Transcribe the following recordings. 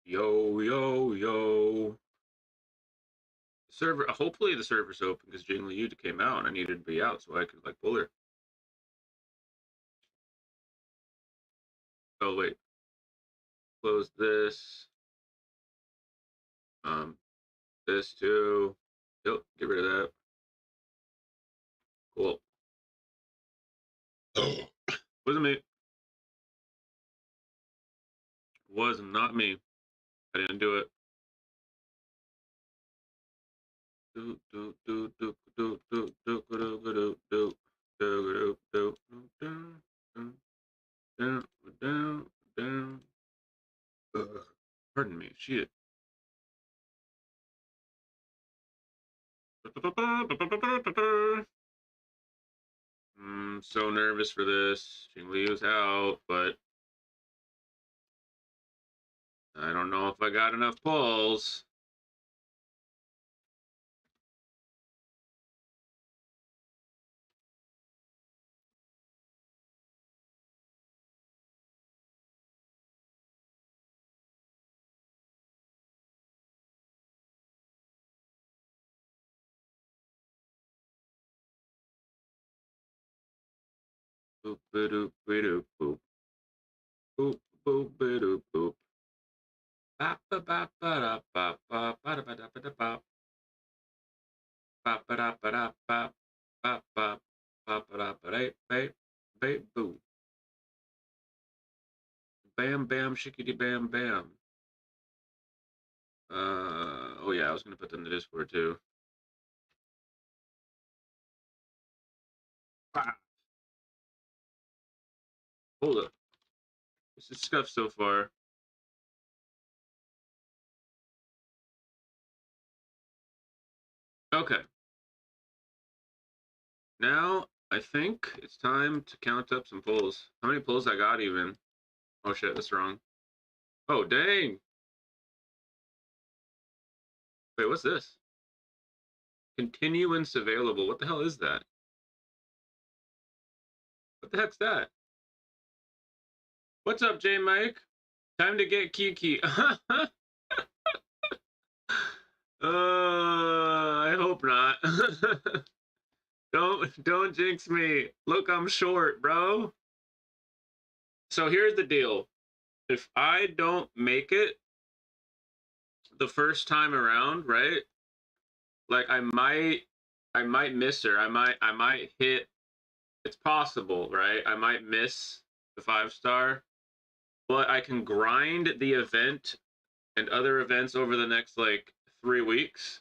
Yo, yo, yo. Server, hopefully the server's open because Jingliu came out and I needed to be out so I could like pull her. Oh wait. Close this. This too. Yep, get rid of that. Cool. Wasn't me. Was not me. I didn't do it. Do do do do do do do do do do do do do do. Pardon me, shit. So nervous for this. Jingliu's out, but I don't know if I got enough pulls. Boop boop boop boop boop boop boop boop. Ba ba ba ba ba ba ba ba ba ba ba ba. Ba ba da ba da ba ba ba ba ba da ba da ba ba boo. Bam bam shickety bam bam. Oh yeah, I was gonna put them in the Discord too. Ah, hold up. This is stuff so far. Okay. Now I think it's time to count up some pulls. How many pulls I got even? Oh shit, that's wrong. Oh dang. Wait, what's this? Continuance available. What the hell is that? What the heck's that? What's up, J Mike? Time to get Kiki. I hope not. Don't jinx me. Look, I'm short, bro. So here's the deal. If I don't make it the first time around, right? Like I might miss her. I might hit. It's possible, right? I might miss the 5-star, but I can grind the event and other events over the next like 3 weeks.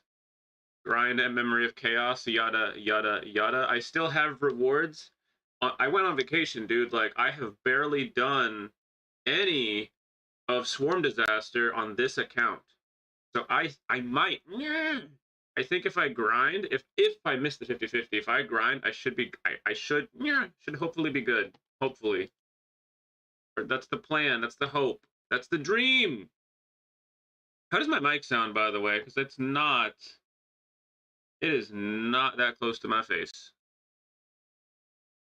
Grind and Memory of Chaos, yada yada yada. I still have rewards. I went on vacation, dude. Like I have barely done any of Swarm Disaster on this account. So I might. I think if I grind, if I miss the 50-50, if I grind, I should be. I should hopefully be good. Hopefully. Or that's the plan. That's the hope. That's the dream. How does my mic sound, by the way? Because it's not. It is not that close to my face.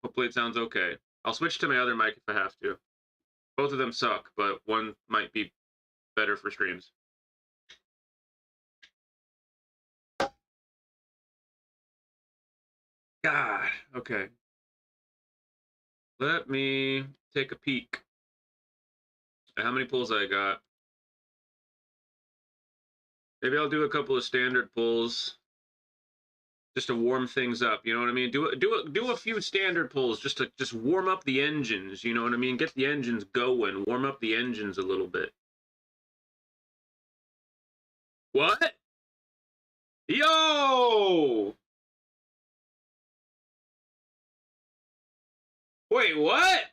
Hopefully it sounds okay. I'll switch to my other mic if I have to. Both of them suck, but one might be better for streams. God, okay. Let me take a peek at how many pulls I got. Maybe I'll do a couple of standard pulls just to warm things up. You know what I mean? Do a few standard pulls just to warm up the engines. You know what I mean? Get the engines going. Warm up the engines a little bit. What? Yo! Wait, what?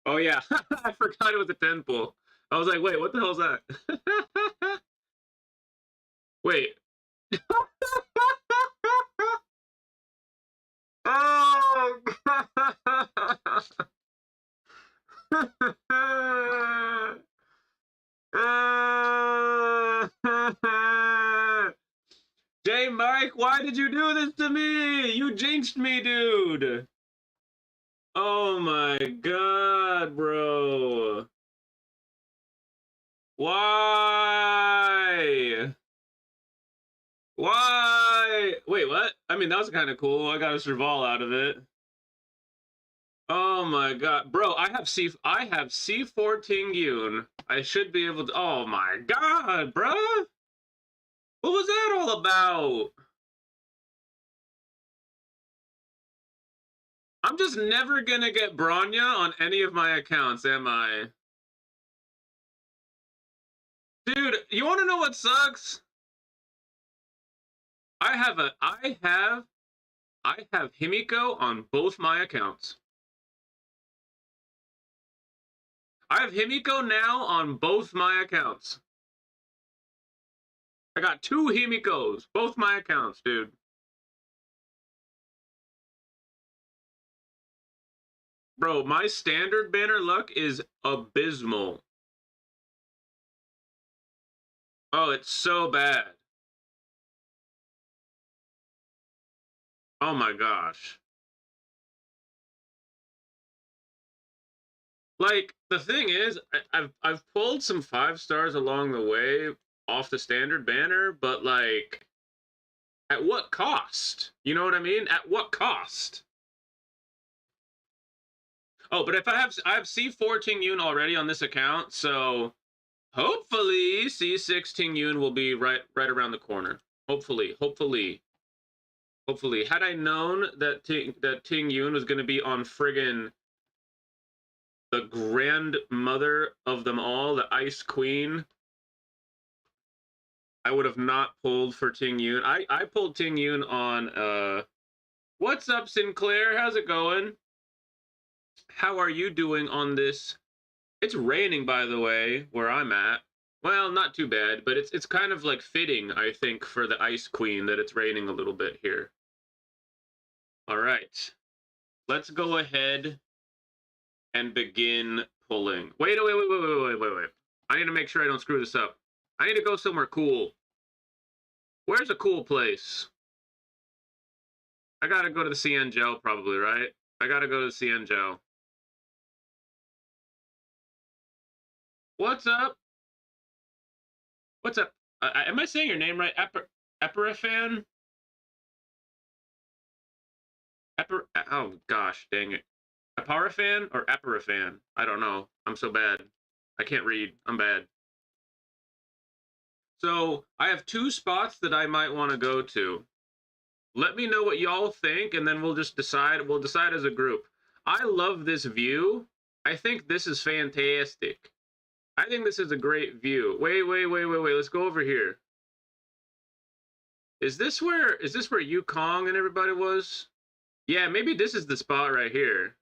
Oh yeah, I forgot it was a 10 pull. I was like, wait, what the hell is that? Wait. Oh! J Mike, why did you do this to me? You jinxed me, dude. Oh my god, bro. Why? Why? Wait, what? I mean, that was kind of cool. I got a Serval out of it. Oh my god, bro! I have C4 Tingyun. I should be able to. Oh my god, bro! What was that all about? I'm just never gonna get Bronya on any of my accounts, am I? Dude, you want to know what sucks? I have Himiko on both my accounts. I have Himiko now on both my accounts. I got 2 Himikos, both my accounts, dude. Bro, my standard banner luck is abysmal. Oh, it's so bad. Oh my gosh. Like, the thing is, I've pulled some 5 stars along the way off the standard banner, but like, at what cost? You know what I mean? At what cost? Oh, but if I have C4 Tingyun already on this account, so hopefully C6 Tingyun will be right around the corner. Hopefully. Had I known that Tingyun was going to be on friggin' the grandmother of them all, the Ice Queen, I would have not pulled for Tingyun. I pulled Tingyun on what's up, Sinclair? How's it going? How are you doing on this? It's raining, by the way, where I'm at. Well, not too bad, but it's kind of like fitting, I think, for the Ice Queen that it's raining a little bit here. All right. Let's go ahead and begin pulling. Wait. I need to make sure I don't screw this up. I need to go somewhere cool. Where's a cool place? I gotta go to the CN Gel probably, right? I gotta go to the CN Gel. What's up? What's up? Am I saying your name right? Eperifan? Oh gosh, dang it. Eparifan or Eperifan? I don't know. I'm so bad. I can't read. I'm bad. So I have 2 spots that I might want to go to. Let me know what y'all think, and then we'll just decide. We'll decide as a group. I love this view. I think this is fantastic. I think this is a great view. Wait. Let's go over here. Is this where Yukong and everybody was? Yeah, maybe this is the spot right here.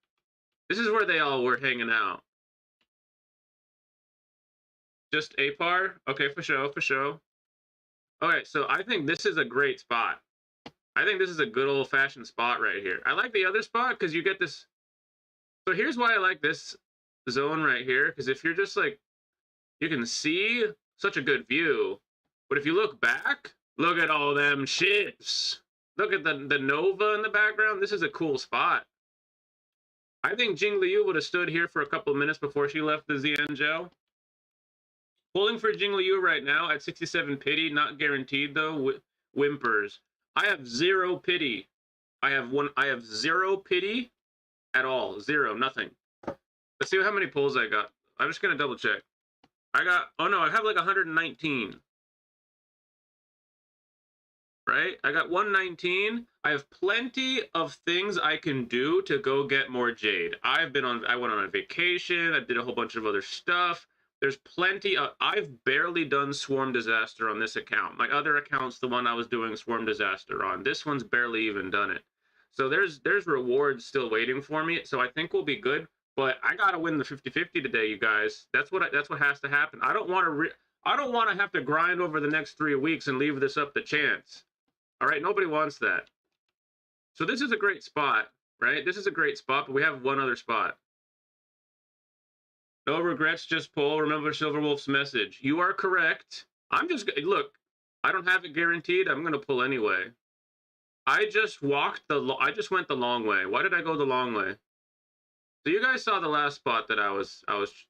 This is where they all were hanging out. Just Apar? Okay, for sure. Okay, so I think this is a great spot. I think this is a good old-fashioned spot right here. I like the other spot because you get this. So here's why I like this zone right here, because if you're just like, you can see such a good view. But if you look back, look at all them ships. Look at the Nova in the background. This is a cool spot. I think Jingliu would have stood here for a couple minutes before she left the ZN Gel. Pulling for Jingliu right now at 67 pity, not guaranteed though. Whimpers. I have 0 pity. I have 0 pity at all. 0, nothing. Let's see how many pulls I got. I'm just gonna double check. Oh no, I have like 119. Right? I got 119. I have plenty of things I can do to go get more jade. I went on a vacation. I did a whole bunch of other stuff. There's plenty of, I've barely done Swarm Disaster on this account. My other account's the one I was doing Swarm Disaster on. This one's barely even done it. So there's rewards still waiting for me. So I think we'll be good. But I gotta win the 50-50 today, you guys. That's what has to happen. I don't want to have to grind over the next 3 weeks and leave this up to chance. All right, nobody wants that. So this is a great spot, right? This is a great spot, but we have one other spot. No regrets, just pull. Remember Silverwolf's message. You are correct. Look, I don't have it guaranteed. I'm going to pull anyway. I just went the long way. Why did I go the long way? So you guys saw the last spot that I was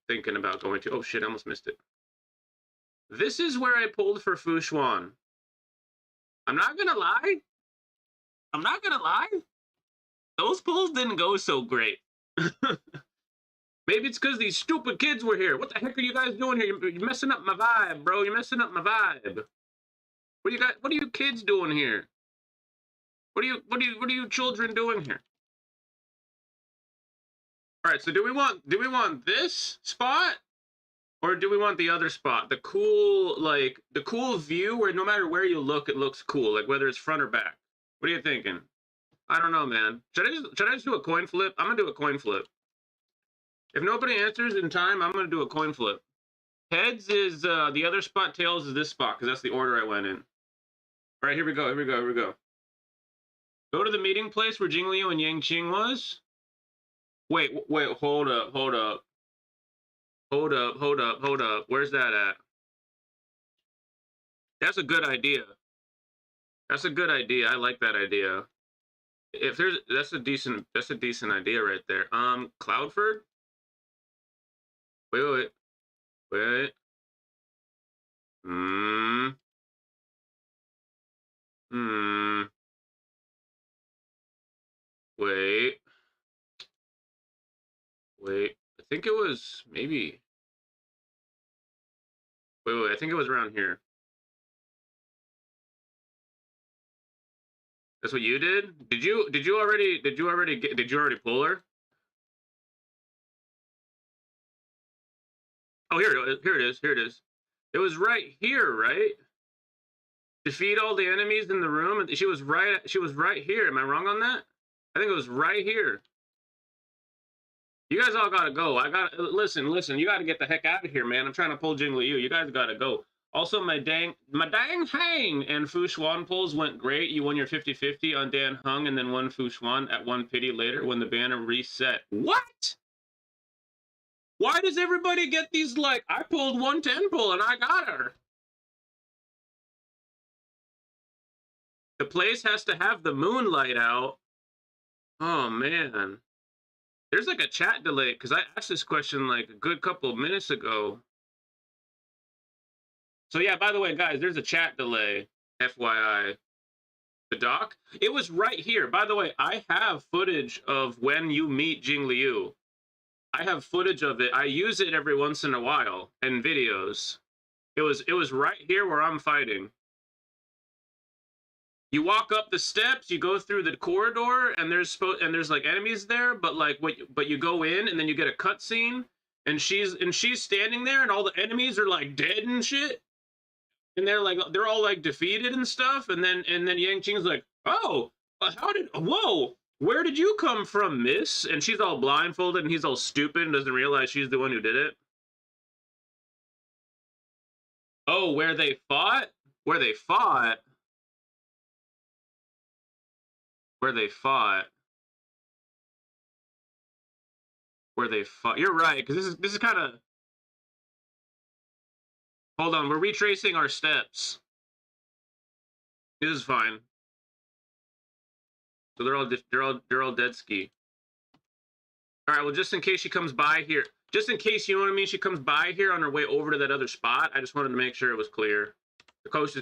thinking about going to. Oh shit, I almost missed it. This is where I pulled for Fushuan. I'm not gonna lie. I'm not gonna lie. Those pulls didn't go so great. Maybe it's because these stupid kids were here. What the heck are you guys doing here? You're messing up my vibe, bro. You're messing up my vibe. What are you kids doing here? What are you children doing here? All right, so do we want this spot? Or do we want the other spot? The cool view where no matter where you look, it looks cool, like whether it's front or back. What are you thinking? I don't know, man. Should I just do a coin flip? I'm gonna do a coin flip. If nobody answers in time, I'm gonna do a coin flip. Heads is the other spot, tails is this spot, because that's the order I went in. All right, here we go. Go to the meeting place where Jingliu and Yangqing was. Wait, hold up. Where's that at? That's a good idea. I like that idea. That's a decent idea right there. Cloudford? Wait. Wait. I think it was maybe. Wait. I think it was around here. That's what you did? Did you already pull her? Oh, here it is. It was right here, right? Defeat all the enemies in the room. She was right here. Am I wrong on that? I think it was right here. You guys all gotta go. Listen. You gotta get the heck out of here, man. I'm trying to pull Jingliu. You guys gotta go. Also, my dang hang and Fushuan pulls went great. You won your 50-50 on Dan Hung and then won Fushuan at 1 pity later when the banner reset. What? Why does everybody get these, like, I pulled 110 pull and I got her? The place has to have the moonlight out. Oh, man. There's like a chat delay because I asked this question like a good couple of minutes ago. So yeah, by the way, guys, there's a chat delay, FYI. The doc? It was right here. By the way, I have footage of when you meet Jingliu. I have footage of it. I use it every once in a while in videos. It was right here where I'm fighting. You walk up the steps, you go through the corridor, and there's like enemies there, but you go in and then you get a cutscene, and she's standing there, and all the enemies are like dead and shit, and they're all like defeated and stuff, and then Yangqing's like, oh, whoa, where did you come from, miss? And she's all blindfolded, and he's all stupid and doesn't realize she's the one who did it. Oh, where they fought? Where they fought? You're right, because this is kind of. Hold on, we're retracing our steps. This is fine. So they're all dead ski. All right, well, just in case she comes by here, just in case, you know what I mean, she comes by here on her way over to that other spot. I just wanted to make sure it was clear. The coast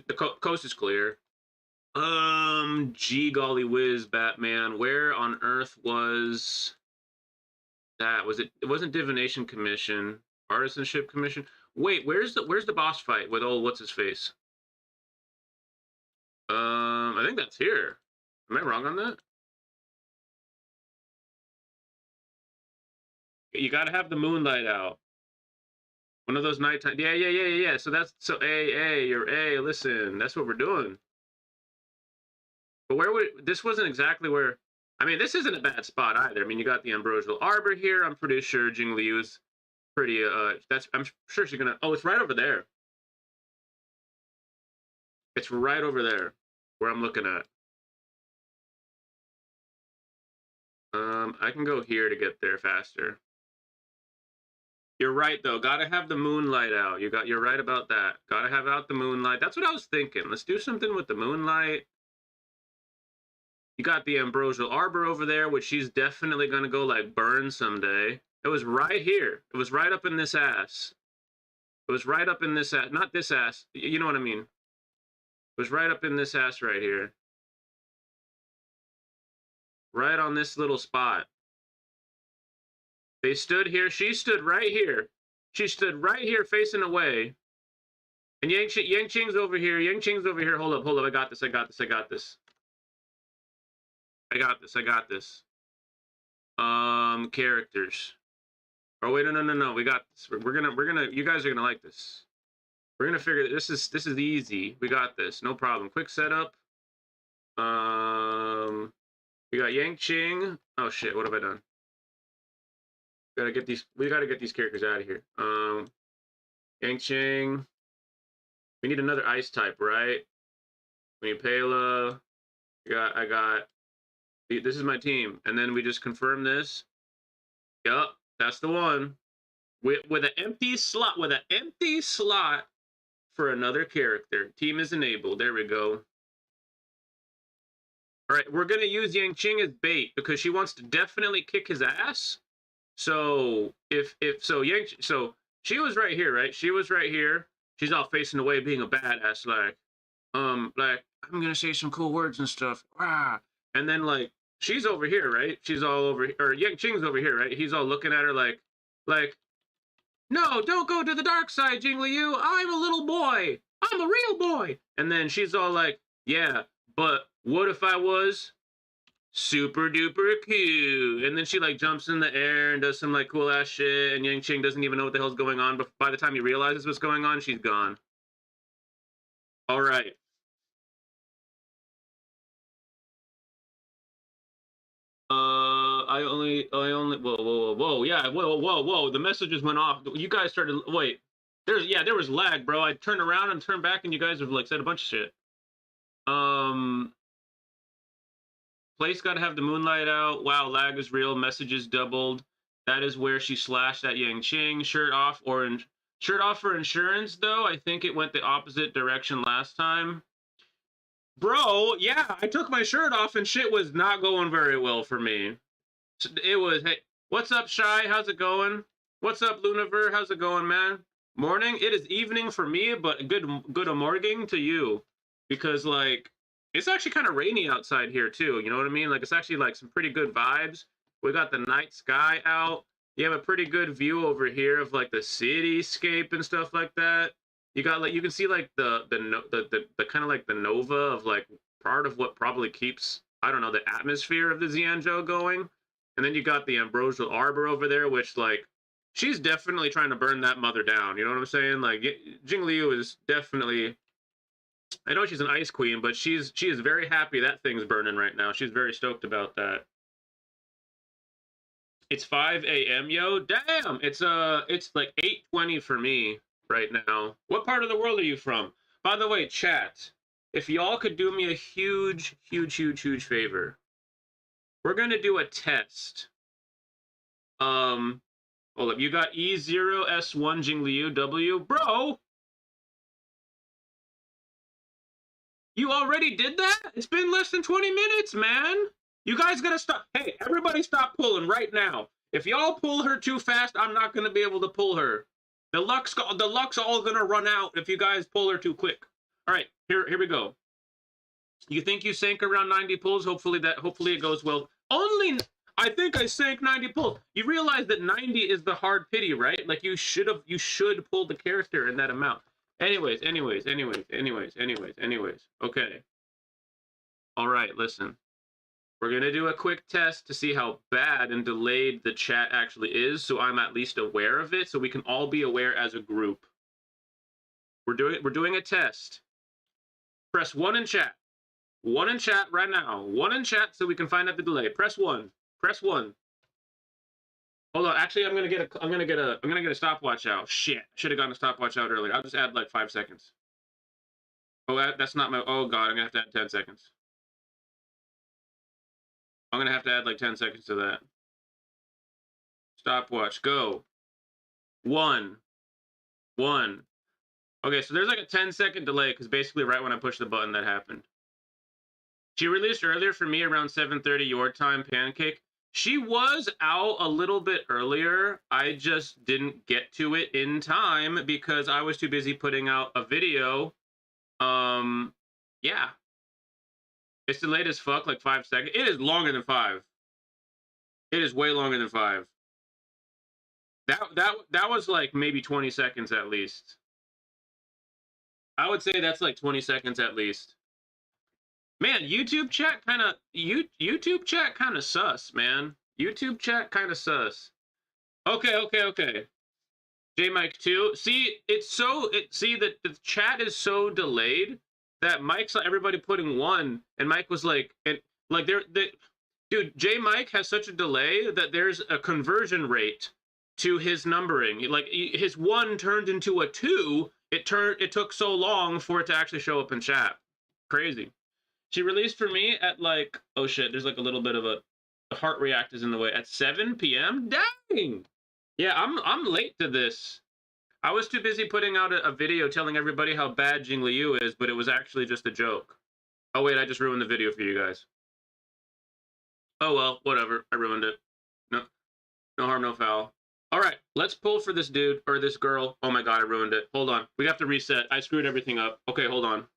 is clear. Gee golly whiz, Batman. Where on earth was that? It wasn't Divination Commission, Artisanship Commission. Wait, where's the boss fight with old what's his face? I think that's here. Am I wrong on that? You gotta have the moonlight out. One of those nighttime. Yeah. So listen, that's what we're doing. But this wasn't exactly where. I mean, this isn't a bad spot either. I mean, you got the Ambrosial Arbor here. I'm pretty sure Jingliu's pretty. I'm sure she's gonna. Oh, it's right over there. It's right over there, where I'm looking at. I can go here to get there faster. You're right though. Gotta have the moonlight out. You're right about that. Gotta have out the moonlight. That's what I was thinking. Let's do something with the moonlight. You got the Ambrosial Arbor over there, which she's definitely gonna go like burn someday. It was right here. It was right up in this ass. It was right up in this ass. Not this ass. You know what I mean. It was right up in this ass right here. Right on this little spot. They stood here. She stood right here. She stood right here facing away. And Yang Qing's over here. Yang Qing's over here. Hold up, hold up. I got this. I got this. I got this. I got this. I got this. Characters. Oh wait, no. We got this. We're gonna. You guys are gonna like this. We're gonna figure this is easy. We got this. No problem. Quick setup. We got Yang Qing. Oh shit, what have I done? We gotta get these characters out of here. Yang Qing. We need another ice type, right? We need Pela. I got this is my team. And then we just confirm this. Yup, that's the one. With an empty slot, for another character. Team is enabled. There we go. All right, we're gonna use Yang Qing as bait because she wants to definitely kick his ass. So so she was right here, right? She was right here. She's all facing away, being a badass, like I'm gonna say some cool words and stuff. And then like she's over here, right? She's all over, or Yang Qing's over here, right? He's all looking at her like, no, don't go to the dark side, Jingliu. I'm a little boy. I'm a real boy. And then she's all like, yeah, but what if I was super duper cute? And then she like jumps in the air and does some like cool ass shit. And Yang Qing doesn't even know what the hell's going on. But by the time he realizes what's going on, she's gone. All right. I only, whoa, yeah, whoa. The messages went off. You guys started, wait. There was lag, bro. I turned around and turned back, and you guys have like said a bunch of shit. Place got to have the moonlight out. Wow, lag is real. Messages doubled. That is where she slashed at Yang Qing. Shirt off for insurance, though. I think it went the opposite direction last time. Bro, yeah, I took my shirt off and shit was not going very well for me. It was, hey, what's up, Shy? How's it going? What's up, Lunaver? How's it going, man? Morning? It is evening for me, but good morning to you. Because, like, it's actually kind of rainy outside here, too. You know what I mean? Like, it's actually, like, some pretty good vibes. We got the night sky out. You have a pretty good view over here of, like, the cityscape and stuff like that. You got, like, you can see, like, the kind of, like, the nova of, like, part of what probably keeps, I don't know, the atmosphere of the Xianzhou going. And then you got the Ambrosial Arbor over there, which, like, she's definitely trying to burn that mother down. You know what I'm saying? Like, Jingliu is definitely, I know she's an ice queen, but she is very happy that thing's burning right now. She's very stoked about that. It's 5 a.m., yo. Damn, it's like 8:20 for me right now. What part of the world are you from? By the way, chat, if y'all could do me a huge favor. We're gonna do a test. Hold up, you got E0S1 Jingliu W? Bro! You already did that? It's been less than 20 minutes, man! You guys gotta stop. Hey, everybody stop pulling right now. If y'all pull her too fast, I'm not gonna be able to pull her. The luck's all gonna run out if you guys pull her too quick. All right, here we go. You think you sank around 90 pulls? Hopefully it goes well. I think I sank 90 pulls. You realize that 90 is the hard pity, right? Like you should pull the character in that amount. Anyways. Okay. All right, listen. We're going to do a quick test to see how bad and delayed the chat actually is, so I'm at least aware of it, so we can all be aware as a group. We're doing a test. Press 1 in chat. 1 in chat right now. 1 in chat so we can find out the delay. Press 1. Press 1. Hold on. Actually, I'm gonna get a stopwatch out. Shit. Should have gotten a stopwatch out earlier. I'll just add like 5 seconds. Oh, that's not my. Oh god, I'm gonna have to add 10 seconds. I'm gonna have to add like 10 seconds to that. Stopwatch. Go. 1. Okay, so there's like a 10-second delay because basically right when I push the button that happened. She released earlier for me around 7:30 your time, Pancake. She was out a little bit earlier. I just didn't get to it in time because I was too busy putting out a video. Yeah. It's delayed as fuck, like 5 seconds. It is longer than 5. It is way longer than 5. That was like maybe 20 seconds at least. I would say that's like 20 seconds at least. Man, YouTube chat kind of sus, man. YouTube chat kind of sus. Okay. J Mike 2. See, the chat is so delayed that Mike saw everybody putting 1 and Mike was like, and like dude, J Mike has such a delay that there's a conversion rate to his numbering. Like his 1 turned into a 2. It took so long for it to actually show up in chat. Crazy. She released for me at like, oh shit, there's like a little bit of the heart react is in the way at 7 p.m. Dang. Yeah, I'm late to this. I was too busy putting out a video telling everybody how bad Jingliu is, but it was actually just a joke. Oh wait, I just ruined the video for you guys. Oh well, whatever. I ruined it. No harm, no foul. All right, let's pull for this dude or this girl. Oh my god, I ruined it. Hold on. We have to reset. I screwed everything up. Okay, hold on.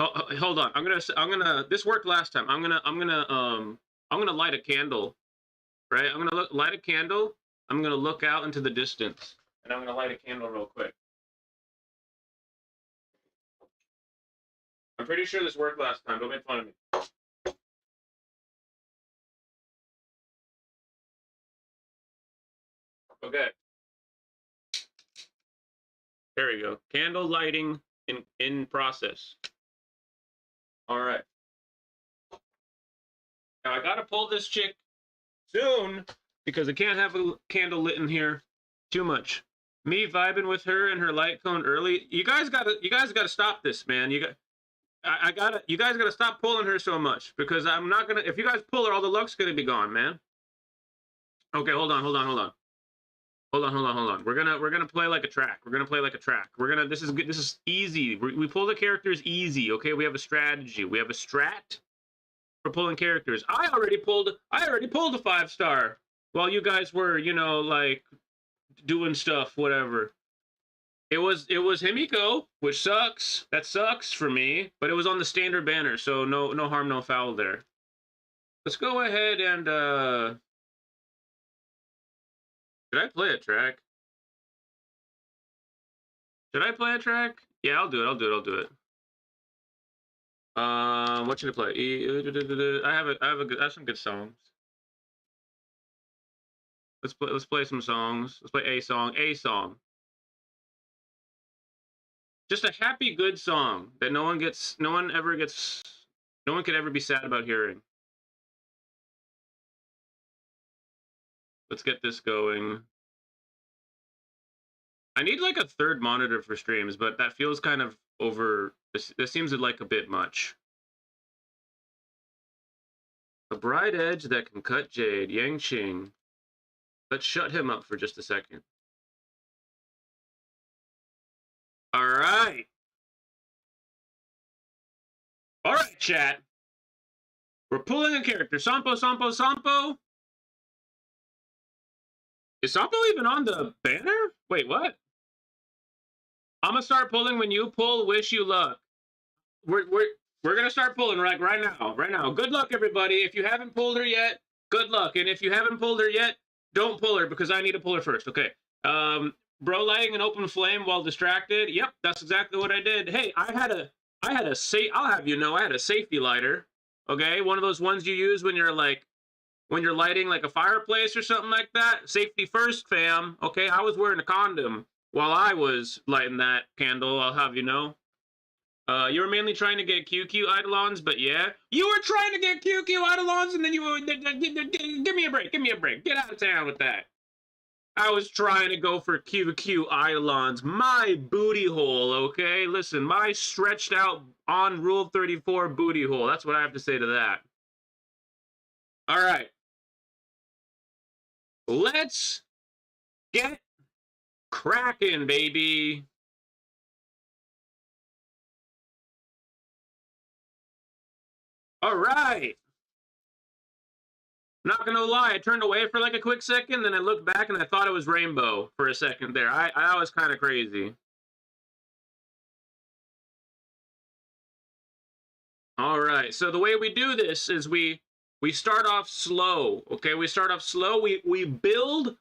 Oh, hold on. I'm gonna. This worked last time. I'm gonna light a candle, right? I'm gonna light a candle. I'm gonna look out into the distance, and I'm gonna light a candle real quick. I'm pretty sure this worked last time. Don't make fun of me. Okay. There we go. Candle lighting in process. All right. Now I gotta pull this chick soon because I can't have a candle lit in here too much. Me vibing with her and her light cone early. You guys gotta stop this, man. You guys gotta stop pulling her so much because I'm not gonna. If you guys pull her, all the luck's gonna be gone, man. Okay, hold on. We're gonna play like a track. This is easy. We pull the characters easy. Okay, we have a strategy. We have a strat for pulling characters. I already pulled a 5-star while you guys were, like doing stuff, whatever. It was Himiko, which sucks. That sucks for me, but it was on the standard banner, so no harm, no foul there. Let's go ahead and should I play a track? Should I play a track? Yeah, I'll do it. What should I play? I have some good songs. Let's play some songs. Let's play a song. Just a happy, good song that no one could ever be sad about hearing. Let's get this going. I need like a third monitor for streams, but that feels kind of over. This seems like a bit much. A bright edge that can cut jade, Yang Qing. Let's shut him up for just a second. All right. All right, chat. We're pulling a character. Sampo. Is Sampo even on the banner? Wait, what? I'm gonna start pulling when you pull. Wish you luck. We're gonna start pulling right now. Good luck, everybody. If you haven't pulled her yet, good luck. And if you haven't pulled her yet, don't pull her because I need to pull her first. Okay. Bro lighting an open flame while distracted. Yep, that's exactly what I did. Hey, I'll have you know, I had a safety lighter. Okay, one of those ones you use when you're lighting like a fireplace or something like that. Safety first, fam. Okay, I was wearing a condom while I was lighting that candle, I'll have you know. You were mainly trying to get QQ Eidolons, but yeah. You were trying to get QQ Eidolons, and then you were... Give me a break. Get out of town with that. I was trying to go for QQ Eidolons. My booty hole, okay? Listen, my stretched out on Rule 34 booty hole. That's what I have to say to that. All right. Let's get cracking, baby. All right. Not gonna lie, I turned away for like a quick second, then I looked back and I thought it was rainbow for a second there. I was kind of crazy. All right. So the way we do this is we start off slow. Okay, we start off slow. We build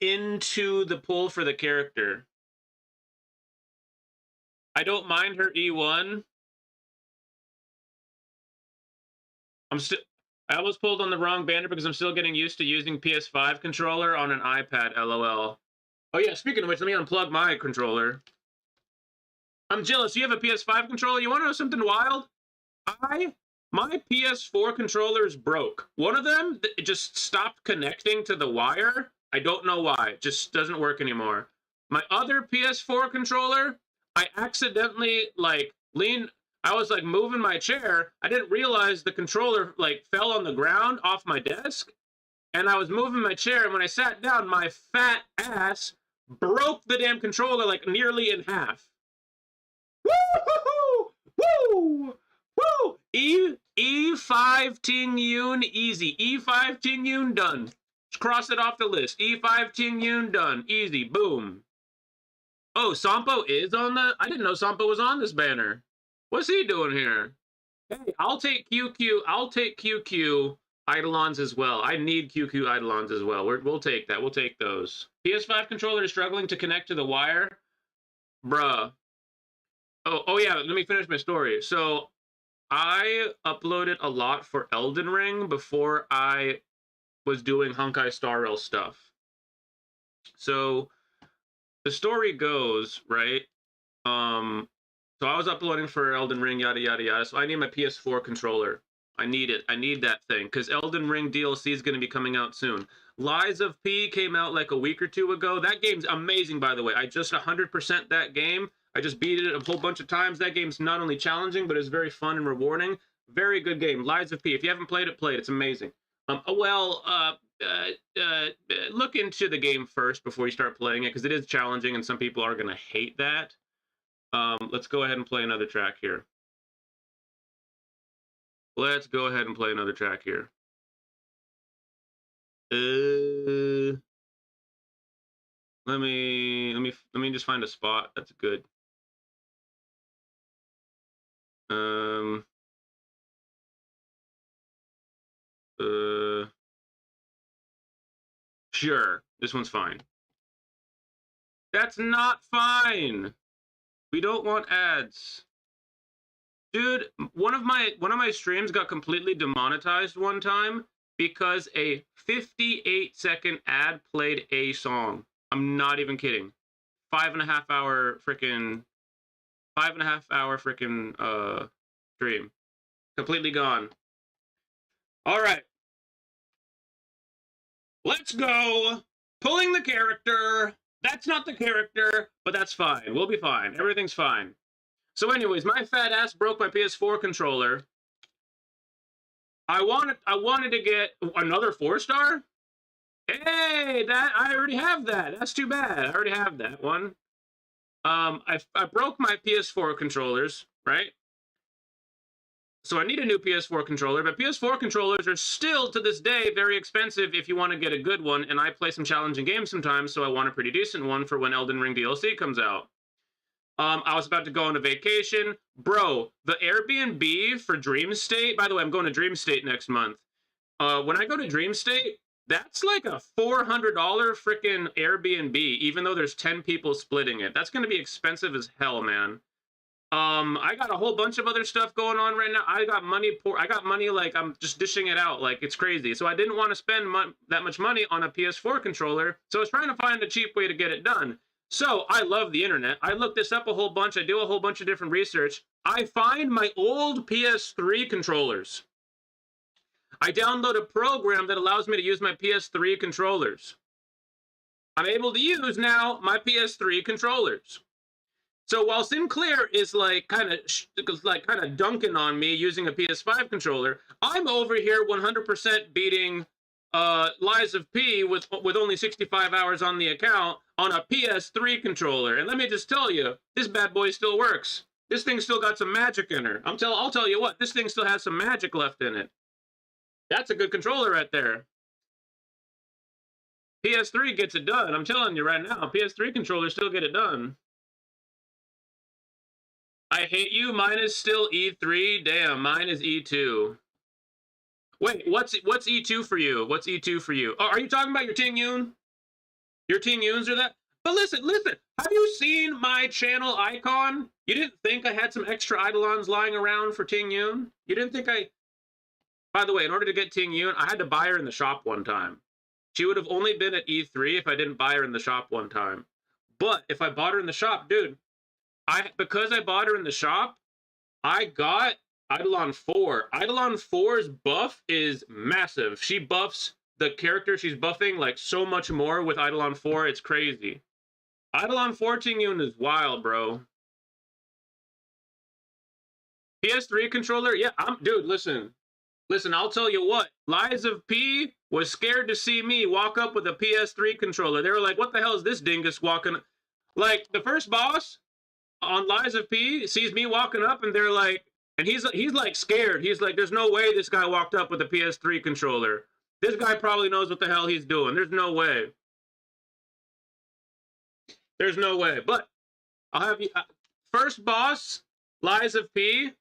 into the pull for the character. I don't mind her E1. I almost pulled on the wrong banner because I'm still getting used to using PS5 controller on an iPad, LOL. Oh yeah, speaking of which, let me unplug my controller. I'm jealous. You have a PS5 controller? You want to know something wild? My PS4 controllers broke. One of them, it just stopped connecting to the wire. I don't know why. It just doesn't work anymore. My other PS4 controller, I accidentally I was like moving my chair. I didn't realize the controller like fell on the ground off my desk. And I was moving my chair, and when I sat down, my fat ass broke the damn controller like nearly in half. Woo! Woo! Woo! E5 Tingyun easy. E5 Tingyun done. Just cross it off the list. E5 Tingyun done. Easy. Boom. Oh, Sampo is on the... I didn't know Sampo was on this banner. What's he doing here? Hey, I'll take QQ. I'll take QQ Eidolons as well. I need QQ Eidolons as well. We'll take that. We'll take those. PS5 controller is struggling to connect to the wire. Bruh. Oh yeah, let me finish my story. So I uploaded a lot for Elden Ring before I was doing Honkai Star Rail stuff. So the story goes, right? So I was uploading for Elden Ring, yada yada yada. So I need my PS4 controller. I need it. I need that thing because Elden Ring DLC is going to be coming out soon. Lies of P came out like a week or two ago. That game's amazing, by the way. I just 100% that game. I just beat it a whole bunch of times. That game's not only challenging, but it's very fun and rewarding. Very good game. Lies of P. If you haven't played it, play it. It's amazing. Look into the game first before you start playing it because it is challenging and some people are going to hate that. Let's go ahead and play another track here. Let's go ahead and play another track here. Let me just find a spot that's good. Sure, this one's fine. That's not fine. We don't want ads. Dude, one of my streams got completely demonetized one time because a 58-second ad played a song. I'm not even kidding. 5.5 hour freaking stream. Completely gone. All right. Let's go. Pulling the character. That's not the character, but that's fine. We'll be fine. Everything's fine. So anyways, my fat ass broke my PS4 controller. I wanted to get another 4-star. Hey, I already have that. That's too bad. I already have that one. I broke my PS4 controllers, right? So I need a new PS4 controller, but PS4 controllers are still, to this day, very expensive if you want to get a good one, and I play some challenging games sometimes, so I want a pretty decent one for when Elden Ring DLC comes out. I was about to go on a vacation. Bro, the Airbnb for Dream State, by the way, I'm going to Dream State next month. When I go to Dream State, that's like a $400 freaking Airbnb, even though there's 10 people splitting it. That's going to be expensive as hell, man. I got a whole bunch of other stuff going on right now. I got money like I'm just dishing it out like it's crazy. So I didn't want to spend that much money on a PS4 controller. So I was trying to find a cheap way to get it done. So I love the internet. I looked this up a whole bunch. I do a whole bunch of different research. I find my old PS3 controllers. I download a program that allows me to use my PS3 controllers. I'm able to use now my PS3 controllers. So while Sinclair is like kind of dunking on me using a PS5 controller, I'm over here 100% beating Lies of P with only 65 hours on the account on a PS3 controller. And let me just tell you, this bad boy still works. This thing still got some magic in her. I'll tell you what, this thing still has some magic left in it. That's a good controller right there. PS3 gets it done. I'm telling you right now, PS3 controllers still get it done. I hate you. Mine is still E3. Damn, mine is E2. Wait, what's E2 for you? What's E2 for you? Oh, are you talking about your Tingyun? Your Tingyuns are that? But listen. Have you seen my channel icon? You didn't think I had some extra Eidolons lying around for Tingyun? You didn't think I... By the way, in order to get Tingyun, I had to buy her in the shop one time. She would have only been at E3 if I didn't buy her in the shop one time. But if I bought her in the shop, dude, because I bought her in the shop, I got Eidolon 4. Eidolon 4's buff is massive. She buffs the character she's buffing like so much more with Eidolon 4. It's crazy. Eidolon 4 Tingyun is wild, bro. PS3 controller? Yeah, dude, listen. Listen, I'll tell you what. Lies of P was scared to see me walk up with a PS3 controller. They were like, what the hell is this dingus walking? Like, the first boss on Lies of P sees me walking up, and they're like, and he's like scared. He's like, there's no way this guy walked up with a PS3 controller. This guy probably knows what the hell he's doing. There's no way. There's no way. But I'll have you... first boss, Lies of P,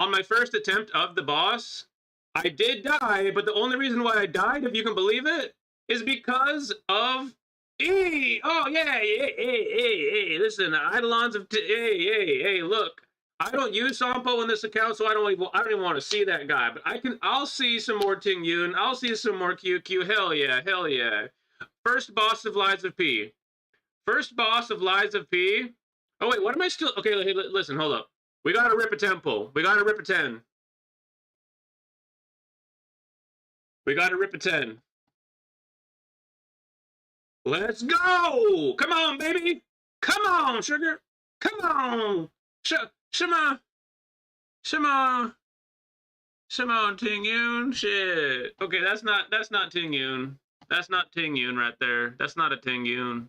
on my first attempt of the boss, I did die, but the only reason why I died, if you can believe it, is because of E. Oh, yeah, hey, listen, Eidolons of hey, look. I don't use Sampo in this account, so I don't even want to see that guy, but I'll see some more Tingyun, I'll see some more QQ, hell yeah. First boss of Lies of P. First boss of Lies of P. Oh, wait, what am I still... Okay, listen, hold up. We gotta rip a temple. We gotta rip a 10. We gotta rip a 10. Let's go! Come on, baby! Come on, sugar! Come on! Shema, Tingyun, shit. Okay, that's not Tingyun. That's not Tingyun right there. That's not a Tingyun.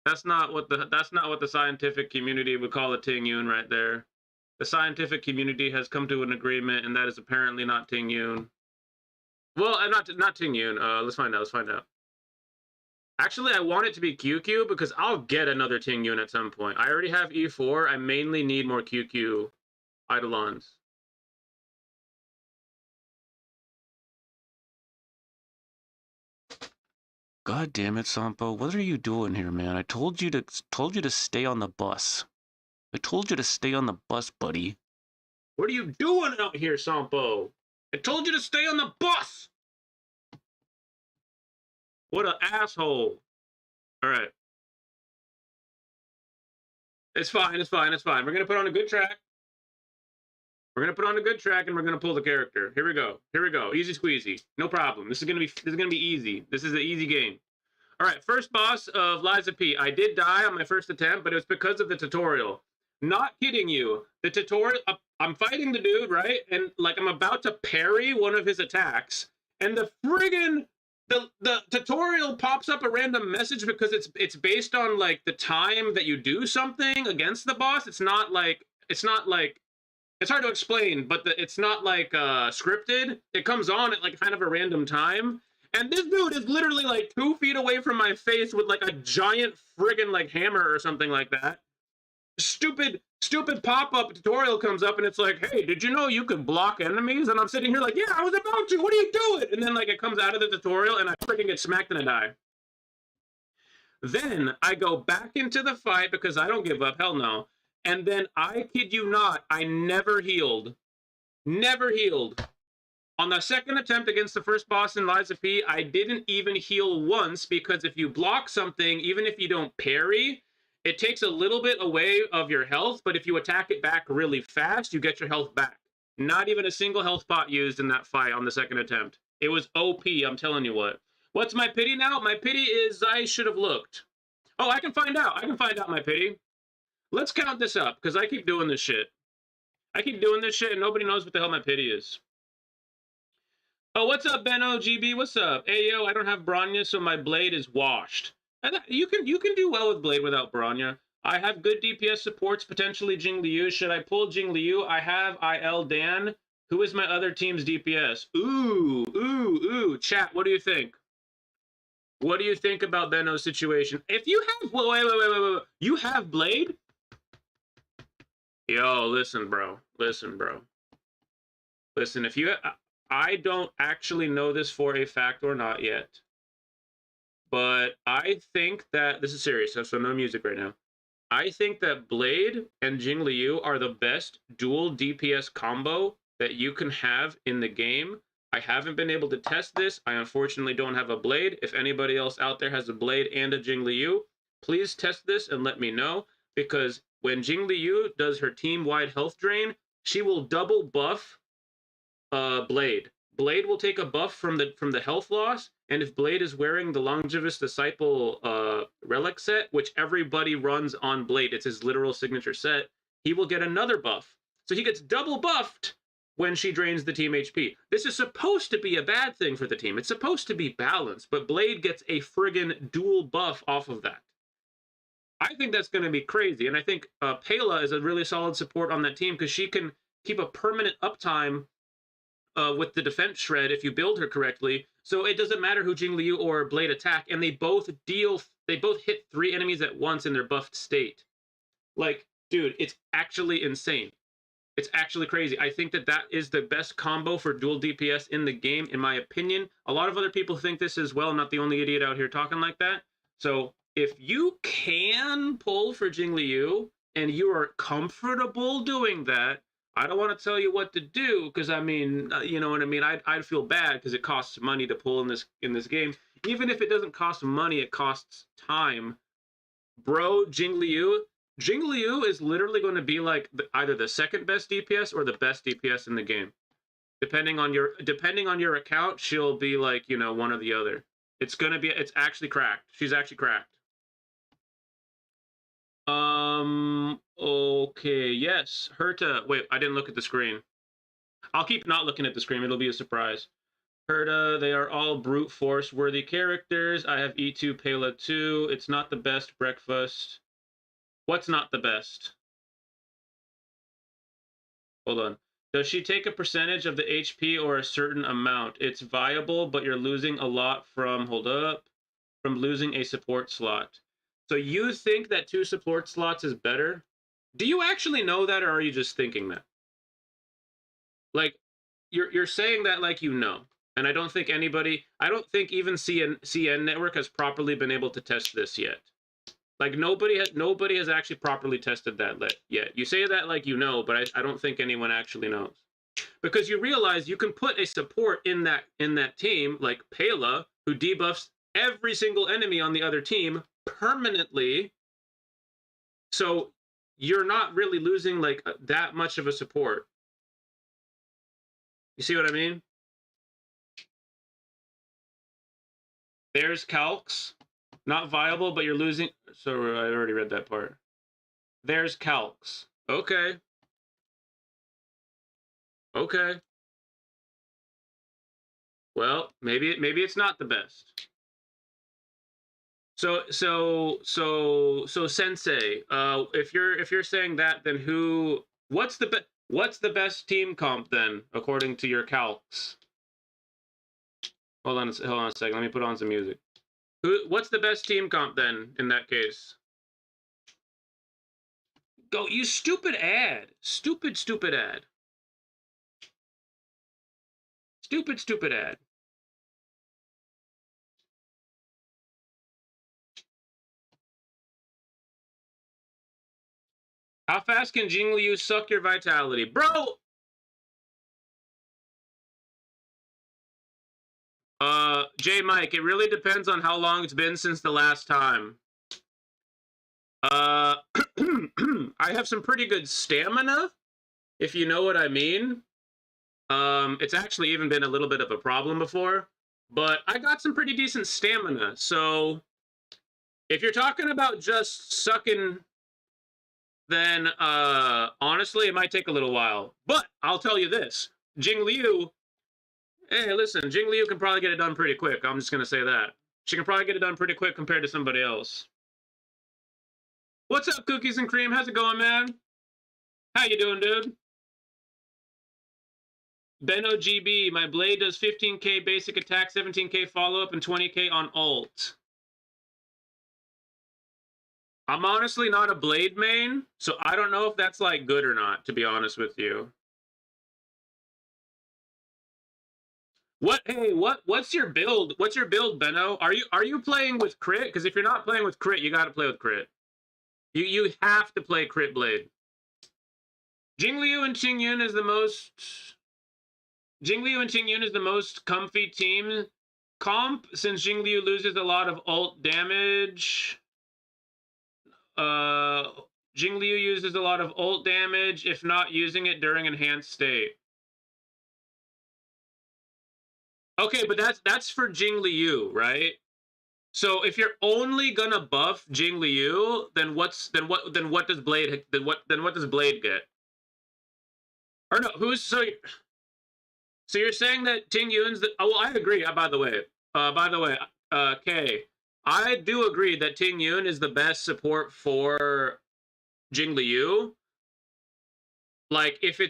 That's not what the scientific community would call a Tingyun right there. The scientific community has come to an agreement, and that is apparently not Tingyun. Well, not Tingyun. Let's find out. Actually, I want it to be QQ because I'll get another Tingyun at some point. I already have E4. I mainly need more QQ Eidolons. God damn it, Sampo. What are you doing here, man? I told you to stay on the bus. I told you to stay on the bus, buddy. What are you doing out here, Sampo? I told you to stay on the bus! What an asshole. Alright. It's fine. We're gonna put on a good track. We're gonna put on a good track, and we're gonna pull the character. Here we go. Easy squeezy. No problem. This is gonna be easy. This is an easy game. All right, first boss of Lies of P. I did die on my first attempt, but it was because of the tutorial. Not kidding you. The tutorial. I'm fighting the dude, right? And like I'm about to parry one of his attacks, and the friggin' the tutorial pops up a random message because it's based on like the time that you do something against the boss. It's not like it's hard to explain, but it's not like scripted. It comes on at like kind of a random time. And this dude is literally like 2 feet away from my face with like a giant friggin' like hammer or something like that. Stupid pop-up tutorial comes up and it's like, hey, did you know you could block enemies? And I'm sitting here like, yeah, I was about to. What are you doing? And then like it comes out of the tutorial and I freaking get smacked and I die. Then I go back into the fight because I don't give up. Hell no. And then, I kid you not, I never healed. Never healed. On the second attempt against the first boss in Lies of P, I didn't even heal once because if you block something, even if you don't parry, it takes a little bit away of your health, but if you attack it back really fast, you get your health back. Not even a single health pot used in that fight on the second attempt. It was OP, I'm telling you what. What's my pity now? My pity is I should have looked. Oh, I can find out. I can find out my pity. Let's count this up, because I keep doing this shit. And nobody knows what the hell my pity is. Oh, what's up, Benno GB? What's up? Hey, yo, I don't have Bronya, so my blade is washed. And you can do well with blade without Bronya. I have good DPS supports, potentially Jingliu. Should I pull Jingliu? I have IL Dan. Who is my other team's DPS? Ooh. Chat, what do you think? What do you think about Benno's situation? If you have... Wait. You have Blade? Yo, listen, bro. Listen, if you... I don't actually know this for a fact or not yet. But I think that... This is serious, so no music right now. I think that Blade and Jingliu are the best dual DPS combo that you can have in the game. I haven't been able to test this. I unfortunately don't have a Blade. If anybody else out there has a Blade and a Jingliu, please test this and let me know. Because when Jingliu does her team-wide health drain, she will double buff Blade. Blade will take a buff from the health loss, and if Blade is wearing the Longevous Disciple relic set, which everybody runs on Blade, it's his literal signature set, he will get another buff. So he gets double buffed when she drains the team HP. This is supposed to be a bad thing for the team. It's supposed to be balanced, but Blade gets a friggin' dual buff off of that. I think that's going to be crazy, and I think Pela is a really solid support on that team because she can keep a permanent uptime with the defense shred if you build her correctly. So it doesn't matter who Jingliu or Blade attack, and they both hit 3 enemies at once in their buffed state. Like, dude, it's actually insane. It's actually crazy. I think that is the best combo for dual DPS in the game, in my opinion. A lot of other people think this as well. I'm not the only idiot out here talking like that. So if you can pull for Jingliu and you are comfortable doing that, I don't want to tell you what to do because, I mean, you know what I mean? I'd feel bad because it costs money to pull in this game. Even if it doesn't cost money, it costs time. Bro, Jingliu is literally going to be like either the second best DPS or the best DPS in the game. Depending on your account, she'll be like, you know, one or the other. It's actually cracked. She's actually cracked. Okay, yes. Herta. Wait, I didn't look at the screen. I'll keep not looking at the screen. It'll be a surprise. Herta, they are all brute force worthy characters. I have E2, Pela 2. It's not the best breakfast. What's not the best? Hold on. Does she take a percentage of the HP or a certain amount? It's viable, but you're losing a lot from, from losing a support slot. So you think that 2 support slots is better? Do you actually know that, or are you just thinking that? Like, you're saying that like you know. And I don't think even CN Network has properly been able to test this yet. Like, nobody has actually properly tested that yet. You say that like you know, but I don't think anyone actually knows. Because you realize you can put a support in that team, like Pela, who debuffs every single enemy on the other team permanently. So you're not really losing like that much of a support. You see what I mean? There's calcs. Not viable, but you're losing. So I already read that part. There's calcs. Okay. Okay. Well, maybe it's not the best. So Sensei, if you're saying that, then what's the best team comp then, according to your calcs? Hold on a second. Let me put on some music. What's the best team comp then in that case? Go, you stupid ad. Stupid ad. Stupid ad. How fast can Jingliu suck your vitality? Bro! J Mike, it really depends on how long it's been since the last time. I have some pretty good stamina, if you know what I mean. It's actually even been a little bit of a problem before, but I got some pretty decent stamina. So if you're talking about just sucking, then honestly, it might take a little while. But I'll tell you this, Jingliu, hey, listen, Jingliu can probably get it done pretty quick. I'm just going to say that. She can probably get it done pretty quick compared to somebody else. What's up, Cookies and Cream? How's it going, man? How you doing, dude? Benno GB, my blade does 15k basic attack, 17k follow-up, and 20k on ult. I'm honestly not a blade main, so I don't know if that's like good or not, to be honest with you. What's your build? What's your build, Benno? Are you playing with crit? Because if you're not playing with crit, you gotta play with crit. You have to play crit blade. Jingliu and Tingyun is the most comfy team comp, since Jingliu loses a lot of ult damage. Jingliu uses a lot of ult damage if not using it during enhanced state. Okay, but that's for Jingliu, right? So if you're only gonna buff Jingliu, then what does Blade get? Or no, so you're saying that Tingyun's the... Oh, well, I agree. By the way, Kay, I do agree that Tingyun is the best support for Jingliu. Like, if you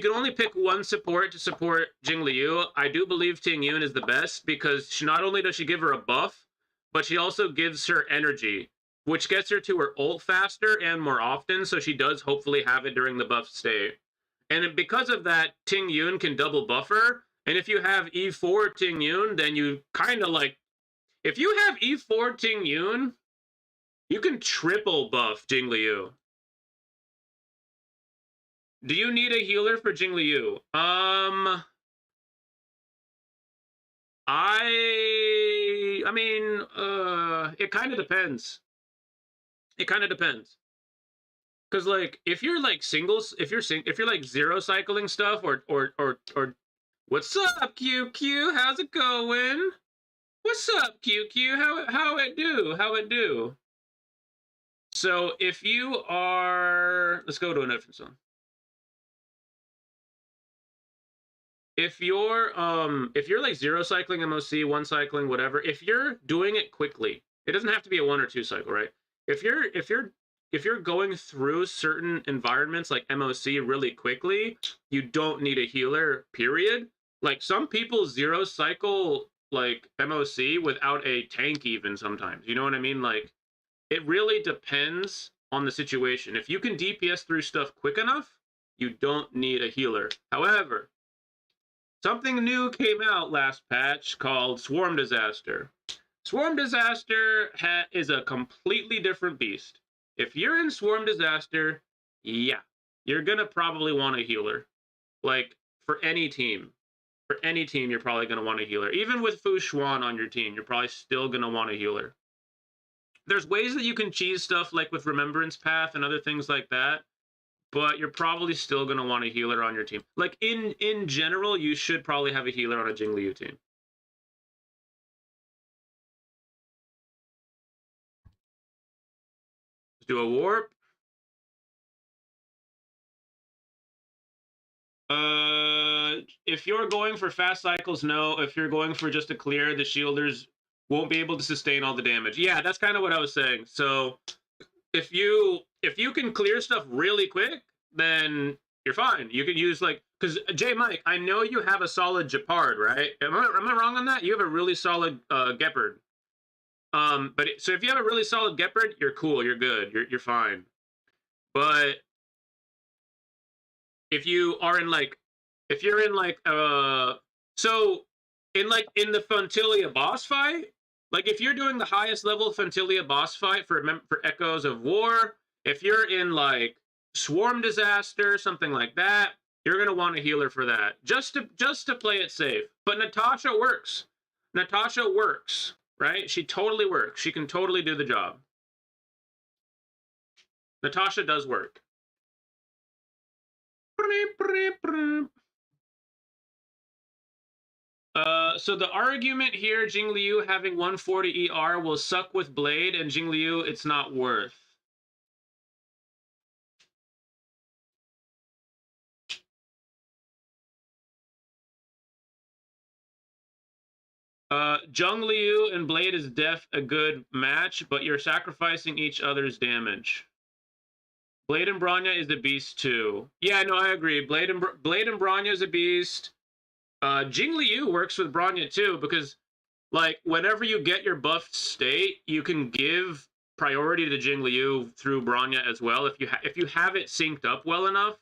can only pick one support to support Jingliu, I do believe Tingyun is the best, because not only does she give her a buff, but she also gives her energy, which gets her to her ult faster and more often, so she does hopefully have it during the buff state. And because of that, Tingyun can double buffer. And if you have E4 Tingyun, then you kind of like... If you have E4 Tingyun, you can triple buff Jingliu. Do you need a healer for Jingliu? I mean, it kind of depends. It kind of depends. Because, like, if you're like singles, if you're like zero cycling stuff, or what's up, QQ? How's it going? What's up, QQ? How it do? So if you are, let's go to a different one. If you're like zero cycling MOC, one cycling, whatever, if you're doing it quickly, it doesn't have to be a 1 or 2 cycle, right? If you're going through certain environments like MOC really quickly, you don't need a healer, period. Like, some people zero cycle like MOC without a tank even sometimes. You know what I mean? Like, it really depends on the situation. If you can DPS through stuff quick enough, you don't need a healer. However, something new came out last patch called Swarm Disaster. Swarm Disaster is a completely different beast. If you're in Swarm Disaster, yeah, you're going to probably want a healer. Like, for any team. For any team, you're probably going to want a healer. Even with Fu Xuan on your team, you're probably still going to want a healer. There's ways that you can cheese stuff, like with Remembrance Path and other things like that, but you're probably still going to want a healer on your team. Like, in general, you should probably have a healer on a Jingliu team. Let's do a warp. If you're going for fast cycles, no. If you're going for just a clear, the shielders won't be able to sustain all the damage. Yeah, that's kind of what I was saying. So if you can clear stuff really quick, then you're fine. You can use, like, because J Mike, I know you have a solid Japard, right? Am I wrong on that? You have a really solid Gepard. So if you have a really solid Gepard, you're cool. You're good. You're fine. But if you are in like, so in the Fontilia boss fight, like, if you're doing the highest level Fontilia boss fight for Echoes of War, if you're in like Swarm Disaster, something like that, you're gonna want a healer for that, just to play it safe. But Natasha works. Natasha works, right? She totally works. She can totally do the job. Natasha does work. So the argument here, Jingliu having 140 ER will suck with Blade, and Jingliu, it's not worth. Jingliu and Blade is def a good match, but you're sacrificing each other's damage. Blade and Bronya is a beast too. Yeah, no, I agree. Blade and Bronya is a beast. Jingliu works with Bronya too, because like whenever you get your buffed state, you can give priority to Jingliu through Bronya as well. If you have it synced up well enough,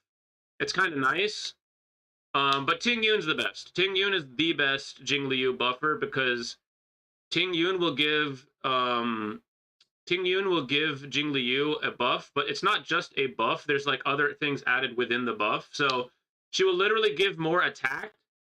it's kind of nice. But Tingyun's the best. Tingyun is the best Jingliu buffer because Tingyun will give Jingliu a buff, but it's not just a buff. There's like other things added within the buff. So she will literally give more attack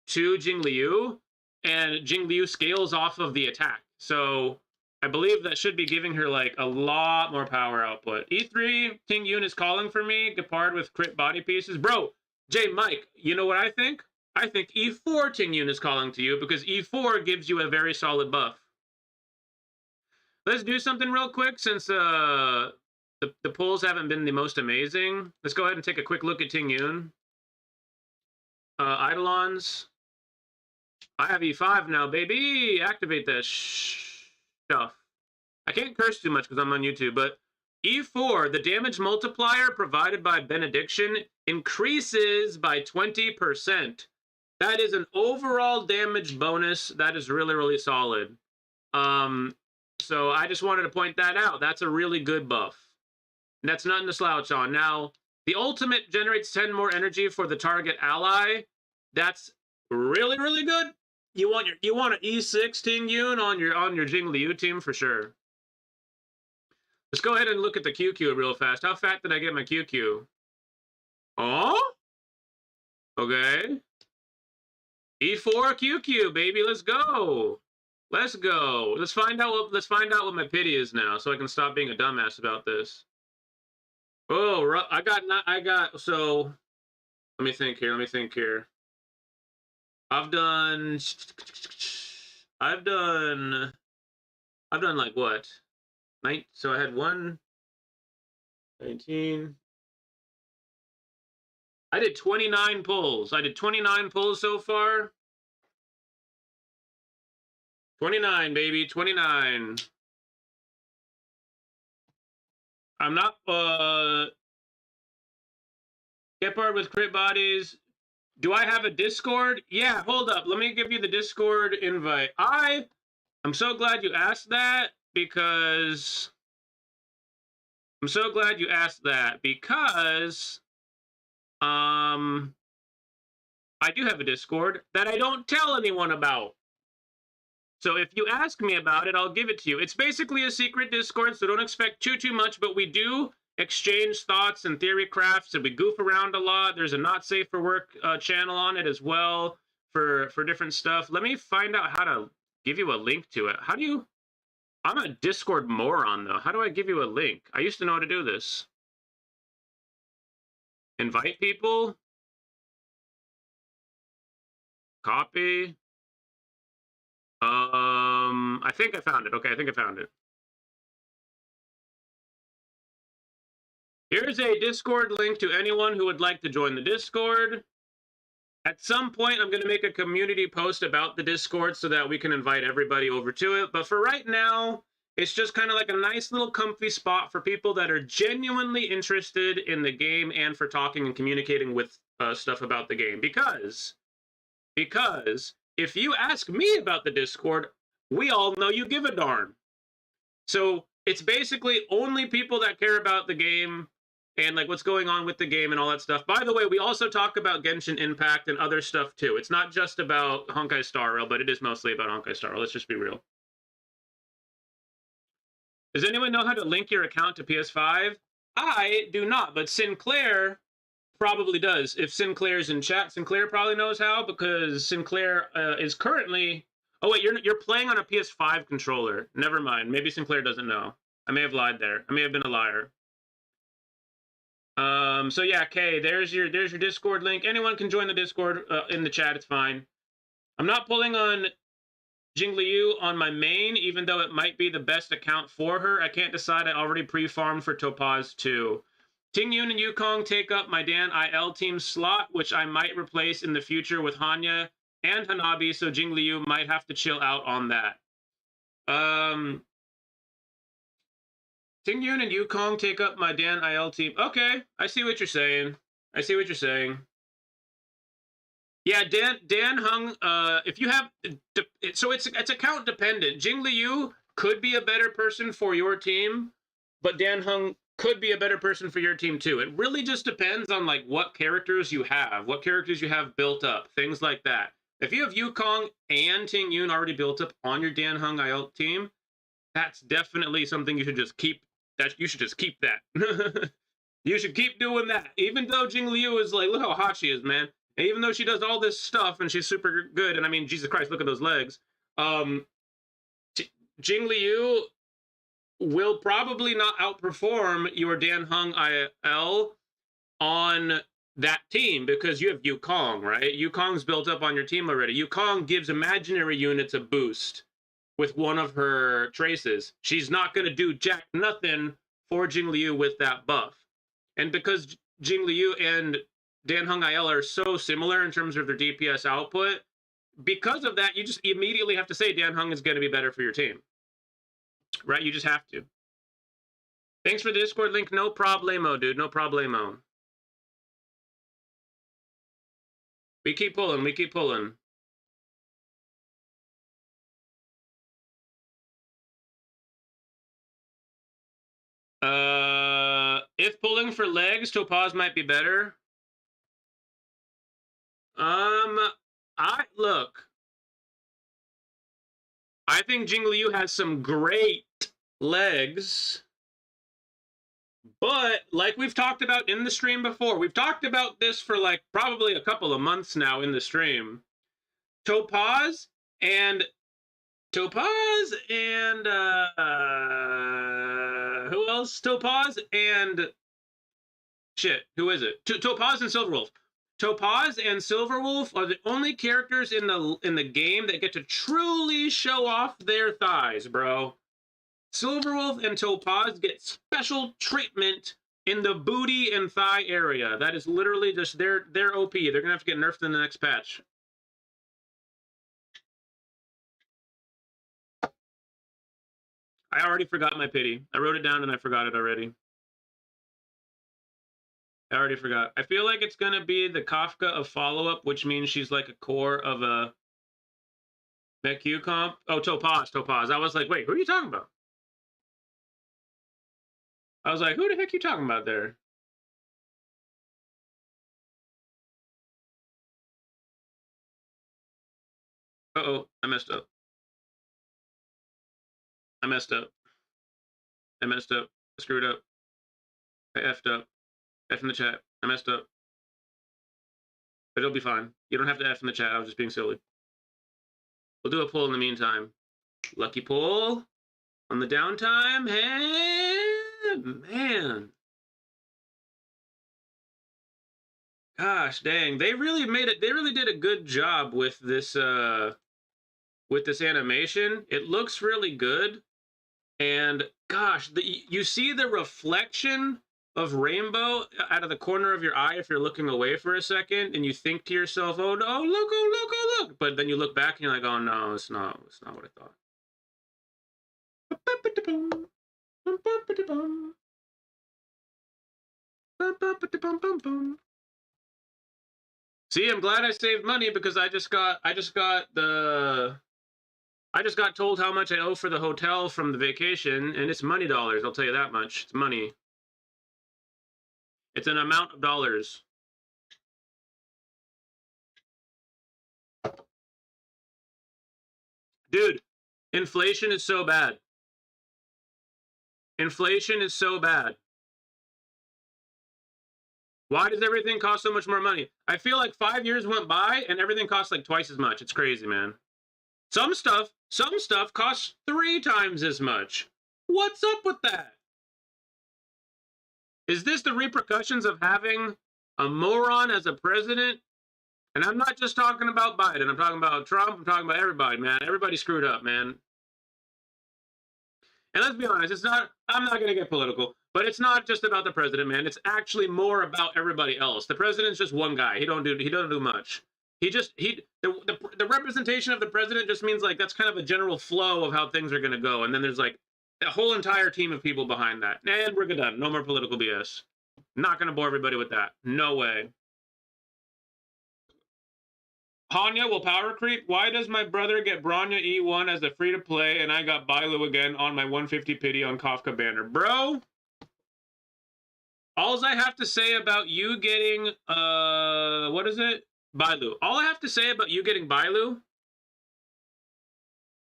to Jingliu, and Jingliu scales off of the attack. So I believe that should be giving her like a lot more power output. E3, Tingyun is calling for me, Gepard with crit body pieces. Bro, J Mike, you know what I think? I think E4 Tingyun is calling to you because E4 gives you a very solid buff. Let's do something real quick since the polls haven't been the most amazing. Let's go ahead and take a quick look at Tingyun. Eidolons. I have E5 now, baby. Activate that stuff. I can't curse too much because I'm on YouTube, but E4, the damage multiplier provided by Benediction increases by 20%. That is an overall damage bonus. That is really, really solid. So I just wanted to point that out. That's a really good buff. And that's nothing to slouch on. Now, the ultimate generates 10 more energy for the target ally. That's really, really good. You want an E6 Tingyun on your Jingliu team for sure. Let's go ahead and look at the QQ real fast. How fat did I get my QQ? Oh? Okay. E4 QQ, baby. Let's go. Let's go. Let's find out what my pity is now, so I can stop being a dumbass about this. Oh, so let me think here. I've done like what? So I had 19. I did 29 pulls. I did 29 pulls so far. 29, baby, 29. I'm not Gepard with crit bodies. Do I have a Discord? Yeah, hold up. Let me give you the Discord invite. I'm so glad you asked that because I do have a Discord that I don't tell anyone about. So if you ask me about it, I'll give it to you. It's basically a secret Discord, so don't expect too much, but we do exchange thoughts and theory crafts, and we goof around a lot. There's a not safe for work channel on it as well for different stuff. Let me find out how to give you a link to it. I'm a Discord moron though. How do I give you a link? I used to know how to do this. Invite people. Copy. I think I found it. Okay, I think I found it. Here's a Discord link to anyone who would like to join the Discord. At some point, I'm going to make a community post about the Discord so that we can invite everybody over to it. But for right now, it's just kind of like a nice little comfy spot for people that are genuinely interested in the game and for talking and communicating with stuff about the game. Because if you ask me about the Discord, we all know you give a darn. So it's basically only people that care about the game and like what's going on with the game and all that stuff. By the way, we also talk about Genshin Impact and other stuff too. It's not just about Honkai Star Rail, but it is mostly about Honkai Star Rail. Let's just be real. Does anyone know how to link your account to PS5? I do not, but Sinclair probably does. If Sinclair's in chat, Sinclair probably knows how because Sinclair is currently... Oh, wait, you're playing on a PS5 controller. Never mind. Maybe Sinclair doesn't know. I may have lied there. I may have been a liar. So yeah, Kay, there's your Discord link. Anyone can join the Discord in the chat. It's fine. I'm not pulling on Jingliu on my main, even though it might be the best account for her. I can't decide. I already pre-farmed for Topaz too. Tingyun and Yukong take up my Dan IL team slot, which I might replace in the future with Hanya and Hanabi, so Jingliu might have to chill out on that. Tingyun and Yukong take up my Dan IL team. Okay, I see what you're saying. I see what you're saying. Yeah, Dan Hung. If you have, so it's account dependent. Jingliu could be a better person for your team, but Dan Hung could be a better person for your team too. It really just depends on like what characters you have built up, things like that. If you have Yukong and Tingyun already built up on your Dan Hung IL team, that's definitely something you should just keep. You should just keep that. You should keep doing that. Even though Jingliu is like, look how hot she is, man. And even though she does all this stuff and she's super good, and I mean, Jesus Christ, look at those legs. Jingliu will probably not outperform your Dan Hung IL on that team because you have Yukong, right? Yukong's built up on your team already. Yukong gives imaginary units a boost with one of her traces. She's not going to do jack nothing for Jingliu with that buff. And because Jingliu and Dan Hung IL are so similar in terms of their DPS output, because of that, you just immediately have to say Dan Hung is going to be better for your team. Right? You just have to. Thanks for the Discord link. No problemo, dude. No problemo. We keep pulling. We keep pulling. If pulling for legs, Topaz might be better. Look. I think Jingliu has some great legs. But like we've talked about in the stream before, we've talked about this for like probably a couple of months now in the stream. Topaz and who else? Topaz and shit, who is it? Topaz and Silverwolf. Topaz and Silverwolf are the only characters in the game that get to truly show off their thighs, bro. Silverwolf and Topaz get special treatment in the booty and thigh area. That is literally just their OP. They're gonna have to get nerfed in the next patch. I already forgot my pity. I wrote it down and I forgot it already. I already forgot. I feel like it's gonna be the Kafka of follow-up, which means she's like a core of a MechQ comp. Oh, Topaz. I was like, wait, who are you talking about? I was like, who the heck are you talking about there? Uh-oh, I messed up. I screwed up. I effed up. F in the chat. I messed up. But it'll be fine. You don't have to F in the chat. I was just being silly. We'll do a pull in the meantime. Lucky pull on the downtime. Hey, man. Gosh, dang. They really made it. They really did a good job with this animation. It looks really good. And gosh, you see the reflection of rainbow out of the corner of your eye if you're looking away for a second and you think to yourself, oh no, look. But then you look back and you're like, oh no, it's not what I thought. See, I'm glad I saved money because I just got told how much I owe for the hotel from the vacation, and it's money dollars, I'll tell you that much. It's money. It's an amount of dollars. Dude, inflation is so bad. Inflation is so bad. Why does everything cost so much more money? I feel like 5 years went by and everything costs like twice as much. It's crazy, man. Some stuff costs 3 times as much. What's up with that? Is this the repercussions of having a moron as a president? And I'm not just talking about Biden. I'm talking about Trump. I'm talking about everybody, man. Everybody screwed up, man. And let's be honest, I'm not going to get political, but it's not just about the president, man. It's actually more about everybody else. The president's just one guy. He don't do much. The representation of the president just means like that's kind of a general flow of how things are going to go, and then there's like a whole entire team of people behind that. And we're done. No more political BS. Not going to bore everybody with that. No way. Hanya will power creep. Why does my brother get Bronya E1 as a free to play, and I got Bailu again on my 150 pity on Kafka banner, bro? All I have to say about you getting what is it? Bailu. All I have to say about you getting Bailu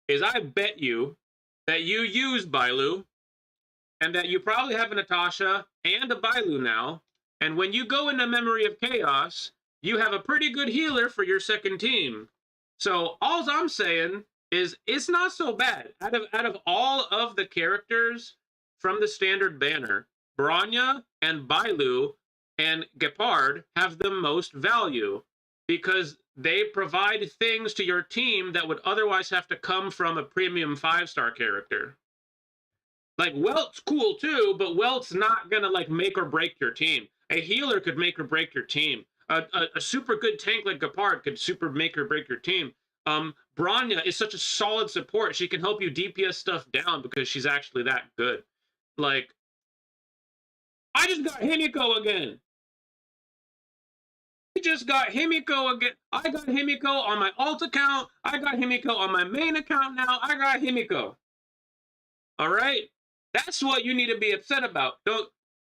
is I bet you that you use Bailu and that you probably have a Natasha and a Bailu now. And when you go into Memory of Chaos, you have a pretty good healer for your second team. So all I'm saying is it's not so bad. Out of all of the characters from the standard banner, Bronya and Bailu and Gepard have the most value because they provide things to your team that would otherwise have to come from a premium 5-star character. Like, Welt's cool too, but Welt's not gonna like make or break your team. A healer could make or break your team. A super good tank like Gepard could super make or break your team. Bronya is such a solid support. She can help you DPS stuff down because she's actually that good. Like, I just got Himiko again. I just got Himiko again. I got Himiko on my alt account. I got Himiko on my main account now. I got Himiko. All right? That's what you need to be upset about.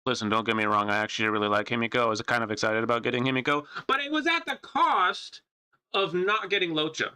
Listen, don't get me wrong. I actually really like Himiko. I was kind of excited about getting Himiko. But it was at the cost of not getting Locha.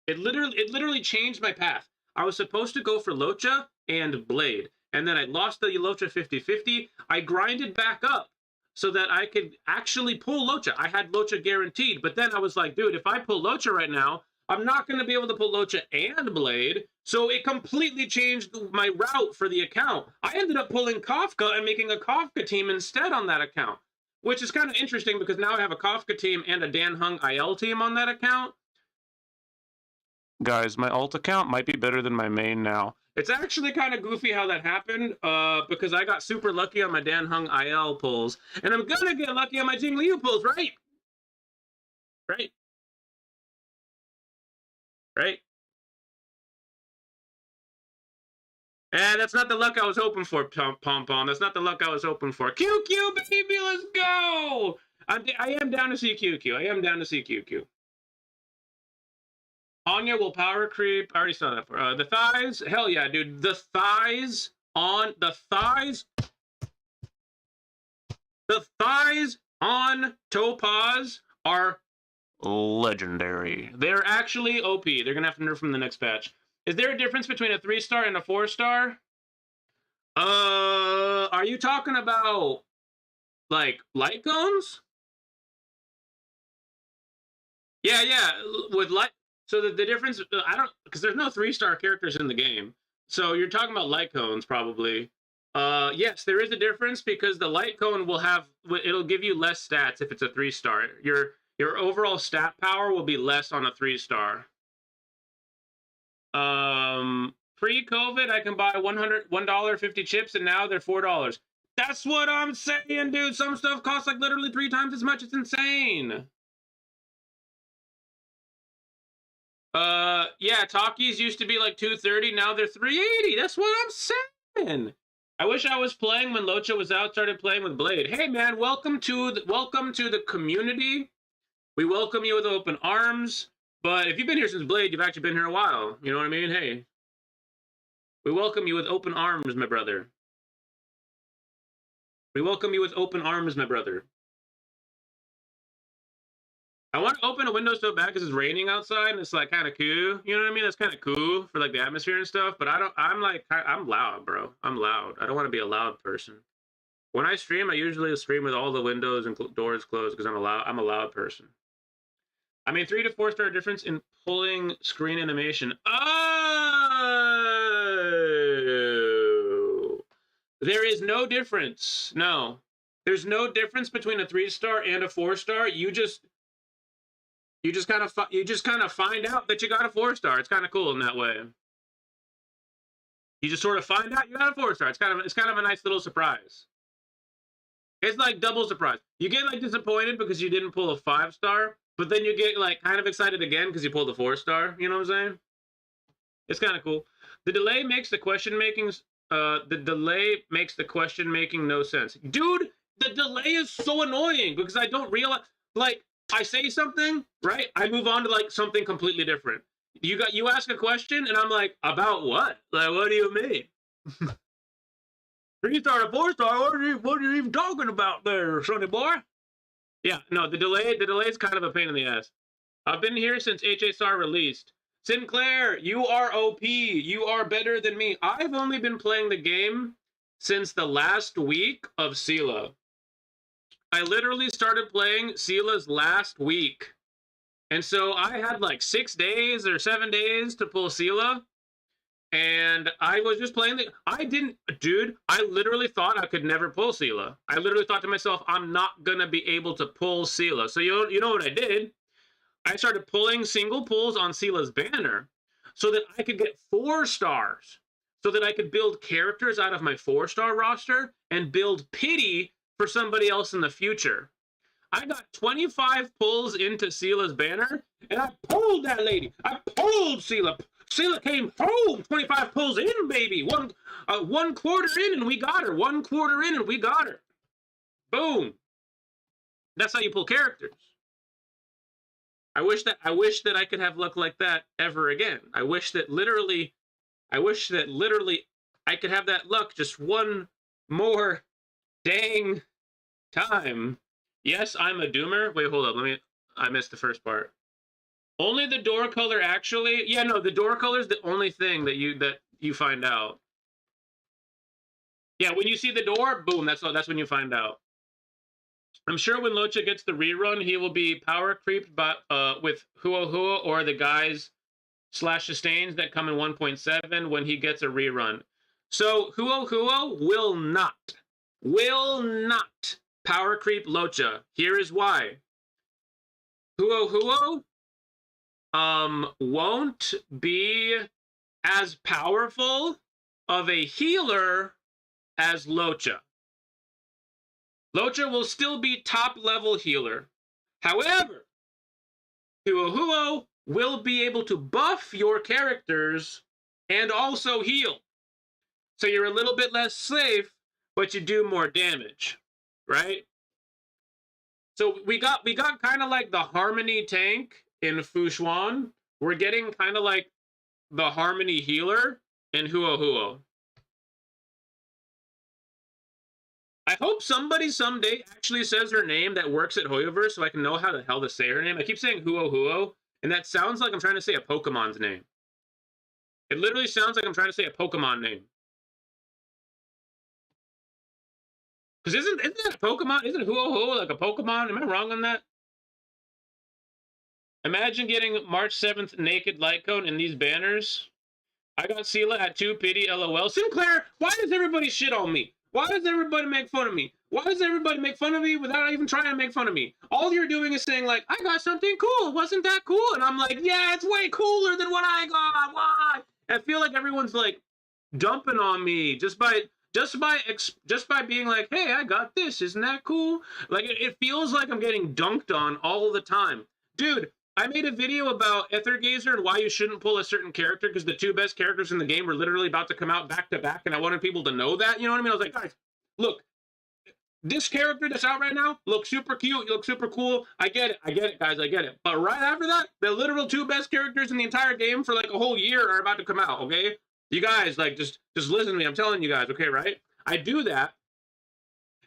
It literally changed my path. I was supposed to go for Locha and Blade. And then I lost the Locha 50-50. I grinded back up so that I could actually pull Locha. I had Locha guaranteed. But then I was like, dude, if I pull Locha right now, I'm not going to be able to pull Locha and Blade. So it completely changed my route for the account. I ended up pulling Kafka and making a Kafka team instead on that account, which is kind of interesting because now I have a Kafka team and a Dan Hung IL team on that account. Guys, my alt account might be better than my main now. It's actually kind of goofy how that happened because I got super lucky on my Dan Hung IL pulls, and I'm going to get lucky on my Jingliu pulls, right? Right? Right? And that's not the luck I was hoping for, Pom-Pom. That's not the luck I was hoping for. QQ, baby, let's go! I am down to see QQ. I am down to see QQ. Anya will power creep. I already saw that. The thighs. Hell yeah, dude. The thighs on Topaz are legendary. They're actually OP. They're gonna have to nerf from the next patch. Is there a difference between a 3-star and a 4-star? Are you talking about like light cones? Yeah. With light. So the difference, I don't, because there's no 3-star characters in the game. So you're talking about light cones probably. Yes, there is a difference because the light cone it'll give you less stats if it's a 3-star. Your overall stat power will be less on a 3-star. Pre-COVID, I can buy $1.50 chips, and now they're $4. That's what I'm saying, dude. Some stuff costs like literally 3 times as much. It's insane. Yeah, Takis used to be like $2.30. Now they're $3.80. That's what I'm saying. I wish I was playing when Locha was out. Started playing with Blade. Hey, man, welcome to the community. We welcome you with open arms. But if you've been here since Blade, you've actually been here a while. You know what I mean? Hey, we welcome you with open arms, my brother. We welcome you with open arms, my brother. I want to open a window so bad because it's raining outside and it's like kind of cool. You know what I mean? That's kind of cool for like the atmosphere and stuff. But I'm loud, bro. I'm loud. I don't want to be a loud person. When I stream, I usually stream with all the windows and doors closed because I'm a loud person. I mean, 3 to 4-star difference in pulling screen animation. Oh, there is no difference. No, there's no difference between a 3-star and a 4-star. You just kind of find out that you got a 4-star. It's kind of cool in that way. You just sort of find out you got a 4-star. It's kind of a nice little surprise. It's like double surprise. You get like disappointed because you didn't pull a 5-star, but then you get like kind of excited again because you pulled the 4-star. You know what I'm saying? It's kind of cool. The delay makes the question making no sense. Dude, the delay is so annoying because I don't realize, like, I say something, right? I move on to like something completely different. You ask a question and I'm like, about what? Like, what do you mean? 3-star to 4-star, what are you even talking about there, sonny boy? Yeah, no, the delay is kind of a pain in the ass. I've been here since HSR released. Sinclair, you are OP. You are better than me. I've only been playing the game since the last week of Sela. I literally started playing Sela's last week. And so I had like 6 days or 7 days to pull Sela. And I was just playing dude, I literally thought I could never pull Sela. I literally thought to myself, I'm not going to be able to pull Sela. So you know what I did? I started pulling single pulls on Sela's banner so that I could get 4 stars, so that I could build characters out of my 4-star roster and build pity for somebody else in the future. I got 25 pulls into Sela's banner, and I pulled that lady. I pulled Sela. Sela came home. 25 pulls in, baby. One quarter in, and we got her. 1 quarter in, and we got her. Boom. That's how you pull characters. I wish that I could have luck like that ever again. I wish that literally I could have that luck just one more dang time. Yes, I'm a doomer. Wait, hold up. I missed the first part. Only the door color actually? Yeah, no, the door color is the only thing that you find out. Yeah, when you see the door, boom, that's when you find out. I'm sure when Locha gets the rerun, he will be power creeped with Hua Hua or the guys / sustains that come in 1.7 when he gets a rerun. So Hua Hua will not power creep Locha. Here is why. Hua Hua won't be as powerful of a healer as Locha. Locha will still be top level healer. However, Hua Hua will be able to buff your characters and also heal. So you're a little bit less safe, but you do more damage, right? So we got kind of like the Harmony tank in Fushuan. We're getting kind of like the Harmony healer in Hua Hua. I hope somebody someday actually says her name that works at Hoyoverse so I can know how the hell to say her name. I keep saying Hua Hua, and that sounds like I'm trying to say a Pokemon's name. It literally sounds like I'm trying to say a Pokemon name. Because isn't that a Pokemon? Isn't Hua Hua like a Pokemon? Am I wrong on that? Imagine getting March 7th naked light cone in these banners. I got Sela at 2 pity, LOL. Sinclair, why does everybody shit on me? Why does everybody make fun of me? Why does everybody make fun of me without even trying to make fun of me? All you're doing is saying, like, I got something cool. Wasn't that cool? And I'm like, yeah, it's way cooler than what I got. Why? And I feel like everyone's, like, dumping on me just by being like, hey, I got this. Isn't that cool? Like, it feels like I'm getting dunked on all the time. Dude, I made a video about Ethergazer and why you shouldn't pull a certain character because the 2 best characters in the game were literally about to come out back to back, and I wanted people to know that. You know what I mean? I was like, guys, look, this character that's out right now looks super cute, you look super cool. I get it, guys, I get it. But right after that, the literal 2 best characters in the entire game for like a whole year are about to come out, okay? You guys, like, just listen to me. I'm telling you guys, okay, right? I do that.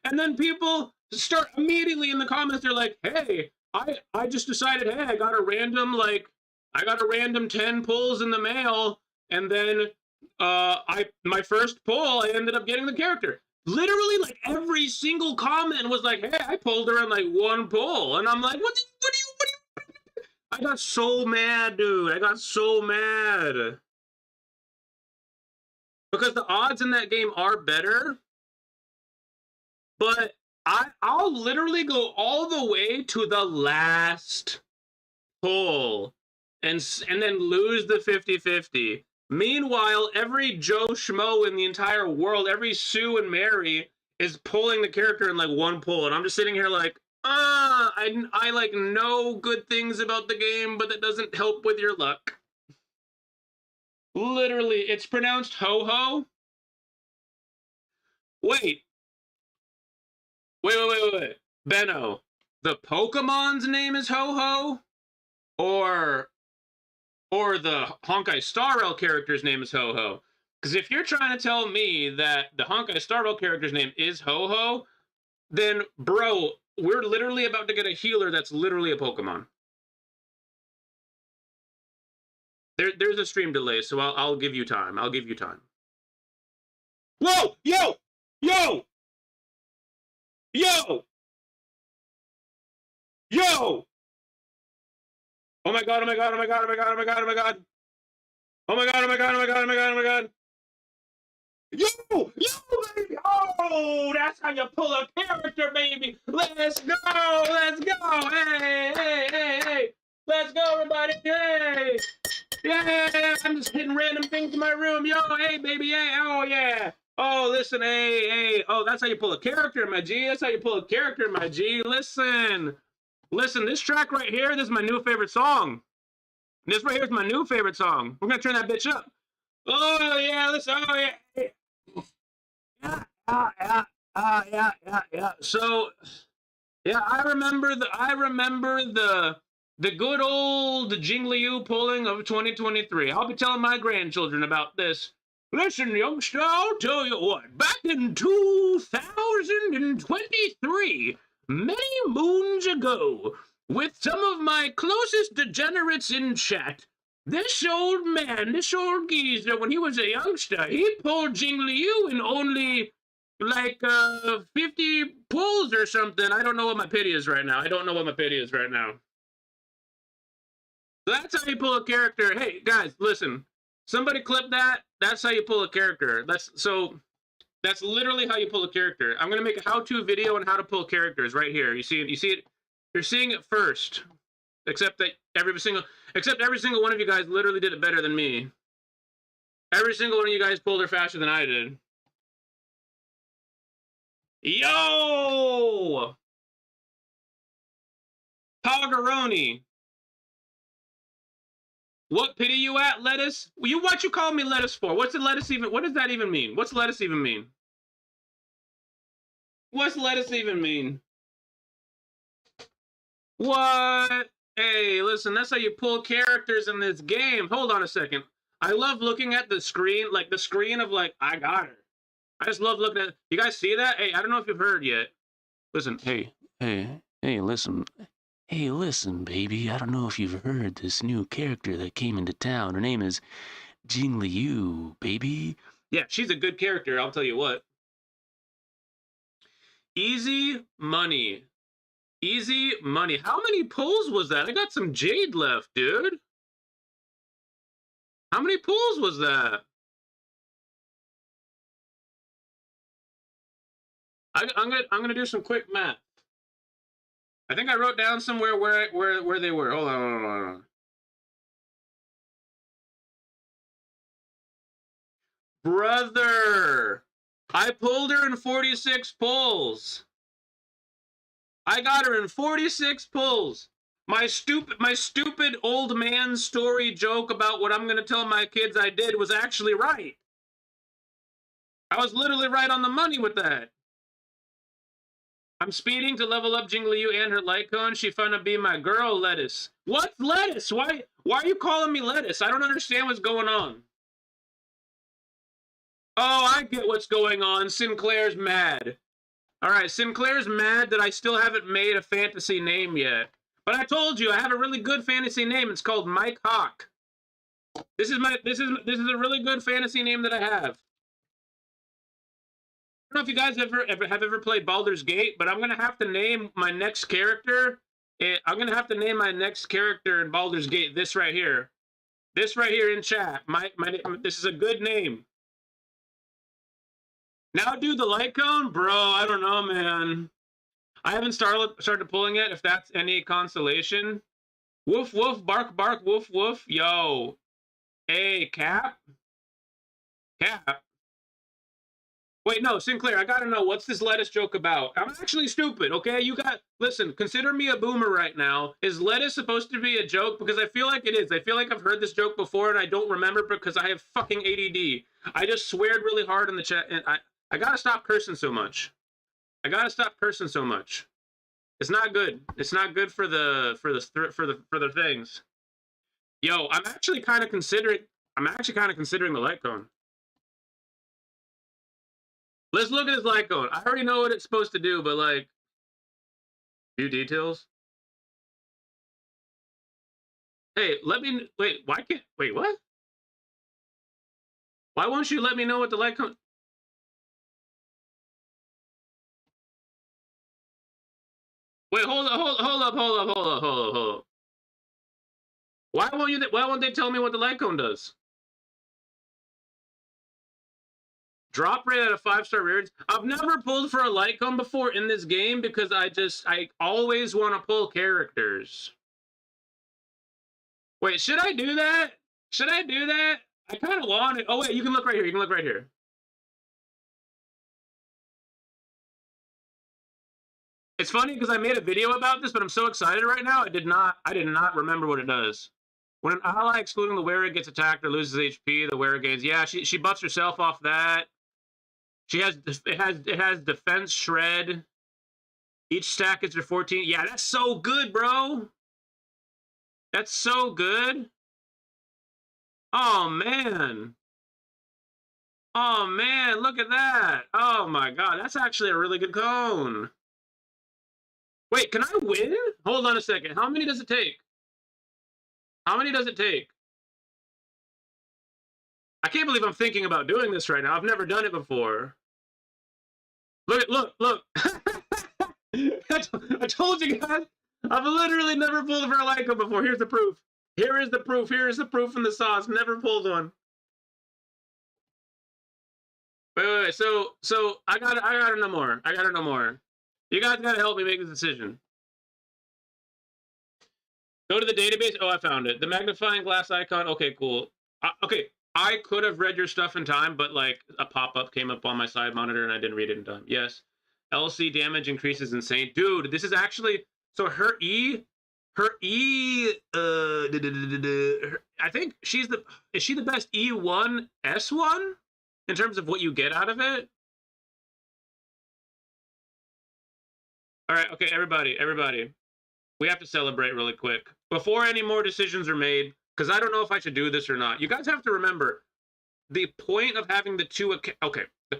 And then people start immediately in the comments, they're like, hey, I just decided, hey, I got a random 10 pulls in the mail, and then my first pull, I ended up getting the character. Literally, like, every single comment was like, hey, I pulled her in like 1 pull. And I'm like, what do you I got so mad, dude. I got so mad. Because the odds in that game are better, but I'll literally go all the way to the last pull and then lose the 50-50. Meanwhile, every Joe Schmo in the entire world, every Sue and Mary is pulling the character in like 1 pull. And I'm just sitting here like, I like know good things about the game, but that doesn't help with your luck. Literally, it's pronounced ho-ho. Wait. Wait. Benno, the Pokemon's name is Ho-Ho? Or the Honkai Star Rail character's name is Ho-Ho? Because if you're trying to tell me that the Honkai Star Rail character's name is Ho-Ho, then, bro, we're literally about to get a healer that's literally a Pokemon. There's a stream delay, so I'll give you time. I'll give you time. Whoa! Yo! Yo! Yo! Yo! Oh my god, oh my god, oh my god, oh my god, oh my god, oh my god. Oh my god, oh my god, oh my god, oh my god, oh my god. Yo, baby! Oh, that's how you pull a character, baby! Let's go! Let's go! Hey! Let's go, everybody! Hey! Yeah! I'm just hitting random things in my room. Yo, hey, baby! Hey! Oh, yeah! Oh, listen, hey! Oh, that's how you pull a character, my G. That's how you pull a character, my G. Listen, this track right here, this is my new favorite song. This right here is my new favorite song. We're gonna turn that bitch up. Oh, yeah, listen, oh, yeah. Yeah. So, yeah, I remember the good old Jingliu polling of 2023. I'll be telling my grandchildren about this. Listen, youngster, I'll tell you what. Back in 2023, many moons ago, with some of my closest degenerates in chat, this old geezer, when he was a youngster, he pulled Jingliu in only like 50 pulls or something. I don't know what my pity is right now. That's how you pull a character. Hey, guys, listen. Somebody clip that. That's how you pull a character. That's literally how you pull a character. I'm going to make a how-to video on how to pull characters right here. You see it? You're seeing it first. Except every single one of you guys literally did it better than me. Every single one of you guys pulled her faster than I did. Yo! Pogaroni. What pity you at, lettuce? What you call me lettuce for? What does that even mean? What's lettuce even mean? What's lettuce even mean? What? Hey, listen, that's how you pull characters in this game. Hold on a second. I love looking at the screen, like the screen of like, I got her. I just love looking at, you guys see that? Hey, I don't know if you've heard yet. Listen, hey, listen. Hey, listen, baby, I don't know if you've heard this new character that came into town. Her name is Jingliu, baby. Yeah, she's a good character, I'll tell you what. Easy money. Easy money. How many pulls was that? I got some jade left, dude. How many pulls was that? I'm gonna do some quick math. I think I wrote down somewhere where they were. Hold on. Brother, I pulled her in 46 pulls. I got her in 46 pulls. My stupid old man story joke about what I'm gonna tell my kids I did was actually right. I was literally right on the money with that. I'm speeding to level up Jingliu and her light cone. She finna be my girl, lettuce. What's lettuce? Why are you calling me lettuce? I don't understand what's going on. Oh, I get what's going on. Sinclair's mad. All right, Sinclair's mad that I still haven't made a fantasy name yet. But I told you I have a really good fantasy name. It's called Mike Hawk. This is a really good fantasy name that I have. I don't know if you guys have ever played Baldur's Gate, but I'm gonna have to name my next character. I'm gonna have to name my next character in Baldur's Gate. This right here in chat. This is a good name. Now do the light cone, bro. I don't know, man. I haven't started pulling it. If that's any consolation. Woof woof, bark bark, woof woof. Yo, hey Cap. Wait, no, Sinclair, I gotta know, what's this lettuce joke about? I'm actually stupid, okay? Listen, consider me a boomer right now. Is lettuce supposed to be a joke? Because I feel like it is. I feel like I've heard this joke before and I don't remember because I have fucking ADD. I just sweared really hard in the chat and I gotta stop cursing so much. I gotta stop cursing so much. It's not good. It's not good for the things. Yo, I'm actually kind of considering the light cone. Let's look at this light cone. I already know what it's supposed to do, but like, few details. Hey, wait, what? Why won't you let me know what the light cone? Wait, hold up. Why won't they tell me what the light cone does? Drop rate out of 5-star rewards. I've never pulled for a light cone before in this game because I always want to pull characters. Wait, should I do that? Should I do that? I kind of want it. Oh wait, you can look right here. It's funny because I made a video about this, but I'm so excited right now. I did not remember what it does. When an ally excluding the wearer gets attacked or loses HP, the wearer gains. Yeah, she buffs herself off that. It has defense shred. Each stack is for 14. Yeah, that's so good, bro. That's so good. Oh man. Oh man, look at that. Oh my god, that's actually a really good cone. Wait, can I win? Hold on a second. How many does it take? How many does it take? I can't believe I'm thinking about doing this right now. I've never done it before. Look. I told you guys. I've literally never pulled for a Lyco before. Here's the proof. Here is the proof in the sauce. Never pulled one. Wait. So I gotta know more. You guys gotta help me make this decision. Go to the database. Oh, I found it. The magnifying glass icon. Okay, cool. Okay, I could have read your stuff in time, but like a pop-up came up on my side monitor and I didn't read it in time. Yes. LC damage increases insane. Dude, this is actually... So her E... I think is she the best E1 S1 in terms of what you get out of it? All right, okay, everybody. We have to celebrate really quick before any more decisions are made, because I don't know if I should do this or not. You guys have to remember, the point of having the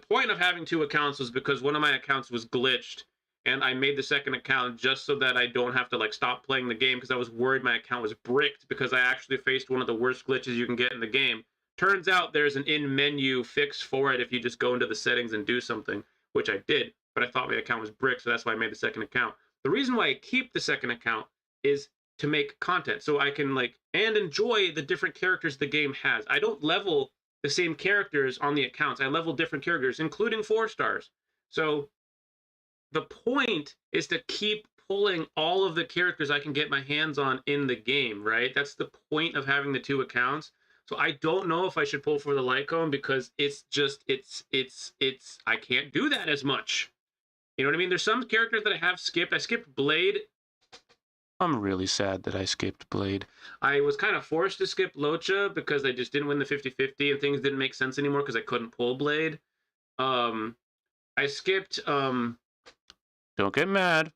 point of having two accounts was because one of my accounts was glitched, and I made the second account just so that I don't have to like stop playing the game because I was worried my account was bricked because I actually faced one of the worst glitches you can get in the game. Turns out there's an in-menu fix for it if you just go into the settings and do something, which I did, but I thought my account was bricked, so that's why I made the second account. The reason why I keep the second account is to make content, so I can like and enjoy the different characters the game has. I don't level the same characters on the accounts. I level different characters, including 4 stars. So the point is to keep pulling all of the characters I can get my hands on in the game, right? That's the point of having the two accounts. So I don't know if I should pull for the light cone because it's I can't do that as much. You know what I mean? There's some characters that I have skipped. I skipped Blade. I'm really sad that I skipped Blade. I was kind of forced to skip Locha because I just didn't win the 50-50 and things didn't make sense anymore because I couldn't pull Blade. I skipped don't get mad.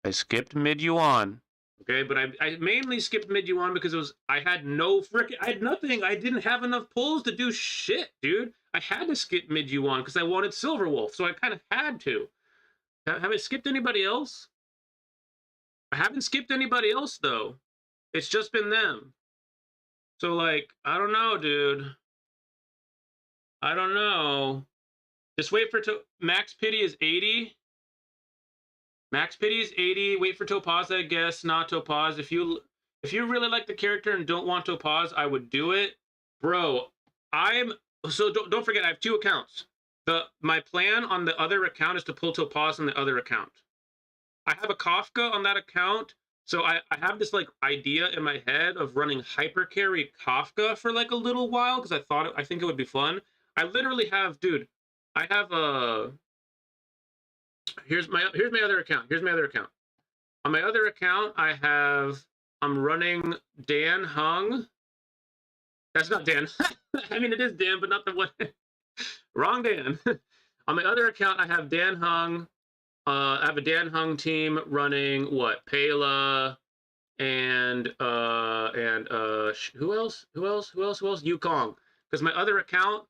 I skipped Mid-Yuan. Okay, but I mainly skipped Mid-Yuan because I had nothing. I didn't have enough pulls to do shit, dude. I had to skip Mid-Yuan because I wanted Silver Wolf, so I kind of had to. Have I skipped anybody else? I haven't skipped anybody else, though. It's just been them. So, like, I don't know, dude. I don't know. Just wait for... Max Pity is 80. Max Pity is 80. Wait for Topaz, I guess. Not Topaz. If you really like the character and don't want Topaz, I would do it. Bro, so don't forget, I have 2 accounts. My plan on the other account is to pull Topaz on the other account. I have a Kafka on that account, so I have this like idea in my head of running hyper carry Kafka for like a little while because I think it would be fun. I literally have, dude, I have a. Here's my other account. Here's my other account. On my other account, I'm running Dan Hung. That's not Dan. I mean, it is Dan, but not the one. Wrong Dan. On my other account, I have Dan Hung. I have a Dan Hung team running what? Pela and who else? Yukong. Because my other account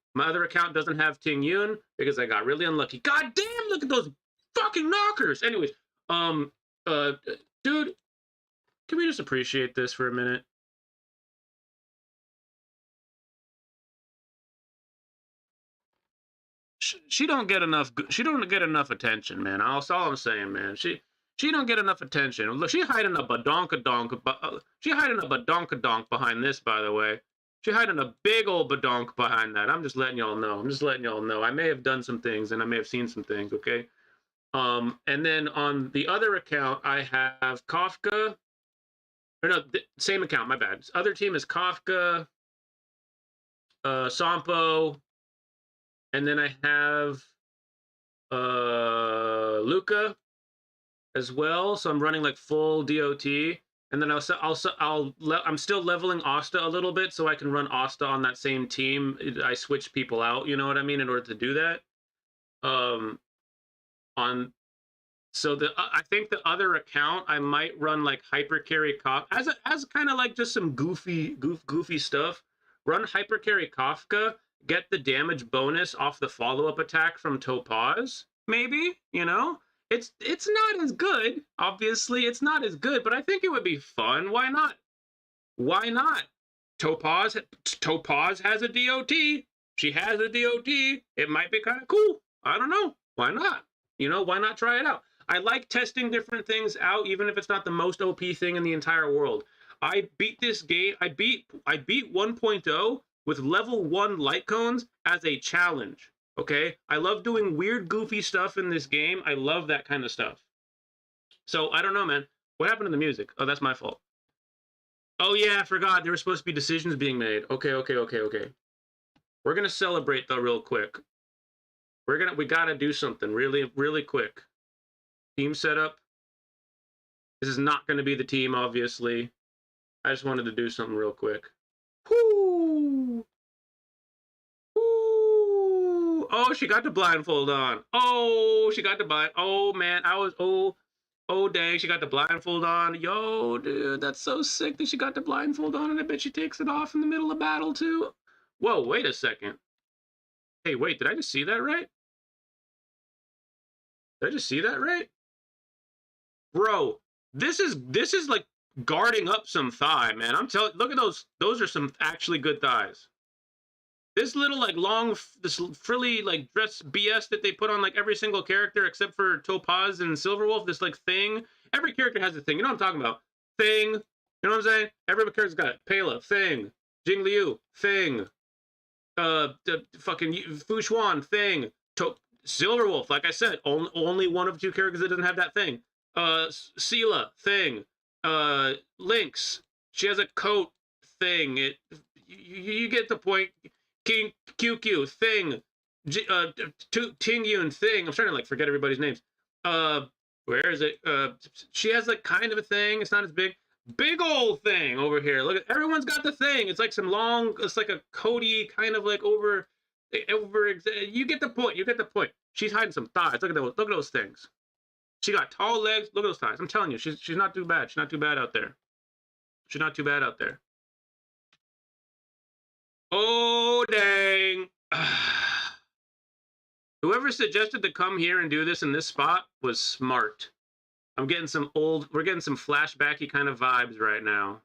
doesn't have Tingyun because I got really unlucky. God damn! Look at those fucking knockers. Anyways, dude, can we just appreciate this for a minute? She don't get enough. She don't get enough attention, man. That's all I'm saying, man. She don't get enough attention. Look, she hiding a badonkadonk. She hiding a badonkadonk behind this, by the way. She hiding a big old badonk behind that. I'm just letting y'all know. I'm just letting y'all know. I may have done some things and I may have seen some things. Okay. And then on the other account, I have Kafka. Or no, same account. My bad. This other team is Kafka, Sampo. And then I have Luca as well. So I'm running like full DOT. And then I'm still leveling Asta a little bit so I can run Asta on that same team. I switch people out, you know what I mean, in order to do that. I think the other account I might run like hyper carry Kafka as kind of like just some goofy stuff. Run hyper carry Kafka. Get the damage bonus off the follow-up attack from Topaz, maybe, you know? It's not as good. Obviously, it's not as good, but I think it would be fun. Why not? Why not? Topaz has a DOT. She has a DOT. It might be kind of cool. I don't know. Why not? You know, why not try it out? I like testing different things out, even if it's not the most OP thing in the entire world. I beat this game. I beat 1.0 with level 1 light cones as a challenge, okay? I love doing weird, goofy stuff in this game. I love that kind of stuff. So, I don't know, man. What happened to the music? Oh, that's my fault. Oh, yeah, I forgot. There were supposed to be decisions being made. Okay. We're going to celebrate, though, real quick. We got to do something really, really quick. Team setup. This is not going to be the team, obviously. I just wanted to do something real quick. Whoo! Whoo! Oh, she got the blindfold on. Oh, she got the blind. Oh, man. Oh, dang. She got the blindfold on. Yo, dude. That's so sick that she got the blindfold on, and I bet she takes it off in the middle of battle, too. Whoa, wait a second. Hey, wait. Did I just see that right? Did I just see that right? Bro, this is like guarding up some thigh, man. I'm telling, look at those. Those are some actually good thighs. This little like long, this frilly like dress BS that they put on like every single character except for Topaz and Silverwolf. This like thing. Every character has a thing. You know what I'm talking about? Thing. You know what I'm saying? Every character's got it. Pela, thing. Jingliu, thing. Fucking Fushuan, thing. Silverwolf, like I said, only one of 2 characters that doesn't have that thing. Sela, thing. Lynx, she has a coat thing. You get the point. King QQ thing. Tingyun thing. I'm starting to like forget everybody's names. Where is it? She has like kind of a thing. It's not as big. Big old thing over here. Look at everyone's got the thing. It's like some long. It's like a coaty kind of like over. You get the point. You get the point. She's hiding some thighs. Look at those. Look at those things. She got tall legs. Look at those thighs. I'm telling you, she's not too bad. She's not too bad out there. She's not too bad out there. Oh, dang. Whoever suggested to come here and do this in this spot was smart. We're getting some flashbacky kind of vibes right now.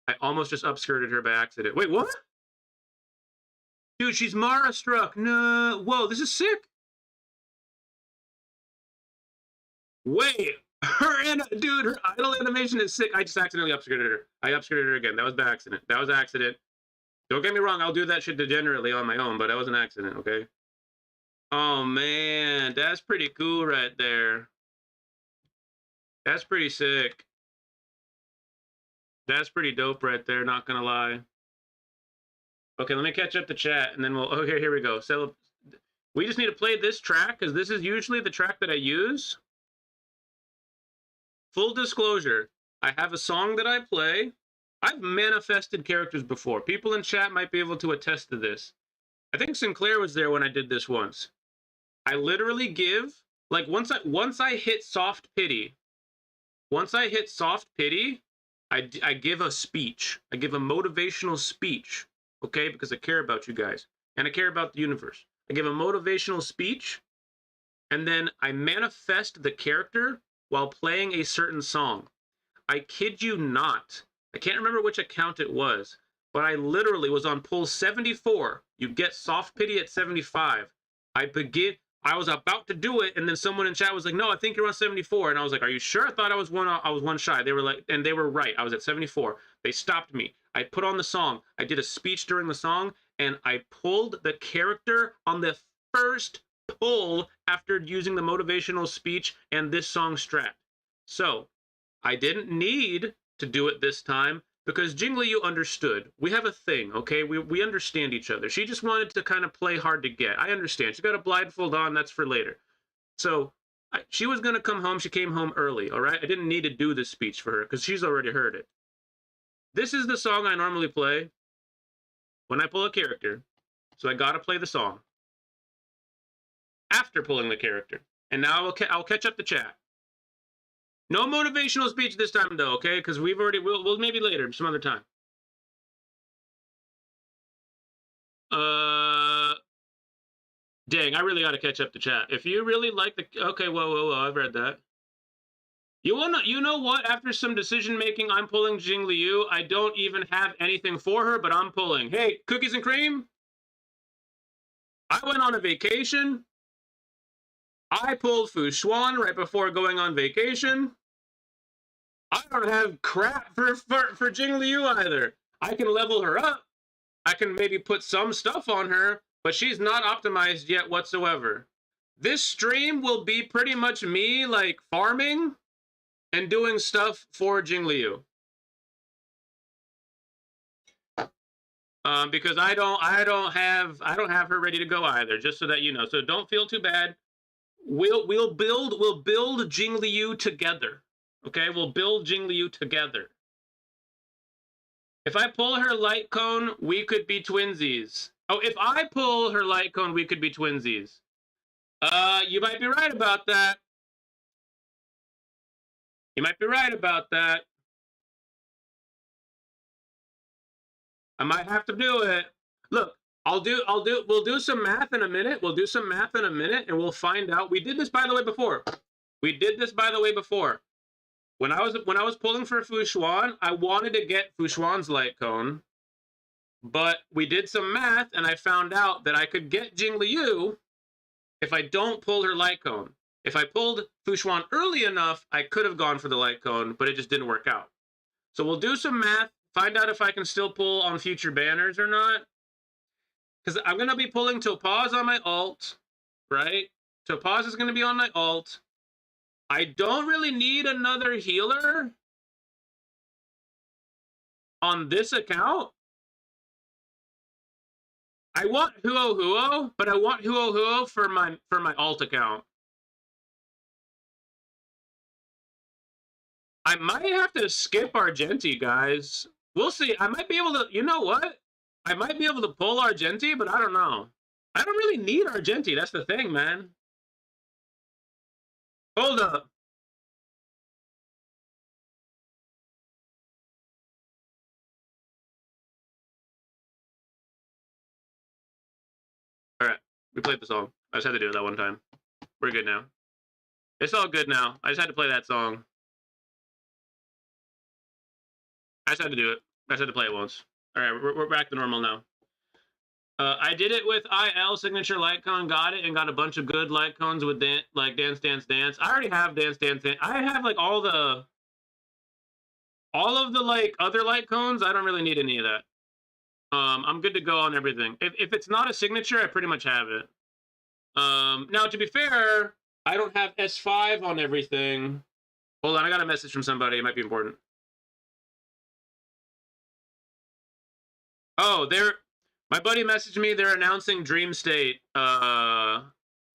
I almost just upskirted her by accident. Wait, what? Dude, she's Mara struck. No. Whoa, this is sick. Wait. Dude, her idle animation is sick. I just accidentally upskirted her. I upskirted her again. That was by accident. That was accident. Don't get me wrong, I'll do that shit degenerately on my own, but that was an accident, okay? Oh, man, that's pretty cool right there. That's pretty sick. That's pretty dope right there, not gonna lie. Okay, let me catch up the chat, and then we'll... Oh, here we go. We just need to play this track because this is usually the track that I use. Full disclosure, I have a song that I play. I've manifested characters before. People in chat might be able to attest to this. I think Sinclair was there when I did this once. I literally give, like, once I hit soft pity, I give a speech. I give a motivational speech, okay? Because I care about you guys, and I care about the universe. I give a motivational speech, and then I manifest the character while playing a certain song. I kid you not. I can't remember which account it was, but I literally was on pull 74. You get soft pity at 75. I was about to do it, and then someone in chat was like, "No, I think you're on 74." And I was like, "Are you sure?" I thought I was one shy. They were like, and they were right. I was at 74. They stopped me. I put on the song. I did a speech during the song, and I pulled the character on the first pull after using the motivational speech and this song strat. So I didn't need to do it this time because Jingliu understood. We have a thing, okay? We understand each other. She just wanted to kind of play hard to get. I understand. She got a blindfold on. That's for later. So she was going to come home. She came home early, all right? I didn't need to do this speech for her because she's already heard it. This is the song I normally play when I pull a character. So I got to play the song after pulling the character. And now I'll catch up the chat. No motivational speech this time, though, okay? Because we'll maybe later, some other time. Dang, I really got to catch up the chat. If you really like the... Okay, whoa, I've read that. You know what? After some decision making, I'm pulling Jingliu. I don't even have anything for her, but I'm pulling. Hey, cookies and cream? I went on a vacation. I pulled Fu Xuan right before going on vacation. I don't have crap for Jingliu either. I can level her up. I can maybe put some stuff on her, but she's not optimized yet whatsoever. This stream will be pretty much me like farming and doing stuff for Jingliu. Because I don't have her ready to go either, just so that you know. So don't feel too bad. We'll build Jingliu together. Okay, we'll build Jingliu together. If I pull her light cone, we could be twinsies. Oh, if I pull her light cone, we could be twinsies. You might be right about that. You might be right about that. I might have to do it. Look, we'll do some math in a minute. We'll do some math in a minute and we'll find out. We did this, by the way, before. When I was pulling for Fu Xuan, I wanted to get Fu Xuan's light cone, but we did some math and I found out that I could get Jingliu if I don't pull her light cone. If I pulled Fu Xuan early enough, I could have gone for the light cone, but it just didn't work out. So we'll do some math, find out if I can still pull on future banners or not. Because I'm going to be pulling Topaz on my alt, right? Topaz is going to be on my alt. I don't really need another healer on this account. I want Huo, but I want Huo for my alt account. I might have to skip Argenti, guys. We'll see. I might be able to, you know what? I might be able to pull Argenti, but I don't know. I don't really need Argenti. That's the thing, man. Hold up. All right. We played the song. I just had to do it that one time. We're good now. It's all good now. I just had to play that song. I just had to do it. I just had to play it once. All right, we're back to normal now. I did it with IL signature light cone, got it, and got a bunch of good light cones with like Dance Dance Dance. I already have Dance Dance Dance. I have like all of the like other light cones. I don't really need any of that. I'm good to go on everything. If it's not a signature, I pretty much have it. Now to be fair, I don't have S5 on everything. Hold on, I got a message from somebody. It might be important. Oh, My buddy messaged me. They're announcing Dream State. He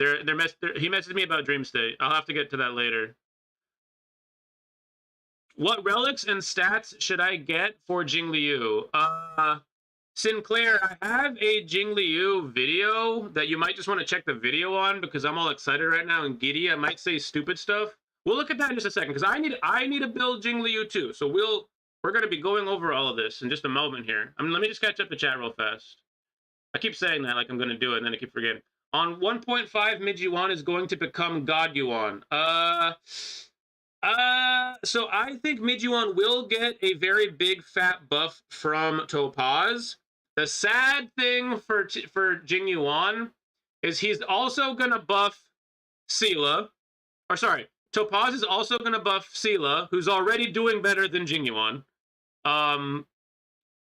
messaged me about Dream State. I'll have to get to that later. What relics and stats should I get for Jingliu? Sinclair, I have a Jingliu video that you might just want to check the video on because I'm all excited right now and giddy. I might say stupid stuff. We'll look at that in just a second because I need to build Jingliu too. So we're going to be going over all of this in just a moment here. Let me just catch up the chat real fast. I keep saying that like I'm going to do it, and then I keep forgetting. On 1.5, Mid-Yuan is going to become God Yuan. So I think Mid-Yuan will get a very big fat buff from Topaz. The sad thing for Jingyuan is he's also going to buff Sela. Or sorry, Topaz is also going to buff Sela, who's already doing better than Jingyuan.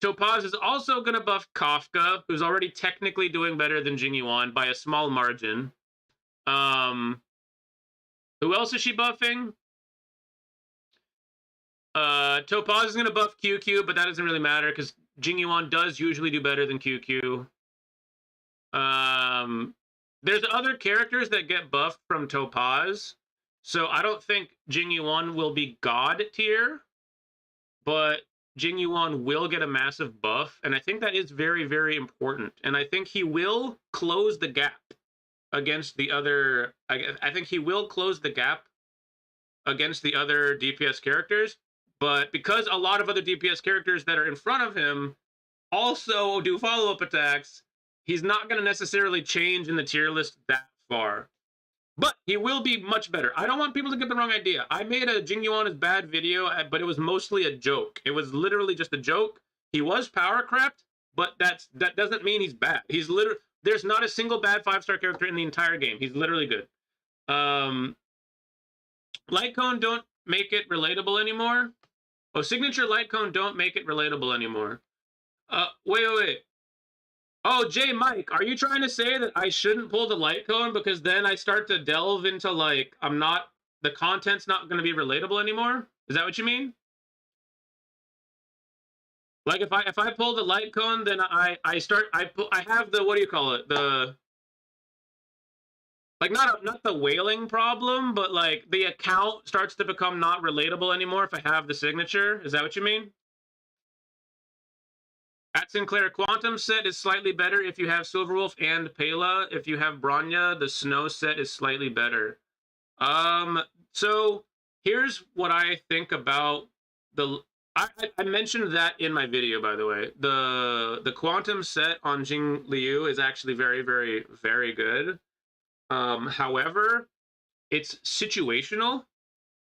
Topaz is also going to buff Kafka, who's already technically doing better than Jingyuan by a small margin. Who else is she buffing? Topaz is going to buff QQ, but that doesn't really matter because Jingyuan does usually do better than QQ. There's other characters that get buffed from Topaz, so I don't think Jingyuan will be God tier, but Jingyuan will get a massive buff, and I think that is very, very important. And I think he will close the gap against the other. I think he will close the gap against the other DPS characters. But because a lot of other DPS characters that are in front of him also do follow-up attacks, he's not going to necessarily change in the tier list that far. But he will be much better. I don't want people to get the wrong idea. I made a Jingyuan is bad video, but it was mostly a joke. It was literally just a joke. He was power crept, but that doesn't mean he's bad. He's literally, there's not a single bad 5-star character in the entire game. He's literally good. Light Cone don't make it relatable anymore. Oh, Signature Light Cone don't make it relatable anymore. Wait. Oh, Jay Mike, are you trying to say that I shouldn't pull the Light Cone because then I start to delve into, like, the content's not going to be relatable anymore? Is that what you mean? Like, if I pull the Light Cone, then I have the, what do you call it? Like, not the whaling problem, but, like, the account starts to become not relatable anymore if I have the signature. Is that what you mean? At Sinclair, Quantum set is slightly better if you have Silverwolf and Pela. If you have Bronya, the Snow set is slightly better. So here's what I think about the... I mentioned that in my video, by the way. The Quantum set on Jingliu is actually very, very, very good. However, it's situational,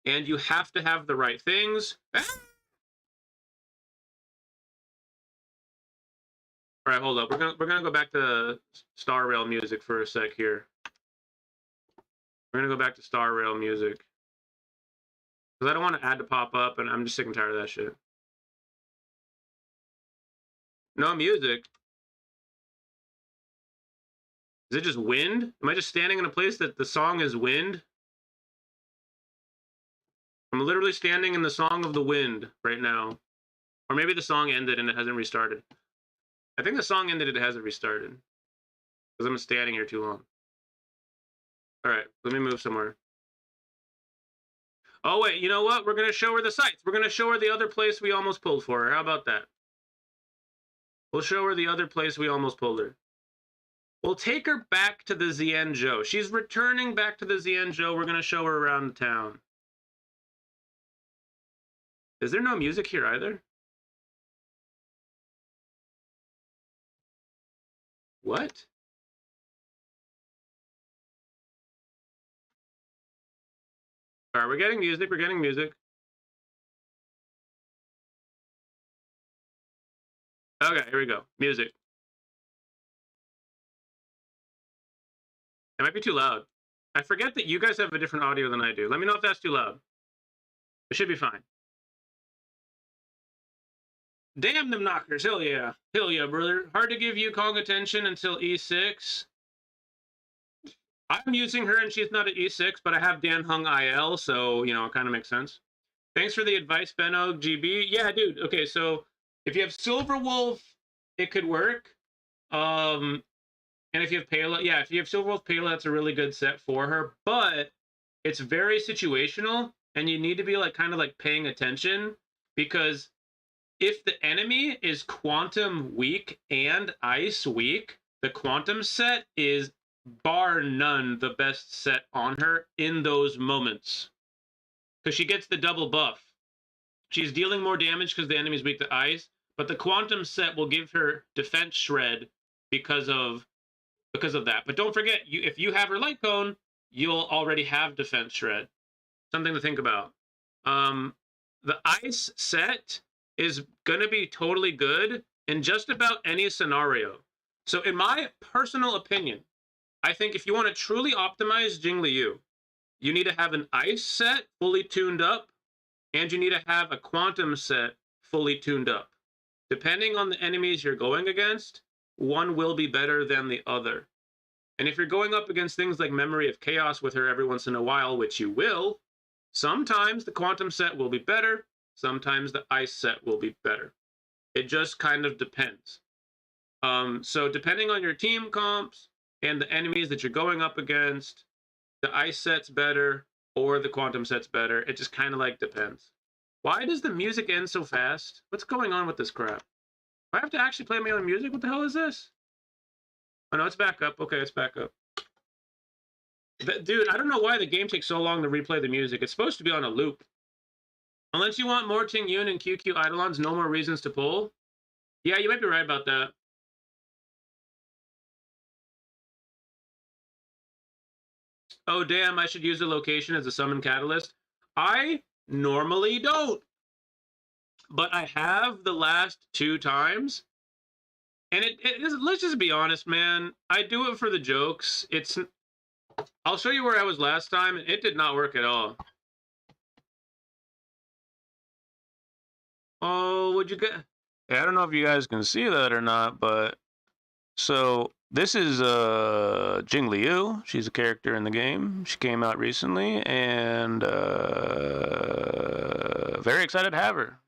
and you have to have the right things. All right, hold up. We're gonna go back to Star Rail music for a sec here. We're gonna go back to Star Rail music because I don't want an ad to pop up, and I'm just sick and tired of that shit. No music. Is it just wind? Am I just standing in a place that the song is wind? I'm literally standing in the song of the wind right now. Or maybe the song ended and it hasn't restarted. I think the song ended and it hasn't restarted. Because I'm standing here too long. Alright, let me move somewhere. Oh wait, you know what? We're going to show her the sites. We're going to show her the other place we almost pulled for her. How about that? We'll show her the other place we almost pulled her. We'll take her back to the Xianzhou. She's returning back to the Xianzhou. We're going to show her around town. Is there no music here either? What? All right, we're getting music. We're getting music. Okay, here we go. Music. It might be too loud. I forget that you guys have a different audio than I do. Let me know if that's too loud. It should be fine. Damn them knockers. Hell yeah. Hell yeah, brother. Hard to give Yukong attention until E6. I'm using her and she's not at E6, but I have Dan Hung IL, so, you know, it kind of makes sense. Thanks for the advice, Benno GB. Yeah, dude. Okay, so if you have Silverwolf, it could work. And if you have Pela, yeah, if you have Silver Wolf Pela, that's a really good set for her. But it's very situational, and you need to be like kind of like paying attention, because if the enemy is Quantum weak and Ice weak, the Quantum set is bar none the best set on her in those moments, because she gets the double buff. She's dealing more damage because the enemy's weak to Ice, but the Quantum set will give her defense shred because of that. But don't forget, if you have her Light Cone, you'll already have defense shred. Something to think about. The Ice set is going to be totally good in just about any scenario. So in my personal opinion, I think if you want to truly optimize Jingliu, you need to have an Ice set fully tuned up, and you need to have a Quantum set fully tuned up. Depending on the enemies you're going against, one will be better than the other. And if you're going up against things like Memory of Chaos with her every once in a while, which you will, sometimes the Quantum set will be better, sometimes the Ice set will be better. It just kind of depends. So depending on your team comps and the enemies that you're going up against, the Ice set's better or the Quantum set's better. It just kind of like depends. Why does the music end so fast? What's going on with this crap? Do I have to actually play my own music? What the hell is this? Oh no, it's back up. Okay, it's back up. Dude, I don't know why the game takes so long to replay the music. It's supposed to be on a loop. Unless you want more Tingyun and QQ Eidolons, no more reasons to pull. Yeah, you might be right about that. Oh, damn, I should use the location as a summon catalyst. I normally don't. But I have the last 2 times. And let's just be honest, man. I do it for the jokes. I'll show you where I was last time, and it did not work at all. Oh, would you get... Yeah, I don't know if you guys can see that or not, but... So, this is Jingliu. She's a character in the game. She came out recently, and very excited to have her.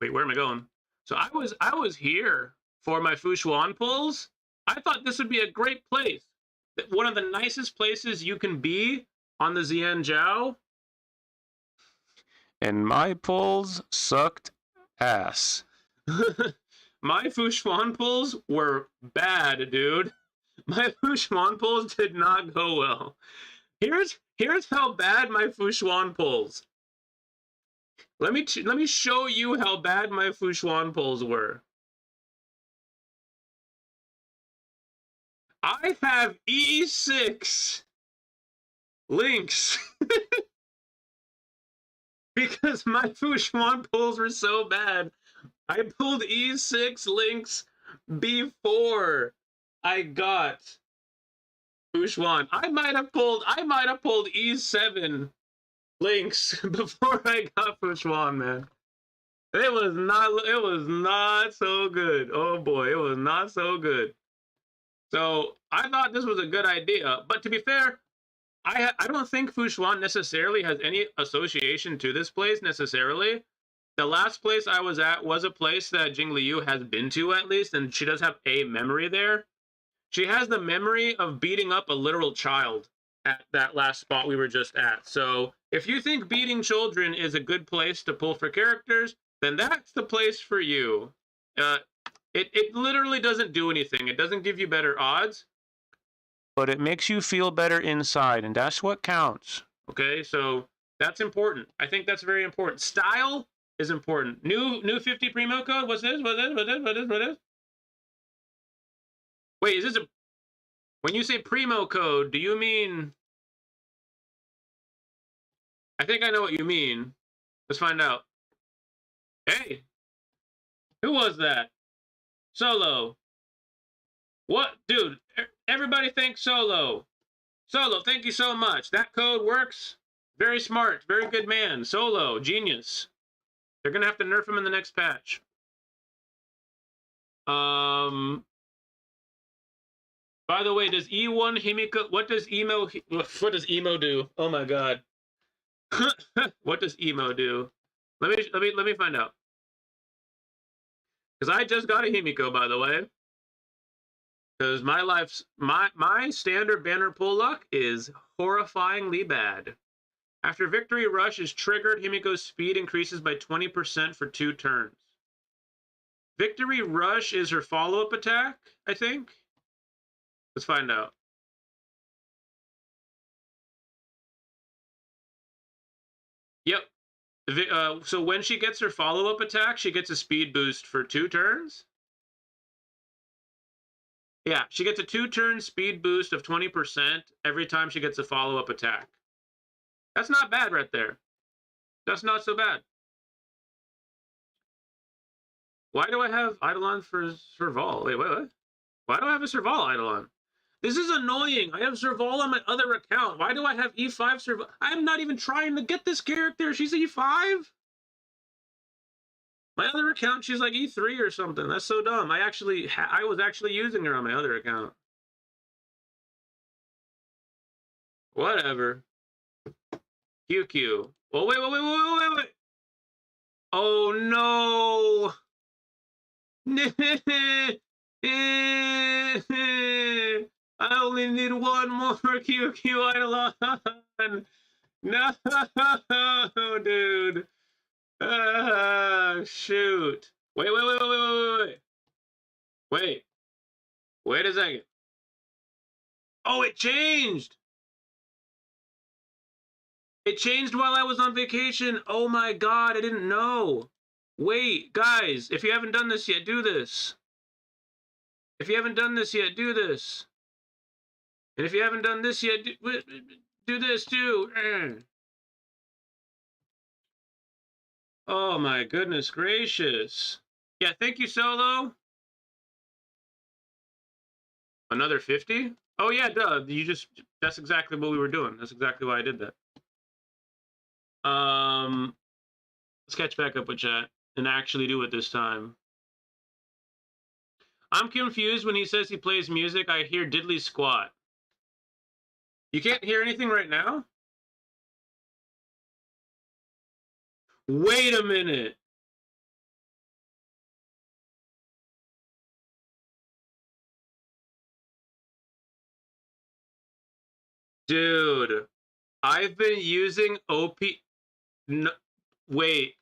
Wait, where am I going? So I was here for my Fushuan pulls. I thought this would be a great place. One of the nicest places you can be on the Xianzhou. And my pulls sucked ass. My Fushuan pulls were bad, dude. My Fushuan pulls did not go well. Here's how bad my Fushuan pulls. Let me show you how bad my Fushuan pulls were. I have E6 links because my Fushuan pulls were so bad. I pulled E6 links before I got Fushuan. I might have pulled E7 links before I got Fushuan, man. It was not so good. Oh boy, it was not so good. So I thought this was a good idea, but to be fair, I don't think Fushuan necessarily has any association to this place necessarily. The last place I was at was a place that Jingliu has been to at least, and she does have a memory there. She has the memory of beating up a literal child at that last spot we were just at. So if you think beating children is a good place to pull for characters, then that's the place for you. It literally doesn't do anything. It doesn't give you better odds, but it makes you feel better inside, and that's what counts. Okay, so that's important. I think that's very important. Style is important. New 50 Primo code. What's this? What is? Wait, is this a... When you say Primo code, do you mean... I think I know what you mean. Let's find out. Hey! Who was that? Solo. What? Dude, everybody thank Solo. Solo, thank you so much. That code works. Very smart. Very good man. Solo, genius. They're going to have to nerf him in the next patch. By the way, does E1 Himiko... What does emo do? Oh my god. What does emo do? Let me find out. Because I just got a Himiko, by the way. Because my standard banner pull luck is horrifyingly bad. After Victory Rush is triggered, Himiko's speed increases by 20% for 2 turns. Victory Rush is her follow-up attack, I think. Let's find out. Yep. So when she gets her follow-up attack, she gets a speed boost for 2 turns. Yeah, she gets a 2-turn speed boost of 20% every time she gets a follow-up attack. That's not bad right there. That's not so bad. Why do I have Eidolon for Serval? Wait, what? Why do I have a Serval Eidolon? This is annoying. I have Serval on my other account. Why do I have E5 Serval? I'm not even trying to get this character. She's E5? My other account, she's like E3 or something. That's so dumb. I was actually using her on my other account. Whatever. QQ. Oh, wait. Oh, no. I only need one more QQ Eidolon. No, dude. Shoot. Wait. Wait a second. Oh, it changed. It changed while I was on vacation. Oh my God, I didn't know. Wait, guys, if you haven't done this yet, do this. If you haven't done this yet, do this. And if you haven't done this yet, do this too. Oh my goodness gracious. Yeah, thank you, Solo. Another 50? Oh yeah, duh. That's exactly what we were doing. That's exactly why I did that. Let's catch back up with chat and actually do it this time. I'm confused when he says he plays music. I hear diddly squat. You can't hear anything right now? Wait a minute. Dude, I've been using OP. No, wait.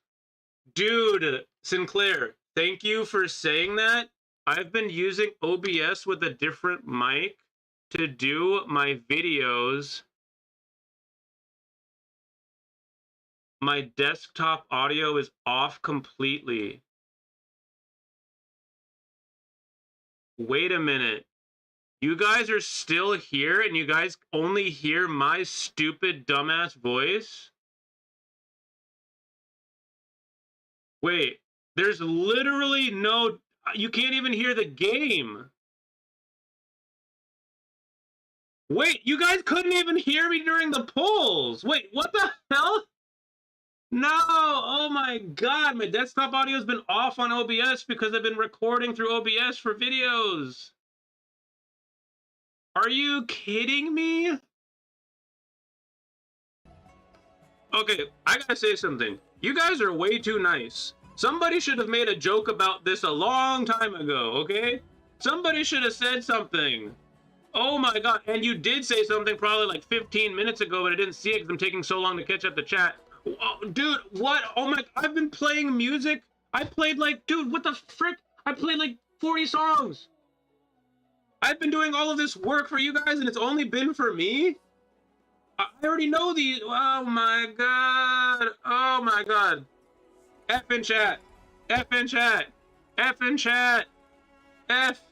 Dude, Sinclair, thank you for saying that. I've been using OBS with a different mic to do my videos. My desktop audio is off completely. Wait a minute. You guys are still here and you guys only hear my stupid dumbass voice? Wait, there's literally no... You can't even hear the game. Wait, you guys couldn't even hear me during the polls. Wait, what the hell? No, oh my God, my desktop audio has been off on OBS because I've been recording through OBS for videos. Are you kidding me? Okay, I gotta say something. You guys are way too nice. Somebody should have made a joke about this a long time ago, okay? Somebody should have said something. Oh my God, and you did say something probably like 15 minutes ago, but I didn't see it because I'm taking so long to catch up the chat. Oh, dude, what? Oh my, I've been playing music. I played like, dude, what the frick? I played like 40 songs. I've been doing all of this work for you guys and it's only been for me? I already know these. Oh my God. Oh my God. F in chat. F in chat. F in chat. F.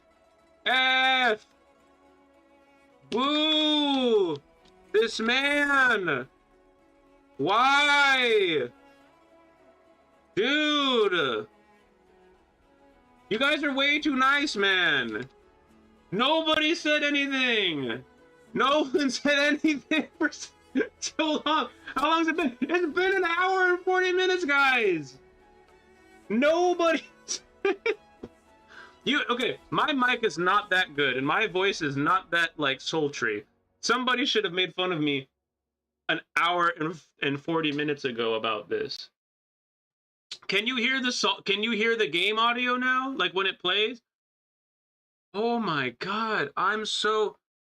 F. Boo. This man. Why? Dude. You guys are way too nice, man. Nobody said anything. No one said anything for so long. How long has it been? It's been an hour and 40 minutes, guys. Nobody. Okay, my mic is not that good, and my voice is not that, like, sultry. Somebody should have made fun of me an hour and 40 minutes ago about this. Can you hear the song? Can you hear the game audio now? Like when it plays? Oh my god, I'm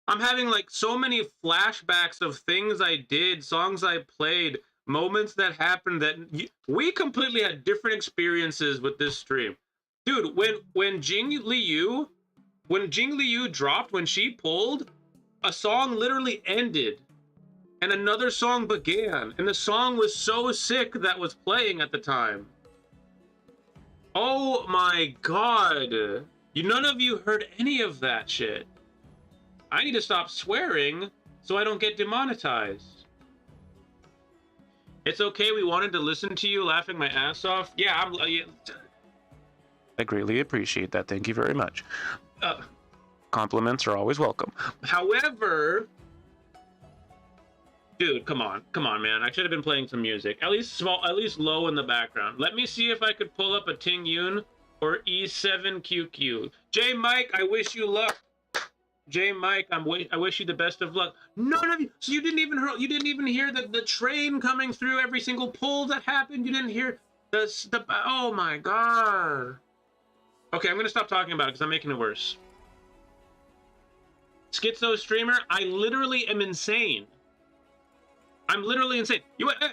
having like so many flashbacks of things I did, songs I played, moments that happened that we completely had different experiences with this stream. Dude, when Jingliu dropped, when she pulled, a song literally ended and another song began, and the song was so sick that was playing at the time. Oh my god. None of you heard any of that shit. I need to stop swearing so I don't get demonetized. It's okay, we wanted to listen to you laughing my ass off. Yeah, I greatly appreciate that. Thank you very much. Compliments are always welcome. However, dude, come on, man. I should have been playing some music. At least low in the background. Let me see if I could pull up a Tingyun or E7QQ. J Mike, I wish you luck. J Mike, I wish you the best of luck. None of you. So you didn't even hear the train coming through every single pull that happened. You didn't hear the. Oh my god. Okay, I'm gonna stop talking about it because I'm making it worse. Schizo streamer, I literally am insane. I'm literally insane. Wait a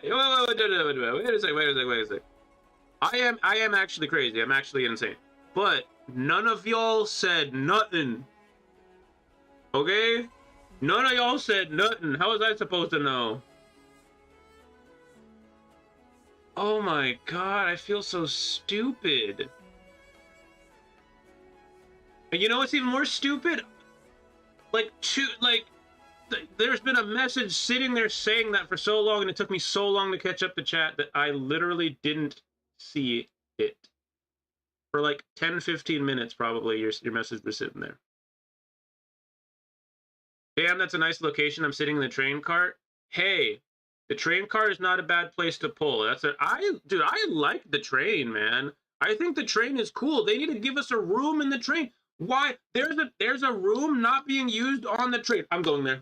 second. I am actually crazy. I'm actually insane. But none of y'all said nothing. Okay? None of y'all said nothing. How was I supposed to know? Oh my god, I feel so stupid. And you know what's even more stupid? There's been a message sitting there saying that for so long, and it took me so long to catch up to chat that I literally didn't see it. For like 10-15 minutes, probably, your message was sitting there. Damn, that's a nice location. I'm sitting in the train cart. Hey, the train cart is not a bad place to pull. Dude, I like the train, man. I think the train is cool. They need to give us a room in the train. Why? There's a room not being used on the train. I'm going there.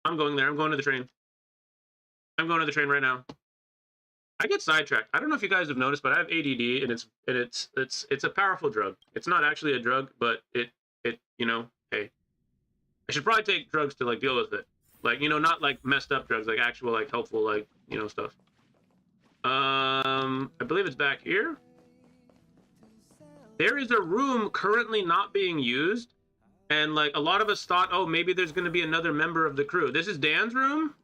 I'm going there. I'm going to the train. I'm going to the train right now. I get sidetracked. I don't know if you guys have noticed, but I have ADD, and it's a powerful drug. It's not actually a drug, but it you know, hey, I should probably take drugs to like deal with it. Like, you know, not like messed up drugs, like actual like helpful like, you know, stuff. I believe it's back here. There is a room currently not being used, and like a lot of us thought, oh, maybe there's going to be another member of the crew. This is Dan's room.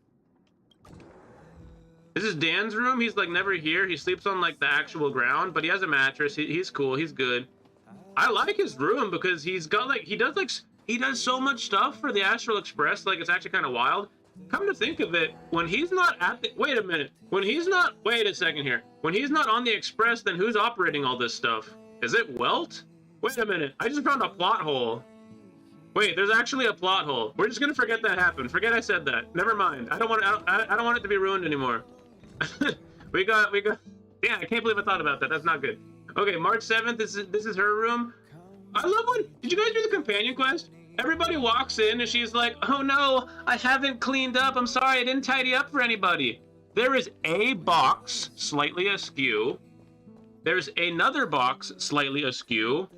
This is Dan's room. He's like never here. He sleeps on like the actual ground, but he has a mattress. He's cool. He's good. I like his room because he's got like he does so much stuff for the Astral Express. Like, it's actually kind of wild. Come to think of it, when he's not at the wait a second here. When he's not on the Express, then who's operating all this stuff? Is it Welt? Wait a minute. I just found a plot hole. Wait, there's actually a plot hole. We're just gonna forget that happened. Forget I said that. Never mind. I don't want it to be ruined anymore. we got. Yeah, I can't believe I thought about that. That's not good. Okay, March 7th. This is her room. I love when. Did you guys do the companion quest? Everybody walks in and she's like, "Oh no, I haven't cleaned up. I'm sorry, I didn't tidy up for anybody." There is a box slightly askew. There's another box slightly askew.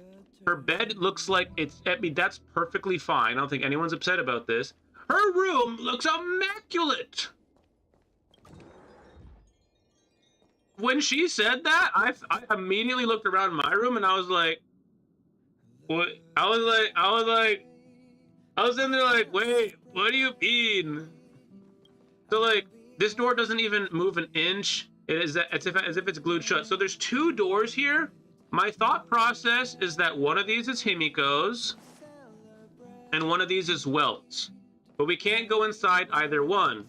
Her bed looks like it's. I mean, that's perfectly fine. I don't think anyone's upset about this. Her room looks immaculate. When she said that, I immediately looked around my room and I was like, "What?" I was in there like, "Wait, what do you mean?" So like, this door doesn't even move an inch. It is as if it's glued shut. So there's two doors here. My thought process is that one of these is Himiko's and one of these is Welt's. But we can't go inside either one.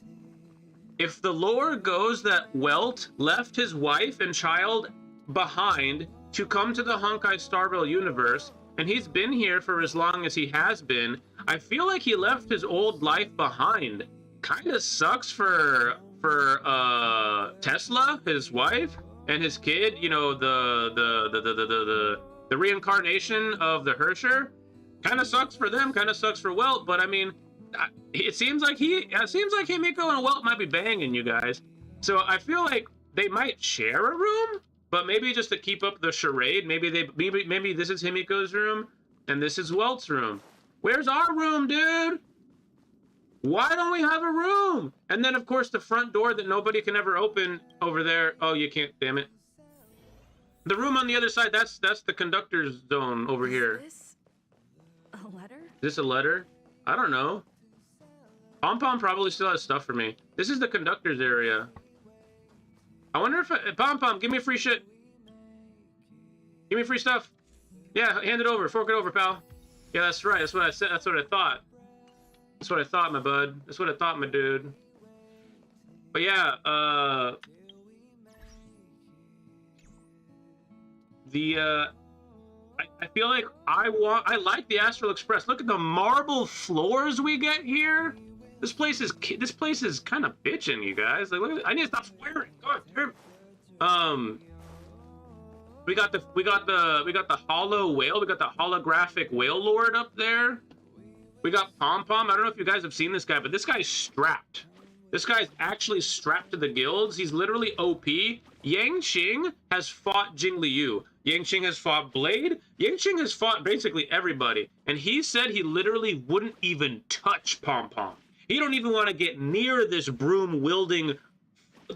If the lore goes that Welt left his wife and child behind to come to the Honkai Starville universe, and he's been here for as long as he has been, I feel like he left his old life behind. Kinda sucks for Tesla, his wife, and his kid, you know, the reincarnation of the Hersher. Kind of sucks for them, kind of sucks for Welt, but I mean, it seems like Himiko and Welt might be banging, you guys. So I feel like they might share a room, But maybe just to keep up the charade, maybe this is Himiko's room and this is Welt's room. Where's our room, dude? Why don't we have a room? And then, of course, the front door that nobody can ever open over there. Oh, you can't, damn it. The room on the other side, that's the conductor's zone over here. Is this a letter? Is this a letter? I don't know. Pom Pom probably still has stuff for me. This is the conductor's area. I wonder if Pom Pom, give me free shit. Give me free stuff. Yeah, hand it over. Fork it over, pal. Yeah, that's right. That's what I said. That's what I thought. That's what I thought, my bud. That's what I thought, my dude. But yeah, I feel like I like the Astral Express. Look at the marble floors we get here. This place is kind of bitching, you guys. Like, look at, I need to stop swearing. God damn. We got the hollow whale. We got the holographic whale lord up there. We got Pom Pom. I don't know if you guys have seen this guy, but this guy's strapped. This guy's actually strapped to the guilds. He's literally OP. Yang Qing has fought Jingliu. Yang Qing has fought Blade. Yang Qing has fought basically everybody. And he said he literally wouldn't even touch Pom Pom. He don't even want to get near this broom-wielding,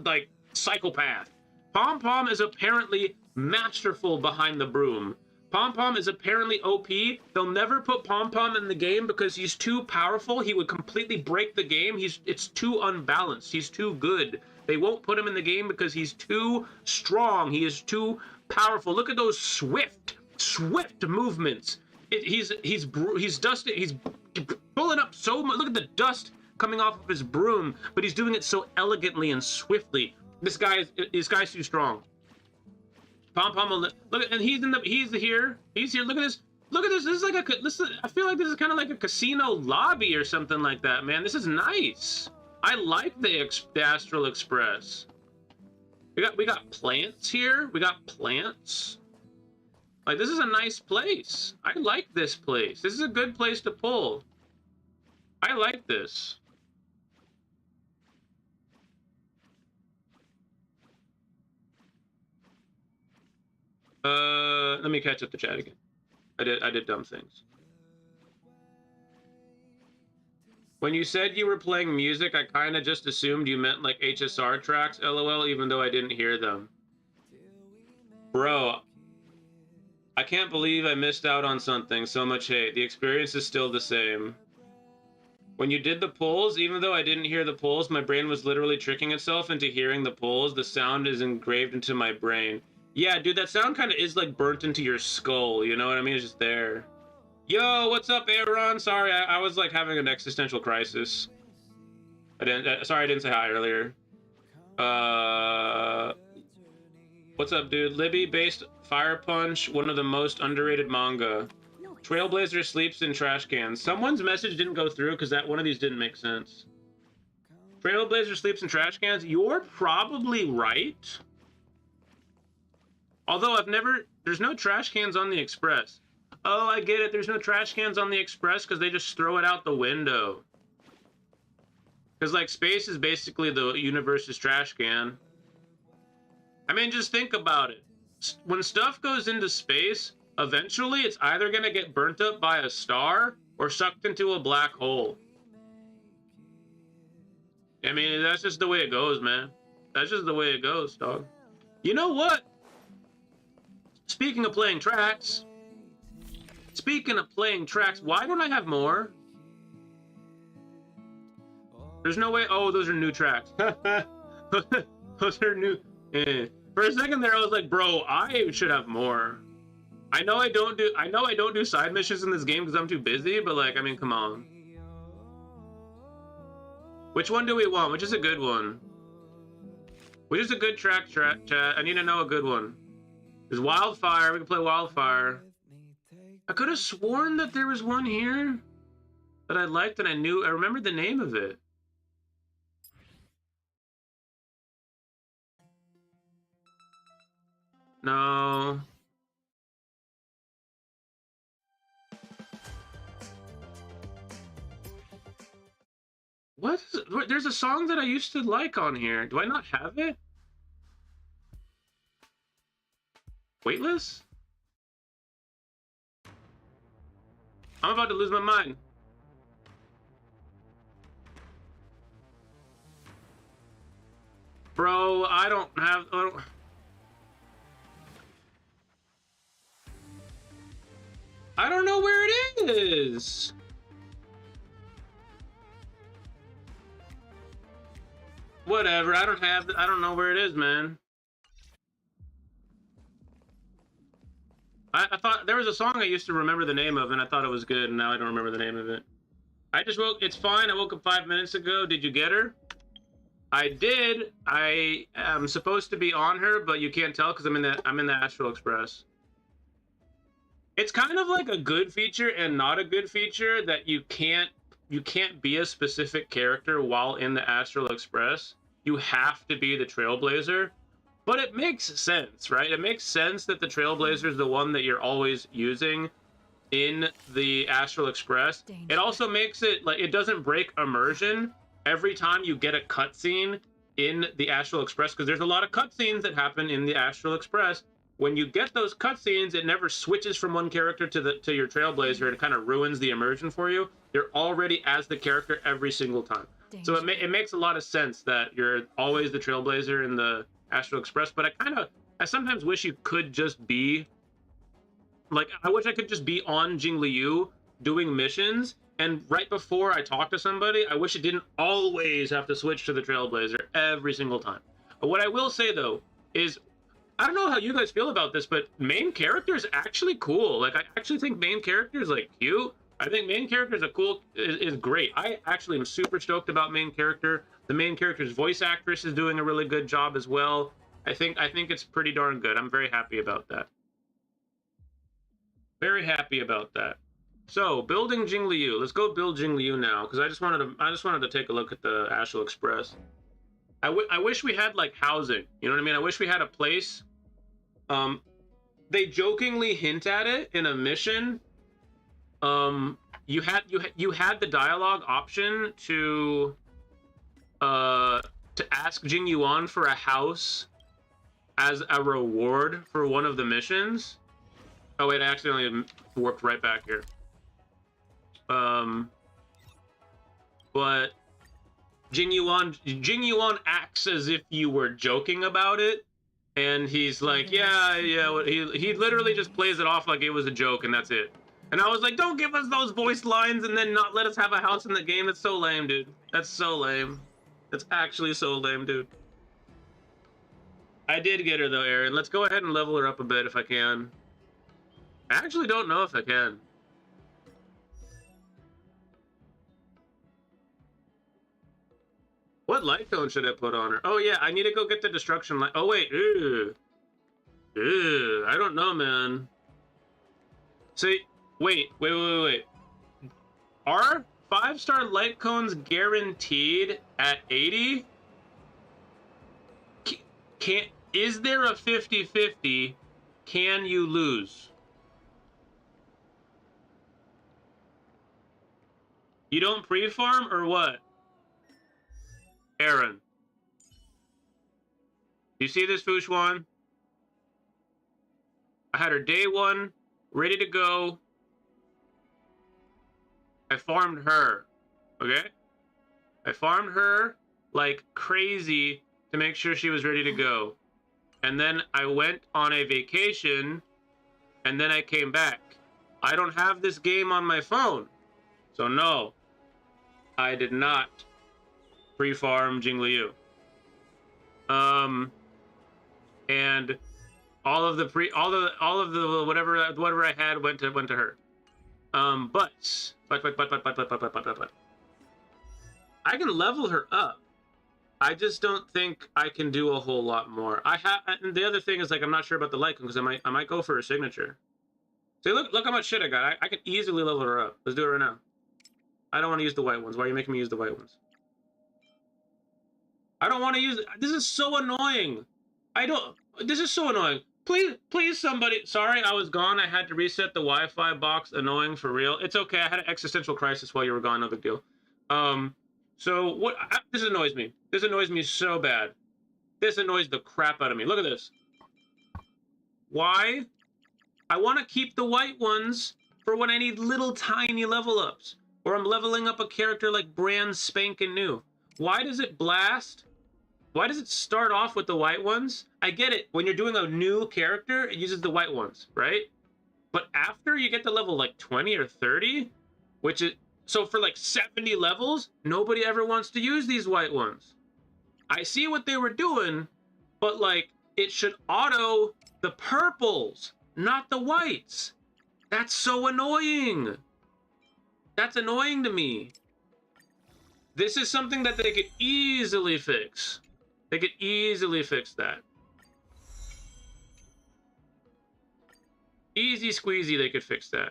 like, psychopath. Pom Pom is apparently masterful behind the broom. Pom Pom is apparently OP. They'll never put Pom Pom in the game because he's too powerful. He would completely break the game. It's too unbalanced. He's too good. They won't put him in the game because he's too strong. He is too powerful. Look at those swift movements. He's dusting. He's pulling up so much. Look at the dust coming off of his broom, but he's doing it so elegantly and swiftly. This guy's too strong. Pom Pom, look, and he's here. Look at this. This is like I feel like this is kind of like a casino lobby or something like that, man. This is nice. I like the Astral Express. We got plants here. We got plants. Like, this is a nice place. I like this place. This is a good place to pull. I like this. Let me catch up the chat again. I did dumb things. When you said you were playing music, I kind of just assumed you meant like HSR tracks, LOL, even though I didn't hear them. Bro, I can't believe I missed out on something. So much hate. The experience is still the same. When you did the pulls, even though I didn't hear the pulls, my brain was literally tricking itself into hearing the pulls. The sound is engraved into my brain. Yeah, dude, that sound kind of is like burnt into your skull, you know what I mean? It's just there. Yo, what's up, Aaron? Sorry, I was like having an existential crisis. Sorry, I didn't say hi earlier. What's up, dude? Libby-based Fire Punch, one of the most underrated manga. Trailblazer sleeps in trash cans. Someone's message didn't go through because one of these didn't make sense. Trailblazer sleeps in trash cans. You're probably right. Although there's no trash cans on the Express. Oh, I get it. There's no trash cans on the Express because they just throw it out the window. Because, like, space is basically the universe's trash can. I mean, just think about it. When stuff goes into space, eventually it's either going to get burnt up by a star or sucked into a black hole. I mean, that's just the way it goes, man. That's just the way it goes, dog. You know what? Speaking of playing tracks, why don't I have more? There's no way. Oh, those are new tracks. Those are new. For a second there, I was like, bro, I should have more. I know I don't do side missions in this game because I'm too busy, but like, I mean, come on. Which one do we want? Which is a good one? Which is a good track, chat? I need to know a good one. There's Wildfire. We can play Wildfire. I could have sworn that there was one here that I liked and I remembered the name of it. No. What? There's a song that I used to like on here. Do I not have it? Weightless? I'm about to lose my mind. Bro, I don't have... I don't know where it is. Whatever, I don't know where it is, man. I thought there was a song I used to remember the name of, and I thought it was good, and now I don't remember the name of it. I just woke... It's fine, I woke up 5 minutes ago. Did you get her? I did. I am supposed to be on her, but you can't tell because I'm in the Astral Express. It's kind of like a good feature and not a good feature that you can't be a specific character while in the Astral Express. You have to be the Trailblazer. But it makes sense, right? It makes sense that the Trailblazer is the one that you're always using in the Astral Express. It also makes it like it doesn't break immersion every time you get a cutscene in the Astral Express, because there's a lot of cutscenes that happen in the Astral Express. When you get those cutscenes, it never switches from one character to your Trailblazer, and it kind of ruins the immersion for you. You're already as the character every single time. So it makes a lot of sense that you're always the Trailblazer in the Astral Express, but I sometimes wish you could just be like, I wish I could just be on Jingliu doing missions, and right before I talk to somebody, I wish it didn't always have to switch to the Trailblazer every single time. But what I will say though is, I don't know how you guys feel about this, but main character is actually cool. Like, I actually think main character is like cute. I think main character is great. I actually am super stoked about main character. The main character's voice actress is doing a really good job as well. I think it's pretty darn good. I'm very happy about that. Very happy about that. So, building Jingliu. Let's go build Jingliu now, because I just wanted to take a look at the Astral Express. I wish we had like housing. You know what I mean? I wish we had a place. They jokingly hint at it in a mission. You had the dialogue option to ask Jingyuan for a house as a reward for one of the missions. Oh wait, I accidentally warped right back here. But Jingyuan acts as if you were joking about it, and he's like, yeah. He literally just plays it off like it was a joke, and that's it. And I was like, don't give us those voice lines and then not let us have a house in the game. That's so lame, dude. That's so lame. That's actually so lame, dude. I did get her though, Aaron. Let's go ahead and level her up a bit if I can. I actually don't know if I can. What light cone should I put on her? Oh yeah, I need to go get the destruction light. Oh wait, ew. I don't know, man. See, wait. Are 5-star light cones guaranteed at 80? Is there a 50-50? Can you lose? You don't pre-farm or what? Aaron. You see this, Fushwan? I had her day 1, ready to go. I farmed her, okay? I farmed her like crazy to make sure she was ready to go. And then I went on a vacation, and then I came back. I don't have this game on my phone, so no, I did not pre-farm Jingliu. And all of the whatever I had went to her. But I can level her up. I just don't think I can do a whole lot more. And the other thing is, like, I'm not sure about the light because I might go for a signature. See, look how much shit I got. I can easily level her up. Let's do it right now. I don't want to use the white ones. Why are you making me use the white ones? I don't want to use... This is so annoying. This is so annoying. Please, somebody... Sorry, I was gone. I had to reset the Wi-Fi box. Annoying for real. It's okay. I had an existential crisis while you were gone. No big deal. So what... This annoys me. This annoys me so bad. This annoys the crap out of me. Look at this. Why? I want to keep the white ones for when I need little tiny level ups. Or I'm leveling up a character like brand spanking new. Why does it blast? Why does it start off with the white ones? I get it. When you're doing a new character, it uses the white ones, right? But after you get to level like 20 or 30, which is... So for like 70 levels, nobody ever wants to use these white ones. I see what they were doing, but like, it should auto the purples, not the whites. That's so annoying. That's annoying to me. This is something that they could easily fix. They could easily fix that. Easy squeezy, they could fix that.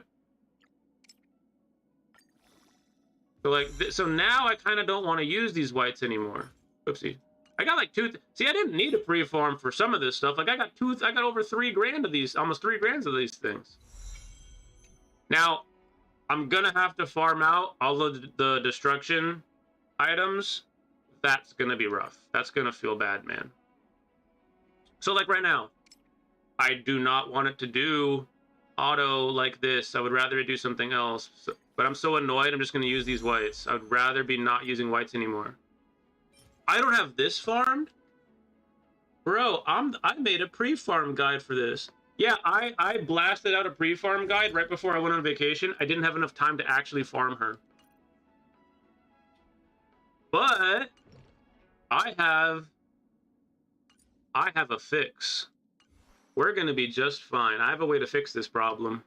So like, so now I kind of don't want to use these whites anymore. Oopsie. I got like see, I didn't need a pre-farm for some of this stuff. Like I got over 3 grand of these, almost 3 grand of these things. Now, I'm gonna have to farm out all of the destruction items. That's gonna be rough. That's gonna feel bad, man. So like right now, I do not want it to do auto like this. I would rather it do something else. So, but I'm so annoyed, I'm just gonna use these whites. I would rather be not using whites anymore. I don't have this farmed? Bro, I made a pre-farm guide for this. Yeah, I blasted out a pre-farm guide right before I went on vacation. I didn't have enough time to actually farm her. But I have a fix. We're gonna be just fine. I have a way to fix this problem.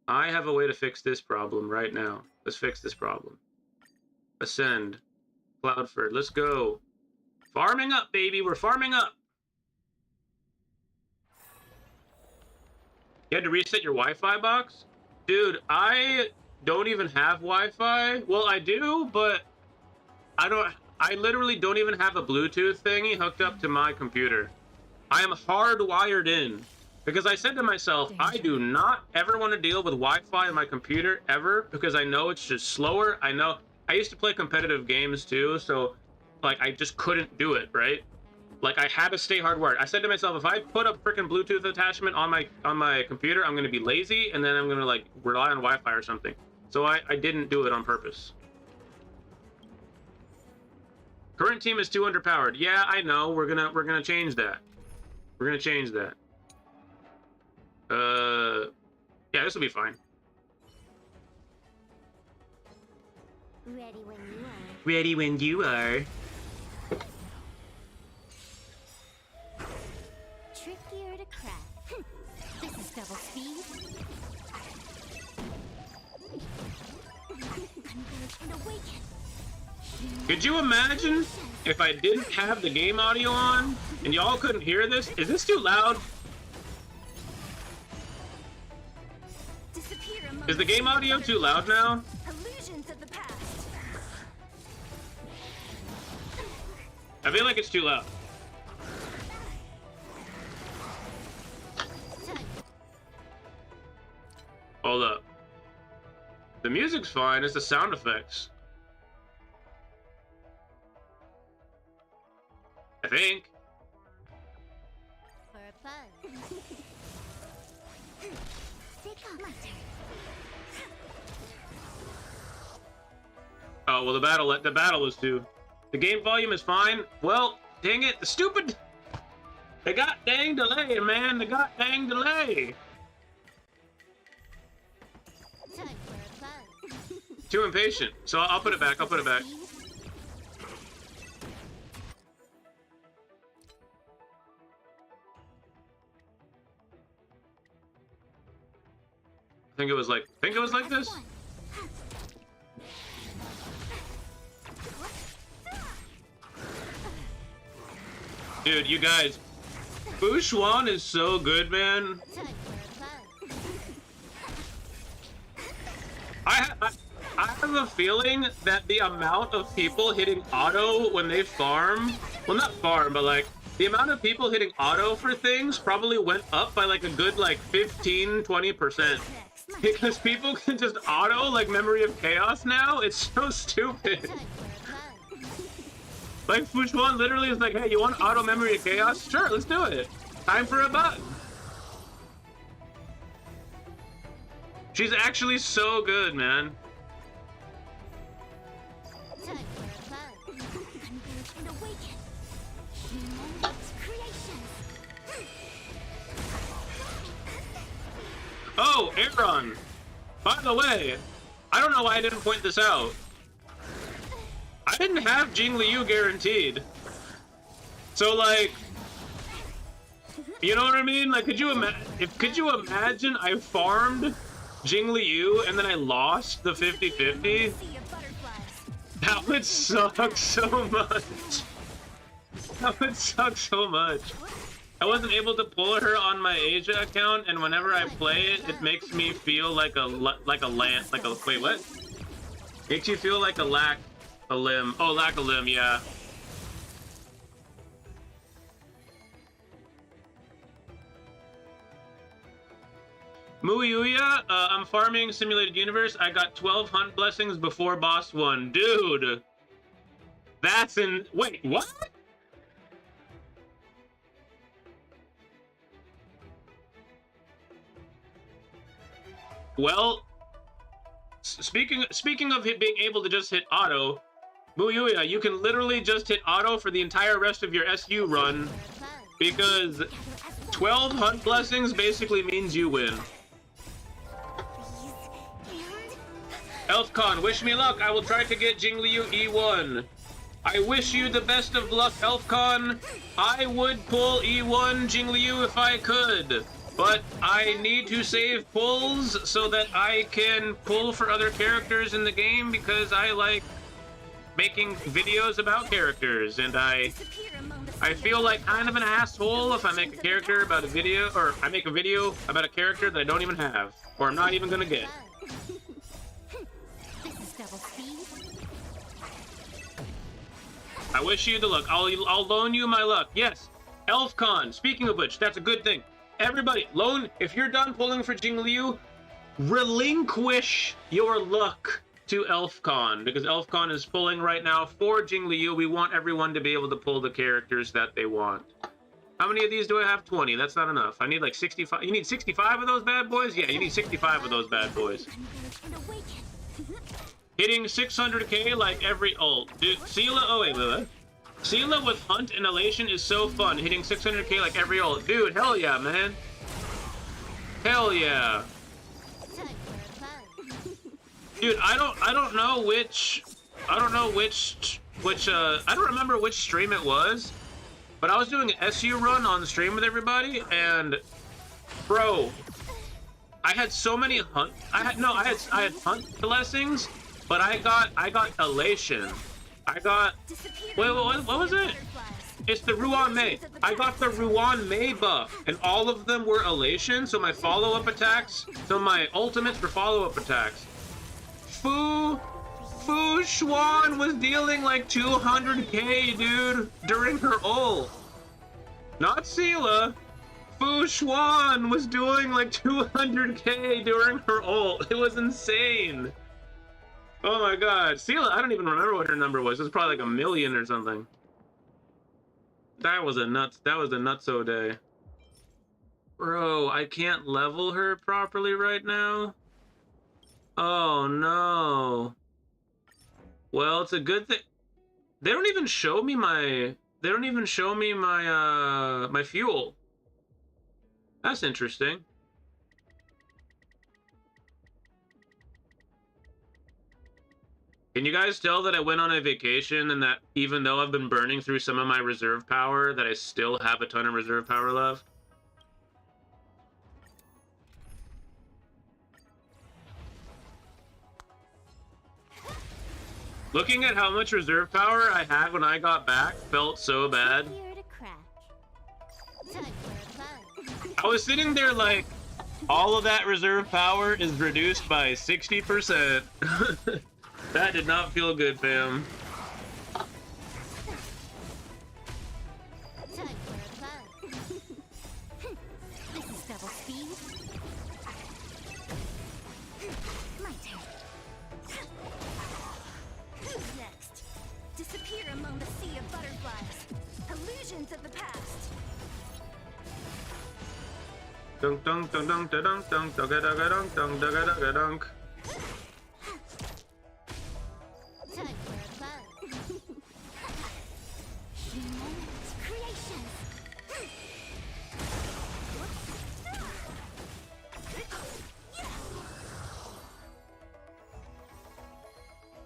I have a way to fix this problem right now. Let's fix this problem. Ascend. Cloudford, let's go. Farming up, baby. We're farming up. You had to reset your Wi-Fi box? Dude, I don't even have Wi-Fi. Well, I do, but I literally don't even have a Bluetooth thingy hooked up to my computer. I am hardwired in. Because I said to myself, I do not ever want to deal with Wi-Fi on my computer, ever, because I know it's just slower. I know... I used to play competitive games too, so like I just couldn't do it, right? Like I had to stay hardwired. I said to myself, if I put a freaking Bluetooth attachment on my computer, I'm gonna be lazy, and then I'm gonna like rely on Wi-Fi or something. So I didn't do it on purpose. Current team is too underpowered. Yeah, I know. We're gonna change that. We're gonna change that. Yeah, this will be fine. Ready when you are. Ready when you are. Trickier to crack. This is double speed. Converge and awaken. Could you imagine if I didn't have the game audio on and y'all couldn't hear this? Is this too loud? Is the game audio too loud now? Illusions of the past. I feel like it's too loud. Hold up. The music's fine, it's the sound effects. I think. For fun. Stick on my turn. Oh, well, the battle was too. The game volume is fine. Well, dang it, the stupid... They got dang delay, man. They got dang delay. Time for fun. Too impatient. So I'll put it back. I'll put it back. I think it was like this. Dude, you guys, Bushwan is so good, man. I have a feeling that the amount of people hitting auto when they farm, well, not farm, but like the amount of people hitting auto for things probably went up by like a good like 15-20%. Because people can just auto like Memory of Chaos now. It's so stupid. Like Fuchuan literally is like, hey, you want auto Memory of Chaos? Sure, let's do it. Time for a bug. She's actually so good, man. Time for a fun. Converge and awaken. Humongous creations. Oh, Aaron. By the way, I don't know why I didn't point this out. I didn't have Jingliu guaranteed. So like, you know what I mean? Like, could you imagine I farmed Jingliu and then I lost the 50-50? Sea of butterflies. That would suck so much. That would suck so much. I wasn't able to pull her on my Asia account, and whenever I play it, it makes me feel like a wait, what? Makes you feel like a limb. Oh, lack a limb, yeah. Muiyuya, I'm farming Simulated Universe. I got 12 hunt blessings before boss 1. Dude! That's wait, what? Well, speaking of being able to just hit auto, Muiyuya, you can literally just hit auto for the entire rest of your SU run, because 12 hunt blessings basically means you win. Elfcon, wish me luck. I will try to get Jingliu E1. I wish you the best of luck, Elfcon. I would pull E1 Jingliu if I could, but I need to save pulls so that I can pull for other characters in the game, because I like making videos about characters, and I feel like kind of an asshole if I make a character about a video, or I make a video about a character that I don't even have, or I'm not even gonna get. I wish you the luck. I'll loan you my luck. Yes, Elfcon. Speaking of which, that's a good thing. Everybody, if you're done pulling for Jingliu, relinquish your luck to Elfcon, because Elfcon is pulling right now for Jingliu. We want everyone to be able to pull the characters that they want. How many of these do I have? 20. That's not enough. I need like 65. You need 65 of those bad boys? Yeah, you need 65 of those bad boys. Hitting 600k like every ult. Dude, Sela, oh wait. Sela with Hunt and Elation is so fun. Hitting 600k like every ult. Dude, hell yeah, man. Hell yeah. Dude, I don't know which I don't remember which stream it was, but I was doing an SU run on stream with everybody, and bro, I had so many hunt I had hunt blessings, but I got elation. Wait, what was it? It's the Ruan Mei. I got the Ruan Mei buff, and all of them were elation, so my follow-up attacks, so my ultimates were follow-up attacks. Fu Xuan was dealing like 200k, dude, during her ult. Not Sela. Fu Xuan was doing like 200k during her ult. It was insane. Oh my god. Sela, I don't even remember what her number was. It was probably like 1 million or something. That was a nutso day. Bro, I can't level her properly right now. Oh no. Well, it's a good thing. They don't even show me my my fuel. That's interesting. Can you guys tell that I went on a vacation, and that even though I've been burning through some of my reserve power, that I still have a ton of reserve power left? Looking at how much reserve power I had when I got back felt so bad. I was sitting there like, all of that reserve power is reduced by 60%. That did not feel good, fam. Disappear among the sea of butterflies. Illusions of the past. Dunk dunk dunk dunk dunk dunk dunk dunk dunk dunk dunk dunk dunk. Time for a fun. Humongous creations.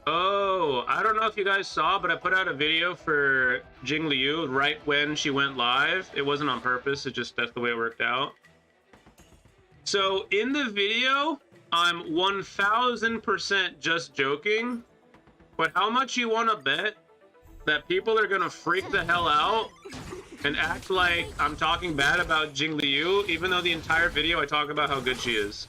Oh, I don't know if you guys saw, but I put out a video for Jingliu right when she went live. It wasn't on purpose, it just, that's the way it worked out. So in the video, I'm 1000% just joking, but how much you want to bet that people are gonna freak the hell out and act like I'm talking bad about Jingliu, even though the entire video I talk about how good she is.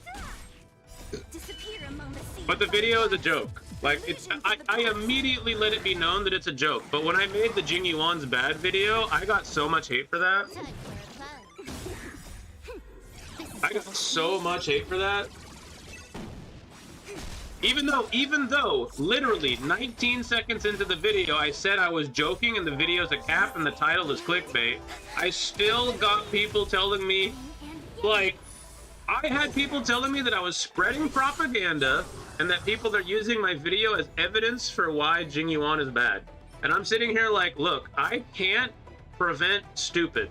Disappear among the sea. But the video is a joke. Like, it's, I immediately let it be known that it's a joke. But when I made the Jingyuan's bad video, I got so much hate for that. Time for a fun. I got so much hate for that. Even though, literally 19 seconds into the video, I said I was joking and the video's a cap and the title is clickbait, I still got people telling me, like, I had people telling me that I was spreading propaganda and that people are using my video as evidence for why Jingyuan is bad. And I'm sitting here like, look, I can't prevent stupid.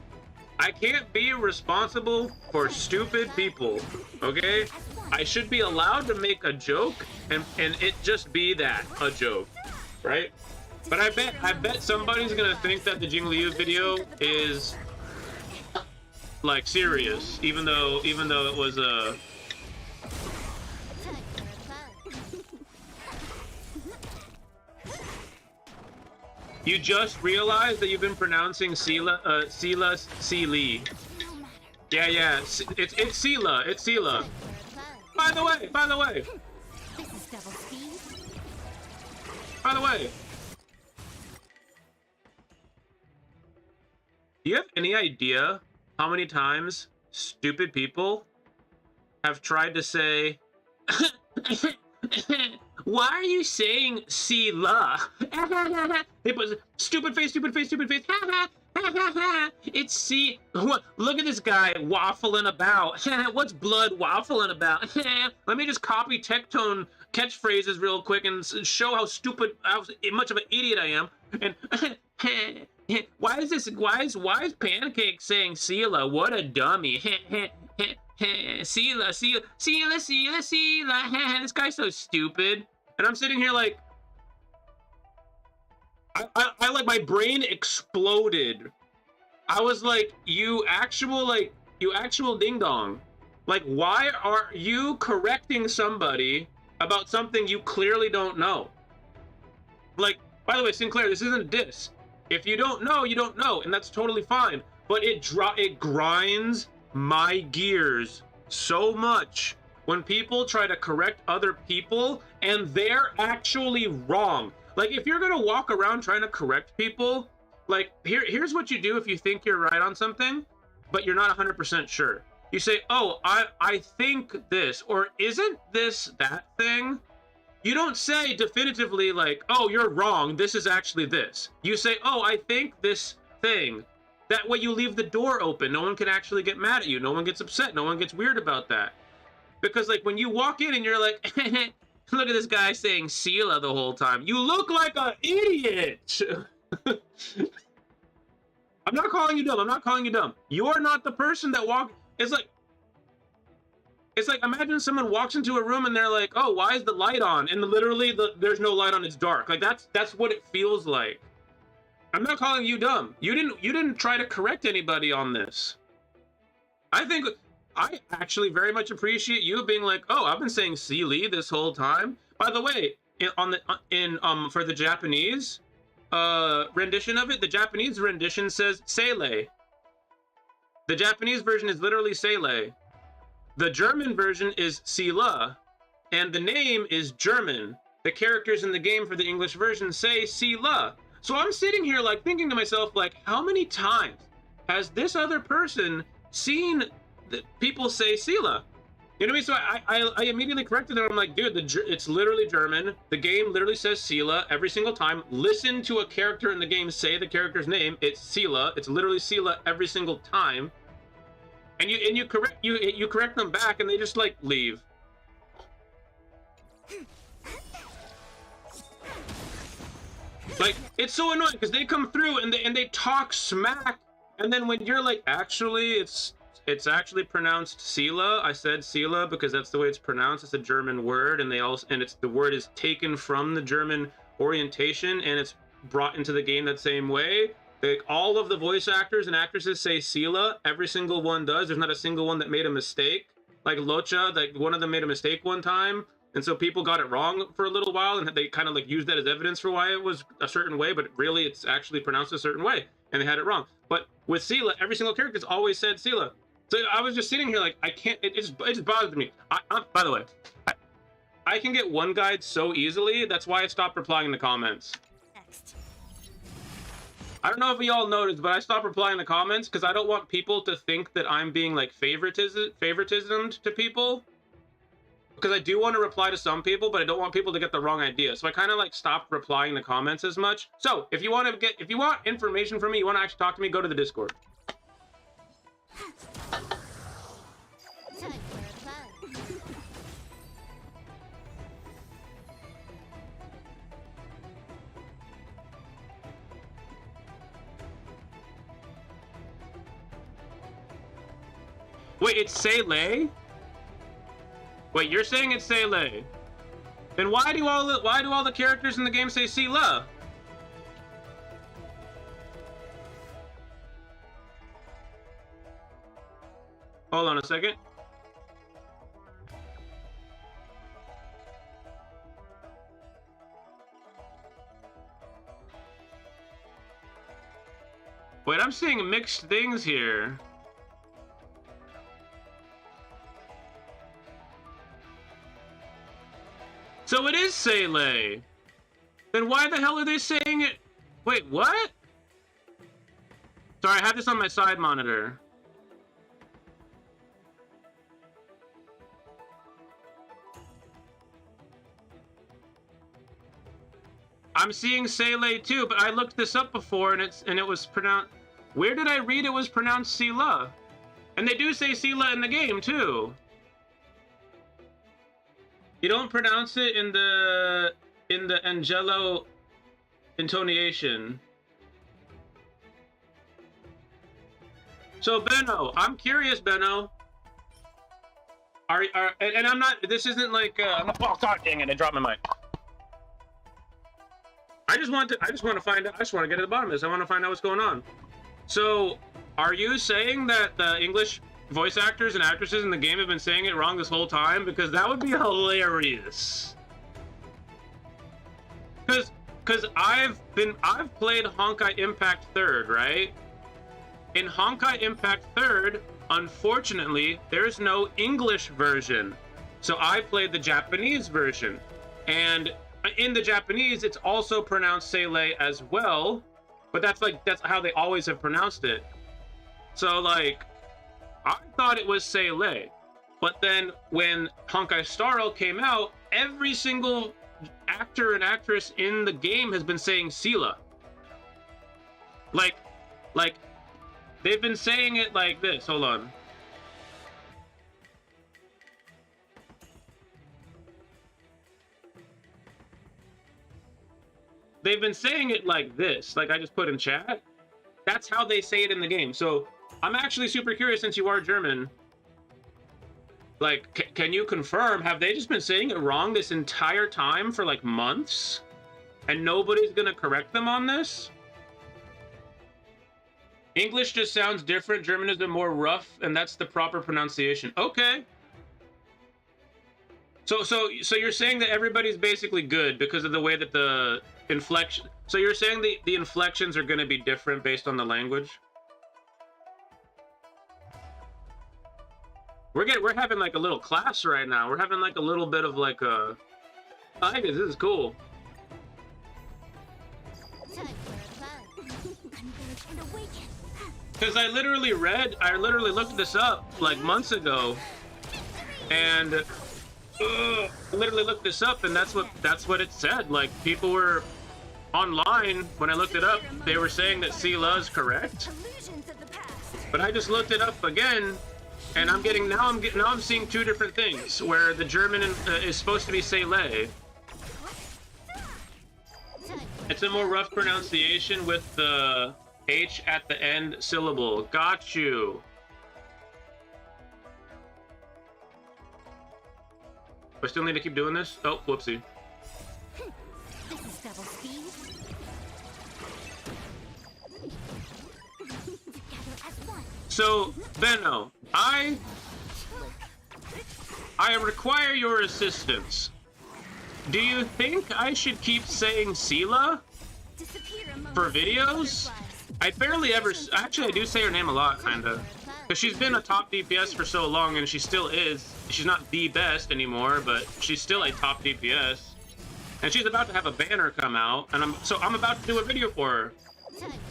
I can't be responsible for stupid people, okay? I should be allowed to make a joke and it just be that, a joke, right? But I bet somebody's gonna think that the Jingliu video is like serious, even though it was a Time for a fun. You just realized that you've been pronouncing Seela, Seeli. No matter. Yeah, it's Seela, it's Seela. Time for a fun. By the way, This is double speed. do you have any idea how many times stupid people have tried to say, why are you saying Seela? It was stupid face. It's C. Look at this guy waffling about. What's blood waffling about? Let me just copy Tectone catchphrases real quick and show how stupid, how much of an idiot I am. And why is Pancake saying Seela? What a dummy. Seela. This guy's so stupid. And I'm sitting here like, I like, my brain exploded. I was like, you actual ding dong. Like, why are you correcting somebody about something you clearly don't know? Like, by the way, Sinclair, this isn't a diss. If you don't know, you don't know, and that's totally fine. But it grinds my gears so much when people try to correct other people and they're actually wrong. Like, if you're gonna walk around trying to correct people, like, here's what you do if you think you're right on something, but you're not 100% sure. You say, oh, I think this, or isn't this that thing? You don't say definitively like, oh, you're wrong, this is actually this. You say, oh, I think this thing. That way you leave the door open. No one can actually get mad at you. No one gets upset. No one gets weird about that. Because, like, when you walk in and you're like, look at this guy saying Seela the whole time. You look like an idiot. I'm not calling you dumb. You're not the person that It's like imagine someone walks into a room and they're like, oh, why is the light on? And literally there's no light on, it's dark. Like, that's what it feels like. I'm not calling you dumb. You didn't try to correct anybody on this. I actually very much appreciate you being like, oh, I've been saying Seeli this whole time. By the way, for the Japanese rendition of it, the Japanese rendition says Seele. The Japanese version is literally Seele. The German version is Seela, and the name is German. The characters in the game for the English version say Seela. So I'm sitting here like thinking to myself, like, how many times has this other person seen people say Seela? You know what I mean? So I immediately corrected them. I'm like, dude, it's literally German. The game literally says Seela every single time. Listen to a character in the game say the character's name. It's Seela. It's literally Seela every single time. and you correct them back, and they just like leave. Like, it's so annoying because they come through and they talk smack, and then when you're like, actually, it's actually pronounced Sela. I said Sela because that's the way it's pronounced. It's a German word, and the word is taken from the German orientation, and it's brought into the game that same way. Like, all of the voice actors and actresses say Sela. Every single one does. There's not a single one that made a mistake. Like Locha, like one of them made a mistake one time. And so people got it wrong for a little while, and they kind of like used that as evidence for why it was a certain way, but really it's actually pronounced a certain way, and they had it wrong. But with Sela, every single character's always said Sela. So I was just sitting here like, I can't, it just bothers me. By the way, I can get one guide so easily, that's why I stopped replying in the comments. Next. I don't know if y'all noticed, but I stopped replying in the comments because I don't want people to think that I'm being like favoritism to people. Because I do want to reply to some people, but I don't want people to get the wrong idea. So I kind of like stopped replying to comments as much. So if you want information from me, you want to actually talk to me, go to the Discord. Time for a plan. Wait, it's Seele? Wait, you're saying it's Seele? Then why do all the characters in the game say Sela? Hold on a second. Wait, I'm seeing mixed things here. So it is Seele. Then why the hell are they saying it? Wait, what? Sorry, I have this on my side monitor. I'm seeing Seele too, but I looked this up before and it was pronounced. Where did I read it was pronounced Sela? And they do say Sela in the game too. You don't pronounce it in the Angelo intonation. So Benno, I'm curious, Benno. And I'm not. This isn't like. I'm not. Oh, God dang it! I dropped my mic. I just want to find out. I just want to get to the bottom of this. I want to find out what's going on. So, are you saying that the English voice actors and actresses in the game have been saying it wrong this whole time? Because that would be hilarious. Because I've played Honkai Impact 3rd, right? In Honkai Impact 3rd, unfortunately, there's no English version. So I played the Japanese version. And in the Japanese, it's also pronounced Seele as well. But that's how they always have pronounced it. So like, I thought it was Seele. But then when Honkai Astral came out, every single actor and actress in the game has been saying Sela. Like, they've been saying it like this. Hold on. They've been saying it like this. Like I just put in chat. That's how they say it in the game. So I'm actually super curious, since you are German. Like, can you confirm, have they just been saying it wrong this entire time for like months? And nobody's gonna correct them on this? English just sounds different. German is a bit more rough, and that's the proper pronunciation. Okay. So you're saying that everybody's basically good because of the way that the inflection. So you're saying the inflections are going to be different based on the language? We're having like a little class right now. We're having like a little bit of like a. I think this is cool. Time for a plan. I'm gonna try to awaken. Because I literally looked this up like months ago, and I literally looked this up, and that's what it said. Like, people were online when I looked it up, they were saying that Sela is correct. Illusions of the past. But I just looked it up again And now I'm seeing two different things where the German is supposed to be Seele. It's a more rough pronunciation with the H at the end syllable. Got you. I still need to keep doing this? Oh, whoopsie. This is double speed. Together as one. So, Benno, I require your assistance. Do you think I should keep saying Sela Disappear among for the videos? butterflies. I barely ever... Actually, I do say her name a lot, kinda. Because she's been a top DPS for so long, and she still is. She's not the best anymore, but she's still a top DPS. And she's about to have a banner come out, and I'm about to do a video for her.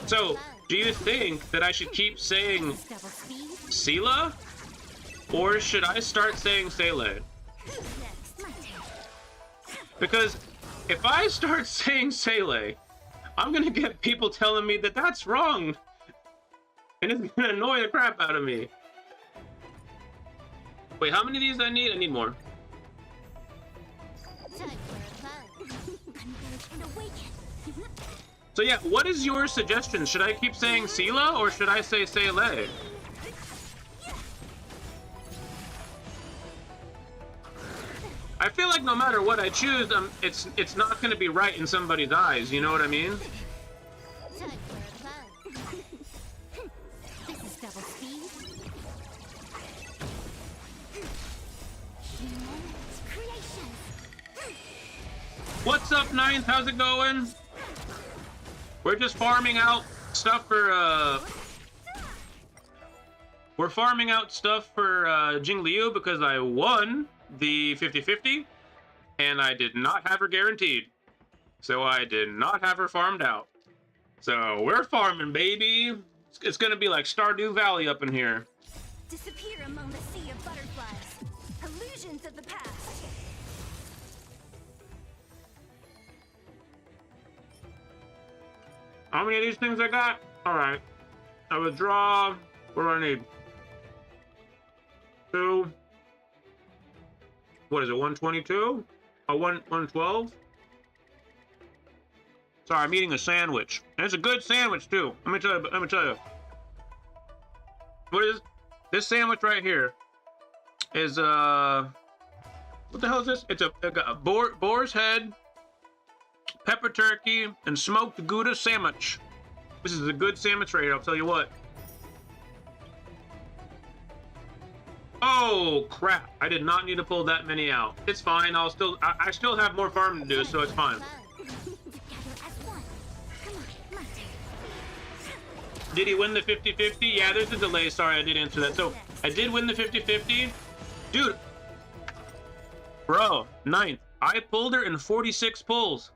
So, do you think that I should keep saying Double speed. Sela? Or should I start saying Seele? Who's next? My turn. Because if I start saying Seele, I'm gonna get people telling me that that's wrong. And it's gonna annoy the crap out of me. Wait, how many of these do I need? I need more. Time for a fun. Converge and awaken. So yeah, what is your suggestion? Should I keep saying Sela or should I say Seele? I feel like no matter what I choose, it's not gonna be right in somebody's eyes. You know what I mean? Time for a fun. This is double speed. Humans creation. What's up, Ninth? How's it going? We're just farming out stuff for we're farming out stuff for Jingliu because I won the 50-50 and I did not have her guaranteed. So I did not have her farmed out. So we're farming, baby. It's gonna be like Stardew Valley up in here. Disappear among the sea of butterflies. Illusions of the past. How many of these things I got? Alright. I withdraw. What do I need? 2. What is it, 122? Oh, 112? Sorry, I'm eating a sandwich. And it's a good sandwich, too. Let me tell you. What is this sandwich right here? Is, what the hell is this? It's a boar's head, pepper turkey, and smoked Gouda sandwich. This is a good sandwich right here, I'll tell you what. Oh, crap. I did not need to pull that many out. It's fine. I still have more farming to do, so it's fine. Did he win the 50-50? Yeah, there's a delay. Sorry, I didn't answer that. So, I did win the 50-50. Dude. Bro, Ninth. I pulled her in 46 pulls.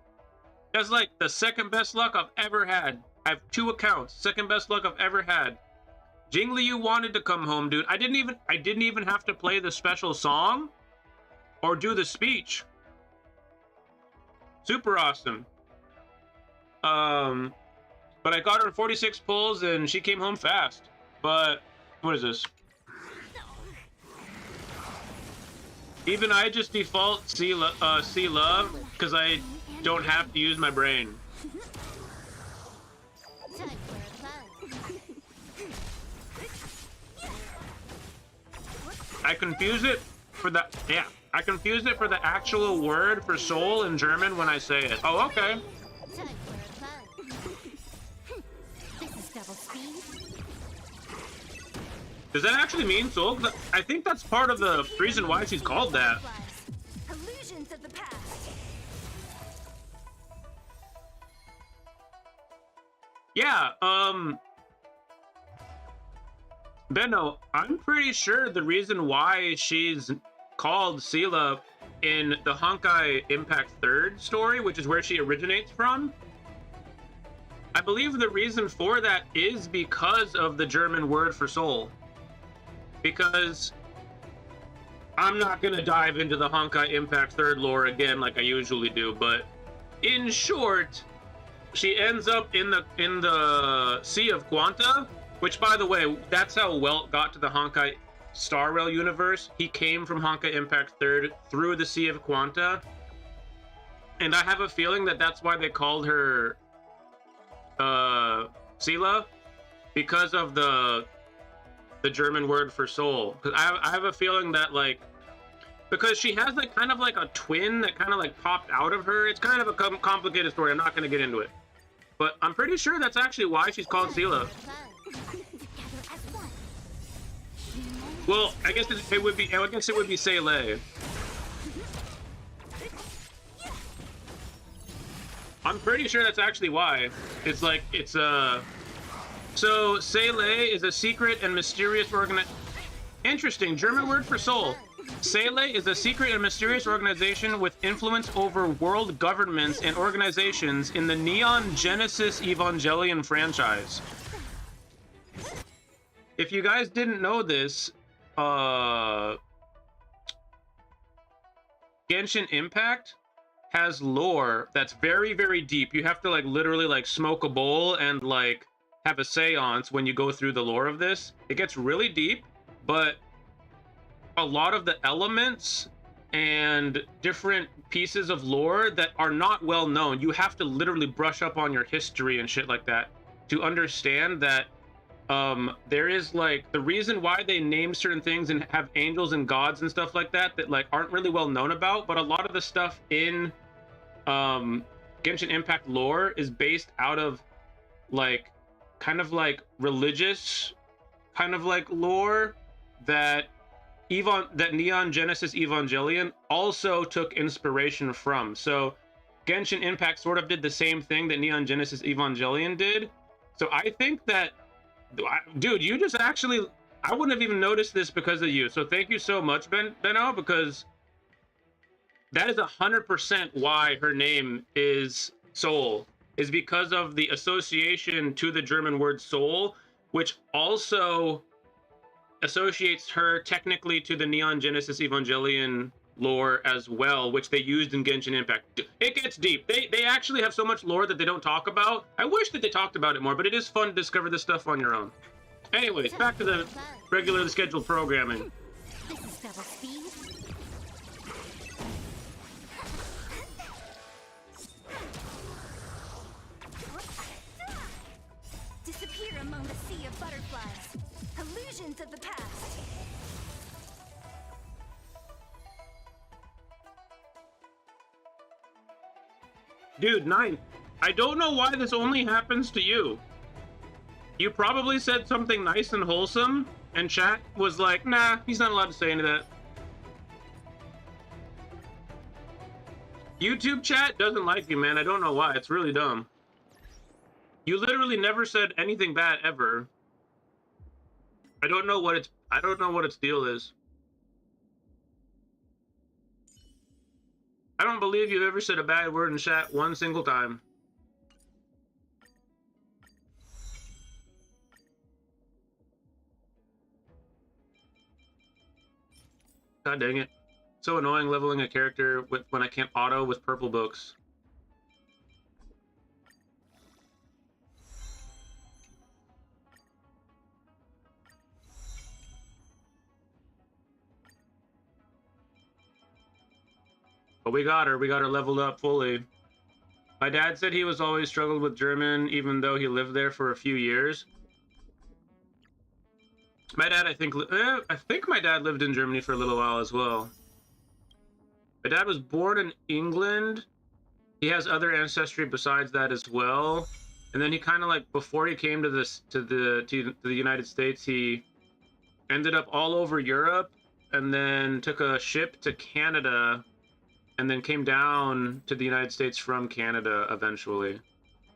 That's like the second best luck I've ever had. I have 2 accounts. Second best luck I've ever had. Jingliu wanted to come home, dude. I didn't even have to play the special song or do the speech. Super awesome. But I got her in 46 pulls and she came home fast. But what is this? Even I just default Sela because I don't have to use my brain. I confuse it for the I confuse it for the actual word for soul in German when I say it. Oh, okay. Does that actually mean soul? I think that's part of the reason why she's called that. Illusions of the past. Yeah, Benno, I'm pretty sure the reason why she's called Sela in the Honkai Impact 3rd story, which is where she originates from, I believe the reason for that is because of the German word for soul. Because I'm not going to dive into the Honkai Impact 3rd lore again like I usually do, but in short, she ends up in the Sea of Quanta, which, by the way, that's how Welt got to the Honkai Star Rail universe, he came from Honkai Impact 3rd through the Sea of Quanta. And I have a feeling that that's why they called her Sela, because of the German word for soul. Because I have a feeling that, like, because she has like kind of like a twin that kind of like popped out of her. It's kind of a complicated story. I'm not going to get into it, but I'm pretty sure that's actually why she's called Sela. Well, I guess it would be. I guess it would be Sele. I'm pretty sure that's actually why. It's like it's So Sele is a secret and mysterious Interesting German word for soul. Sele is a secret and mysterious organization with influence over world governments and organizations in the Neon Genesis Evangelion franchise. If you guys didn't know this, Genshin Impact has lore that's very, very deep. You have to like literally like smoke a bowl and like have a seance when you go through the lore of this. It gets really deep, but a lot of the elements and different pieces of lore that are not well known, you have to literally brush up on your history and shit like that to understand that there is like the reason why they name certain things and have angels and gods and stuff like that that like aren't really well known about, but a lot of the stuff in Genshin Impact lore is based out of like kind of like religious kind of like lore that Neon Genesis Evangelion also took inspiration from. So Genshin Impact sort of did the same thing that Neon Genesis Evangelion did. So I think that, dude, you just actually, I wouldn't have even noticed this because of you. So thank you so much, Benno, because that is 100% why her name is Soul, is because of the association to the German word soul, which also associates her technically to the Neon Genesis Evangelion lore as well, which they used in Genshin Impact. It gets deep. They actually have so much lore that they don't talk about. I wish that they talked about it more, but it is fun to discover this stuff on your own. Anyways, back to the regularly scheduled programming. This is double speed. Disappear among the sea of butterflies. Illusions of the past. Dude, 9. I don't know why this only happens to you. You probably said something nice and wholesome, and chat was like, nah, he's not allowed to say any of that. YouTube chat doesn't like you, man. I don't know why. It's really dumb. You literally never said anything bad ever. I don't know what its deal is. I don't believe you've ever said a bad word in chat one single time. God dang it. So annoying leveling a character when I can't auto with purple books. But we got her leveled up fully. My dad said he was always struggled with German, even though he lived there for a few years. My dad, I think my dad lived in Germany for a little while as well. My dad was born in England. He has other ancestry besides that as well. And then he kind of like, before he came to the United States, he ended up all over Europe and then took a ship to Canada and then came down to the United States from Canada eventually.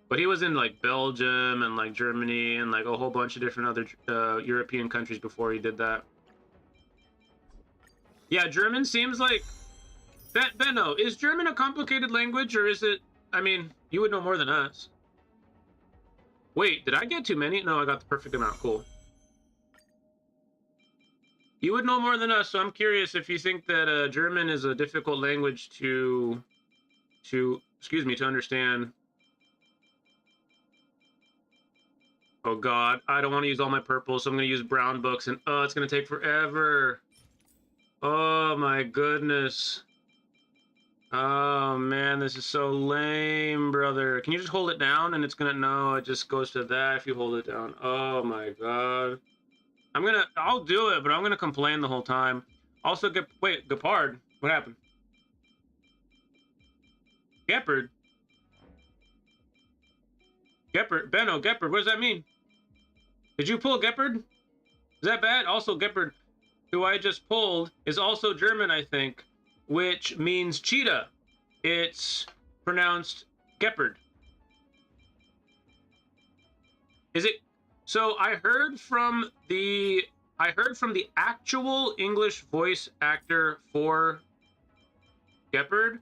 But he was in like Belgium and like Germany and like a whole bunch of different other European countries before he did that. Yeah, German seems like... Benno, is German a complicated language or is it... I mean, you would know more than us. Wait, did I get too many? No, I got the perfect amount. Cool. You would know more than us, so I'm curious if you think that German is a difficult language to understand. Oh god, I don't want to use all my purples, so I'm gonna use brown books, and oh, it's gonna take forever. Oh my goodness. Oh man, this is so lame, brother. Can you just hold it down and it's gonna, no, it just goes to that if you hold it down. Oh my god. I'll do it, but I'm gonna complain the whole time. Also, wait, Gepard, what happened? Gepard? Benno, Gepard, what does that mean? Did you pull Gepard? Is that bad? Also, Gepard, who I just pulled, is also German, I think, which means cheetah. It's pronounced Gepard. Is it? So I heard from the actual English voice actor for Gepard.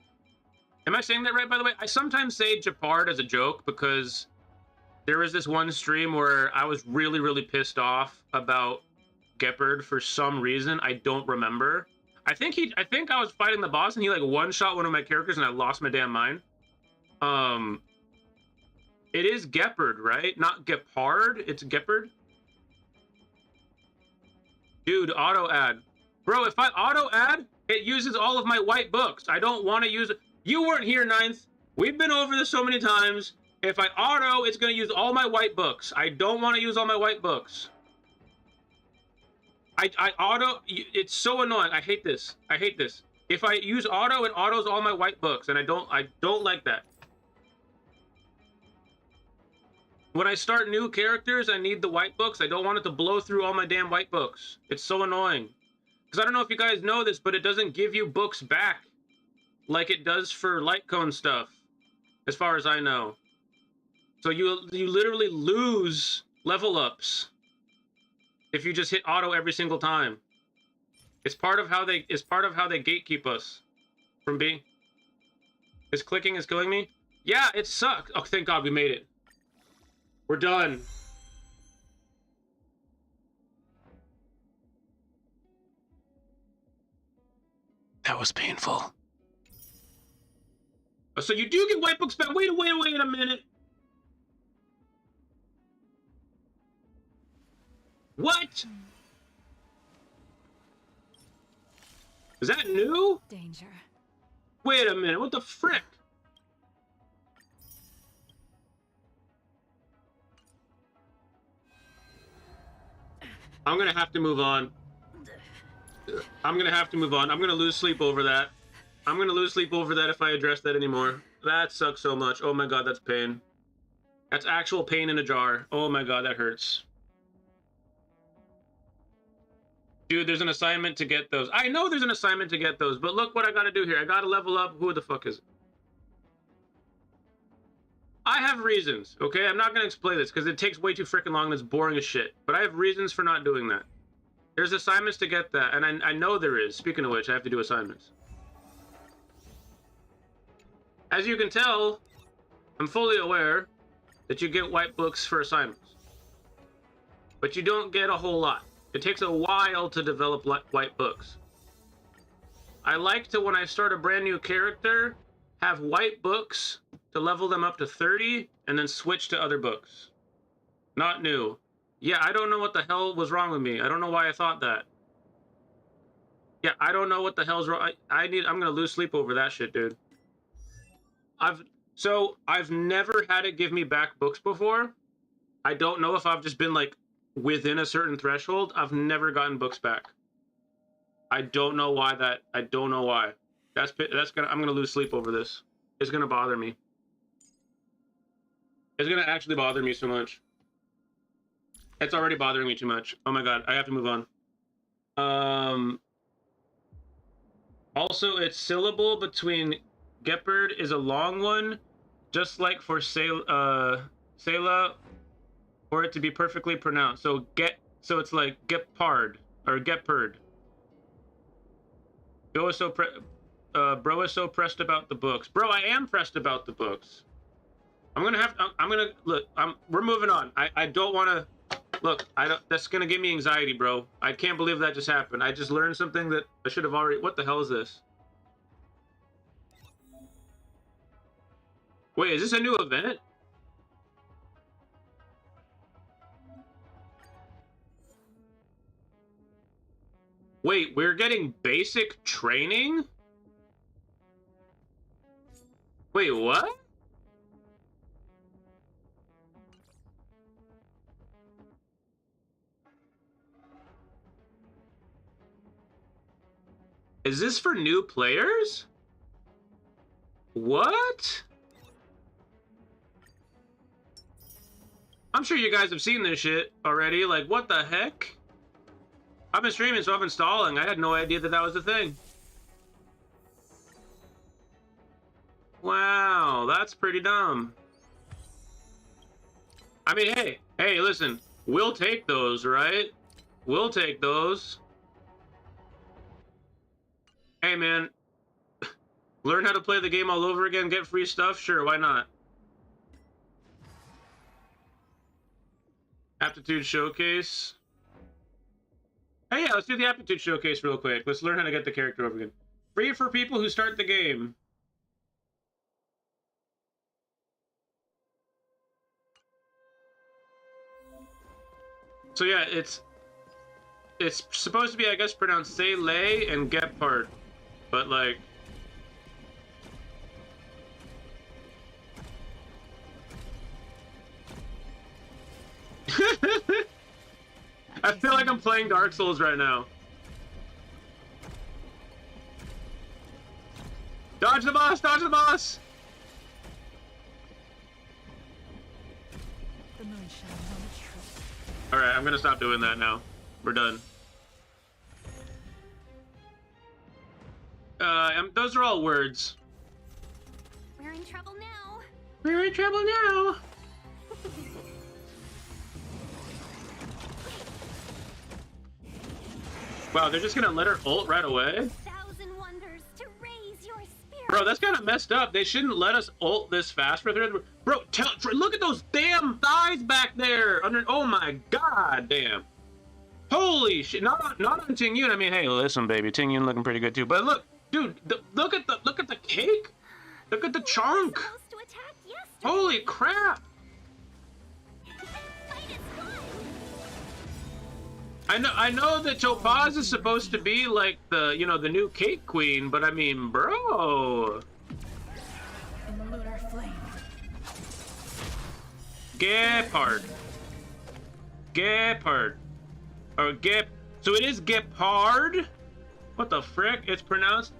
Am I saying that right, by the way? I sometimes say Gepard as a joke because there was this one stream where I was really, really pissed off about Gepard for some reason. I don't remember. I think I was fighting the boss and he like one-shot one of my characters and I lost my damn mind. It is Gepard, right? Not Gepard. It's Gepard. Dude, auto add. Bro, if I auto add, it uses all of my white books. I don't want to use it. You weren't here, Ninth. We've been over this so many times. If I auto, it's going to use all my white books. I don't want to use all my white books. I auto, it's so annoying. I hate this. I hate this. If I use auto, it autos all my white books, and I don't like that. When I start new characters, I need the white books. I don't want it to blow through all my damn white books. It's so annoying. Because I don't know if you guys know this, but it doesn't give you books back like it does for light cone stuff, as far as I know. So you literally lose level ups if you just hit auto every single time. It's part of how they gatekeep us from being. This clicking is killing me. Yeah, it sucks. Oh, thank God we made it. We're done. That was painful. Oh, so you do get white books back. Wait a minute. What? Is that new? Danger. Wait a minute. What the frick? I'm gonna have to move on. I'm gonna lose sleep over that. I'm gonna lose sleep over that if I address that anymore. That sucks so much. Oh my God, that's pain. That's actual pain in a jar. Oh my God, that hurts. Dude, there's an assignment to get those. I know there's an assignment to get those, but look what I gotta do here. I gotta level up. Who the fuck is it? I have reasons, okay? I'm not gonna explain this because it takes way too freaking long and it's boring as shit. But I have reasons for not doing that. There's assignments to get that, and I know there is. Speaking of which, I have to do assignments. As you can tell, I'm fully aware that you get white books for assignments. But you don't get a whole lot. It takes a while to develop white books. I like to, when I start a brand new character, have white books to level them up to 30 and then switch to other books. Not new. Yeah, I don't know what the hell was wrong with me. I don't know why I thought that. Yeah, I don't know what the hell's wrong. I'm gonna lose sleep over that shit, dude. I've never had it give me back books before. I don't know if I've just been like within a certain threshold. I've never gotten books back. I don't know why that. I don't know why. I'm gonna lose sleep over this. It's gonna bother me. It's gonna actually bother me so much. It's already bothering me too much. Oh my God, I have to move on. Also, its syllable between Gepard is a long one, just like for Sela, for it to be perfectly pronounced. So it's like Gepard or Gepard. Bro is so pressed about the books. Bro, I am pressed about the books. We're moving on. I don't want to. Look, that's gonna give me anxiety, bro. I can't believe that just happened. I just learned something that I should have already. What the hell is this? Wait, is this a new event? Wait, we're getting basic training? Wait, what? Is this for new players? What? I'm sure you guys have seen this shit already. Like, what the heck? I've been streaming, so I'm installing. I had no idea that that was a thing. Wow, that's pretty dumb. I mean, hey, listen. We'll take those, right? We'll take those. Hey, man. Learn how to play the game all over again, get free stuff? Sure, why not? Aptitude Showcase. Hey, yeah, let's do the Aptitude Showcase real quick. Let's learn how to get the character over again. Free for people who start the game. So yeah, it's supposed to be, I guess, pronounced Lay and Gepard, but like... I feel like I'm playing Dark Souls right now. Dodge the boss! Dodge the boss! The moon shines on the truth. Alright, I'm gonna stop doing that now. We're done. Those are all words. We're in trouble now. We're in trouble now! Wow, they're just gonna let her ult right away? Thousand wonders to raise your spirit. Bro, that's kind of messed up. They shouldn't let us ult this fast for thread. Bro, look at those damn thighs back there. Oh my god, damn. Holy shit. Not on Tingyun. I mean, hey, listen, baby. Tingyun looking pretty good too. But look, dude, look at the cake. Look at the chunk. Supposed to attack yesterday. Holy crap. Fight is fun. I know that Topaz is supposed to be like the, you know, the new cake queen, but I mean, bro. In the lunar flame. Gepard. Or so it is Gepard? What the frick? It's pronounced.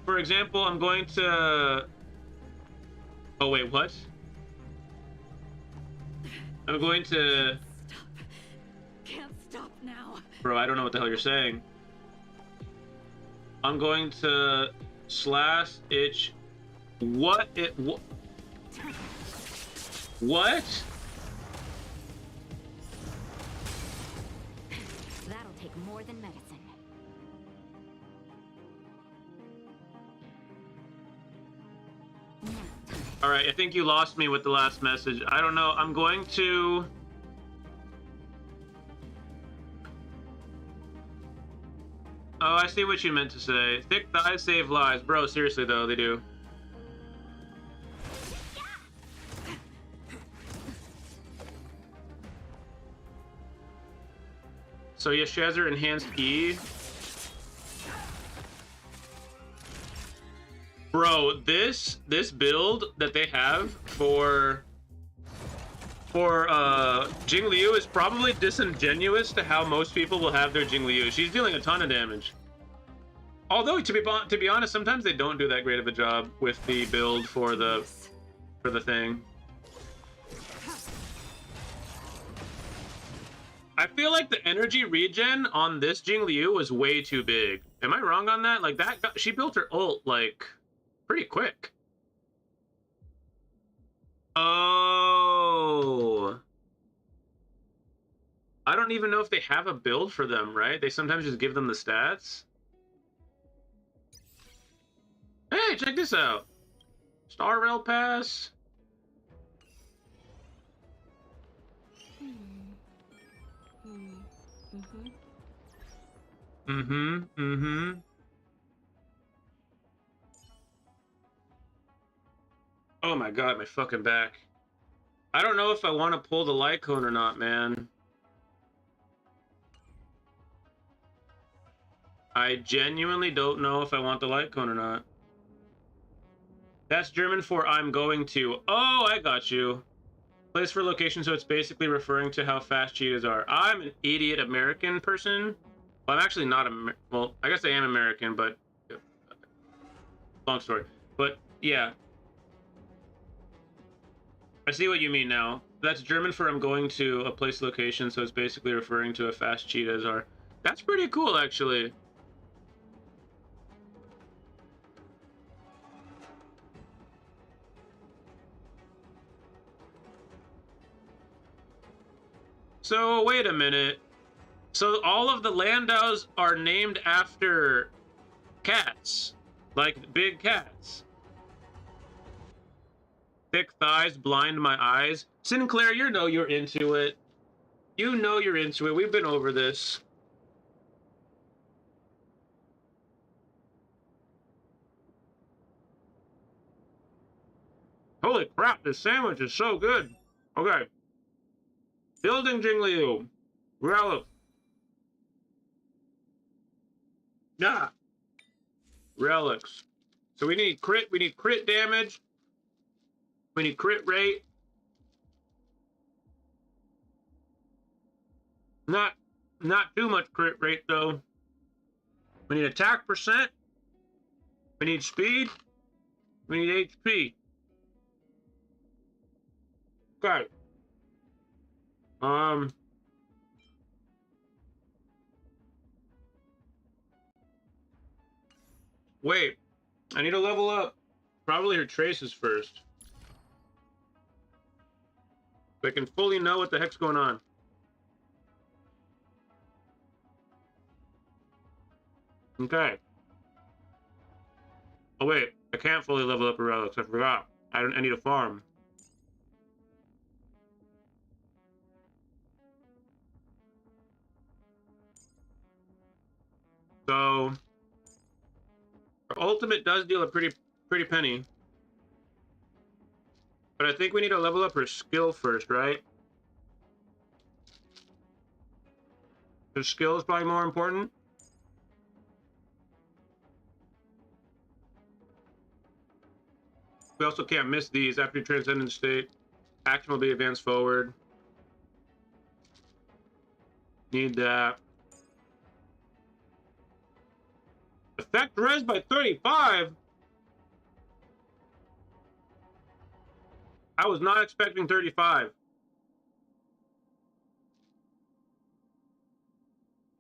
For example, I'm going to... Oh, wait, what? I'm going to... Stop. Can't stop now. Bro, I don't know what the hell you're saying. I'm going to slash itch. What? What? That'll take more than medicine. Now, All right, I think you lost me with the last message. I don't know. I'm going to... Oh, I see what you meant to say. Thick thighs save lives. Bro, seriously, though, they do. So, yeah, she has her enhanced E. Bro, this build that they have for Jingliu is probably disingenuous to how most people will have their Jingliu. She's dealing a ton of damage. Although to be honest, sometimes they don't do that great of a job with the build for the thing. I feel like the energy regen on this Jingliu was way too big. Am I wrong on that? Like she built her ult like pretty quick. Oh. I don't even know if they have a build for them, right? They sometimes just give them the stats. Hey, check this out. Star Rail Pass. Mm-hmm. Oh my god, my fucking back. I don't know if I want to pull the light cone or not, man. I genuinely don't know if I want the light cone or not. That's German for I'm going to. Oh, I got you. Place for location, so it's basically referring to how fast cheetahs are. I'm an idiot American person. Well, I'm actually not well, I guess I am American, but long story. But yeah, I see what you mean now. That's German for I'm going to a place location, so it's basically referring to how fast cheetahs are. That's pretty cool, actually. So wait a minute. So all of the Landaus are named after cats, like big cats. Thick thighs blind my eyes. Sinclair, you know you're into it. You know you're into it. We've been over this. Holy crap, this sandwich is so good. Okay. Building Jingliu. Relic. Ah. Relics. So we need crit damage. We need crit rate. Not too much crit rate though. We need attack percent. We need speed. We need HP. Okay. Wait. I need to level up. Probably her traces first. So I can fully know what the heck's going on. Okay. Oh wait, I can't fully level up her relics. I forgot. I need a farm. So her ultimate does deal a pretty penny. But I think we need to level up her skill first, right? Her skill is probably more important. We also can't miss these. After Transcendent State, action will be advanced forward. Need that. Effect res by 35? I was not expecting 35.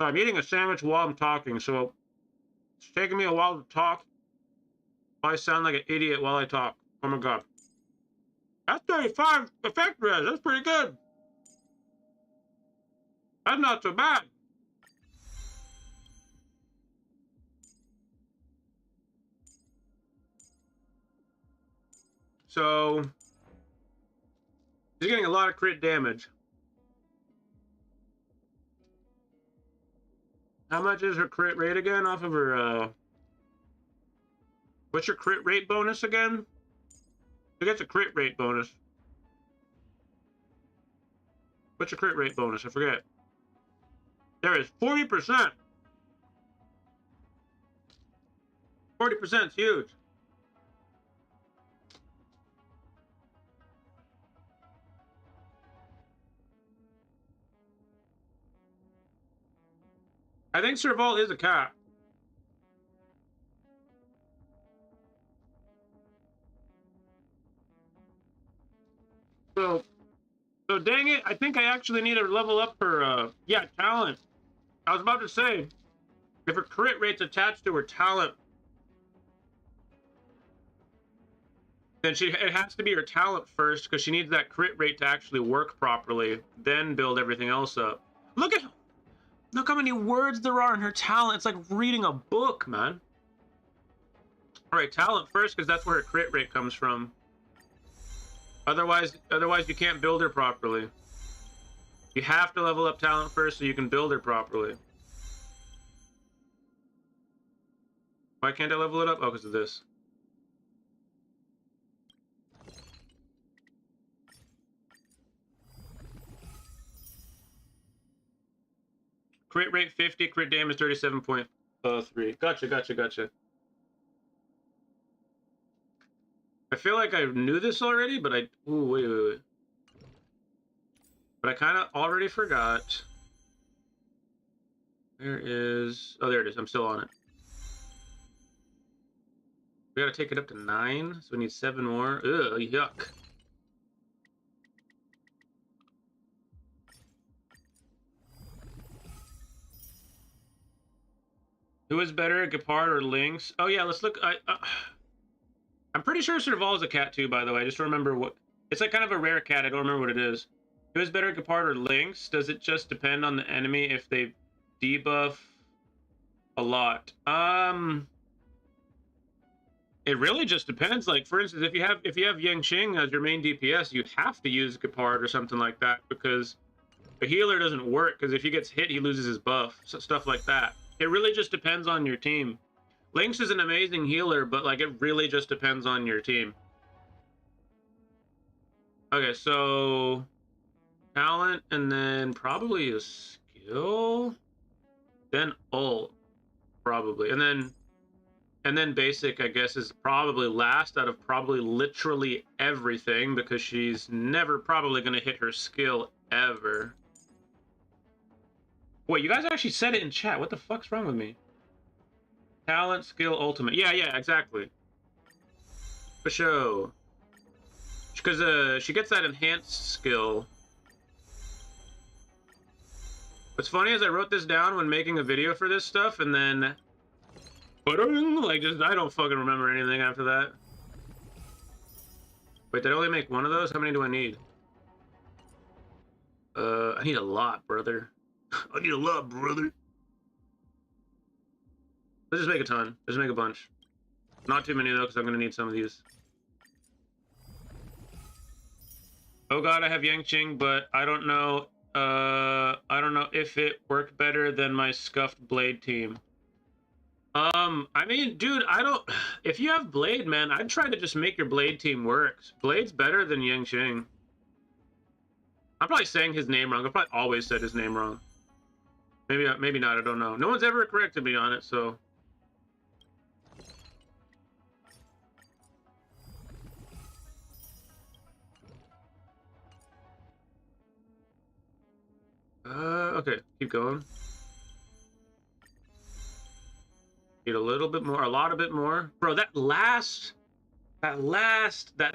I'm eating a sandwich while I'm talking, so it's taking me a while to talk. I sound like an idiot while I talk. Oh my god. That's 35 effect res. That's pretty good. That's not so bad. So she's getting a lot of crit damage. How much is her crit rate again off of her, what's your crit rate bonus again? Who gets a crit rate bonus? What's your crit rate bonus? I forget. There is 40%. 40% is huge. I think Serval is a cat. So dang it, I think I actually need to level up her, yeah, talent. I was about to say, if her crit rate's attached to her talent, then it has to be her talent first, because she needs that crit rate to actually work properly, then build everything else up. Look how many words there are in her talent. It's like reading a book, man. All right, talent first, because that's where her crit rate comes from. Otherwise you can't build her properly. You have to level up talent first so you can build her properly. Why can't I level it up? Oh, because of this. Crit rate 50, crit damage 37 point. 3. Gotcha. I feel like I knew this already, but ooh, wait. But I kind of already forgot. Where is... Oh, there it is. I'm still on it. We gotta take it up to 9, so we need 7 more. Ugh, yuck. Who is better, Gepard or Lynx? Oh yeah, let's look. I'm pretty sure Serval is a cat too, by the way. I just remember what... It's like kind of a rare cat. I don't remember what it is. Who is better, Gepard or Lynx? Does it just depend on the enemy if they debuff a lot? It really just depends. Like, for instance, if you have Yangqing as your main DPS, you have to use Gepard or something like that, because the healer doesn't work, because if he gets hit, he loses his buff. So stuff like that. It really just depends on your team. Lynx is an amazing healer, but like it really just depends on your team. Okay, so talent, and then probably a skill, then ult, probably, and then basic, I guess, is probably last out of probably literally everything, because she's never probably going to hit her skill ever. Wait, you guys actually said it in chat. What the fuck's wrong with me? Talent, skill, ultimate. Yeah, exactly. For sure. Because she gets that enhanced skill. What's funny is I wrote this down when making a video for this stuff, and then... Like, just, I don't fucking remember anything after that. Wait, did I only make one of those? How many do I need? I need a lot, brother. I need a lot, brother. Let's just make a ton. Let's make a bunch. Not too many, though, because I'm going to need some of these. Oh god, I have Yangqing, but I don't know if it worked better than my scuffed Blade team. I mean, dude, if you have Blade, man, I'd try to just make your Blade team work. Blade's better than Yangqing. I'm probably saying his name wrong. I've probably always said his name wrong. Maybe not, I don't know. No one's ever corrected me on it, so... Okay, keep going. Need a little bit more, a lot of bit more. Bro, that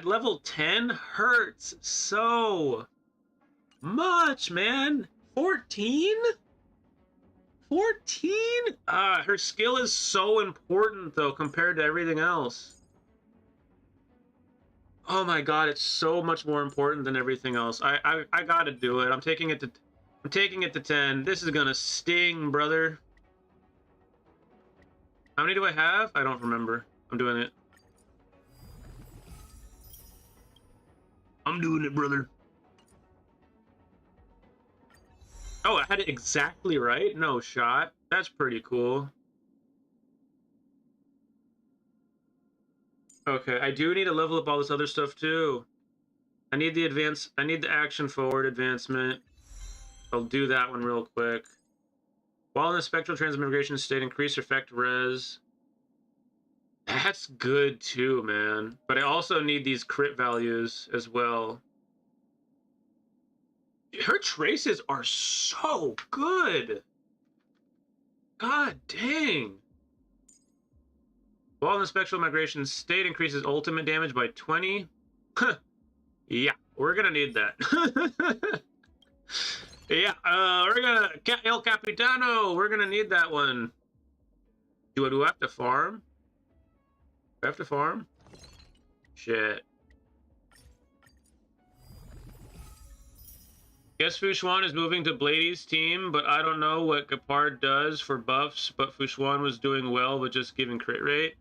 level 10 hurts so much, man. 14? 14? Her skill is so important, though, compared to everything else. Oh my god, it's so much more important than everything else. I gotta do it. I'm taking it to 10. This is gonna sting, brother. How many do I have? I don't remember. I'm doing it. I'm doing it, brother. Oh, I had it exactly right? No shot. That's pretty cool. Okay, I do need to level up all this other stuff too. I need the action forward advancement. I'll do that one real quick. While in the spectral transmigration state, increase effect res. That's good too, man. But I also need these crit values as well. Her traces are so good. God dang. While in the spectral migration state, increases ultimate damage by 20. Yeah, we're gonna need that. Yeah, we're gonna... El Capitano, we're gonna need that one. Do I have to farm? Do I have to farm? Shit. Guess Fushuan is moving to Blady's team, but I don't know what Gepard does for buffs, but Fushuan was doing well with just giving crit rate.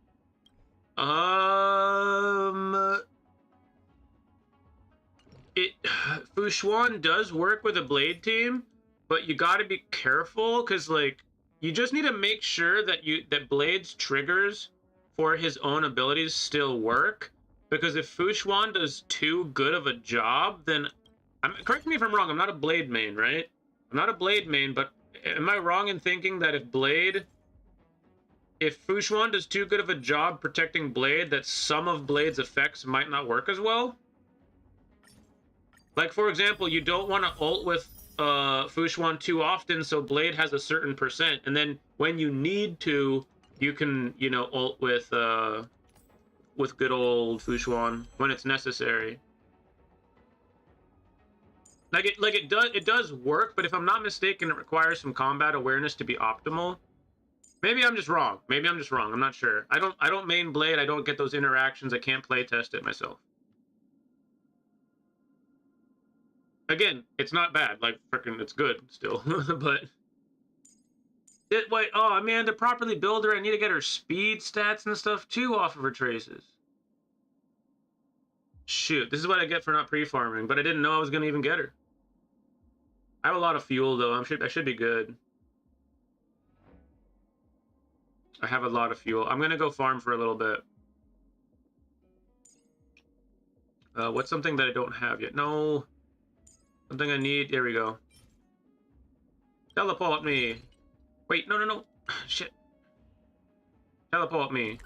Fushuan does work with a Blade team, but you gotta be careful, because, like, you just need to make sure that Blade's triggers for his own abilities still work, because if Fushuan does too good of a job, then... correct me if I'm wrong, I'm not a Blade main, right? I'm not a Blade main, but am I wrong in thinking that if Blade if Fushuan does too good of a job protecting Blade, that some of Blade's effects might not work as well. Like, for example, you don't want to ult with Fushuan too often, so Blade has a certain percent, and then when you need to, you can, you know, ult with good old Fushuan when it's necessary. It does work, but if I'm not mistaken, it requires some combat awareness to be optimal. Maybe I'm just wrong. Maybe I'm just wrong. I'm not sure. I don't main Blade. I don't get those interactions. I can't play test it myself. Again, it's not bad. Like, freaking, it's good still. But wait, oh man, to properly build her, I need to get her speed stats and stuff too off of her traces. Shoot, this is what I get for not pre-farming, but I didn't know I was gonna even get her. I have a lot of fuel though. I should be good. I have a lot of fuel. I'm gonna go farm for a little bit. What's something that I don't have yet? No. Something I need. There we go. Teleport me. Wait, no. Shit. Teleport me.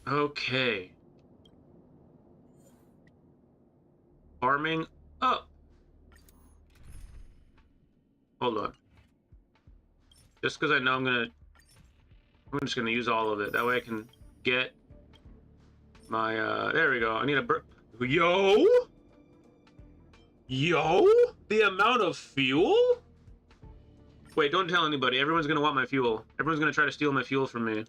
Okay. Farming up. Hold on. Just because I know I'm just gonna use all of it. That way I can get my there we go. I need a yo, the amount of fuel. Wait, don't tell anybody. Everyone's gonna want my fuel. Everyone's gonna try to steal my fuel from me.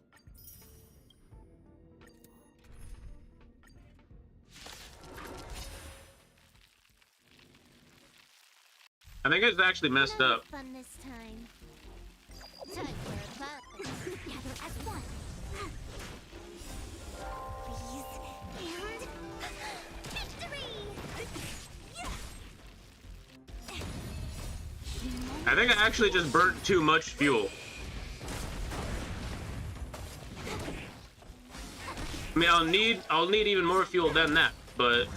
I think it's actually messed up. Fun this time. Time for a fun. Gather as one. Freeze and victory! I think I actually just burnt too much fuel. I mean, I'll need even more fuel than that, but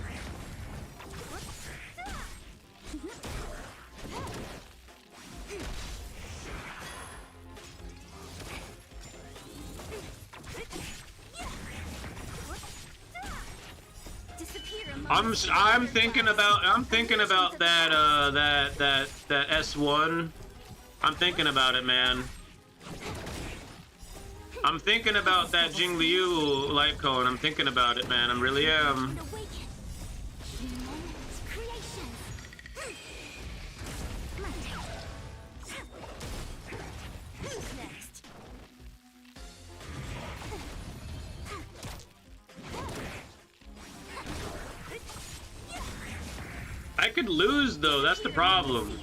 I'm thinking about that S1. I'm thinking about it, man. I'm thinking about that Jingliu light cone. I'm thinking about it, man. I really am. I could lose though, that's the problem.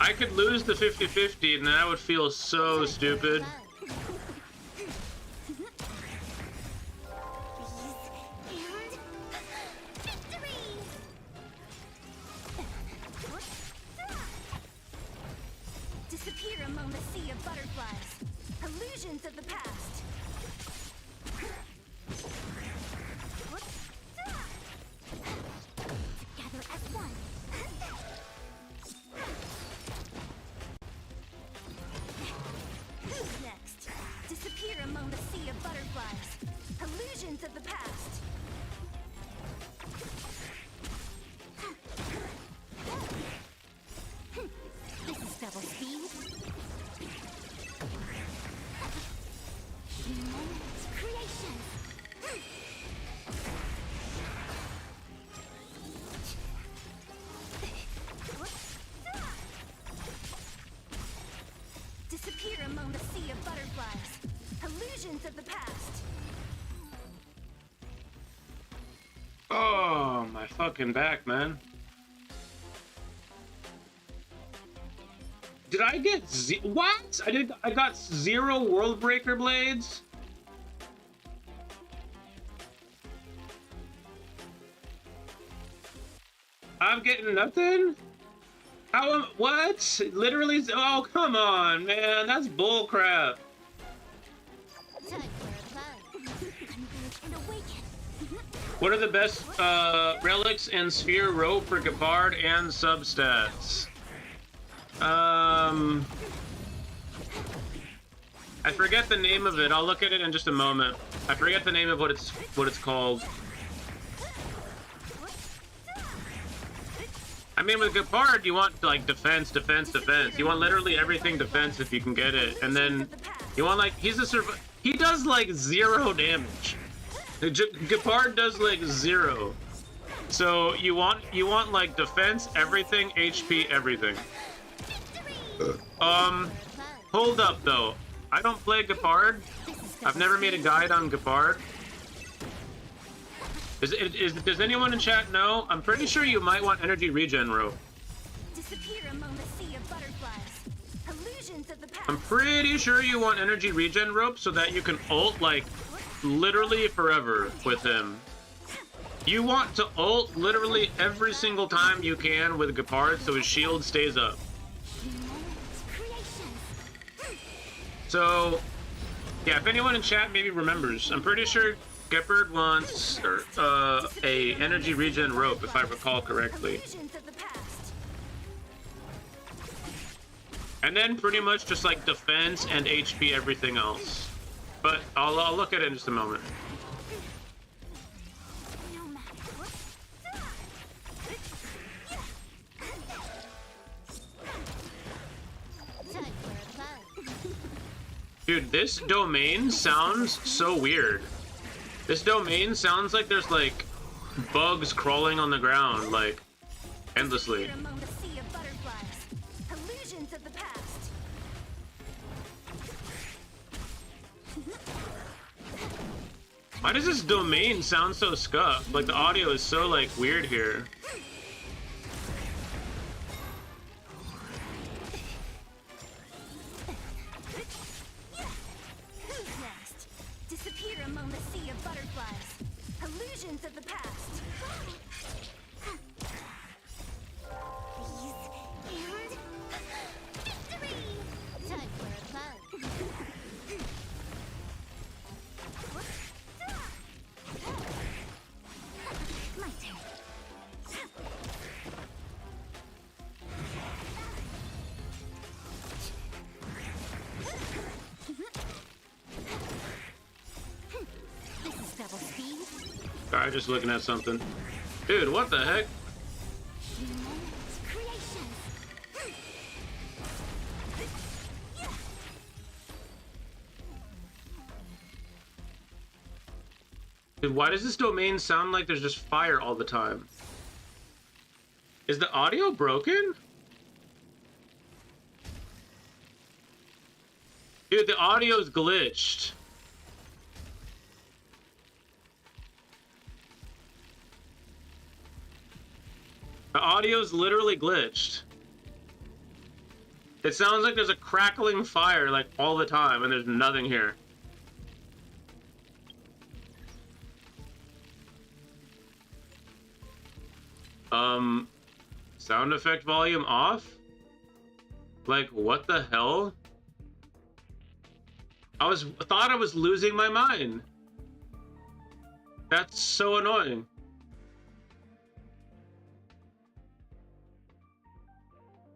I could lose the 50-50 and that would feel so stupid. Disappear among the sea of butterflies. Illusions of the past. Illusions of the past. This is double speed. Immense creation. Disappear among the sea of butterflies. Illusions of the past. Oh, my fucking back, man. Did I get what? I got 0 World Breaker blades? I'm getting nothing? How am, what? Literally, oh, come on, man. That's bull crap. Time for a fun. Converge and awaken. What are the best relics and sphere rope for Gepard and substats? I forget the name of it. I'll look at it in just a moment. I forget the name of what it's called. I mean, with Gepard, you want like defense, defense, defense. You want literally everything defense if you can get it, and then you want like he does like 0 damage. Gepard does like 0. So you want like defense, everything, HP, everything. Hold up though. I don't play Gepard. I've never made a guide on Gepard. Does anyone in chat know? I'm pretty sure you might want energy regen rope. Disappear among the sea of butterflies. Illusions of the past. I'm pretty sure you want energy regen rope so that you can ult like literally forever with him. You want to ult literally every single time you can with Gepard so his shield stays up. So, yeah, if anyone in chat maybe remembers, I'm pretty sure Gepard wants a energy regen rope, if I recall correctly. And then pretty much just like defense and HP, everything else. But I'll look at it in just a moment. Dude, this domain sounds so weird. This domain sounds like there's like bugs crawling on the ground, like endlessly. Why does this domain sound so scuffed? Like the audio is so like weird here. Disappear among the sea of butterflies. Illusions of the past. Peace and victory. Time for a fun. My turn. Sorry, just looking at something. Dude, what the heck? Dude, why does this domain sound like there's just fire all the time? Is the audio broken? Dude, the audio's glitched. The audio's literally glitched. It sounds like there's a crackling fire like all the time and there's nothing here. Sound effect volume off? Like, what the hell? I thought I was losing my mind. That's so annoying.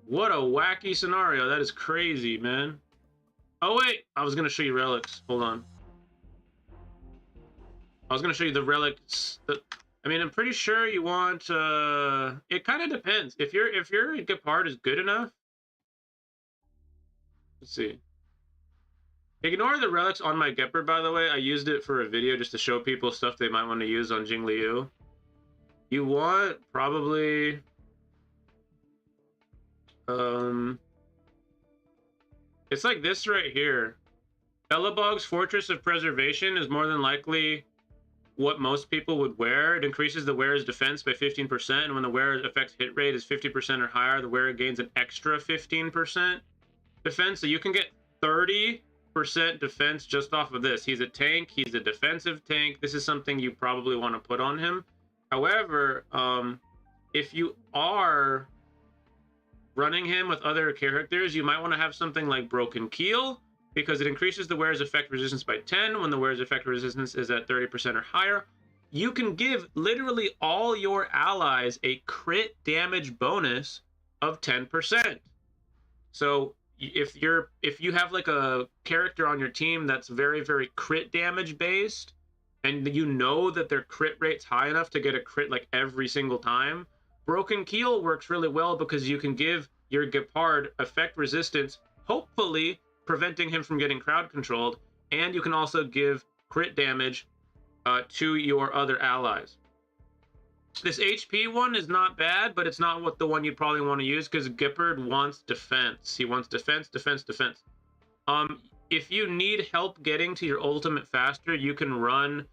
What a wacky scenario. That is crazy, man. Oh, wait. I was going to show you relics. Hold on. I was going to show you the relics. I mean, I'm pretty sure you want... it kind of depends. If your Gepard is good enough... Let's see. Ignore the relics on my Gepard, by the way. I used it for a video just to show people stuff they might want to use on Jingliu. You want probably... it's like this right here. Belobog's Fortress of Preservation is more than likely what most people would wear. It increases the wearer's defense by 15%, and when the wearer's effects hit rate is 50% or higher, the wearer gains an extra 15% defense. So you can get 30% defense just off of this. He's a tank. He's a defensive tank. This is something you probably want to put on him. However, if you are running him with other characters, you might want to have something like Broken Keel, because it increases the wearer's effect resistance by 10 when the wearer's effect resistance is at 30% or higher. you can give literally all your allies a crit damage bonus of 10%. So if you have like a character on your team that's very, very crit damage based, and you know that their crit rate's high enough to get a crit like every single time, Broken Keel works really well because you can give your Gepard effect resistance, hopefully preventing him from getting crowd controlled, and you can also give crit damage to your other allies. This HP one is not bad, but it's not what the one you'd probably want to use because Gepard wants defense. He wants defense, defense, defense. If you need help getting to your ultimate faster, you can run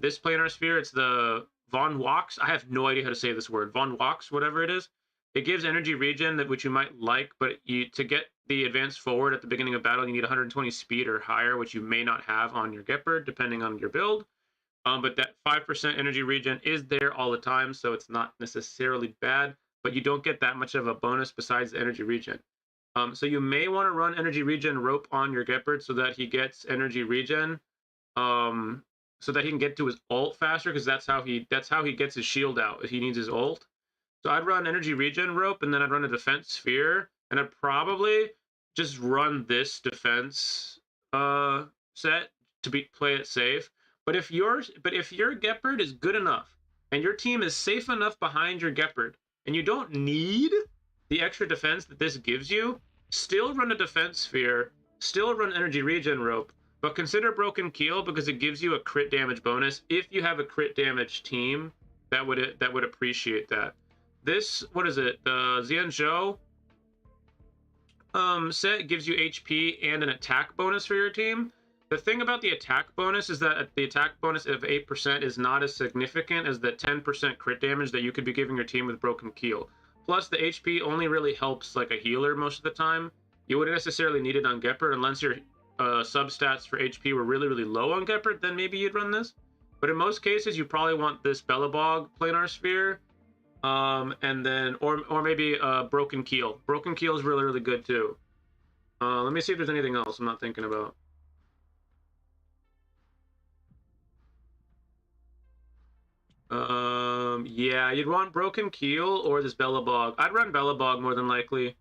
this planar sphere. It's the Von Wax. I have no idea how to say this word. Von Wax, whatever it is. It gives energy regen, that which you might like, but to get the advance forward at the beginning of battle, you need 120 speed or higher, which you may not have on your Gepard, depending on your build. But that 5% energy regen is there all the time, so it's not necessarily bad, but you don't get that much of a bonus besides the energy regen. So you may want to run energy regen rope on your Gepard so that he gets energy regen, so that he can get to his ult faster, because that's how he gets his shield out if he needs his ult. So I'd run energy regen rope, and then I'd run a defense sphere, and I'd probably just run this defense set to play it safe. But if your Gepard is good enough and your team is safe enough behind your Gepard and you don't need the extra defense that this gives you, still run a defense sphere, still run energy regen rope, but consider Broken Keel because it gives you a crit damage bonus. If you have a crit damage team, that would appreciate that. This, what is it? The Xianzhou set gives you HP and an attack bonus for your team. The thing about the attack bonus is that the attack bonus of 8% is not as significant as the 10% crit damage that you could be giving your team with Broken Keel. Plus, the HP only really helps like a healer most of the time. You wouldn't necessarily need it on Gepard unless your substats for HP were really, really low on Gepard, then maybe you'd run this. But in most cases, you probably want this Bellabog planar sphere, and then, or maybe Broken Keel. Broken Keel is really, really good too. Let me see if there's anything else I'm not thinking about. Yeah, you'd want Broken Keel or this Bellabog. I'd run Bellabog more than likely.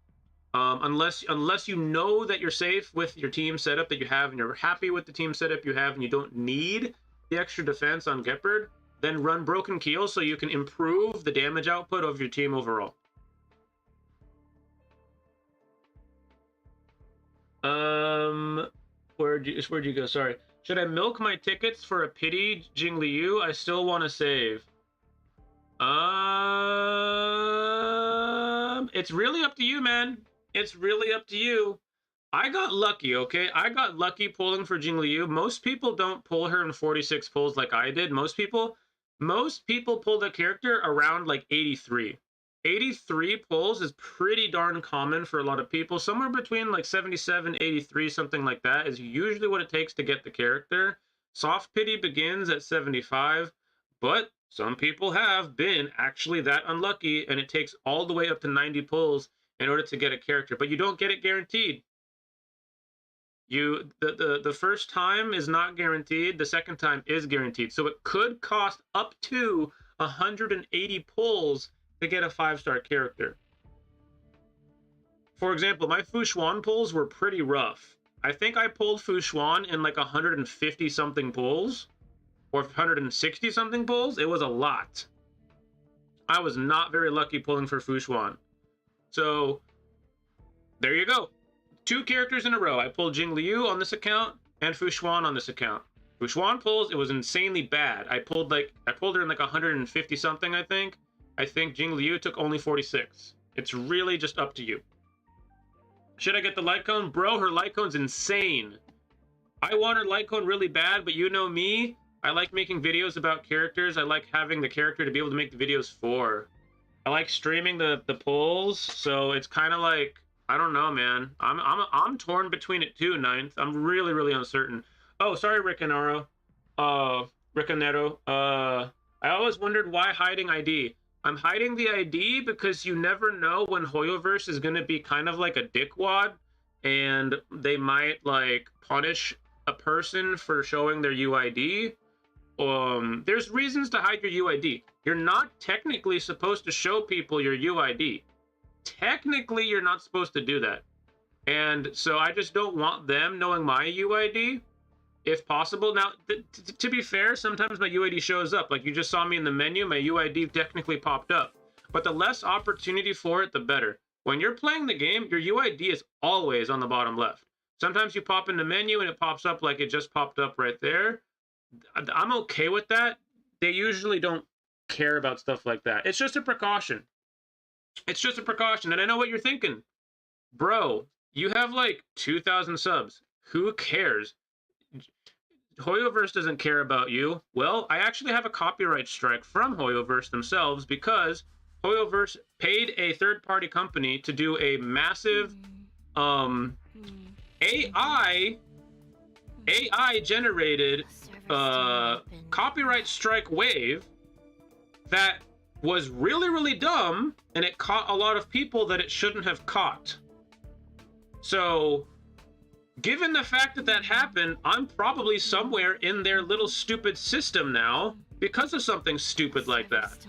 Unless you know that you're safe with your team setup that you have and you're happy with the team setup you have and you don't need the extra defense on Gepard, then run Broken Keel so you can improve the damage output of your team overall. Where'd you go? Sorry. Should I milk my tickets for a pity Jingliu? I still want to save. It's really up to you, man. It's really up to you. I got lucky, okay? I got lucky pulling for Jingliu. Most people don't pull her in 46 pulls like I did. Most people pull the character around like 83. 83 pulls is pretty darn common for a lot of people. Somewhere between like 77, 83, something like that is usually what it takes to get the character. Soft pity begins at 75, but some people have been actually that unlucky, and it takes all the way up to 90 pulls in order to get a character, but you don't get it guaranteed. The first time is not guaranteed, the second time is guaranteed. So it could cost up to 180 pulls to get a 5-star character. For example, my Fu Xuan pulls were pretty rough. I think I pulled Fu Xuan in like 150 something pulls or 160 something pulls. It was a lot. I was not very lucky pulling for Fu Xuan. So there you go. 2 characters in a row. I pulled Jingliu on this account and Fu Xuan on this account. Fu Xuan pulls, it was insanely bad. I pulled her in like 150 something, I think. I think Jingliu took only 46. It's really just up to you. Should I get the light cone? Bro, her light cone's insane. I want her light cone really bad, but you know me. I like making videos about characters. I like having the character to be able to make the videos for. I like streaming the pulls, so it's kind of like, I don't know, man. I'm torn between it too, Ninth. I'm really, really uncertain. Oh, sorry, Ricanero. I always wondered why hiding ID. I'm hiding the ID because you never know when Hoyoverse is going to be kind of like a dickwad, and they might like punish a person for showing their UID. there's reasons to hide your UID. You're not technically supposed to show people your UID. Technically, you're not supposed to do that. And so I just don't want them knowing my UID, if possible. Now, to be fair, sometimes my UID shows up. Like you just saw me in the menu, my UID technically popped up. But the less opportunity for it, the better. When you're playing the game, your UID is always on the bottom left. Sometimes you pop in the menu and it pops up like it just popped up right there. I'm okay with that. They usually don't care about stuff like that. It's just a precaution. It's just a precaution. And I know what you're thinking. Bro, you have like 2,000 subs. Who cares? Hoyoverse doesn't care about you. Well, I actually have a copyright strike from Hoyoverse themselves because Hoyoverse paid a third-party company to do a massive AI generated copyright strike wave that was really, really dumb, and it caught a lot of people that it shouldn't have caught. So, given the fact that that happened, I'm probably somewhere in their little stupid system now because of something stupid like that.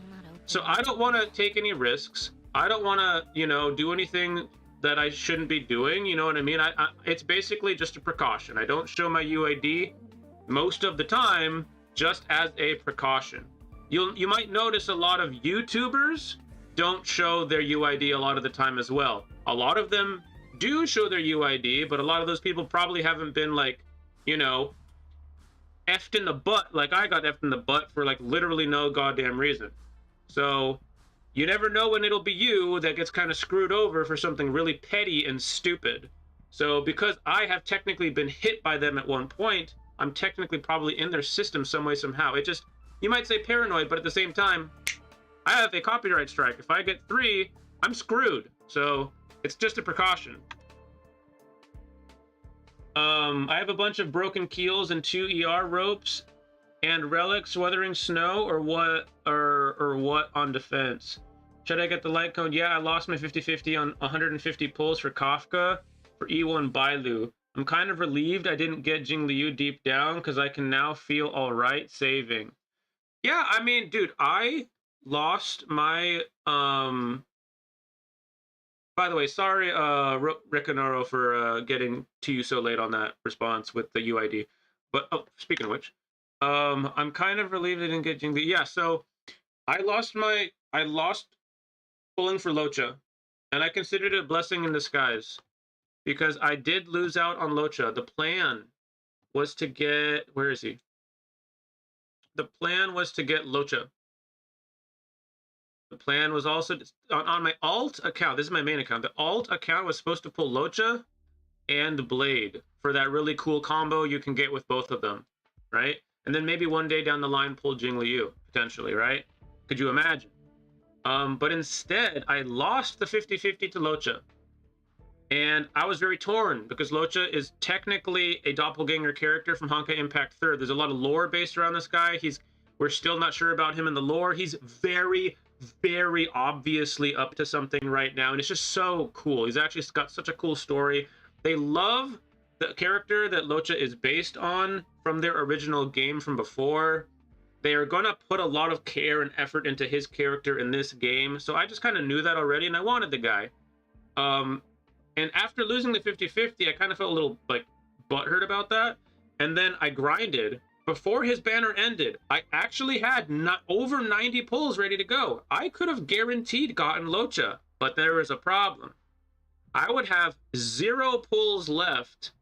So I don't want to take any risks. I don't want to, you know, do anything that I shouldn't be doing. You know what I mean? It's basically just a precaution. I don't show my UID most of the time, just as a precaution. You might notice a lot of YouTubers don't show their UID a lot of the time as well. A lot of them do show their UID, but a lot of those people probably haven't been like, you know, effed in the butt like I got effed in the butt for like literally no goddamn reason. So you never know when it'll be you that gets kind of screwed over for something really petty and stupid. So because I have technically been hit by them at one point, I'm technically probably in their system some way, somehow. It just, you might say paranoid, but at the same time, I have a copyright strike. If I get 3, I'm screwed. So it's just a precaution. I have a bunch of broken keels and 2 ER ropes and relics, weathering snow, or what on defense. Should I get the light cone? Yeah, I lost my 50-50 on 150 pulls for Kafka for E1 Bailu. I'm kind of relieved I didn't get Jingliu deep down because I can now feel all right saving. Yeah, I mean, dude, I lost my by the way, sorry, Ricanaro, for getting to you so late on that response with the UID. But oh, speaking of which, I'm kind of relieved I didn't get Jingliu. Yeah, so I lost pulling for Locha, and I considered it a blessing in disguise because I did lose out on Locha. The plan was to get, where is he? The plan was to get Locha. The plan was also on my alt account. This is my main account. The alt account was supposed to pull Locha and Blade for that really cool combo you can get with both of them, right? And then maybe one day down the line pull Jingliu potentially, right? Could you imagine? But instead, I lost the 50-50 to Locha. And I was very torn because Locha is technically a doppelganger character from Honkai Impact 3rd. There's a lot of lore based around this guy. We're still not sure about him in the lore. He's very, very obviously up to something right now. And it's just so cool. He's actually got such a cool story. They love the character that Locha is based on from their original game from before. They are going to put a lot of care and effort into his character in this game. So I just kind of knew that already, and I wanted the guy. And after losing the 50-50, I kind of felt a little like butthurt about that. And then I grinded. Before his banner ended, I actually had over 90 pulls ready to go. I could have guaranteed gotten Locha, but there was a problem. I would have 0 pulls left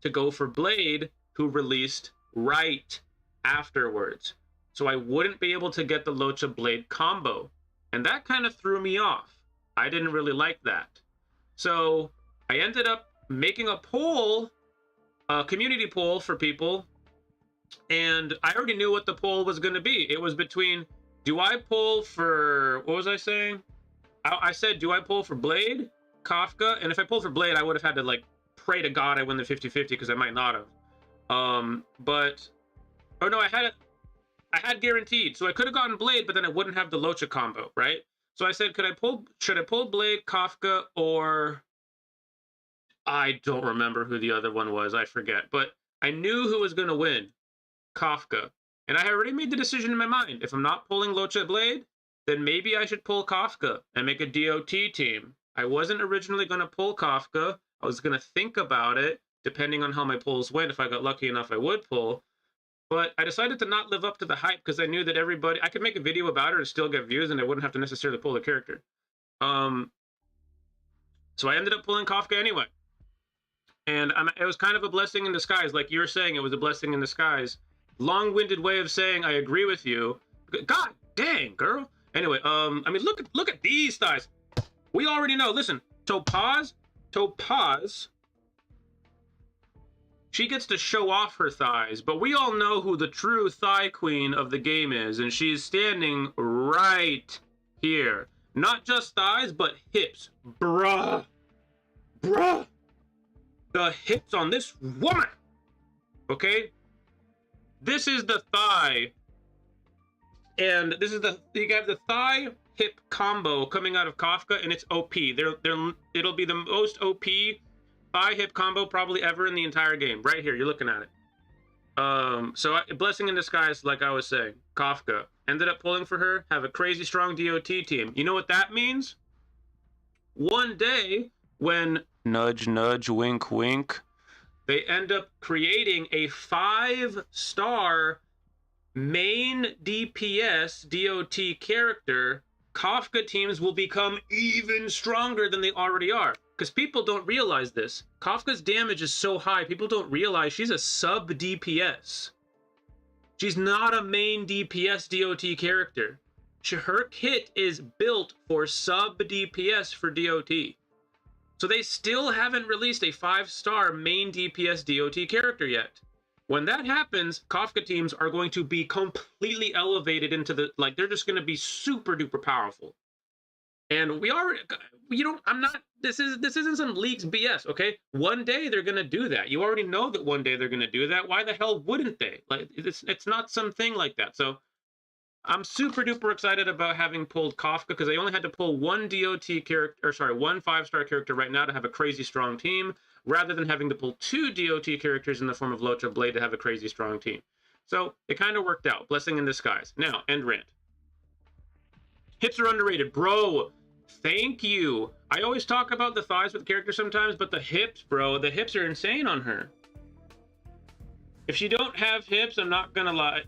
to go for Blade, who released right afterwards. So I wouldn't be able to get the Locha Blade combo. And that kind of threw me off. I didn't really like that. So I ended up making a poll, a community poll for people. And I already knew what the poll was going to be. It was between, do I pull for, what was I saying? I said, do I pull for Blade, Kafka? And if I pulled for Blade, I would have had to like pray to God I win the 50-50 because I might not have. Oh no, I had guaranteed. So I could have gotten Blade, but then I wouldn't have the Locha combo, right? So I said, should I pull Blade, Kafka, or I don't remember who the other one was. I forget. But I knew who was going to win. Kafka. And I had already made the decision in my mind. If I'm not pulling Locha Blade, then maybe I should pull Kafka and make a DOT team. I wasn't originally going to pull Kafka. I was going to think about it, depending on how my pulls went. If I got lucky enough, I would pull. But I decided to not live up to the hype because I knew that everybody... I could make a video about her and still get views, and I wouldn't have to necessarily pull the character. So I ended up pulling Kafka anyway. And it was kind of a blessing in disguise. Like you were saying, it was a blessing in disguise. Long-winded way of saying I agree with you. God dang, girl. Anyway, I mean, look at these thighs. We already know. Listen, Topaz, she gets to show off her thighs, but we all know who the true thigh queen of the game is, and she's standing right here. Not just thighs, but hips. Bruh. The hips on this woman. Okay? This is the thigh. And this is you have the thigh hip combo coming out of Kafka, and it's OP. It'll be the most OP thigh hip combo probably ever in the entire game. Right here, you're looking at it. So blessing in disguise, like I was saying. Kafka. Ended up pulling for her, have a crazy strong DOT team. You know what that means? One day, when nudge, nudge, wink, wink, they end up creating a 5-star main DPS DOT character, Kafka teams will become even stronger than they already are. Because people don't realize this. Kafka's damage is so high, people don't realize she's a sub DPS. She's not a main DPS DOT character. Her kit is built for sub DPS for DOT. So they still haven't released a 5-star main DPS DOT character yet. When that happens, Kafka teams are going to be completely elevated into the, like, they're just going to be super duper powerful. And we already, this isn't some leaks BS, okay? One day they're going to do that. You already know that one day they're going to do that. Why the hell wouldn't they? Like, it's not something like that. So I'm super duper excited about having pulled Kafka because I only had to pull one DOT character, or sorry, one 5-star character right now to have a crazy strong team, rather than having to pull 2 DOT characters in the form of Locha Blade to have a crazy strong team. So it kind of worked out. Blessing in disguise. Now, end rant. Hips are underrated. Bro, thank you. I always talk about the thighs with the character sometimes, but the hips, bro, the hips are insane on her. If she don't have hips, I'm not gonna lie.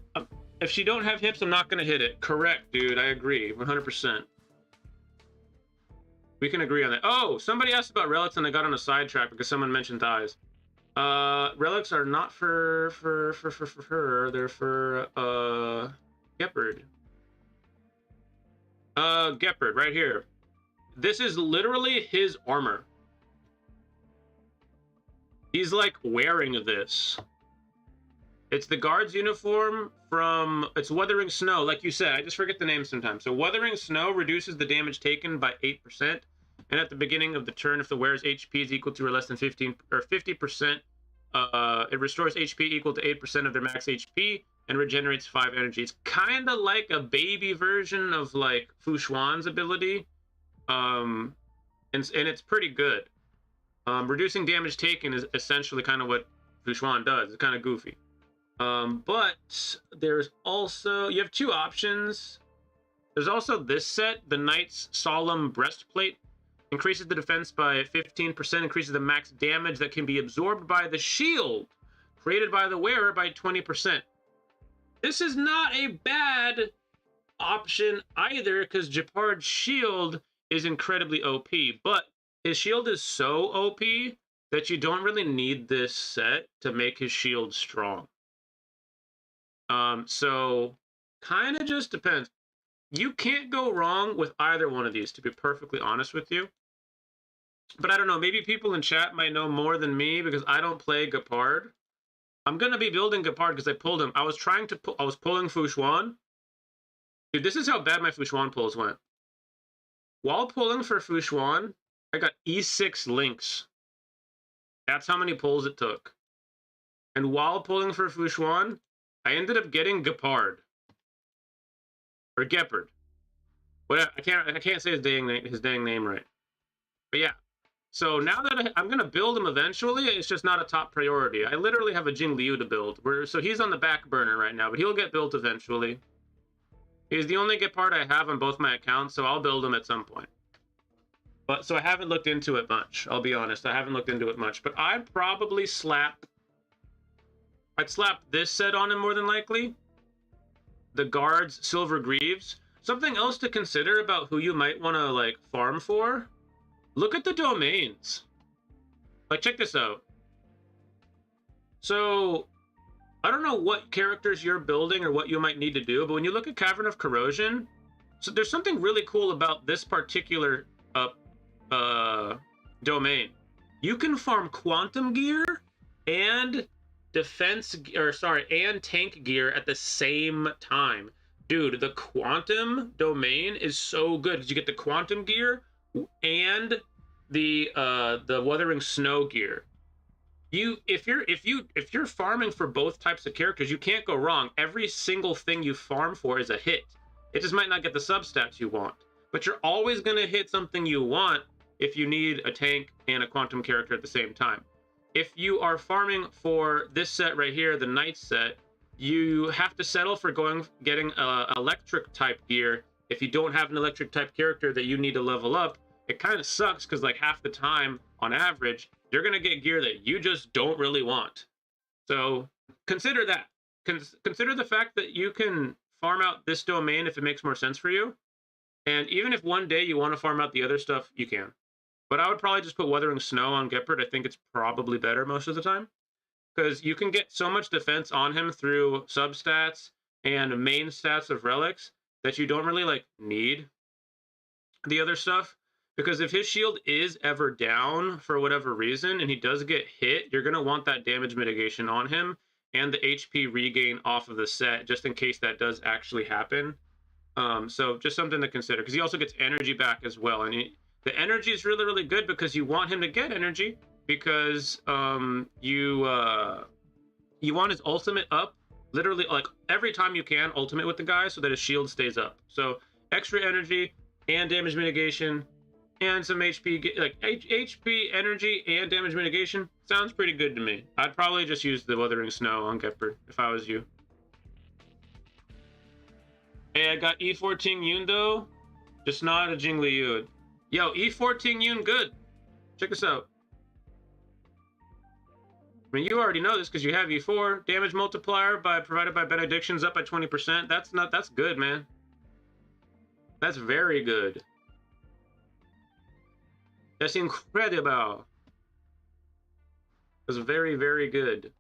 If she don't have hips, I'm not gonna hit it. Correct, dude. I agree, 100%. We can agree on that. Oh, somebody asked about relics, and I got on a sidetrack because someone mentioned thighs. Relics are not for her. They're for Gepard. Gepard, right here. This is literally his armor. He's like wearing this. It's the guard's uniform from, it's Wuthering Snow, like you said. I just forget the name sometimes. So Wuthering Snow reduces the damage taken by 8%. And at the beginning of the turn, if the wearer's HP is equal to or less than 15 or 50%, it restores HP equal to 8% of their max HP and regenerates 5 energy. It's kind of like a baby version of like Fu Xuan's ability. And it's pretty good. Reducing damage taken is essentially kind of what Fu Xuan does. It's kind of goofy. But there's also, you have 2 options. There's also this set, the Knight's Solemn Breastplate. Increases the defense by 15%, increases the max damage that can be absorbed by the shield created by the wearer by 20%. This is not a bad option either, because Gepard's shield is incredibly OP, but his shield is so OP that you don't really need this set to make his shield strong. So kind of just depends. You can't go wrong with either one of these, to be perfectly honest with you. But I don't know, maybe people in chat might know more than me because I don't play Gepard. I'm going to be building Gepard because I pulled him. I was pulling Fu Xuan. Dude, this is how bad my Fu Xuan pulls went. While pulling for Fu Xuan, I got E6 links. That's how many pulls it took. And while pulling for Fu Xuan, I ended up getting Gepard. Or Gepard. Whatever. I can't say his dang name right. But yeah. So now that I'm going to build him eventually, it's just not a top priority. I literally have a Jingliu to build. So he's on the back burner right now, but he'll get built eventually. He's the only good part I have on both my accounts, so I'll build him at some point. But so I haven't looked into it much. I'll be honest, I haven't looked into it much. But I'd probably slap this set on him more than likely. The guards, Silver Greaves. Something else to consider about who you might want to like farm for. Look at the domains. Like, check this out. So, I don't know what characters you're building or what you might need to do, but when you look at Cavern of Corrosion, so there's something really cool about this particular domain. You can farm quantum gear and and tank gear at the same time. Dude, the quantum domain is so good because you get the quantum gear and the Wuthering Snow gear. If you're farming for both types of characters, you can't go wrong. Every single thing you farm for is a hit. It just might not get the substats you want, but you're always going to hit something you want if you need a tank and a quantum character at the same time. If you are farming for this set right here, the Knight set, you have to settle for getting electric type gear. If you don't have an electric type character that you need to level up, it kind of sucks because like half the time on average, you're going to get gear that you just don't really want. So consider that. Consider the fact that you can farm out this domain if it makes more sense for you. And even if one day you want to farm out the other stuff, you can. But I would probably just put Wuthering Snow on Gepard. I think it's probably better most of the time. Because you can get so much defense on him through substats and main stats of relics that you don't really like need the other stuff. Because if his shield is ever down for whatever reason and he does get hit, you're going to want that damage mitigation on him and the HP regain off of the set just in case that does actually happen. So just something to consider, because he also gets energy back as well. And the energy is really, really good because you want him to get energy because you want his ultimate up literally like every time you can ultimate with the guy so that his shield stays up. So extra energy and damage mitigation and some HP, like HP, energy, and damage mitigation sounds pretty good to me. I'd probably just use the Wuthering Snow on Gepard if I was you. Hey, I got E4 Tingyun though, just not a Jingliu. Yo, E4 Tingyun, good. Check this out. I mean, you already know this because you have E4 damage multiplier provided by benedictions up by 20%. That's good, man. That's very good. That's incredible. That's very, very good.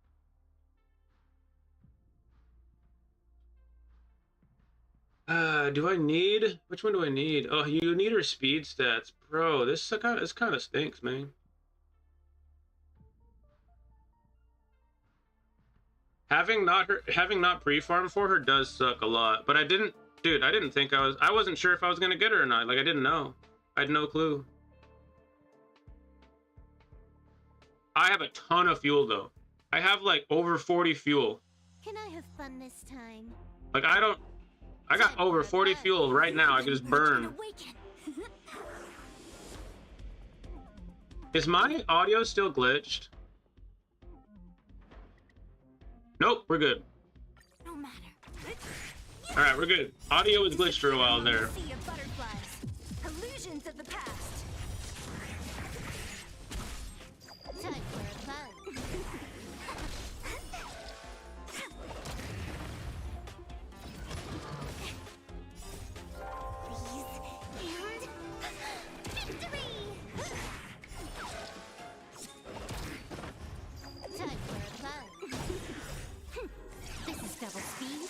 Do I need? Which one do I need? Oh, you need her speed stats, bro. This kind of stinks, man. Having not pre-farm for her does suck a lot. But I didn't think I wasn't sure if I was gonna get her or not. Like I didn't know. I had no clue. I have a ton of fuel though. I have like over 40 fuel. Can I have fun this time? Like I got over 40 fuel right now. I can just burn. Is my audio still glitched? Nope, we're good. No matter. All right, we're good. Audio was glitched for a while there. Sea of butterflies, illusions of the past. Time for a fun. Double speed.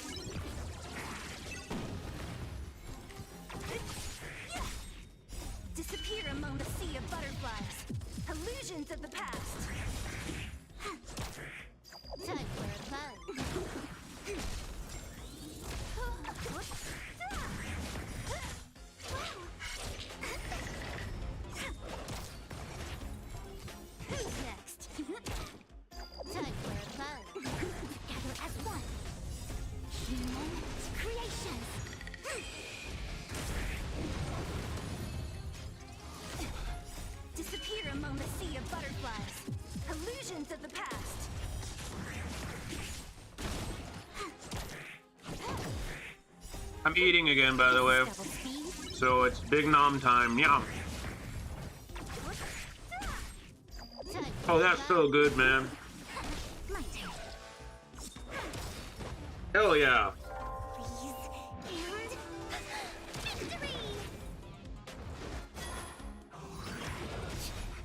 Disappear among the sea of butterflies. Illusions of the past. Time for a fun. Who's next? Time for a fun. Gather as one. Human creations. Disappear among the I'm eating again, by the way. Double speed. So it's big nom time. Yum. Oh, that's so good, man. My turn. Hell yeah. Freeze and victory.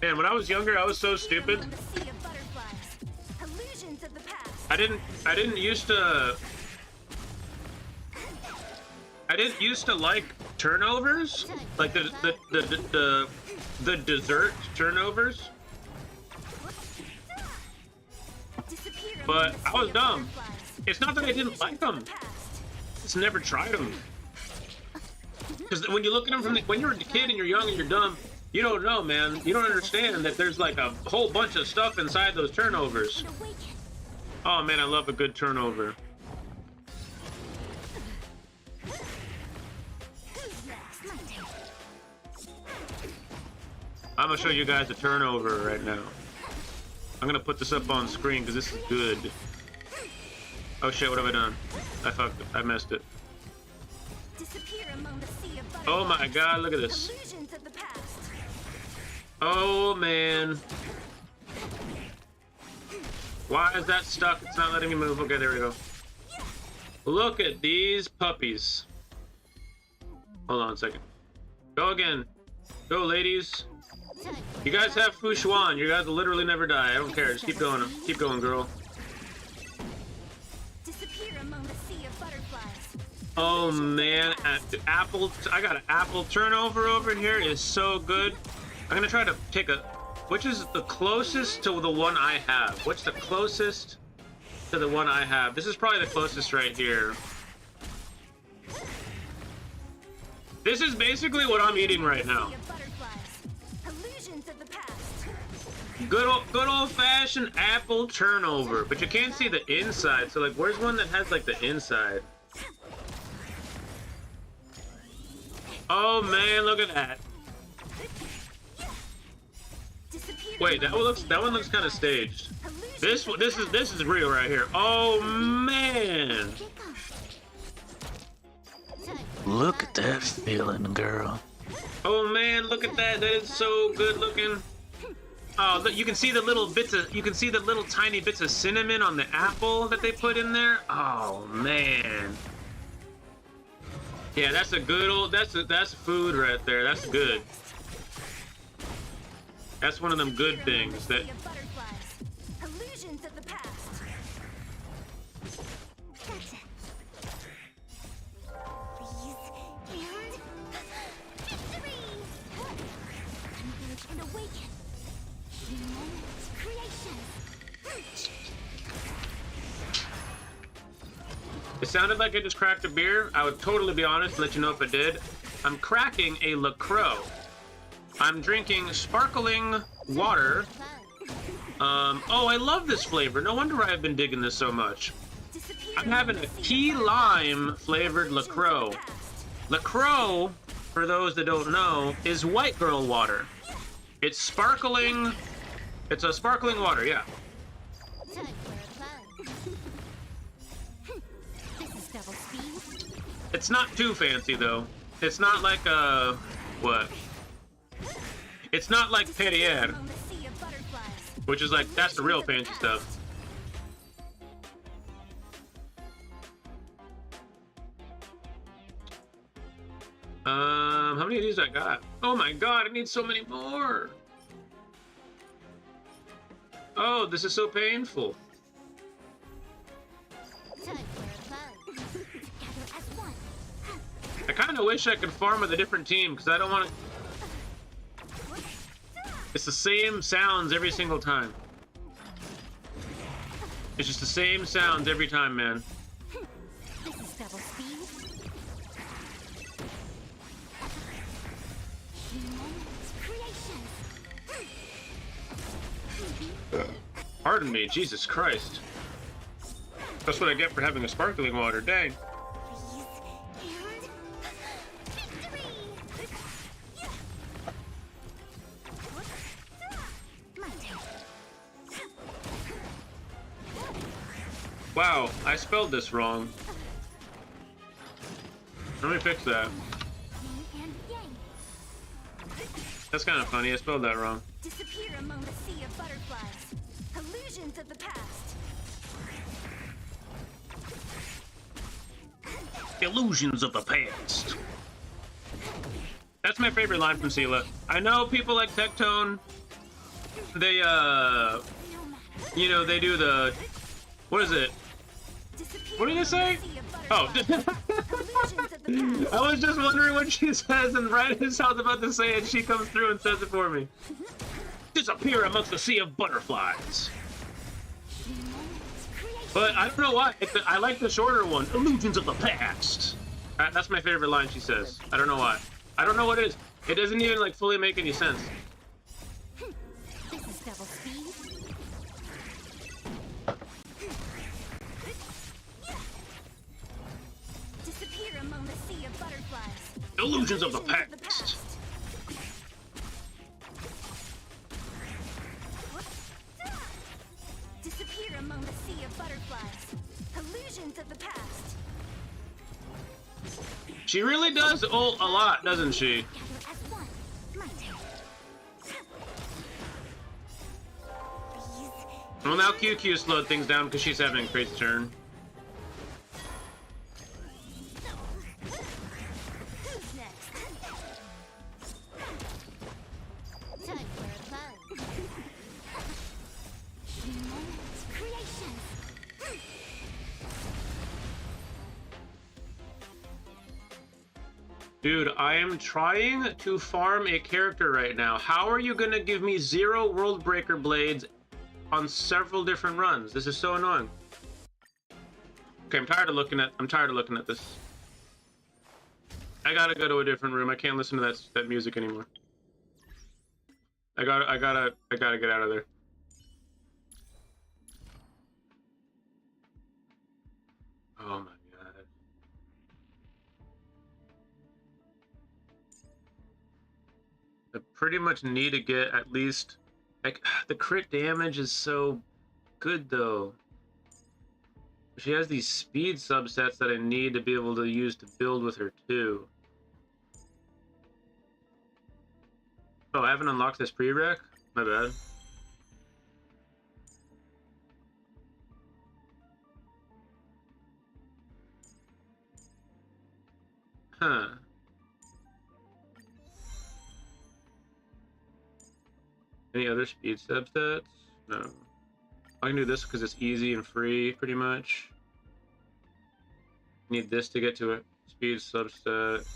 Man, when I was younger, I was so stupid. Among the sea of butterflies. Illusions of the past. I didn't used to like turnovers, like the dessert turnovers. Disappear But among the I was sea of dumb. butterflies. It's not that I didn't like them. Illusions of the past. Just never tried them. Because when you look at them when you're a kid and you're young and you're dumb, you don't know, man. You don't understand that there's like a whole bunch of stuff inside those turnovers. And awaken. Oh man, I love a good turnover. Who's next? My turn. I'm gonna show you guys a turnover right now. I'm gonna put this up on screen because this is good. Oh shit, what have I done? I fucked it. I messed it. Disappear among the sea of Oh my butterflies. god, look at this. Illusions of the past. Oh man. Why is that stuck? It's not letting me move. Okay, there we go. Look at these puppies. Hold on a second. Go again. Go, ladies. You guys have Fushuan. You guys will literally never die. I don't care. Just keep going. Keep going, girl. Disappear among the sea of butterflies. Oh man, I got an apple turnover over here. Is so good. I'm gonna try to take a. Which is the closest to the one I have? What's the closest to the one I have? This is probably the closest right here. This is basically what I'm eating right now. Sea of butterflies. Illusions of the past. Good old-fashioned apple turnover, but you can't see the inside. So like, where's one that has like the inside? Oh man, look at that. Disappear Wait, that among one the sea looks of kind of butterflies. staged. Illusions This is real right here. Oh man. Look at that feeling, girl. Oh man, look at that. That is so good looking. Oh, look, you can see the little tiny bits of cinnamon on the apple that they put in there. Oh man. Yeah, that's a good old. That's food right there. That's good. That's one of them good things that. Sea of butterflies. Illusions of the past. Gotcha. Freeze and victory. Converge and awaken. Moments creation. It sounded like I just cracked a beer. I would totally be honest and let you know if I did. I'm cracking a LaCroix. I'm drinking sparkling water. Oh, I love this flavor. No wonder I've been digging this so much. Disappear I'm having a key lime flavored LaCroix. LaCroix, for those that don't know, is white girl water. It's sparkling. It's a sparkling water, yeah. Time for a plan. This is double speed. It's not too fancy though. It's not like what? It's not like Perrier, Among the sea of butterflies. which is like that's the real fancy stuff. How many of these I got? Oh my god, I need so many more. Oh, this is so painful. Time for a plan. Together as one. I kind of wish I could farm with a different team because I don't want to. It's the same sounds every single time. It's just the same sounds every time, man. This is double speed. Moments creation. Pardon me, Jesus Christ. That's what I get for having a sparkling water, dang. Freeze and victory. My turn. Wow, I spelled this wrong. I Let me fix that. Yin and yang. That's kind of funny. I spelled that wrong. Disappear among the sea of butterflies. Illusions of the past. Illusions of the past. That's my favorite line from Sela. I know people like Tectone. They No matter. you know, they do the, what is it? Disappear What did it say? among the sea of Oh, butterflies. Illusions of the past. I was just wondering what she says, and right as I was about to say it, she comes through and says it for me. Disappear amongst the sea of butterflies. But I don't know why. I like the shorter one. Illusions of the past. That's my favorite line she says. I don't know why. I don't know what it is. It doesn't even like fully make any sense. This is double speed. Disappear among the sea of butterflies. Illusions of the past. Disappear among the sea of butterflies. Illusions of the past. She really does ult a lot, doesn't she? Gather as one. My turn. These Well, now QQ slowed things down because she's having a great turn. Who's next? Time for a fun. Moments, creations. Dude, I am trying to farm a character right now. How are you gonna give me 0 World Breaker blades on several different runs? This is so annoying. Okay, I'm tired of looking at this. I gotta go to a different room. I can't listen to that music anymore. I gotta get out of there. Oh my god. I pretty much need to get at least, like, the crit damage is so good though. She has these speed subsets that I need to be able to use to build with her too. Oh, I haven't unlocked this prereq? My bad. Huh. Any other speed subsets? No. I can do this because it's easy and free, pretty much. Need this to get to a speed subset.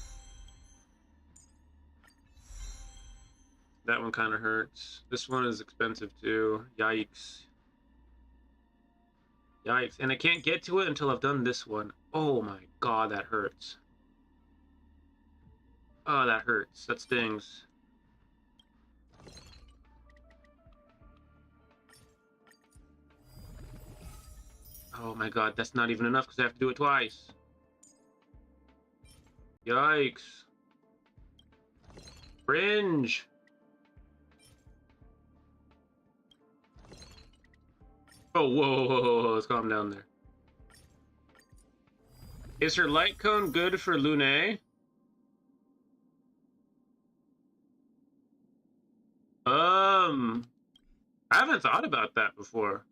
That one kind of hurts. This one is expensive too. Yikes. Yikes. And I can't get to it until I've done this one. Oh my god, that hurts. Oh, that hurts. That stings. Oh my god, that's not even enough because I have to do it twice. Yikes. Cringe. Oh, whoa, let's calm down there. Is her light cone good for Lune? I haven't thought about that before.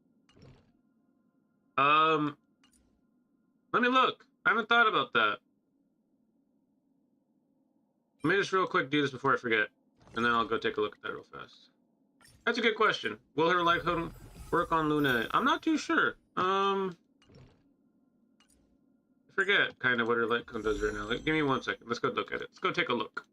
Let me look. I haven't thought about that. Let me just real quick do this before I forget, and then I'll go take a look at that real fast. That's a good question. Will her light cone work on Lune? I'm not too sure. I forget kind of what her light cone does right now. Like, give me 1 second. Let's go look at it. Let's go take a look.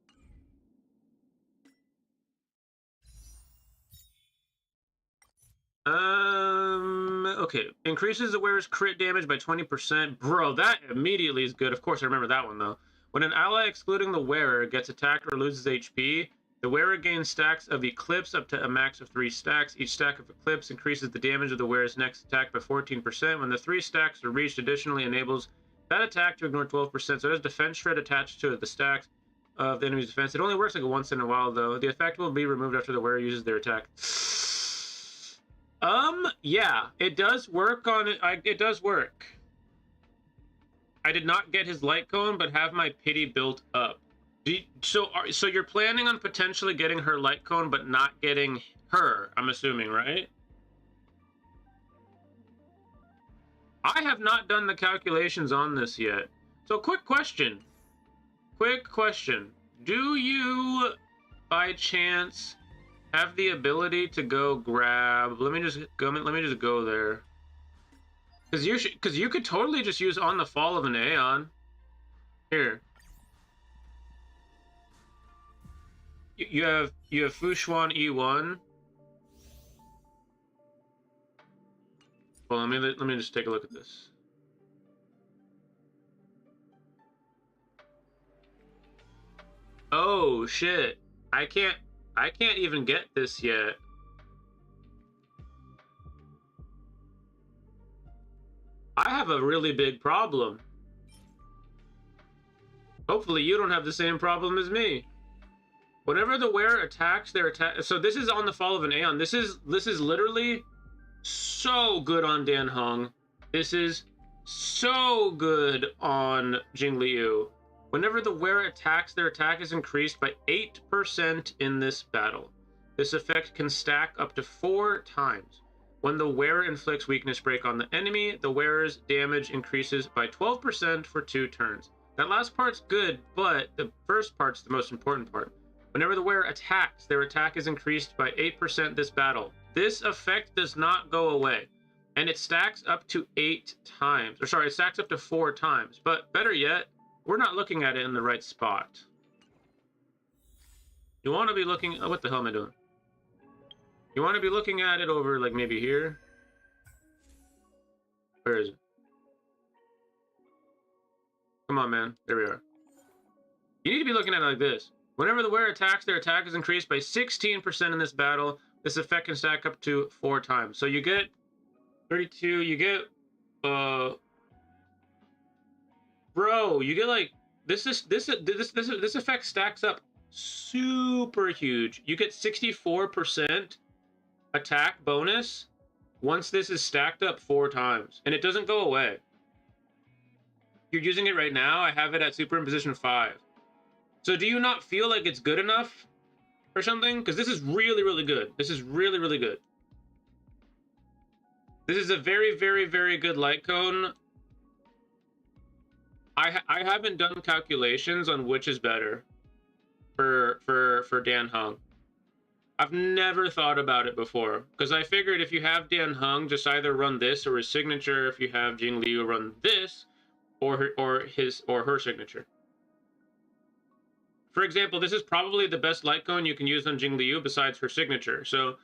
Okay. Increases the wearer's crit damage by 20%. Bro, that immediately is good. Of course, I remember that one, though. When an ally excluding the wearer gets attacked or loses HP, the wearer gains stacks of Eclipse up to a max of 3 stacks. Each stack of Eclipse increases the damage of the wearer's next attack by 14%. When the 3 stacks are reached, additionally enables that attack to ignore 12%. So it has defense shred attached to the stacks of the enemy's defense. It only works like once in a while, though. The effect will be removed after the wearer uses their attack. Yeah, it does work on it. It does work. I did not get his light cone, but have my pity built up. So you're planning on potentially getting her light cone, but not getting her, I'm assuming, right? I have not done the calculations on this yet. So quick question. Do you, by chance, have the ability to go grab... Let me just go there. Because you could totally just use On the Fall of an Aeon. Here. You have Fushuan E1. Well, let me just take a look at this. Oh shit. I can't even get this yet. I have a really big problem. Hopefully you don't have the same problem as me. Whenever the wearer attacks, so this is On the Fall of an Aeon. This is literally so good on Dan Heng. This is so good on Jingliu. Whenever the wearer attacks, their attack is increased by 8% in this battle. This effect can stack up to 4 times. When the wearer inflicts weakness break on the enemy, the wearer's damage increases by 12% for 2 turns. That last part's good, but the first part's the most important part. Whenever the wearer attacks, their attack is increased by 8% this battle. This effect does not go away, and it stacks up to 8 times. Or sorry, it stacks up to 4 times. But better yet, we're not looking at it in the right spot. You want to be looking... Oh, what the hell am I doing? You want to be looking at it over, like, maybe here? Where is it? Come on, man. There we are. You need to be looking at it like this. Whenever the wearer attacks, their attack is increased by 16% in this battle. This effect can stack up to 4 times. So you get 32, you get... Bro, you get, like... This effect stacks up super huge. You get 64% attack bonus once this is stacked up 4 times. And it doesn't go away. You're using it right now. I have it at Superimposition 5. So do you not feel like it's good enough or something? Because this is really, really good. This is really, really good. This is a very, very, very good light cone. I haven't done calculations on which is better for Dan Heng. I've never thought about it before, because I figured if you have Dan Heng, just either run this or his signature. If you have Jingliu, run this or her signature. For example, this is probably the best light cone you can use on Jingliu besides her signature. So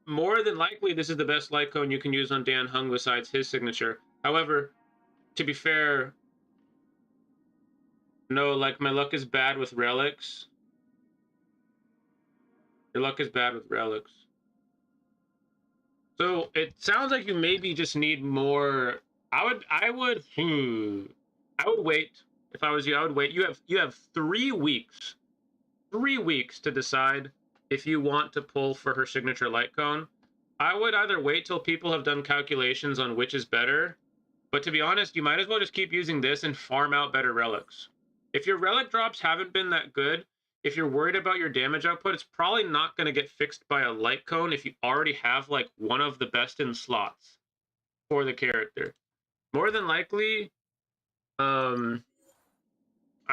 more than likely, this is the best light cone you can use on Dan Heng besides his signature. However, to be fair, no, like, my luck is bad with relics. Your luck is bad with relics. So it sounds like you maybe just need more. I would wait. If I was you, I would wait. You have 3 weeks. 3 weeks to decide if you want to pull for her signature light cone. I would either wait till people have done calculations on which is better, but to be honest, you might as well just keep using this and farm out better relics. If your relic drops haven't been that good, if you're worried about your damage output, it's probably not going to get fixed by a light cone if you already have, like, one of the best in slots for the character. More than likely, I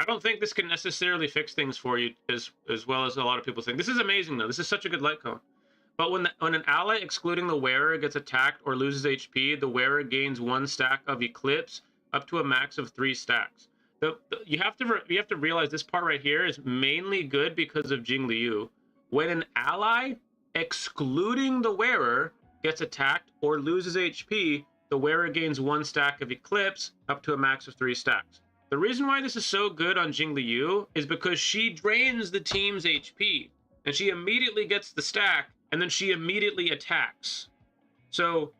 don't think this can necessarily fix things for you as well as a lot of people think. This is amazing, though. This is such a good light cone. But when an ally excluding the wearer gets attacked or loses HP, the wearer gains 1 stack of Eclipse up to a max of 3 stacks. You have to realize this part right here is mainly good because of Jingliu. When an ally excluding the wearer gets attacked or loses HP, the wearer gains 1 stack of Eclipse up to a max of 3 stacks. The reason why this is so good on Jingliu is because she drains the team's HP, and she immediately gets the stack, and then she immediately attacks. So,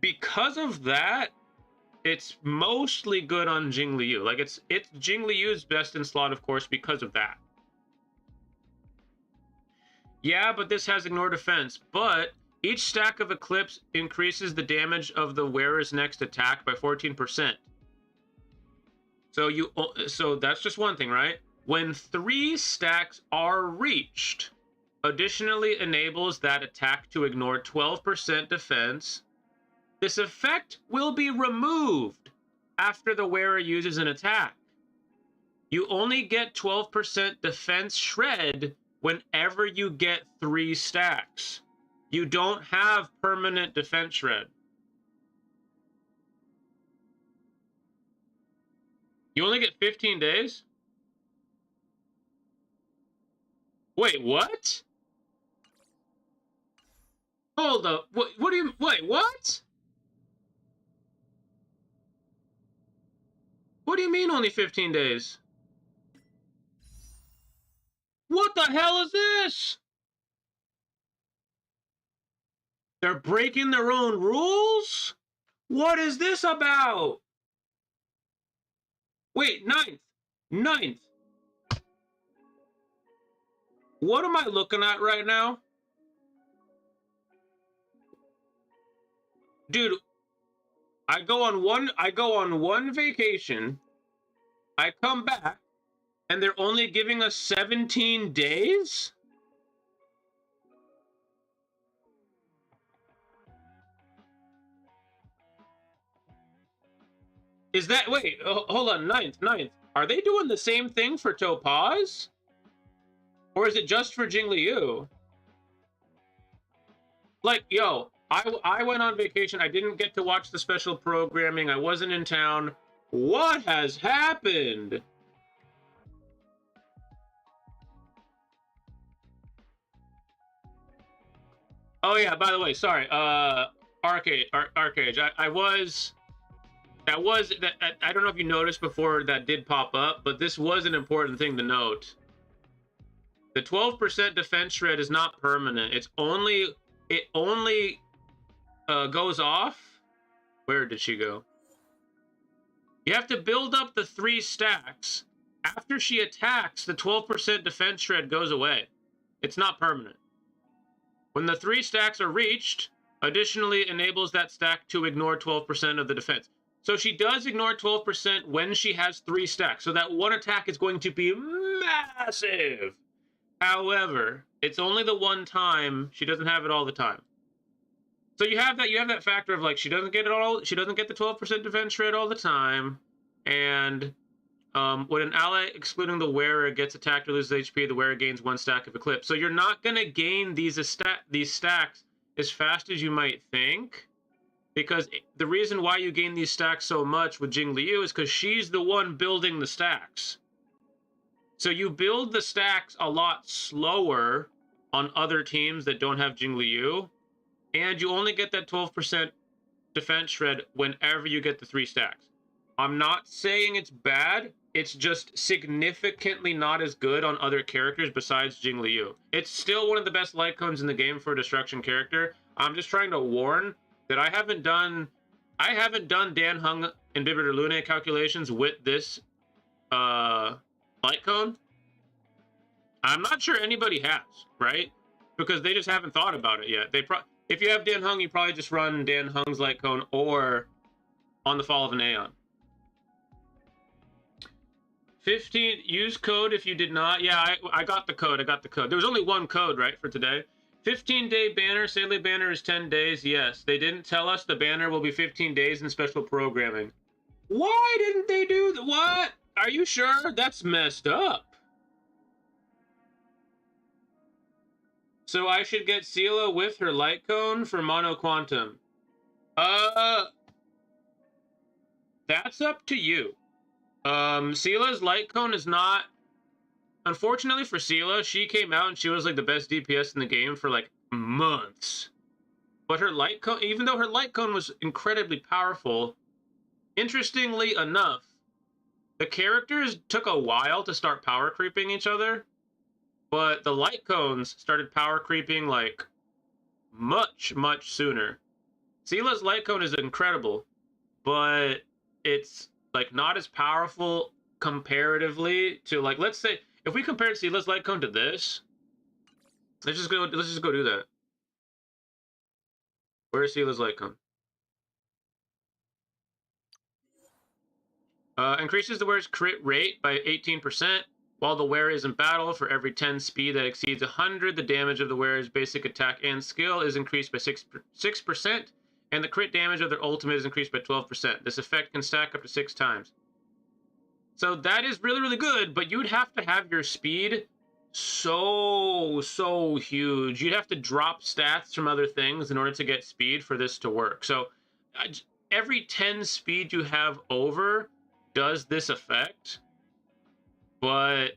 because of that, it's mostly good on Jingliu. Like, it's Jingliu's best in slot, of course, because of that. Yeah, but this has Ignore Defense, but each stack of Eclipse increases the damage of the wearer's next attack by 14%. So that's just one thing, right? When 3 stacks are reached, additionally enables that attack to ignore 12% defense. This effect will be removed after the wearer uses an attack. You only get 12% defense shred whenever you get 3 stacks. You don't have permanent defense shred. You only get 15 days? Wait, what? Hold up. What do you... Wait, what? What do you mean only 15 days? What the hell is this? They're breaking their own rules? What is this about? Wait, ninth. What am I looking at right now? Dude, I go on one vacation, I come back, and they're only giving us 17 days? Is that, wait, hold on, ninth. Are they doing the same thing for Topaz? Or is it just for Jingliu? Like, yo, I went on vacation. I didn't get to watch the special programming. I wasn't in town. What has happened? Oh yeah, by the way, sorry. Arcade. I don't know if you noticed before that did pop up, but this was an important thing to note. The 12% defense shred is not permanent. It only goes off. Where did she go? You have to build up the 3 stacks. After she attacks, the 12% defense shred goes away. It's not permanent. When the 3 stacks are reached, additionally enables that stack to ignore 12% of the defense. So she does ignore 12% when she has 3 stacks. So that one attack is going to be massive. However, it's only the one time. She doesn't have it all the time. So you have that factor of like she doesn't get it all. She doesn't get the 12% defense shred all the time, and when an ally excluding the wearer gets attacked or loses HP, the wearer gains 1 stack of Eclipse. So you're not gonna gain these stacks as fast as you might think, because the reason why you gain these stacks so much with Jingliu is because she's the one building the stacks. So you build the stacks a lot slower on other teams that don't have Jingliu, and you only get that 12% defense shred whenever you get the 3 stacks. I'm not saying it's bad, it's just significantly not as good on other characters besides Jingliu. It's still one of the best light cones in the game for a destruction character. I'm just trying to warn that I haven't done Dan Hung and Bibiter Lune calculations with this light cone. I'm not sure anybody has, right? Because they just haven't thought about it yet. If you have Dan Hung, you probably just run Dan Hung's light cone or On the Fall of an Aeon. 15, use code if you did not. Yeah, I got the code. There was only one code, right, for today. 15-day banner. Sadly, banner is 10 days. Yes, they didn't tell us the banner will be 15 days in special programming. Why didn't they do that? What? Are you sure? That's messed up. So I should get Sela with her light cone for Mono Quantum. That's up to you. Sela's light cone is not... Unfortunately for Sela, she came out and she was like the best DPS in the game for like months. But her light cone, even though her light cone was incredibly powerful, interestingly enough, the characters took a while to start power creeping each other. But the light cones started power creeping like much, much sooner. Sela's light cone is incredible, but it's like not as powerful comparatively to, like, let's say if we compared Sela's light cone to this, let's just go do that. Where's Sela's light cone? Increases the wearer's crit rate by 18%. While the wearer is in battle, for every 10 speed that exceeds 100, the damage of the wearer's basic attack and skill is increased by 6%, and the crit damage of their ultimate is increased by 12%. This effect can stack up to 6 times. So that is really, really good, but you'd have to have your speed so huge. You'd have to drop stats from other things in order to get speed for this to work. So every 10 speed you have over does this effect, but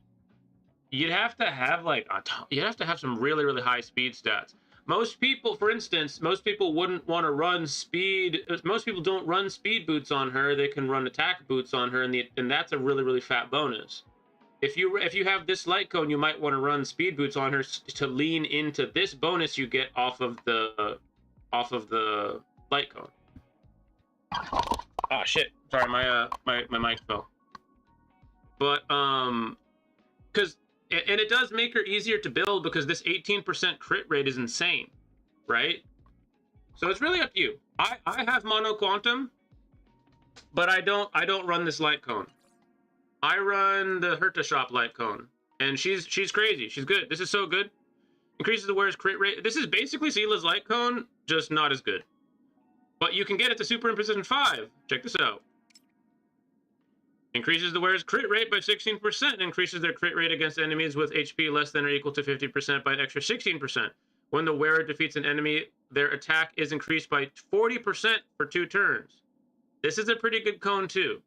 you'd have to have like you'd have to have some really, really high speed stats. Most people, for instance, most people wouldn't want to run speed. Most people don't run speed boots on her. They can run attack boots on her, and that's a really, really fat bonus. If you have this light cone, you might want to run speed boots on her to lean into this bonus you get off of the light cone. Oh shit! Sorry, my mic fell. But because it does make her easier to build because this 18% crit rate is insane, right? So it's really up to you. I have mono quantum, but I don't run this light cone. I run the Herta Shop light cone, and she's crazy. She's good. This is so good. Increases the wearer's crit rate. This is basically Seela's light cone, just not as good. But you can get it to Super in Precision 5. Check this out. Increases the wearer's crit rate by 16%. Increases their crit rate against enemies with HP less than or equal to 50% by an extra 16%. When the wearer defeats an enemy, their attack is increased by 40% for 2 turns. This is a pretty good cone too.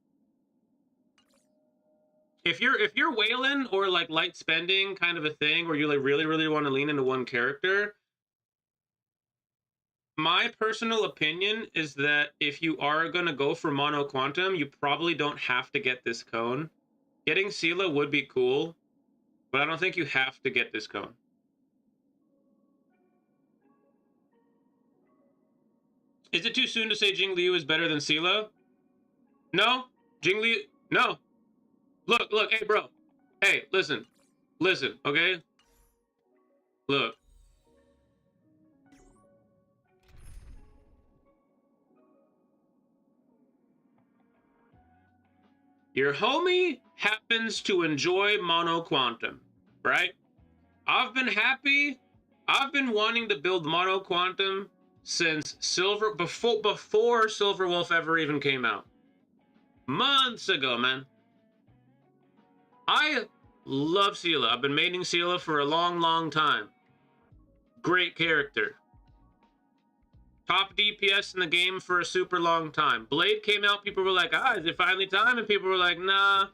If you're wailing or like light spending kind of a thing, where you like really want to lean into one character, my personal opinion is that if you are going to go for mono quantum, you probably don't have to get this cone. Getting Seela would be cool, but I don't think you have to get this cone. Is it too soon to say Jingliu is better than Seela? No, Jingliu, no. Look, hey, bro. Hey, listen, okay? Look. Your homie happens to enjoy mono quantum, right? I've been happy. I've been wanting to build mono quantum since before Silver Wolf ever even came out. Months ago, man. I love Seela. I've been maining Seela for a long time. Great character. Top DPS in the game for a super long time. Blade came out, people were like, is it finally time? And people were like, nah.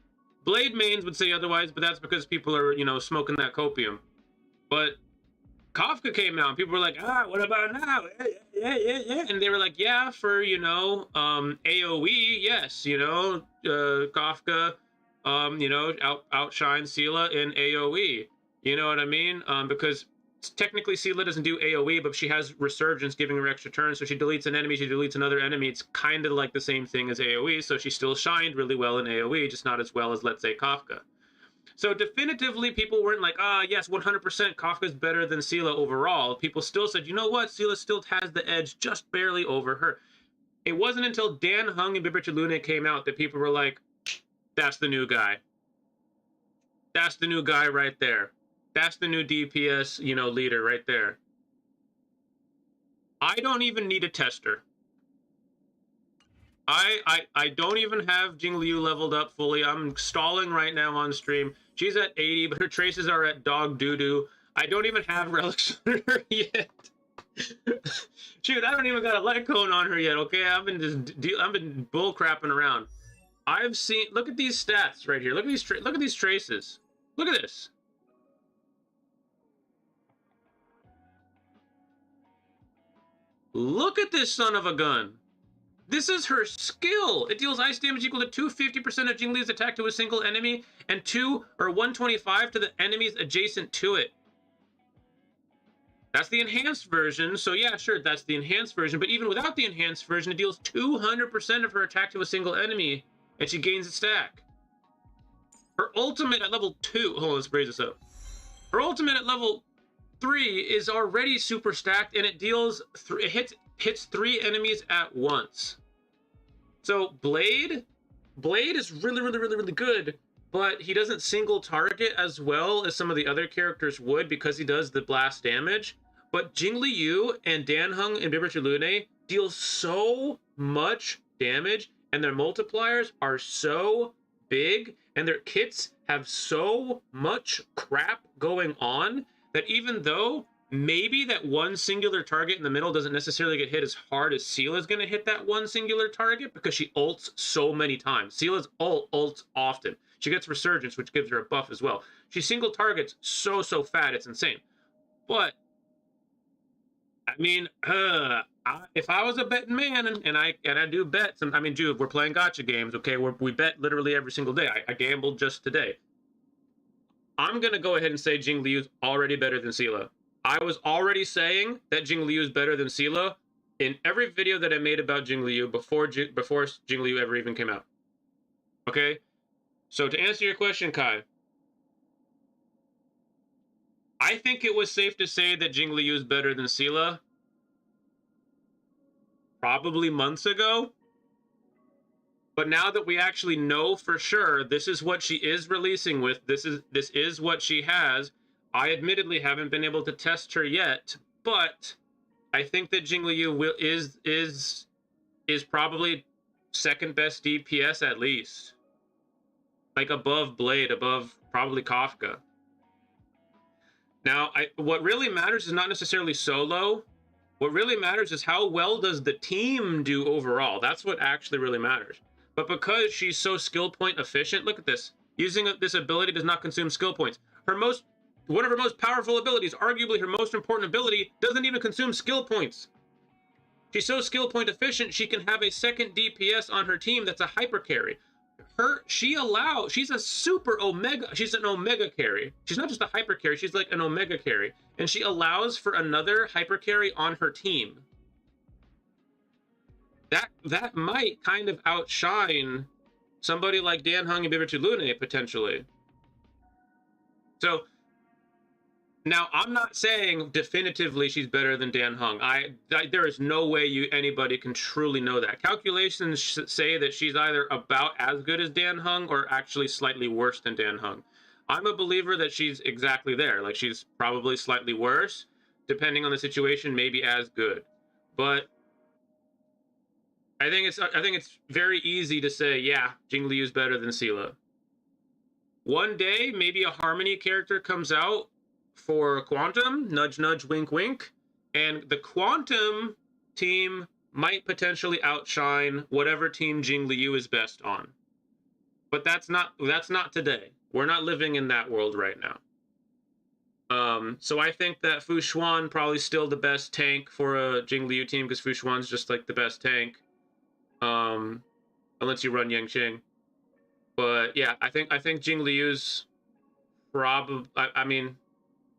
Blade mains would say otherwise, but that's because people are, smoking that copium. But Kafka came out, and people were like, what about now? Yeah. And they were like, yeah, for, AoE, yes, Kafka, outshines Seela in AoE. You know what I mean? Because technically Seela doesn't do AoE, but she has Resurgence giving her extra turns, so she deletes an enemy, she deletes another enemy. It's kind of like the same thing as AoE, so she still shined really well in AoE, just not as well as, let's say, Kafka. So definitively, people weren't like, yes, 100% Kafka's better than Seela overall. People still said, you know what, Seela still has the edge just barely over her. It wasn't until Dan Hung and Bibicha Lune came out that people were like, that's the new guy. That's the new guy right there. That's the new DPS, leader right there. I don't even need a tester. I don't even have Jingliu leveled up fully. I'm stalling right now on stream. She's at 80, but her traces are at dog doo-doo. I don't even have relics on her yet. Shoot, I don't even got a light cone on her yet, okay? I've been bull crapping around. I've seen, look at these stats right here. Look at these traces. Look at this. Look at this son of a gun. This is her skill. It deals ice damage equal to 250% of Jingliu's attack to a single enemy and 125 to the enemies adjacent to it. That's the enhanced version. So yeah, sure, that's the enhanced version. But even without the enhanced version, it deals 200% of her attack to a single enemy, and she gains a stack. Her ultimate at level 2, hold on, let's raise this up. Her ultimate at level 3 is already super stacked, and it deals, it hits 3 enemies at once. So Blade Blade is really good, but he doesn't single target as well as some of the other characters would because he does the blast damage. But Jingliu and Danheng and Bibertulune deal so much damage, and their multipliers are so big, and their kits have so much crap going on that even though maybe that one singular target in the middle doesn't necessarily get hit as hard as Seela's going to hit that one singular target because she ults so many times. Seela's ults often. She gets Resurgence, which gives her a buff as well. She single targets so fat, it's insane. But I mean, if I was a betting man, and I do bets, and I mean, dude, we're playing gacha games, okay? We bet literally every single day. I gambled just today. I'm gonna go ahead and say Jingliu's already better than Seela. I was already saying that Jingliu is better than Seela in every video that I made about Jingliu before Jingliu ever even came out. Okay? So to answer your question, Kai, I think it was safe to say that Jingliu is better than Seela probably months ago. But now that we actually know for sure this is what she is releasing with, this is what she has, I admittedly haven't been able to test her yet, but I think that Jingliu is probably second best DPS at least. Like above Blade, above probably Kafka. Now, what really matters is not necessarily solo. What really matters is how well does the team do overall. That's what actually really matters. But because she's so skill point efficient, look at this. Using this ability does not consume skill points. One of her most powerful abilities, arguably her most important ability, doesn't even consume skill points. She's so skill point efficient, she can have a second DPS on her team that's a hyper carry. She's a super omega, she's an omega carry. She's not just a hyper carry, she's like an omega carry. And she allows for another hyper carry on her team. That might kind of outshine somebody like Danheng and Bibertulune, potentially. So, now, I'm not saying definitively she's better than Danheng. There is no way anybody can truly know that. Calculations say that she's either about as good as Danheng or actually slightly worse than Danheng. I'm a believer that she's exactly there. Like, she's probably slightly worse. Depending on the situation, maybe as good. But I think it's very easy to say, yeah, Jingliu's better than Seela. One day, maybe a Harmony character comes out for Quantum, nudge nudge, wink wink, and the Quantum team might potentially outshine whatever team Jingliu is best on. But that's not today. We're not living in that world right now. So I think that Fu Xuan probably still the best tank for a Jingliu team because Fu Xuan's just like the best tank. Unless you run Yangqing. But yeah, I think Jingliu's probably. I mean,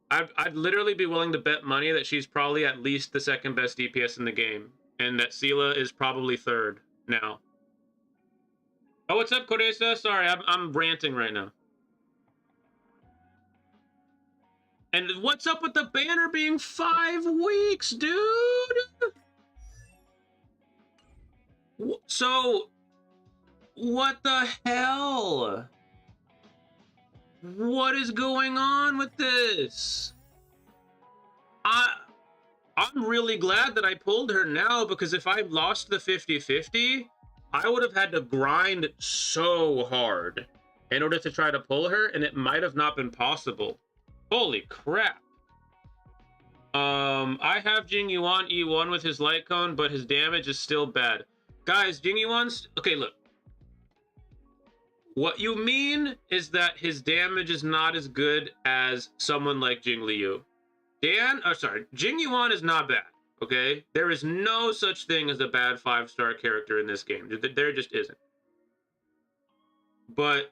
I'd literally be willing to bet money that she's probably at least the second best DPS in the game, and that Seela is probably third now. Oh, what's up, Kodesa? Sorry, I'm ranting right now. And what's up with the banner being 5 weeks, dude? So, what the hell? What is going on with this? I'm really glad that I pulled her now, because if I lost the 50-50, I would have had to grind so hard in order to try to pull her, and it might have not been possible. Holy crap. I have Jingyuan E1 with his light cone, but his damage is still bad. Guys, Jingyuan's... Okay, look. What you mean is that his damage is not as good as someone like Jingliu. Jingyuan is not bad, okay? There is no such thing as a bad 5-star character in this game. There just isn't. But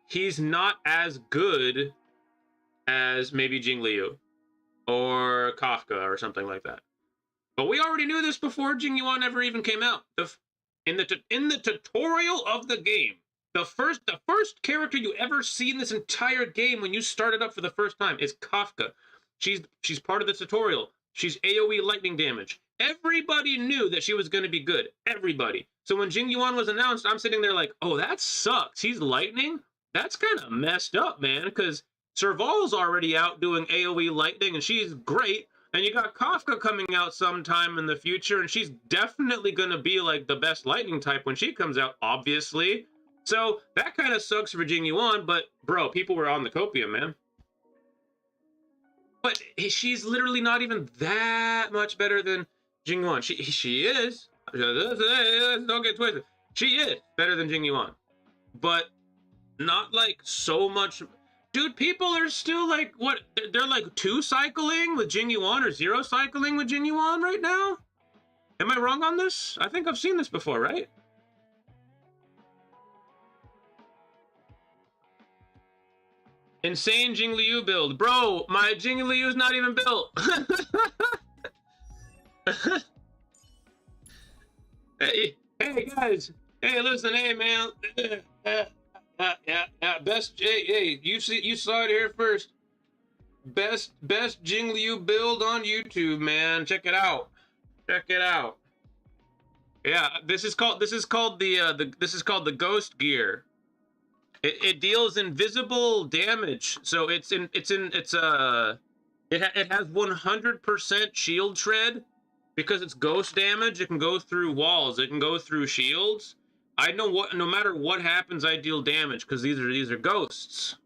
he's not as good as maybe Jingliu or Kafka or something like that. But we already knew this before Jingyuan ever even came out. In the tutorial of the game, the first character you ever see in this entire game when you start it up for the first time is Kafka. She's part of the tutorial. She's AoE lightning damage. Everybody knew that she was going to be good. Everybody. So when Jingyuan was announced, I'm sitting there like, oh, that sucks. He's lightning? That's kind of messed up, man, because Serval's already out doing AoE lightning, and she's great. And you got Kafka coming out sometime in the future, and she's definitely going to be like the best lightning type when she comes out, obviously. So that kind of sucks for Jingyuan, but bro, people were on the copium, man. But she's literally not even that much better than Jingyuan. She is. Don't get twisted. She is better than Jingyuan. But not like so much. Dude, people are still like, what? They're like 2 cycling with Jingyuan or 0 cycling with Jingyuan right now? Am I wrong on this? I think I've seen this before, right? Insane Jingliu build. Bro, my Jingliu's not even built. Hey guys. Hey, listen, hey man. Best, hey, you saw it here first. Best Jingliu build on YouTube, man. Check it out. Check it out. Yeah, this is called the Ghost Gear. It deals invisible damage, so it has 100% shield shred because it's ghost damage. It can go through walls. It can go through shields. I know no matter what happens, I deal damage because these are ghosts.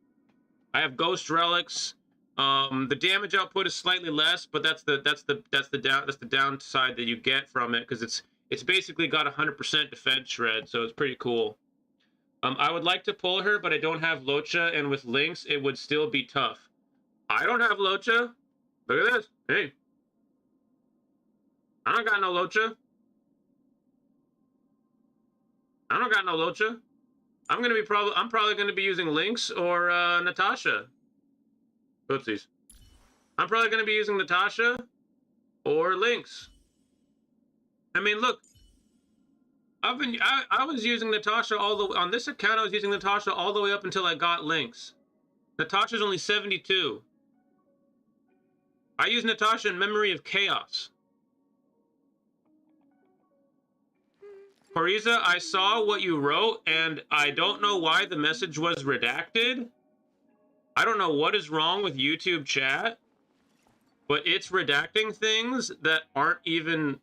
I have ghost relics. The damage output is slightly less, but that's the downside that you get from it because it's basically got 100% defense shred, so it's pretty cool. I would like to pull her, but I don't have Locha, and with links, it would still be tough. I don't have Locha. Look at this. Hey. I don't got no Locha. I don't got no Locha. I'm probably gonna be using Lynx or Natasha. Oopsies. I'm probably gonna be using Natasha or Lynx. I mean, look. I was using Natasha on this account. I was using Natasha all the way up until I got Lynx. Natasha's only 72. I use Natasha in Memory of Chaos. Coriza, I saw what you wrote, and I don't know why the message was redacted. I don't know what is wrong with YouTube chat, but it's redacting things that aren't even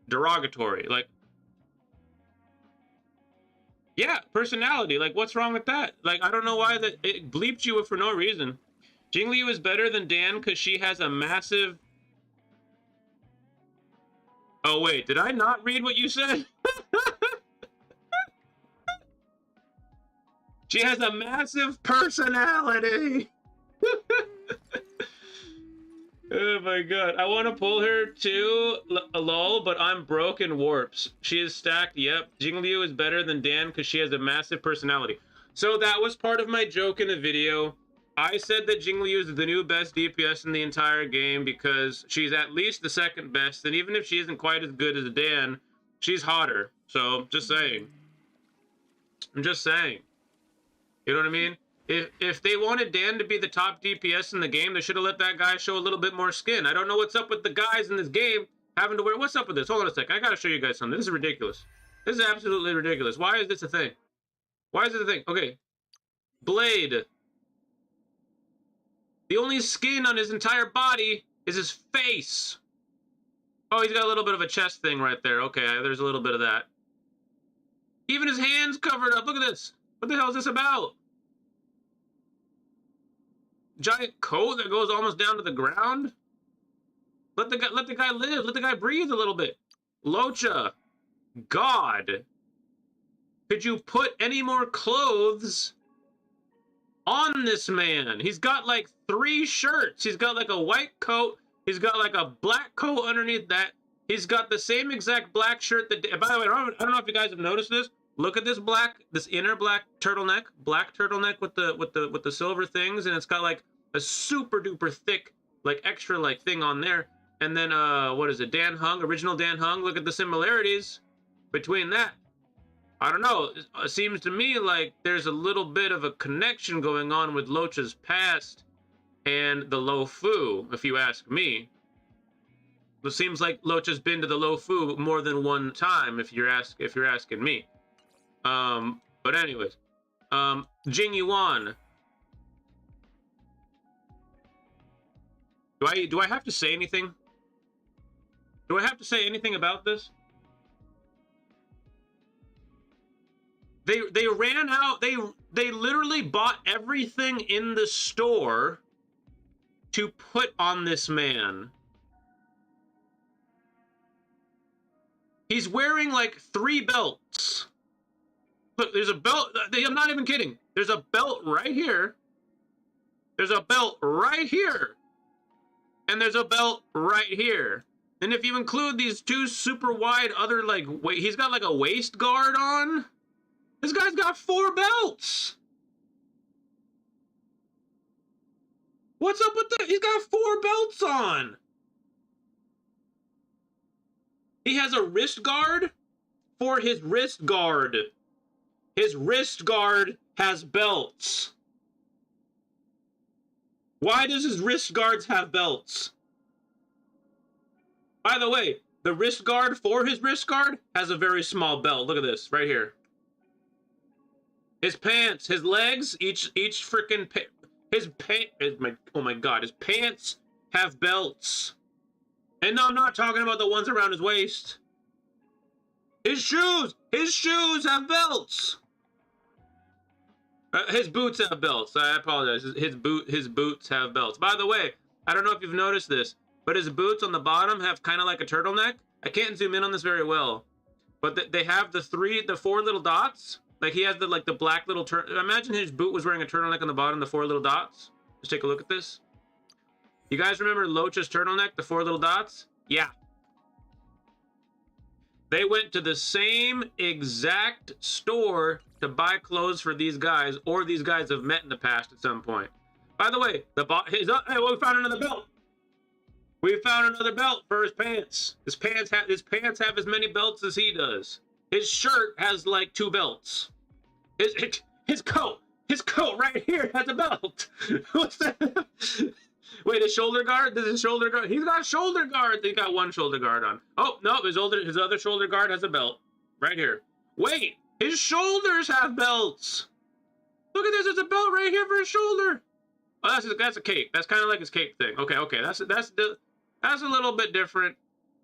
derogatory. Like, yeah, personality. Like, what's wrong with that? Like, I don't know why it bleeped you for no reason. Jingliu is better than Dan because she has a massive... Oh, wait. Did I not read what you said? She has a massive personality. Oh, my God. I want to pull her too, lol, but I'm broke in warps. She is stacked. Yep. Jingliu is better than Dan because she has a massive personality. So that was part of my joke in the video. I said that Jingliu is the new best DPS in the entire game because she's at least the second best, and even if she isn't quite as good as Dan, she's hotter. So, just saying. I'm just saying. You know what I mean? If they wanted Dan to be the top DPS in the game, they should have let that guy show a little bit more skin. I don't know what's up with the guys in this game having to wear... What's up with this? Hold on a second. I gotta show you guys something. This is ridiculous. This is absolutely ridiculous. Why is this a thing? Why is it a thing? Okay. Blade. The only skin on his entire body is his face. Oh, he's got a little bit of a chest thing right there. Okay, there's a little bit of that. Even his hands covered up. Look at this. What the hell is this about? Giant coat that goes almost down to the ground? Let the guy live. Let the guy breathe a little bit. Locha. God. Could you put any more clothes on this man? He's got like 3 shirts. He's got like a white coat. He's got like a black coat underneath that. He's got the same exact black shirt that... By the way, I don't know if you guys have noticed this. Look at this inner black turtleneck with the silver things, and it's got like a super duper thick, like extra like thing on there. And then what is it? Dan Hung, original Dan Hung. Look at the similarities between that. I don't know. It seems to me like there's a little bit of a connection going on with Locha's past and the Lo Fu, if you ask me. It seems like Locha's been to the Lofu more than one time, if you're asking me. But anyways, Jingyuan. Do I have to say anything? Do I have to say anything about this? They ran out. They literally bought everything in the store to put on this man. He's wearing like 3 belts. Look, there's a belt. I'm not even kidding. There's a belt right here. There's a belt right here. And there's a belt right here. And if you include these 2 super wide other, like, wait, he's got like a waist guard on. This guy's got 4 belts. What's up with that? He's got 4 belts on. He has a wrist guard for his wrist guard. His wrist guard has belts. Why does his wrist guards have belts? By the way, the wrist guard for his wrist guard has a very small belt. Look at this right here. His pants, his legs, each freaking oh my god, his pants have belts. And no, I'm not talking about the ones around his waist. His shoes have belts. His boots have belts. I apologize. His boots have belts. By the way, I don't know if you've noticed this, but his boots on the bottom have kind of like a turtleneck. I can't zoom in on this very well, but they have the 4 little dots. Like he has the black little imagine his boot was wearing a turtleneck on the bottom, the 4 little dots. Let's take a look at this. You guys remember Locha's turtleneck, the 4 little dots? Yeah. They went to the same exact store to buy clothes for these guys, or these guys have met in the past at some point. By the way, hey, well, we found another belt. We found another belt for his pants. His pants have as many belts as he does. His shirt has like 2 belts. His coat right here has a belt. What's that? Wait, his shoulder guard? This is shoulder guard. He's got shoulder guard. He's got 1 shoulder guard on. Oh, no, his other shoulder guard has a belt. Right here. Wait, his shoulders have belts. Look at this. There's a belt right here for his shoulder. Oh, that's a cape. That's kind of like his cape thing. Okay. That's a little bit different.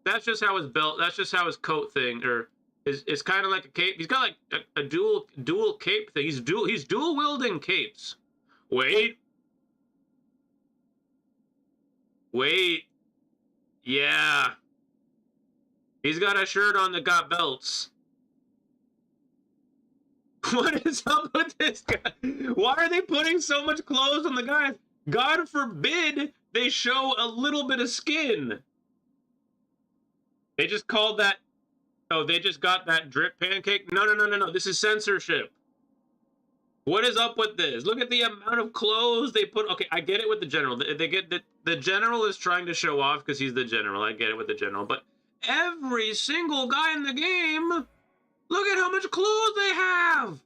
That's just how his belt, that's just how his coat thing, or it's kind of like a cape. He's got like a dual cape thing. He's dual wielding capes. Wait. Yeah. He's got a shirt on that got belts. What is up with this guy? Why are they putting so much clothes on the guys? God forbid they show a little bit of skin. They just called that... Oh, they just got that drip pancake? No. This is censorship. What is up with this? Look at the amount of clothes they put. Okay, I get it with the general. They get the general is trying to show off because he's the general. I get it with the general. But every single guy in the game, look at how much clothes they have.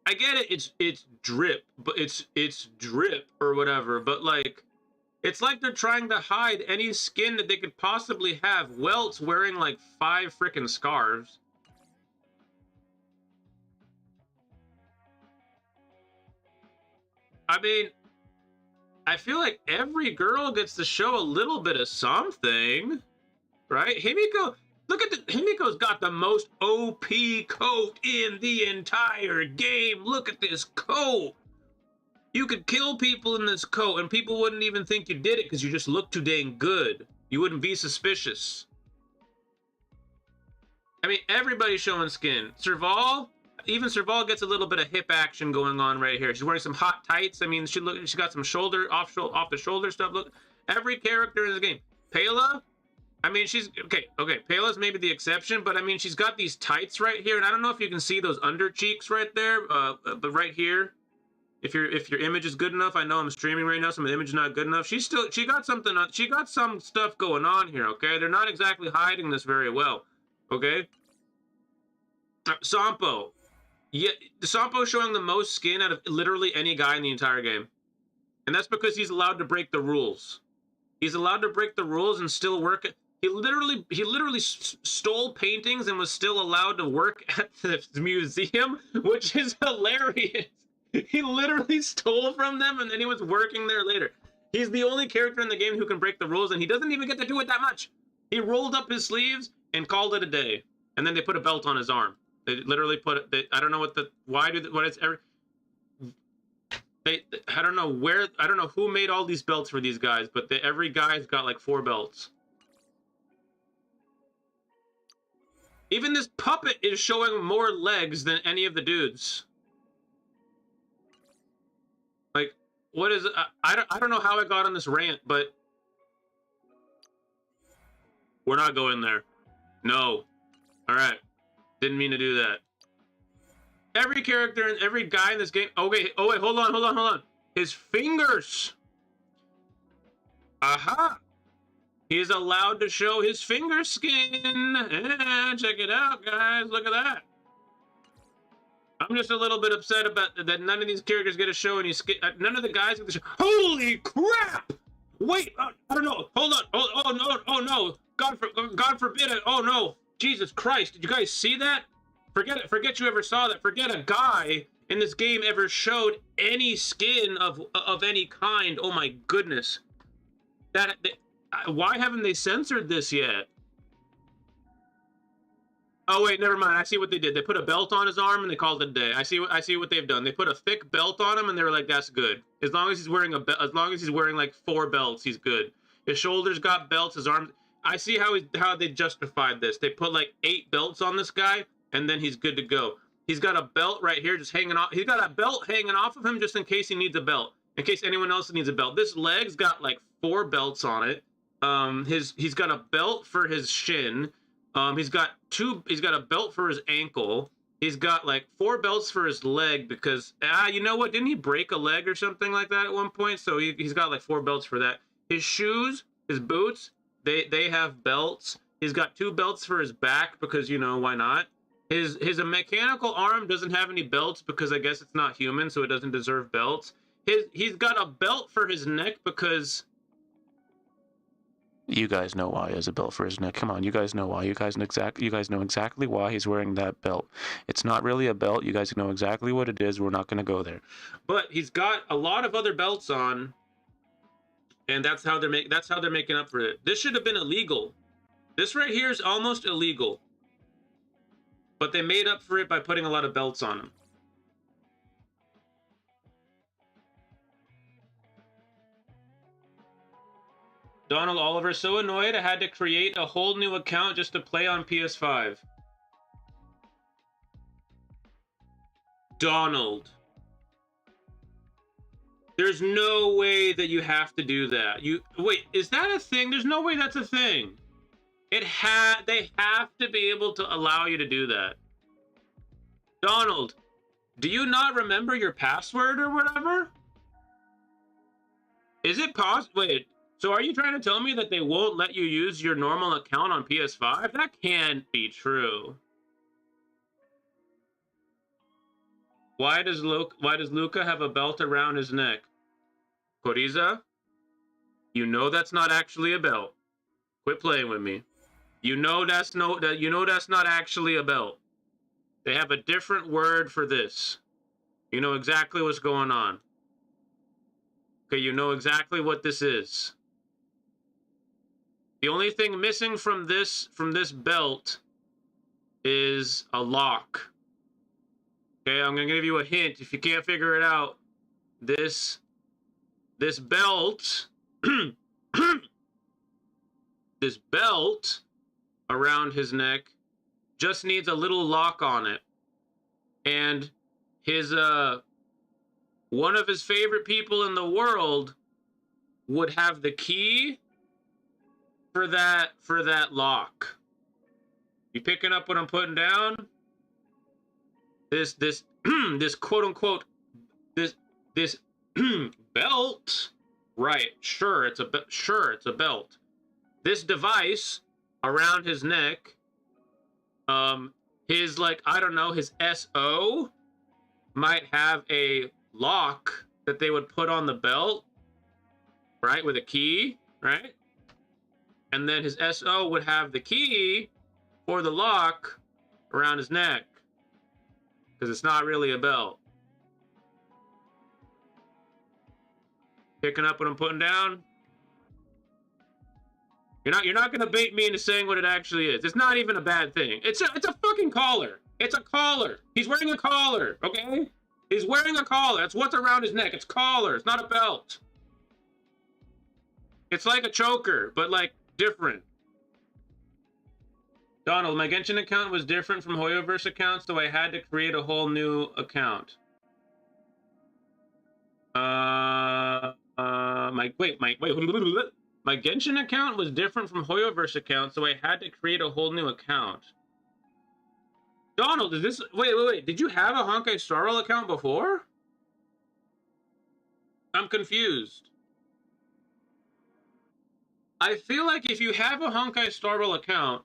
I get it. It's drip, but it's drip or whatever. But like, it's like they're trying to hide any skin that they could possibly have. Welt's wearing like 5 freaking scarves. I mean, I feel like every girl gets to show a little bit of something, right? Himiko, look at Himiko's got the most OP coat in the entire game. Look at this coat. You could kill people in this coat and people wouldn't even think you did it because you just look too dang good. You wouldn't be suspicious. I mean, everybody's showing skin. Serval, even Serval gets a little bit of hip action going on right here. She's wearing some hot tights. I mean, she got some off the shoulder stuff. Look, every character in the game. Pela, I mean, she's okay. Pela's maybe the exception, but I mean, she's got these tights right here, and I don't know if you can see those under cheeks right there, but right here. If your image is good enough, I know I'm streaming right now, so my image is not good enough. She got something. She got some stuff going on here. Okay, they're not exactly hiding this very well. Okay. Sampo. Yeah, Sampo's showing the most skin out of literally any guy in the entire game. And that's because he's allowed to break the rules. He's allowed to break the rules and still work. He literally stole paintings and was still allowed to work at the museum, which is hilarious. He literally stole from them and then he was working there later. He's the only character in the game who can break the rules, and he doesn't even get to do it that much. He rolled up his sleeves and called it a day, and then they put a belt on his arm. They literally put it. I don't know what the what it's every. I don't know who made all these belts for these guys, but every guy's got like 4 belts. Even this puppet is showing more legs than any of the dudes. Like, what is it? I don't know how I got on this rant, but we're not going there. No. All right. Didn't mean to do that. Every character and every guy in this game. Oh wait, hold on. His fingers. Aha. He is allowed to show his finger skin. Yeah, check it out, guys. Look at that. I'm just a little bit upset about that. None of these characters get to show any skin. None of the guys get to show. Holy crap! Wait, I don't know. Hold on. Oh no! Oh no! God forbid it. Oh no! Jesus Christ! Did you guys see that? Forget it. Forget you ever saw that. Forget a guy in this game ever showed any skin of any kind. Oh my goodness! Why haven't they censored this yet? Oh wait, never mind. I see what they did. They put a belt on his arm and they called it a day. I see what they've done. They put a thick belt on him and they were like, "That's good. As long as he's wearing like 4 belts, he's good." His shoulders got belts. His arms. I see how they justified this. They put like 8 belts on this guy and then he's good to go. He's got a belt right here just hanging off. He's got a belt hanging off of him just in case he needs a belt. In case anyone else needs a belt. This leg's got like 4 belts on it. He's got a belt for his shin. He's got a belt for his ankle. He's got like 4 belts for his leg because you know what? Didn't he break a leg or something like that at one point? So he's got like 4 belts for that. His shoes, his boots, they have belts. He's got 2 belts for his back because, you know, why not? His mechanical arm doesn't have any belts because I guess it's not human, so it doesn't deserve belts. He's got a belt for his neck because you guys know why he has a belt for his neck. Come on, you guys know why. You guys know exactly why he's wearing that belt. It's not really a belt. You guys know exactly what it is. We're not going to go there. But he's got a lot of other belts on, and that's how they're making up for it. This should have been illegal. This right here is almost illegal. But they made up for it by putting a lot of belts on him. Donald Oliver, so annoyed I had to create a whole new account just to play on PS5. Donald. There's no way that you have to do that. Wait, is that a thing? There's no way that's a thing. They have to be able to allow you to do that. Donald, do you not remember your password or whatever? Is it possible? Wait, so are you trying to tell me that they won't let you use your normal account on PS5? That can't be true. Why does Luca have a belt around his neck? Coriza, you know that's not actually a belt. Quit playing with me. You know that's not actually a belt. They have a different word for this. You know exactly what's going on. Okay, you know exactly what this is. The only thing missing from this belt is a lock. Okay, I'm gonna give you a hint if you can't figure it out. This belt this belt around his neck just needs a little lock on it. And his one of his favorite people in the world would have the key for that lock. You picking up what I'm putting down? This quote unquote this belt, right? Sure, it's a belt. This device around his neck, his his SO might have a lock that they would put on the belt, right, with a key. right? And then his SO would have the key for the lock around his neck, because it's not really a belt. Picking up what I'm putting down? You're not gonna bait me into saying what it actually is. It's not even a bad thing. It's a fucking collar. It's a collar. He's wearing a collar, okay? He's wearing a collar. That's what's around his neck. It's collar. It's not a belt. It's like a choker, but like different. Donald, my Genshin account was different from Hoyoverse account, so I had to create a whole new account. My Genshin account was different from Hoyoverse account, so I had to create a whole new account. Donald, is this... Wait. Did you have a Honkai Star Rail account before? I'm confused. I feel like if you have a Honkai Star Rail account,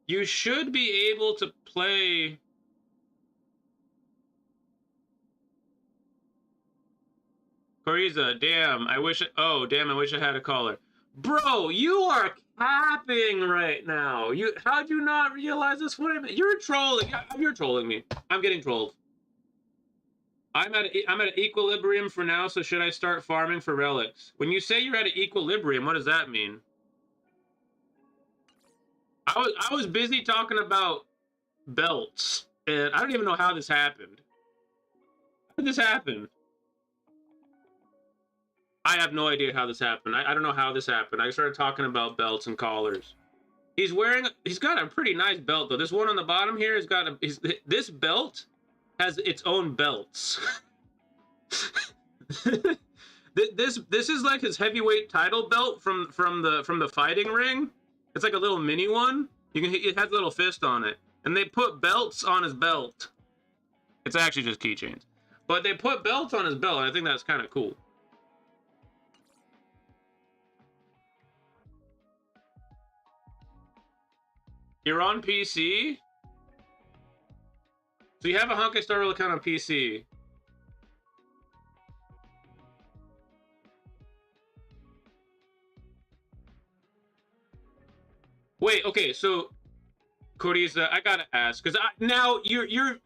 you should be able to play... Koriza, damn, I wish I had a collar. Bro, you are capping right now. How'd you not realize this? You're trolling. You're trolling me. I'm getting trolled. I'm at an equilibrium for now, so should I start farming for relics? When you say you're at an equilibrium, what does that mean? I was busy talking about belts, and I don't even know how this happened. How did this happen? I have no idea how this happened. I don't know how this happened. I started talking about belts and collars. He's got a pretty nice belt though. This one on the bottom here has got this belt has its own belts. This is like his heavyweight title belt from the fighting ring. It's like a little mini one. It has a little fist on it, and they put belts on his belt. It's actually just keychains, but they put belts on his belt, and I think that's kind of cool. You're on PC? So you have a Honkai Star Rail account on PC. Wait, okay, so Koriza, I gotta ask, because now you've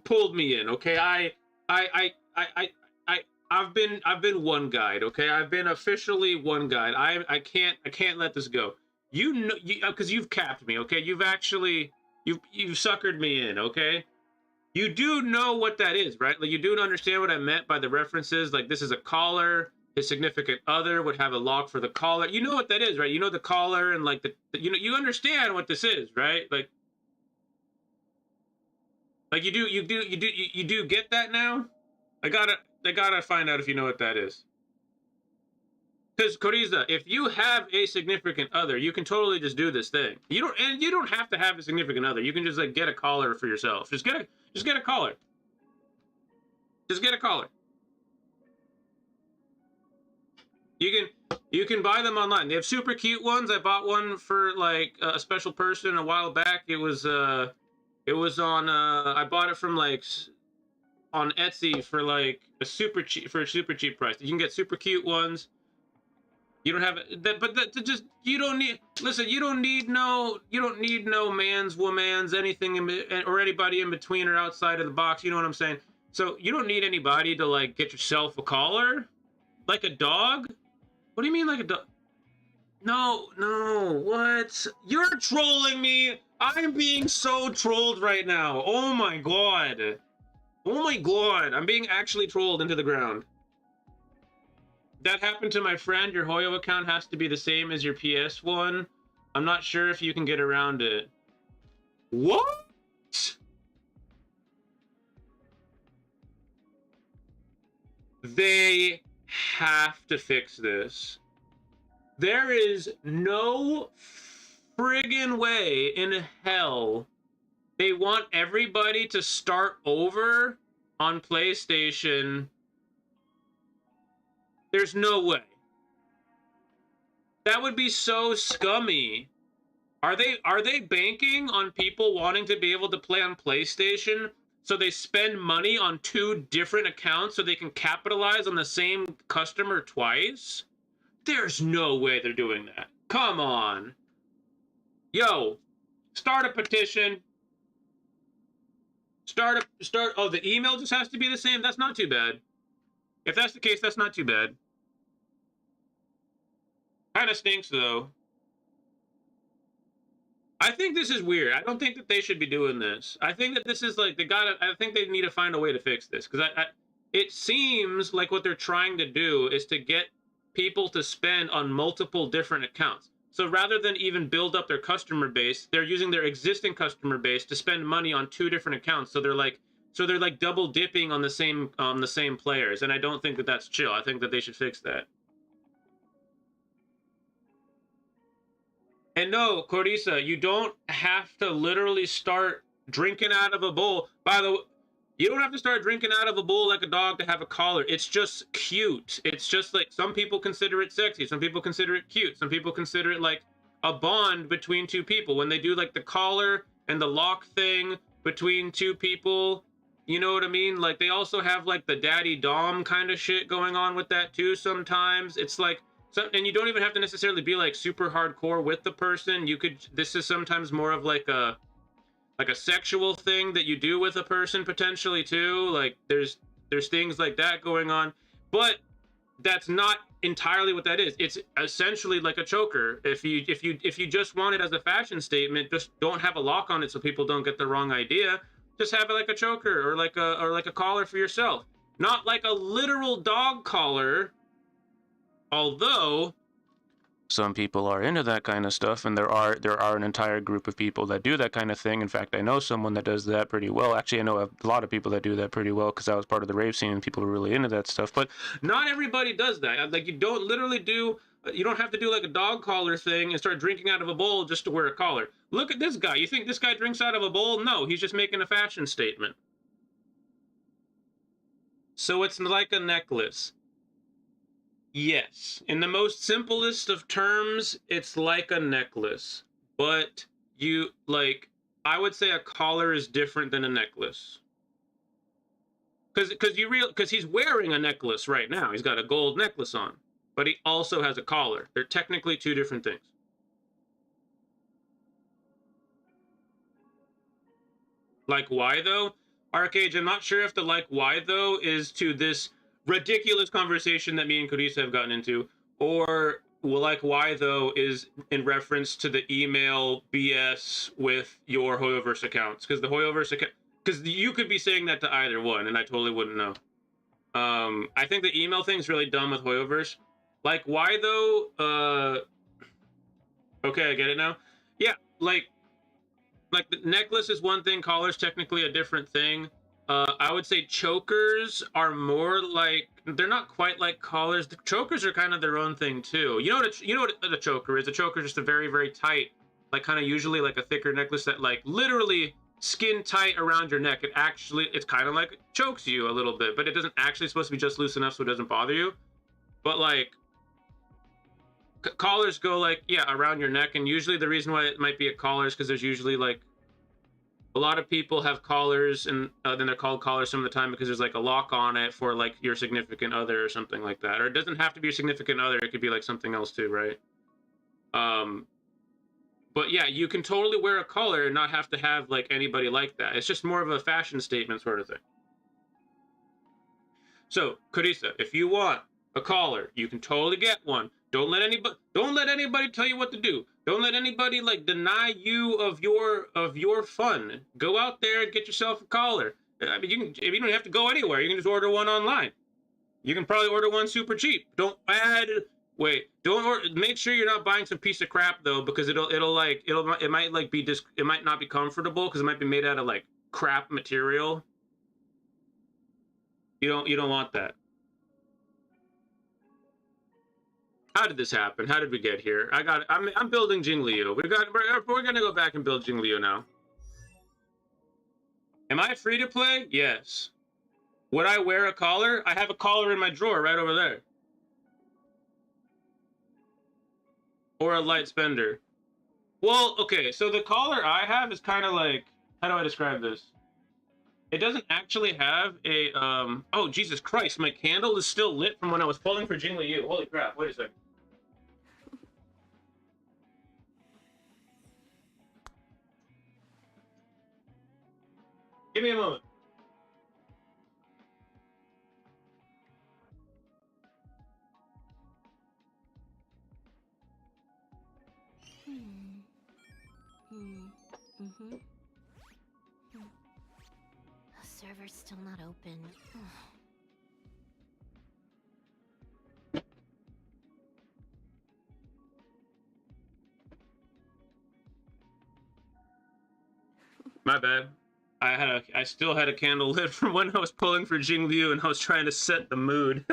pulled me in, okay? I've been one guide, okay? I've been officially one guide. I can't let this go. You know, because you've capped me, okay? You've suckered me in, okay? You do know what that is, right? Like, you do understand what I meant by the references. Like, this is a collar. His significant other would have a lock for the collar. You know what that is, right? You know the collar and like you understand what this is, right? Like you do get that now? I gotta find out if you know what that is. Because Koriza, if you have a significant other, you can totally just do this thing. You don't have to have a significant other. You can just like get a collar for yourself. Just get a collar. Just get a collar. You can buy them online. They have super cute ones. I bought one for like a special person a while back. It was on I bought it from like on Etsy for like a super cheap price. You can get super cute ones. You don't have that, but you don't need. Listen, you don't need no man's, woman's, anything or anybody in between or outside of the box. You know what I'm saying? So you don't need anybody to like get yourself a collar, like a dog. What do you mean like a dog? No, what? You're trolling me. I'm being so trolled right now. Oh my god. I'm being actually trolled into the ground. That happened to my friend. Your Hoyo account has to be the same as your PS one. I'm not sure if you can get around it. What? They have to fix this. There is no friggin' way in hell they want everybody to start over on PlayStation. There's no way. That would be so scummy. Are they banking on people wanting to be able to play on PlayStation, so they spend money on 2 different accounts so they can capitalize on the same customer twice? There's no way they're doing that. Come on. Yo, start a petition. Oh, the email just has to be the same? That's not too bad. If that's the case, that's not too bad. Kind of stinks, though. I think this is weird. I don't think that they should be doing this. I think that this is like, I think they need to find a way to fix this. Because it seems like what they're trying to do is to get people to spend on multiple different accounts. So rather than even build up their customer base, they're using their existing customer base to spend money on 2 different accounts. So they're like double dipping on the same players. And I don't think that that's chill. I think that they should fix that. And no, Corisa, you don't have to literally start drinking out of a bowl. By the way, you don't have to start drinking out of a bowl like a dog to have a collar. It's just cute. It's just like, some people consider it sexy. Some people consider it cute. Some people consider it like a bond between 2 people. When they do like the collar and the lock thing between 2 people, you know what I mean? Like, they also have like the daddy dom kind of shit going on with that too sometimes. It's like, and you don't even have to necessarily be like super hardcore with the person. This is sometimes more of like a sexual thing that you do with a person potentially too. Like there's things like that going on, but that's not entirely what that is. It's essentially like a choker. If you just want it as a fashion statement, just don't have a lock on it so people don't get the wrong idea. Just have it like a choker or like a collar for yourself. Not like a literal dog collar. Although some people are into that kind of stuff, and there are an entire group of people that do that kind of thing. In fact, I know someone that does that pretty well. Actually, I know a lot of people that do that pretty well because I was part of the rave scene and people are really into that stuff. But not everybody does that. Like, you don't have to do like a dog collar thing and start drinking out of a bowl just to wear a collar. Look at this guy. You think this guy drinks out of a bowl? No, he's just making a fashion statement. So it's like a necklace. Yes, in the most simplest of terms, it's like a necklace, but I would say a collar is different than a necklace. Because he's wearing a necklace right now. He's got a gold necklace on, but he also has a collar. They're technically 2 different things. Like, why though? Arcade, I'm not sure if the like why though is to this ridiculous conversation that me and Carissa have gotten into, or like why though is in reference to the email BS with your Hoyoverse accounts, because the Hoyoverse account, because you could be saying that to either one and I totally wouldn't know. I think the email thing's really dumb with Hoyoverse. Like, why though? Okay, I get it now. Yeah, like the necklace is one thing, collar's technically a different thing. I would say chokers are more like, they're not quite like collars. The chokers are kind of their own thing too. You know what a choker is? A choker is just a very, very tight, like kind of usually like a thicker necklace that like literally skin tight around your neck. It's kind of like it chokes you a little bit, but it doesn't actually supposed to be just loose enough so it doesn't bother you. But like collars go like, yeah, around your neck. And usually the reason why it might be a collar is because there's usually like, a lot of people have collars, and then they're called collars some of the time because there's like a lock on it for like your significant other or something like that. Or it doesn't have to be your significant other. It could be like something else too, right? But yeah, you can totally wear a collar and not have to have like anybody like that. It's just more of a fashion statement sort of thing. So, Carissa, if you want a collar, you can totally get one. Don't let anybody tell you what to do. Don't let anybody like deny you of your fun. Go out there and get yourself a collar. I mean, you don't have to go anywhere. You can just order one online. You can probably order one super cheap. Make sure you're not buying some piece of crap though, because it might not be comfortable because it might be made out of like crap material. You don't want that. How did this happen? How did we get here? I'm building Jingliu. We're gonna go back and build Jingliu now. Am I free to play? Yes. Would I wear a collar? I have a collar in my drawer right over there. Or a light spender. Well, okay, so the collar I have is kind of like, how do I describe this? It doesn't actually have a, oh, Jesus Christ, my candle is still lit from when I was pulling for Jingliu. Holy crap, wait a second. Give me a moment. The server's still not open. My bad. I still had a candle lit from when I was pulling for Jingliu and I was trying to set the mood.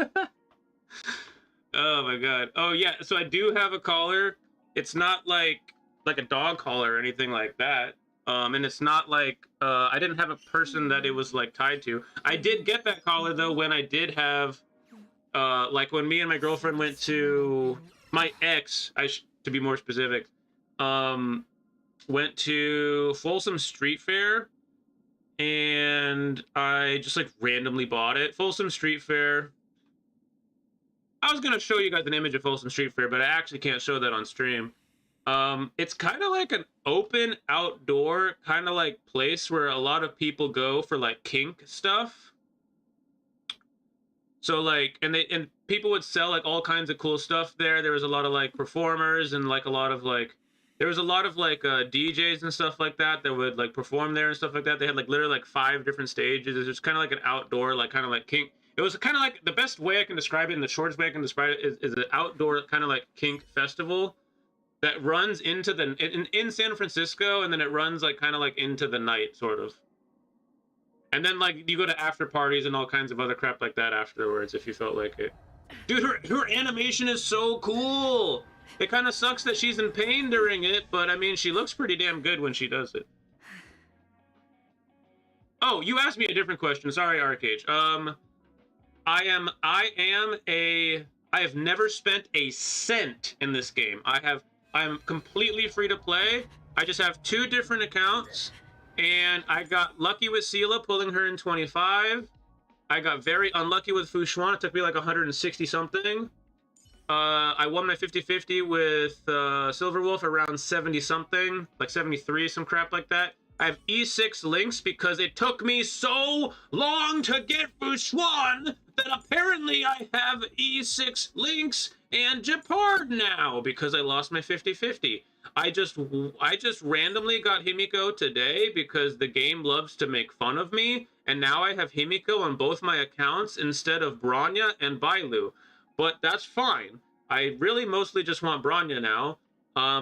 Oh my god. Oh yeah, so I do have a collar. It's not like a dog collar or anything like that. And it's not like I didn't have a person that it was like tied to. I did get that collar though when I did have like when me and my girlfriend went to my ex, to be more specific, went to Folsom Street Fair, and I just like randomly bought it. Folsom Street Fair. I was gonna show you guys an image of Folsom Street Fair, but I actually can't show that on stream. It's kind of like an open outdoor kind of like place where a lot of people go for like kink stuff. So like, and people would sell like all kinds of cool stuff there. There was a lot of like performers and like a lot of like, there was a lot of like DJs and stuff like that that would like perform there and stuff like that. They had like literally like 5 different stages. It was kind of like an outdoor, like kind of like kink. It was kind of like, the best way I can describe it, and the shortest way I can describe it is an outdoor kind of like kink festival that runs into the in San Francisco, and then it runs like kind of like into the night sort of. And then like you go to after parties and all kinds of other crap like that afterwards if you felt like it. Dude, her animation is so cool. It kind of sucks that she's in pain during it, but I mean she looks pretty damn good when she does it. Oh, you asked me a different question. Sorry, Arcade. I have never spent a cent in this game. I'm completely free to play. I just have 2 different accounts, and I got lucky with Sela, pulling her in 25. I got very unlucky with Fushuan. It took me like 160 something. I won my 50-50 with Silverwolf around 70 something, like 73, some crap like that. I have E6 links because it took me so long to get Fushuan that apparently I have E6 links and Japard now because I lost my 50-50. I just randomly got Himiko today because the game loves to make fun of me, and now I have Himiko on both my accounts instead of Bronya and Bailu. But that's fine. I really mostly just want Bronya now.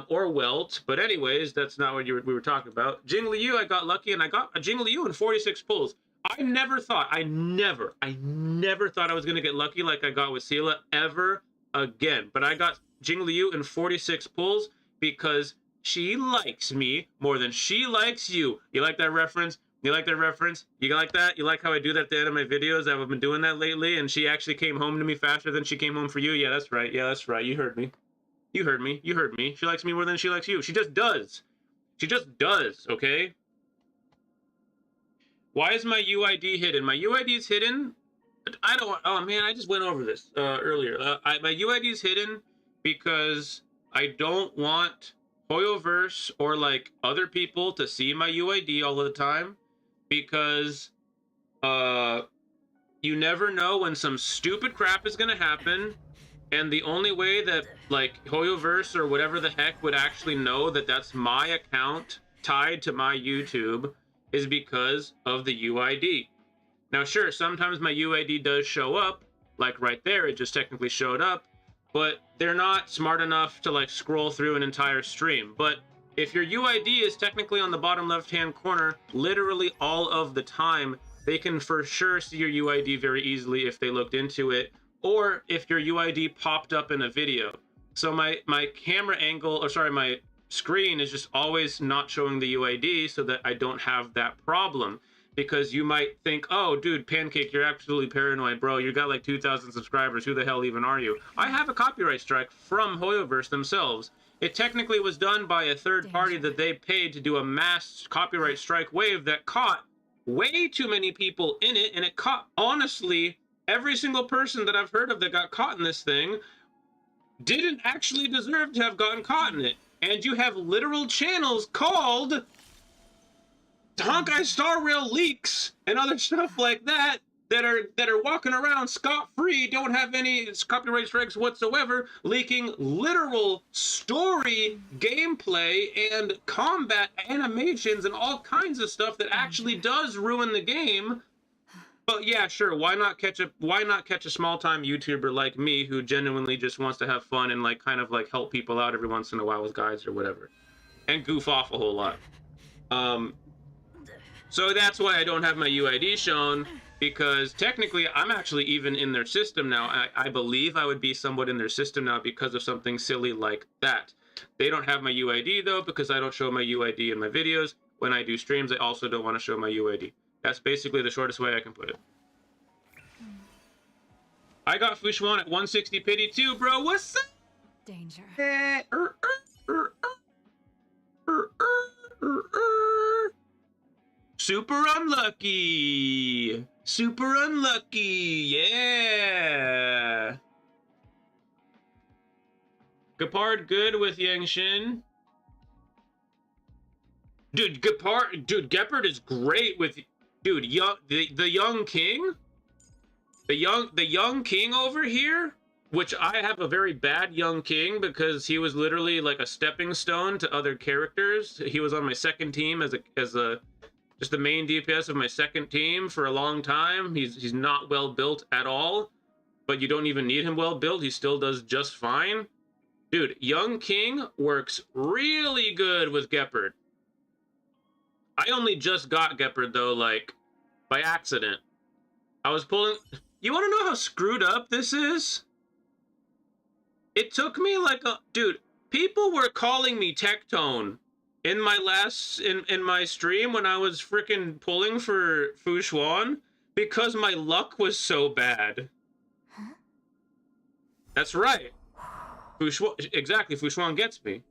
Or Welt, but anyways, that's not what we were talking about. Jingliu, I got lucky, and I got a Jingliu in 46 pulls. I never thought I was gonna get lucky like I got with Sela ever again. But I got Jingliu in 46 pulls because she likes me more than she likes you. You like that reference? You like that reference? You like that? You like how I do that at the end of my videos? I've been doing that lately, and she actually came home to me faster than she came home for you. Yeah, that's right. Yeah, that's right. You heard me. You heard me. You heard me. She likes me more than she likes you. She just does. She just does, okay? Why is my UID hidden? My UID is hidden. I don't... Oh, man, I just went over this earlier. My UID is hidden because I don't want Hoyoverse or, like, other people to see my UID all the time because you never know when some stupid crap is going to happen. And the only way that, like, Hoyoverse or whatever the heck would actually know that that's my account tied to my YouTube is because of the UID. Now, sure, sometimes my UID does show up, like right there, it just technically showed up, but they're not smart enough to, like, scroll through an entire stream. But if your UID is technically on the bottom left-hand corner, literally all of the time, they can for sure see your UID very easily if they looked into it, or if your UID popped up in a video. So my camera angle, or sorry, my screen is just always not showing the UID so that I don't have that problem. Because you might think, oh, dude, Pancake, you're absolutely paranoid, bro. You got like 2,000 subscribers. Who the hell even are you? I have a copyright strike from Hoyoverse themselves. It technically was done by a third party that they paid to do a mass copyright strike wave that caught way too many people in it, and it caught, honestly, every single person that I've heard of that got caught in this thing didn't actually deserve to have gotten caught in it. And you have literal channels called Honkai Star Rail leaks and other stuff like that that are walking around scot-free, don't have any copyright strikes whatsoever, leaking literal story, gameplay, and combat animations and all kinds of stuff that actually does ruin the game. But yeah, sure, why not catch a small-time YouTuber like me who genuinely just wants to have fun and like kind of like help people out every once in a while with guides or whatever, and goof off a whole lot. So that's why I don't have my UID shown, because technically I'm actually even in their system now. I believe I would be somewhat in their system now because of something silly like that. They don't have my UID though, because I don't show my UID in my videos. When I do streams, I also don't want to show my UID. That's basically the shortest way I can put it. I got Fushuan at 160 pity too, bro. What's up? Danger. Super unlucky. Super unlucky. Yeah. Gepard good with Yangshin. Dude, Gepard is great with, dude, the young king. The young king over here, which I have a very bad young king because he was literally like a stepping stone to other characters. He was on my second team as just the main DPS of my second team for a long time. He's not well built at all, but you don't even need him well built. He still does just fine. Dude, young king works really good with Gepard. I only just got Gepard though, like by accident. I was pulling. You want to know how screwed up this is? It took me like a... Dude, people were calling me Tectone in my in my stream when I was freaking pulling for Fushuan because my luck was so bad. Huh? That's right. Exactly, Fushuan gets me.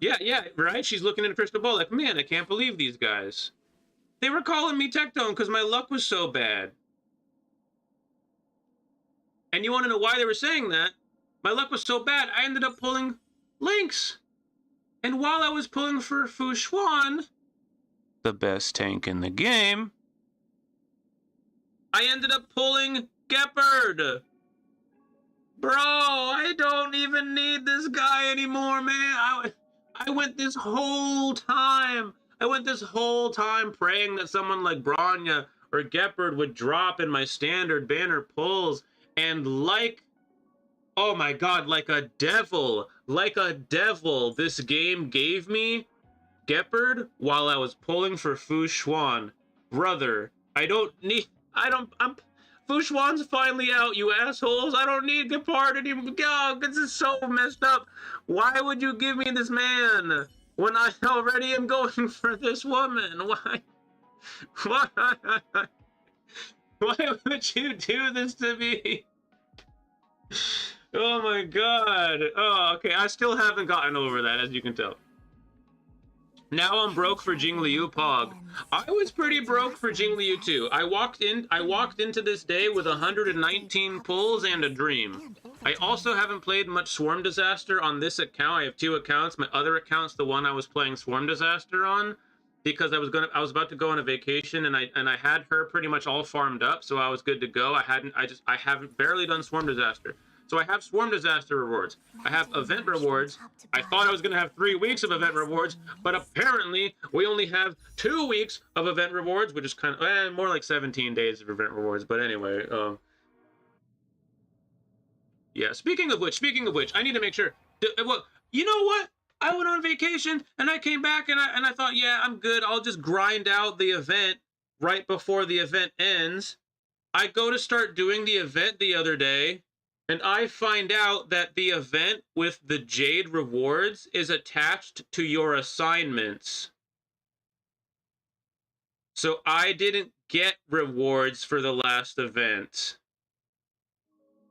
Yeah, right? She's looking in a crystal ball like, man, I can't believe these guys. They were calling me Tectone because my luck was so bad. And you want to know why they were saying that? My luck was so bad, I ended up pulling Lynx. And while I was pulling for Fushuan, The best tank in the game. I ended up pulling Gepard. Bro, I don't even need this guy anymore, man. I went this whole time praying that someone like Bronya or Gepard would drop in my standard banner pulls. And like, oh my god, like a devil, this game gave me Gepard while I was pulling for Fushuan. Brother, Fushuan's finally out, you assholes. I don't need Gepard anymore. God, this is so messed up. Why would you give me this man when I already am going for this woman? Why? Why would you do this to me? Oh my god. Oh, okay. I still haven't gotten over that, as you can tell. Now I'm broke for Jingliu Pog. I was pretty broke for Jingliu too. I walked into this day with 119 pulls and a dream. I also haven't played much Swarm Disaster on this account. I have 2 accounts. My other account's the one I was playing Swarm Disaster on, because I was about to go on a vacation and I had her pretty much all farmed up, so I was good to go. I haven't barely done Swarm Disaster. So I have Swarm Disaster rewards. I have event rewards. I thought I was gonna have 3 weeks of event rewards, but apparently we only have 2 weeks of event rewards, which is kind of more like 17 days of event rewards. But anyway, yeah. Speaking of which, I need to make sure. Well, you know what? I went on vacation and I came back and I thought, yeah, I'm good. I'll just grind out the event right before the event ends. I go to start doing the event the other day, and I find out that the event with the Jade rewards is attached to your assignments. So I didn't get rewards for the last event,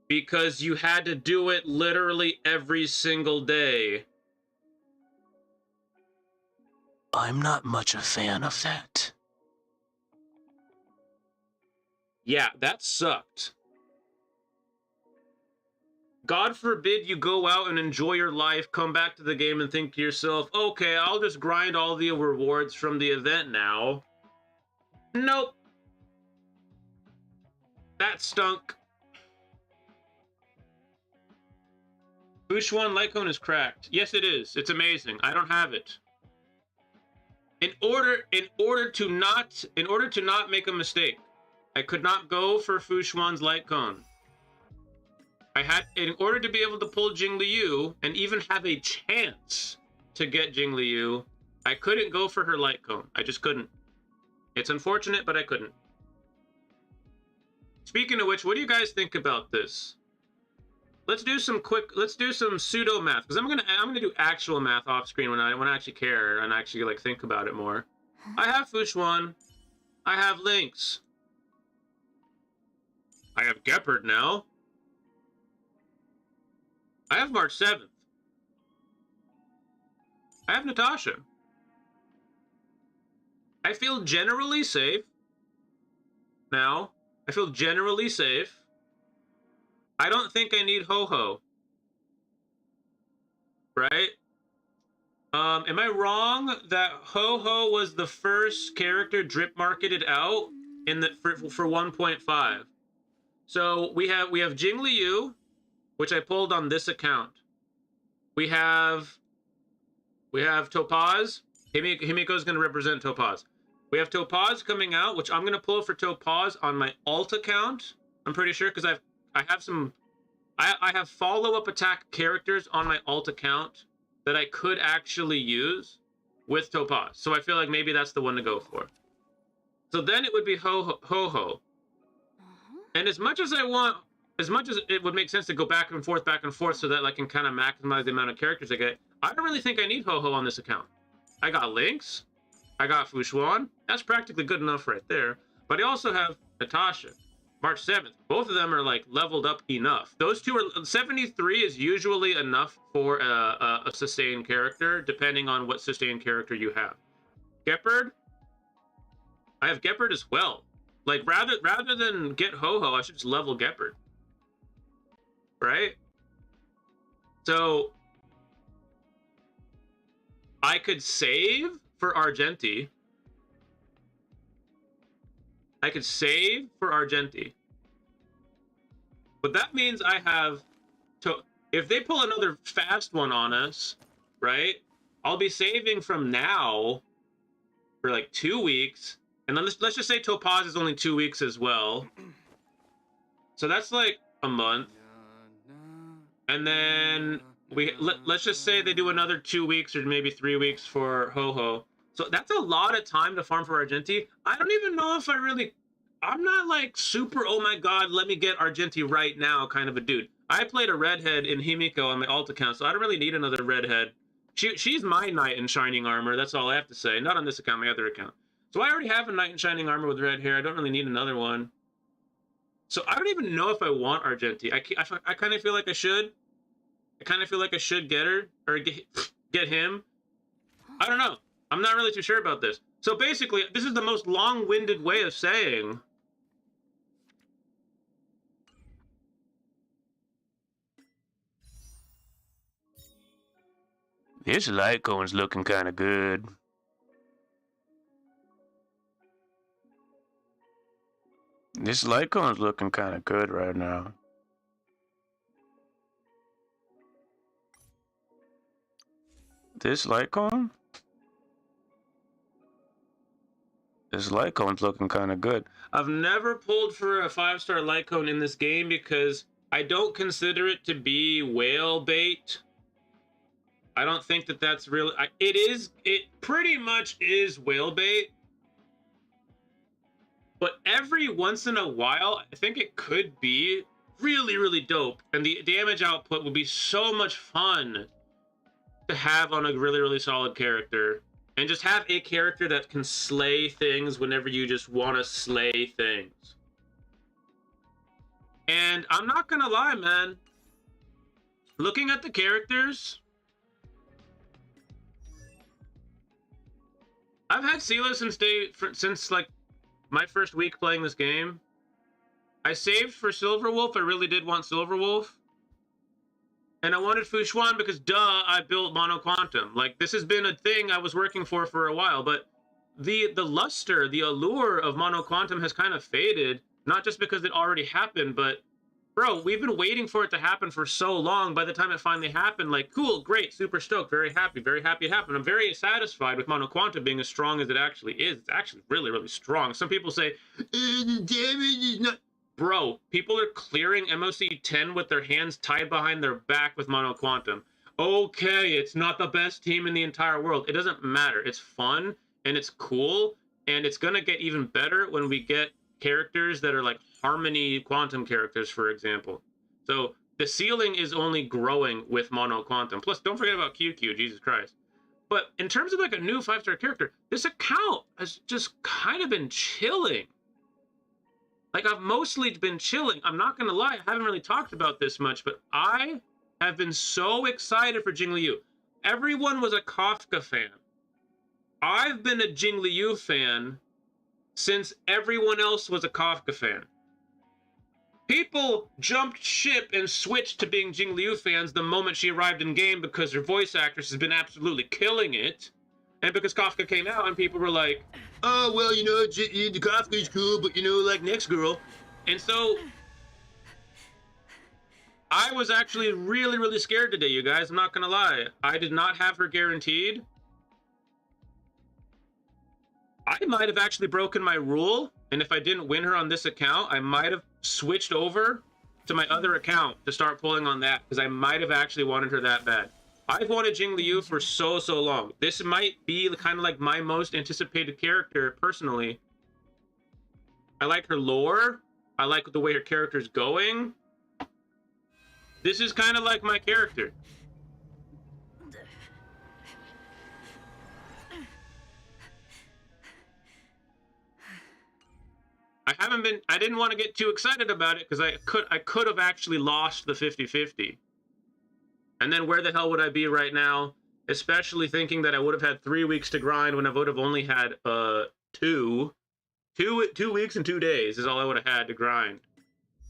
because you had to do it literally every single day. I'm not much a fan of that. Yeah, that sucked. God forbid you go out and enjoy your life, come back to the game and think to yourself, okay, I'll just grind all the rewards from the event now. Nope. That stunk. Fushuan Lycone is cracked. Yes, it is. It's amazing. I don't have it. In order to not make a mistake, I could not go for Fushuan's Lycone. In order to be able to pull Jingliu and even have a chance to get Jingliu, I couldn't go for her Lycone. I just couldn't. It's unfortunate, but I couldn't. Speaking of which, what do you guys think about this? Let's do some pseudo math, because I'm gonna do actual math off screen when I actually care and actually like think about it more. I have Fushuan. I have Lynx. I have Gepard now. I have March 7th. I have Natasha. I feel generally safe. Now, I feel generally safe. I don't think I need Ho-Ho. Right? Am I wrong that Ho-Ho was the first character drip marketed out in the for 1.5? So we have Jingliu, which I pulled on this account. We have Topaz. Himiko's going to represent Topaz. We have Topaz coming out, which I'm going to pull for Topaz on my alt account. I'm pretty sure because I have follow-up attack characters on my alt account that I could actually use with Topaz. So I feel like maybe that's the one to go for. So then it would be Ho-Ho. And as much as it would make sense to go back and forth so that I can kind of maximize the amount of characters I get, I don't really think I need Ho-Ho on this account. I got Lynx. I got Fushuan. That's practically good enough right there. But I also have Natasha. March 7th. Both of them are like leveled up enough. Those two are 73 is usually enough for a sustained character, depending on what sustained character you have. Gepard. I have Gepard as well. Like rather than get Ho-Ho, I should just level Gepard. Right? So I could save for Argenti. But that means I have to, if they pull another fast one on us, right? I'll be saving from now for like 2 weeks. And then let's just say Topaz is only 2 weeks as well. So that's like a month. And then let's just say they do another 2 weeks or maybe 3 weeks for Ho-Ho. So that's a lot of time to farm for Argenti. I don't even know if I'm not like super, oh my god, let me get Argenti right now kind of a dude. I played a redhead in Himiko on my alt account, so I don't really need another redhead. She's my knight in shining armor, that's all I have to say. Not on this account, my other account. So I already have a knight in shining armor with red hair. I don't really need another one. So I don't even know if I want Argenti. I kind of feel like I should. I kind of feel like I should get her, or get him. I don't know. I'm not really too sure about this. So basically, this is the most long-winded way of saying this Lycone's looking kind of good. This Lycone's looking kind of good right now. This Lycone? This Lycone's looking kind of good. I've never pulled for a 5-star Lycone in this game because I don't consider it to be whale bait. I don't think that that's really... It pretty much is whale bait. But every once in a while, I think it could be really, really dope. And the damage output would be so much fun to have on a really, really solid character. And just have a character that can slay things whenever you just want to slay things. And I'm not gonna lie, man. Looking at the characters, I've had Sela since like my first week playing this game. I saved for Silverwolf. I really did want Silverwolf. And I wanted Fushuan because, duh, I built Mono Quantum. Like, this has been a thing I was working for a while, but the luster, the allure of Mono Quantum has kind of faded, not just because it already happened, but, bro, we've been waiting for it to happen for so long. By the time it finally happened, like, cool, great, super stoked, very happy it happened. I'm very satisfied with Mono Quantum being as strong as it actually is. It's actually really, really strong. Some people say, the damage is not... Bro, people are clearing MOC 10 with their hands tied behind their back with Mono Quantum. Okay, it's not the best team in the entire world. It doesn't matter. It's fun, and it's cool, and it's gonna get even better when we get characters that are like Harmony Quantum characters, for example. So the ceiling is only growing with Mono Quantum. Plus, don't forget about QQ, Jesus Christ. But in terms of like a new 5-star character, this account has just kind of been chilling. Like, I've mostly been chilling. I'm not going to lie. I haven't really talked about this much, but I have been so excited for Jingliu. Everyone was a Kafka fan. I've been a Jingliu fan since everyone else was a Kafka fan. People jumped ship and switched to being Jingliu fans the moment she arrived in game because her voice actress has been absolutely killing it. And because Kafka came out and people were like, oh, well, you know, the Kafka is cool, but, you know, like, next girl. And so I was actually really, really scared today, you guys. I'm not going to lie. I did not have her guaranteed. I might have actually broken my rule. And if I didn't win her on this account, I might have switched over to my other account to start pulling on that because I might have actually wanted her that bad. I've wanted Jingliu for so long. This might be kind of like my most anticipated character, personally. I like her lore. I like the way her character's going. This is kind of like my character. I didn't want to get too excited about it because I could have actually lost the 50-50. And then where the hell would I be right now? Especially thinking that I would have had 3 weeks to grind when I would have only had 2 weeks and 2 days is all I would have had to grind.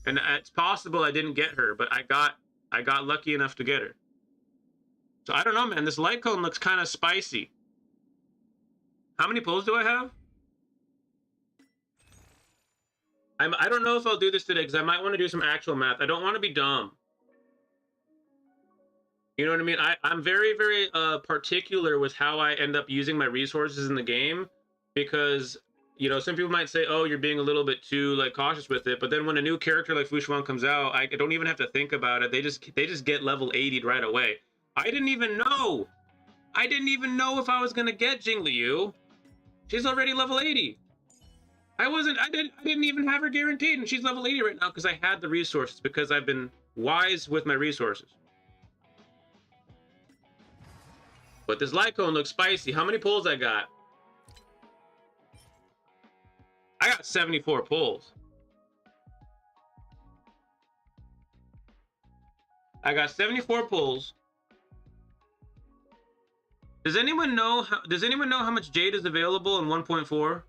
And it's possible I didn't get her, but I got lucky enough to get her. So I don't know, man. This light cone looks kind of spicy. How many pulls do I have? I don't know if I'll do this today because I might want to do some actual math. I don't want to be dumb. You know what I mean? I'm very, very particular with how I end up using my resources in the game because, you know, some people might say, oh, you're being a little bit too, like, cautious with it. But then when a new character like Fushuan comes out, I don't even have to think about it. They just get level 80'd right away. I didn't even know. I didn't even know if I was going to get Jingliu. She's already level 80. I didn't even have her guaranteed, and she's level 80 right now because I had the resources, because I've been wise with my resources. But this light cone looks spicy. How many pulls I got? I got 74 pulls. I got 74 pulls. Does anyone know how much jade is available in 1.4?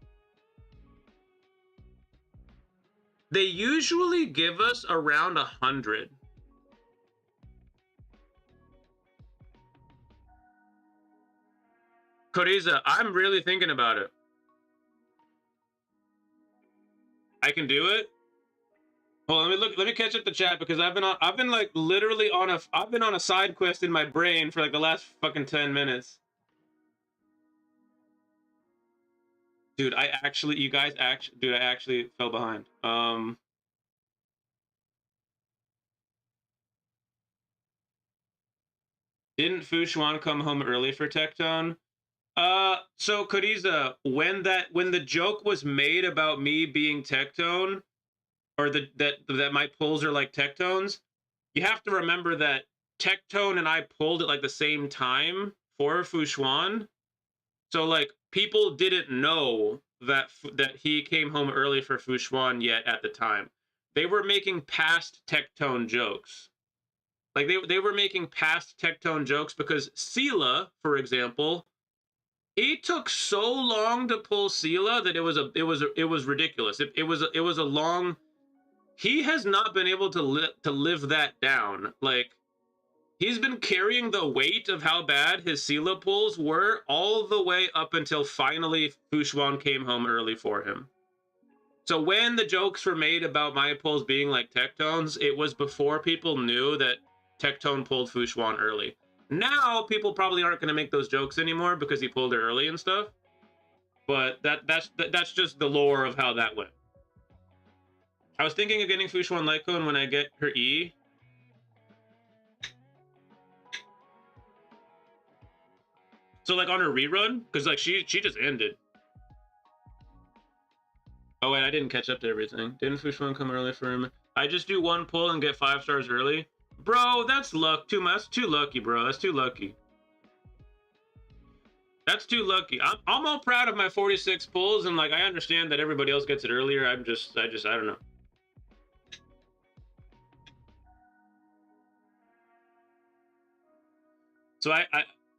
They usually give us around 100. Koriza, I'm really thinking about it. I can do it. Well, let me catch up the chat because I've been like literally on a side quest in my brain for like the last fucking 10 minutes. Dude, I actually fell behind. Didn't Fushuan come home early for Tectone? So Koriza, when the joke was made about me being Tectone, or that my pulls are like Tectones, you have to remember that Tectone and I pulled at like the same time for Fushuan. So like people didn't know that he came home early for Fushuan yet at the time. They were making past Tectone jokes. Like they were making past Tectone jokes because Sela, for example, he took so long to pull Sela that it was ridiculous. It was a long. He has not been able to live that down. Like He's been carrying the weight of how bad his Sela pulls were all the way up until finally Fushuan came home early for him. So when the jokes were made about my pulls being like Tectone's, it was before people knew that Tectone pulled Fushuan early. Now people probably aren't going to make those jokes anymore because he pulled her early and stuff. But that's just the lore of how that went. I was thinking of getting Fushuan Lycone when I get her E. So like on her rerun, because like she just ended. Oh wait, I didn't catch up to everything. Didn't Fushuan come early for him? I just do one pull and get 5 stars early. Bro, that's luck. That's too lucky, bro. That's too lucky. That's too lucky. I'm all proud of my 46 pulls, and like I understand that everybody else gets it earlier. I don't know.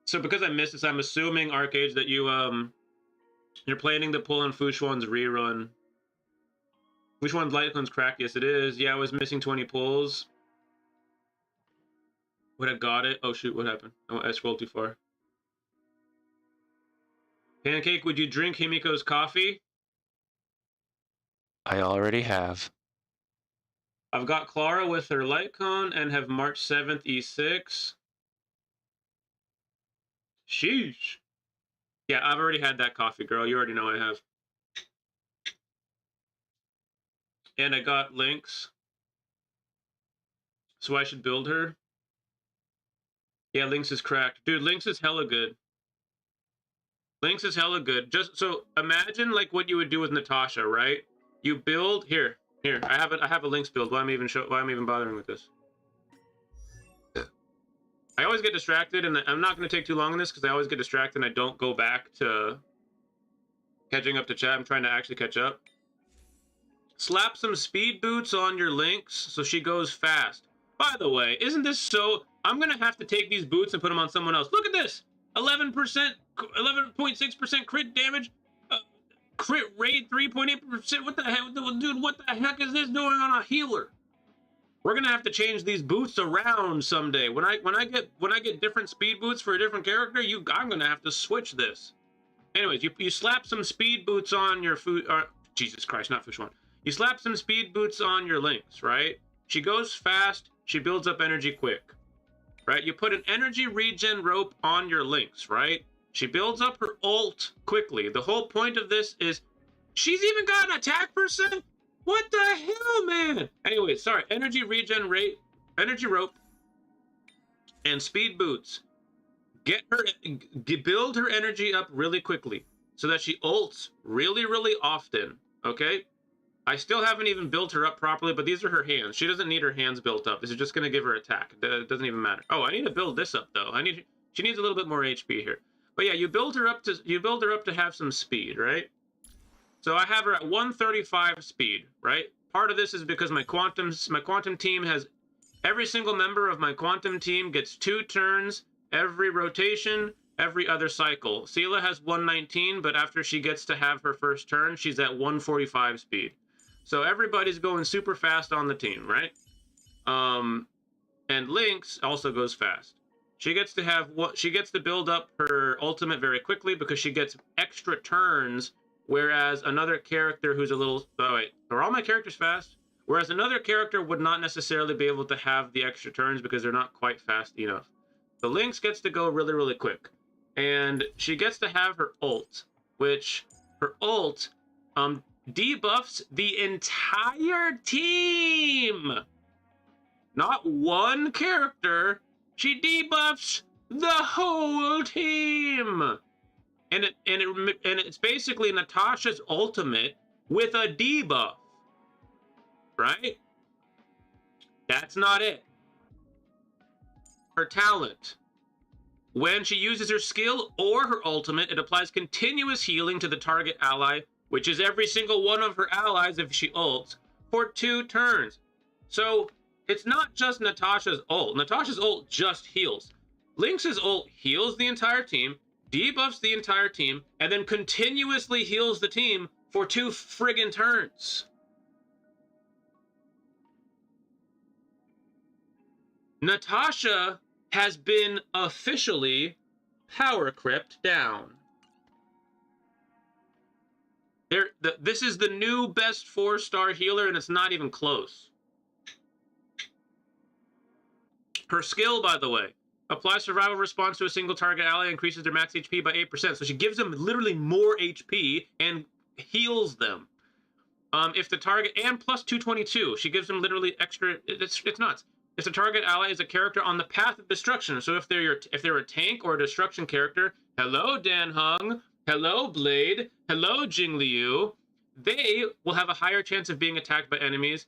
So because I missed this, I'm assuming Arcade that you're planning to pull on Fushuan's rerun. Fushuan's Lightcone's cracked. Yes, it is. Yeah, I was missing 20 pulls. Would have got it. Oh shoot, what happened? I scrolled too far. Pancake, would you drink Himiko's coffee? I already have. I've got Clara with her Lightcone and have March 7th E6. Sheesh. Yeah, I've already had that coffee, girl. You already know I have. And I got Lynx. So I should build her. Yeah, Lynx is cracked. Dude, Lynx is hella good. Lynx is hella good. Just so imagine like what you would do with Natasha, right? You build here. I have a Lynx build. Why am I even bothering with this? I always get distracted, and I'm not going to take too long on this because I always get distracted and I don't go back to catching up to chat. I'm trying to actually catch up. Slap some speed boots on your Lynx so she goes fast. By the way, isn't this so... I'm going to have to take these boots and put them on someone else. Look at this! 11.6% crit damage. Crit rate 3.8%. What the heck? Dude, what the heck is this doing on a healer? We're gonna have to change these boots around someday. When I get different speed boots for a different character, I'm gonna have to switch this. Anyways, you slap some speed boots on your Jesus Christ, not Fushuan. You slap some speed boots on your Lynx, right? She goes fast. She builds up energy quick, right? You put an energy regen rope on your Lynx, right? She builds up her ult quickly. The whole point of this is she's even got an attack percent. What the hell, man? Anyway, sorry. Energy regen rate, energy rope, and speed boots. Build her energy up really quickly so that she ults really, really often. Okay? I still haven't even built her up properly, but these are her hands. She doesn't need her hands built up. This is just gonna give her attack. It doesn't even matter. Oh, I need to build this up though. She needs a little bit more HP here. But yeah, you build her up to have some speed, right? So I have her at 135 speed, right? Part of this is because my quantum team has every single member of my quantum team gets 2 turns every rotation, every other cycle. Sela has 119, but after she gets to have her first turn, she's at 145 speed. So everybody's going super fast on the team, right? And Lynx also goes fast. She gets to build up her ultimate very quickly because she gets extra turns. Whereas another character who's a little... Oh, wait. Are all my characters fast? Whereas another character would not necessarily be able to have the extra turns because they're not quite fast enough. The Lynx gets to go really, really quick. And she gets to have her ult, which her ult debuffs the entire team. Not one character. She debuffs the whole team. And it's basically Natasha's ultimate with a debuff, right? That's not it. Her talent. When she uses her skill or her ultimate, it applies continuous healing to the target ally, which is every single one of her allies if she ults, for 2 turns. So it's not just Natasha's ult. Natasha's ult just heals. Lynx's ult heals the entire team, debuffs the entire team, and then continuously heals the team for 2 friggin' turns. Natasha has been officially power crept down. This is the new best 4-star healer, and it's not even close. Her skill, by the way, applies survival response to a single target ally, increases their max HP by 8%. So she gives them literally more HP and heals them. If the target, and plus 222, she gives them literally extra. It's nuts. If the target ally is a character on the path of destruction, so if they're a tank or a destruction character, hello Dan Hung, hello Blade, hello Jingliu, they will have a higher chance of being attacked by enemies,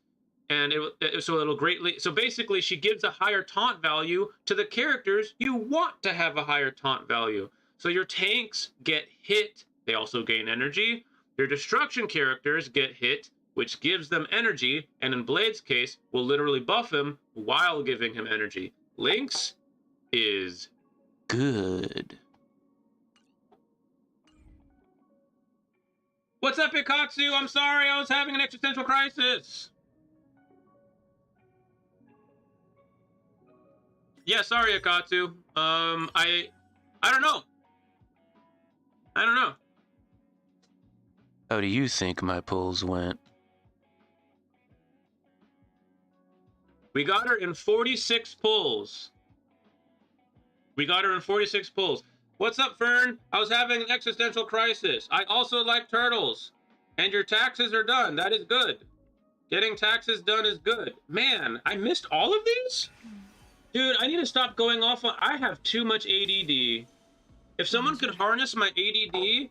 and it'll greatly. So basically, she gives a higher taunt value to the characters you want to have a higher taunt value. So your tanks get hit, they also gain energy. Your destruction characters get hit, which gives them energy, and in Blade's case, will literally buff him while giving him energy. Link's is good. What's up, Ikatsu? I'm sorry, I was having an existential crisis. Yeah, sorry, Ikatsu. I don't know. I don't know. How do you think my pulls went? We got her in 46 pulls. We got her in 46 pulls. What's up, Fern? I was having an existential crisis. I also like turtles. And your taxes are done. That is good. Getting taxes done is good. Man, I missed all of these? Dude, I need to stop going off on... I have too much ADD. If someone could harness my ADD,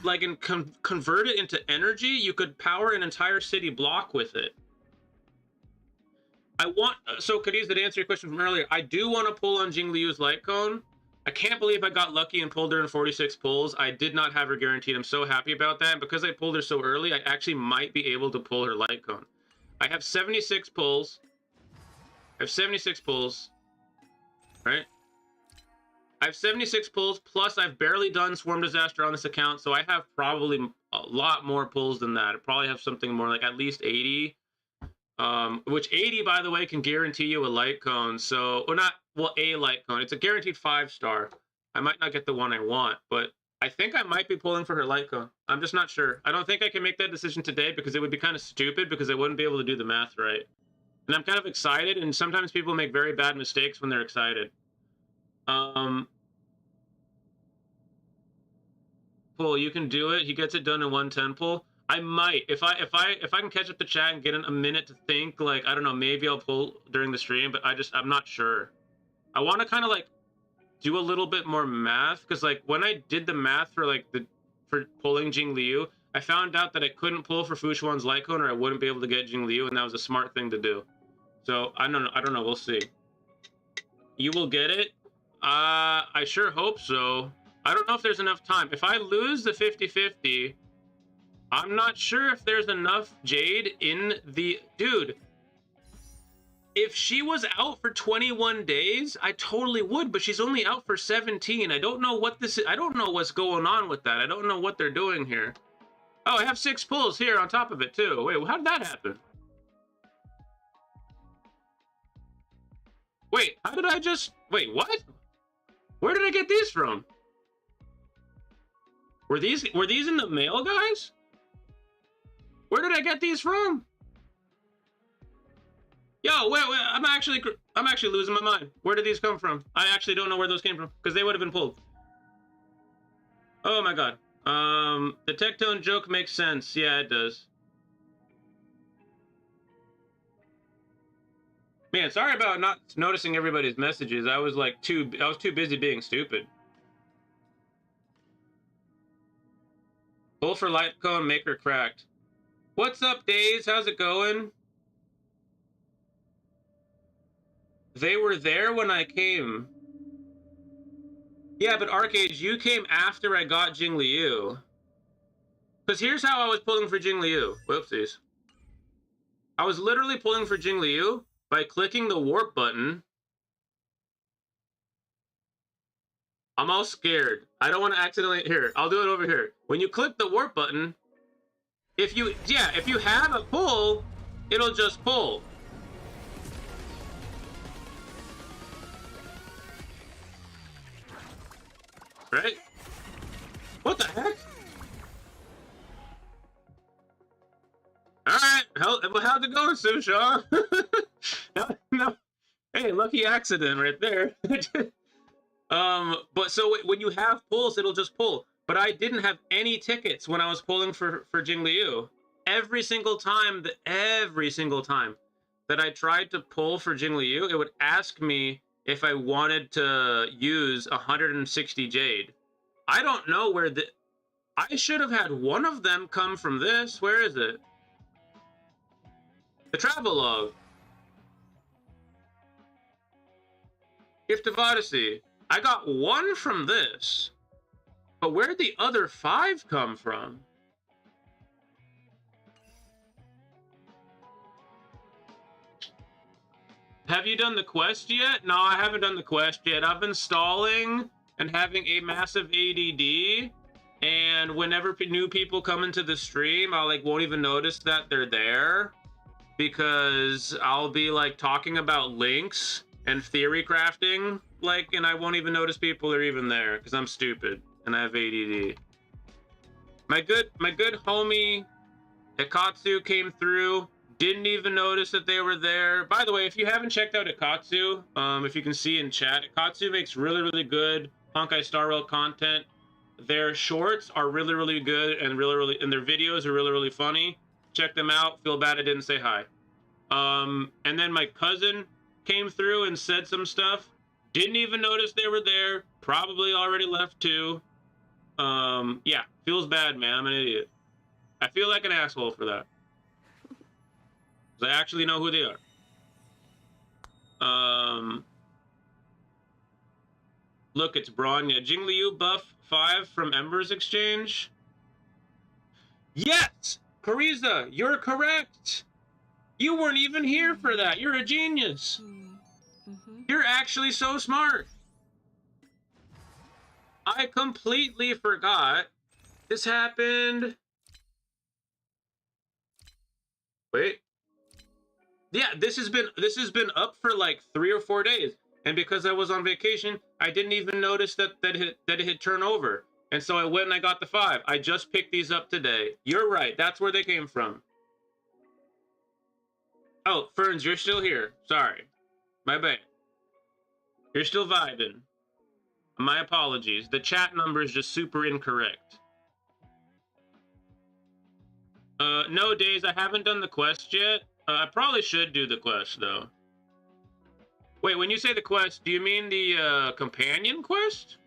like, and convert it into energy, you could power an entire city block with it. I want... So, Cadiz, to answer your question from earlier, I do want to pull on Jingliu's light cone. I can't believe I got lucky and pulled her in 46 pulls. I did not have her guaranteed. I'm so happy about that. And because I pulled her so early, I actually might be able to pull her light cone. I have 76 pulls. I have 76 pulls. Right? I have 76 pulls, plus I've barely done Swarm Disaster on this account, so I have probably a lot more pulls than that. I probably have something more like at least 80. Which 80, by the way, can guarantee you a light cone. So, or not, well, a light cone. It's a guaranteed 5-star. I might not get the one I want, but I think I might be pulling for her light cone. I'm just not sure. I don't think I can make that decision today because it would be kind of stupid because I wouldn't be able to do the math right. And I'm kind of excited, and sometimes people make very bad mistakes when they're excited. Pull, you can do it. He gets it done in 110 pull. I might, if I can catch up the chat and get a minute to think, like, I don't know, maybe I'll pull during the stream, but I'm not sure. I want to kind of like do a little bit more math because like when I did the math for like for pulling Jingliu, I found out that I couldn't pull for Fushuan's light cone or I wouldn't be able to get Jingliu, and that was a smart thing to do. So I don't know. We'll see. You will get it. I sure hope so. I don't know if there's enough time. If I lose the 50-50. I'm not sure if there's enough Jade in the... Dude, if she was out for 21 days, I totally would, but she's only out for 17. I don't know what this is. I don't know what's going on with that. I don't know what they're doing here. Oh, I have 6 pulls here on top of it, too. Wait, how did that happen? Wait, how did I just... Wait, what? Where did I get these from? Were these in the mail, guys? Where did I get these from? Yo, wait, I'm actually losing my mind. Where did these come from? I actually don't know where those came from because they would have been pulled. Oh my god. The Tectone joke makes sense. Yeah, it does. Man, sorry about not noticing everybody's messages. I was too busy being stupid. Pull for light cone, make her cracked. What's up, Days? How's it going? They were there when I came. Yeah, but Arcade, you came after I got Jingliu. Because here's how I was pulling for Jingliu. Whoopsies. I was literally pulling for Jingliu by clicking the warp button. I'm all scared. I don't want to accidentally... Here, I'll do it over here. When you click the warp button... If you have a pull, it'll just pull. right? What the heck? Alright, how's it going, Susha? No. Hey, lucky accident right there. But so when you have pulls, it'll just pull. But I didn't have any tickets when I was pulling for Jingliu. Every single time that I tried to pull for Jingliu, it would ask me if I wanted to use 160 Jade. I don't know where I should have had one of them come from this. Where is it? The travelogue. Gift of Odyssey. I got one from this. But where'd the other 5 come from? Have you done the quest yet? No, I haven't done the quest yet. I've been stalling and having a massive ADD. And whenever new people come into the stream, I won't even notice that they're there. Because I'll be talking about links and theory crafting, and I won't even notice people are even there because I'm stupid and I have ADD. My good homie Ikatsu came through, didn't even notice that they were there. By the way, if you haven't checked out Ikatsu, if you can see in chat, Ikatsu makes really good Honkai Star Rail content. Their shorts are really good and and their videos are really funny. Check them out. Feel bad I didn't say hi. And then my cousin came through and said some stuff. Didn't even notice they were there. Probably already left too. Yeah, feels bad, man. I'm an idiot. I feel like an asshole for that. Because I actually know who they are. Look, it's Bronya. Jingliu buff 5 from Ember's Exchange. Yes! Kariza, you're correct! You weren't even here for that. You're a genius. You're actually so smart. I completely forgot. This happened. Wait. Yeah, this has been up for 3 or 4 days. And because I was on vacation, I didn't even notice that it had turned over. And so I went and I got the 5. I just picked these up today. You're right. That's where they came from. Oh, Ferns, you're still here. Sorry. My bad. You're still vibing. My apologies. The chat number is just super incorrect. No, Days, I haven't done the quest yet. I probably should do the quest, though. Wait, when you say the quest, do you mean the companion quest?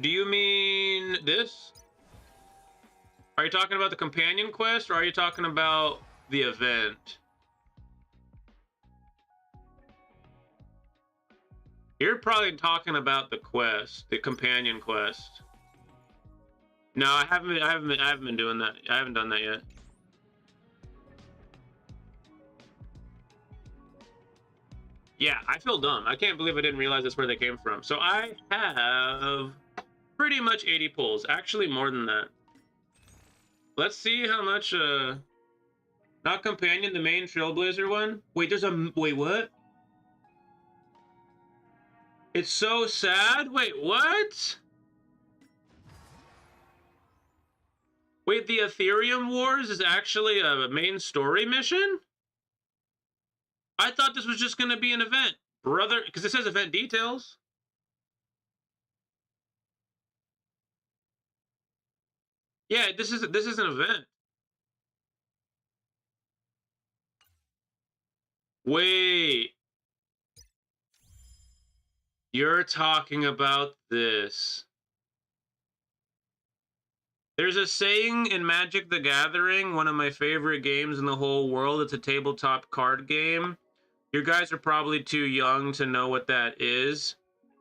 Do you mean this? Are you talking about the companion quest, or are you talking about the event? You're probably talking about the quest, the companion quest. No, I haven't been doing that. I haven't done that yet. Yeah, I feel dumb. I can't believe I didn't realize that's where they came from. So I have pretty much 80 pulls. Actually, more than that. Let's see how much, not companion, the main Trailblazer one. Wait, wait, what? It's so sad? Wait, what? Wait, the Ethereum Wars is actually a main story mission? I thought this was just gonna be an event, brother, because it says event details. Yeah, this is an event. Wait. You're talking about this. There's a saying in Magic the Gathering, one of my favorite games in the whole world. It's a tabletop card game. You guys are probably too young to know what that is,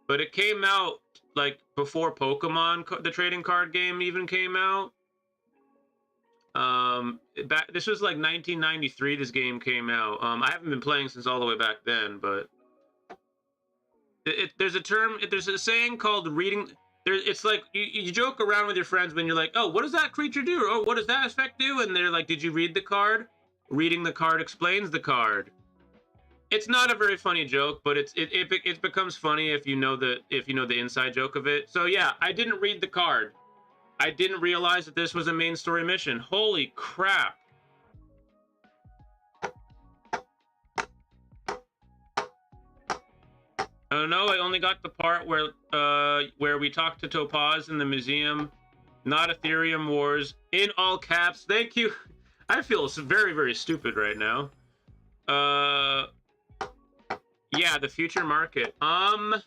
but it came out before Pokemon, the trading card game, even came out. This was 1993. This game came out. I haven't been playing since all the way back then, but there's a saying called reading. It's like you joke around with your friends when you're like, oh, what does that creature do? Oh, what does that effect do? And they're like, did you read the card? Reading the card explains the card. It's not a very funny joke, but it becomes funny if you know the inside joke of it. So yeah, I didn't read the card. I didn't realize that this was a main story mission. Holy crap. Oh no, I only got the part where we talked to Topaz in the museum. Not Ethereum Wars. In all caps. Thank you. I feel very, very stupid right now. Yeah, the future market. I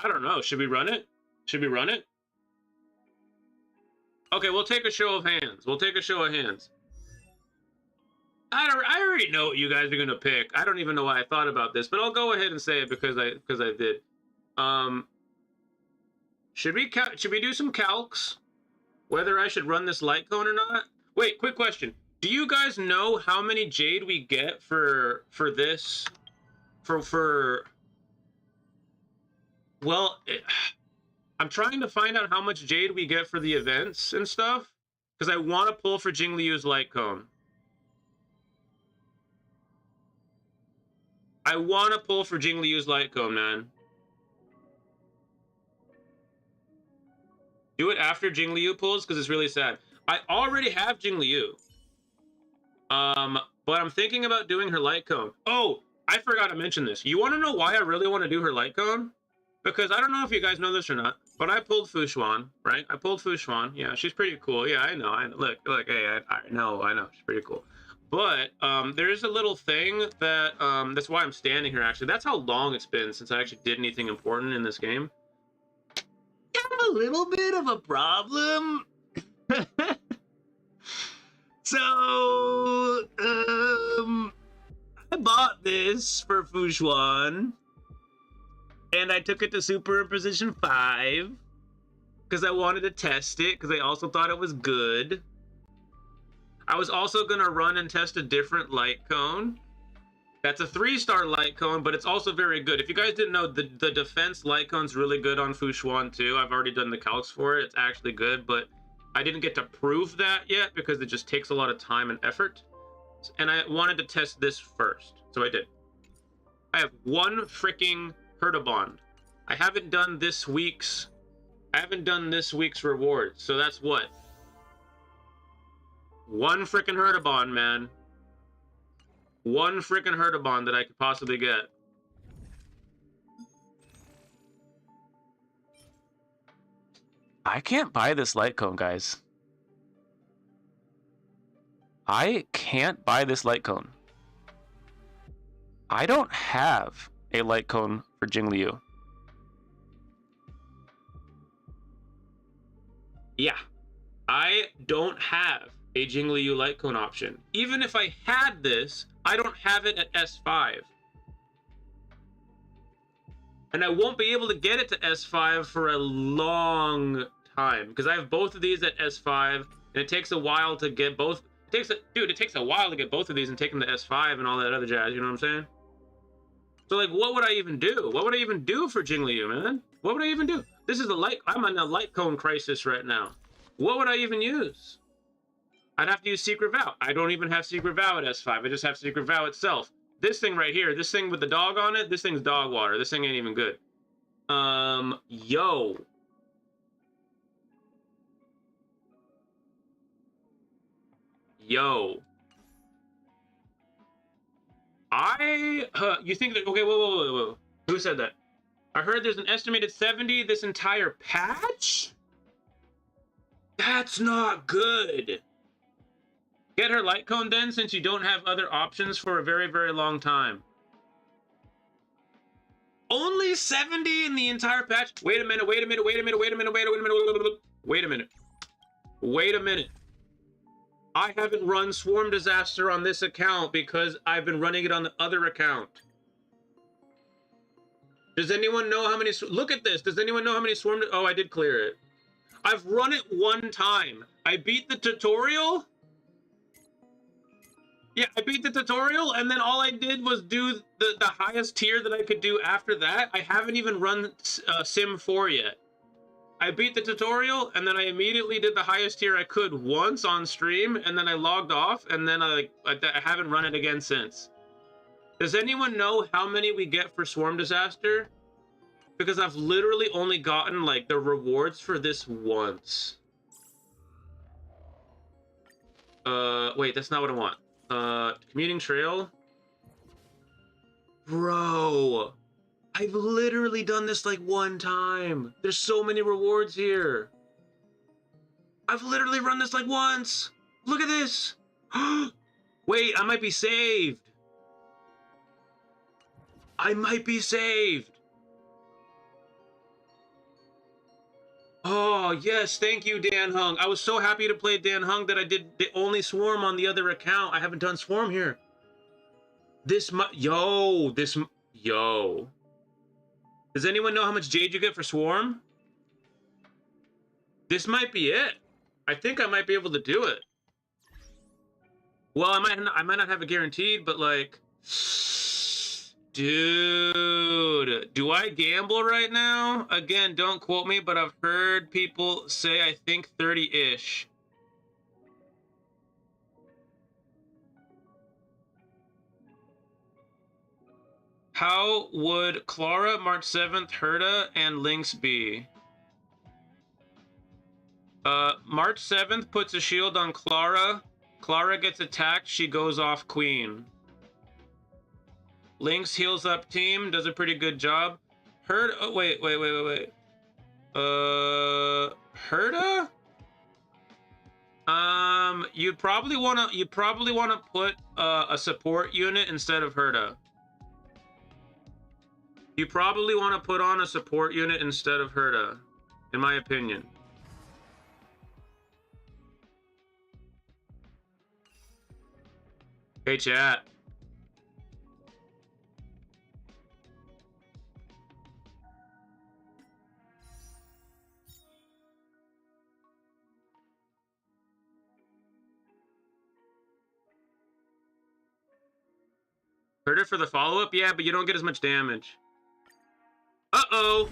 don't know. Should we run it? Should we run it? Okay, we'll take a show of hands. We'll take a show of hands. I already know what you guys are gonna pick. I don't even know why I thought about this, but I'll go ahead and say it because I did. Should we do some calcs? Whether I should run this light cone or not? Wait, quick question. Do you guys know how many jade we get for this? Well, I'm trying to find out how much jade we get for the events and stuff, because I want to pull for Jingliu's light cone. I want to pull for Jingliu's light cone, man. Do it after Jingliu pulls, because it's really sad. I already have Jingliu. But I'm thinking about doing her light cone. Oh, I forgot to mention this. You want to know why I really want to do her light cone? Because I don't know if you guys know this or not, but I pulled Fushuan, right? I pulled Fushuan. Yeah, she's pretty cool. Yeah, I know. Look, hey, I know. She's pretty cool. But there's a little thing that that's why I'm standing here. Actually, that's how long it's been since I actually did anything important in this game. I have a little bit of a problem. So, I bought this for Fushuan, and I took it to Superimposition 5 because I wanted to test it because I also thought it was good. I was also going to run and test a different light cone. That's a 3-star light cone, but it's also very good. If you guys didn't know, the defense light cone's really good on Fushuan too. I've already done the calcs for it. It's actually good, but I didn't get to prove that yet because it just takes a lot of time and effort. And I wanted to test this first, so I did. I have one freaking Herdabond. I haven't done this week's reward, so that's what? One freaking Herdabond, man. One freaking Herdabond that I could possibly get. I can't buy this light cone, guys. I can't buy this light cone. I don't have a light cone for Jingliu. Yeah. I don't have a Jingliu light cone option. Even if I had this, I don't have it at S5. And I won't be able to get it to S5 for a long time because I have both of these at S5 and it takes a while to get both. It takes a while to get both of these and take them to S5 and all that other jazz, you know what I'm saying? So like, what would I even do? What would I even do for Jingliu, man? What would I even do? This is I'm in a light cone crisis right now. What would I even use? I'd have to use Secret Vow. I don't even have Secret Vow at S5. I just have Secret Vow itself. This thing right here, this thing with the dog on it, this thing's dog water. This thing ain't even good. Yo. You think that, okay, whoa. Who said that? I heard there's an estimated 70 this entire patch? That's not good. Get her light cone then, since you don't have other options for a very, very long time. Only 70 in the entire patch? Wait a minute. I haven't run Swarm Disaster on this account because I've been running it on the other account. Does anyone know how many... Look at this. Does anyone know how many Swarm... Oh, I did clear it. I've run it one time. I beat the tutorial. Yeah, I beat the tutorial, and then all I did was do the highest tier that I could do after that. I haven't even run Sim 4 yet. I beat the tutorial, and then I immediately did the highest tier I could once on stream, and then I logged off, and then I haven't run it again since. Does anyone know how many we get for Swarm Disaster? Because I've literally only gotten, like, the rewards for this once. Wait, that's not what I want. Commuting Trail? Bro! I've literally done this, like, one time. There's so many rewards here. I've literally run this, like, once. Look at this. Wait, I might be saved. I might be saved. Oh, yes. Thank you, Dan Hung. I was so happy to play Dan Hung that I did the only Swarm on the other account. I haven't done Swarm here. Yo. Does anyone know how much Jade you get for Swarm? This might be it. I think I might be able to do it. Well, I might not have it guaranteed, but like... Dude, do I gamble right now? Again, don't quote me, but I've heard people say I think 30-ish. How would Clara, March 7th, Herta, and Lynx be? March 7th puts a shield on Clara. Clara gets attacked, she goes off Queen. Lynx heals up team, does a pretty good job. Herta, oh, wait. Herta? You'd probably wanna put a support unit instead of Herta. You probably want to put on a support unit instead of Herta, in my opinion. Hey, chat. Herta for the follow-up? Yeah, but you don't get as much damage. Uh-oh!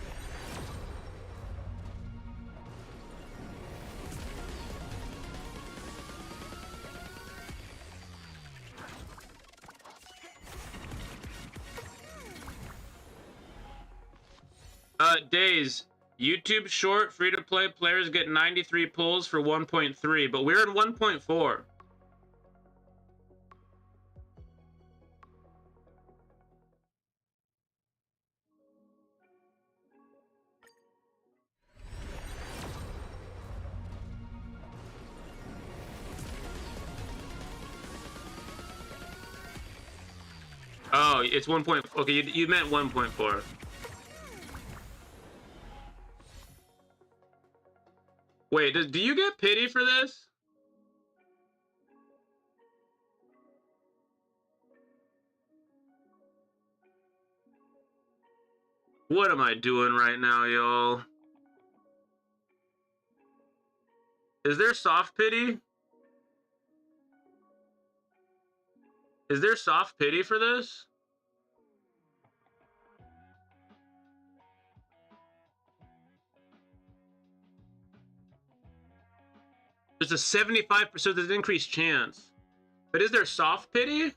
Days. YouTube short, free-to-play players get 93 pulls for 1.3, but we're in 1.4. Oh, it's 1. Okay, you meant 1.4. Wait, do you get pity for this? What am I doing right now, y'all? Is there soft pity? Is there soft pity for this? There's a 75%, there's an increased chance. But is there soft pity?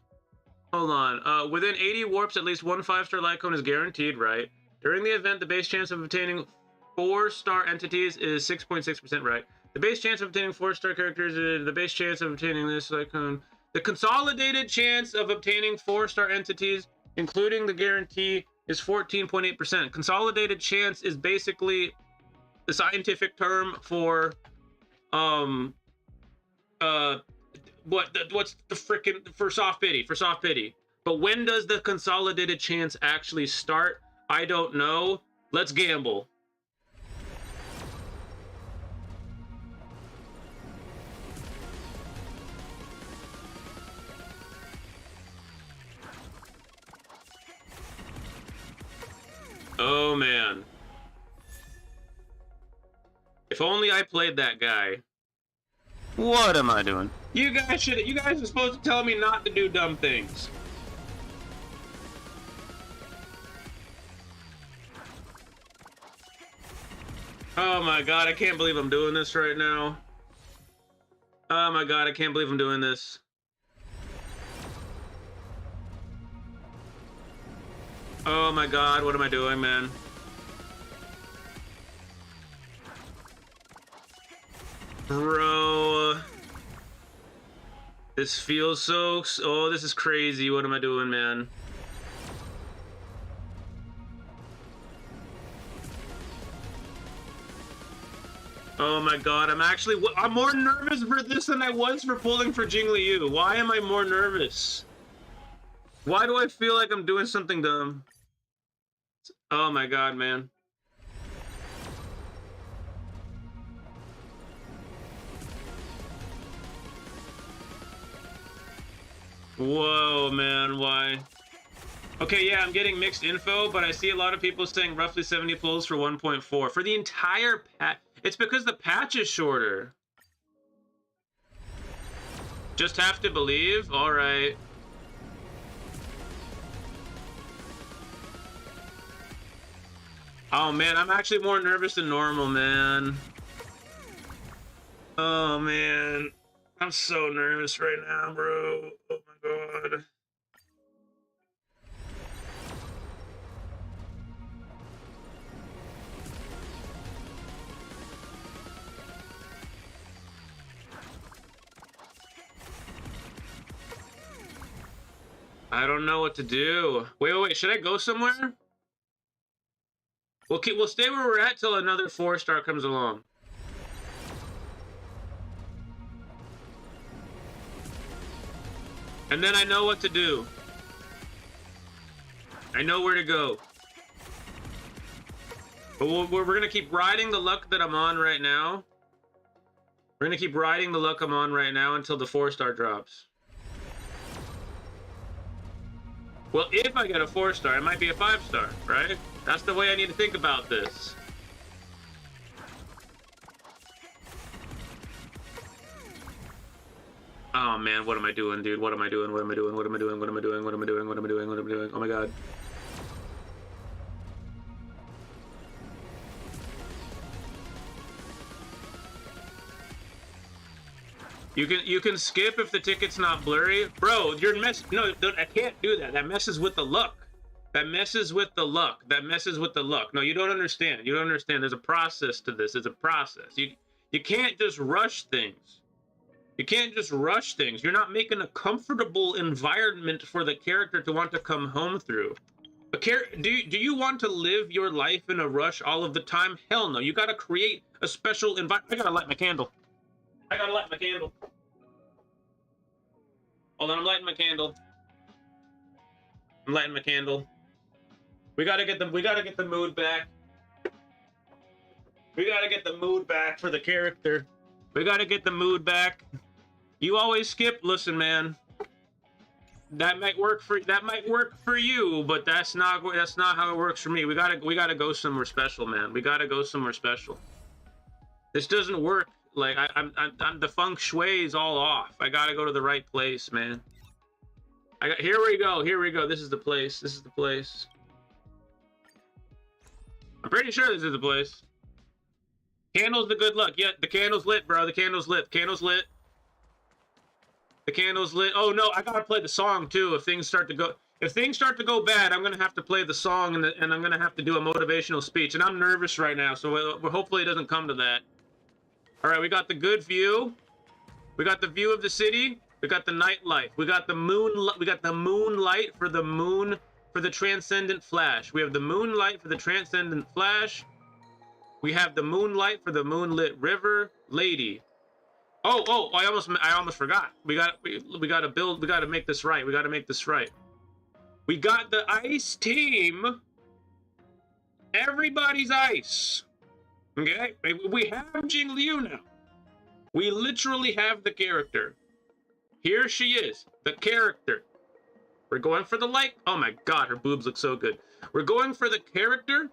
Hold on. Within 80 warps, at least one 5-star Lycone is guaranteed, right? During the event, the base chance of obtaining 4-star entities is 6.6%, right? The base chance of obtaining 4-star characters is the base chance of obtaining this Lycone. The consolidated chance of obtaining 4-star entities, including the guarantee, is 14.8%. Consolidated chance is basically the scientific term for what's the frickin' for soft pity. But when does the consolidated chance actually start? I don't know. Let's gamble. Oh man. If only I played that guy. What am I doing? You guys are supposed to tell me not to do dumb things. Oh my god, I can't believe I'm doing this right now. Oh my god, I can't believe I'm doing this. Oh my god, what am I doing, man? Bro. This feels so... Oh, this is crazy. What am I doing, man? Oh my god, I'm more nervous for this than I was for pulling for Jingliu. Why am I more nervous? Why do I feel like I'm doing something dumb? Oh my god, man. Whoa, man, why? Okay, yeah, I'm getting mixed info, but I see a lot of people saying roughly 70 pulls for 1.4. For the entire patch, it's because the patch is shorter. Just have to believe? Alright. Oh man, I'm actually more nervous than normal, man. Oh man. I'm so nervous right now, bro. Oh my god. I don't know what to do. Wait. Should I go somewhere? We'll stay where we're at till another 4-star comes along. And then I know what to do. I know where to go. But we're gonna keep riding the luck that I'm on right now. We're gonna keep riding the luck I'm on right now until the 4-star drops. Well, if I get a 4-star, it might be a 5-star, right? That's the way I need to think about this. Oh man, what am I doing, dude? What am I doing? What am I doing? What am I doing? What am I doing? What am I doing? What am I doing? What am I doing? Oh my god. You can skip if the ticket's not blurry. Bro, no, I can't do that. That messes with the luck. That messes with the luck. That messes with the luck. No, you don't understand. You don't understand. There's a process to this. It's a process. You can't just rush things. You can't just rush things. You're not making a comfortable environment for the character to want to come home through. Do you want to live your life in a rush all of the time? Hell no. You got to create a special environment. I got to light my candle. I got to light my candle. Hold on, I'm lighting my candle. I'm lighting my candle. We got to get the mood back. We got to get the mood back for the character. We got to get the mood back. You always skip. Listen, man. That might work for you, but that's not how it works for me. We gotta go somewhere special, man. We gotta go somewhere special. This doesn't work. Like I'm the feng shui is all off. I gotta go to the right place, man. Here we go. Here we go. This is the place. This is the place. I'm pretty sure this is the place. Candle's the good luck. Yeah, the candle's lit, bro. The candle's lit. Candle's lit. The candle's lit. Oh no, I gotta play the song too. If things start to go bad, I'm gonna have to play the song and I'm gonna have to do a motivational speech. And I'm nervous right now, so hopefully it doesn't come to that. All right, we got the good view. We got the view of the city. We got the nightlife. We got the moon. We got the moonlight for the moon for the transcendent flash. We have the moonlight for the transcendent flash. We have the moonlight for the moonlit river lady. Oh! I almost forgot. We got to make this right. We got to make this right. We got the ice team. Everybody's ice. Okay, we have Jingliu now. We literally have the character. Here she is, the character. We're going for the light. Oh my god, her boobs look so good. We're going for the character.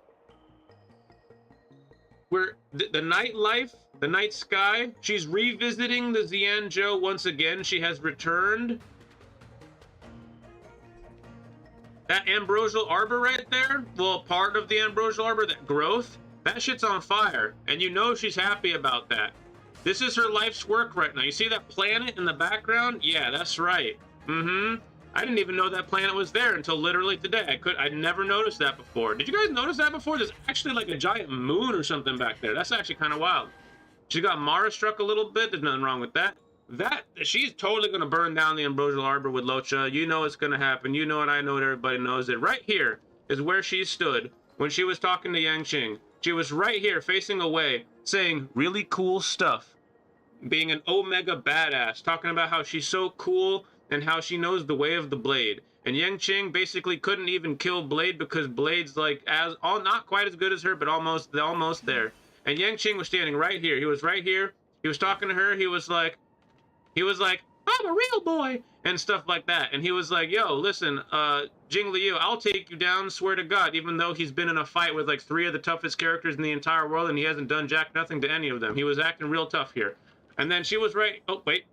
We're the nightlife, the night sky. She's revisiting the Xianzhou once again. She has returned. That ambrosial arbor right there, well, part of the ambrosial arbor, that growth, That shit's on fire, and you know she's happy about that. This is her life's work right now. You see that planet in the background? Yeah, that's right. Mm-hmm. I didn't even know that planet was there until literally today. I'd never noticed that before. Did you guys notice that before? There's actually like a giant moon or something back there. That's actually kind of wild. She got Mara struck a little bit. There's nothing wrong with that. She's totally going to burn down the Ambrosial Arbor with Locha. You know it's going to happen. You know it. I know it. Everybody knows it. Right here is where she stood when she was talking to Yanqing. She was right here facing away saying really cool stuff. Being an Omega badass. Talking about how she's so cool and how she knows the way of the blade. And Yanqing basically couldn't even kill Blade because Blade's like not quite as good as her, but almost there. And Yanqing was standing right here. He was right here. He was talking to her. He was like, I'm a real boy and stuff like that. And he was like, yo, listen, Jingliu, I'll take you down, swear to God, even though he's been in a fight with like 3 of the toughest characters in the entire world and he hasn't done jack nothing to any of them. He was acting real tough here. And then she was right. Oh, wait.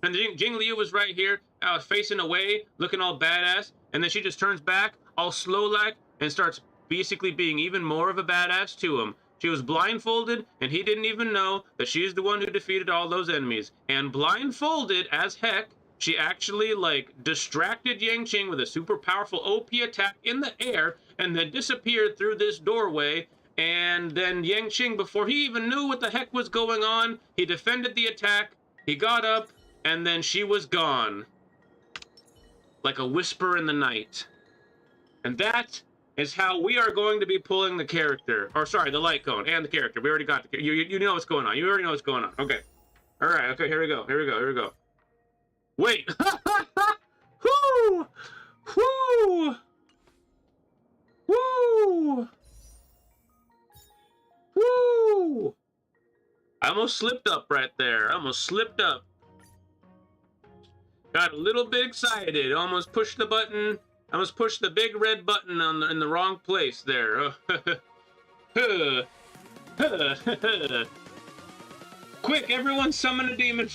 And Jingliu was right here, facing away, looking all badass. And then she just turns back, all slow-like, and starts basically being even more of a badass to him. She was blindfolded, and he didn't even know that she's the one who defeated all those enemies. And blindfolded as heck, she actually, like, distracted Yanqing with a super powerful OP attack in the air, and then disappeared through this doorway. And then Yanqing, before he even knew what the heck was going on, he defended the attack, he got up, and then she was gone. Like a whisper in the night. And that is how we are going to be pulling the character. Or sorry, the light cone and the character. We already got the you know what's going on. You already know what's going on. Okay. Alright, okay, here we go. Here we go. Here we go. Wait! Whoo! Whoo! Woo! Woo! I almost slipped up right there. I almost slipped up. Got a little bit excited. Almost pushed the button. Almost pushed the big red button in the wrong place there. Quick, everyone summon a demon.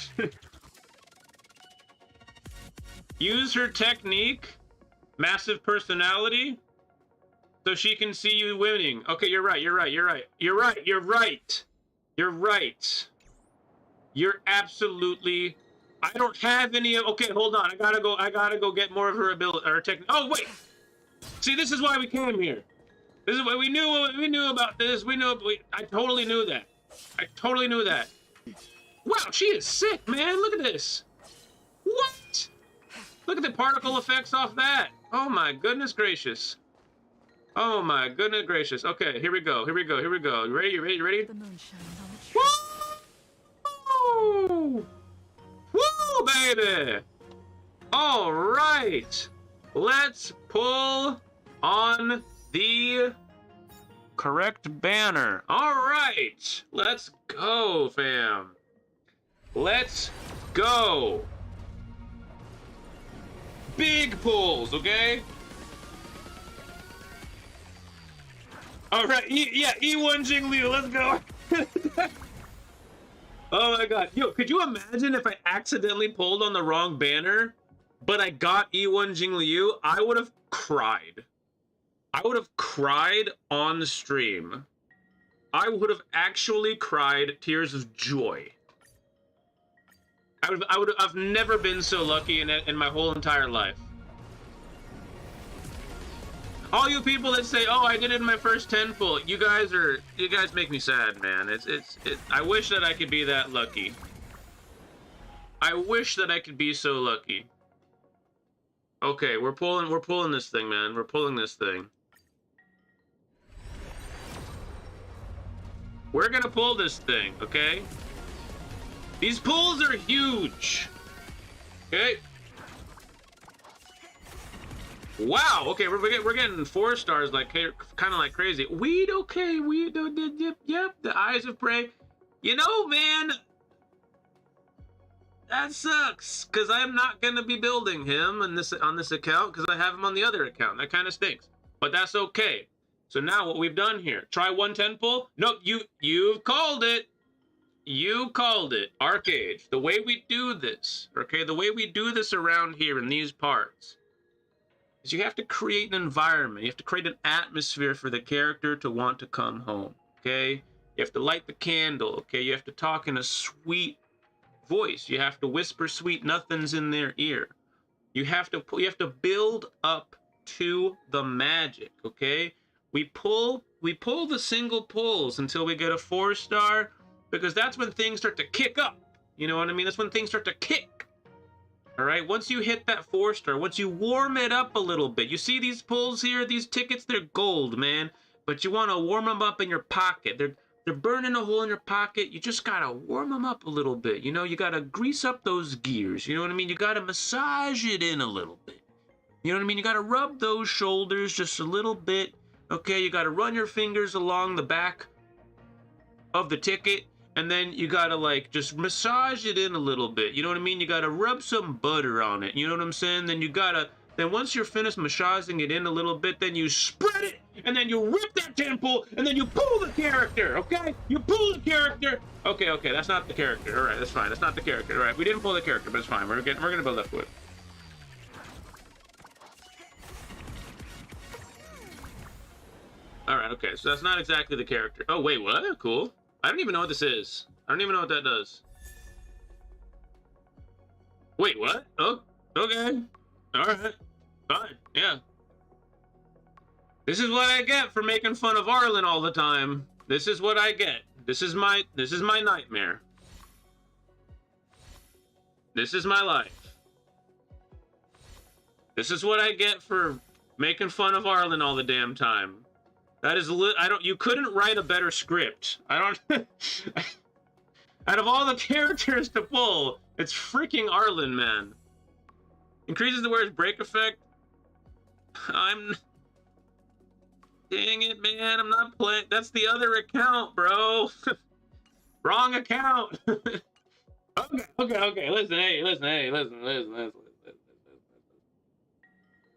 Use her technique, massive personality, so she can see you winning. Okay, you're right, you're right, you're right. You're right, you're right. You're right. You're absolutely... I don't have any... Okay, hold on. I gotta go get more of her ability, her technique. Oh, wait! See, this is why we came here. This is why we knew about this. I totally knew that. I totally knew that. Wow, she is sick, man. Look at this. What? Look at the particle effects off that. Oh my goodness gracious. Oh my goodness gracious. Okay, here we go. Here we go. Here we go. You ready? You ready? You ready? The moon shines on the tree. Woo! Woo, baby! All right. Let's pull on the correct banner. All right. Let's go, fam. Let's go. Big pulls, okay? All right. Yeah, E1 Jingliu, let's go. Oh my god. Yo, could you imagine if I accidentally pulled on the wrong banner, but I got E1 Jingliu? I would have cried. I would have cried on the stream. I would have actually cried tears of joy. I've never been so lucky in my whole entire life. All you people that say, "Oh, I did it in my first 10 pull," you guys make me sad, man. I wish that I could be that lucky. I wish that I could be so lucky. Okay, we're pulling this thing, man. We're pulling this thing. We're gonna pull this thing, okay? These pulls are huge. Okay. Wow. Okay, we're getting 4 stars, like kind of like crazy. Weed. Okay. Weed. Yep. The Eyes of Prey. You know, man, that sucks because I'm not gonna be building him on this account because I have him on the other account. That kind of stinks, but that's okay. So now what we've done here? Try 110 pull. Nope. You've called it. You called it, Arcade. The way we do this, okay? The way we do this around here in these parts is you have to create an environment. You have to create an atmosphere for the character to want to come home, okay? You have to light the candle, okay? You have to talk in a sweet voice. You have to whisper sweet nothings in their ear. You have to build up to the magic, okay? We pull the single pulls until we get a 4-star, because that's when things start to kick up. You know what I mean? That's when things start to kick. All right, once you hit that 4-star, once you warm it up a little bit, you see these pulls here, these tickets, they're gold, man. But you want to warm them up in your pocket. They're burning a hole in your pocket. You just got to warm them up a little bit. You know, you got to grease up those gears. You know what I mean? You got to massage it in a little bit. You know what I mean? You got to rub those shoulders just a little bit. Okay, you got to run your fingers along the back of the ticket. And then you gotta, like, just massage it in a little bit. You know what I mean? You gotta rub some butter on it. You know what I'm saying? Then once you're finished massaging it in a little bit, then you spread it, and then you rip that temple, and then you pull the character, okay? You pull the character. Okay, that's not the character. All right, that's fine. That's not the character. All right, we didn't pull the character, but it's fine. We're gonna build up to it. All right, okay, so that's not exactly the character. Oh, wait, what? Cool. I don't even know what this is. I don't even know what that does. Wait, what? Oh, okay. All right. Fine. Yeah. This is what I get for making fun of Arlen all the time. This is what I get. This is my nightmare. This is my life. This is what I get for making fun of Arlen all the damn time. That is you couldn't write a better script. Out of all the characters to pull, it's freaking Arlen, man. Increases the wearer's break effect. Dang it, man, I'm not playing. That's the other account, bro. Wrong account. Okay. Listen.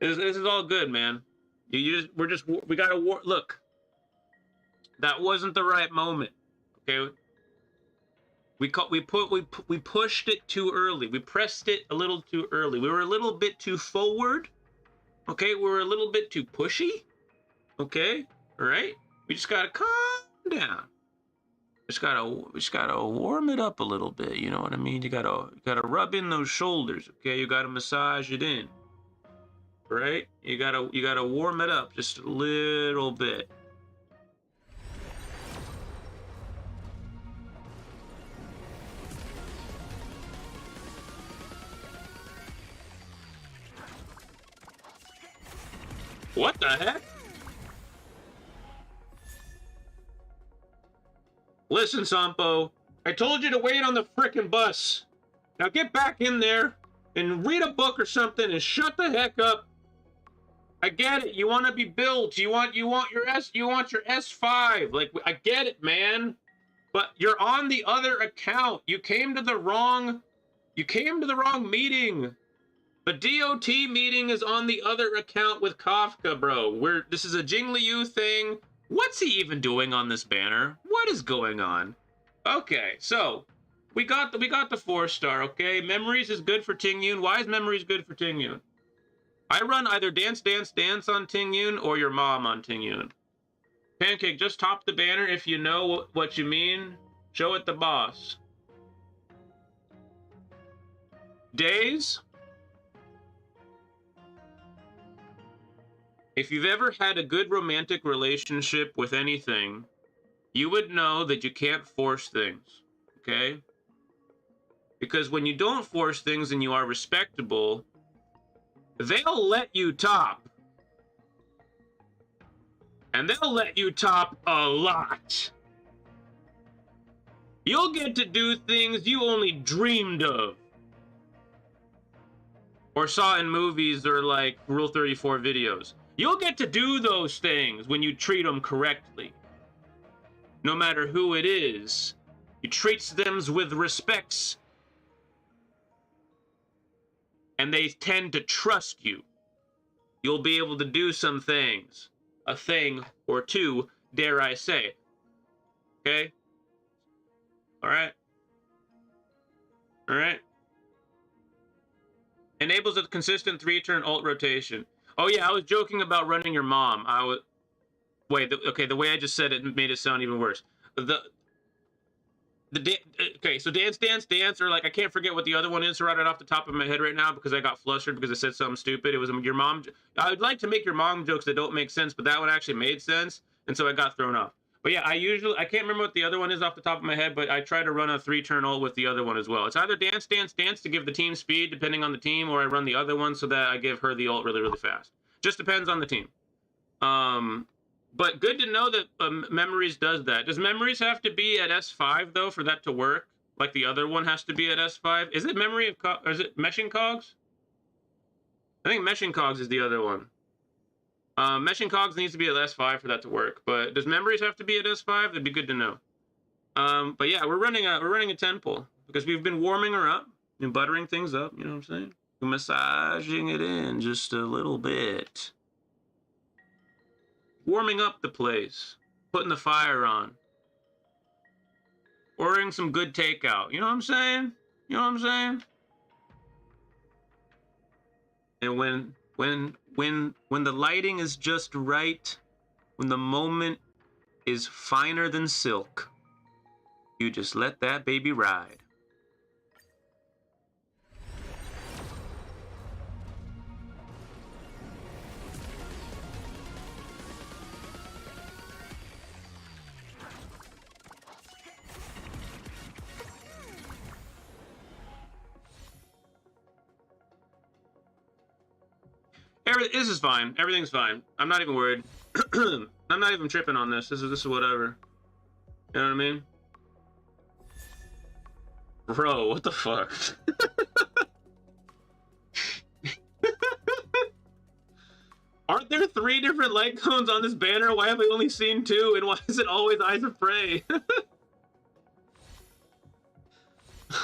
This is all good, man. We gotta look. That wasn't the right moment. Okay. We pushed it too early. We pressed it a little too early. We were a little bit too forward. Okay, we were a little bit too pushy. Okay, all right. We just gotta calm down. We just gotta warm it up a little bit. You know what I mean? You gotta rub in those shoulders. Okay, you gotta massage it in. Right? You gotta warm it up just a little bit. What the heck? Listen, Sampo, I told you to wait on the frickin' bus. Now get back in there and read a book or something and shut the heck up. I get it. You want to be built. You want your S5. Like, I get it, man. But you're on the other account. You came to the wrong meeting. The DOT meeting is on the other account with Kafka, bro. This is a Jingliu thing. What's he even doing on this banner? What is going on? Okay, so we got the 4-star, okay? Memories is good for Tingyun. Why is Memories good for Tingyun? I run either Dance Dance Dance on Tingyun or Your Mom on Tingyun. Pancake, just top the banner if you know what you mean. Show it the boss. Days. If you've ever had a good romantic relationship with anything, you would know that you can't force things, okay? Because when you don't force things and you are respectable, they'll let you top. And they'll let you top a lot. You'll get to do things you only dreamed of. Or saw in movies or like Rule 34 videos. You'll get to do those things when you treat them correctly. No matter who it is, you treat them with respects. And they tend to trust you. You'll be able to do some things. A thing or two, dare I say. Okay? Alright? Alright? Enables a consistent 3-turn ult rotation. Oh yeah, I was joking about running your mom. I was wait. Okay, the way I just said it made it sound even worse. Okay, so dance, or like I can't forget what the other one is right off the top of my head right now because I got flustered because I said something stupid. It was your mom. I would like to make your mom jokes that don't make sense, but that one actually made sense, and so I got thrown off. But yeah, I can't remember what the other one is off the top of my head, but I try to run a 3-turn ult with the other one as well. It's either dance to give the team speed depending on the team, or I run the other one so that I give her the ult really fast. Just depends on the team. But good to know that Memories does that. Does Memories have to be at S5 though for that to work? Like the other one has to be at S5? Is it Memory of or is it Meshing Cogs? I think Meshing Cogs is the other one. Meshing Cogs needs to be at S5 for that to work. But does Memories have to be at S5? That'd be good to know. But yeah, we're running a 10 pull because we've been warming her up and buttering things up. You know what I'm saying? We're massaging it in just a little bit. Warming up the place, putting the fire on, ordering some good takeout. You know what I'm saying? You know what I'm saying? And when the lighting is just right, when the moment is finer than silk, you just let that baby ride. This is fine. Everything's fine. I'm not even worried. I'm not even tripping on this. This is whatever. You know what I mean? Bro, what the fuck? Aren't there 3 different light cones on this banner? Why have we only seen 2? And why is it always Eyes of Prey?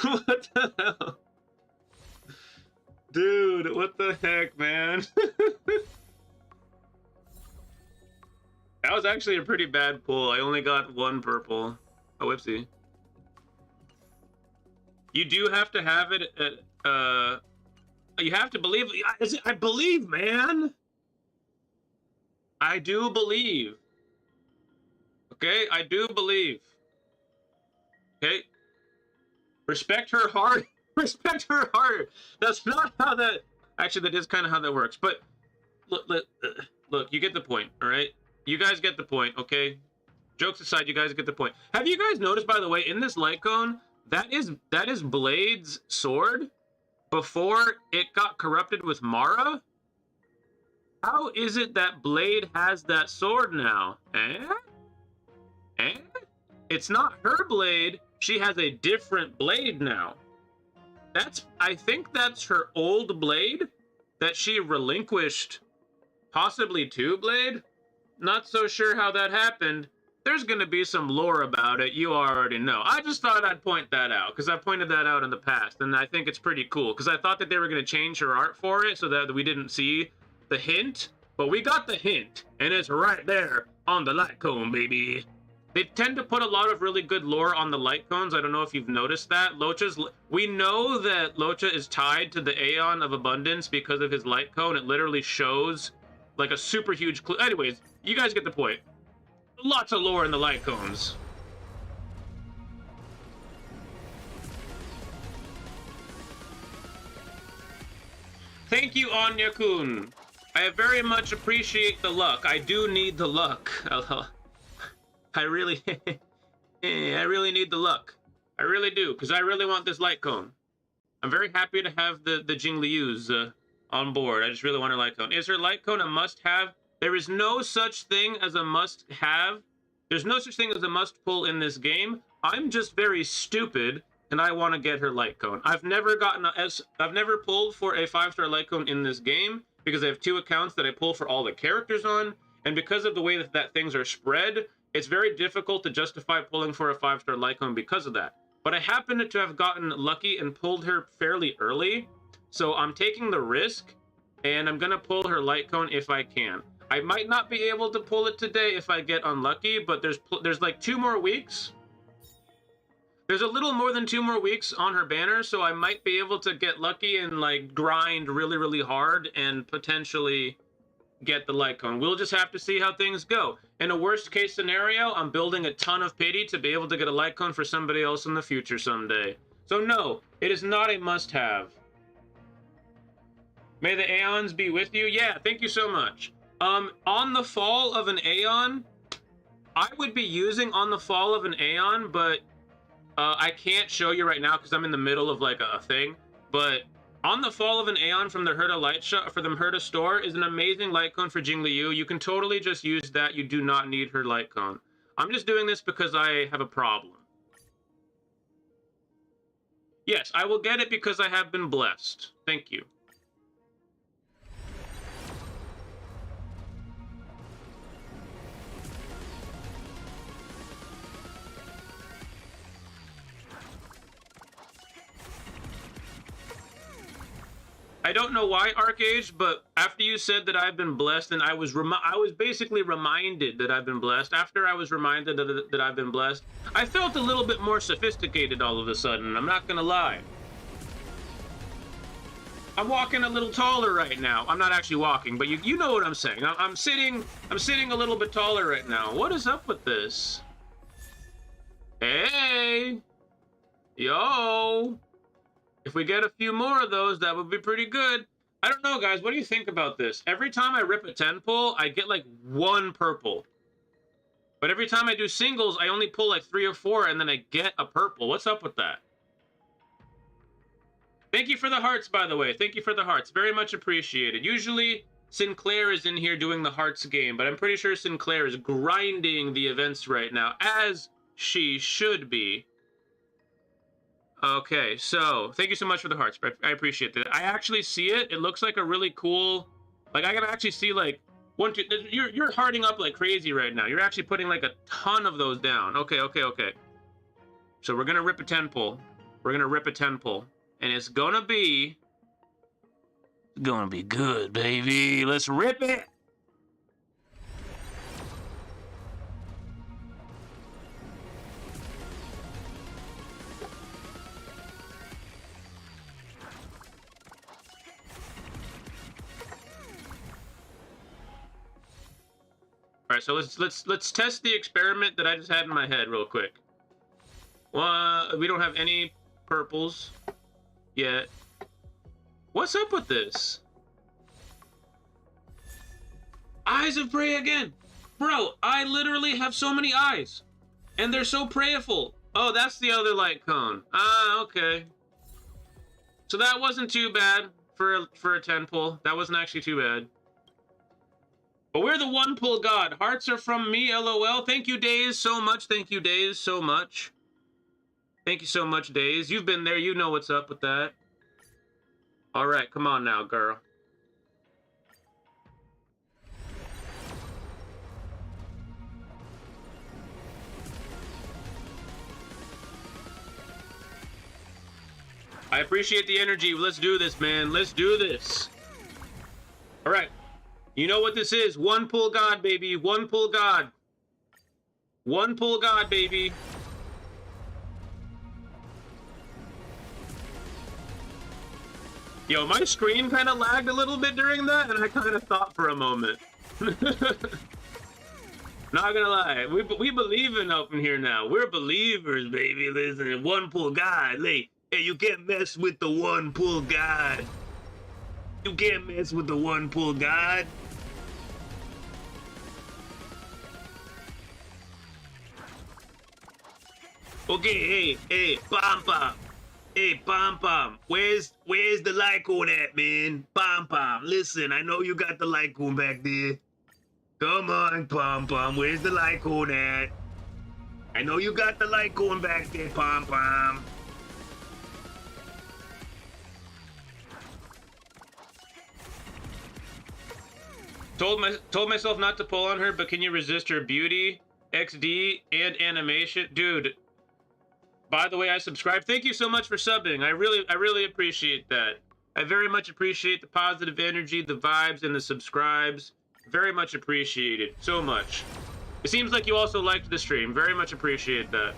What the hell? Dude, what the heck, man? That was actually a pretty bad pull. I only got 1 purple. Oh, whoopsie. You do have to have it at, you have to believe. I believe, man. I do believe. Okay, I do believe. Okay? Respect her heart. Respect her heart. That's not how that... Actually, that is kind of how that works. But, look, you get the point, all right? You guys get the point, okay? Jokes aside, you guys get the point. Have you guys noticed, by the way, in this light cone, that is Blade's sword before it got corrupted with Mara? How is it that Blade has that sword now? It's not her blade. She has a different blade now. I think that's her old blade that she relinquished, possibly to Blade. Not so sure how that happened. There's going to be some lore about it. You already know. I just thought I'd point that out because I pointed that out in the past, and I think it's pretty cool because I thought that they were going to change her art for it so that we didn't see the hint, but we got the hint, and it's right there on the light cone, baby. They tend to put a lot of really good lore on the light cones. I don't know if you've noticed that. We know that Locha is tied to the Aeon of Abundance because of his light cone. It literally shows like a super huge clue. Anyways, you guys get the point. Lots of lore in the light cones. Thank you, Anya-kun. I very much appreciate the luck. I do need the luck. I really need the luck. I really do, because I really want this light cone. I'm very happy to have the Jinglius on board. I just really want her light cone. Is her light cone a must-have? There is no such thing as a must-have. There's no such thing as a must-pull in this game. I'm just very stupid, and I want to get her light cone. I've never pulled for a 5-star light cone in this game, because I have 2 accounts that I pull for all the characters on, and because of the way that things are spread, it's very difficult to justify pulling for a 5-star light cone because of that. But I happen to have gotten lucky and pulled her fairly early, so I'm taking the risk, and I'm going to pull her light cone if I can. I might not be able to pull it today if I get unlucky, but there's like 2 more weeks. There's a little more than 2 more weeks on her banner, so I might be able to get lucky and like grind really, really hard and potentially get the light cone. We'll just have to see how things go. In a worst case scenario, I'm building a ton of pity to be able to get a light cone for somebody else in the future someday. So no, it is not a must-have. May the Aeons be with you. Yeah, thank you so much. On the fall of an Aeon, I would be using On the Fall of an Aeon, but I can't show you right now because I'm in the middle of like a thing. But On the Fall of an Aeon from the Herta light shop for the Herta store is an amazing light cone for Jingliu. You can totally just use that. You do not need her light cone. I'm just doing this because I have a problem. Yes, I will get it because I have been blessed. Thank you. I don't know why, Arcage, but after you said that I've been blessed, and I was basically reminded that I've been blessed. After I was reminded that I've been blessed, I felt a little bit more sophisticated all of a sudden. I'm not gonna lie. I'm walking a little taller right now. I'm not actually walking, but you know what I'm saying. I'm sitting a little bit taller right now. What is up with this? Hey, yo. If we get a few more of those, that would be pretty good. I don't know, guys. What do you think about this? Every time I rip a 10 pull, I get like 1 purple. But every time I do singles, I only pull like 3 or 4, and then I get a purple. What's up with that? Thank you for the hearts, by the way. Thank you for the hearts. Very much appreciated. Usually, Sinclair is in here doing the hearts game, but I'm pretty sure Sinclair is grinding the events right now, as she should be. Okay, so thank you so much for the hearts. I appreciate that. I actually see it. It looks like a really cool, like I can actually see like 1, 2. You're hearting up like crazy right now. You're actually putting like a ton of those down. Okay. So we're gonna rip a 10 pull. We're gonna rip a 10 pull, and it's gonna be good, baby. Let's rip it. All right, so let's test the experiment that I just had in my head real quick. We don't have any purples yet. What's up with this? Eyes of prey again. Bro, I literally have so many eyes. And they're so prayerful. Oh, that's the other light cone. Ah, okay. So that wasn't too bad for a 10 pull. That wasn't actually too bad. But we're the 1 pull god. Hearts are from me, LOL. Thank you, Days, so much. Thank you, Days, so much. Thank you so much, Days. You've been there. You know what's up with that. All right, come on now, girl. I appreciate the energy. Let's do this, man. Let's do this. All right. You know what this is. 1 pull god, baby. 1 pull god. 1 pull god, baby. Yo, my screen kind of lagged a little bit during that, and I kind of thought for a moment. Not gonna lie. We believe in up in here now. We're believers, baby. Listen, 1 pull god. Hey, you can't mess with the 1 pull god. You can't mess with the 1 pull god. Okay, hey, Pom Pom. Hey, Pom Pom. Where's the Lycoon at, man? Pom Pom, listen, I know you got the Lycoon back there. Come on, Pom Pom, where's the Lycoon at? I know you got the Lycoon back there, Pom Pom. Told myself not to pull on her, but can you resist her beauty, XD, and animation? Dude, by the way, I subscribed. Thank you so much for subbing. I really appreciate that. I very much appreciate the positive energy, the vibes, and the subscribes. Very much appreciated. So much. It seems like you also liked the stream. Very much appreciate that.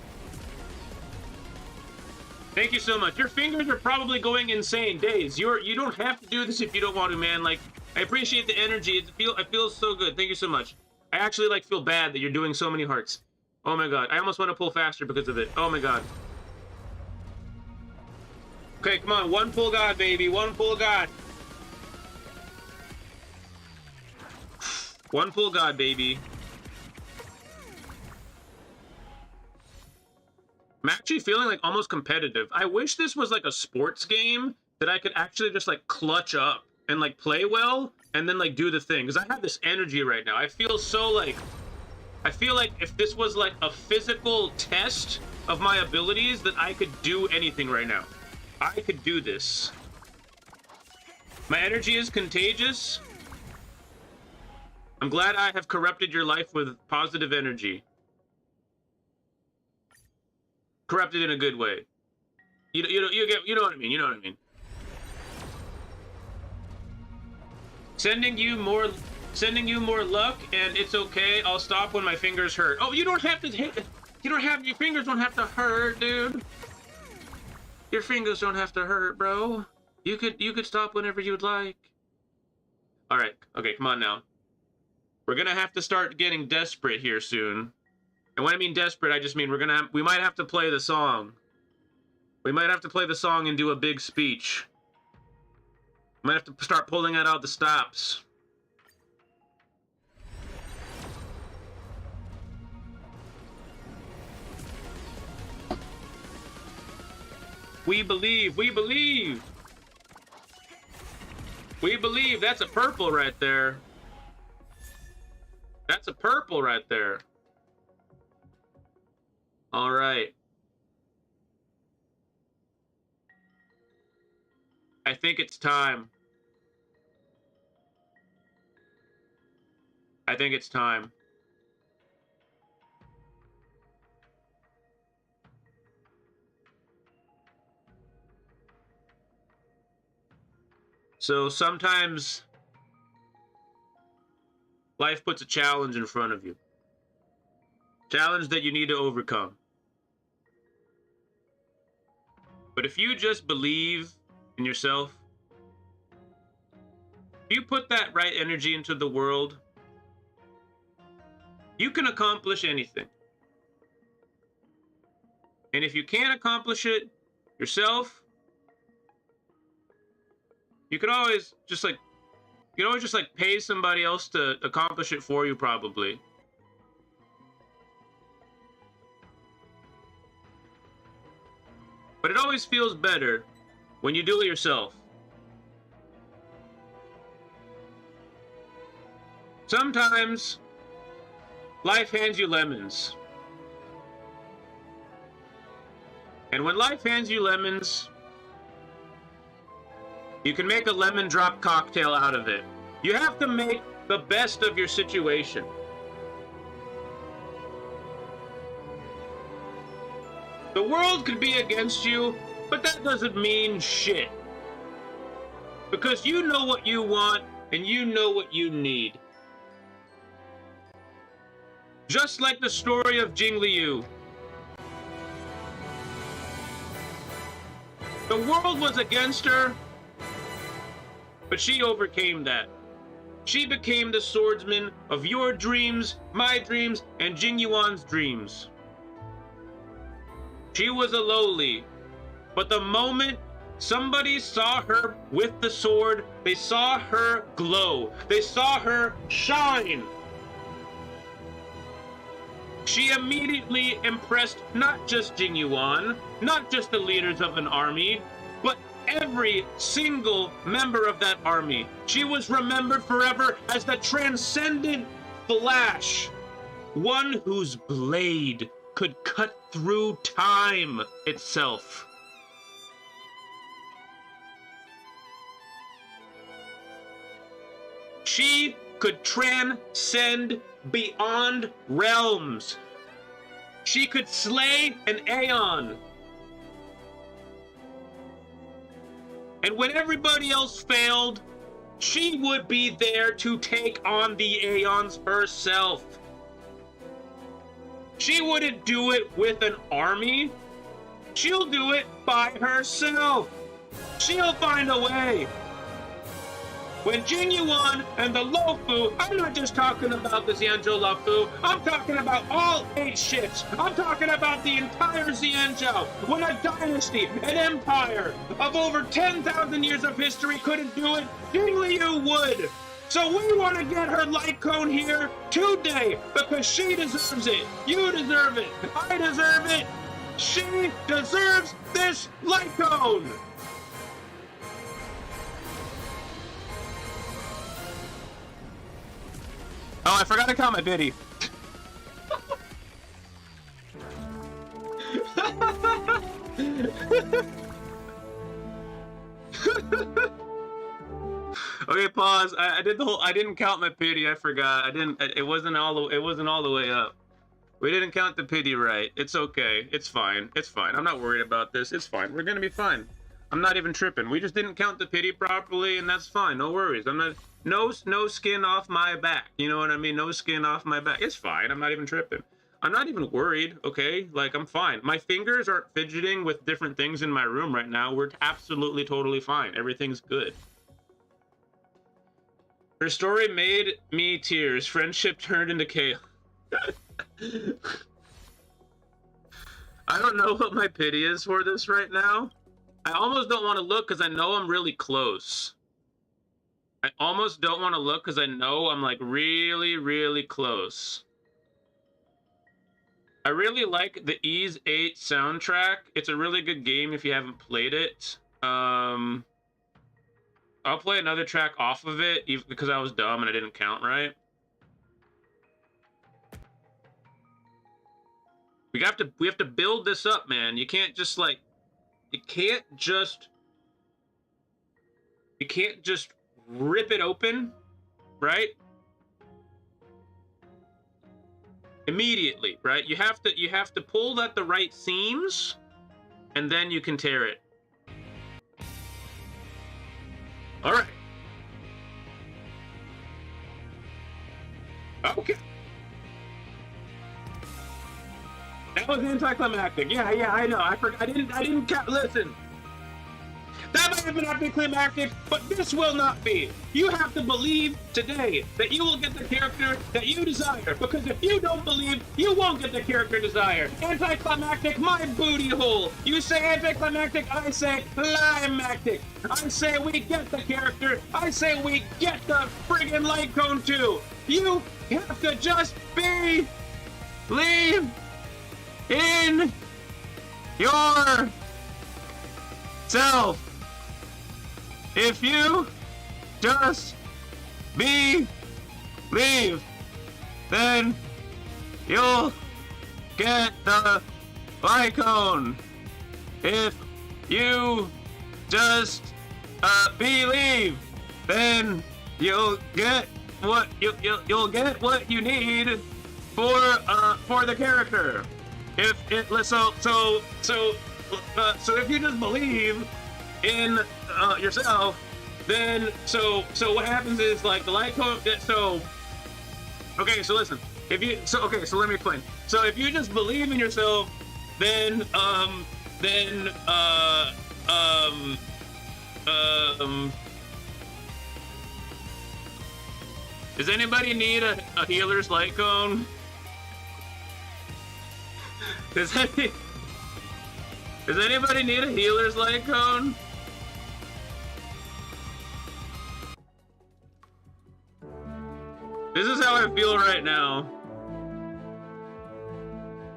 Thank you so much. Your fingers are probably going insane. Days, you don't have to do this if you don't want to, man. Like, I appreciate the energy. I feel so good. Thank you so much. I actually like feel bad that you're doing so many hearts. Oh my god. I almost want to pull faster because of it. Oh my god. Okay, come on. One full god, baby. One full god. One full god, baby. I'm actually feeling like almost competitive. I wish this was like a sports game that I could actually just like clutch up and like play well and then like do the thing. Because I have this energy right now. I feel so like, I feel like if this was like a physical test of my abilities, that I could do anything right now. I could do this. My energy is contagious. I'm glad I have corrupted your life with positive energy. Corrupted in a good way. You know what I mean. You know what I mean. Sending you more luck, and it's okay. I'll stop when my fingers hurt. Oh, you don't have to hit. Your fingers don't have to hurt, dude. Your fingers don't have to hurt, bro. You could stop whenever you'd like. All right. Okay, come on now. We're gonna have to start getting desperate here soon. And when I mean desperate, I just mean we might have to play the song. We might have to play the song and do a big speech. Might have to start pulling out the stops. We believe, we believe. We believe. That's a purple right there. That's a purple right there. All right. I think it's time. I think it's time. So sometimes life puts a challenge in front of you. Challenge that you need to overcome. But if you just believe in yourself, if you put that right energy into the world, you can accomplish anything. And if you can't accomplish it yourself, you could always just pay somebody else to accomplish it for you, probably. But it always feels better when you do it yourself. Sometimes life hands you lemons. And when life hands you lemons, you can make a lemon drop cocktail out of it. You have to make the best of your situation. The world could be against you, but that doesn't mean shit. Because you know what you want, and you know what you need. Just like the story of Jingliu. The world was against her, but she overcame that. She became the swordsman of your dreams, my dreams, and Jingyuan's dreams. She was a lowly, but the moment somebody saw her with the sword, they saw her glow. They saw her shine. She immediately impressed not just Jingyuan, not just the leaders of an army, but every single member of that army. She was remembered forever as the transcendent Flash, one whose blade could cut through time itself. She could transcend beyond realms. She could slay an Aeon. And when everybody else failed, she would be there to take on the Aeons herself. She wouldn't do it with an army. She'll do it by herself. She'll find a way. When Jingyuan and the Lofu, I'm not just talking about the Xianzhou Lofu, I'm talking about all 8 ships. I'm talking about the entire Xianzhou. When a dynasty, an empire of over 10,000 years of history couldn't do it, Jingliu would. So we want to get her light cone here today because she deserves it. You deserve it. I deserve it. She deserves this light cone. Oh, I forgot to count my biddy. Okay, pause. I did the whole. I didn't count my pity. I forgot. I didn't. It wasn't all the. It wasn't all the way up. We didn't count the pity right. It's okay. It's fine. It's fine. I'm not worried about this. It's fine. We're gonna be fine. I'm not even tripping. We just didn't count the pity properly, and that's fine. No worries. I'm not. No skin off my back. You know what I mean? No skin off my back. It's fine. I'm not even tripping. I'm not even worried. Okay, like I'm fine. My fingers aren't fidgeting with different things in my room right now. We're absolutely totally fine. Everything's good. Her story made me tears. Friendship turned into chaos. I don't know what my pity is for this right now. I almost don't want to look because I know I'm really close. I almost don't want to look because I know I'm like really, really close. I really like the Ease 8 soundtrack. It's a really good game if you haven't played it. I'll play another track off of it even because I was dumb and I didn't count right. We have to build this up, man. You can't just like you can't just rip it open, right? Immediately, right? You have to pull at the right seams and then you can tear it. All right. Okay. That was anticlimactic. Yeah, I know. I forgot. I didn't count. Listen. That might have been anticlimactic, but this will not be. You have to believe today that you will get the character that you desire, because if you don't believe, you won't get the character desire. Anticlimactic, my booty hole. You say anticlimactic, I say climactic. I say we get the character. I say we get the friggin' light cone too. You have to just believe in yourself. If you just believe, then you'll get the light cone. If you just believe, then you'll get what you'll get what you need for the character. If if you just believe in yourself, then so what happens is like the light cone. So listen. Let me explain. So if you just believe in yourself, then does anybody need a healer's light cone? Does anybody need a healer's light cone? This is how I feel right now.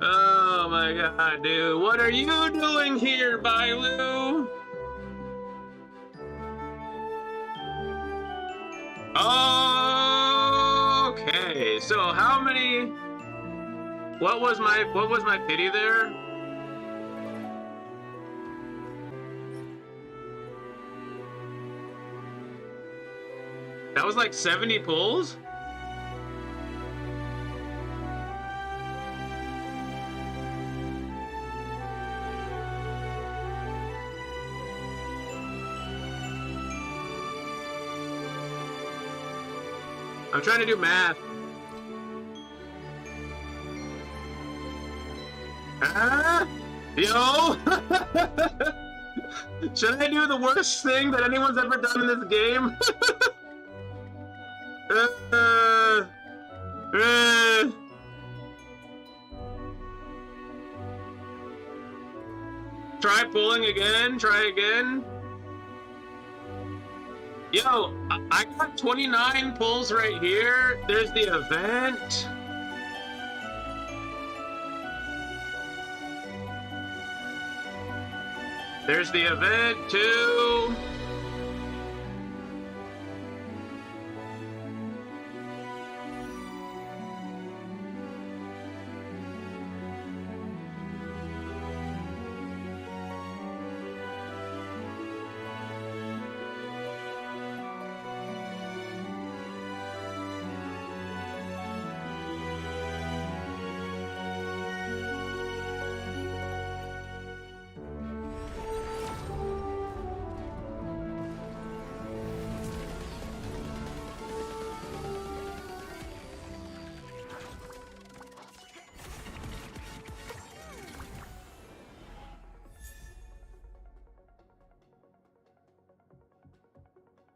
Oh my god, dude. What are you doing here, Bailu? Okay, so how many... What was my pity there? That was like 70 pulls? I'm trying to do math. Yo! Should I do the worst thing that anyone's ever done in this game? Try pulling again. Try again. Yo, I got 29 pulls right here. There's the event. There's the event too.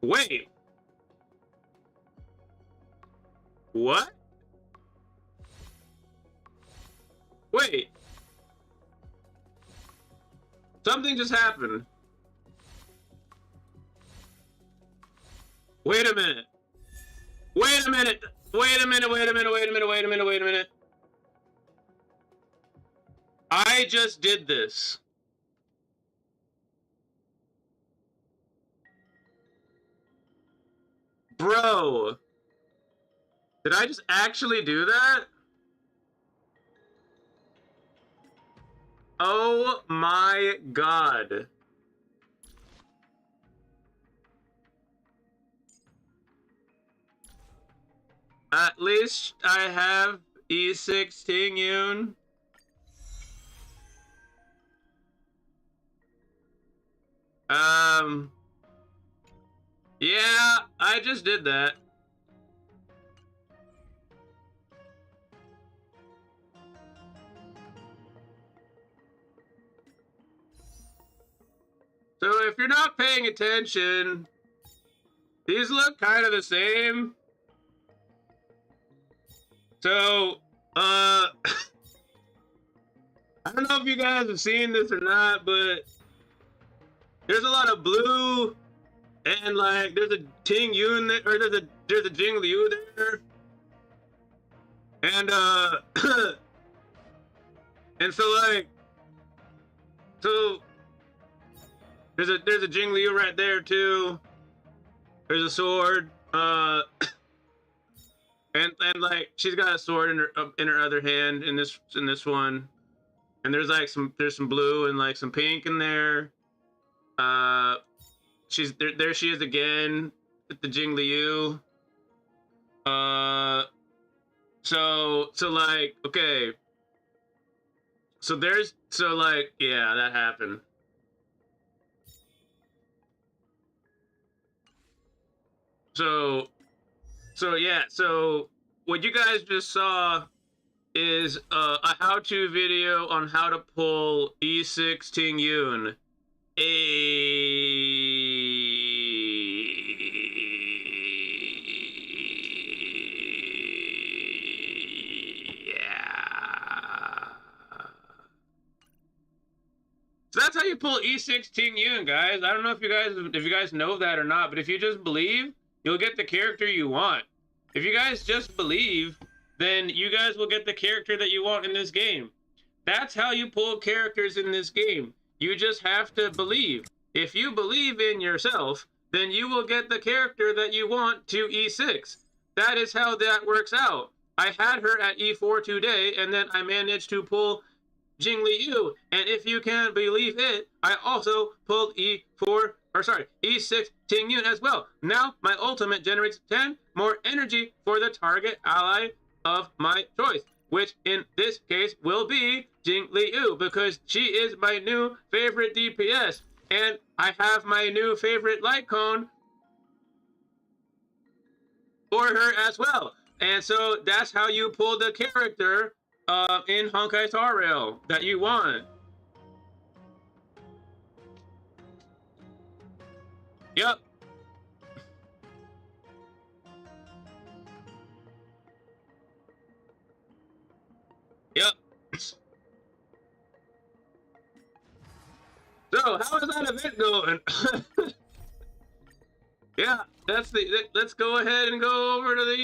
Wait. What? Wait. Something just happened. Wait a minute. Wait a minute. Wait a minute. Wait a minute. Wait a minute. Wait a minute. Wait a minute. I just did this. Bro. Did I just actually do that? Oh my god. At least I have E6 Tingyun. Yeah, I just did that. So if you're not paying attention, these look kind of the same. So, I don't know if you guys have seen this or not, but there's a lot of blue, and like there's a Tingyun there, or there's a Jingliu there, and and so there's a Jingliu right there too. There's a sword, and like she's got a sword in her other hand in this one, and there's some blue and like some pink in there. She's there she is again with the Jingliu. So like, okay. So like, yeah, that happened. So yeah, so what you guys just saw is a how-to video on how to pull E6 Tingyun. Yeah. So that's how you pull E6 Tingyun, guys. I don't know if you guys know that or not, but if you just believe, you'll get the character you want. If you guys just believe, then you guys will get the character that you want in this game. That's how you pull characters in this game. You just have to believe. If you believe in yourself, then you will get the character that you want to E6. That is how that works out. I had her at E4 today, and then I managed to pull Jingliu. And if you can believe it, I also pulled E6 Tingyun as well. Now my ultimate generates 10 more energy for the target ally of my choice, which in this case will be Jingliu, because she is my new favorite DPS, and I have my new favorite light cone for her as well. And so that's how you pull the character in Honkai Star Rail that you want. Yep. Yep. So, how is that event going? Yeah, let's go ahead and go over to the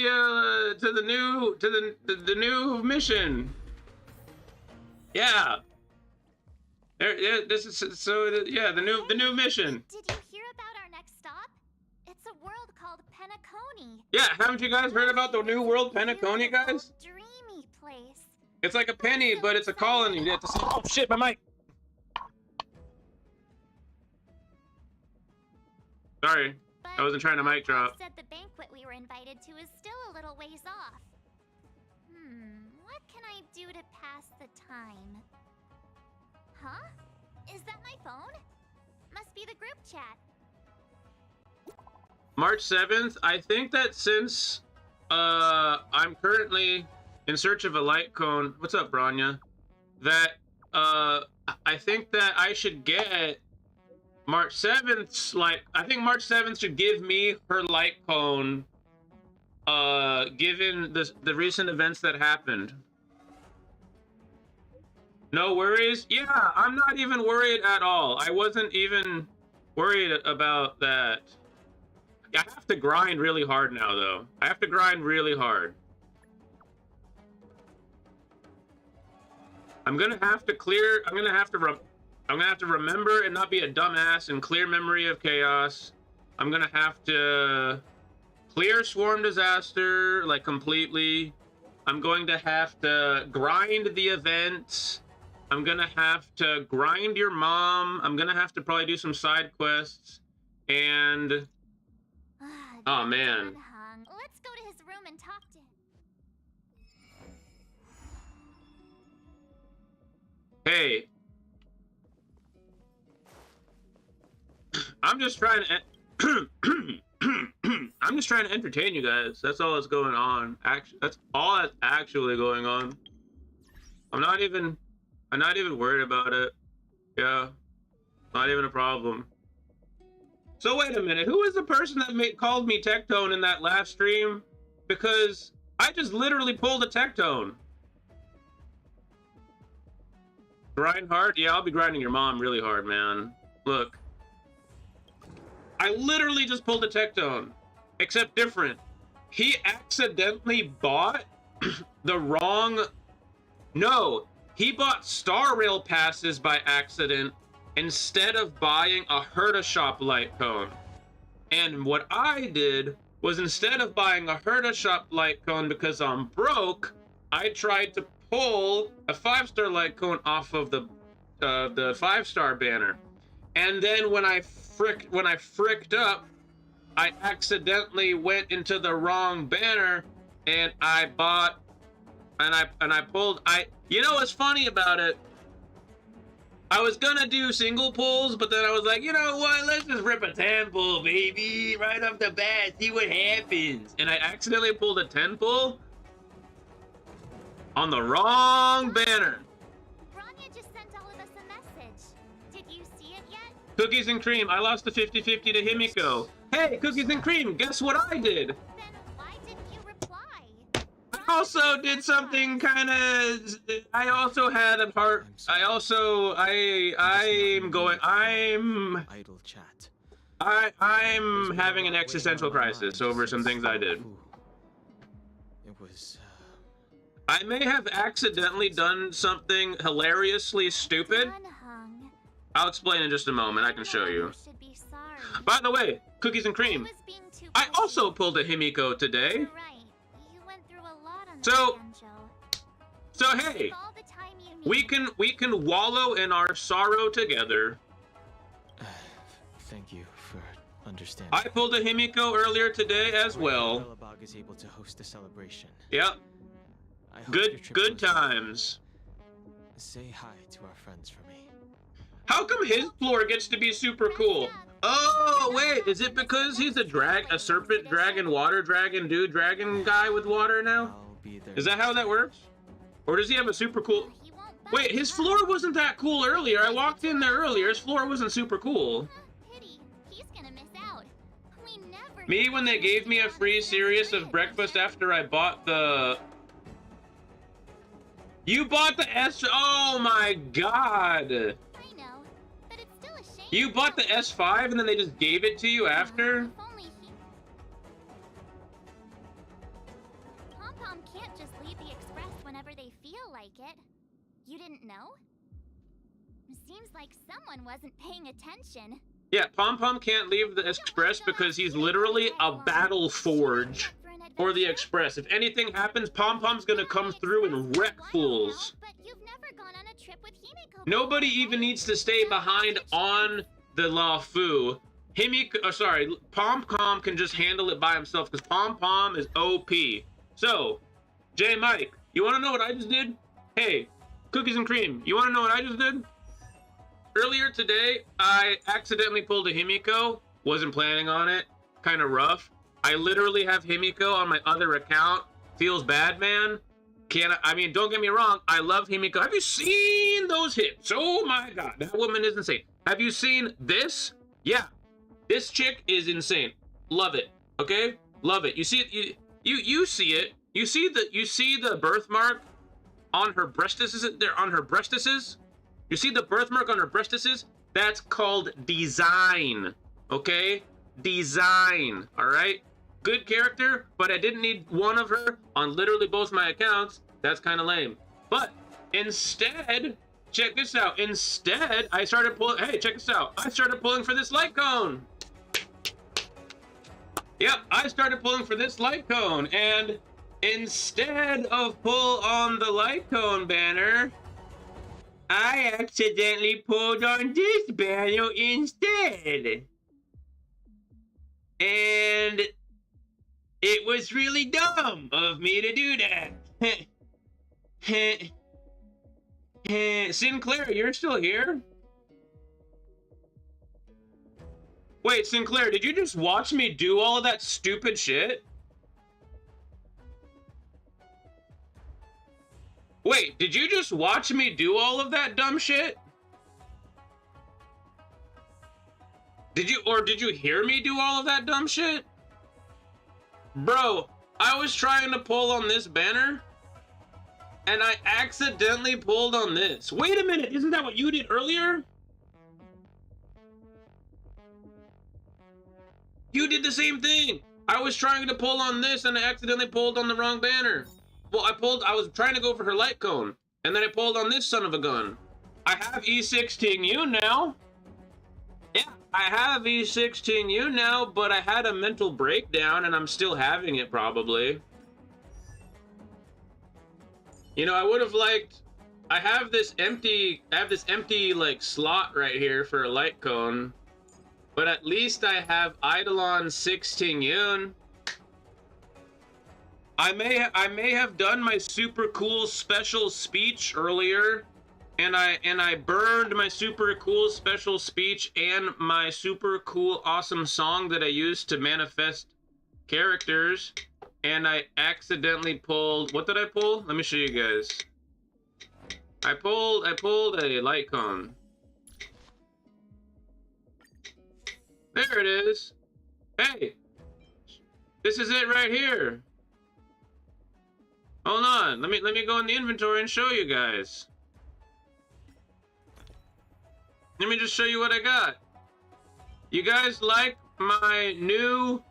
new mission. Yeah. This is so yeah, the new mission. Did you hear about our next stop? It's a world called Penacony. Yeah, haven't you guys heard about the new world Penacony, guys? Dreamy place. It's like a penny, but it's a colony. You have to say, oh shit, my mic. Sorry, I wasn't trying to mic drop. Said the banquet we were invited to is still a little ways off. What can I do to pass the time? Huh? Is that my phone? Must be the group chat. March 7th, I think that since I'm currently in search of a light cone. What's up, Branya? That I think that I should get March 7th, like, I think March 7th should give me her light cone, given the recent events that happened. No worries? Yeah, I'm not even worried at all. I wasn't even worried about that. I have to grind really hard now, though. I have to grind really hard. I'm gonna have to remember and not be a dumbass and clear Memory of Chaos. I'm gonna have to clear Swarm Disaster, like, completely. I'm going to have to grind the event. I'm gonna have to grind your mom. I'm gonna have to probably do some side quests. And... oh, man. Let's go to his room and talk to him. Hey. I'm just trying to I'm just trying to entertain you guys. That's all that's going on. That's all that's actually going on. I'm not even worried about it. Yeah. Not even a problem. So wait a minute, who is the person that called me Tectone in that last stream? Because I just literally pulled a Tectone. Grind hard? Yeah, I'll be grinding your mom really hard, man. Look. I literally just pulled a Tectone. Except different. He accidentally bought the wrong... No, he bought Star Rail passes by accident instead of buying a Herta Shop light cone. And what I did was, instead of buying a Herta Shop light cone because I'm broke, I tried to pull a 5-star light cone off of the 5-star banner. And then when I fricked up, I accidentally went into the wrong banner, and I bought, and I pulled. You know what's funny about it? I was gonna do single pulls, but then I was like, you know what? Let's just rip a 10 pull, baby, right off the bat, see what happens. And I accidentally pulled a 10 pull on the wrong banner. Branya just sent all of us a message. Did you see it yet? Cookies and Cream, I lost the 50-50 to Himiko. Hey, Cookies and Cream, guess what I did? Then why didn't you reply? I also did something kind of... I also had a heart... Idle chat. I'm having an existential crisis over some things I did. It was... I may have accidentally done something hilariously stupid. Unhung. I'll explain in just a moment. I can show you. Should be sorry. By the way, Cookies and I Cream, was being too I pushy. also pulled a Himiko today. You're right. You went through a lot on So- the banjo. So hey, All the time you need. we can wallow in our sorrow together. Thank you for understanding. I pulled a Himiko earlier today as well. Bellabog is able to host a celebration. Yep, I hope your trip good goes well. times. Say hi to our friends for me. How come his floor gets to be super cool? Oh wait, is it because he's a serpent dragon, water dragon, dude dragon guy with water now? I'll be there. Is that how that works? Or does he have a super cool... He won't Wait, his floor wasn't that cool earlier. I walked in there earlier. His floor wasn't super cool. Pity. He's gonna miss out. We never. Me, when they gave me a free Sirius of breakfast after I bought the... You bought the S. Oh my god. I know, but it's still a shame. You bought the S5 and then they just gave it to you after? If only he... Pom-Pom can't just leave the Express whenever they feel like it. You didn't know? Seems like someone wasn't paying attention. Yeah, Pom-Pom can't leave the Express because he's literally a battle forge for the Express. If anything happens, Pom-Pom's gonna come through and wreck fools. But you've never gone on a trip with Himiko. Nobody even needs to stay behind on the La Fu. Pom-Pom can just handle it by himself because Pom-Pom is OP. So, J Mike, you wanna know what I just did? Hey, Cookies and Cream, you wanna know what I just did? Earlier today, I accidentally pulled a Himiko. Wasn't planning on it. Kind of rough. I literally have Himiko on my other account. Feels bad, man. I mean, don't get me wrong. I love Himiko. Have you seen those hits? Oh my god, that woman is insane. Have you seen this? Yeah, this chick is insane. Love it. Okay, love it. You see it. You see it. You see the birthmark on her breastises. There on her breastises. You see the birthmark on her breastises? That's called design, okay? Design, all right? Good character, but I didn't need one of her on literally both my accounts. That's kind of lame. But instead, check this out. Instead, I started pulling, hey, check this out. I started pulling for this light cone. Yep, I started pulling for this light cone, and instead of pull on the light cone banner, I accidentally pulled on this banner instead. And it was really dumb of me to do that. Sinclair, you're still here? Wait, Sinclair, did you just watch me do all of that stupid shit? Wait, did you just watch me do all of that dumb shit? Did you hear me do all of that dumb shit? Bro, I was trying to pull on this banner, and I accidentally pulled on this. Wait a minute, isn't that what you did earlier? You did the same thing. I was trying to pull on this, and I accidentally pulled on the wrong banner. Well, I was trying to go for her light cone, and then I pulled on this son of a gun. I have E6 Tingyun now. Yeah, I have E6 Tingyun now, but I had a mental breakdown, and I'm still having it probably. You know, I would have liked. I have this empty like slot right here for a light cone, but at least I have Eidolon 6 Tingyun. I may have done my super cool special speech earlier, and I burned my super cool special speech and my super cool awesome song that I used to manifest characters, and I accidentally pulled. What did I pull? Let me show you guys. I pulled a light cone. There it is. Hey, this is it right here. Hold on, let me go in the inventory and show you guys. Let me just show you what I got. You guys like my new...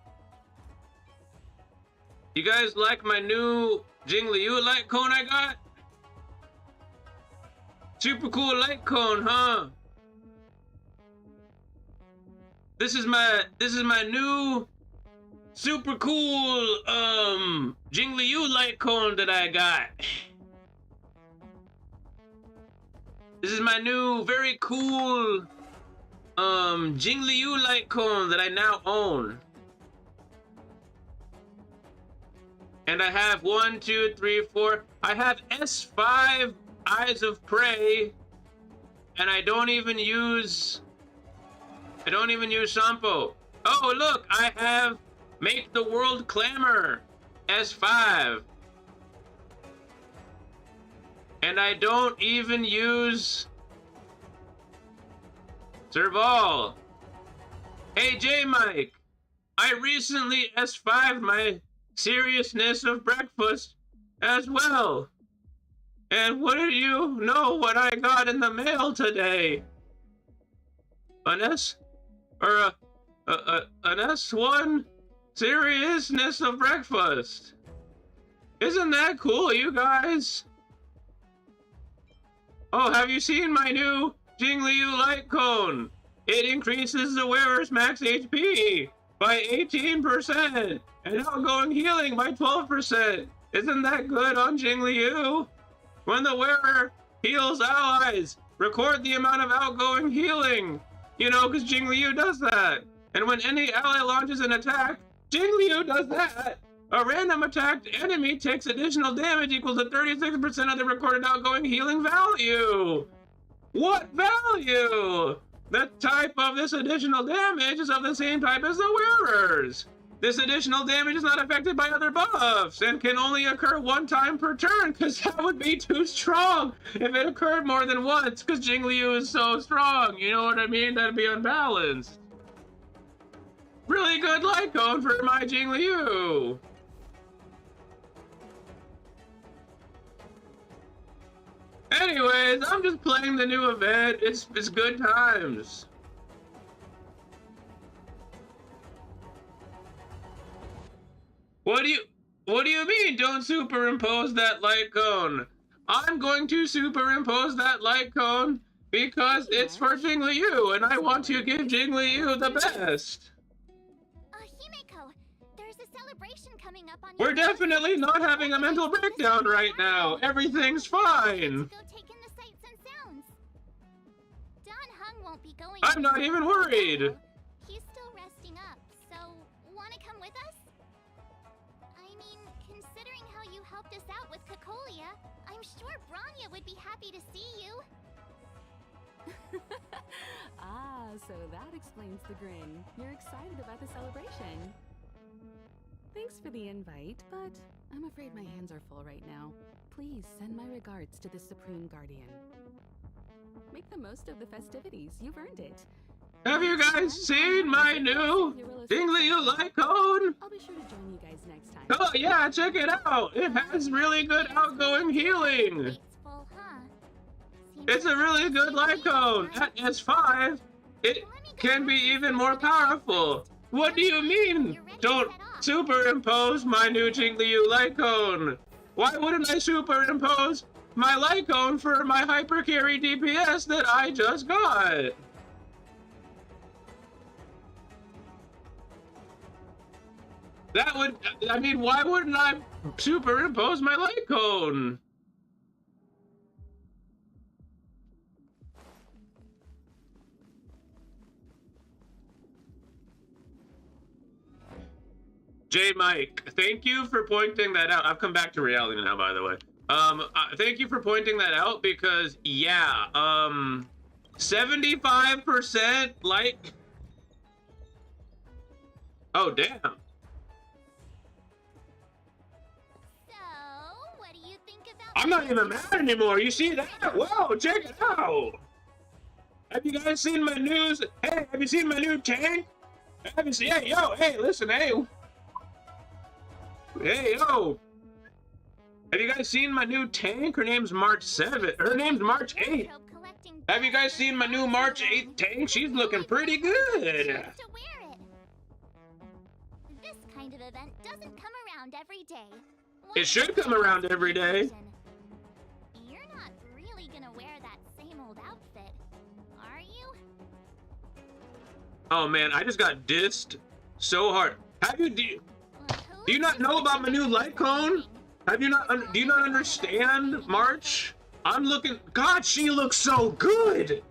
You guys like my new Jingliu light cone I got? Super cool light cone, huh? This is my new super cool Jingliu light cone that I got. This is my new very cool Jingliu light cone that I now own. And I have 1, 2, 3, 4. I have S5 Eyes of Prey, and I don't even use Sampo. Oh look, I have Make the World Clamor S5. And I don't even use Serval. Hey J Mike, I recently S5 my Seriousness of Breakfast as well. And wouldn't you know what I got in the mail today? An S or an S1 seriousness of breakfast. Isn't that cool, you guys? Oh, have you seen my new Jingliu light cone? It increases the wearer's max HP by 18% and outgoing healing by 12%. Isn't that good on Jingliu? When the wearer heals allies, record the amount of outgoing healing. You know, because Jingliu does that. And when any ally launches an attack, Jingliu does that. A random attacked enemy takes additional damage equal to 36% of the recorded outgoing healing value. What value? The type of this additional damage is of the same type as the wearer's. This additional damage is not affected by other buffs and can only occur one time per turn, because that would be too strong if it occurred more than once, because Jingliu is so strong. You know what I mean? That'd be unbalanced. Really good light cone for my Jingliu. Anyways, I'm just playing the new event. It's good times. What do you mean don't superimpose that light cone? I'm going to superimpose that light cone because it's for Jingliu and I want to give Jingliu the best. Himeko, there's a celebration coming up on We're definitely not having a mental breakdown right now. Everything's fine. Go take in the sights and sounds. Don Hung won't be going. I'm not even worried. He's still resting up, so wanna come with us? I mean, considering how you helped us out with Cocolia, I'm sure Branya would be happy to see you. Ah, so that explains the grin. You're excited about the celebration. Thanks for the invite, but I'm afraid my hands are full right now. Please send my regards to the Supreme Guardian. Make the most of the festivities. You've earned it. Have you guys seen my new Jingliu light cone? I'll be sure to join you guys next time. Oh yeah, check it out. It has really good outgoing healing. Graceful, huh? Seems It's a really good light cone. At S5, it can be even more powerful. What do you mean? Don't superimpose my new Jingliu light cone. Why wouldn't I superimpose my light cone for my hyper carry DPS that I just got? That would, I mean, why wouldn't I superimpose my light cone? J Mike, thank you for pointing that out. I've come back to reality now, by the way. Thank you for pointing that out because, yeah, 75% like, oh, damn. what do you think about I'm not even mad anymore. You see that? Whoa, check it out. Have you guys seen my news? Hey, have you seen my new tank? Have you seen? Hey, yo, hey, listen, hey. Hey, yo. Have you guys seen my new tank? Her name's March 7th. Her name's March 8th. Have you guys seen my new March 8th tank? She's looking pretty good. To wear it. This kind of event doesn't come around every day. It should come around every day. You're not really gonna wear that same old outfit, are you? Oh man, I just got dissed so hard. Have you? Do you not know about my new light cone? Have you not? Do you not understand, March? I'm looking. God, she looks so good.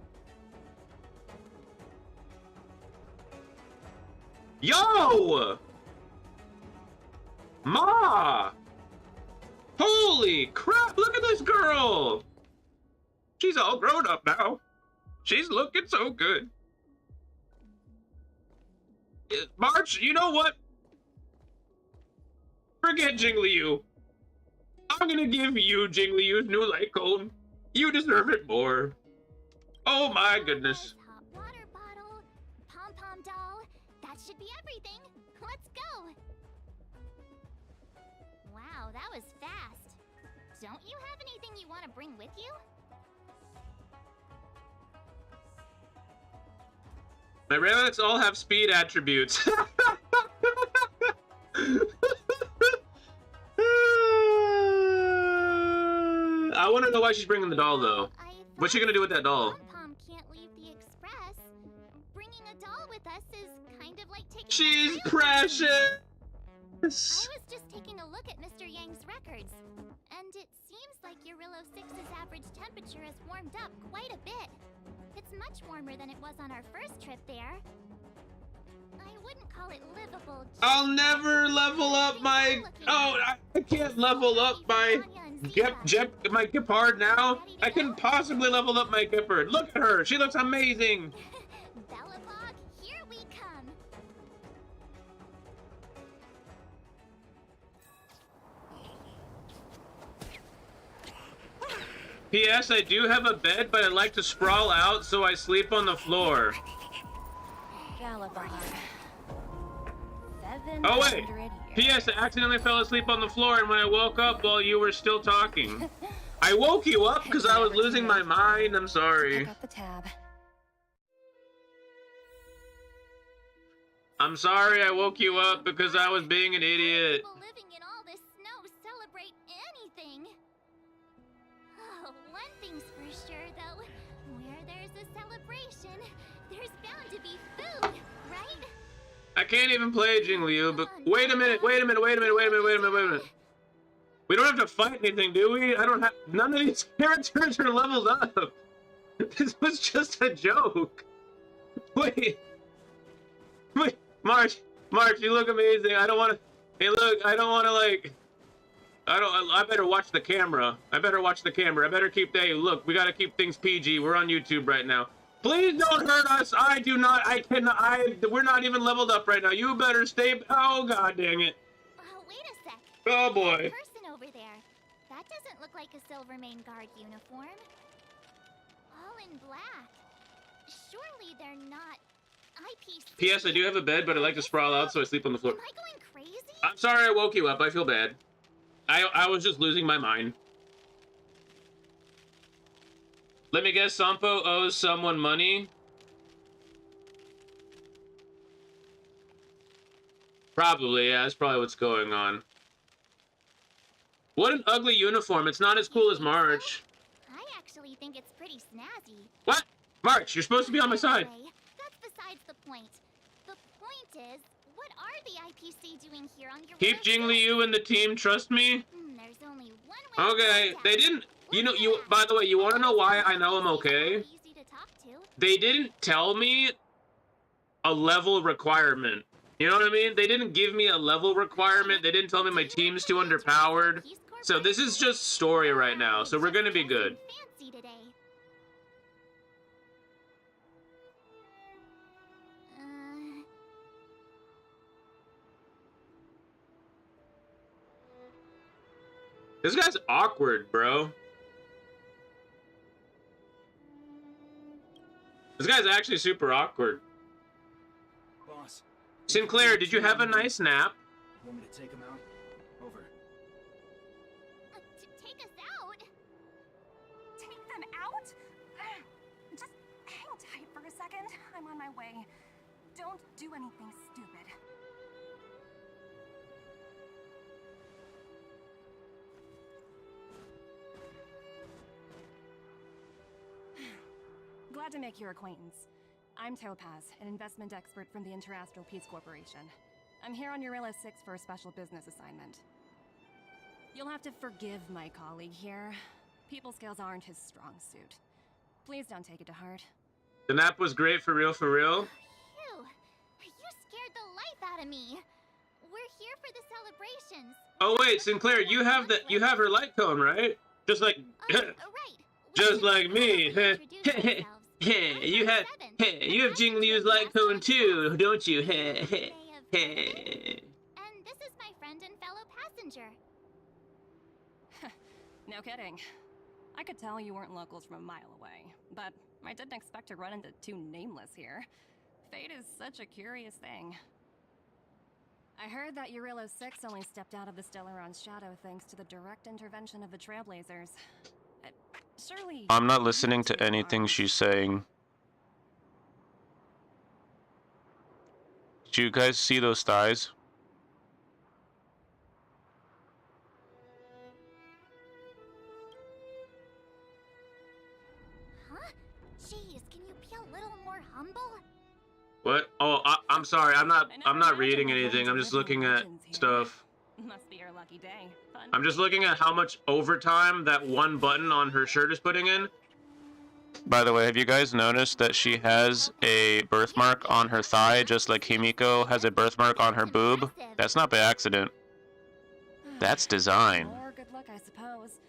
Yo, Ma. Holy crap! Look at this girl. She's all grown up now. She's looking so good. March, you know what? Forget Jingliu. I'm gonna give you Jingliu's new light cone. You deserve it more. Oh my goodness. Hot water bottle, pom-pom doll. That should be everything. Let's go. Wow, that was fast. Don't you have anything you want to bring with you? My relics all have speed attributes. I want to know why she's bringing the doll, though. What's she gonna do with that doll? Pom can't leave the express. Bringing a doll with us is kind of like taking. She's precious. I was just taking a look at Mr. Yang's records, and it seems like Eurillo 6's average temperature has warmed up quite a bit. It's much warmer than it was on our first trip there. I wouldn't call it livable. I'll never level up my. Oh, I can't level up my. My Gepard now. I couldn't possibly level up my Gepard. Look at her. She looks amazing. Bellabog, here we come. P.S. I do have a bed, but I like to sprawl out, so I sleep on the floor. Oh wait. P.S. I accidentally fell asleep on the floor, and when I woke up while you were still talking. I woke you up because I was losing my mind. I'm sorry. Pick up the tab. I'm sorry I woke you up because I was being an idiot. People living in all this snow celebrate anything. Oh, one thing's for sure though. Where there's a celebration, there's bound to be food, right? I can't even play Jingliu, but wait a minute. We don't have to fight anything, do we? I don't have. None of these characters are leveled up. This was just a joke. Wait, March, you look amazing. I don't want to. Hey, look, I don't want to like. I better watch the camera. I better keep. Hey, look, we gotta keep things PG. We're on YouTube right now. Please don't hurt us. I cannot. We're not even leveled up right now. You better stay. Oh, god dang it. Oh, wait a sec. Oh boy. That person over there. That doesn't look like a Silvermane Guard uniform. All in black. Surely they're not IPC. P.S. I do have a bed, but I like to sprawl out, so I sleep on the floor. Am I going crazy? I'm sorry I woke you up. I feel bad. I was just losing my mind. Let me guess, Sampo owes someone money? Probably, yeah, that's probably what's going on. What an ugly uniform. It's not as cool as March. I actually think it's pretty snazzy. What? March, you're supposed to be on my side. Anyway, that's besides the point. The point is, what are the IPC doing here on your Keep Jingliu and the team, trust me. There's only one way Okay, to they didn't. By the way, you want to know why I know I'm okay? Easy to talk to. They didn't tell me a level requirement. You know what I mean? They didn't give me a level requirement. They didn't tell me my team's too underpowered. So this is just story right now. So we're gonna be good. Fancy today. This guy's awkward, bro. This guy's actually super awkward. Boss. Sinclair, did you have a nice nap? Want me to take him out? Over. Take us out? Take them out? Just hang tight for a second. I'm on my way. Don't do anything stupid. Glad to make your acquaintance. I'm Topaz, an investment expert from the Astral Peace Corporation. I'm here on Eurillo 6 for a special business assignment. You'll have to forgive my colleague here. People skills aren't his strong suit. Please don't take it to heart. The nap was great, for real, for real. Phew. You scared the life out of me. We're here for the celebrations. Oh wait, Sinclair, you have her light cone, right? Just like Right. just like me. Introduce ourselves. you have Jingliu's light cone too, don't you? And this is my friend and fellow passenger. No kidding. I could tell you weren't locals from a mile away, but I didn't expect to run into two nameless here. Fate is such a curious thing. I heard that Eurilo 6 only stepped out of the Stellaron's shadow thanks to the direct intervention of the Trailblazers. Surely... I'm not listening to anything she's saying. Do you guys see those thighs? Huh? Jeez, can you be a little more humble? What? Oh, I'm sorry. I'm not reading anything. I'm just looking at stuff. Must be your lucky day. Fun. I'm just looking at how much overtime that one button on her shirt is putting in. By the way, have you guys noticed that she has a birthmark on her thigh, just like Himiko has a birthmark on her boob? That's not by accident. That's design. Or good luck, I suppose.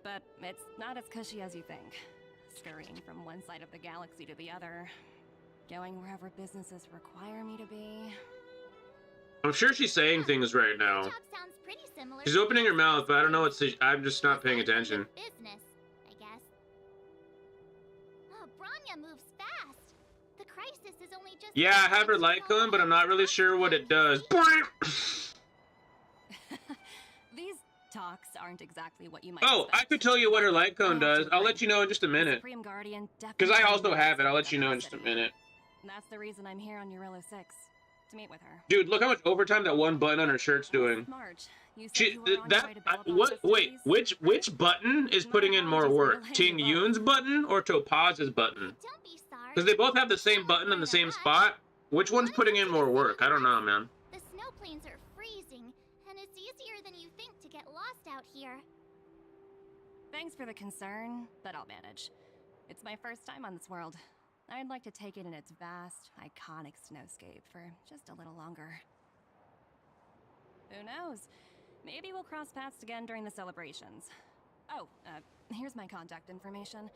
But it's not as cushy as you think. Scurrying from one side of the galaxy to the other. Going wherever businesses require me to be. I'm sure she's saying things right now. Talk sounds pretty similar She's to opening her mouth, but I don't know what to, I'm just not paying Aside from attention. the business, I guess. Oh, Branya moves fast. The crisis is only just... Yeah, I have her light cone, but I'm not really sure what it does. These talks aren't exactly what you might Oh, I expect. could tell you what her light cone does. I'll let you know in just a minute. Supreme Guardian Because I definitely also have it. I'll knows let you know in just a capacity. minute. That's the reason I'm here on Eurilo 6. To meet with her. Dude, look how much overtime that one button on her shirt's doing. March, you said She, you were on your that, way to Bellapop what, wait, festivities? which button is putting in more work? Tingyun's button or Topaz's button? Don't be sorry. Because they both have the same button in the same spot. Which one's putting in more work? I don't know, man. The snow plains are freezing, and it's easier than you think to get lost out here. Thanks for the concern, but I'll manage. It's my first time on this world. I'd like to take it in its vast, iconic snowscape for just a little longer. Who knows? Maybe we'll cross paths again during the celebrations. Oh, here's my contact information.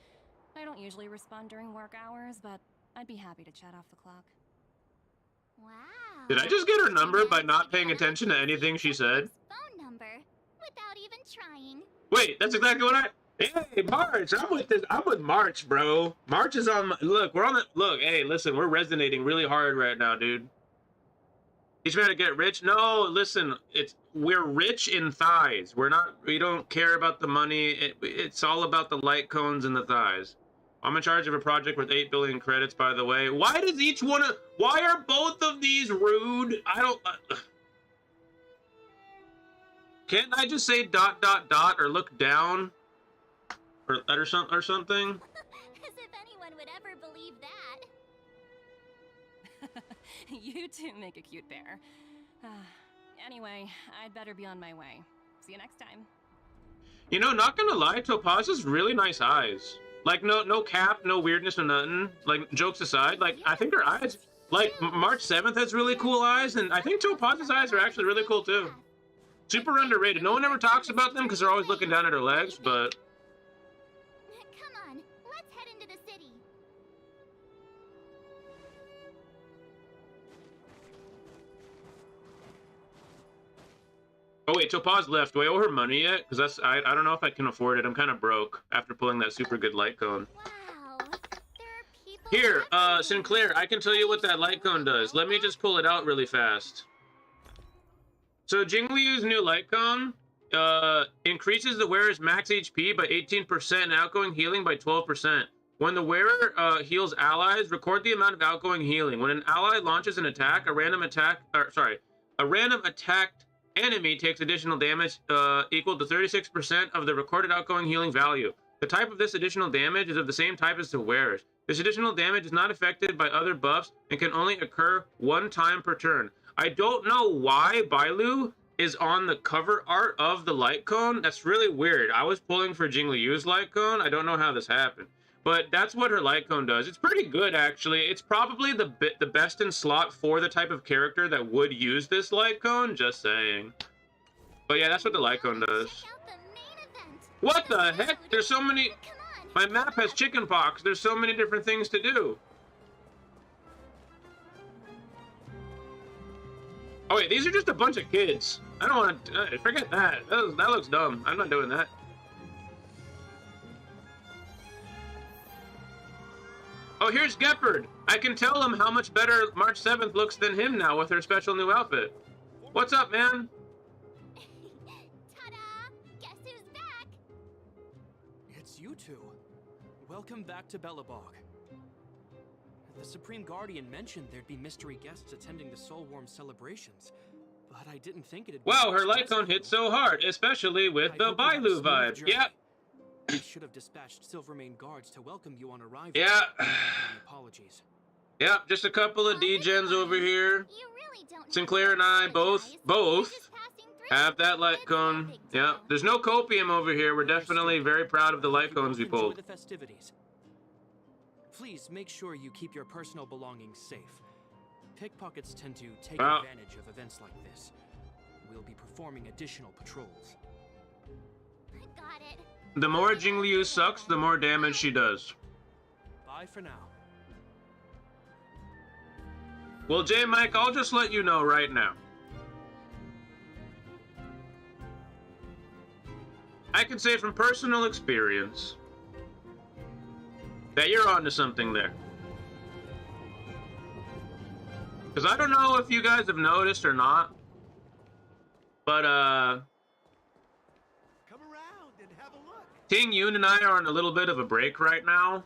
I don't usually respond during work hours, but I'd be happy to chat off the clock. Wow. Did I just get her number by not paying attention to anything she said? Phone number without even trying. Wait, that's exactly what I... Hey, March, I'm with March, bro. March is on my... Look, we're on the... Look, hey, listen, we're resonating really hard right now, dude. He's trying to get rich? No, listen, we're rich in thighs. We don't care about the money. It's all about the light cones and the thighs. I'm in charge of a project with 8 billion credits, by the way. Why does each one of... Why are both of these rude? I don't... Can't I just say ... or look down? Or something? As if anyone would ever believe that. You two make a cute pair. Anyway, I'd better be on my way. See you next time. You know, not gonna lie, Topaz has really nice eyes. Like, no cap, no weirdness, no nothing. Like, jokes aside, like, I think her eyes... Like, March 7th has really cool eyes, and I think Topaz's eyes are actually really cool, too. Super underrated. No one ever talks about them because they're always looking down at her legs, but... Come on, let's head into the city. Oh wait, Topaz left. Do I owe her money yet? Because I don't know if I can afford it. I'm kind of broke after pulling that super good light cone. Wow, there are people... Here, everywhere. Sinclair, I can tell you what that light cone does. Let me just pull it out really fast. So Jingliu's new light cone increases the wearer's max HP by 18% and outgoing healing by 12%. When the wearer heals allies, record the amount of outgoing healing. When an ally launches an attack, a random attacked enemy takes additional damage equal to 36% of the recorded outgoing healing value. The type of this additional damage is of the same type as the wearer's. This additional damage is not affected by other buffs and can only occur one time per turn. I don't know why Bailu is on the cover art of the light cone. That's really weird. I was pulling for Jingliu's light cone. I don't know how this happened. But that's what her light cone does. It's pretty good, actually. It's probably the best in slot for the type of character that would use this light cone. Just saying. But yeah, that's what the light cone does. Check out the main event. What the heck? There's so many... Come on. My map has chicken pox. There's so many different things to do. Oh wait, these are just a bunch of kids. I don't want to... forget that. That looks dumb. I'm not doing that. Oh, here's Gepard. I can tell him how much better March 7th looks than him now with her special new outfit. What's up, man? Ta-da! Guess who's back? It's you two. Welcome back to Bellabog. The Supreme Guardian mentioned there'd be mystery guests attending the Soulworm celebrations, but I didn't think it'd be Wow, so her light expensive. cone hit so hard, especially with I the hope you had a Bailu smooth vibe. journey. Yep. I should have dispatched Silvermane guards to welcome you on arrival. Yeah. My apologies. Yep, just a couple of D-gens over here. You really don't Sinclair and I both have that light cone. Yeah, there's no copium over here. We're definitely very proud of the light cones we Enjoy pulled. the festivities. Please make sure you keep your personal belongings safe. Pickpockets tend to take Well. advantage of events like this. We'll be performing additional patrols. Got it. The more Jingliu sucks, the more damage she does. Bye for now. Well, J. Mike, I'll just let you know right now. I can say from personal experience that you're onto something there. Because I don't know if you guys have noticed or not, but Come around and have a look. Tingyun and I are on a little bit of a break right now.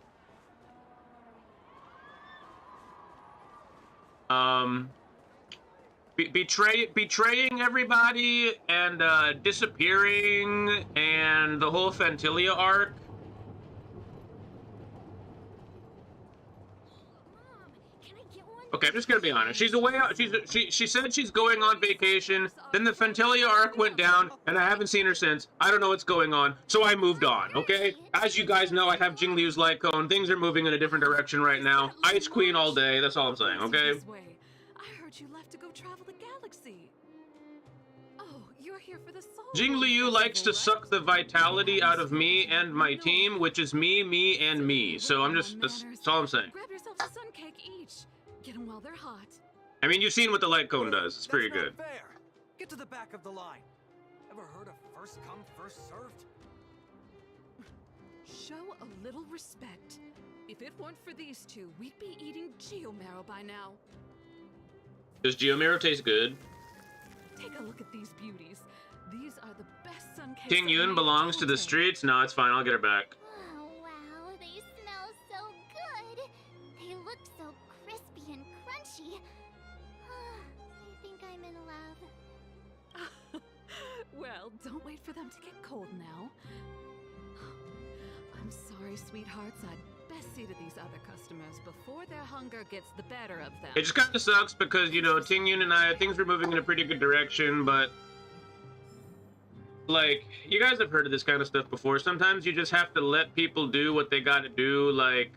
Betraying everybody and disappearing and the whole Fantilia arc. Okay, I'm just gonna be honest. She's away. She said she's going on vacation. Then the Fantilia arc went down, and I haven't seen her since. I don't know what's going on, so I moved on. Okay, as you guys know, I have Jingliu's light cone. Things are moving in a different direction right now. Ice Queen all day. That's all I'm saying. Okay. This way. I heard you left to go travel the galaxy. Oh, you're here for the soul. Jingliu likes to suck the vitality out of me and my team, which is me, and me. So I'm just, that's all I'm saying. Grab yourself a sun cake each. Get them while they're hot. I mean, you've seen what the light cone does. It's pretty That's good. not fair. Get to the back of the line. Ever heard of first come, first served? Show a little respect. If it weren't for these two, we'd be eating Geomarrow by now. Does Geomarrow taste good? Take a look at these beauties. These are the best sun cakes. Tingyun belongs to the streets? No, it's fine. I'll get her back. Oh, wow, they smell so good. They look so crispy and crunchy. I think I'm in love. Well, don't wait for them to get cold now. I'm sorry, sweethearts. I'd best see to these other customers before their hunger gets the better of them. It just kind of sucks because, you know, Tingyun and I, things were moving in a pretty good direction, but... Like, you guys have heard of this kind of stuff before. Sometimes you just have to let people do what they gotta do, like...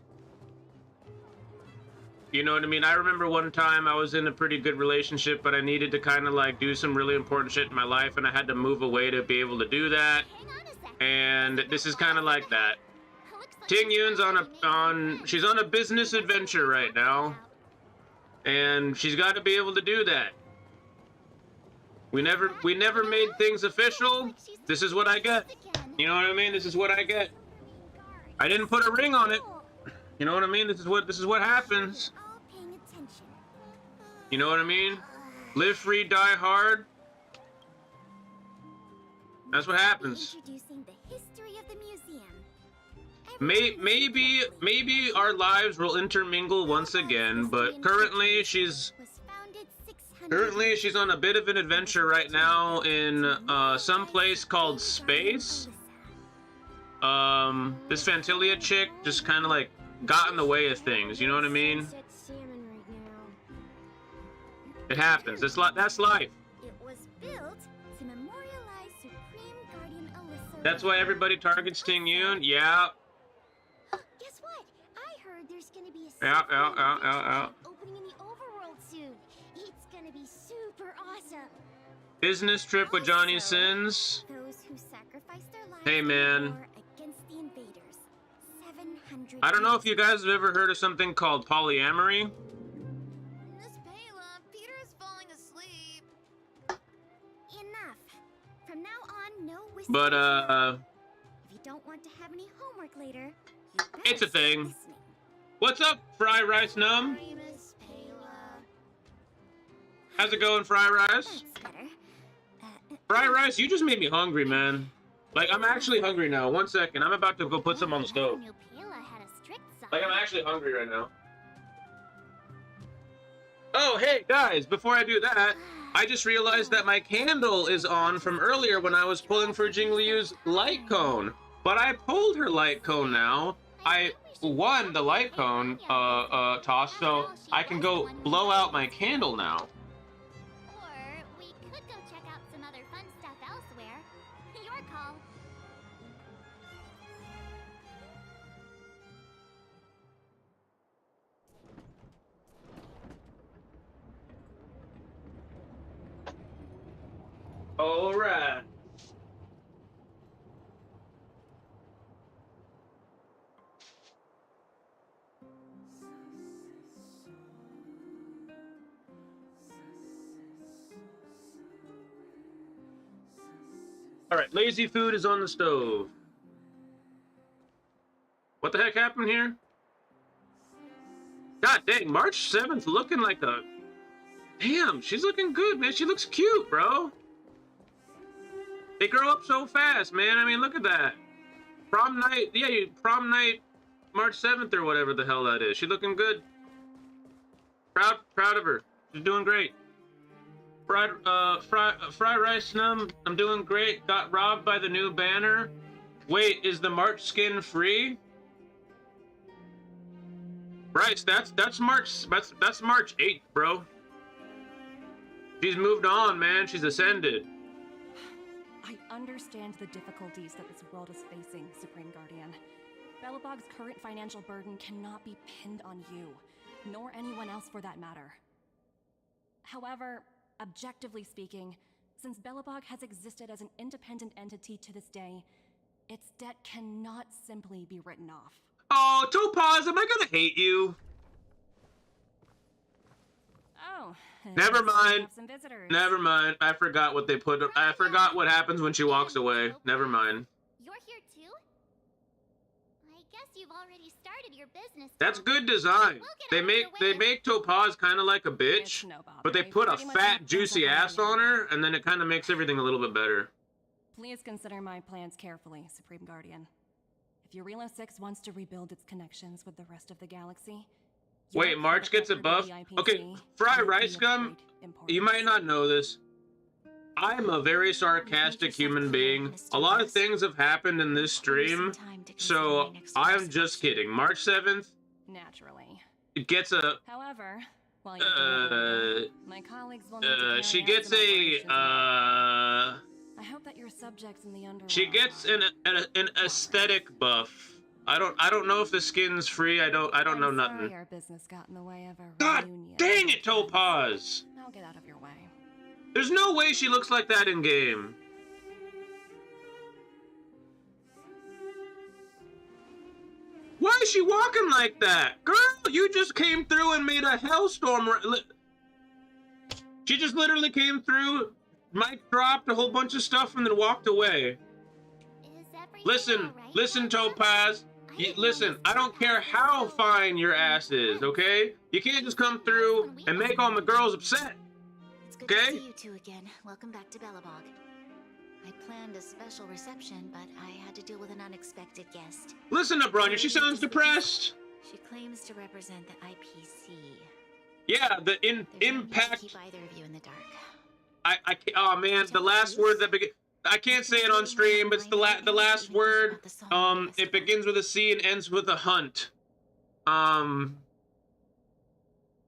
You know what I mean? I remember one time I was in a pretty good relationship, but I needed to kind of, like, do some really important shit in my life, and I had to move away to be able to do that. Hang on a second. And this is kind of like that. Looks like Tingyun's she's on a business adventure right now, and she's got to be able to do that. We never made things official. This is what I get. You know what I mean? This is what I get. I didn't put a ring on it. You know what I mean? This is what happens. All paying attention. You know what I mean? Live free, die hard. That's what happens. Introducing the history of the museum. Maybe our lives will intermingle once again, but currently she's on a bit of an adventure right now in some place called space. This Fantilia chick just kind of like got in the way of things. You know what I mean? It happens. That's life. It was built to memorialize Supreme Guardian Alyssa. That's why everybody targets Tingyun. Yeah. Guess what? I heard there's gonna be a Yeah. opening in the overworld soon. It's gonna be super awesome. Business trip with Johnny Also, Sins. Those who sacrificed their lives Hey, in man. war against the invaders. 700 I don't know if you years. guys have ever heard of something called polyamory. Miss Payla, Peter's falling asleep. Enough. From now on, no whispering. But If you don't want to have any homework later, you better It's a start thing. listening. What's up, Fry Rice Num? Sorry, Miss Payla. How's it going, Fry Rice? That's better. Fry Rice, you just made me hungry, man. Like, I'm actually hungry now. 1 second. I'm about to go put some on the stove. Like, I'm actually hungry right now. Oh, hey, guys, before I do that, I just realized that my candle is on from earlier when I was pulling for Jingliu's light cone. But I pulled her light cone now. I won the light cone toss, so I can go blow out my candle now. Or we could go check out some other fun stuff elsewhere. Your call. All right. All right, lazy food is on the stove. What the heck happened here? God dang, March 7th looking like a... Damn, she's looking good, man. She looks cute, bro. They grow up so fast, man. I mean, look at that. Prom night, yeah, prom night, March 7th or whatever the hell that is. She looking good. Proud of her. She's doing great. Fry Rice Num, I'm doing great. Got robbed by the new banner. Wait, is the March skin free? Bryce, that's March 8th, bro. She's moved on, man. She's ascended. I understand the difficulties that this world is facing, Supreme Guardian. Belobog's current financial burden cannot be pinned on you, nor anyone else for that matter. However, objectively speaking, since Belobog has existed as an independent entity to this day, its debt cannot simply be written off. Oh, Topaz, am I gonna hate you? Oh. Never mind. Some visitors. Never mind. I forgot what they put. I forgot what happens when she walks away. Never mind. You're here too? I guess you've already started your business. That's good design. They make Topaz kind of like a bitch, but they put a fat, juicy ass on her, and then it kind of makes everything a little bit better. Please consider my plans carefully, Supreme Guardian. If Eurilo 6 wants to rebuild its connections with the rest of the galaxy... Wait, March gets a buff? Okay, Fry Rice Gum, you might not know this. I'm a very sarcastic human being. A lot of things have happened in this stream, so I'm just kidding. March 7th, naturally, it gets a... However, while you're my colleagues will need to she gets a, I hope that your subjects in the underworld... She gets an aesthetic buff. I don't know if the skin's free. I don't know nothing. Sorry our business got in the way of a God reunion. dang it, Topaz! I'll get out of your way. There's no way she looks like that in game. Why is she walking like that? Girl, you just came through and made a hellstorm. She just literally came through, mic dropped a whole bunch of stuff and then walked away. Listen, listen, Topaz. Listen, I don't care how fine your ass is, okay? You can't just come through and make all my girls upset. It's good to see you two again. Welcome back to Belobog. I planned a special reception, but I had to deal with an unexpected guest. Listen to Bronya, she sounds depressed. She claims to represent the IPC. Yeah, the impact. Keep either of you in the dark. Oh man, the last word that begins. I can't say it on stream, but it's the last word. It begins with a C and ends with a hunt.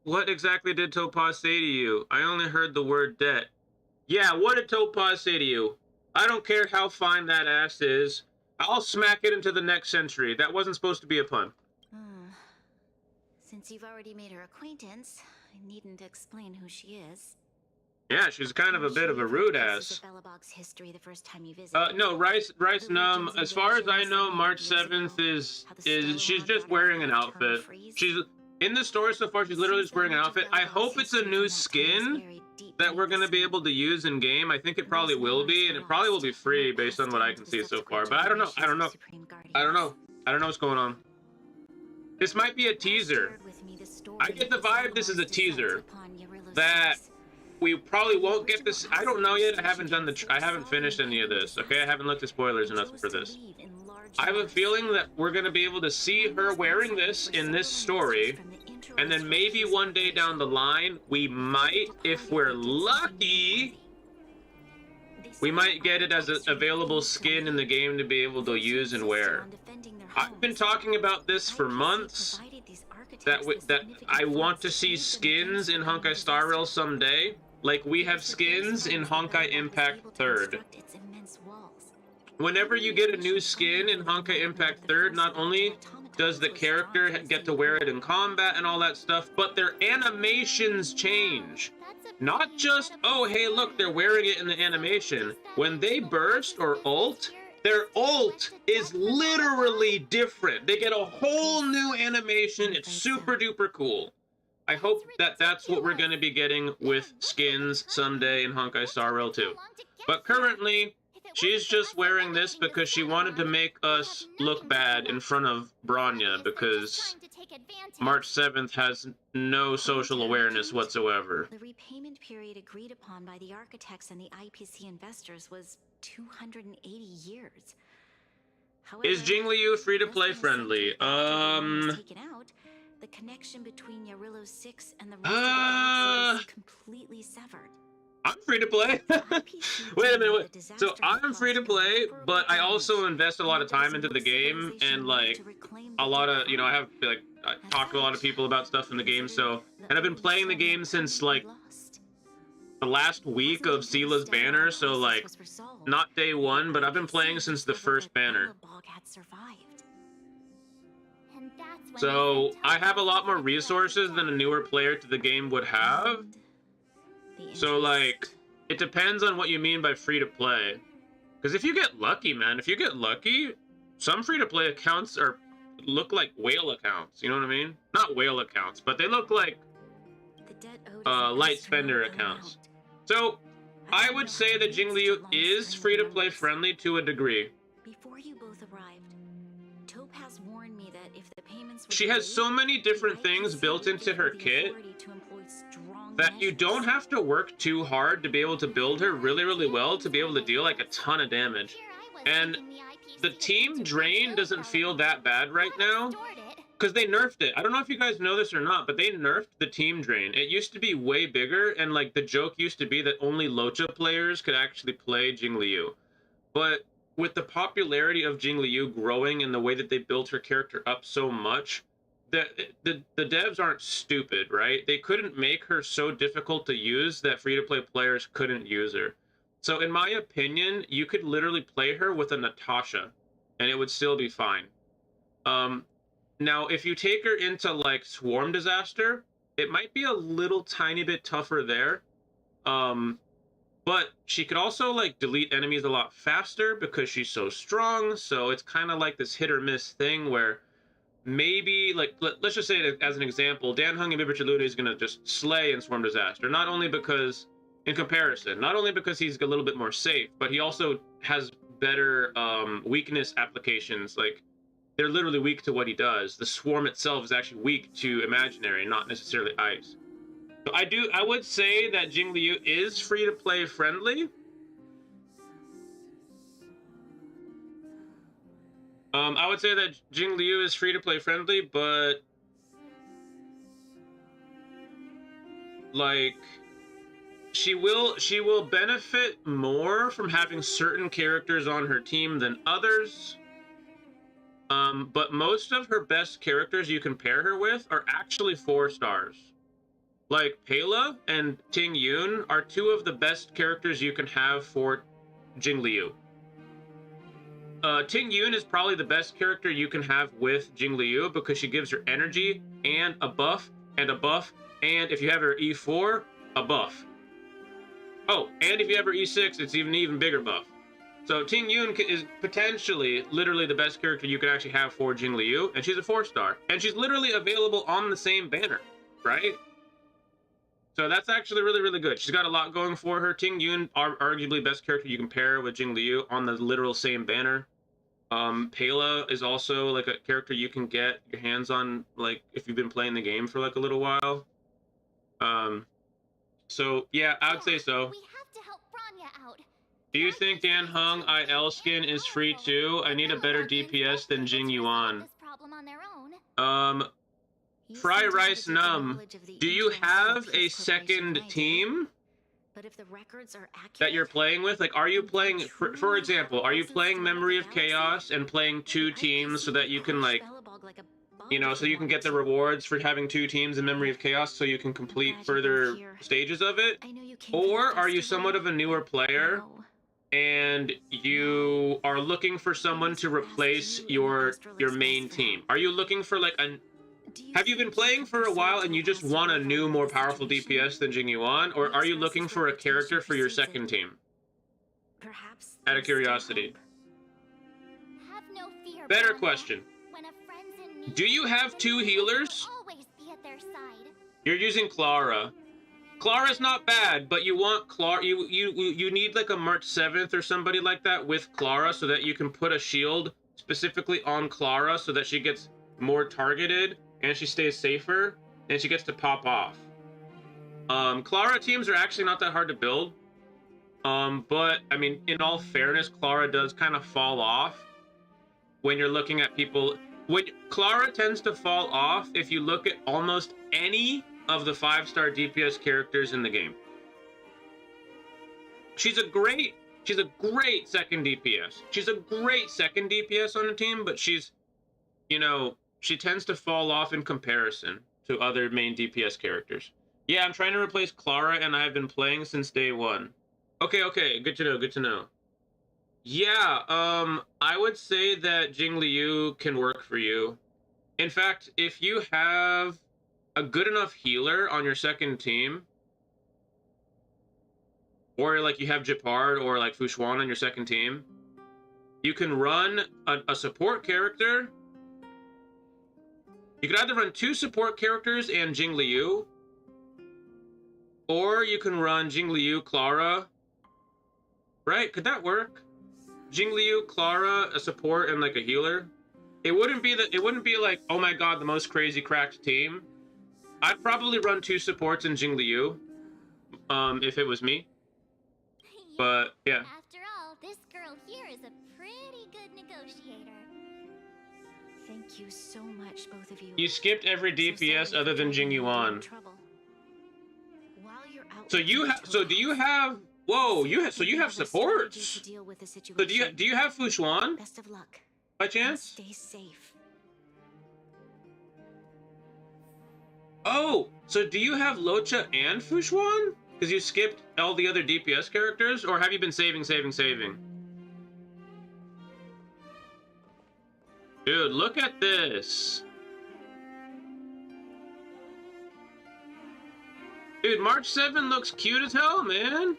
What exactly did Topaz say to you? I only heard the word debt. Yeah, what did Topaz say to you? I don't care how fine that ass is. I'll smack it into the next century. That wasn't supposed to be a pun. Since you've already made her acquaintance, I needn't explain who she is. Yeah, she's kind of a bit of a rude ass. History the first time you visited. No, Rice Num. As far as I know, March 7th is she's just wearing an outfit. She's in the story so far. She's literally just wearing an outfit. I hope it's a new skin that we're gonna be able to use in game. I think it probably will be, and it probably will be free based on what I can see so far. But I don't know. I don't know what's going on. This might be a teaser. I get the vibe this is a teaser that we probably won't get this. I don't know yet. I haven't done the. I haven't finished any of this. Okay, I haven't looked at spoilers or nothing for this. I have a feeling that we're gonna be able to see her wearing this in this story, and then maybe one day down the line, we might, if we're lucky, we might get it as an available skin in the game to be able to use and wear. I've been talking about this for months. That I want to see skins in Honkai Star Rail someday. Like we have skins in Honkai Impact 3rd. Whenever you get a new skin in Honkai Impact 3rd, not only does the character get to wear it in combat and all that stuff, but their animations change. Not just, oh, hey, look, they're wearing it in the animation. When they burst or ult, their ult is literally different. They get a whole new animation. It's super duper cool. I hope that that's what we're going to be getting with skins someday in Honkai Star Rail 2. But currently, she's just wearing this because she wanted to make us look bad in front of Bronya because March 7th has no social awareness whatsoever. The repayment period agreed upon by the architects and the IPC investors was 280 years. However, is Jingliu free-to-play friendly? Taken out, the connection between Yarillo 6 and the rest of the galaxy is completely severed. I'm free to play. Wait a minute. So I'm free to play, but I also invest a lot of time into the game, and like a lot of, you know, I have like I talk to a lot of people about stuff in the game. So, and I've been playing the game since like the last week of Sila's banner. So like not day one, but I've been playing since the first banner. So I have a lot more resources than a newer player to the game would have. So, like, it depends on what you mean by free-to-play. Because if you get lucky, man, if you get lucky, some free-to-play accounts look like whale accounts, you know what I mean? Not whale accounts, but they look like light spender accounts. So, I would say that Jingliu is free-to-play friendly to a degree. Before you both arrived, Topaz warned me that if the payments were she has so many different things built into her kit that you don't have to work too hard to be able to build her really, really well to be able to deal like a ton of damage. And the team drain doesn't feel that bad right now because they nerfed it. I don't know if you guys know this or not, but they nerfed the team drain. It used to be way bigger, and like the joke used to be that only Locha players could actually play Jingliu. But with the popularity of Jingliu growing and the way that they built her character up so much, the devs aren't stupid, right? They couldn't make her so difficult to use that free-to-play players couldn't use her. So in my opinion, you could literally play her with a Natasha, and it would still be fine. Now, if you take her into, like, Swarm Disaster, it might be a little tiny bit tougher there. But she could also, like, delete enemies a lot faster because she's so strong, so it's kind of like this hit-or-miss thing where maybe, like, let's just say it as an example, Dan Hung and Bibichiluna is going to just slay in Swarm Disaster, not only because, in comparison, not only because he's a little bit more safe, but he also has better weakness applications. Like, they're literally weak to what he does. The Swarm itself is actually weak to Imaginary, not necessarily Ice. So I would say that Jingliu is free-to-play friendly. I would say that Jingliu is free-to-play friendly, but like she will benefit more from having certain characters on her team than others. But most of her best characters you can pair her with are actually 4 stars. Like Pela and Tingyun are 2 of the best characters you can have for Jingliu. Tingyun is probably the best character you can have with Jingliu because she gives her energy and a buff, and and if you have her E4, a buff. Oh, and if you have her E6, it's even bigger buff. So Tingyun is potentially literally the best character you can actually have for Jingliu, and she's a 4-star. And she's literally available on the same banner, right? So that's actually really, really good. She's got a lot going for her. Tingyun, arguably best character you can pair with Jingliu on the literal same banner. Pela is also like a character you can get your hands on, like if you've been playing the game for like a little while. So yeah, I would say so. We have to help Bronya out. Do you think Dan Hung IL skin is free too? I need a better DPS than Jingyuan. Fry Rice Num, do you have a second team But if the records are accurate, that you're playing with? Like, are you playing, for example, are you playing Memory of Chaos and playing 2 teams so that you can, like, you know, so you can get the rewards for having 2 teams in Memory of Chaos so you can complete further stages of it? Or are you somewhat of a newer player and you are looking for someone to replace your main team? Are you looking for, like, have you been playing for a while and you just want a new, more powerful DPS than Jingyuan? Or are you looking for a character for your second team? perhaps Out of curiosity. Have no fear, Better Bronya. question. When a friend's in need, Do you have 2 healers? we'll always be at their side. You're using Clara. Clara's not bad, but you want Clara. You need like a March 7th or somebody like that with Clara so that you can put a shield specifically on Clara so that she gets more targeted and she stays safer and she gets to pop off. Clara teams are actually not that hard to build. But I mean, in all fairness, Clara does kind of fall off when you're looking at people. When Clara tends to fall off if you look at almost any of the 5-star DPS characters in the game. She's a great second DPS. She's a great second DPS on the team, but she's, you know, she tends to fall off in comparison to other main DPS characters. Yeah, I'm trying to replace Clara, and I've been playing since day 1. Okay, good to know, good to know. Yeah, I would say that Jingliu can work for you. In fact, if you have a good enough healer on your second team, or like you have Japard or like Fushuan on your second team, you can run a support character. You could either run 2 support characters and Jingliu, or you can run Jingliu, Clara. Right? Could that work? Jingliu, Clara, a support, and like a healer. It wouldn't be like, oh my god, the most crazy cracked team. I'd probably run 2 supports in Jingliu, if it was me. But yeah. After all, this girl here is a pretty good negotiator. Thank you so much, both of you. You skipped every DPS other than Jingyuan. So you have. So do you have? Whoa! So you have supports. So do you have Fushuan? Best of luck. By chance? Stay safe. Oh, so do you have Locha and Fushuan? Because you skipped all the other DPS characters, or have you been saving? Dude, look at this. Dude, March 7 looks cute as hell, man.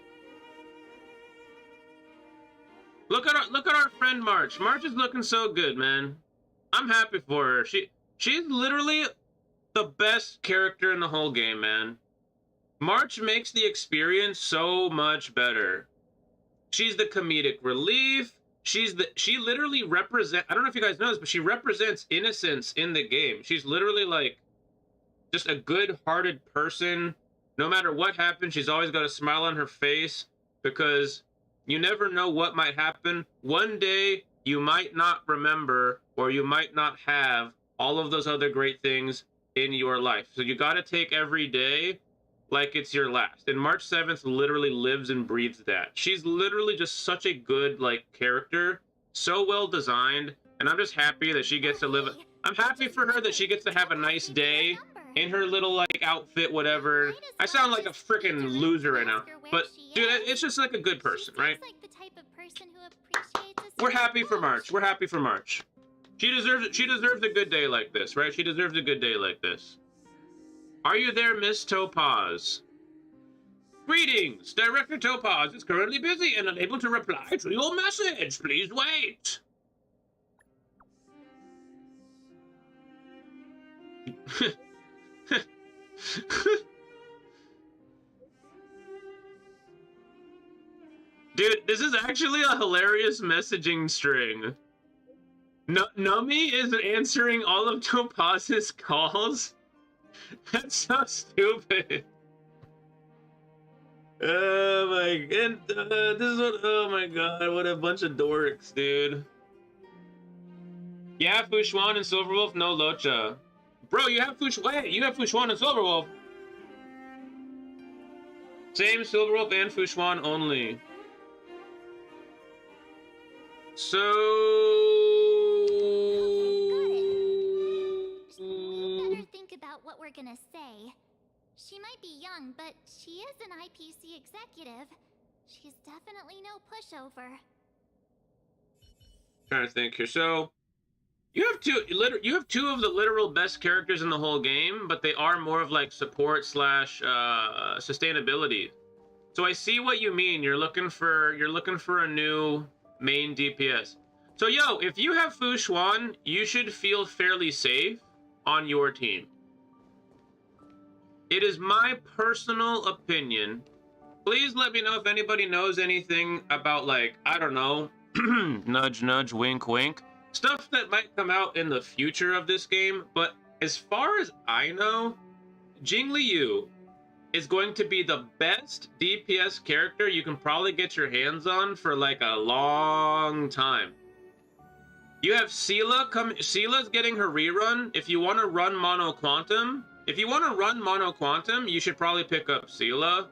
Look at our friend March. March is looking so good, man. I'm happy for her. She's literally the best character in the whole game, man. March makes the experience so much better. She's the comedic relief. She literally represents, I don't know if you guys know this, but she represents innocence in the game. She's literally like just a good-hearted person. No matter what happens, she's always got a smile on her face because you never know what might happen. One day, you might not remember or you might not have all of those other great things in your life. So you got to take every day like it's your last. And March 7th literally lives and breathes that. She's literally just such a good, like, character. So well designed. And I'm just happy that she gets to live. I'm happy for her that she gets to have a nice day in her little, like, outfit, whatever. I sound like a freaking loser right now. But, dude, it's just like a good person, right? We're happy for March. We're happy for March. She deserves a good day like this, right? She deserves a good day like this. Are you there, Miss Topaz? Greetings! Director Topaz is currently busy and unable to reply to your message. Please wait. Dude, this is actually a hilarious messaging string. Nummy is answering all of Topaz's calls? That's so stupid. Oh my god, this is what, oh my god, what a bunch of dorks, dude. Yeah, Fushuan and Silverwolf, no Locha. Bro, you have Wait, you have Fushuan and Silverwolf. Same Silverwolf and Fushuan only. So... We better think about what we're gonna say. She might be young, but she is an IPC executive. She's definitely no pushover. Trying to think here. So, you have two of the literal best characters in the whole game, but they are more of like support slash sustainability. So I see what you mean. You're looking for a new main DPS. So yo, if you have Fushuan, you should feel fairly safe on your team. It is my personal opinion. Please let me know if anybody knows anything about, like, I don't know, Nudge, nudge, wink, wink. stuff that might come out in the future of this game. But as far as I know, Jingliu is going to be the best DPS character you can probably get your hands on for like a long time. You have Seela Seela's getting her rerun. If you want to run Mono Quantum, you should probably pick up Seela.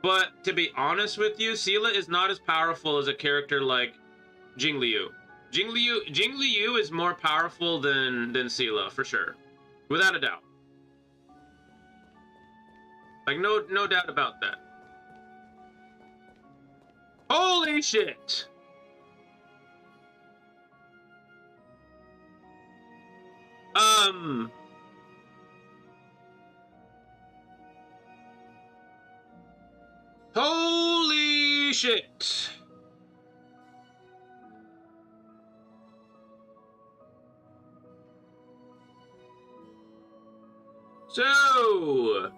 But to be honest with you, Seela is not as powerful as a character like Jingliu. Jingliu is more powerful than Seela, for sure. Without a doubt. Like, no doubt about that. Holy shit! Holy shit! So...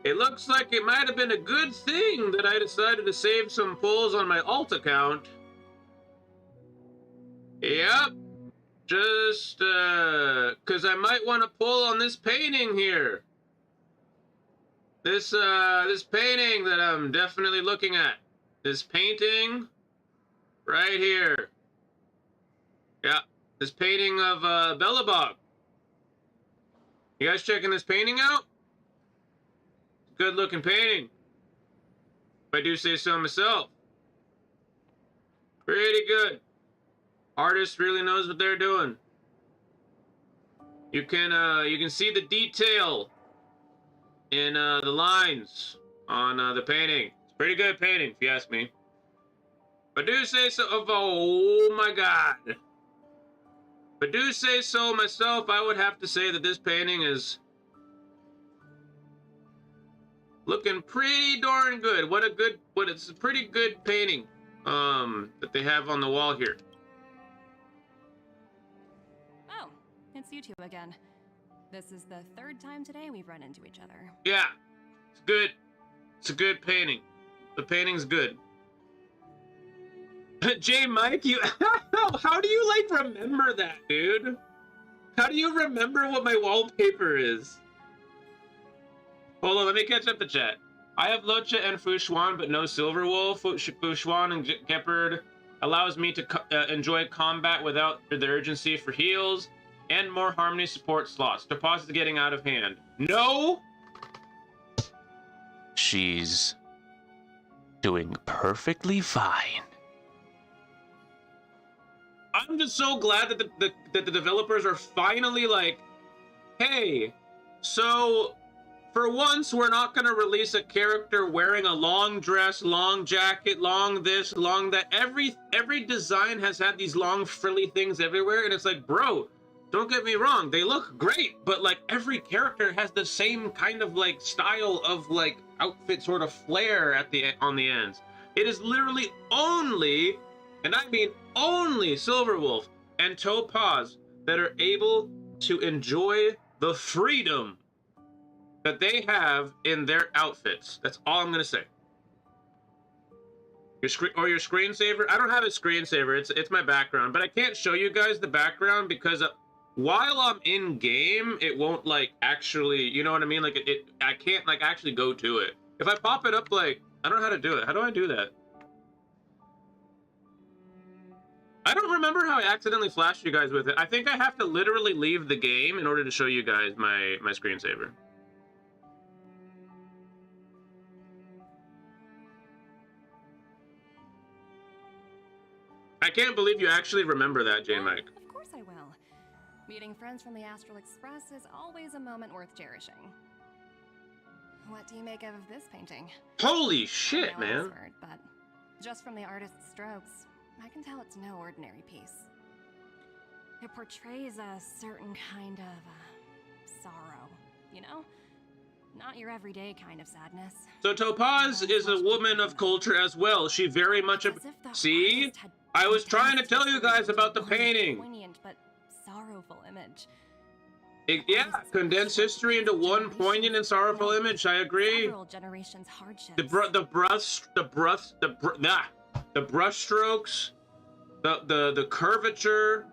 it looks like it might have been a good thing that I decided to save some pulls on my alt account. Yep. Just, because I might want to pull on this painting here. This painting that I'm definitely looking at. This painting right here. Yeah, this painting of Belobog. You guys checking this painting out? Good looking painting. If I do say so myself. Pretty good. Artist really knows what they're doing. You can see the detail in the lines on the painting. It's a pretty good painting, if you ask me. If I do say so, oh my god. If I do say so myself, I would have to say that this painting is looking pretty darn good. It's a pretty good painting that they have on the wall here. Oh, it's you two again. This is the third time today we've run into each other. Yeah, it's good. It's a good painting. The painting's good. J Mike, you how do you like remember that, dude? How do you remember what my wallpaper is? Hold on, let me catch up the chat. I have Locha and Fushuan, but no Silverwolf. Fushuan and Gepard allows me to enjoy combat without the urgency for heals and more harmony support slots. Topaz is getting out of hand. No! She's doing perfectly fine. I'm just so glad that the developers are finally like, hey, so for once we're not going to release a character wearing a long dress, long jacket, long this, long that. Every design has had these long frilly things everywhere, and it's like, bro, don't get me wrong, they look great, but like every character has the same kind of like style of like outfit sort of flair on the ends. It is literally only, and I mean only, Silverwolf and Topaz that are able to enjoy the freedom that they have in their outfits. That's all I'm gonna say. Your screensaver? I don't have a screensaver. It's my background, but I can't show you guys the background because while I'm in game, it won't like actually, you know what I mean? Like I can't like actually go to it. If I pop it up, like, I don't know how to do it. How do I do that? I don't remember how I accidentally flashed you guys with it. I think I have to literally leave the game in order to show you guys my screensaver. I can't believe you actually remember that, Jane Mike. Of course I will. Meeting friends from the Astral Express is always a moment worth cherishing. What do you make of this painting? Holy shit, I know man. Oxford, but just from the artist's strokes, I can tell it's no ordinary piece. It portrays a certain kind of sorrow, you know? Not your everyday kind of sadness. So Topaz is a woman of culture as well. She very much... See? I was trying to tell you guys about the painting. Poignant but sorrowful image. Yeah, condense history into one poignant and sorrowful image. I agree. Several generations' hardships. The brush strokes, the curvature,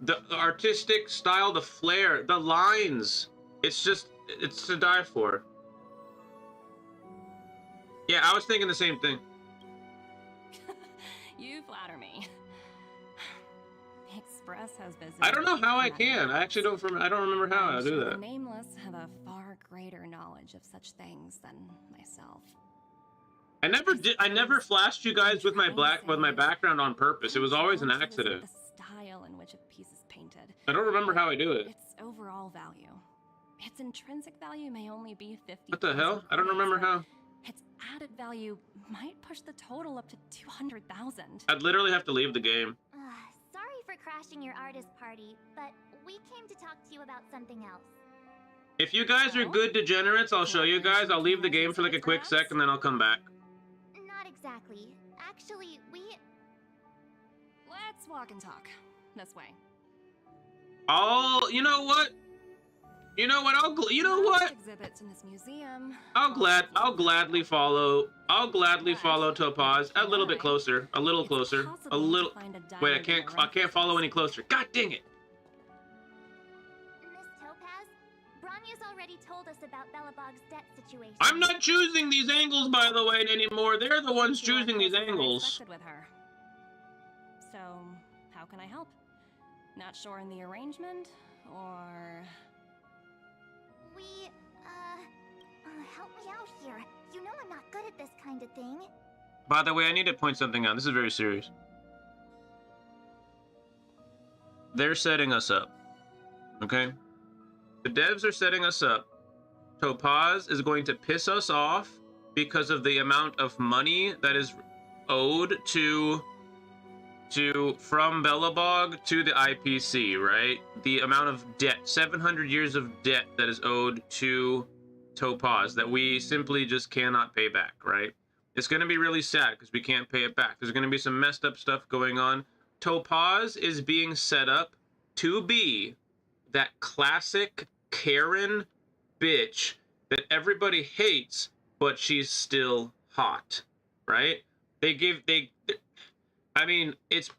the artistic style, the flair, the lines. It's to die for. Yeah, I was thinking the same thing. You flatter me. The Express has visited. I don't know how I can. I actually don't. I don't remember how I do The that. nameless have a far greater knowledge of such things than myself. I never flashed you guys with my background on purpose. It was always an accident. The style in which a piece is painted. I don't remember how I do it. Its overall value. Its intrinsic value may only be 50. What the hell? I don't remember how. Its added value might push the total up to 200,000. I'd literally have to leave the game. Sorry for crashing your artist party, but we came to talk to you about something else. If you guys are good degenerates, I'll show you guys. I'll leave the game for like a quick sec and then I'll come back. Not exactly. Actually, Let's walk and talk. This way. You know what? You know what? Exhibits in this museum. I'll gladly follow Topaz a little bit closer. A little closer. A little. Wait, I can't follow any closer. God dang it. Miss Topaz, Branya's already told us about Belobog's debt situation. I'm not choosing these angles, by the way, anymore. They're the ones choosing these angles. With her. So, how can I help? Not sure in the arrangement, or... help me out here. You know I'm not good at this kind of thing. By the way, I need to point something out. This is very serious. They're setting us up. Okay? The devs are setting us up. Topaz is going to piss us off because of the amount of money that is owed from Belobog to the IPC, right? The amount of debt, 700 years of debt that is owed to Topaz that we simply just cannot pay back, right? It's going to be really sad because we can't pay it back. There's going to be some messed up stuff going on. Topaz is being set up to be that classic Karen bitch that everybody hates, but she's still hot, right? I mean, it's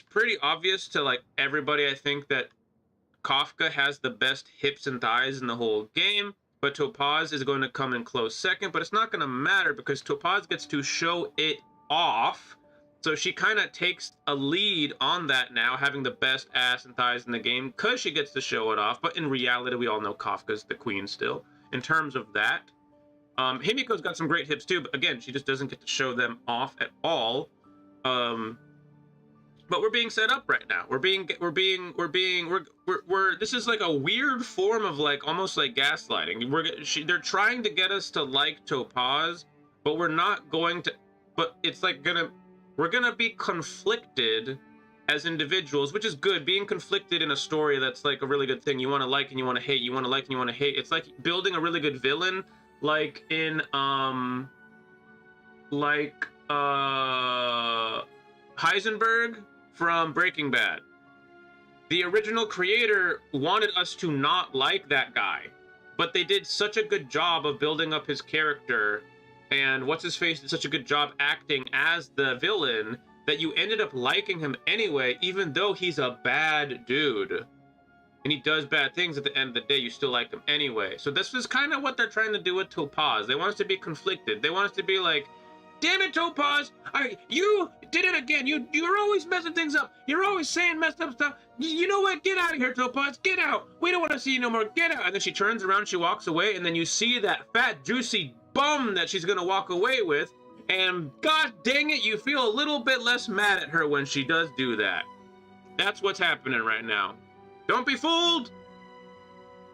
pretty obvious to like everybody, I think, that Kafka has the best hips and thighs in the whole game, but Topaz is going to come in close second, but it's not going to matter because Topaz gets to show it off. So she kind of takes a lead on that now, having the best ass and thighs in the game because she gets to show it off. But in reality, we all know Kafka's the queen still. In terms of that, Himiko's got some great hips too, but again, she just doesn't get to show them off at all. But we're being set up right now. This is like a weird form of like, almost like gaslighting. They're trying to get us to like Topaz, but we're not going to, but it's like we're gonna be conflicted as individuals, which is good. Being conflicted in a story, that's like a really good thing. You want to like and you want to hate. You want to like and you want to hate. It's like building a really good villain, like in Heisenberg from Breaking Bad. The original creator wanted us to not like that guy, but they did such a good job of building up his character, and what's-his-face did such a good job acting as the villain that you ended up liking him anyway, even though he's a bad dude. and he does bad things, at the end of the day, you still like him anyway. So this is kind of what they're trying to do with Topaz. They want us to be conflicted. They want us to be like, damn it, Topaz, you did it again. You're always messing things up. You're always saying messed up stuff. You know what? Get out of here, Topaz. Get out. We don't want to see you no more. Get out. And then she turns around, she walks away, and then you see that fat, juicy bum that she's going to walk away with. And god dang it, you feel a little bit less mad at her when she does do that. That's what's happening right now. Don't be fooled.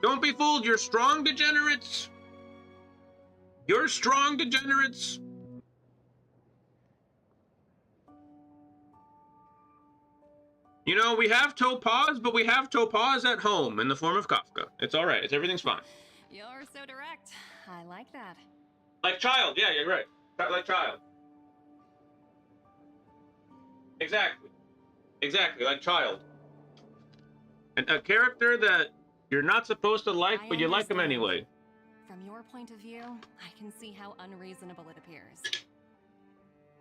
Don't be fooled. You're strong degenerates. You're strong degenerates. You know, we have Topaz, but we have Topaz at home in the form of Kafka. It's all right. Everything's fine. You're so direct. I like that. Like child. Yeah, you're right. Like child. Exactly. Exactly, like child. And a character that you're not supposed to like, but you like him anyway. From your point of view, I can see how unreasonable it appears.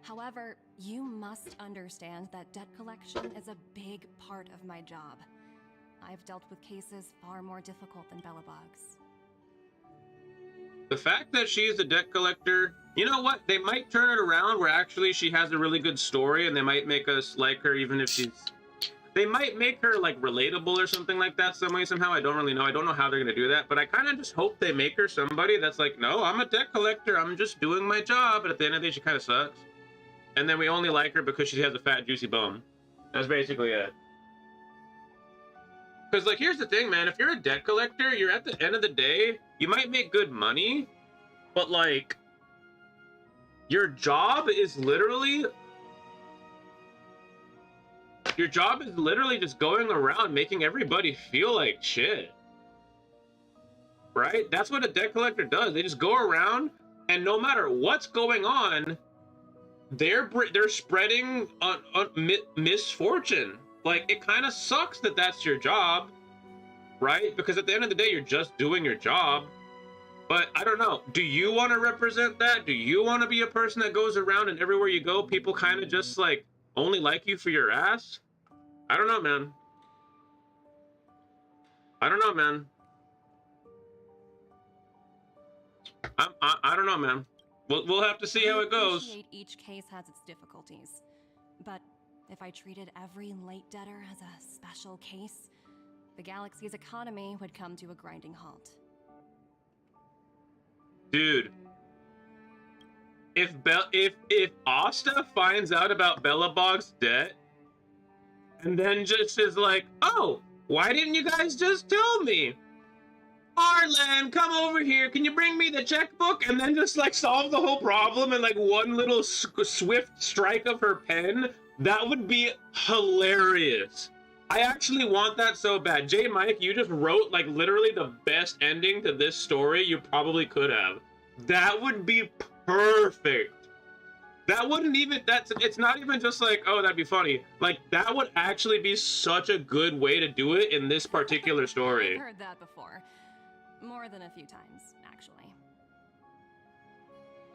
However, you must understand that debt collection is a big part of my job. I've dealt with cases far more difficult than Belobog's. The fact that she's a debt collector, you know what? They might turn it around where actually she has a really good story and they might make us like her even if she's... They might make her like relatable or something like that some way, somehow. I don't really know. I don't know how they're going to do that, but I kind of just hope they make her somebody that's like, no, I'm a debt collector. I'm just doing my job. But at the end of the day, she kind of sucks. And then we only like her because she has a fat, juicy bum. That's basically it. Because, like, here's the thing, man. If you're a debt collector, you're at the end of the day, you might make good money, but, like, your job is literally... Your job is literally just going around making everybody feel like shit. Right? That's what a debt collector does. They just go around, and no matter what's going on, they're spreading misfortune. Like, it kind of sucks that that's your job, right? Because at the end of the day, you're just doing your job. But I don't know. Do you want to represent that? Do you want to be a person that goes around and everywhere you go, people kind of just, like, only like you for your ass? I don't know, man. I don't know, man. I don't know, man. We'll have to see how it goes. I appreciate each case has its difficulties, but if I treated every late debtor as a special case, the galaxy's economy would come to a grinding halt. Dude, if Asta finds out about Belobog's debt, and then just is like, oh, why didn't you guys just tell me? Arlen, come over here. Can you bring me the checkbook? And then just like solve the whole problem in like one little swift strike of her pen. That would be hilarious. I actually want that so bad. J. Mike, you just wrote like literally the best ending to this story you probably could have. That would be perfect. That wouldn't even, it's not even just like, oh, that'd be funny. Like, that would actually be such a good way to do it in this particular story. I've heard that before. More than a few times, actually.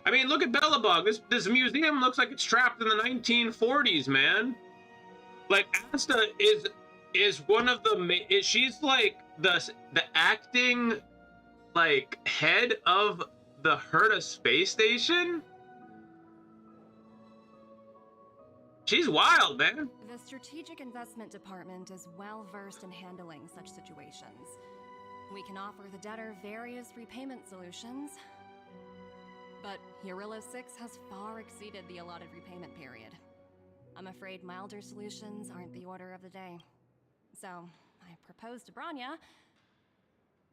I mean, look at Belobog. This museum looks like it's trapped in the 1940s, man. Like, Asta is one of the, she's like the acting, like, head of the Herta space station? She's wild, man. The Strategic Investment Department is well versed in handling such situations. We can offer the debtor various repayment solutions, but Eurilla 6 has far exceeded the allotted repayment period. I'm afraid milder solutions aren't the order of the day. So, I proposed to Branya.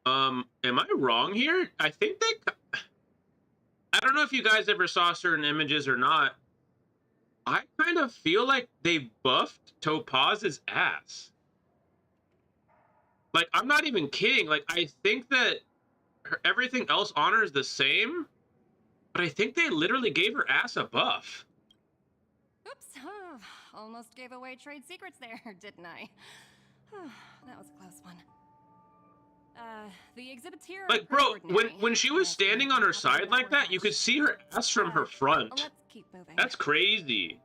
Am I wrong here? I think I don't know if you guys ever saw certain images or not. I kind of feel like they buffed Topaz's ass. Like, I'm not even kidding. Like, I think that everything else on her is the same, but I think they literally gave her ass a buff. Oops, oh, almost gave away trade secrets there, didn't I? That was a close one. The exhibitor... Like, bro, when she was standing on her side like that, you could see her ass from her front. Let's keep moving. That's crazy.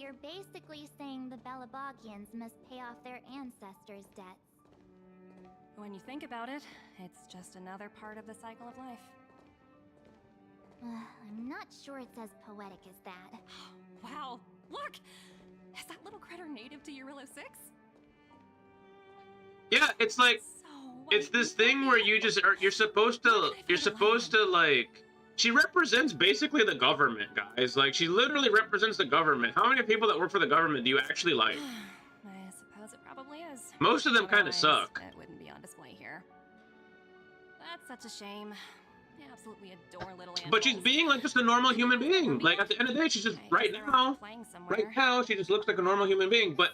you're basically saying the Belabogians must pay off their ancestors' debts. When you think about it, it's just another part of the cycle of life. I'm not sure it's as poetic as that. Wow, look! Is that little critter native to Eurilo 6? Yeah, it's like, it's this thing where you're supposed to like, she represents basically the government, guys. Like, she literally represents the government. How many people that work for the government do you actually like? I suppose it probably is. Most of them kind of suck. It wouldn't be on display here. That's such a shame. I absolutely adore little animals. But she's being like just a normal human being. Like, at the end of the day, she's just, right now, she just looks like a normal human being. But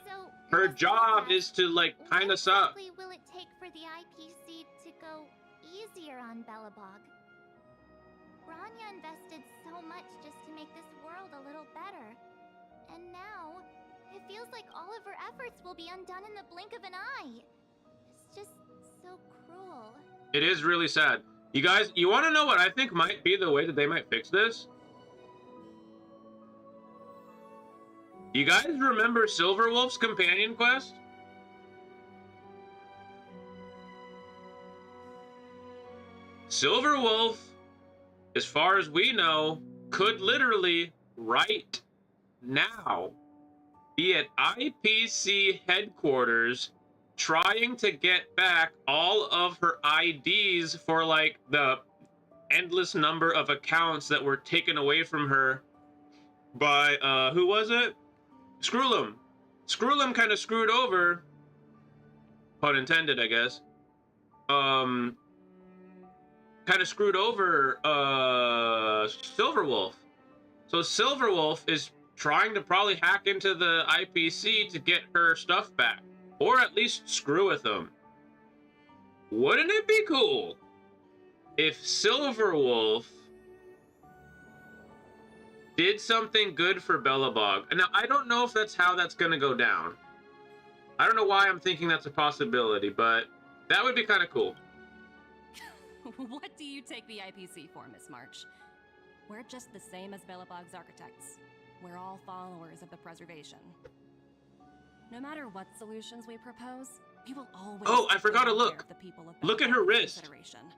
her job is to, like, kind of suck. What exactly will it take for the IPC to go easier on Belobog? Branya invested so much just to make this world a little better. And now, it feels like all of her efforts will be undone in the blink of an eye. It's just so cruel. It is really sad. You guys, you want to know what I think might be the way that they might fix this? You guys remember Silverwolf's companion quest? Silverwolf, as far as we know, could literally, right now, be at IPC headquarters trying to get back all of her IDs for, like, the endless number of accounts that were taken away from her by, who was it? Skrullum. Skrullum kind of screwed over, pun intended, I guess, kind of screwed over, Silverwolf. So Silverwolf is trying to probably hack into the IPC to get her stuff back. Or at least screw with them. Wouldn't it be cool if Silverwolf did something good for Belobog? Now, I don't know if that's how that's going to go down. I don't know why I'm thinking that's a possibility, but that would be kind of cool. What do you take the IPC for, Miss March? We're just the same as Belobog's architects. We're all followers of the preservation. No matter what solutions we propose, we will always. Oh, I forgot to look. Look at her wrist.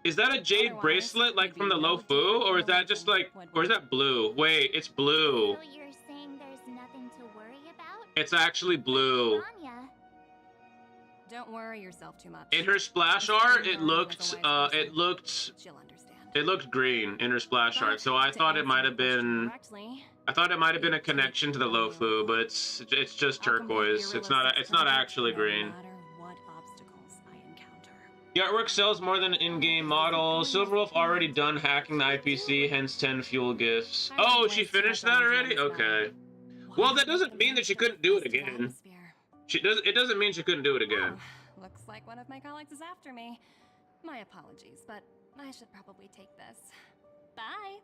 Is that a jade bracelet like from the Lofu, or is that just like, or is that blue? Wait, it's blue. So you're saying there's nothing to worry about? It's actually blue. Branya. Don't worry yourself too much. In her splash art, it looked green in her splash art, so I thought it might have been. I thought it might have been a connection to the Lofu, but it's just turquoise. It's not actually green. The artwork sells more than in-game models. Silverwolf already done hacking the IPC, hence 10 fuel gifts. Oh, she finished that already? Okay. Well, that doesn't mean that she couldn't do it again. It doesn't mean she couldn't do it again. Oh, looks like one of my colleagues is after me. My apologies, but I should probably take this. Bye.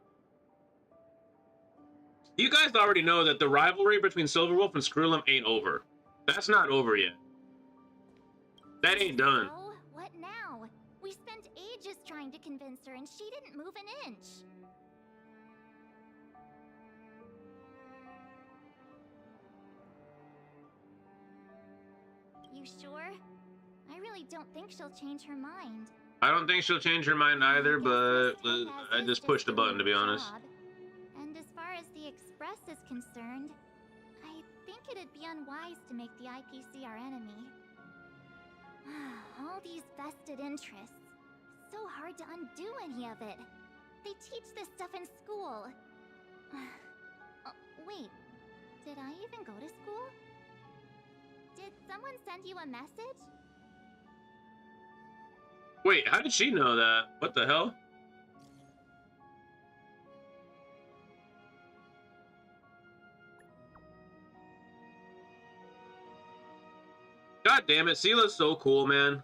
You guys already know that the rivalry between Silverwolf and Skrullum ain't over. That's not over yet. That ain't done. Oh, what now? We spent ages trying to convince her and she didn't move an inch. You sure? I really don't think she'll change her mind. I don't think she'll change her mind either, but I just pushed a button, to be honest. And as far as the Express is concerned, I think it'd be unwise to make the IPC our enemy. All these vested interests. So hard to undo any of it. They teach this stuff in school. Wait, did I even go to school? Did someone send you a message? Wait, how did she know that? What the hell? God damn it, Sila's so cool, man.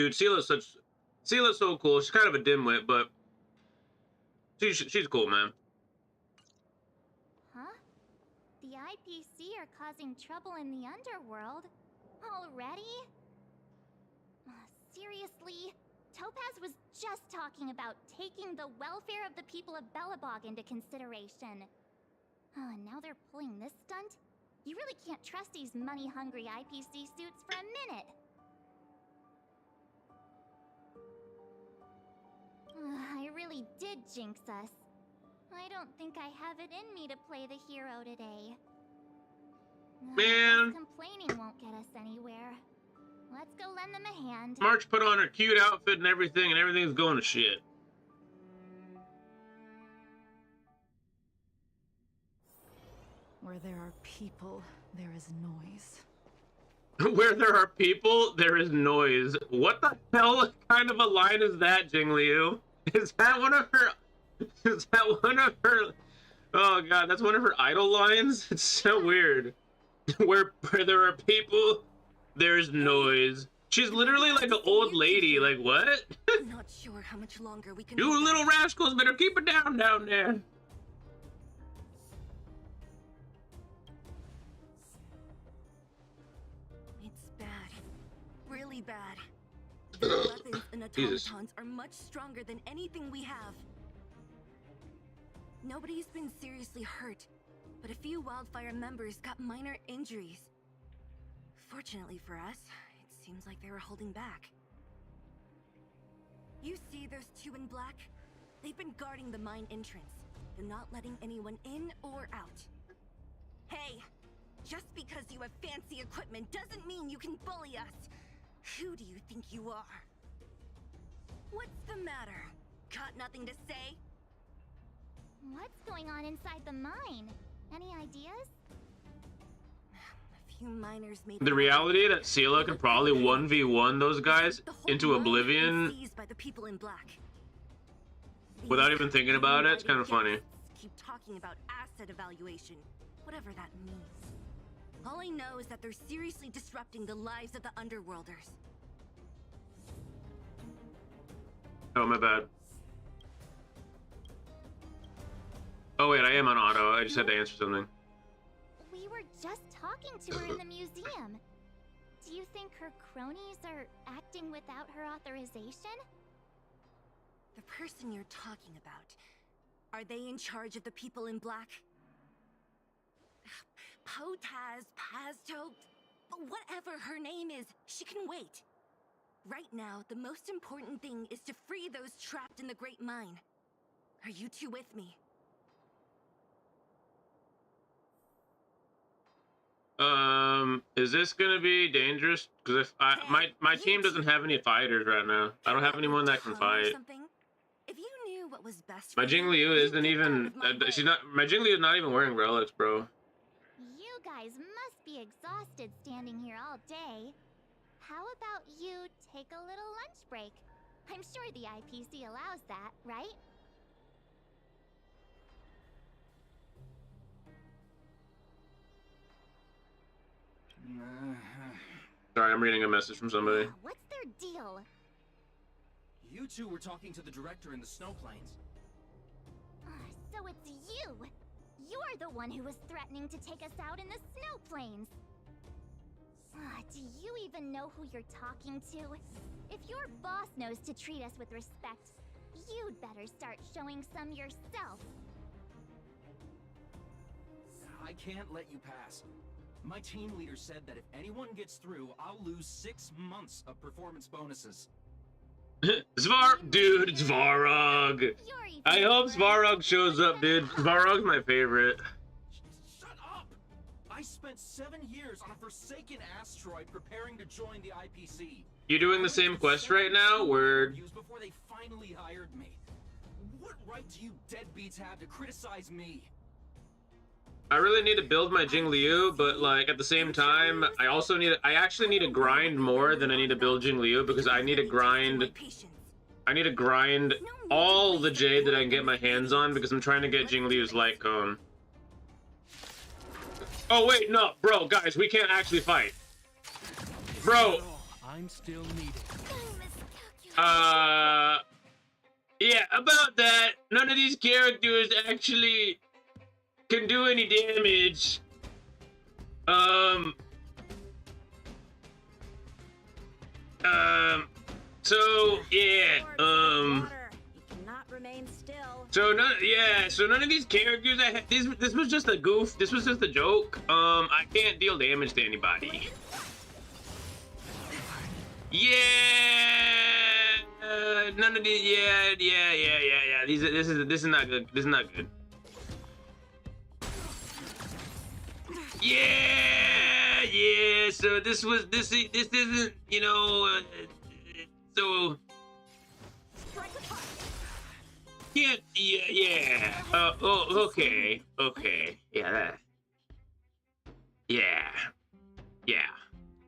Dude, Sela's so cool. She's kind of a dimwit, but she's cool, man. Huh? The IPC are causing trouble in the underworld? Already? Seriously? Topaz was just talking about taking the welfare of the people of Belobog into consideration. Oh, and now they're pulling this stunt? You really can't trust these money-hungry IPC suits for a minute. I really did jinx us. I don't think I have it in me to play the hero today. Man. Complaining won't get us anywhere. Let's go lend them a hand. March put on her cute outfit and everything's going to shit. Where there are people, there is noise. Where there are people, there is noise. What the hell kind of a line is that, Jingliu? Is that one of her... Is that one of her... Oh god, that's one of her idol lines? It's so weird. Where there are people, there's noise. She's literally like an old lady, like what? I'm not sure how much longer we can... You little rascals better keep it down there. It's bad. Really bad. The weapons and automatons are much stronger than anything we have. Nobody's been seriously hurt, but a few Wildfire members got minor injuries. Fortunately for us, it seems like they were holding back. You see those two in black? They've been guarding the mine entrance. They're not letting anyone in or out. Hey, just because you have fancy equipment doesn't mean you can bully us. Who do you think you are? What's the matter? Got nothing to say? What's going on inside the mine? Any ideas? A few miners made The reality that Sela can probably 1v1 those guys into oblivion by the people in black. without even thinking about it, it's kind of funny. Keep talking about asset evaluation, whatever that means. All I know is that they're seriously disrupting the lives of the Underworlders. Oh, my bad. Oh wait, I am on auto. I just had to answer something. We were just talking to her in the museum. Do you think her cronies are acting without her authorization? The person you're talking about, are they in charge of the people in black? Potaz, Pazto, whatever her name is, she can wait. Right now, the most important thing is to free those trapped in the Great Mine. Are you two with me? Is this gonna be dangerous? Because if my team doesn't have any fighters right now. I don't have anyone that can fight. If you knew what was best My Jingliu isn't even. My Jingliu is not even wearing relics, bro. You guys must be exhausted standing here all day. How about you take a little lunch break? I'm sure the IPC allows that, right? Sorry, I'm reading a message from somebody. What's their deal? You two were talking to the director in the snow plains. So it's you! You're the one who was threatening to take us out in the snow plains! Do you even know who you're talking to? If your boss knows to treat us with respect, you'd better start showing some yourself. I can't let you pass. My team leader said that if anyone gets through, I'll lose 6 months of performance bonuses. Dude, it's Svarog. I hope Svarog shows up, dude. Svarog's my favorite. Shut up! I spent 7 years on a forsaken asteroid preparing to join the IPC. You doing the same quest right now? Word. Before they finally hired me. What right do you deadbeats have to criticize me? I really need to build my Jingliu, but like at the same time, I actually need to grind more than I need to build Jingliu because I need to grind all the jade that I can get my hands on because I'm trying to get Jingliu's light cone. Oh wait, no, bro, guys, we can't actually fight. Bro. I'm still needed. Yeah, about that. None of these characters actually can do any damage. So yeah, so none of these characters this was just a goof. This was just a joke. I can't deal damage to anybody. Yeah, none of these. Yeah. This is not good. This is not good. Yeah. So this isn't, you know. So can't. Yeah. Okay. Yeah. That. Yeah.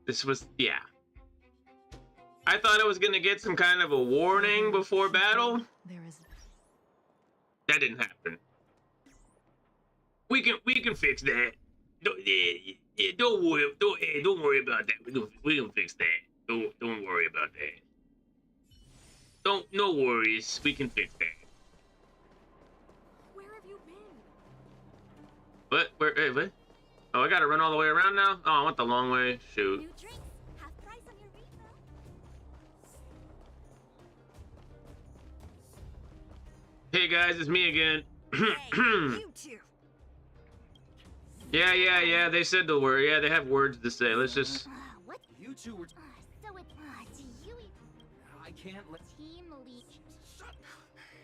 This was. Yeah. I thought I was gonna get some kind of a warning before battle. That didn't happen. We can fix that. Don't worry about that. We can fix that. Don't worry about that. No worries. We can fix that. Where have you been? What? What? Oh, I gotta run all the way around now? Oh, I went the long way. Shoot. New drinks, half price on your refill. Hey guys, it's me again. You two. Yeah. They said the word. Yeah, they have words to say. Let's just. What? You two were. So it's do you I can't let. team lead?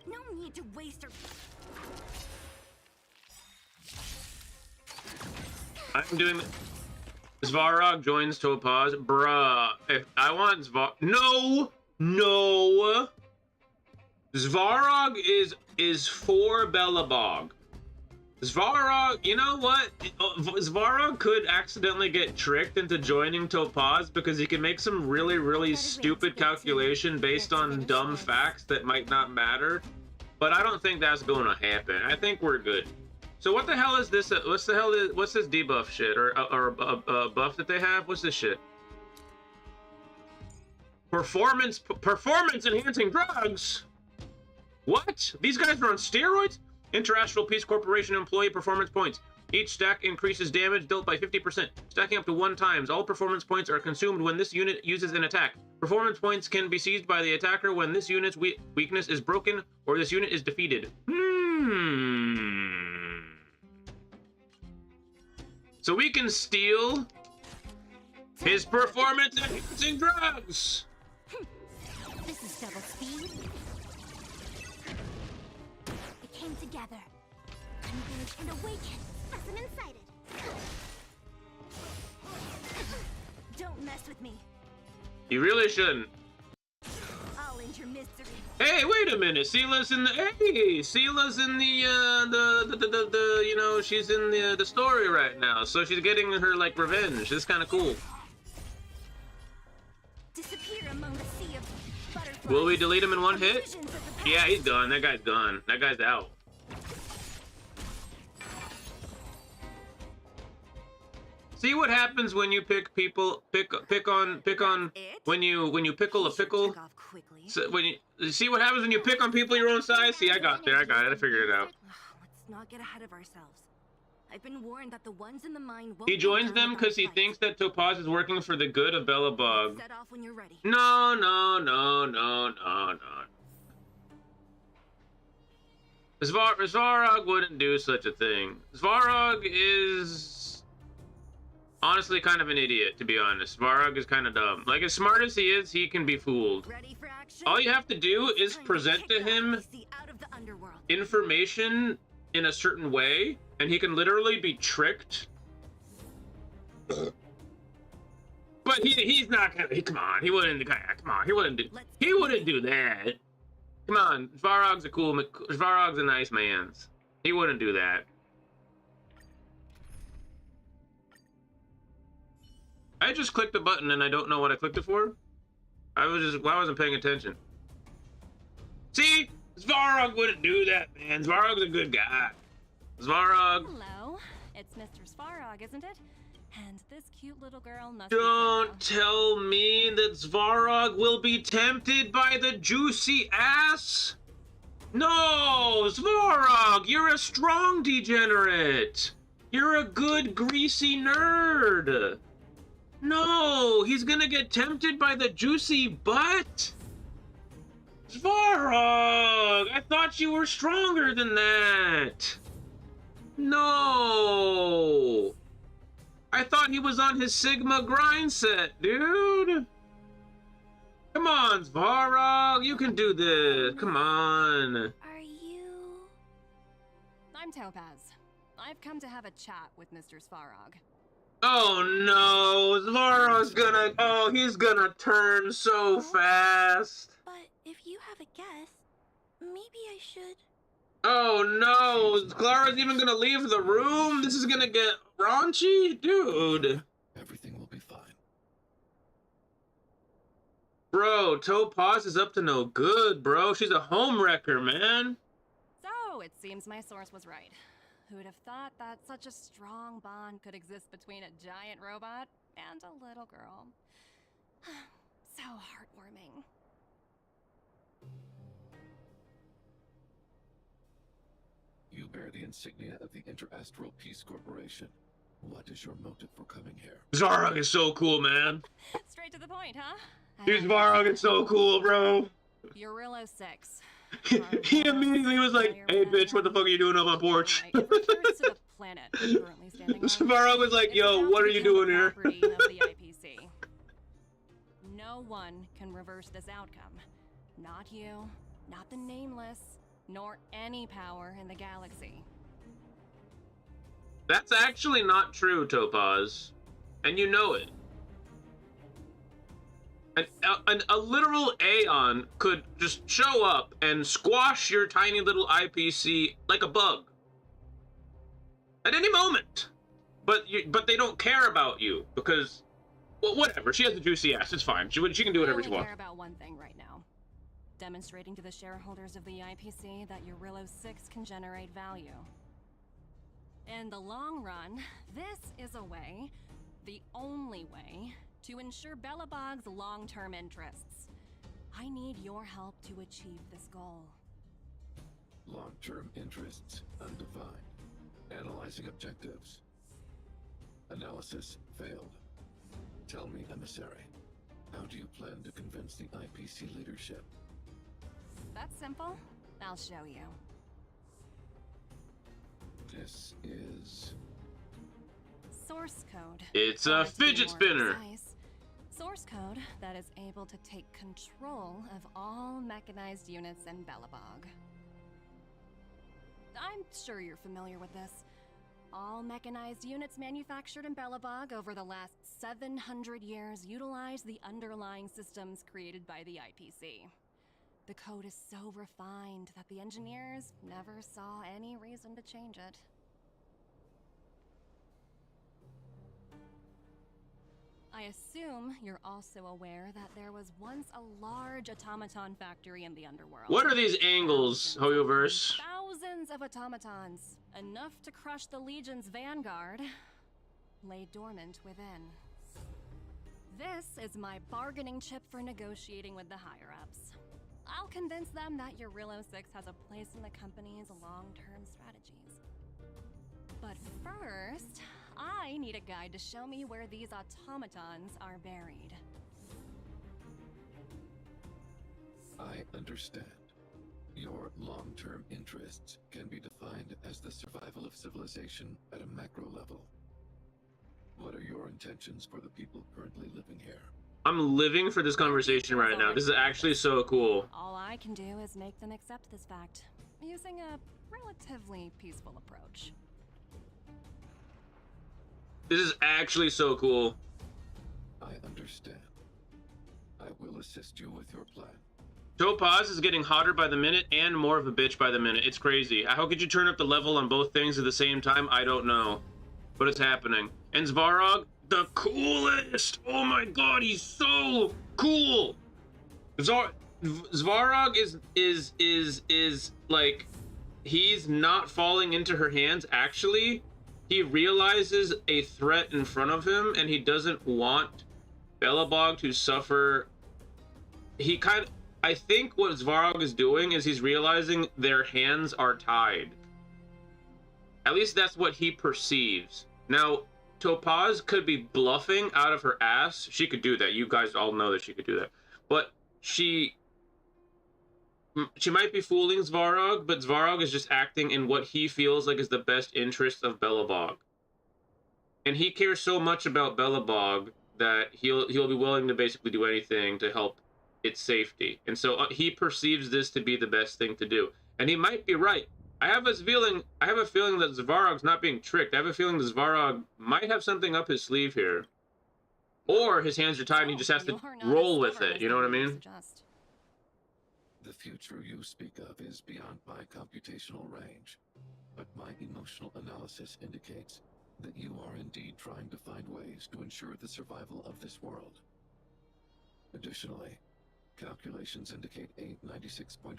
No need to waste her. I'm doing. Svarog joins Topaz. Bruh. If I want No. Svarog is for Belobog. Svarog, you know what? Svarog could accidentally get tricked into joining Topaz because he can make some really stupid calculation based on dumb facts that might not matter. But I don't think that's going to happen. I think we're good. So what the hell is this? What's this debuff shit or a buff that they have? What's this shit? Performance enhancing drugs. What? These guys are on steroids? Interastral Peace Corporation employee performance points. Each stack increases damage dealt by 50%, stacking up to 1 times. All performance points are consumed when this unit uses an attack. Performance points can be seized by the attacker when this unit's weakness is broken or this unit is defeated. So we can steal his performance enhancing drugs. This is double speed. It came together. Engage and awaken. Specimen sighted. Don't mess with me. You really shouldn't. I'll end your misery. Hey, wait a minute. Sela's in the you know, she's in the story right now. So she's getting her like revenge. It's kind of cool. Disappear among the sea of butterflies. Will we delete him in one hit? Yeah, he's done. That guy's done. That guy's out. See what happens when you pick on when you pickle a pickle. So when you see what happens when you pick on people your own size. See, I got it. I figured it out. Let's not get ahead of ourselves. I've been warned that the ones in the mine won't. He joins them because he thinks that Topaz is working for the good of Belobog. Set off when you're ready. No. Svarog wouldn't do such a thing. Svarog is honestly kind of an idiot, to be honest. Svarog is kind of dumb. Like, as smart as he is, he can be fooled. Ready for action? All you have to do is present to him information in a certain way, and he can literally be tricked. But he's not gonna. Come on, he wouldn't. Come on, he wouldn't do that. Come on, Svarog's a nice man. He wouldn't do that. I just clicked a button and I don't know what I clicked it for. I wasn't paying attention. See? Svarog wouldn't do that, man. Svarog's a good guy. Svarog. Hello. It's Mr. Svarog, isn't it? And this cute little girl must be Don't Clara. tell me that Svarog will be tempted by the juicy ass. No, Svarog, you're a strong degenerate. You're a good greasy nerd. No, he's gonna get tempted by the juicy butt. Svarog, I thought you were stronger than that. No. I thought he was on his Sigma grind set, dude. Come on, Svarog, you can do this. Come on. Are you... I'm Topaz. I've come to have a chat with Mr. Svarog. Oh no, Svarog's gonna... Oh, he's gonna turn so fast. But if you have a guess, maybe I should... Oh no, Clara's even gonna leave the room? This is gonna get raunchy? Dude. Everything will be fine. Bro, Topaz is up to no good, bro. She's a homewrecker, man. So, it seems my source was right. Who would have thought that such a strong bond could exist between a giant robot and a little girl? So heartwarming. You bear the insignia of the Interastral Peace Corporation. What is your motive for coming here? Svarog is so cool, man. Straight to the point, huh? Dude, Svarog is so cool, bro. Eurillo 6. He immediately was like, hey, bitch, what the fuck are you doing on my porch? It refers to the planet we're currently standing on. Svarog was like, yo, what are you doing here? Property of the IPC. No one can reverse this outcome. Not you, not the Nameless, nor any power in the galaxy. That's actually not true, Topaz. And you know it. A literal Aeon could just show up and squash your tiny little IPC like a bug. At any moment. But they don't care about you because, well, whatever. She has the juicy ass. It's fine. She can do whatever she I only wants. care about one thing right now. Demonstrating to the shareholders of the IPC that Eurillo 6 can generate value. In the long run, this is a way, the only way, to ensure Belobog's long-term interests. I need your help to achieve this goal. Long-term interests undefined. Analyzing objectives. Analysis failed. Tell me, emissary, how do you plan to convince the IPC leadership? That's simple. I'll show you. This is... Source code. It's a fidget spinner. Precise. Source code that is able to take control of all mechanized units in Belobog. I'm sure you're familiar with this. All mechanized units manufactured in Belobog over the last 700 years utilize the underlying systems created by the IPC. The code is so refined that the engineers never saw any reason to change it. I assume you're also aware that there was once a large automaton factory in the underworld. What are these angles, Hoyoverse? Thousands of automatons, enough to crush the Legion's vanguard, lay dormant within. This is my bargaining chip for negotiating with the higher-ups. I'll convince them that Eurillo 6 has a place in the company's long-term strategies. But first, I need a guide to show me where these automatons are buried. I understand. Your long-term interests can be defined as the survival of civilization at a macro level. What are your intentions for the people currently living here? I'm living for this conversation right now. This is actually so cool. All I can do is make them accept this fact, using a relatively peaceful approach. This is actually so cool. I understand. I will assist you with your plan. Topaz is getting hotter by the minute and more of a bitch by the minute. It's crazy. How could you turn up the level on both things at the same time? I don't know. But it's happening. And Svarog, the coolest! Oh my god, he's so cool! Svarog is like, he's not falling into her hands. Actually, he realizes a threat in front of him, and he doesn't want Belobog to suffer. I think what Svarog is doing is he's realizing their hands are tied. At least that's what he perceives. Now, Topaz could be bluffing out of her ass. She could do that. You guys all know that she could do that. But she might be fooling Svarog, but Svarog is just acting in what he feels like is the best interest of Belobog. And he cares so much about Belobog that he'll be willing to basically do anything to help its safety. And so he perceives this to be the best thing to do. And he might be right. I have a feeling that Svarog's not being tricked. I have a feeling that Svarog might have something up his sleeve here. Or his hands are tied and he just has to roll with it. You know what I mean? The future you speak of is beyond my computational range, but my emotional analysis indicates that you are indeed trying to find ways to ensure the survival of this world. Additionally, calculations indicate a 96.4%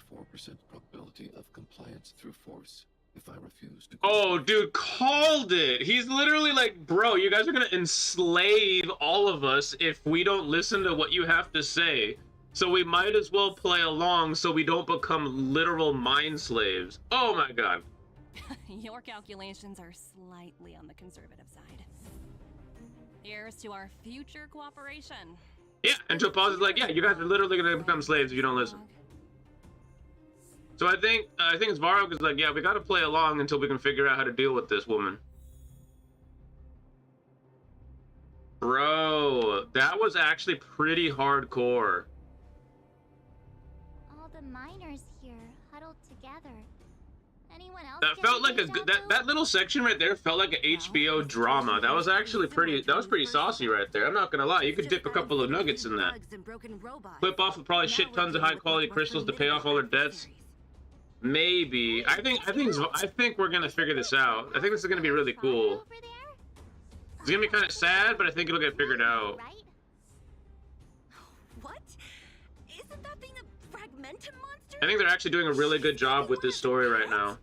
probability of compliance through force if I refuse to... Oh, dude, called it! He's literally like, bro, you guys are gonna enslave all of us if we don't listen to what you have to say. So we might as well play along so we don't become literal mind slaves. Oh my god. Your calculations are slightly on the conservative side. Here's to our future cooperation. Yeah, and Topaz is like, yeah, you guys are literally gonna become slaves if you don't listen. So I think Svarog is like, yeah, we gotta play along until we can figure out how to deal with this woman. Bro, that was actually pretty hardcore. All the miners here huddled together. Anyone else? That felt like that little section right there felt like an HBO drama. That was actually pretty saucy right there. I'm not gonna lie, you could dip a couple of nuggets in that. Clip off with probably shit tons of high quality crystals to pay off all their debts. Maybe. I think we're gonna figure this out. I think this is gonna be really cool. It's gonna be kind of sad, but I think it'll get figured out. What? Isn't that thing a fragmentum monster? I think they're actually doing a really good job with this story right now.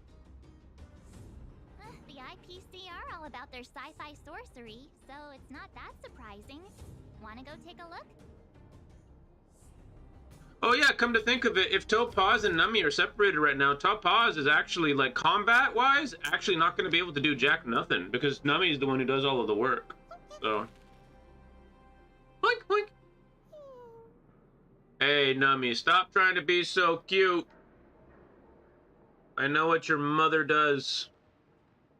The IPC are all about their sci-fi sorcery, so it's not that surprising. Wanna go take a look? Oh yeah, come to think of it, if Topaz and Nami are separated right now, Topaz is actually, like, combat-wise, actually not going to be able to do jack nothing, because Nami is the one who does all of the work. So. Boink, boink. Hey, Nami, stop trying to be so cute. I know what your mother does.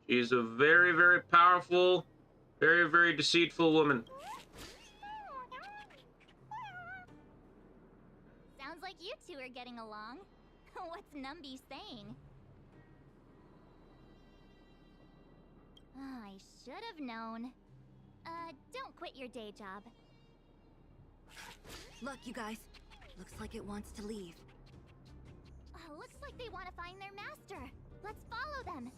She's a very, very powerful, very, very deceitful woman. Sounds like you two are getting along. What's Numby saying? Oh, I should have known. Don't quit your day job. Look, you guys. Looks like it wants to leave. Looks like they want to find their master. Let's follow them.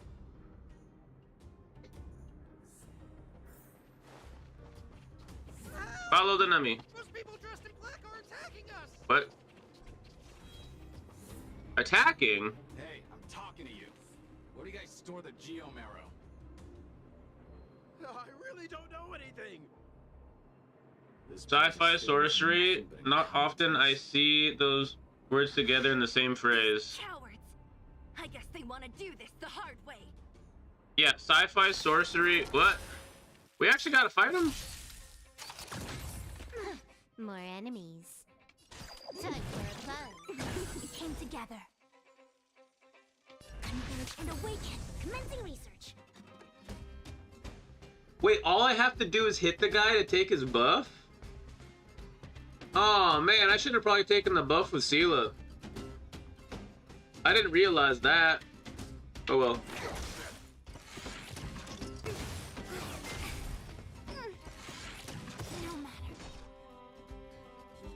Follow the Nami. Those people dressed in black are attacking us. What? Attacking? Hey, I'm talking to you. Where do you guys store the Geomarrow? I really don't know anything. Sci-fi sorcery. Not often I see those words together in the same phrase. Cowards! I guess they want to do this the hard way. Yeah, sci-fi sorcery. What? We actually gotta fight him? More enemies. Time for a buzz. We came together. Converge and awaken. Commencing research. Wait, all I have to do is hit the guy to take his buff? Oh man, I should have probably taken the buff with Sela. I didn't realize that. Oh well.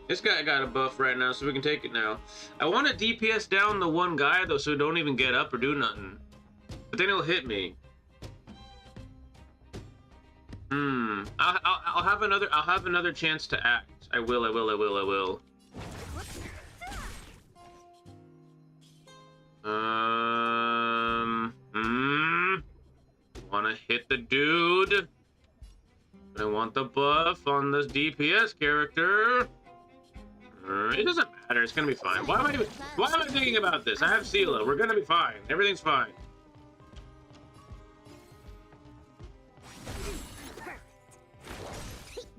This guy got a buff right now, so we can take it now. I want to DPS down the one guy though, so he don't even get up or do nothing. But then he'll hit me. I'll have another chance to act. I will. want to hit the dude. I want the buff on this DPS character. It doesn't matter. It's gonna be fine. Why am I thinking about this? I have Sela. We're gonna be fine. Everything's fine.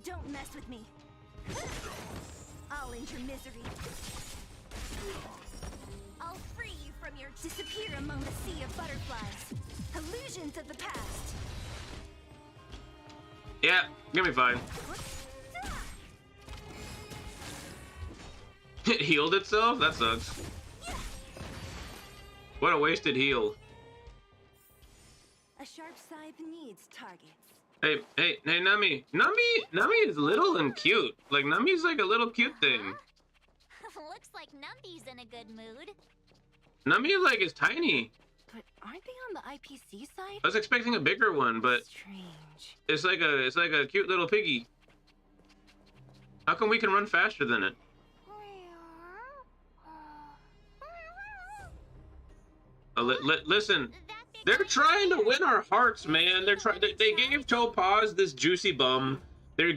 Don't mess with me. I'll end your misery. I'll free you from your disappear among the sea of butterflies. Illusions of the past. Yeah, gonna be fine. It healed itself? That sucks. What a wasted heal. A sharp scythe needs targets. Hey, Nami. Nami is little and cute. Like, Nami's like a little cute thing. Looks like Numby's in a good mood. Nami, like, is tiny. But aren't they on the IPC side? I was expecting a bigger one, but Strange. it's like a cute little piggy. How come we can run faster than it? Listen, they're trying to win our hearts, man. They gave Topaz this juicy bum. They're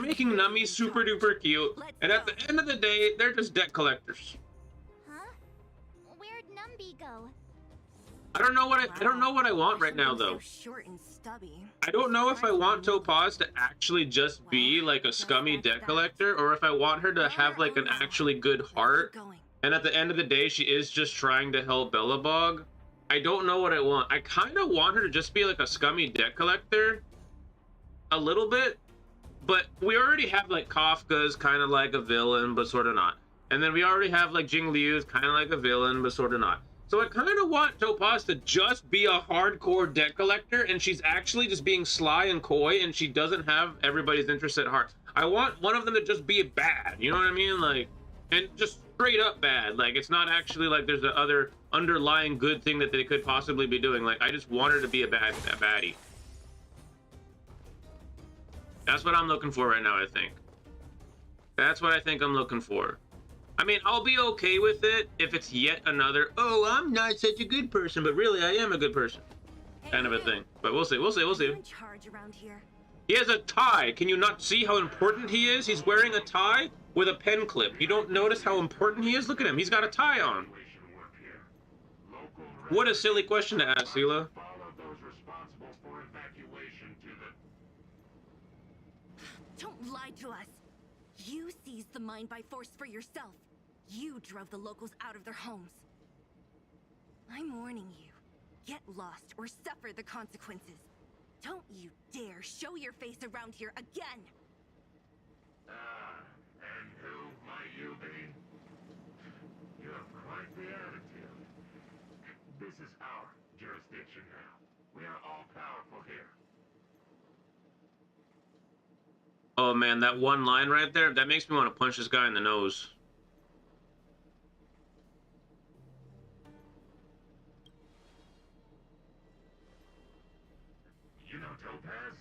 making Nummy super duper cute, and at the end of the day, they're just debt collectors. Huh? Where'd Numby go? I don't know what I want right now though. Short and stubby. I don't know if I want Topaz to actually just be like a scummy debt collector, or if I want her to have like an actually good heart. And at the end of the day, she is just trying to help Belobog. I don't know what I want. I kind of want her to just be like a scummy debt collector. A little bit. But we already have like Kafka's kind of like a villain, but sort of not. And then we already have like Jingliu's kind of like a villain, but sort of not. So I kind of want Topaz to just be a hardcore debt collector, and she's actually just being sly and coy, and she doesn't have everybody's interest at heart. I want one of them to just be bad, you know what I mean? Like, and just straight up bad. Like, it's not actually like there's a other underlying good thing that they could possibly be doing. Like, I just want her to be a baddie. That's what I'm looking for right now, I think. That's what I think I'm looking for. I mean, I'll be okay with it if it's yet another, oh, I'm not such a good person, but really I am a good person, kind of a thing. But we'll see. In charge around here. He has a tie. Can you not see how important he is? He's wearing a tie with a pen clip. You don't notice how important he is? Look at him. He's got a tie on. What a silly question to ask, Sela. Don't lie to us. You seized the mine by force for yourself. You drove the locals out of their homes. I'm warning you. Get lost or suffer the consequences. Don't you dare show your face around here again! And who might you be? You have quite the attitude. This is our jurisdiction now. We are all powerful here. Oh man, that one line right there, that makes me want to punch this guy in the nose. You know Topaz?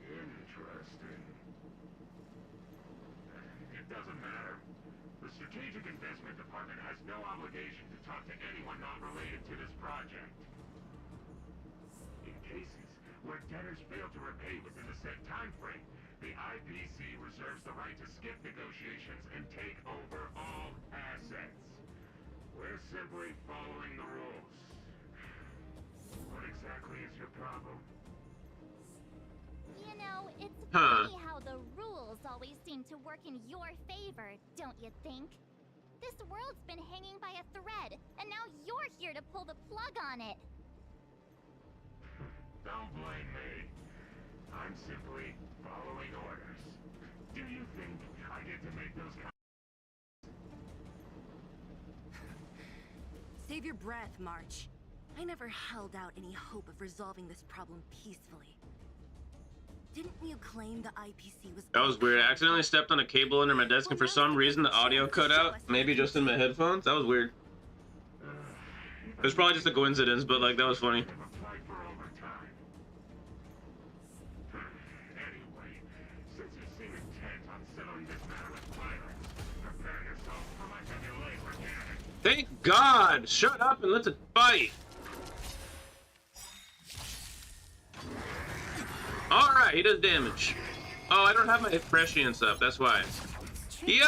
Interesting. It doesn't matter. The Strategic Investment Department has no obligation to talk to anyone not related to this project. In cases where debtors fail to repay within a set time frame, the IPC reserves the right to skip negotiations and take over all assets. We're simply following the rules. What exactly is your problem? You know, it's funny how the rules always seem to work in your favor, don't you think? This world's been hanging by a thread, and now you're here to pull the plug on it. Don't blame me. I'm simply following orders. Do you think I get to make those Save your breath, March. I never held out any hope of resolving this problem peacefully. Didn't you claim the IPC was... That was weird. I accidentally stepped on a cable under my desk, and for some reason the audio cut out. Maybe just in my headphones. That was weird. It was probably just a coincidence, but like, that was funny. Thank God! Shut up and let's fight! Alright, he does damage. Oh, I don't have my prescience up, that's why. Yo!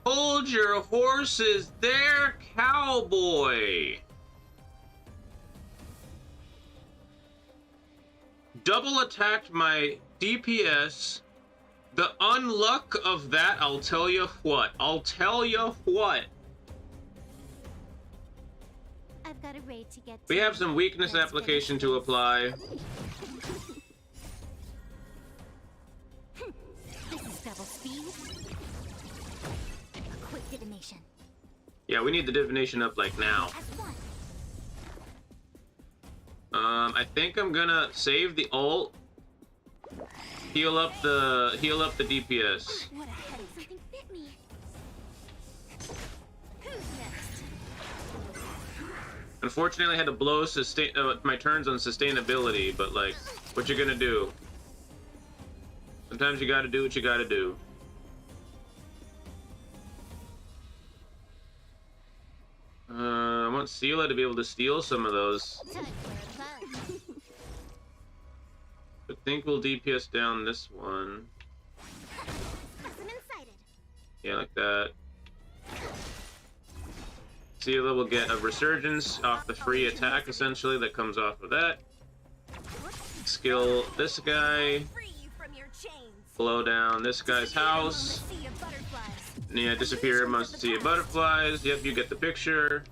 Hold your horses there, cowboy! Double attacked my DPS. The unluck of that, I'll tell you what. I'll tell you what. I've got a raid to get to. We have some weakness application to apply. This is double speed. A quick divination. Yeah, we need the divination up like now. I think I'm gonna save the ult. Heal up the DPS. What a headache. Something bit me. Who's next? Unfortunately, I had to blow my turns on sustainability, but like, what you gonna do? Sometimes you gotta do what you gotta do. I want Sela to be able to steal some of those. I think we'll DPS down this one. Yeah, like that. Sela will get a resurgence off the free attack, essentially, that comes off of that. Skill this guy. Blow down this guy's house. Yeah, disappear amongst the sea of butterflies. Yep, you get the picture.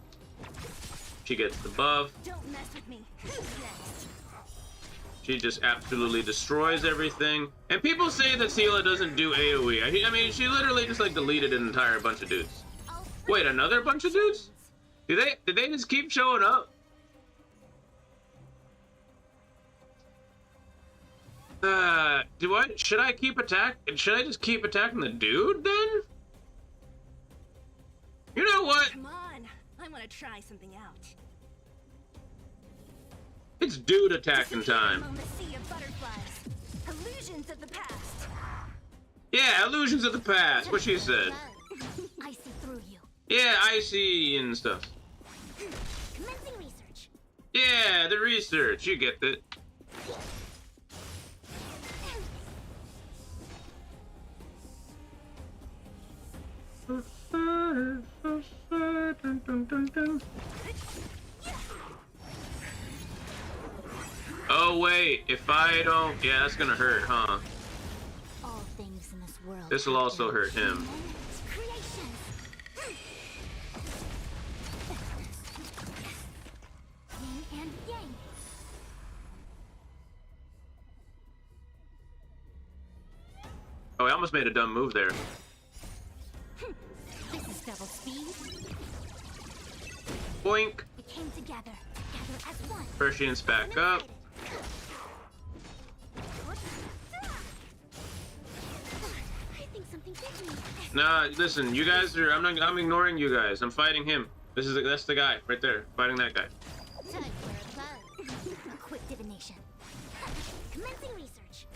She gets the buff. Don't mess with me. Who's next? She just absolutely destroys everything. And people say that Sela doesn't do AoE. I mean, she literally just like deleted an entire bunch of dudes. Wait, another bunch of dudes? Did they just keep showing up? Should I just keep attacking the dude then? You know what? Come on, I want to try something out. It's dude attacking time. Among the sea of butterflies. Illusions of the past. Yeah, illusions of the past. What she said. I see through you. Yeah, I see and stuff. Commencing research. Yeah, the research. You get it. Oh wait, if I don't, yeah, that's gonna hurt, huh? All things in this world. This will also hurt him. Yin and yang. Oh, I almost made a dumb move there. This is double speed. Boink. We came together as one. Prescience back up. I think something bit me. Nah, listen, you guys are. I'm ignoring you guys. I'm fighting him. That's the guy right there, fighting that guy. Time for a buzz. A quick divination. Commencing research.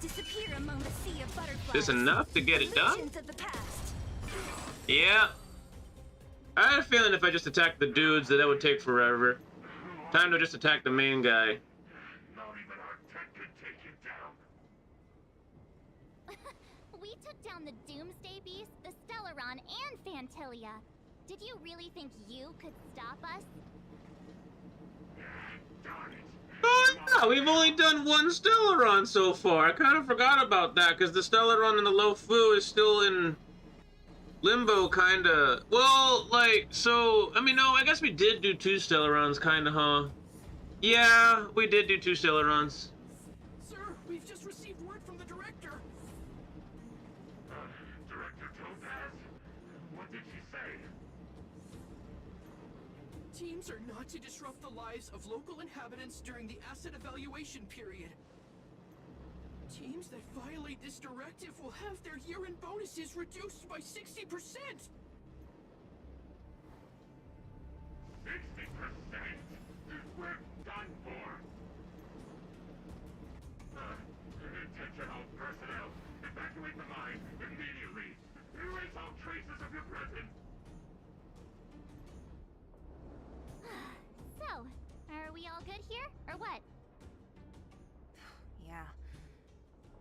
Disappear among the sea of butterflies. Is enough to get it done? Illusions of the past. Yeah. I had a feeling if I just attacked the dudes that would take forever. Time to just attack the main guy. Not even our tech could take you down. We took down the Doomsday Beast, the Stellaron, and Fantilia. Did you really think you could stop us? Darn it. Oh yeah, we've only done one Stellaron so far. I kind of forgot about that because the Stellaron and the Lofu is still in limbo, kinda. Well, like, so, I mean, no, I guess we did do 2 Stellarons, kinda, huh? Yeah, we did do 2 Stellarons. Sir, we've just received word from the director. Director Topaz? What did she say? Teams are not to disrupt the lives of local inhabitants during the asset evaluation period. Teams that violate this directive will have their year-end bonuses reduced by 60%! 60%? We're done for. or what? Yeah.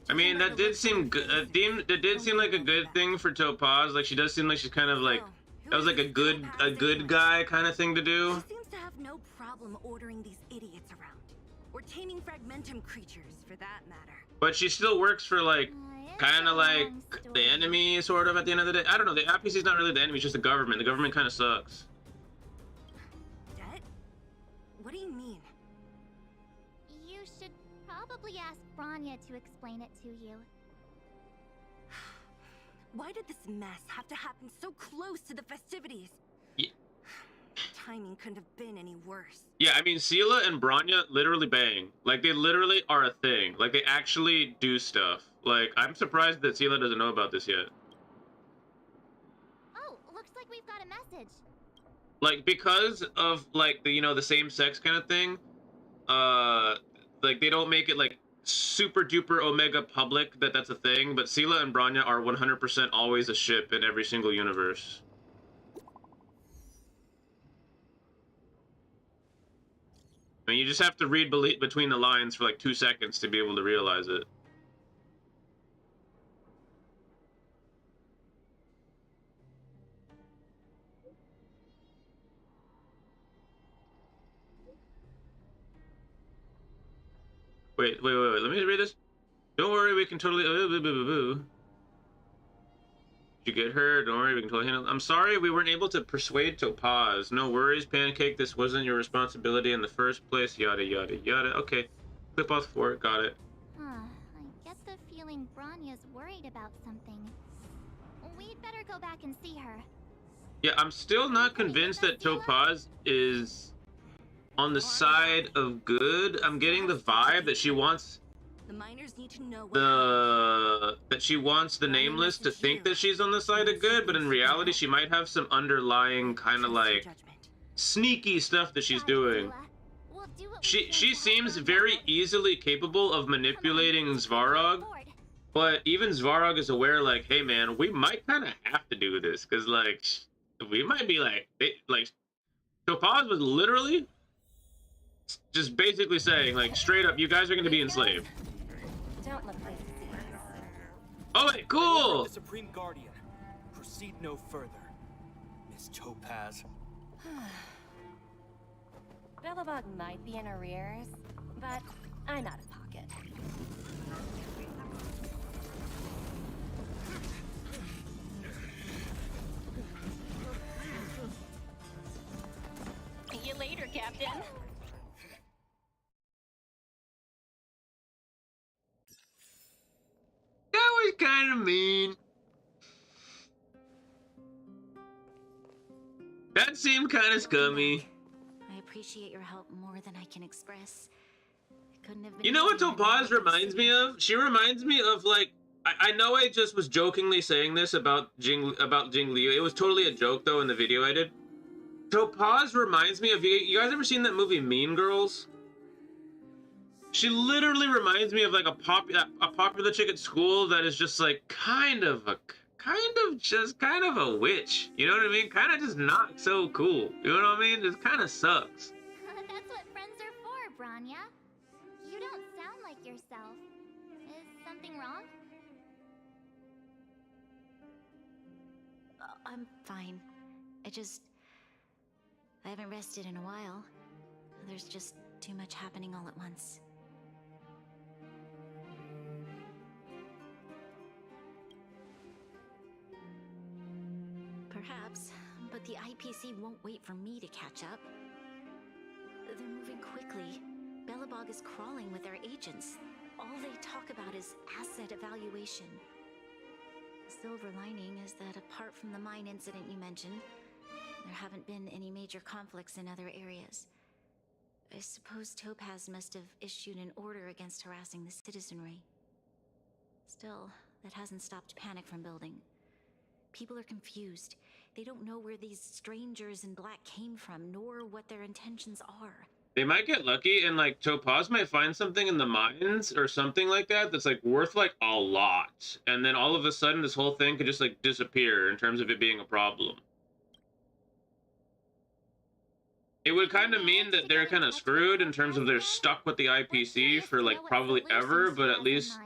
I mean, that did seem good. That did seem like a good thing for Topaz. Like, she does seem like she's kind of like, that was like a good guy kind of thing to do. She seems to have no problem ordering these idiots around, or taming fragmentum creatures, for that matter. But she still works for like, kind of like the enemy, sort of. At the end of the day, I don't know. The IPC's not really the enemy; it's just the government. The government kind of sucks. Debt? What do you mean? You should probably ask Branya to explain it to you. Why did this mess have to happen so close to the festivities? Yeah. Timing couldn't have been any worse. Yeah, I mean, Sela and Branya literally bang. Like, they literally are a thing. Like, they actually do stuff. Like, I'm surprised that Sela doesn't know about this yet. Oh, looks like we've got a message. Like, because of, like, the, you know, the same-sex kind of thing, like, they don't make it, like, super duper omega public that that's a thing, but Sela and Branya are 100% always a ship in every single universe. I mean, you just have to read between the lines for like 2 seconds to be able to realize it. Wait, let me read this. Don't worry, we can totally... Did you get her? Don't worry, we can totally handle it. I'm sorry we weren't able to persuade Topaz. No worries, Pancake. This wasn't your responsibility in the first place. Yada, yada, yada. Okay. Clip off 4. Got it. Huh. I get the feeling Branya's worried about something. We'd better go back and see her. Yeah, I'm still not convinced that Topaz is on the side of good. I'm getting the vibe that she wants... The miners need to know that she wants the Nameless to think that she's on the side of good, but in reality she might have some underlying kind of like sneaky stuff that she's doing. She seems very easily capable of manipulating Svarog, but even Svarog is aware, like, hey man, we might kind of have to do this, because like we might be like Topaz was literally just basically saying, like, straight up, you guys are going to be enslaved. Don't look like Oh, wait, cool! The Supreme Guardian. Proceed no further, Miss Topaz. Belobog might be in arrears, but I'm out of pocket. See you later, Captain. That was kind of mean. That seemed kind of scummy. I appreciate your help more than I can express. It couldn't have been. You know what Topaz reminds me of? She reminds me of, like, I know I just was jokingly saying this about Jingliu. It was totally a joke though in the video I did. Topaz reminds me of, you guys ever seen that movie Mean Girls? She literally reminds me of like a popular chick at school that is just like kind of a witch. You know what I mean? Kind of just not so cool. You know what I mean? Just kind of sucks. That's what friends are for, Branya. You don't sound like yourself. Is something wrong? I'm fine. I haven't rested in a while. There's just too much happening all at once. Perhaps, but the IPC won't wait for me to catch up. They're moving quickly. Belobog is crawling with their agents. All they talk about is asset evaluation. The silver lining is that apart from the mine incident you mentioned, there haven't been any major conflicts in other areas. I suppose Topaz must have issued an order against harassing the citizenry. Still, that hasn't stopped panic from building. People are confused. They don't know where these strangers in black came from, nor what their intentions are. They might get lucky and like Topaz might find something in the mines or something like that that's like worth like a lot. And then all of a sudden this whole thing could just like disappear in terms of it being a problem. It would kind of mean that they're kind of screwed in terms of they're stuck with the IPC for like probably ever, but at least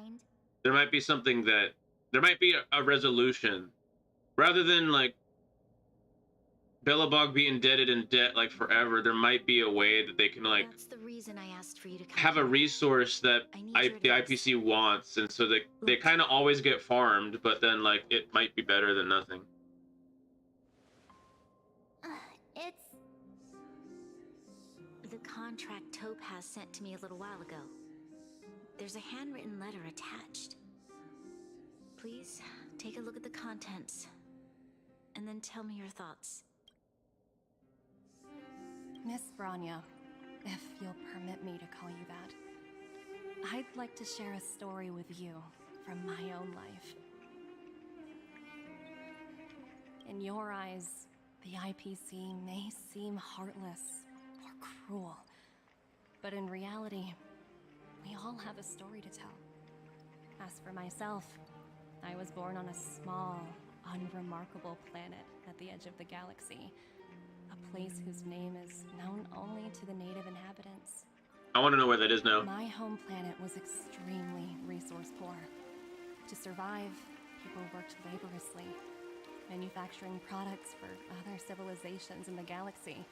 there might be something that there might be a resolution rather than like Bellabog be indebted in debt like forever. There might be a way that they can like That's the reason I asked for you to come have a here. resource that the IPC wants, and so they kind of always get farmed, but then like it might be better than nothing. It's... The contract Topaz sent to me a little while ago. There's a handwritten letter attached. Please take a look at the contents, and then tell me your thoughts. Miss Branya, if you'll permit me to call you that, I'd like to share a story with you from my own life. In your eyes, the IPC may seem heartless or cruel, but in reality, we all have a story to tell. As for myself, I was born on a small, unremarkable planet at the edge of the galaxy. A place whose name is known only to the native inhabitants. I want to know where that is now. My home planet was extremely resource poor. To survive, people worked laboriously, manufacturing products for other civilizations in the galaxy,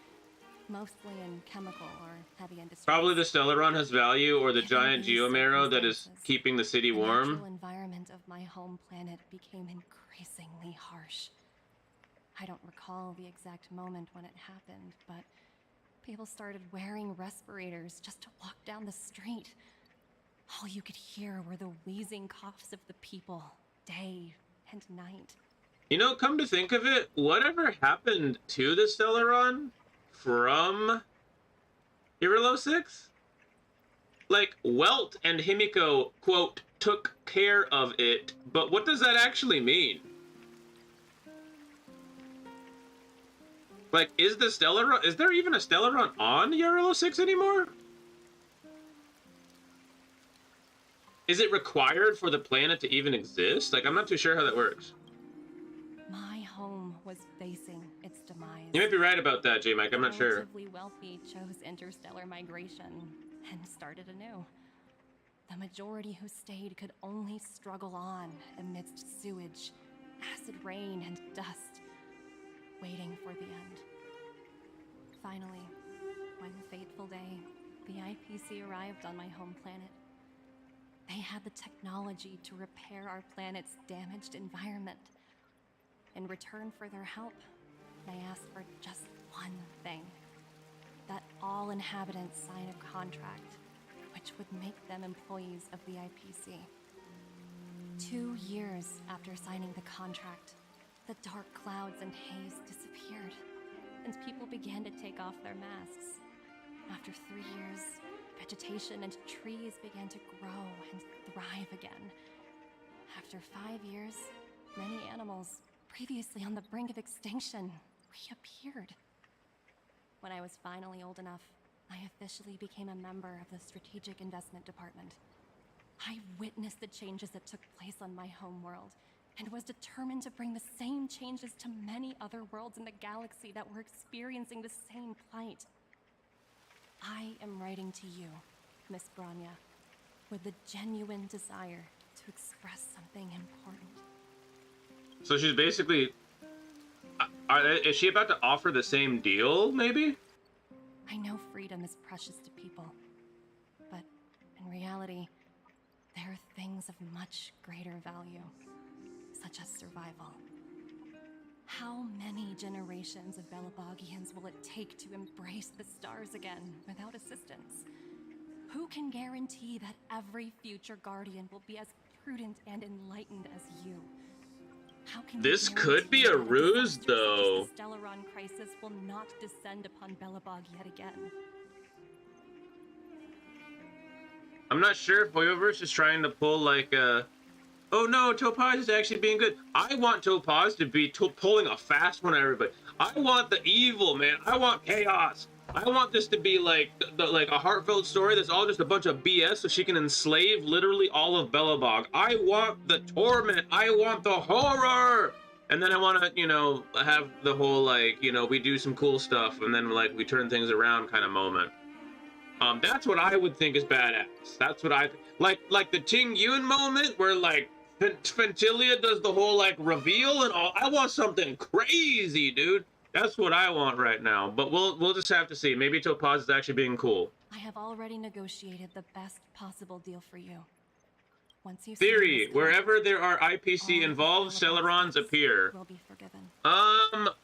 mostly in chemical or heavy industry. Probably the Stellaron has value, or the giant geomarrow that is keeping the city warm. The natural environment of my home planet became increasingly harsh. I don't recall the exact moment when it happened, but people started wearing respirators just to walk down the street. All you could hear were the wheezing coughs of the people, day and night. You know, come to think of it, whatever happened to the Stellaron from Hero 6? Like, Welt and Himiko, quote, took care of it, but what does that actually mean? Like, is there even a Stellaron on Hero 6 anymore? Is it required for the planet to even exist? Like, I'm not too sure how that works. My home was facing its demise. You might be right about that, J-Mike. I'm not sure. The relatively wealthy chose interstellar migration and started anew. The majority who stayed could only struggle on amidst sewage, acid rain, and dust, waiting for the end. Finally, one fateful day, the IPC arrived on my home planet. They had the technology to repair our planet's damaged environment. In return for their help, they asked for just one thing: that all inhabitants sign a contract which would make them employees of the IPC. 2 years after signing the contract, the dark clouds and haze disappeared, and people began to take off their masks. After 3 years, vegetation and trees began to grow and thrive again. After 5 years, many animals, previously on the brink of extinction, reappeared. When I was finally old enough, I officially became a member of the Strategic Investment Department. I witnessed the changes that took place on my home world, and was determined to bring the same changes to many other worlds in the galaxy that were experiencing the same plight. I am writing to you, Miss Branya, with the genuine desire to express something important. So she's basically... is she about to offer the same deal, maybe? I know freedom is precious to people, but in reality, there are things of much greater value, such as survival. How many generations of Belabogians will it take to embrace the stars again without assistance? Who can guarantee that every future Guardian will be as prudent and enlightened as you? How can this could be a ruse, though. The Stellaron crisis will not descend upon Belobog yet again. I'm not sure if Hoyoverse is trying to pull like a... Oh no, Topaz is actually being good. I want Topaz to be pulling a fast one on everybody. I want the evil, man. I want chaos. I want this to be like like a heartfelt story that's all just a bunch of BS so she can enslave literally all of Belobog. I want the torment. I want the horror. And then I want to, you know, have the whole, like, you know, we do some cool stuff and then, like, we turn things around kind of moment. That's what I would think is badass. That's what I like the Tingyun moment where, like, Fentilia does the whole, like, reveal and all. I want something crazy, dude. That's what I want right now. But we'll just have to see. Maybe Topaz is actually being cool. I have already negotiated the best possible deal for you. Once you Theory: wherever there are IPC involved, Celerons appear. will be forgiven.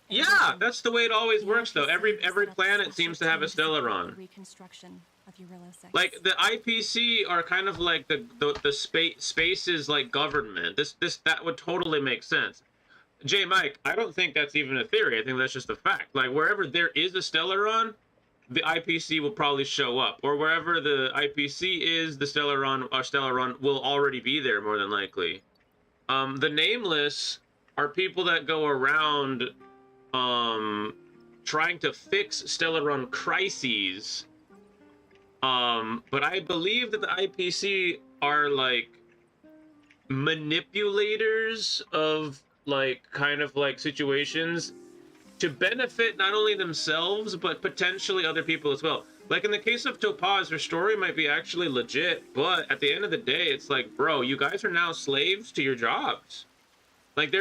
Yeah, that's the way it always works, though. Every planet seems to have a Celeron. Reconstruction of Eurilo 6. Like the IPC are kind of like the space's like government. That would totally make sense. J Mike, I don't think that's even a theory. I think that's just a fact. Like wherever there is a Stellaron, the IPC will probably show up, or wherever the IPC is, the Stellaron will already be there more than likely. The Nameless are people that go around trying to fix Stellaron crises. But I believe that the IPC are like manipulators of like kind of like situations to benefit not only themselves, but potentially other people as well. Like in the case of Topaz, her story might be actually legit, but at the end of the day, it's like, bro, you guys are now slaves to your jobs. Like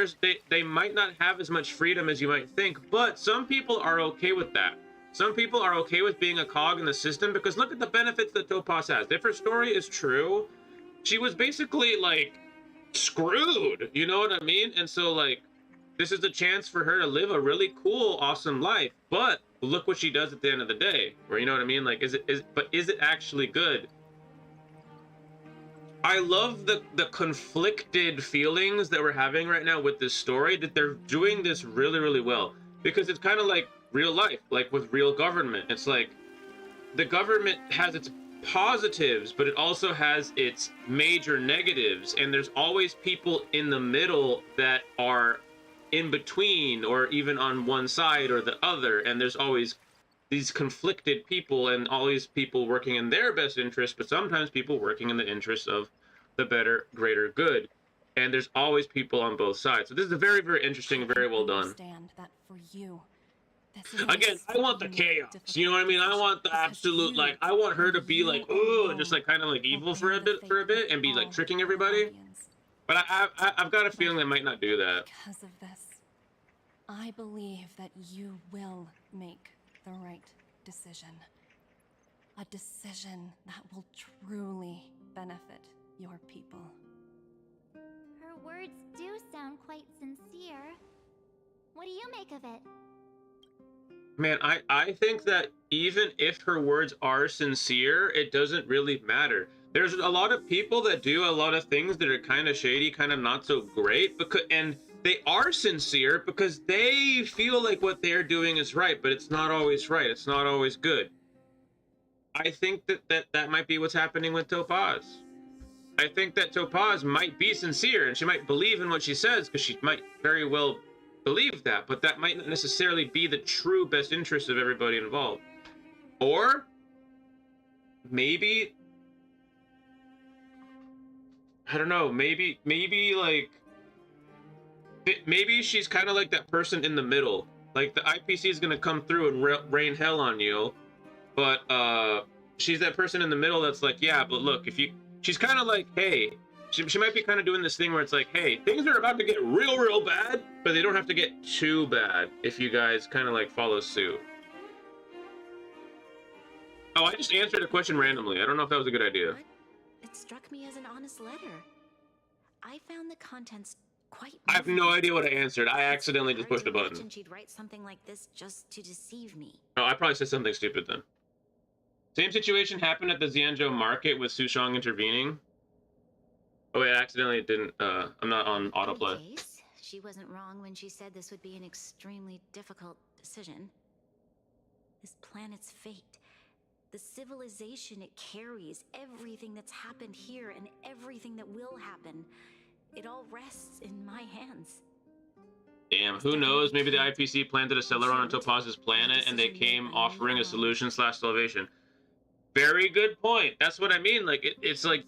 they might not have as much freedom as you might think, but some people are okay with that. Some people are okay with being a cog in the system because look at the benefits that Topaz has. If her story is true, she was basically like screwed, you know what I mean? And so like, this is a chance for her to live a really cool, awesome life. But look what she does at the end of the day. Where you know what I mean? Like, is it actually good? I love the conflicted feelings that we're having right now with this story. That they're doing this really, really well because it's kind of like real life, like with real government. It's like the government has its positives, but it also has its major negatives, and there's always people in the middle that are in between or even on one side or the other, and there's always these conflicted people and all these people working in their best interest, but sometimes people working in the interest of the better, greater good, and there's always people on both sides. So this is a very, very interesting, very well done. Understand that for you, again, I want the chaos, you know what I mean? I want the absolute, like, I want her to be like, ooh, and just like kind of like evil for a bit and be like tricking everybody. But I've got a feeling they might not do that. Because of this, I believe that you will make the right decision. A decision that will truly benefit your people. Her words do sound quite sincere. What do you make of it? Man, I think that even if her words are sincere, it doesn't really matter. There's a lot of people that do a lot of things that are kind of shady, kind of not so great, and they are sincere because they feel like what they're doing is right, but it's not always right. It's not always good. I think that might be what's happening with Topaz. I think that Topaz might be sincere and she might believe in what she says because she might very well believe that, but that might not necessarily be the true best interest of everybody involved. Or maybe, I don't know, maybe like, maybe she's kind of like that person in the middle. Like the IPC is going to come through and rain hell on you, but she's that person in the middle that's like, yeah, but look, she's kind of like, hey, she might be kind of doing this thing where it's like, hey, things are about to get real bad, but they don't have to get too bad if you guys kind of like follow suit. Oh, I just answered a question randomly. I don't know if that was a good idea. It struck me as an honest letter. I found the contents quite moving. I have no idea what I answered. I accidentally just pushed a button. She'd write something like this just to deceive me. Oh, I probably said something stupid then. Same situation happened at the Xianzhou market with Sushang intervening. Oh wait, I accidentally didn't, I'm not on autoplay. In case, she wasn't wrong when she said this would be an extremely difficult decision. This planet's fate, the civilization it carries, everything that's happened here and everything that will happen, it all rests in my hands. Damn, who knows? Maybe the IPC planted a Celeron on Topaz's planet and they came offering a solution / salvation. Very good point. That's what I mean. Like, it's like,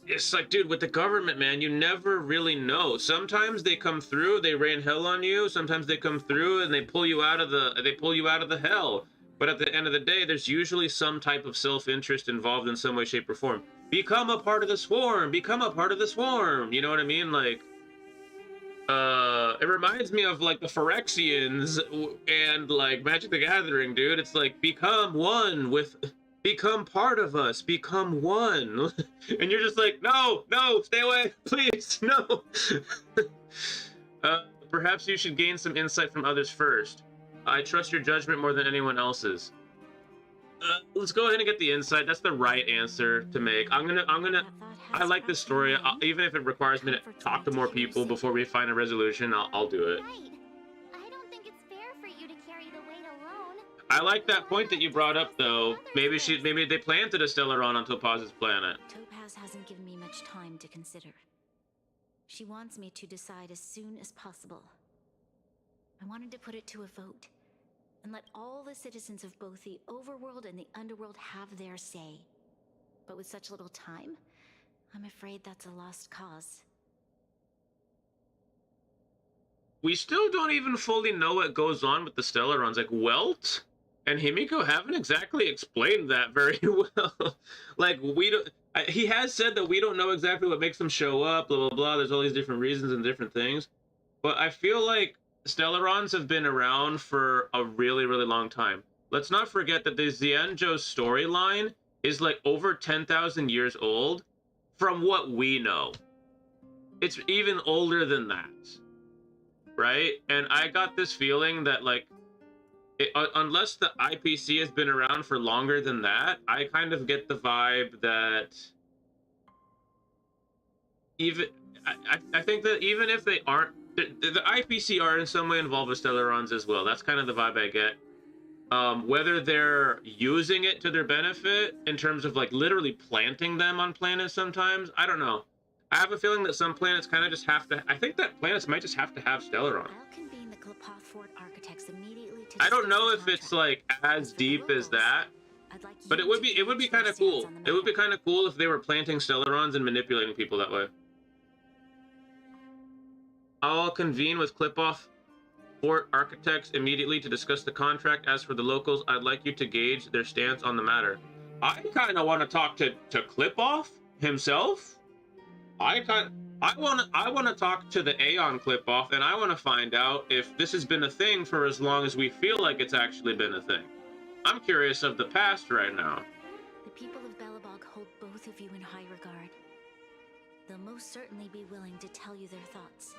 it's like, dude, with the government, man, you never really know. Sometimes they come through, they rain hell on you. Sometimes they come through and they pull you out of the hell. But at the end of the day, there's usually some type of self-interest involved in some way, shape, or form. Become a part of the swarm. Become a part of the swarm. You know what I mean? Like, it reminds me of like the Phyrexians and like Magic the Gathering, dude. It's like, become one with. Become part of us. Become one. And you're just like, no, stay away, please, no. Perhaps you should gain some insight from others first. I trust your judgment more than anyone else's. Let's go ahead and get the insight. That's the right answer to make. I like this story. Even if it requires me to talk to more people before we find a resolution, I'll do it. I like that point that you brought up, though. Maybe they planted a Stellaron on Topaz's planet. Topaz hasn't given me much time to consider. She wants me to decide as soon as possible. I wanted to put it to a vote, and let all the citizens of both the overworld and the underworld have their say. But with such little time, I'm afraid that's a lost cause. We still don't even fully know what goes on with the Stellarons. Like, Welt and Himiko haven't exactly explained that very well. Like, we don't. He has said that we don't know exactly what makes them show up. Blah blah blah. There's all these different reasons and different things. But I feel like Stellarons have been around for a really, really long time. Let's not forget that the Xianzhou storyline is like over 10,000 years old, from what we know. It's even older than that, right? And I got this feeling that like, unless the IPC has been around for longer than that, I kind of get the vibe that I think that even if they aren't, the IPC are in some way involved with Stellarons as well. That's kind of the vibe I get. Whether they're using it to their benefit in terms of like literally planting them on planets sometimes, I don't know. I have a feeling that some planets kind of just have to. I think that planets might just have to have Stellaron. I'll convene the Klepoth Fort architects immediately to I don't know if it's like as deep as that, but it would be kind of cool. It would be kind of cool if they were planting Stellarons and manipulating people that way. I'll convene with Klepoth Fort architects immediately to discuss the contract. As for the locals, I'd like you to gauge their stance on the matter. I kind of want to talk to Klepoth himself. I want to talk to the Aeon Klepoth, and I want to find out if this has been a thing for as long as we feel like it's actually been a thing. I'm curious of the past right now. The people of Belobog hold both of you in high regard. They'll most certainly be willing to tell you their thoughts.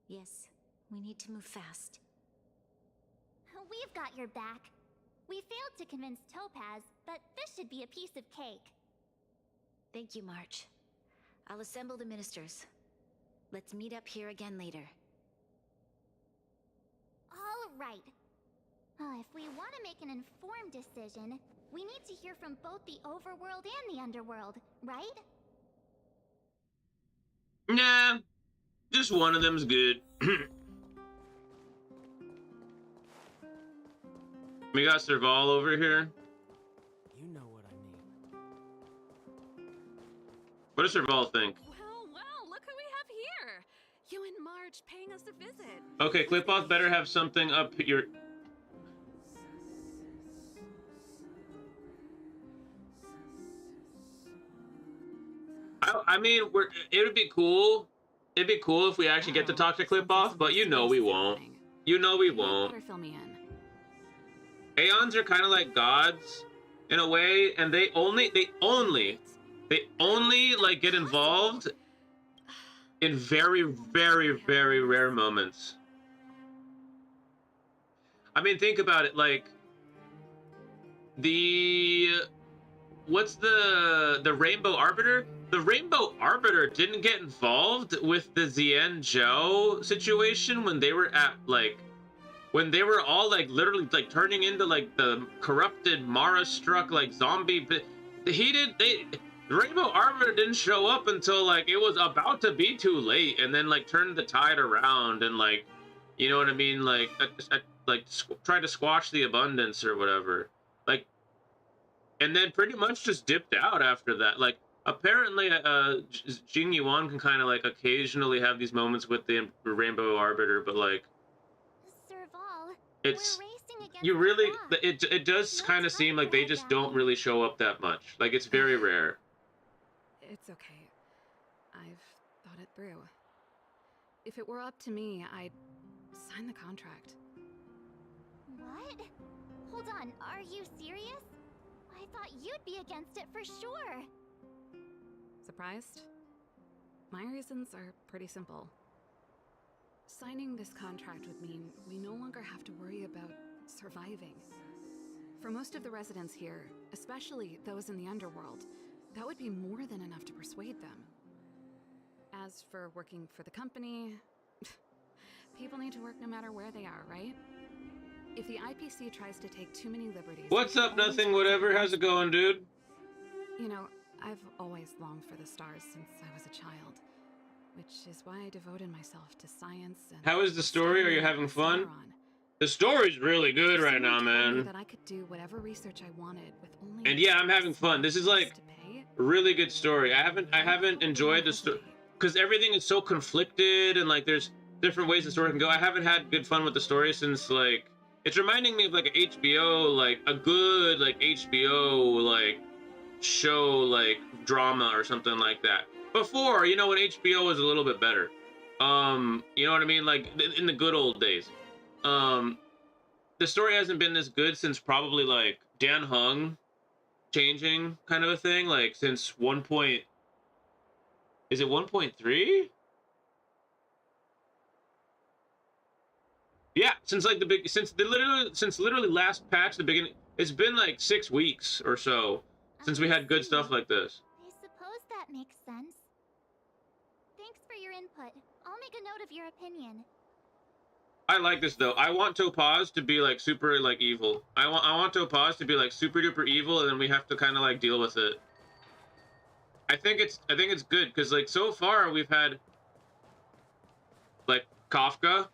Yes, we need to move fast. We've got your back. We failed to convince Topaz, but this should be a piece of cake. Thank you, March. I'll assemble the ministers. Let's meet up here again later. All right. If we want to make an informed decision, we need to hear from both the overworld and the underworld, right? Nah, just one of them's good. We got Serval over here. You know what I mean. What does Serval think? Well, look who we have here. You and March paying us a visit. Okay, Klepoth better have something up your... I mean, it would be cool. It'd be cool if we actually get to talk to Klepoth, but you know we won't. You know we won't. Better fill me in. Aeons are kind of like gods in a way, and they only like get involved in very, very, very rare moments. I mean, think about it. Like what's the Rainbow Arbiter? The Rainbow Arbiter didn't get involved with the Xianzhou situation when they were at like. When they were all like literally like turning into like the corrupted Mara-struck like zombie, the Rainbow Arbiter didn't show up until like it was about to be too late, and then like turned the tide around and like, you know what I mean? Like like tried to squash the abundance or whatever. Like, and then pretty much just dipped out after that. Like, apparently, Jingliu can kind of like occasionally have these moments with the Rainbow Arbiter, but like, it's you really it does kind of seem like they just don't really show up that much. Like, it's very rare. It's okay. I've thought it through. If it were up to me, I'd sign the contract. What? Hold on, are you serious? I thought you'd be against it for sure. Surprised? My reasons are pretty simple. Signing this contract would mean we no longer have to worry about surviving. For most of the residents here, especially those in the underworld, that would be more than enough to persuade them. As for working for the company, people need to work no matter where they are, right? If the IPC tries to take too many liberties... What's up, nothing, whatever? How's it going, dude? You know, I've always longed for the stars since I was a child, which is why I devoted myself to science and... How is the story? Are you having fun? The story's really good right now, man. That I could do whatever research I wanted with only... And yeah, I'm having fun. This is like a really good story. I haven't enjoyed the story because everything is so conflicted and like there's different ways the story can go. I haven't had good fun with the story since like it's reminding me of like an HBO, like a good like HBO like show like drama or something like that. Before, you know, when HBO was a little bit better. You know what I mean? Like in the good old days. The story hasn't been this good since probably like Dan Hung changing kind of a thing, like since is it 1.3? Yeah, since like since literally last patch, the beginning, it's been like 6 weeks or so since we had good stuff like this. I suppose that makes sense. Thanks for your input. I'll make a note of your opinion. I like this though. I want Topaz to be like super like evil. I want Topaz to be like super duper evil, and then we have to kind of like deal with it. I think it's good because like so far we've had like Kafka,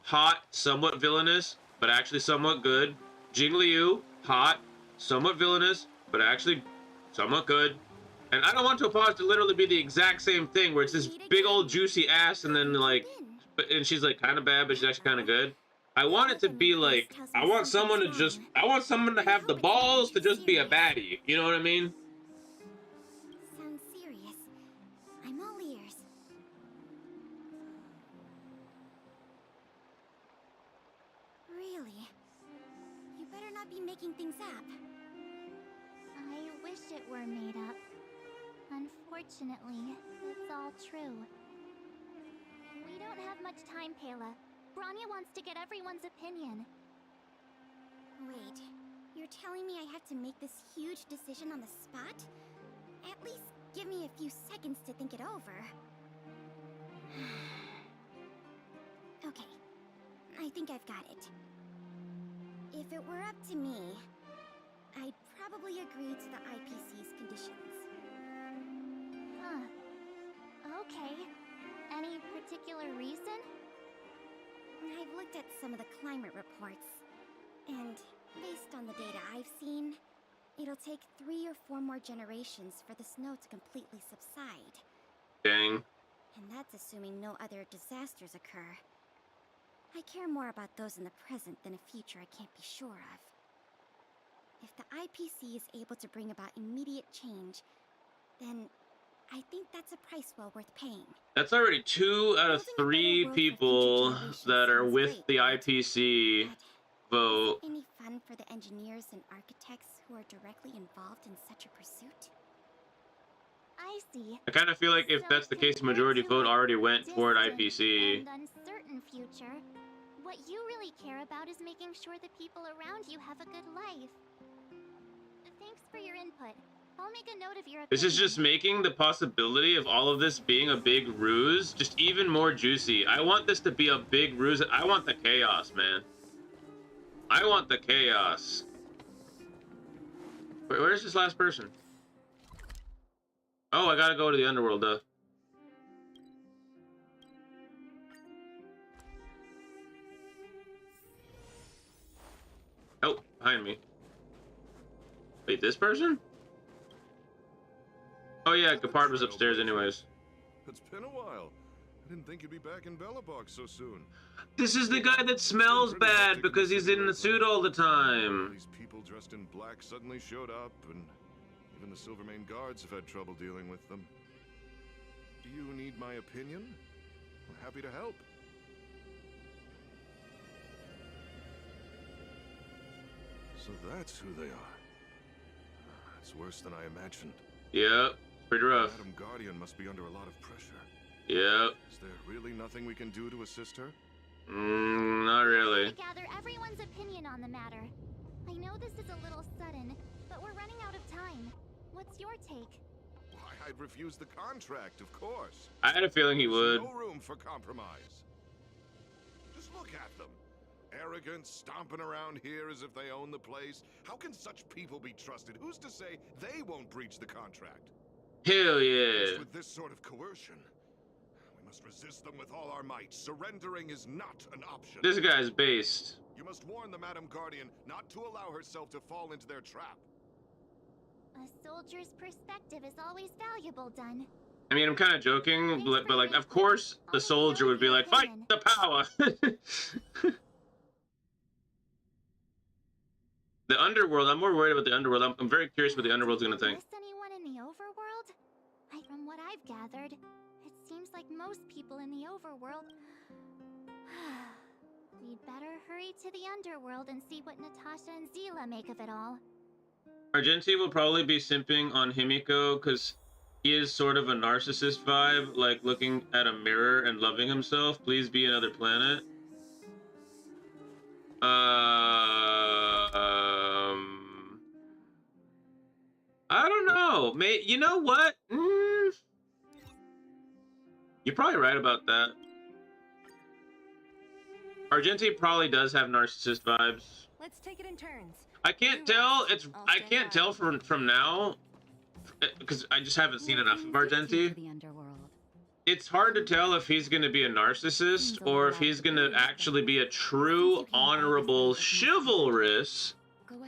hot, somewhat villainous, but actually somewhat good. Jingliu, hot, somewhat villainous, but actually somewhat good. And I don't want Topaz to literally be the exact same thing where it's this big old juicy ass and then like. And she's like kind of bad, but she's actually kind of good. I want it to be like, I want someone to have the balls to just be a baddie. You know what I mean? Sounds serious. I'm all ears. Really? You better not be making things up. I wish it were made up. Unfortunately, it's all true. We don't have much time, Pela. Branya wants to get everyone's opinion. Wait, you're telling me I have to make this huge decision on the spot? At least give me a few seconds to think it over. Okay, I think I've got it. If it were up to me, I'd probably agree to the IPC's conditions. Huh. Okay. Any particular reason? I've looked at some of the climate reports, and based on the data I've seen, it'll take 3 or 4 more generations for the snow to completely subside. Dang. And that's assuming no other disasters occur. I care more about those in the present than a future I can't be sure of. If the IPC is able to bring about immediate change, then I think that's a price well worth paying. That's already 2 out of 3 people that are with the IPC vote. Is it any fun for the engineers and architects who are directly involved in such a pursuit? I see. I kind of feel like if that's the case, majority vote already went toward IPC. An uncertain future. What you really care about is making sure the people around you have a good life. Thanks for your input. I'll make a note of your opinion. This is just making the possibility of all of this being a big ruse just even more juicy. I want this to be a big ruse. I want the chaos, man. I want the chaos. Wait, where's this last person? Oh, I gotta go to the underworld, duh. behind me. Wait, this person? Oh yeah, Gepard was upstairs anyways. It's been a while. I didn't think you'd be back in Belobog so soon. This is the guy that smells bad because he's in the suit all the time. These people dressed in black suddenly showed up, and even the Silvermane guards have had trouble dealing with them. Do you need my opinion? I'm happy to help. So that's who they are. It's worse than I imagined. Yeah, pretty rough. Madam Guardian must be under a lot of pressure. Yeah. Is there really nothing we can do to assist her? Not really. To gather everyone's opinion on the matter. I know this is a little sudden, but we're running out of time. What's your take? Why, I'd refuse the contract, of course. I had a feeling he would. No room for compromise. Just look at them. Arrogant, stomping around here as if they own the place. How can such people be trusted? Who's to say they won't breach the contract? Hell yeah. With this sort of coercion, we must resist them with all our might. Surrendering is not an option. This guy's based. You must warn the Madam Guardian not to allow herself to fall into their trap. A soldier's perspective is always valuable, Dun. I mean, I'm kind of joking, but like, of course, the soldier would be like, fight the power. The underworld, I'm more worried about the underworld. I'm very curious what the underworld's gonna think. Miss anyone in the overworld? From what I've gathered, it seems like most people in the overworld. We'd better hurry to the underworld and see what Natasha and Zila make of it all. Argenti will probably be simping on Himiko because he is sort of a narcissist vibe, like looking at a mirror and loving himself. Please be another planet. I don't know. You know what? You're probably right about that. Argenti probably does have narcissist vibes. Let's take it in turns. I can't tell. I can't tell from now because I just haven't seen enough of Argenti. It's hard to tell if he's going to be a narcissist or if he's going to actually be a true, honorable, chivalrous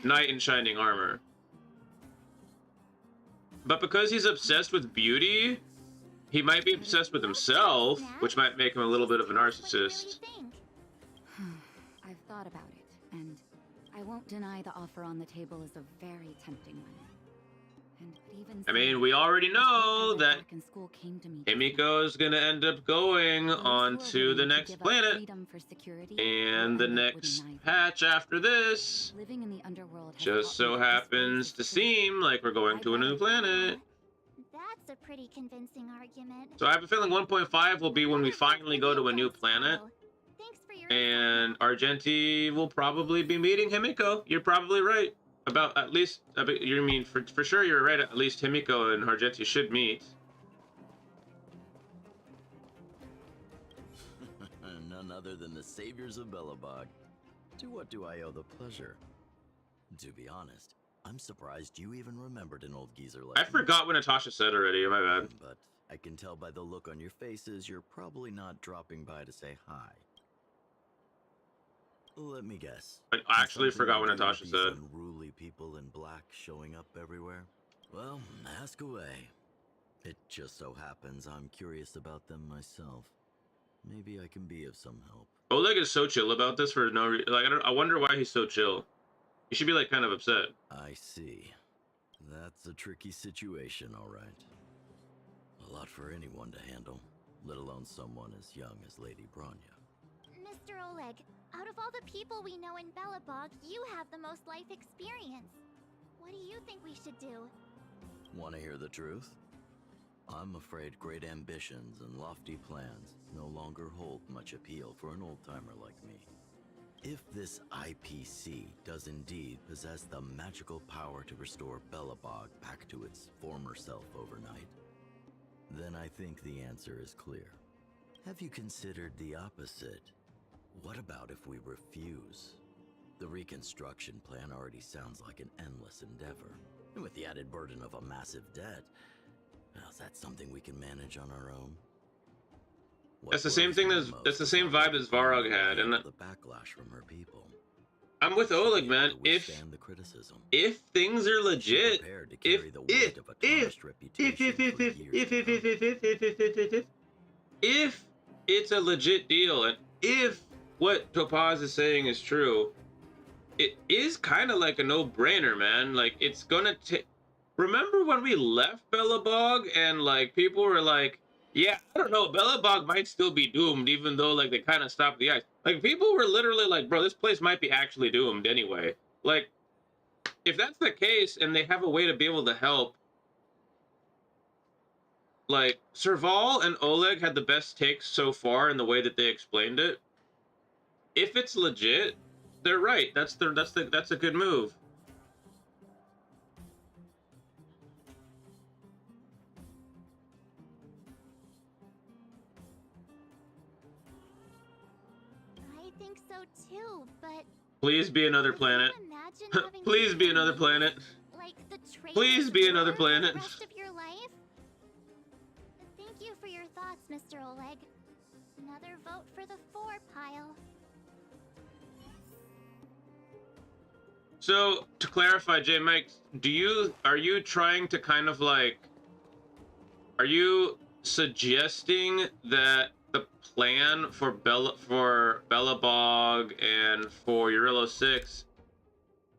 knight in shining armor. But because he's obsessed with beauty, he might be obsessed with himself, which might make him a little bit of a narcissist. I've thought about it, and I won't deny the offer on the table is a very tempting one. I mean, we already know that Himiko is going to end up going on to the next planet. And the next patch after this just so happens to seem like we're going to a new planet. That's a pretty convincing argument. So I have a feeling 1.5 will be when we finally go to a new planet. And Argenti will probably be meeting Himiko. You're probably right. About at least, you mean for sure you're right, at least Himiko and Argenti should meet. None other than the saviors of Belobog. To what do I owe the pleasure? To be honest, I'm surprised you even remembered an old geezer like I forgot what Natasha said already, my bad. But I can tell by the look on your faces you're probably not dropping by to say hi. Let me guess. I actually forgot what Natasha said. Unruly people in black showing up everywhere? Well, ask away. It just so happens I'm curious about them myself. Maybe I can be of some help. Oleg is so chill about this for no reason. Like, I wonder why he's so chill. He should be like kind of upset. I see. That's a tricky situation, all right. A lot for anyone to handle, let alone someone as young as Lady Bronya. Mr. Oleg, out of all the people we know in Belobog, you have the most life experience. What do you think we should do? Want to hear the truth? I'm afraid great ambitions and lofty plans no longer hold much appeal for an old-timer like me. If this IPC does indeed possess the magical power to restore Belobog back to its former self overnight, then I think the answer is clear. Have you considered the opposite? What about if we refuse? The reconstruction plan already sounds like an endless endeavor. And with the added burden of a massive debt, well, is that something we can manage on our own? That's the same thing that's the same vibe as Varog had, and the backlash from her people. I'm with Oleg, man. Withstand the criticism. If things are legit, Prepared to carry the weight of a tarnished reputation for years to come. if it's a legit deal, and if what Topaz is saying is true, it is kind of like a no-brainer, man. Like, it's gonna take... Remember when we left Belobog and, like, people were like, yeah, I don't know, Belobog might still be doomed, even though, like, they kind of stopped the ice. Like, people were literally like, bro, this place might be actually doomed anyway. Like, if that's the case and they have a way to be able to help, like, Serval and Oleg had the best takes so far in the way that they explained it. If it's legit, they're right. That's a good move. I think so too, but Please be another planet. Please be another planet. like the Please be another planet. the rest of your life? Thank you for your thoughts, Mr. Oleg. Another vote for the 4 pile. So, to clarify, J Mike, are you trying to kind of like, are you suggesting that the plan for Belobog and for Eurillo 6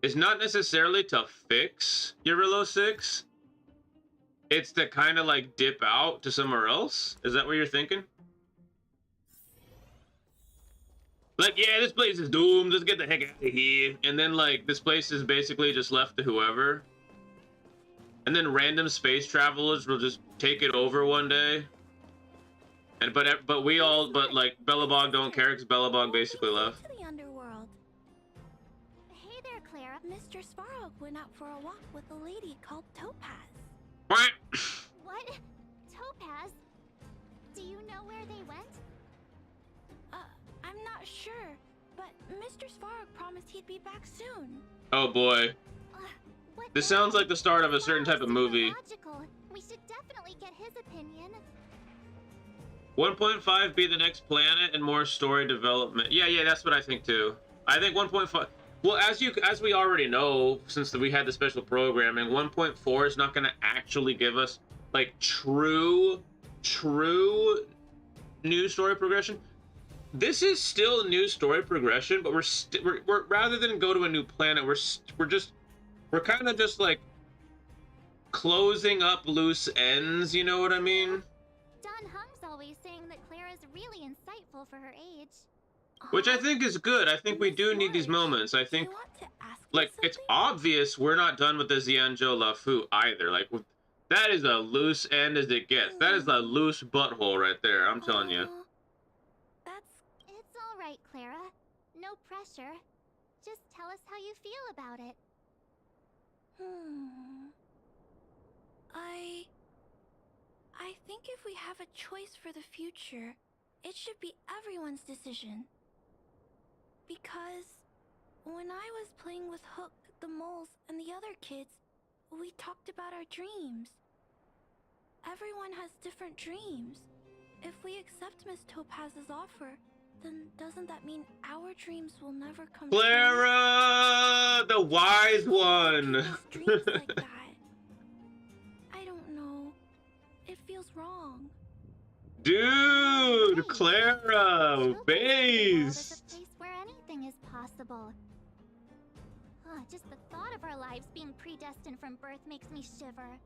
is not necessarily to fix Eurillo 6? It's to kind of like dip out to somewhere else? Is that what you're thinking? Like, yeah, this place is doomed. Let's get the heck out of here. And then, like, this place is basically just left to whoever. And then random space travelers will just take it over one day. And but like Belobog don't care because Belobog basically left. To the underworld. Hey there, Clara. Mr. Svarog went out for a walk with a lady called Topaz. What? What? Topaz? Do you know where they went? I'm not sure, but Mr. Svarog promised he'd be back soon. Oh boy. This sounds like the start of a certain type of movie. Logical. We should definitely get his opinion. 1.5 be the next planet and more story development. Yeah, that's what I think too. I think 1.5. Well, as we already know, since we had the special programming, 1.4 is not going to actually give us like true new story progression. This is still new story progression, but we're rather than go to a new planet, we're kind of just like closing up loose ends. You know what I mean? Don Hung's always saying that Clara's really insightful for her age. Which I think is good. I think we do need these moments. I think, like, it's obvious we're not done with the Xianzhou Lafu either. Like, that is a loose end as it gets. That is a loose butthole right there. I'm telling you. It's all right, Clara. No pressure. Just tell us how you feel about it. I think if we have a choice for the future, it should be everyone's decision. Because when I was playing with Hook, the moles, and the other kids, we talked about our dreams. Everyone has different dreams. If we accept Miss Topaz's offer, then doesn't that mean our dreams will never come true? Clara, the wise one. Dreams like that. I don't know. It feels wrong. Dude, Clara, based. It's a place where anything is possible. Just the thought of our lives being predestined from birth makes me shiver.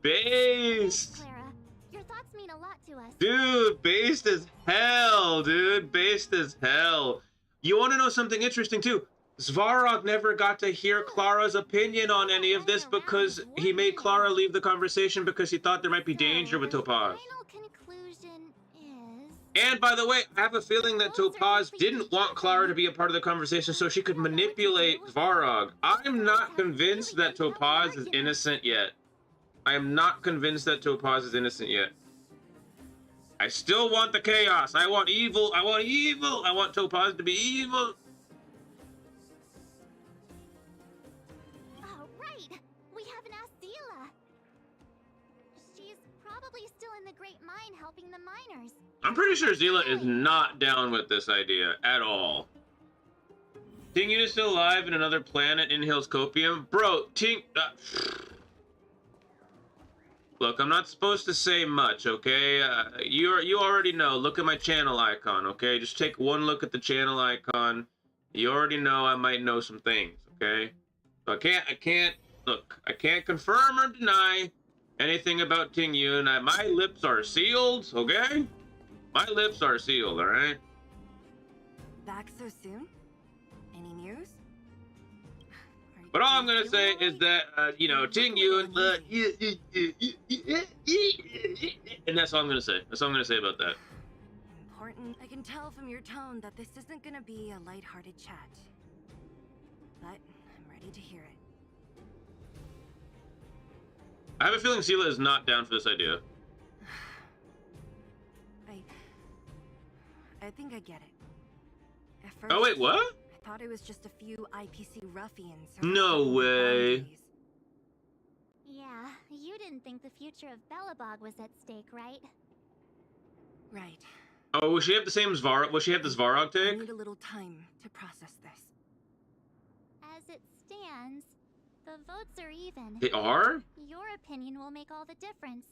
Based. Clara, your thoughts mean a lot to us. Dude, based as hell, dude. Based as hell. You want to know something interesting, too? Svarog never got to hear Clara's opinion on any of this because he made Clara leave the conversation because he thought there might be danger with Topaz. And by the way, I have a feeling that Topaz didn't want Clara to be a part of the conversation so she could manipulate Svarog. I'm not convinced that Topaz is innocent yet. I am not convinced that Topaz is innocent yet. I still want the chaos. I want evil. I want evil. I want Topaz to be evil. Oh, right. We haven't asked Zila. She's probably still in the Great Mine helping the miners. I'm pretty sure Zila is not down with this idea at all. Tingyun is still alive in another planet in Hillscopium. Bro, Look, I'm not supposed to say much, okay? You already know. Look at my channel icon, okay? Just take one look at the channel icon. You already know I might know some things, okay? So I can't confirm or deny anything about Tingyun. My lips are sealed, okay? My lips are sealed, alright? Back so soon? Any news? But all I'm gonna say is that, you know, Tingyun, and that's all I'm gonna say. That's all I'm gonna say about that. Important. I can tell from your tone that this isn't gonna be a lighthearted chat. But I'm ready to hear it. I have a feeling Sela is not down for this idea. I think I get it. At first, Oh wait, what? I thought it was just a few IPC ruffians. No way. Yeah, you didn't think the future of Belobog was at stake, right? Right. Oh, will she have the same Svarog? Will she have the Svarog I take? need a little time to process this. As it stands, the votes are even. They are? Your opinion will make all the difference.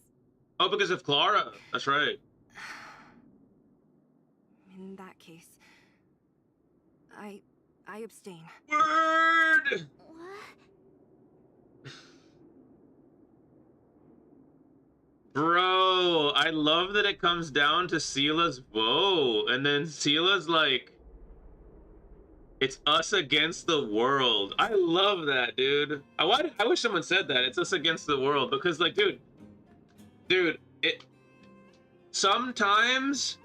Oh, because of Clara. That's right. In that case, I abstain. Word! Bro, I love that it comes down to Sela's vote, and then Sela's like, it's us against the world. I love that, dude. I wish someone said that. It's us against the world, because like, dude, sometimes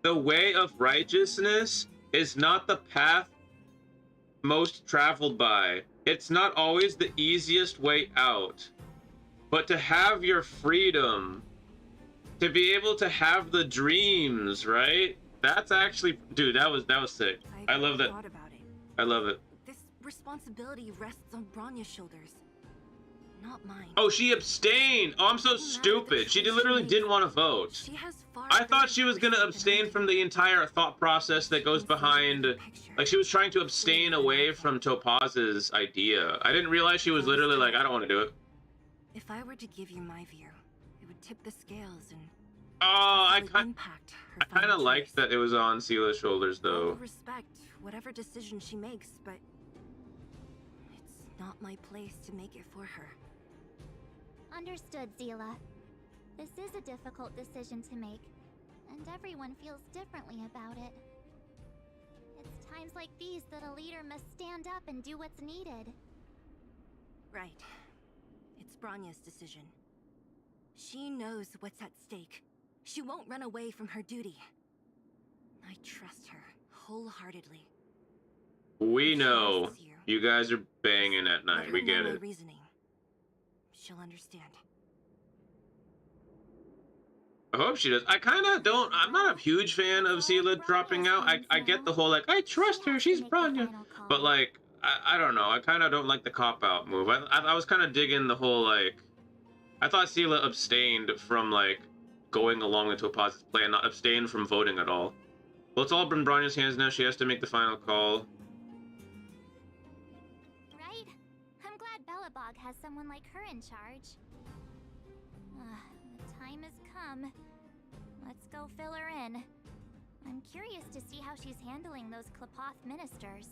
the way of righteousness is not the path most traveled by. It's not always the easiest way out. But to have your freedom, to be able to have the dreams, right? That's actually, dude, that was sick. I love that. Thought about it. I love it. This responsibility rests on Bronya's shoulders, not mine. Oh, she abstained. Oh, I'm so stupid. She literally didn't want to vote. She has far I thought she was gonna abstain from the entire thought process that goes behind, like she was trying to abstain away from Topaz's idea. I didn't realize she was literally like, I don't want to do it. If I were to give you my view, it would tip the scales and I impact her kind of final liked choice. that it was on Sela's shoulders I will though. respect whatever decision she makes, but it's not my place to make it for her. Understood, Zila. This is a difficult decision to make, and everyone feels differently about it. It's times like these that a leader must stand up and do what's needed. Right. It's Bronya's decision. She knows what's at stake. She won't run away from her duty. I trust her wholeheartedly. We know you guys are banging at night. We get My it. reasoning. She'll understand. I hope she does. I kind of don't. I'm not a huge fan of Sela dropping out. I get the whole like, I trust her. She's Bronya. But like, I don't know. I kind of don't like the cop-out move. I was kind of digging the whole like, I thought Sela abstained from like going along with Topaz's plan, not abstained from voting at all. Well, it's all in Bronya's hands now. She has to make the final call. Right? I'm glad Belobog has someone like her in charge. The time has come. Let's go fill her in. I'm curious to see how she's handling those Klipoth ministers.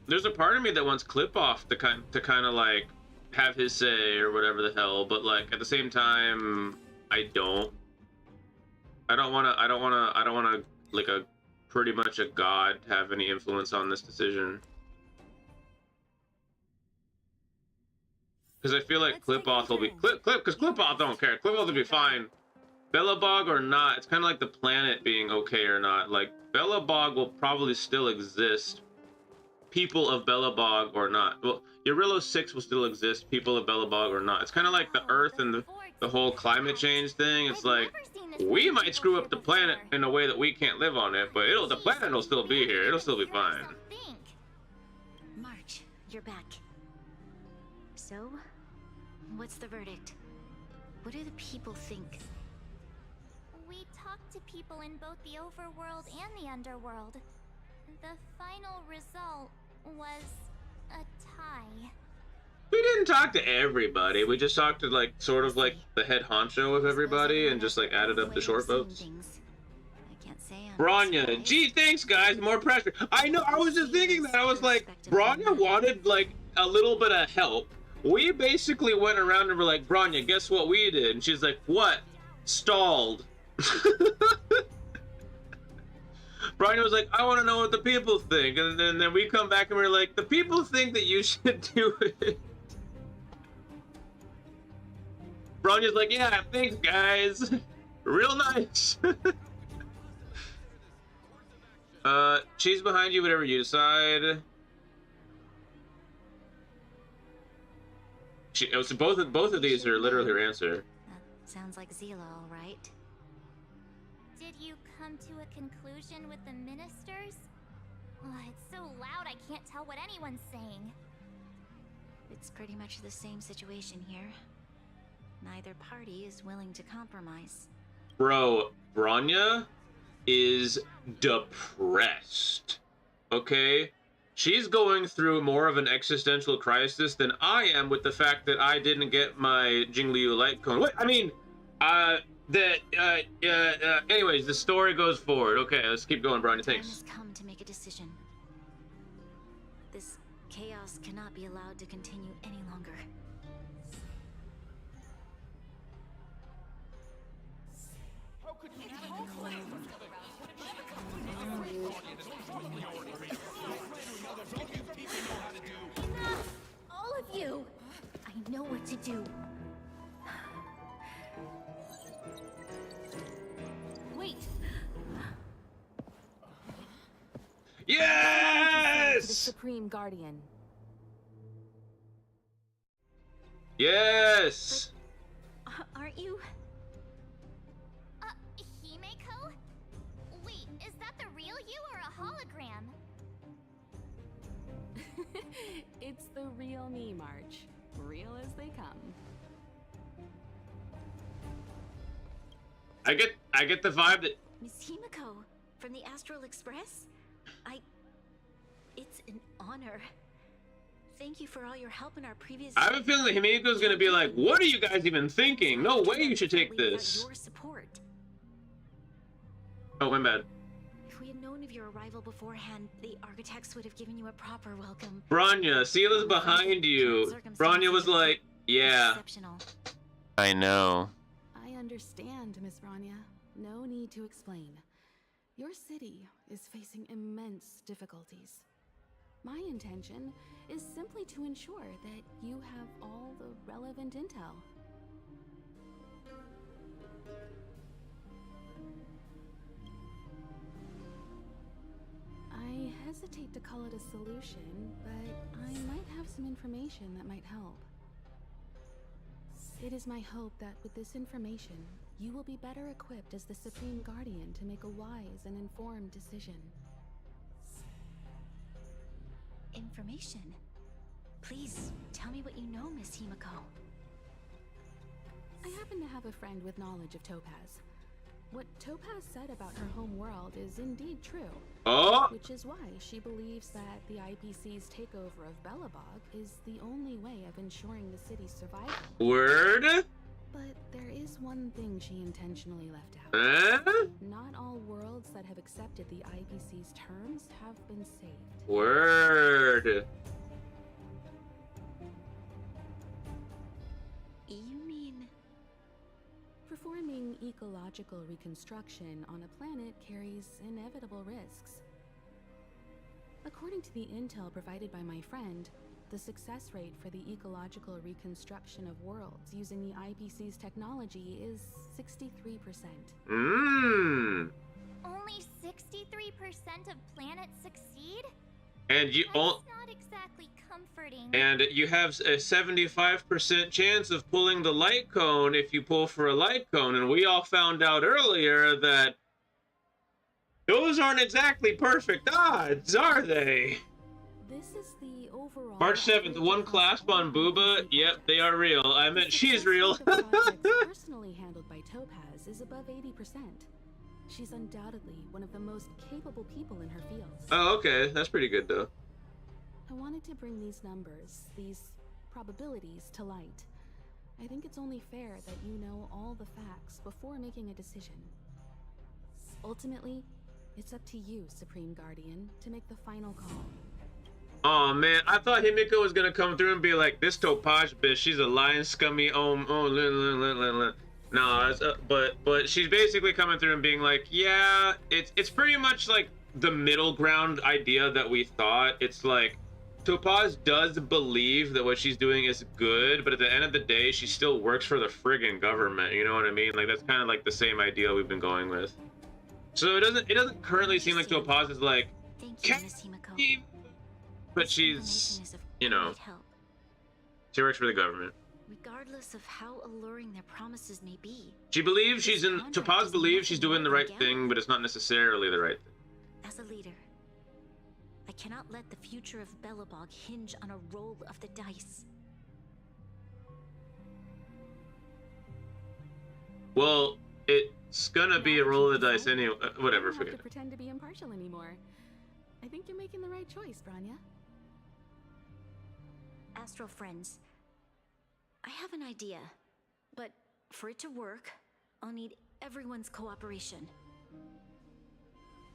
There's a part of me that wants Klipoth to kind of like have his say or whatever the hell, but like at the same time, I don't want to like a pretty much a god have any influence on this decision. Because I feel like Klipoth will be because Klipoth don't care. Klipoth will be fine. Belobog or not, it's kind of like the planet being okay or not. Like Belobog will probably still exist. People of Belobog or not. Well, Eurillo 6 will still exist. People of Belobog or not. It's kind of like the Earth and the whole climate change thing. It's like we might screw up the planet in a way that we can't live on it, but the planet will still be here. It'll still be fine. March, you're back. So, what's the verdict? What do the people think? We talked to people in both the overworld and the underworld. the final result was a tie. We didn't talk to everybody. We just talked to like sort of like the head honcho of everybody and just like added up the short votes. Bronya, gee, thanks guys, more pressure. I know, I was just thinking that. I was like, Bronya wanted like a little bit of help. We basically went around and were like, Bronya, guess what we did? And she's like, what? Stalled. Bronya was like, I want to know what the people think. And then we come back and we're like, the people think that you should do it. Bronya's like, yeah, thanks guys. Real nice. She's behind you, whatever you decide. So both of these are literally her answer. That sounds like Zila, all right. Did you come to a conclusion with the ministers? Oh, it's so loud I can't tell what anyone's saying. It's pretty much the same situation here. Neither party is willing to compromise. Bro, Bronya is depressed. Okay? She's going through more of an existential crisis than I am with the fact that I didn't get my Jingliu light cone. What? I mean, anyways, the story goes forward. Okay, let's keep going, Bronya. Thanks. Time has come to make a decision. This chaos cannot be allowed to continue any longer. Enough! All of you! I know what to do. Wait! Yes! The Supreme Guardian. Yes! Aren't you? Himeko? Wait, is that the real you or a hologram? It's the real me, March. Real as they come. I get the vibe that Miss Himeko from the Astral Express? It's an honor. Thank you for all your help in our previous... I have a feeling that Himiko's gonna be like, what are you guys even thinking? No way you should take this. Your support. Oh, my bad. If we had known of your arrival beforehand, the architects would have given you a proper welcome. Bronya, Seela's behind you. Bronya was like, yeah. I know. I understand, Miss Bronya. No need to explain. Your city is facing immense difficulties. My intention is simply to ensure that you have all the relevant intel. I hesitate to call it a solution, but I might have some information that might help. It is my hope that with this information, you will be better equipped as the Supreme Guardian to make a wise and informed decision. Information? Please, tell me what you know, Miss Himeko. I happen to have a friend with knowledge of Topaz. What Topaz said about her home world is indeed true. Oh! Which is why she believes that the IPC's takeover of Belobog is the only way of ensuring the city's survival. Word? But there is one thing she intentionally left out. Not all worlds that have accepted the IPC's terms have been saved. Word. You mean... Performing ecological reconstruction on a planet carries inevitable risks. According to the intel provided by my friend, the success rate for the ecological reconstruction of worlds using the IPC's technology is 63%. Only 63% of planets succeed? And you That's not exactly comforting. And you have a 75% chance of pulling the light cone if you pull for a light cone. And we all found out earlier that those aren't exactly perfect odds, are they? This is the overall... March 7th, one clasp on Booba. Yep, they are real. I meant she's real. personally handled by Topaz is above 80%. She's undoubtedly one of the most capable people in her field. Oh, okay. That's pretty good, though. I wanted to bring these numbers, these probabilities, to light. I think it's only fair that you know all the facts before making a decision. Ultimately, it's up to you, Supreme Guardian, to make the final call. Oh man, I thought Himiko was gonna come through and be like, this Topaz bitch, she's a lying, scummy, no, but she's basically coming through and being like, yeah, it's pretty much like the middle ground idea that we thought. It's like, Topaz does believe that what she's doing is good, but at the end of the day, she still works for the friggin' government, you know what I mean? Like, that's kind of like the same idea we've been going with. So it doesn't currently seem like Topaz is like, but she's, you know, she works for the government. Regardless of how alluring their promises may be. She believes Topaz believes she's doing the right thing, but it's not necessarily the right thing. As a leader, I cannot let the future of Belobog hinge on a roll of the dice. Well, it's gonna be a roll of the dice anyway. Whatever, forget it. I don't have to pretend to be impartial anymore. I think you're making the right choice, Branya. Astral friends, I have an idea, but for it to work, I'll need everyone's cooperation.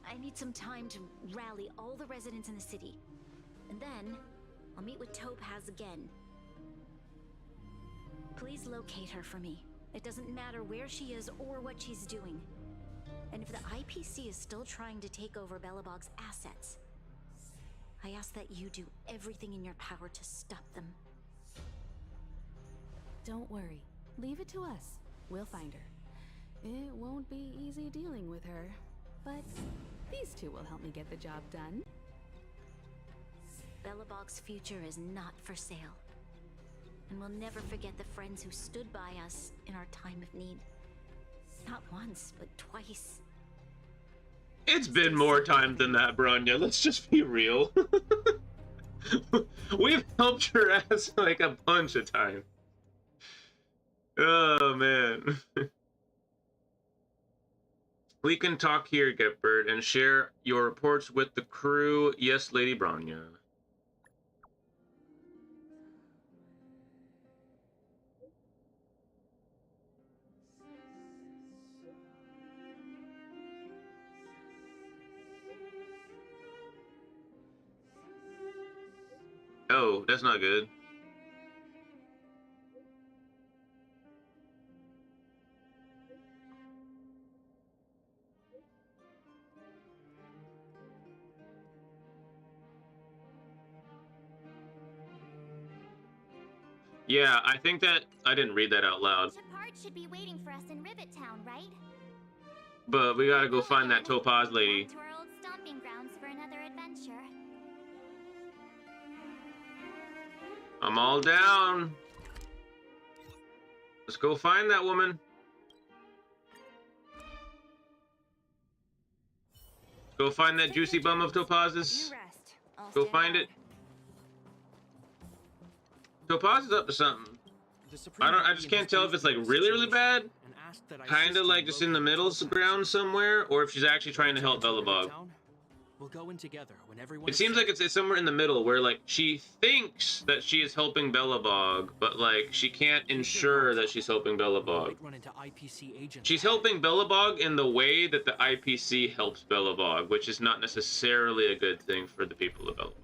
I need some time to rally all the residents in the city, and then I'll meet with Topaz again. Please locate her for me. It doesn't matter where she is or what she's doing. And if the IPC is still trying to take over Belobog's assets, I ask that you do everything in your power to stop them. Don't worry. Leave it to us. We'll find her. It won't be easy dealing with her, but these two will help me get the job done. Belobog's future is not for sale. And we'll never forget the friends who stood by us in our time of need. Not once, but twice. It's been more time than that, Branya. Let's just be real. We've helped her ass like a bunch of times. Oh, man. We can talk here, Getbird, and share your reports with the crew. Yes, Lady Branya. Oh, that's not good. Yeah, I think that I didn't read that out loud. Shepard should be waiting for us in Rivet Town, right? But we gotta go find that Topaz lady. To our old stomping grounds for another adventure. I'm all down. Let's go find that woman. Go find that juicy bum of Topaz's. Go find it. Topaz is up to something. I just can't tell if it's like really bad, kind of like just in the middle ground somewhere, or if she's actually trying to help Belobog. We'll go in together when everyone. It seems like it's somewhere in the middle where like she thinks that she is helping Belobog, but like she can't ensure that she's helping Belobog. She's helping Belobog in the way that the IPC helps Belobog, which is not necessarily a good thing for the people of Belobog.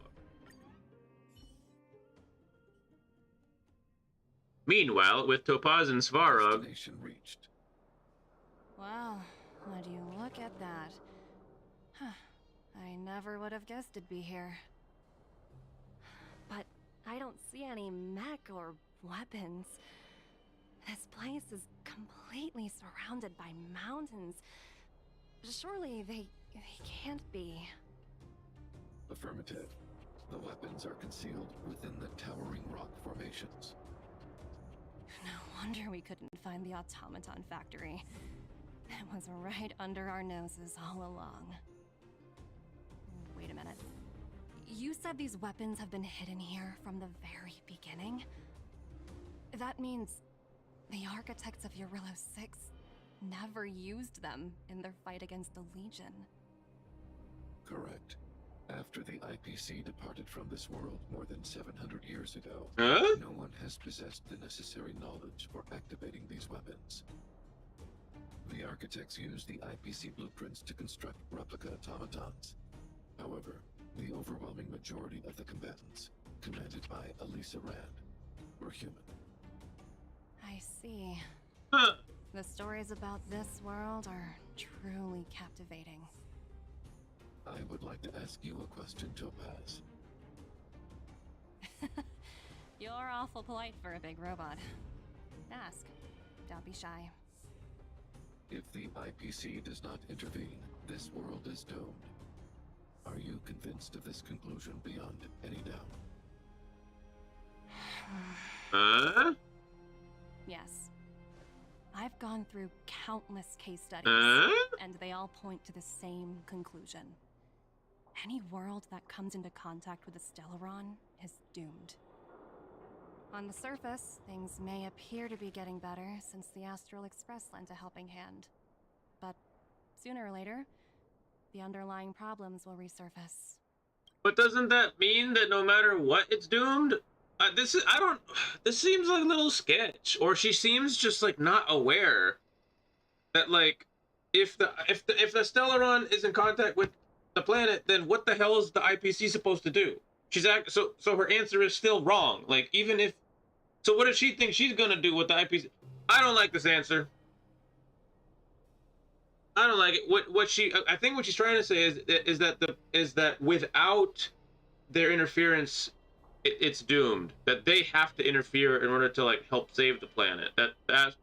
Meanwhile, with Topaz and Svarog. Wow, would you look at that? Huh. I never would have guessed it'd be here. But I don't see any mech or weapons. This place is completely surrounded by mountains. Surely they can't be. Affirmative. The weapons are concealed within the towering rock formations. No wonder we couldn't find the automaton factory. It was right under our noses all along. Wait a minute. You said these weapons have been hidden here from the very beginning? That means the architects of Eurillo 6 never used them in their fight against the Legion. Correct. After the IPC departed from this world more than 700 years ago, no one has possessed the necessary knowledge for activating these weapons. The architects used the IPC blueprints to construct replica automatons. However, the overwhelming majority of the combatants, commanded by Elisa Rand, were human. I see. The stories about this world are truly captivating. I would like to ask you a question, Topaz. You're awful polite for a big robot. Ask. Don't be shy. If the IPC does not intervene, this world is doomed. Are you convinced of this conclusion beyond any doubt? Yes. I've gone through countless case studies, and they all point to the same conclusion. Any world that comes into contact with a Stellaron is doomed. On the surface, things may appear to be getting better since the Astral Express lent a helping hand. But sooner or later, the underlying problems will resurface. But doesn't that mean that no matter what, it's doomed? This seems like a little sketch. Or she seems just like not aware that like if the Stellaron is in contact with the planet, then what the hell is the IPC supposed to do? So her answer is still wrong. Like even if so, what does she think she's gonna do with the IPC? I don't like this answer. I don't like it. I think what she's trying to say is that without their interference, it's doomed. That they have to interfere in order to like help save the planet. That.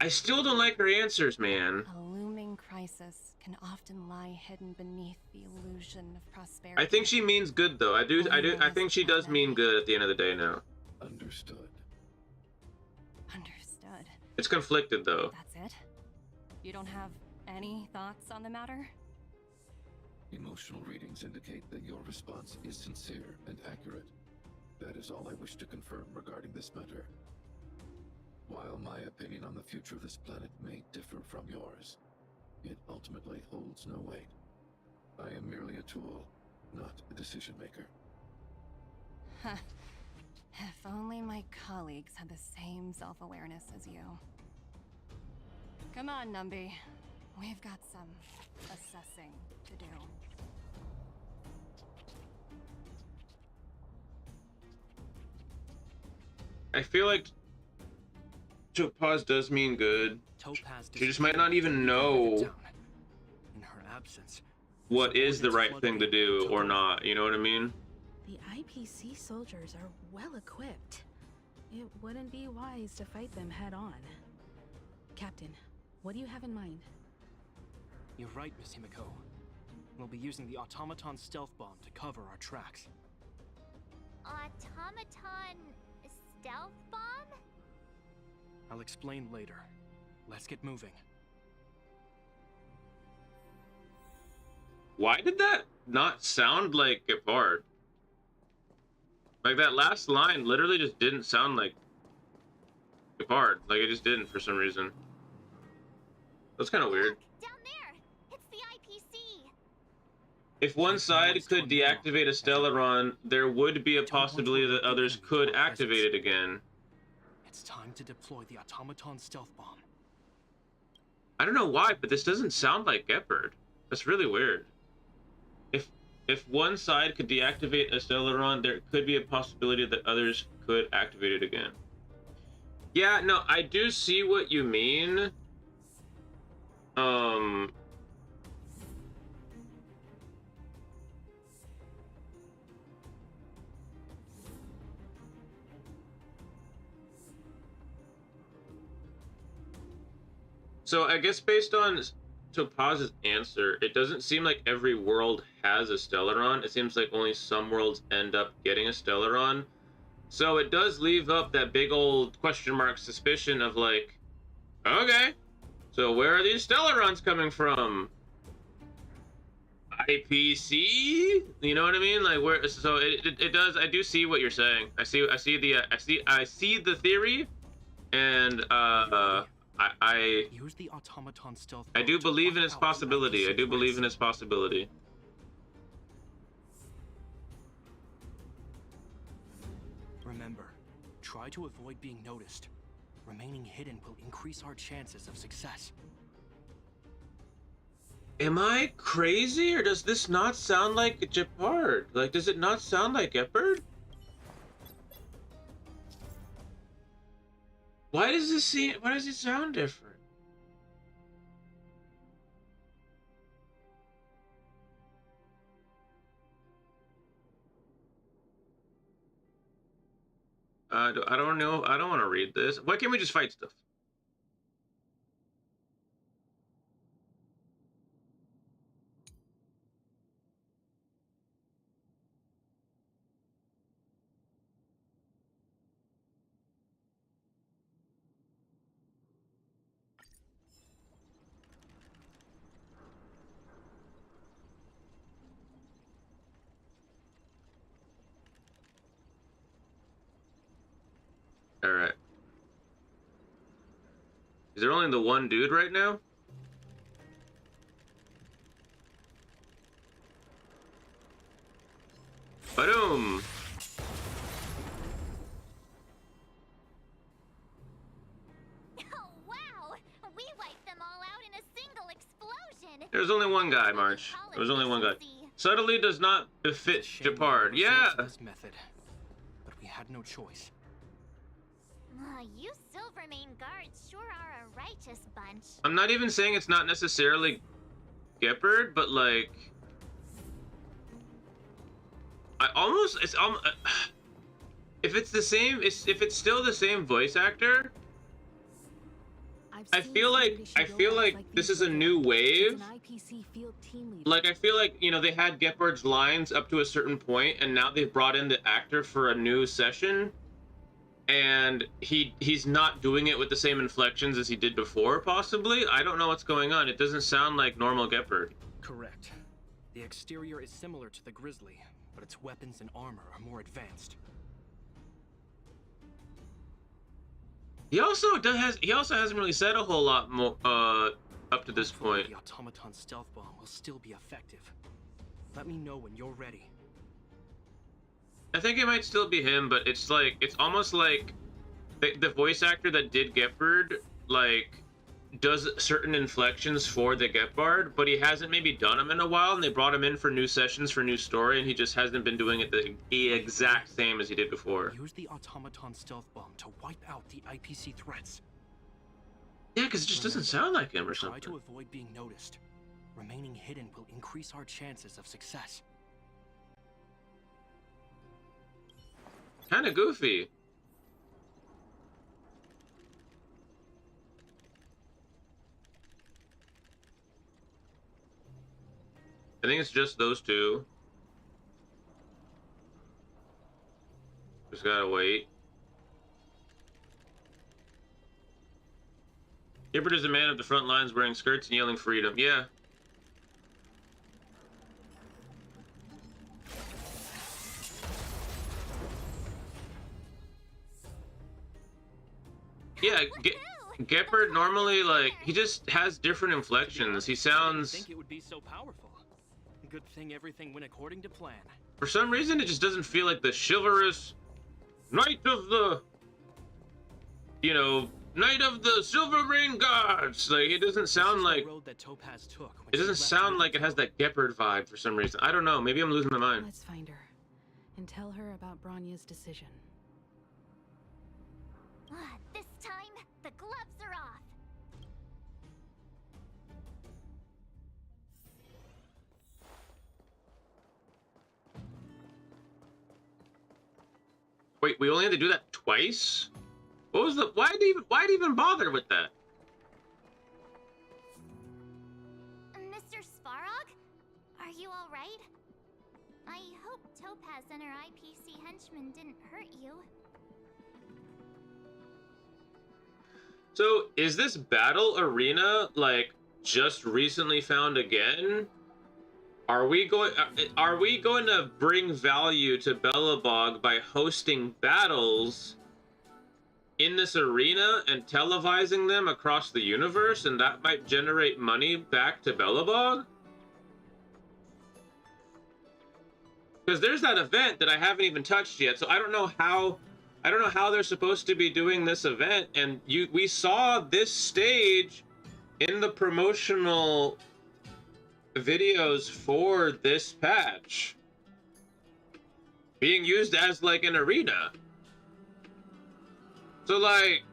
I still don't like her answers, man. A looming crisis can often lie hidden beneath the illusion of prosperity. I think she means good though. I think she does mean good at the end of the day now. Understood. Understood. It's conflicted though. That's it? You don't have any thoughts on the matter? Emotional readings indicate that your response is sincere and accurate. That is all I wish to confirm regarding this matter. While my opinion on the future of this planet may differ from yours, it ultimately holds no weight. I am merely a tool, not a decision maker. Huh. If only my colleagues had the same self-awareness as you. Come on, Numby. We've got some assessing to do. I feel like Topaz does mean good. She just might not even know in her absence what is the right thing to do or not. You know what I mean? The IPC soldiers are well equipped. It wouldn't be wise to fight them head on. Captain, what do you have in mind? You're right, Miss Himiko. We'll be using the automaton stealth bomb to cover our tracks. Automaton stealth bomb? I'll explain later. Let's get moving. Why did that not sound like Gepard? Like that last line literally just didn't sound like Gepard. Like it just didn't for some reason. That's kind of weird. Down there! It's the IPC! If one side could deactivate a Stellaron, there would be a possibility that others could activate it again. It's time to deploy the automaton stealth bomb. I don't know why, but this doesn't sound like Gepard. That's really weird. If one side could deactivate a Stellaron, there could be a possibility that others could activate it again. Yeah, no, I do see what you mean. So I guess based on Topaz's answer, it doesn't seem like every world has a Stellaron. It seems like only some worlds end up getting a Stellaron. So it does leave up that big old question mark suspicion of like, okay, so where are these Stellarons coming from? IPC? You know what I mean? Like where? So it does. I do see what you're saying. I see the theory, and I Use the automaton stealth I do bomb to believe in wipe its out the possibility. I IPC do believe threats. in its possibility. Remember, try to avoid being noticed. Remaining hidden will increase our chances of success. Am I crazy, or does this not sound like Gepard? Like, does it not sound like Gepard? Why does this seem? Why does it sound different? I don't know. I don't want to read this. Why can't we just fight stuff? All right. Is there only the one dude right now? Boom! Oh, wow! We wiped them all out in a single explosion! There's only one guy, March. There was only one guy. Subtly does not befit Gepard. Yeah! This method, but we had no choice. You Silvermane guards sure are a righteous bunch. I'm not even saying it's not necessarily Gepard, but like... if it's the same, if it's still the same voice actor, I feel like this is a new wave. Like, I feel like, you know, they had Gepard's lines up to a certain point, and now they've brought in the actor for a new session, and he's not doing it with the same inflections as he did before, possibly. I don't know what's going on. It doesn't sound like normal Gepard. Correct. The exterior is similar to the Grizzly, but its weapons and armor are more advanced. He also hasn't really said a whole lot more up to this point. The automaton stealth bomb will still be effective. Let me know when you're ready. I think it might still be him, but it's like, it's almost like the voice actor that did Gepard, like, does certain inflections for the Gepard, but he hasn't maybe done them in a while, and they brought him in for new sessions for new story, and he just hasn't been doing it the exact same as he did before. Use the automaton stealth bomb to wipe out the IPC threats. Yeah, because it just doesn't sound like him or something. Try to avoid being noticed. Remaining hidden will increase our chances of success. Kind of goofy. I think it's just those two. Just gotta wait. Gepard is a man of the front lines wearing skirts and yelling freedom. Yeah. Yeah, Gepard normally, like, he just has different inflections. He sounds... I think it would be so powerful. Good thing everything went according to plan. For some reason, it just doesn't feel like the chivalrous knight of the... You know, knight of the Silvermane gods. Like, it doesn't sound like... It doesn't sound like it has that Gepard vibe for some reason. I don't know. Maybe I'm losing my mind. Let's find her and tell her about Bronya's decision. This time, the gloves are off. Wait, we only had to do that twice? What was the... Why'd even bother with that? Mr. Svarog? Are you alright? I hope Topaz and her IPC henchmen didn't hurt you. So, is this battle arena, like, just recently found again? Are we going to bring value to Belobog by hosting battles in this arena and televising them across the universe, and that might generate money back to Belobog? Because there's that event that I haven't even touched yet, so I don't know how they're supposed to be doing this event. And we saw this stage in the promotional videos for this patch being used as like an arena. So like,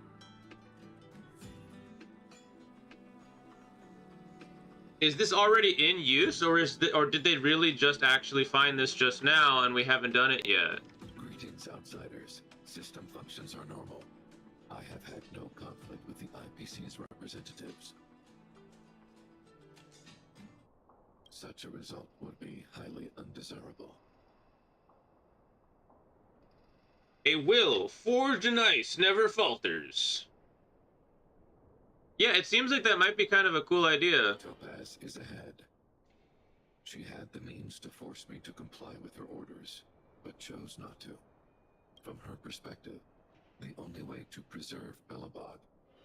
is this already in use, or did they really just actually find this just now and we haven't done it yet? Greetings, outsiders. System functions are normal. I have had no conflict with the IPC's representatives. Such a result would be highly undesirable. A will forged in ice never falters. Yeah, it seems like that might be kind of a cool idea. Topaz is ahead. She had the means to force me to comply with her orders, but chose not to. From her perspective, the only way to preserve Belobog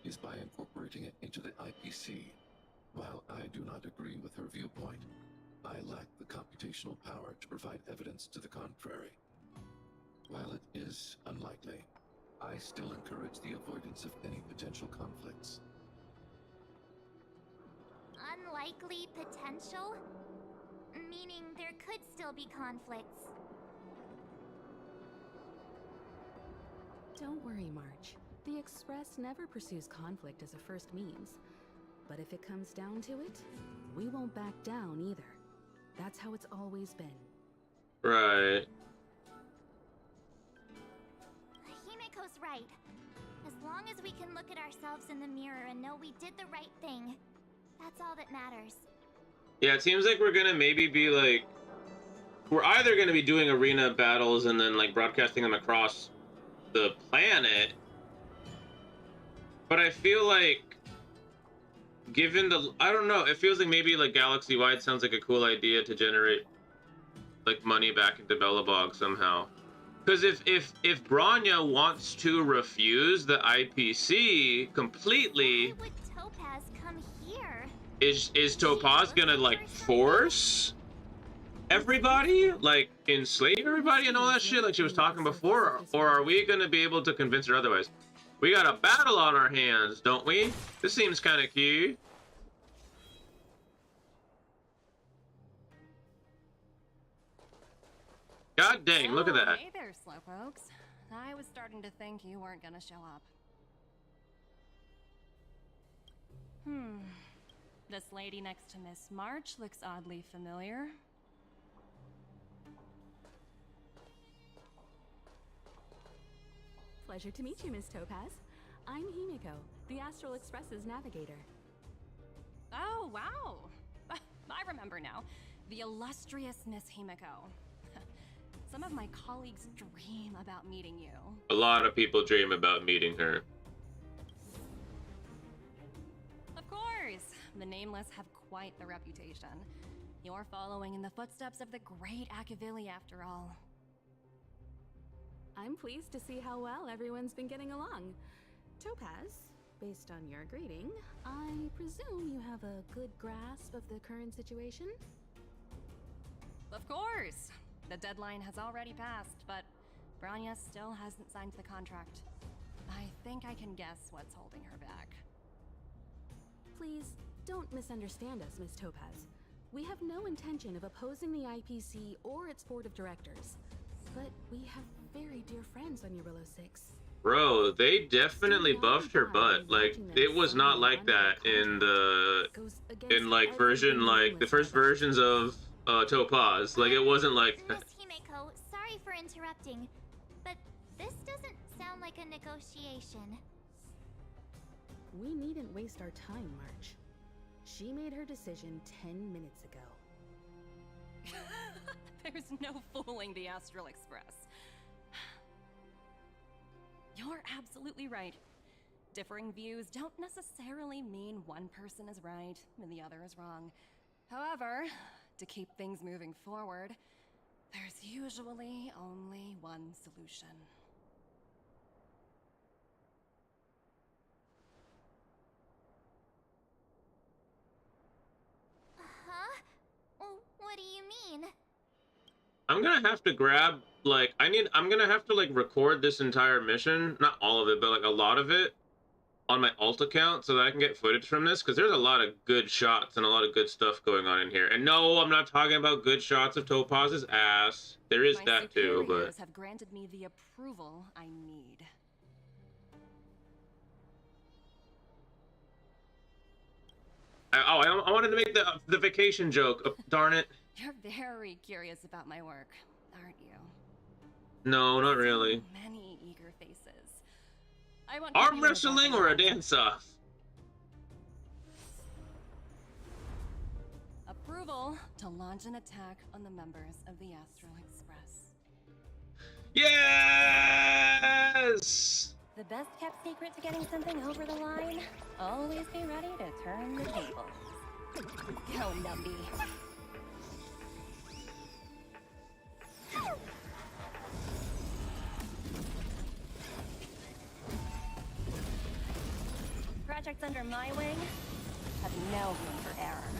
is by incorporating it into the IPC. While I do not agree with her viewpoint, I lack the computational power to provide evidence to the contrary. While it is unlikely, I still encourage the avoidance of any potential conflicts. Unlikely potential? Meaning there could still be conflicts. Don't worry, March. The Express never pursues conflict as a first means. But if it comes down to it, we won't back down either. That's how it's always been. Right. Himiko's right. As long as we can look at ourselves in the mirror and know we did the right thing, that's all that matters. Yeah, it seems like we're gonna maybe be like, we're either gonna be doing arena battles and then like broadcasting them across the planet, but I feel like, given the, I don't know, it feels like maybe like galaxy-wide sounds like a cool idea to generate like money back into Belobog somehow. Because if Bronya wants to refuse the IPC completely, why would Topaz come here? is Topaz gonna like force everybody, like enslave everybody and all that shit like she was talking before, or are we gonna be able to convince her otherwise? We got a battle on our hands, don't we? This seems kind of cute. God dang, look at that. Hey there, slowpokes. I was starting to think you weren't gonna show up. This lady next to Miss March looks oddly familiar. Pleasure to meet you, Miss Topaz. I'm Himiko, the Astral Express's navigator. Oh, wow. I remember now. The illustrious Miss Himiko. Some of my colleagues dream about meeting you. A lot of people dream about meeting her. Of course. The Nameless have quite the reputation. You're following in the footsteps of the great Akavili, after all. I'm pleased to see how well everyone's been getting along. Topaz, based on your greeting, I presume you have a good grasp of the current situation? Of course! The deadline has already passed, but Bronya still hasn't signed the contract. I think I can guess what's holding her back. Please, don't misunderstand us, Miss Topaz. We have no intention of opposing the IPC or its board of directors. But we have very dear friends on Urillo 6. Bro, they definitely buffed her butt. Like, it was not like that in the, like version, like the first versions of Topaz. Like, it wasn't like that. Miss Himiko, sorry for interrupting, but this doesn't sound like a negotiation. We needn't waste our time, March. She made her decision 10 minutes ago. There's no fooling the Astral Express. You're absolutely right. Differing views don't necessarily mean one person is right and the other is wrong. However, to keep things moving forward, there's usually only one solution. I'm gonna have to grab, like, I'm gonna have to, like, record this entire mission. Not all of it, but, like, a lot of it on my alt account so that I can get footage from this, because there's a lot of good shots and a lot of good stuff going on in here. And no, I'm not talking about good shots of Topaz's ass. There is that too, but... My have granted me the approval I need. I wanted to make the vacation joke. Oh, darn it. You're very curious about my work, aren't you? No, not really. So many eager faces. I want Arm wrestling or a dance-off? Approval to launch an attack on the members of the Astral Express. Yes! The best kept secret to getting something over the line? Always be ready to turn the tables. Go, Numby. Projects under my wing have no room for error.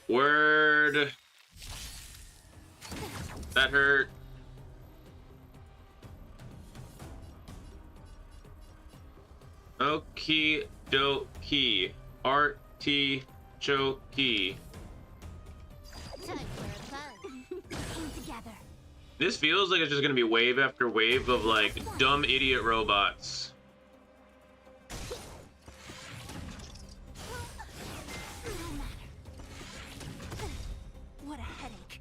Word. That hurt. Okie dokie. Artichoke. This feels like it's just gonna be wave after wave of like dumb idiot robots. What a headache.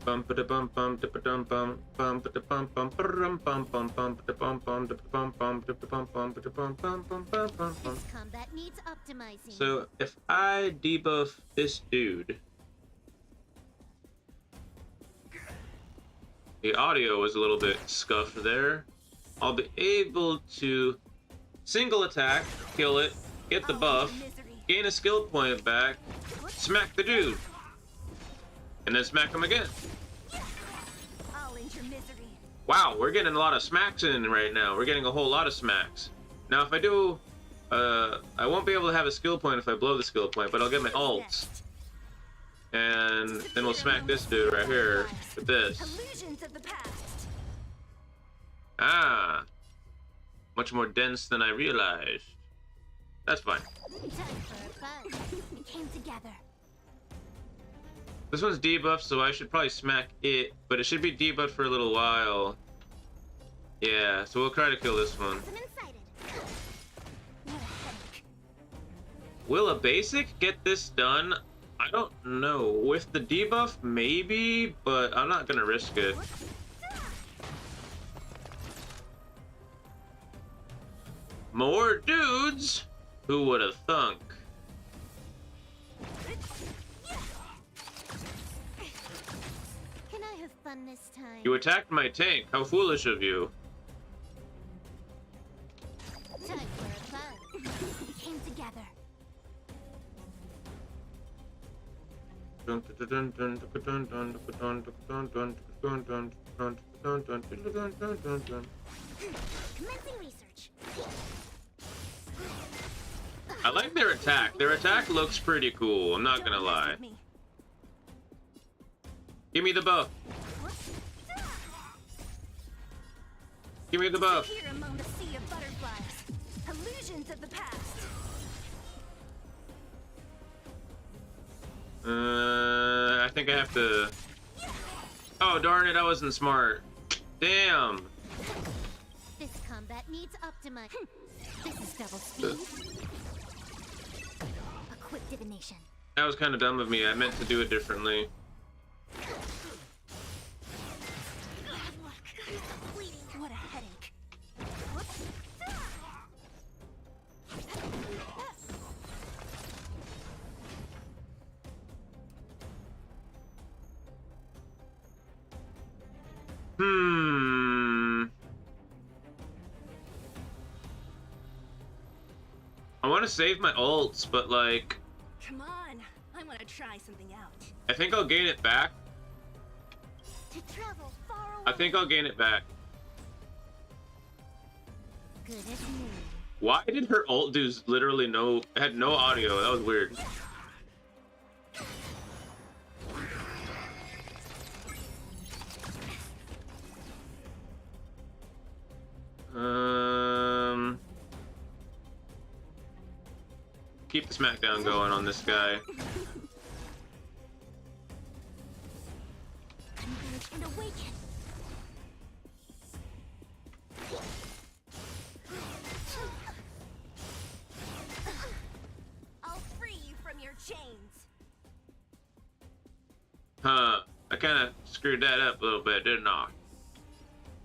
Bum ba da bum bum da ba dum bum bum ba da bum bum bum bum bum bum ba da bum bum da bum bum da bum bum ba da bum bum bum bum bum bum. This combat needs optimizing. So if I debuff this dude, the audio was a little bit scuffed there. I'll be able to single attack, kill it, get the buff, gain a skill point back, smack the dude, and then smack him again. Wow, we're getting a lot of smacks in right now. We're getting a whole lot of smacks. Now if I do, I won't be able to have a skill point if I blow the skill point, but I'll get my ults. And then we'll smack this dude right here with this. Ah, much more dense than I realized. That's fine. This one's debuffed, so I should probably smack it, but it should be debuffed for a little while. Yeah, so we'll try to kill this one. Will a basic get this done? I don't know. With the debuff, maybe, but I'm not gonna risk it. More dudes? Who would have thunk? Can I have fun this time? You attacked my tank. How foolish of you. Time for a fun. We came together. Commencing research. I like their attack. Their attack looks pretty cool. I'm not gonna lie. Give me the buff. Give me the buff. Here among the sea of butterflies, illusions of the past. I think I have to... Oh, darn it, I wasn't smart. Damn. This combat needs optimization. This is double speed. A quick divination. That was kind of dumb of me. I meant to do it differently. What a headache. I want to save my ults, but like... Come on, I want to try something out. I think I'll gain it back. To travel far away. I think I'll gain it back. Good as new. Why did her ult do literally had no audio? That was weird. Keep the smackdown going on this guy. And awaken. I'll free you from your chains. Huh. I kind of screwed that up a little bit, didn't I?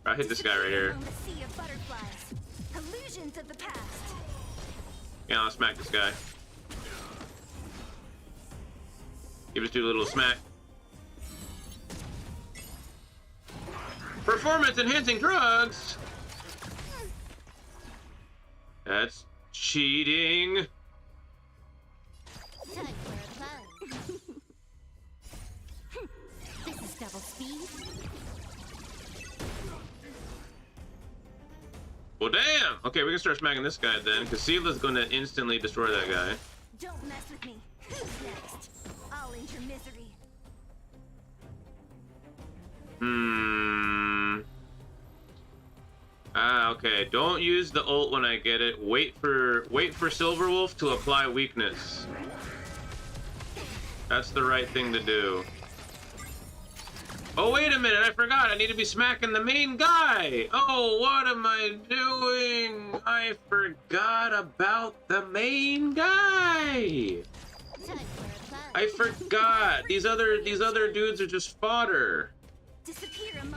I hit this guy right here. Sea of butterflies. Illusions of the past. Yeah, I'll smack this guy. Give this dude a little smack. Performance enhancing drugs! That's cheating. Time for a buzz. This is double speed. Well, damn! Okay, we can start smacking this guy then, because Seela's gonna instantly destroy that guy. Don't mess with me. Who's next? I'll end your misery. Okay. Don't use the ult when I get it. Wait for Silverwolf to apply weakness. That's the right thing to do. Oh, wait a minute, I forgot. I need to be smacking the main guy. Oh, what am I doing? I forgot about the main guy. I forgot. These other dudes are just fodder.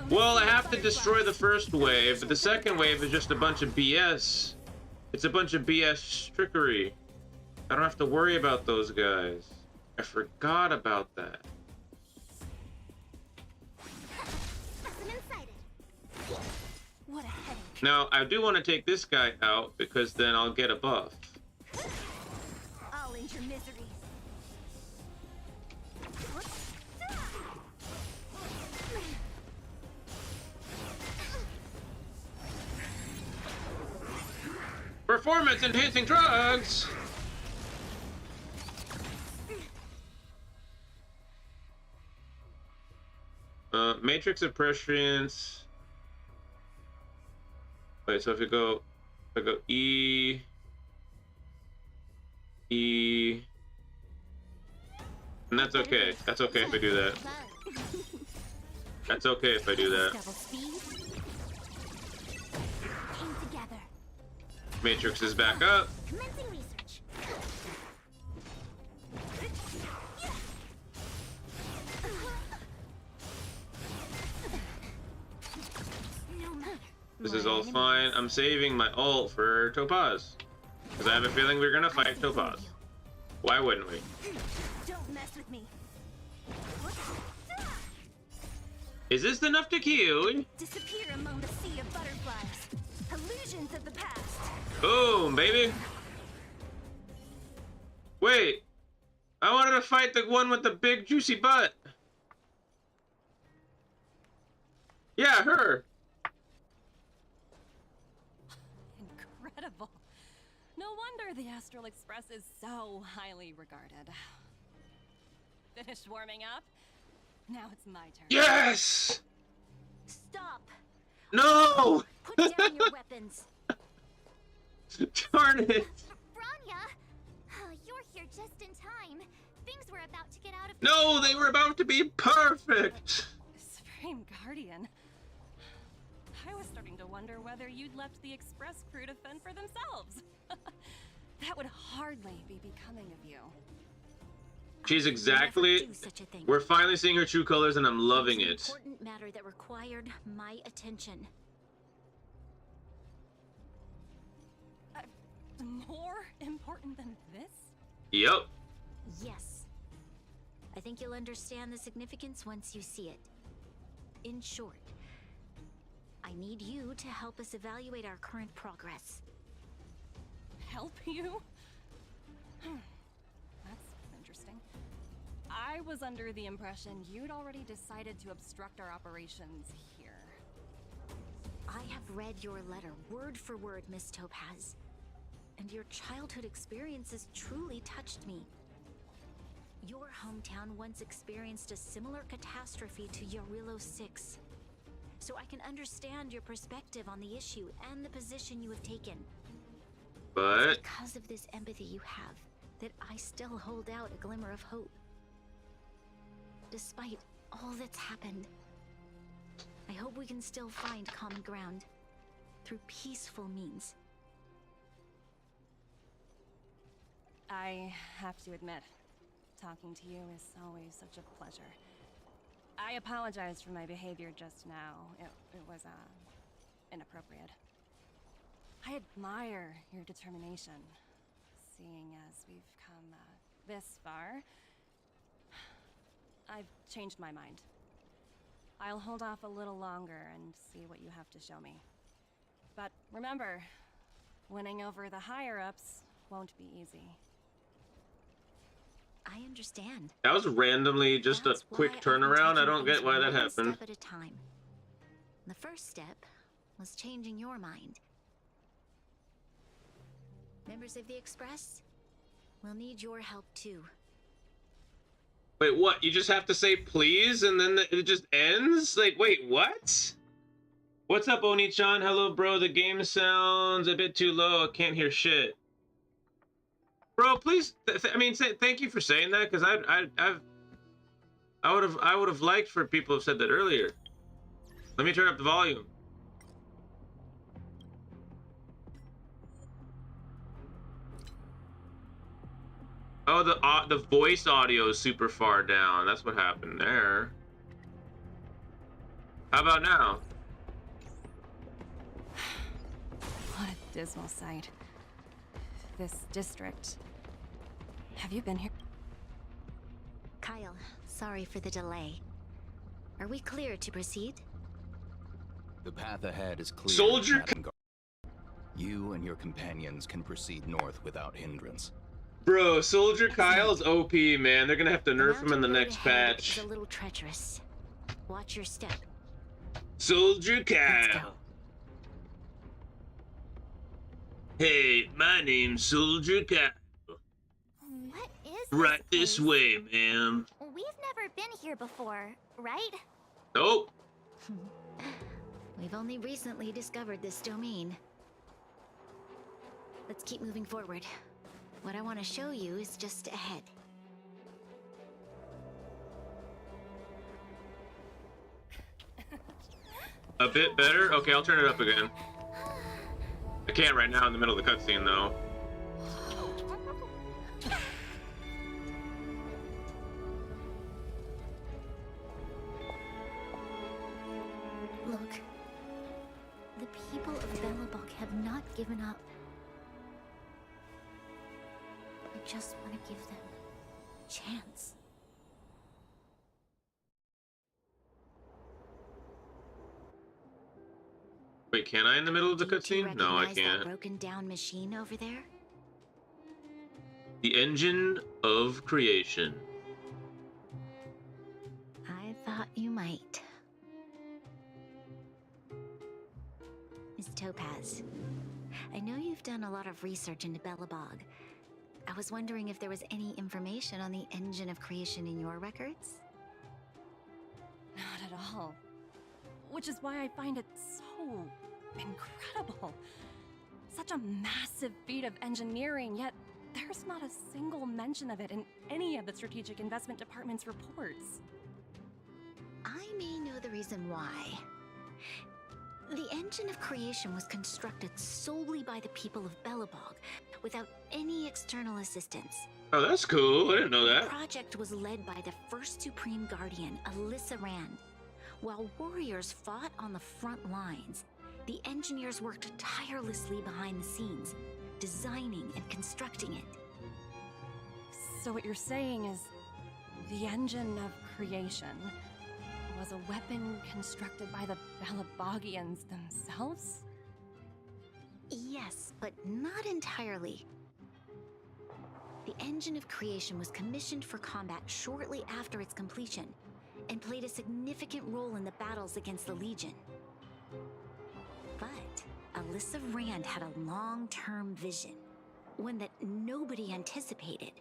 Well, I have to destroy the first wave, but the second wave is just a bunch of BS. It's a bunch of BS trickery. I don't have to worry about those guys. I forgot about that. What a headache. Now, I do want to take this guy out because then I'll get a buff. I'll end your misery. Performance enhancing drugs! Matrix of prescience. Wait, so if I go E, and that's okay. That's okay if I do that. That's okay if I do that. Matrix is back up. This is all fine. I'm saving my ult for Topaz. Because I have a feeling we're gonna fight Topaz. Why wouldn't we? Don't mess with me. Is this enough to kill? Disappear among the sea of butterflies. Illusions of the past. Boom, baby. Wait. I wanted to fight the one with the big juicy butt. Yeah, her. Incredible. No wonder the Astral Express is so highly regarded. Finished warming up? Now it's my turn. Yes! Stop. No! Put down your weapons. Darn it. Branya! You're here just in time. Things were about to get out of No, they were about to be perfect. Supreme Guardian. I was starting to wonder whether you'd left the Express crew to fend for themselves. That would hardly be becoming of you. She's exactly... We're finally seeing her true colors and I'm loving it. Important matter that required my attention. More important than this? Yep. Yes. I think you'll understand the significance once you see it. In short, I need you to help us evaluate our current progress. Help you? That's interesting. I was under the impression you'd already decided to obstruct our operations here. I have read your letter word for word, Miss Topaz. and your childhood experiences truly touched me. Your hometown once experienced a similar catastrophe to Yorillo 6. So I can understand your perspective on the issue and the position you have taken. But it's because of this empathy you have that I still hold out a glimmer of hope. Despite all that's happened, I hope we can still find common ground through peaceful means. I have to admit, talking to you is always such a pleasure. I apologize for my behavior just now. It was, inappropriate. I admire your determination, seeing as we've come, this far. I've changed my mind. I'll hold off a little longer and see what you have to show me. But remember, winning over the higher-ups won't be easy. I understand. that was randomly just a quick turnaround. I don't get why that happened. Step at a time. The first step was changing your mind. Members of the Express, we'll need your help too. Wait, what? You just have to say please and then it just ends? Like, wait, what? What's up, Oni-chan? Hello, bro. The game sounds a bit too low. I can't hear shit. Bro, please. I mean, thank you for saying that, because I would have liked for people to have said that earlier. Let me turn up the volume. Oh, the voice audio is super far down. That's what happened there. How about now? What a dismal sight. This district. Have you been here? Kyle, sorry for the delay. Are we clear to proceed? The path ahead is clear. Soldier. You and your companions can proceed north without hindrance. Bro, Soldier Kyle's OP, man. They're gonna have to nerf him in the next patch. It's a little treacherous. Watch your step. Soldier Kyle. Hey, my name's Soldier Kyle. What is Right this way, ma'am. We've never been here before, right? Nope. We've only recently discovered this domain. Let's keep moving forward. What I want to show you is just ahead. A bit better? Okay, I'll turn it up again. I can't right now in the middle of the cutscene, though. Look. The people of Belobog have not given up. I just want to give them a chance. Wait, can I in the middle of the cutscene? No, I That can't. broken down machine over there? The engine of creation. I thought you might. Miss Topaz, I know you've done a lot of research into Belobog. I was wondering if there was any information on the engine of creation in your records? Not at all. Which is why I find it so incredible. Such a massive feat of engineering, yet there's not a single mention of it in any of the Strategic Investment Department's reports. I may know the reason why. The engine of creation was constructed solely by the people of Belobog, without any external assistance. Oh, that's cool. I didn't know that. The project was led by the first Supreme Guardian, Alyssa Rand. While warriors fought on the front lines, the engineers worked tirelessly behind the scenes, designing and constructing it. So what you're saying is, the engine of creation was a weapon constructed by the Belabogians themselves? Yes, but not entirely. The engine of creation was commissioned for combat shortly after its completion, and played a significant role in the battles against the Legion. But Alyssa Rand had a long-term vision. one that nobody anticipated.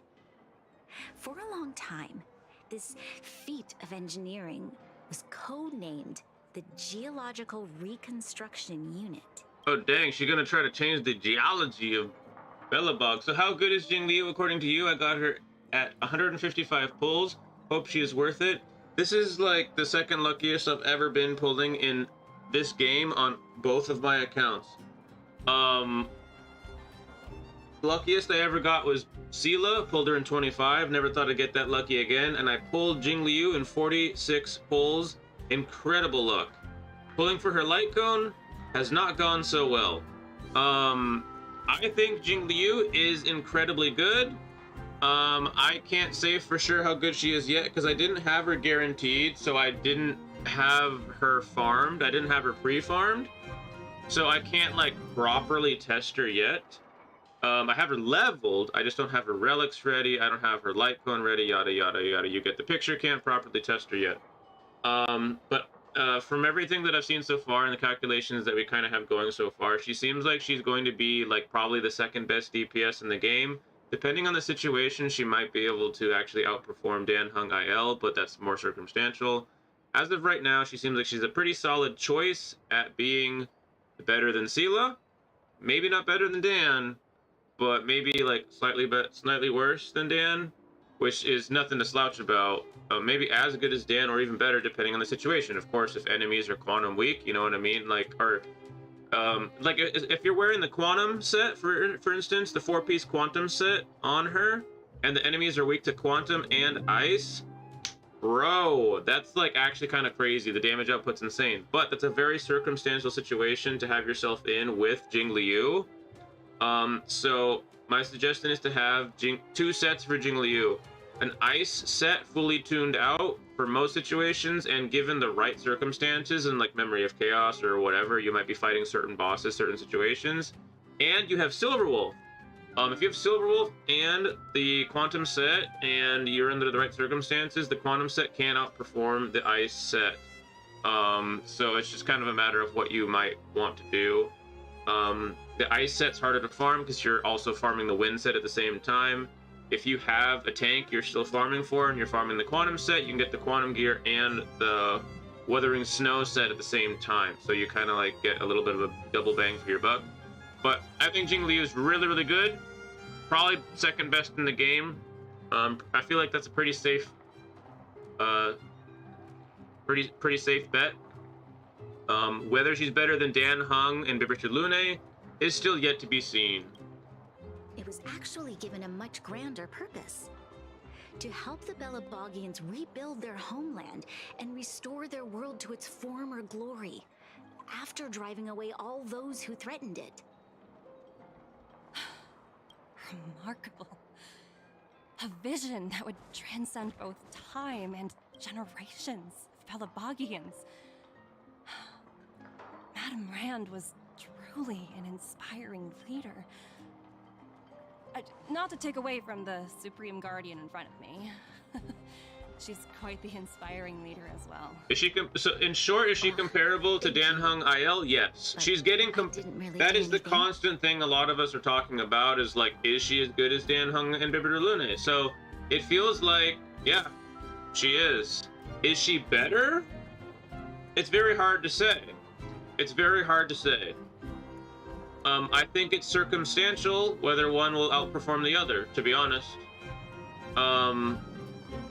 For a long time, this feat of engineering was codenamed the Geological Reconstruction Unit. Oh dang, she's gonna try to change the geology of Belobog. So how good is Jingliu according to you? I got her at 155 pulls. Hope she is worth it. This is like the second luckiest I've ever been pulling in this game on both of my accounts. Luckiest I ever got was Sela, pulled her in 25. Never thought I'd get that lucky again. And I pulled Jingliu in 46 pulls. Incredible luck. Pulling for her light cone has not gone so well. I think Jingliu is incredibly good. I can't say for sure how good she is yet because I didn't have her guaranteed, so I didn't have her farmed. I didn't have her pre-farmed, so I can't like properly test her yet. I have her leveled, I just don't have her relics ready, I don't have her light cone ready, yada yada yada. You get the picture, can't properly test her yet. But from everything that I've seen so far and the calculations that we kind of have going so far, she seems like she's going to be like probably the second best DPS in the game. Depending on the situation, she might be able to actually outperform Dan Hung IL, but that's more circumstantial. As of right now, she seems like she's a pretty solid choice at being better than Sela. Maybe not better than Dan, but maybe like slightly worse than Dan, which is nothing to slouch about. Maybe as good as Dan or even better depending on the situation. Of course, if enemies are quantum weak, you know what I mean? Like, or like if you're wearing the quantum set, for instance, the 4-piece quantum set on her, and the enemies are weak to quantum and ice, bro, that's like actually kind of crazy. The damage output's insane, but that's a very circumstantial situation to have yourself in with Jingliu. So my suggestion is to have 2 sets for Jingliu. An ice set fully tuned out for most situations, and given the right circumstances and like Memory of Chaos or whatever, you might be fighting certain bosses, certain situations. And you have Silverwolf. If you have Silverwolf and the quantum set and you're under the right circumstances, the quantum set can outperform the ice set. So it's just kind of a matter of what you might want to do. The ice set's harder to farm because you're also farming the wind set at the same time. If you have a tank you're still farming for and you're farming the quantum set, you can get the quantum gear and the Wuthering Snow set at the same time. So you kind of like get a little bit of a double bang for your buck. But I think Jingliu is really, really good. Probably second best in the game. I feel like that's a pretty safe, pretty safe bet. Whether she's better than Dan Hung and Bibitu Lune is still yet to be seen. It was actually given a much grander purpose. To help the Belabogians rebuild their homeland and restore their world to its former glory, after driving away all those who threatened it. Remarkable. A vision that would transcend both time and generations of Belabogians. Madame Rand was truly an inspiring leader. Not to take away from the Supreme Guardian in front of me. She's quite the inspiring leader as well. Is she so in short, is she comparable to Dan Hung IL? Yes. She's getting that is the constant thing a lot of us are talking about, is like, is she as good as Dan Hung and Bibitu Lune? So it feels like, yeah, she is. Is she better? It's very hard to say. It's very hard to say. I think it's circumstantial whether one will outperform the other, to be honest.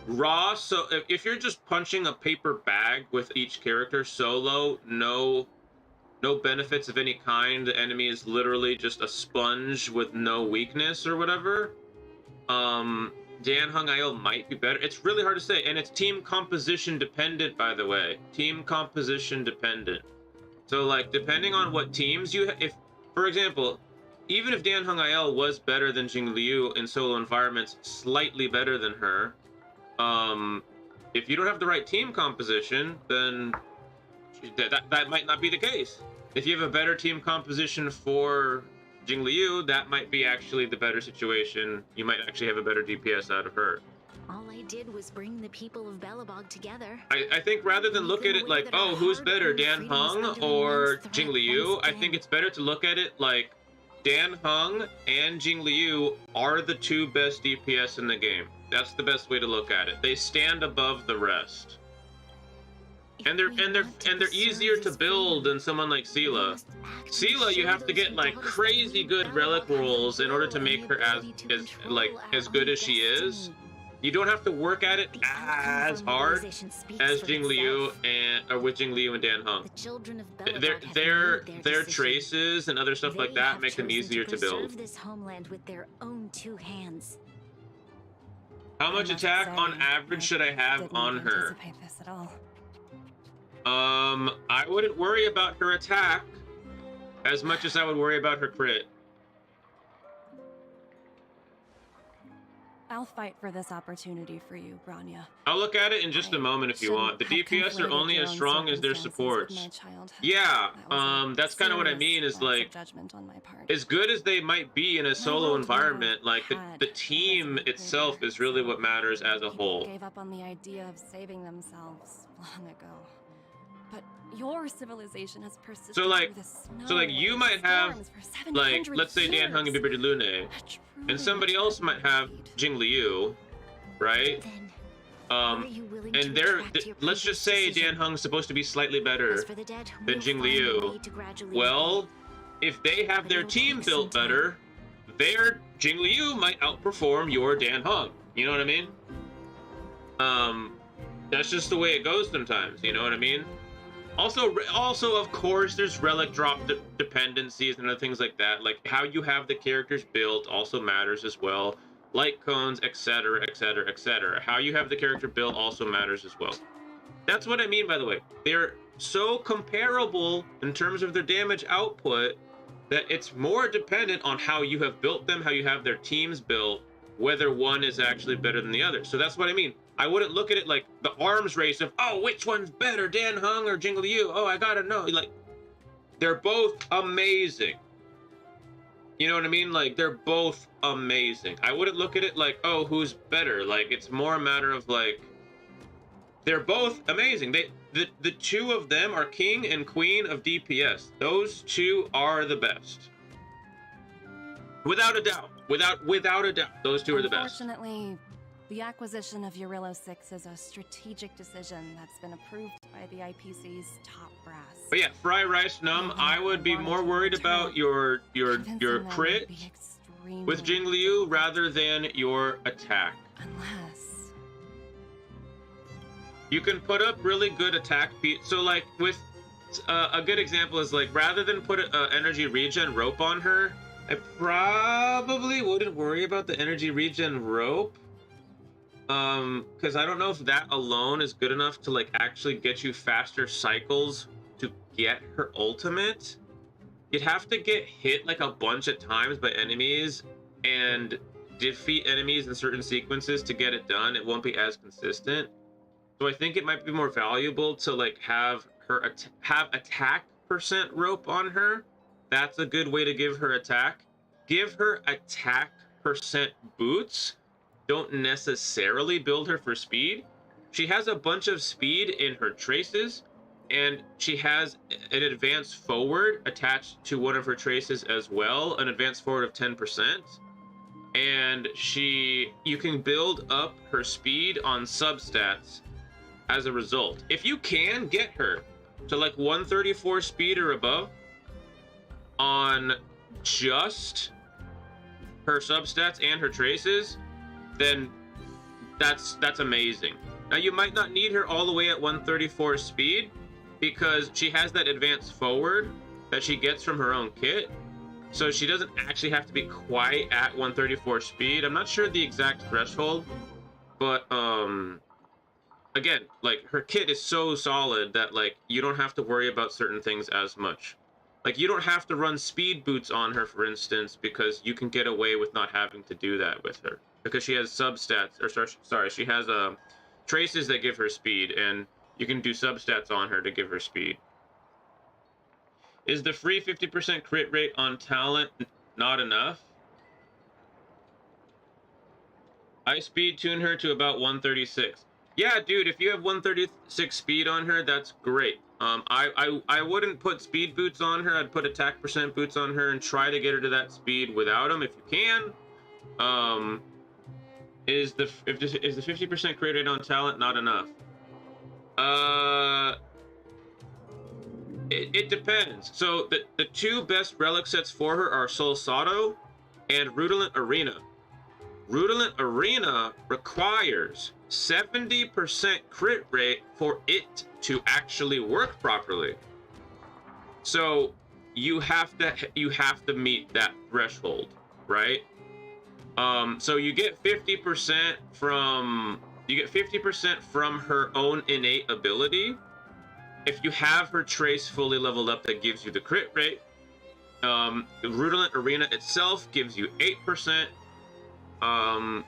Raw, so if you're just punching a paper bag with each character solo, no benefits of any kind, the enemy is literally just a sponge with no weakness or whatever, Dan Hung IL might be better. It's really hard to say, and it's team composition dependent, by the way. Team composition dependent. So, like, depending on what teams you if, for example, even if Dan Hung IL was better than Jingliu in solo environments, slightly better than her, if you don't have the right team composition, then that might not be the case. If you have a better team composition for Jingliu, that might be actually the better situation. You might actually have a better DPS out of her. All I did was bring the people of Belobog together. I think rather than look at it like, oh, who's better, Dan Hung or Jingliu, I think it's better to look at it like, Dan Heng and Jingliu are the two best DPS in the game. That's the best way to look at it. They stand above the rest. And they're easier to build than someone like Sela. Sela, you have to get like crazy good relic rolls in order to make her as good as she is. You don't have to work at it as hard as Jingliu with Jingliu and Dan Heng. Their traces and other stuff like that make them easier to build. This homeland with their own two hands. How much attack on average should I have on her? This at all. I wouldn't worry about her attack as much as I would worry about her crit. I'll fight for this opportunity for you, Branya. I'll look at it in just a moment if you want. The DPS are only as strong as their supports. Yeah, that's kind of what I mean is like, as good as they might be in a solo environment, like the team itself is really what matters as a whole. Gave up on the idea of saving themselves long ago. But your civilization has persisted So like you might have, like, for let's say Dan Heng and Bibi Lune, and somebody else might have Jingliu, right? And let's just say Dan Heng's supposed to be slightly better than Jingliu. Well, if they have their team built better, their Jingliu might outperform your Dan Heng. You know what I mean? That's just the way it goes sometimes. You know what I mean? Also, of course, there's relic drop dependencies and other things like that. Like how you have the characters built also matters as well. Light cones, etc., etc., etc. How you have the character built also matters as well. That's what I mean, by the way. They're so comparable in terms of their damage output that it's more dependent on how you have built them, how you have their teams built, whether one is actually better than the other. So that's what I mean. I wouldn't look at it like the arms race of, oh, which one's better, Dan Heng or Jingliu? Oh, I gotta know. Like, they're both amazing. You know what I mean? Like, they're both amazing. I wouldn't look at it like, oh, who's better? Like, it's more a matter of, like, they're both amazing. The two of them are king and queen of DPS. Those two are the best. Without a doubt. Without a doubt. Those two are the best. Unfortunately, the acquisition of Eurilo 6 is a strategic decision that's been approved by the IPC's top brass. But yeah, Fry Rice Num, I would be more worried about your crit with Jingliu rather than your attack. Unless you can put up really good attack. So like with a good example is like rather than put an energy regen rope on her, I probably wouldn't worry about the energy regen rope. Because I don't know if that alone is good enough to like actually get you faster cycles to get her ultimate. You'd have to get hit like a bunch of times by enemies and defeat enemies in certain sequences to get it done. It won't be as consistent. So I think it might be more valuable to like have her have attack percent rope on her. That's a good way to give her attack. Give her attack percent boots. Don't necessarily build her for speed. She has a bunch of speed in her traces, and she has an advance forward attached to one of her traces as well, an advance forward of 10%. And you can build up her speed on substats as a result. If you can get her to like 134 speed or above on just her substats and her traces, then that's amazing. Now you might not need her all the way at 134 speed because she has that advance forward that she gets from her own kit. So she doesn't actually have to be quite at 134 speed. I'm not sure the exact threshold, but again, like her kit is so solid that like you don't have to worry about certain things as much. Like you don't have to run speed boots on her, for instance, because you can get away with not having to do that with her. Because she has substats, or sorry, she has traces that give her speed, and you can do substats on her to give her speed. Is the free 50% crit rate on talent not enough? I speed tune her to about 136. Yeah, dude, if you have 136 speed on her, that's great. I wouldn't put speed boots on her. I'd put attack percent boots on her and try to get her to that speed without them if you can. Is the 50% crit rate on talent not enough? It depends. So the two best relic sets for her are Soul Sato and Rutilant Arena. Rutilant Arena requires 70% crit rate for it to actually work properly. So you have to meet that threshold, right? So you get 50% from her own innate ability. If you have her trace fully leveled up, that gives you the crit rate. The Rutilant Arena itself gives you 8%. I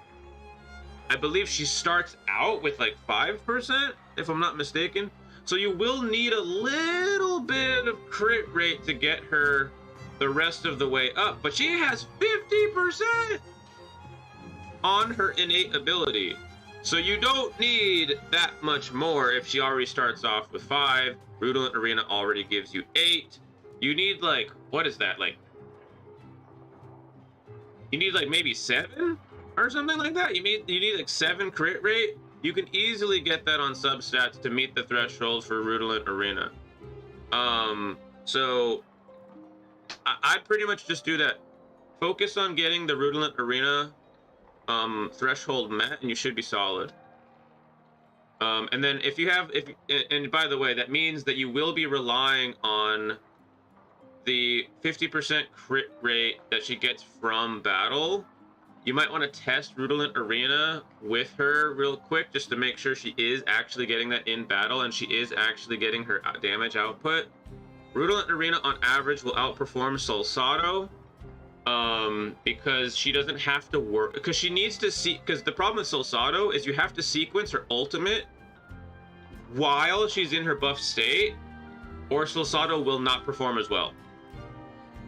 believe she starts out with like 5%, if I'm not mistaken. So you will need a little bit of crit rate to get her the rest of the way up. But she has 50% on her innate ability. So you don't need that much more if she already starts off with 5. Rutilant Arena already gives you 8. You need like, what is that? Like, you need like maybe 7 or something like that. You need like 7 crit rate. You can easily get that on substats to meet the threshold for Rutilant Arena. So I'd pretty much just do that. Focus on getting the Rutilant Arena threshold met, and you should be solid. And then and by the way, that means that you will be relying on the 50% crit rate that she gets from battle. You might want to test Rutilant Arena with her real quick just to make sure she is actually getting that in battle and she is actually getting her damage output. Rutilant Arena on average will outperform Soul Sato. Because she doesn't have to work, because she needs to see, because the problem with Soul Sato is you have to sequence her ultimate while she's in her buff state, or Soul Sato will not perform as well.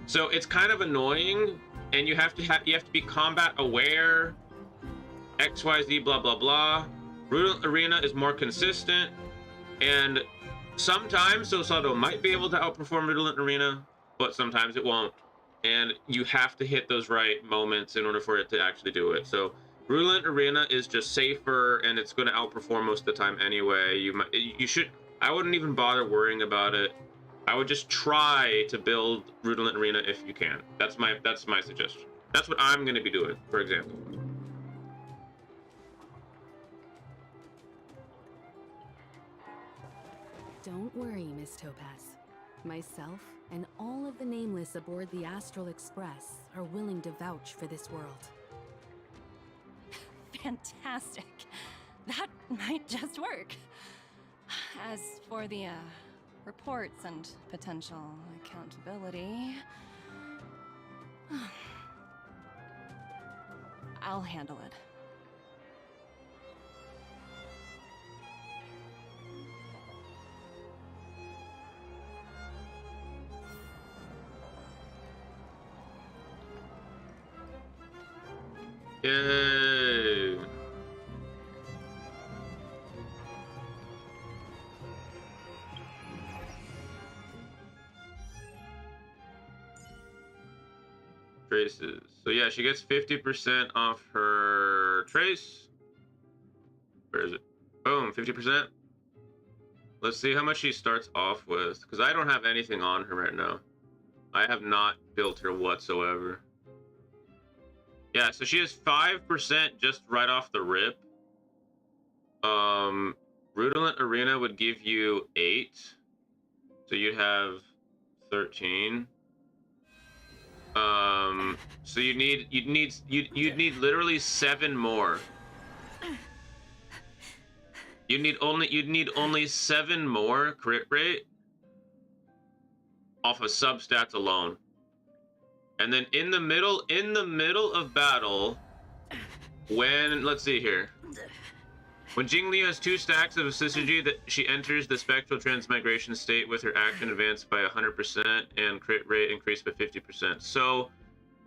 So it's kind of annoying, and you have to be combat aware, XYZ blah blah blah. Rutilant Arena is more consistent, and sometimes Soul Sato might be able to outperform Rutilant Arena, but sometimes it won't. And you have to hit those right moments in order for it to actually do it. So Rutilant Arena is just safer, and it's going to outperform most of the time anyway. I wouldn't even bother worrying about it. I would just try to build Rutilant Arena if you can. That's my suggestion. That's what I'm going to be doing, for example. Don't worry, Miss Topaz. Myself and all of the nameless aboard the Astral Express are willing to vouch for this world. Fantastic. That might just work. As for the reports and potential accountability, I'll handle it. Yay! Traces. So yeah, she gets 50% off her trace. Where is it? Boom, 50%. Let's see how much she starts off with, because I don't have anything on her right now. I have not built her whatsoever. Yeah, so she has 5% just right off the rip. Rutilant Arena would give you 8. So you'd have 13. So you'd need literally 7 more. You'd need only 7 more crit rate off of substats alone. And then in the middle of battle, let's see here. When Jingliu has 2 stacks of synergy, that she enters the spectral transmigration state with her action advanced by 100% and crit rate increased by 50%. So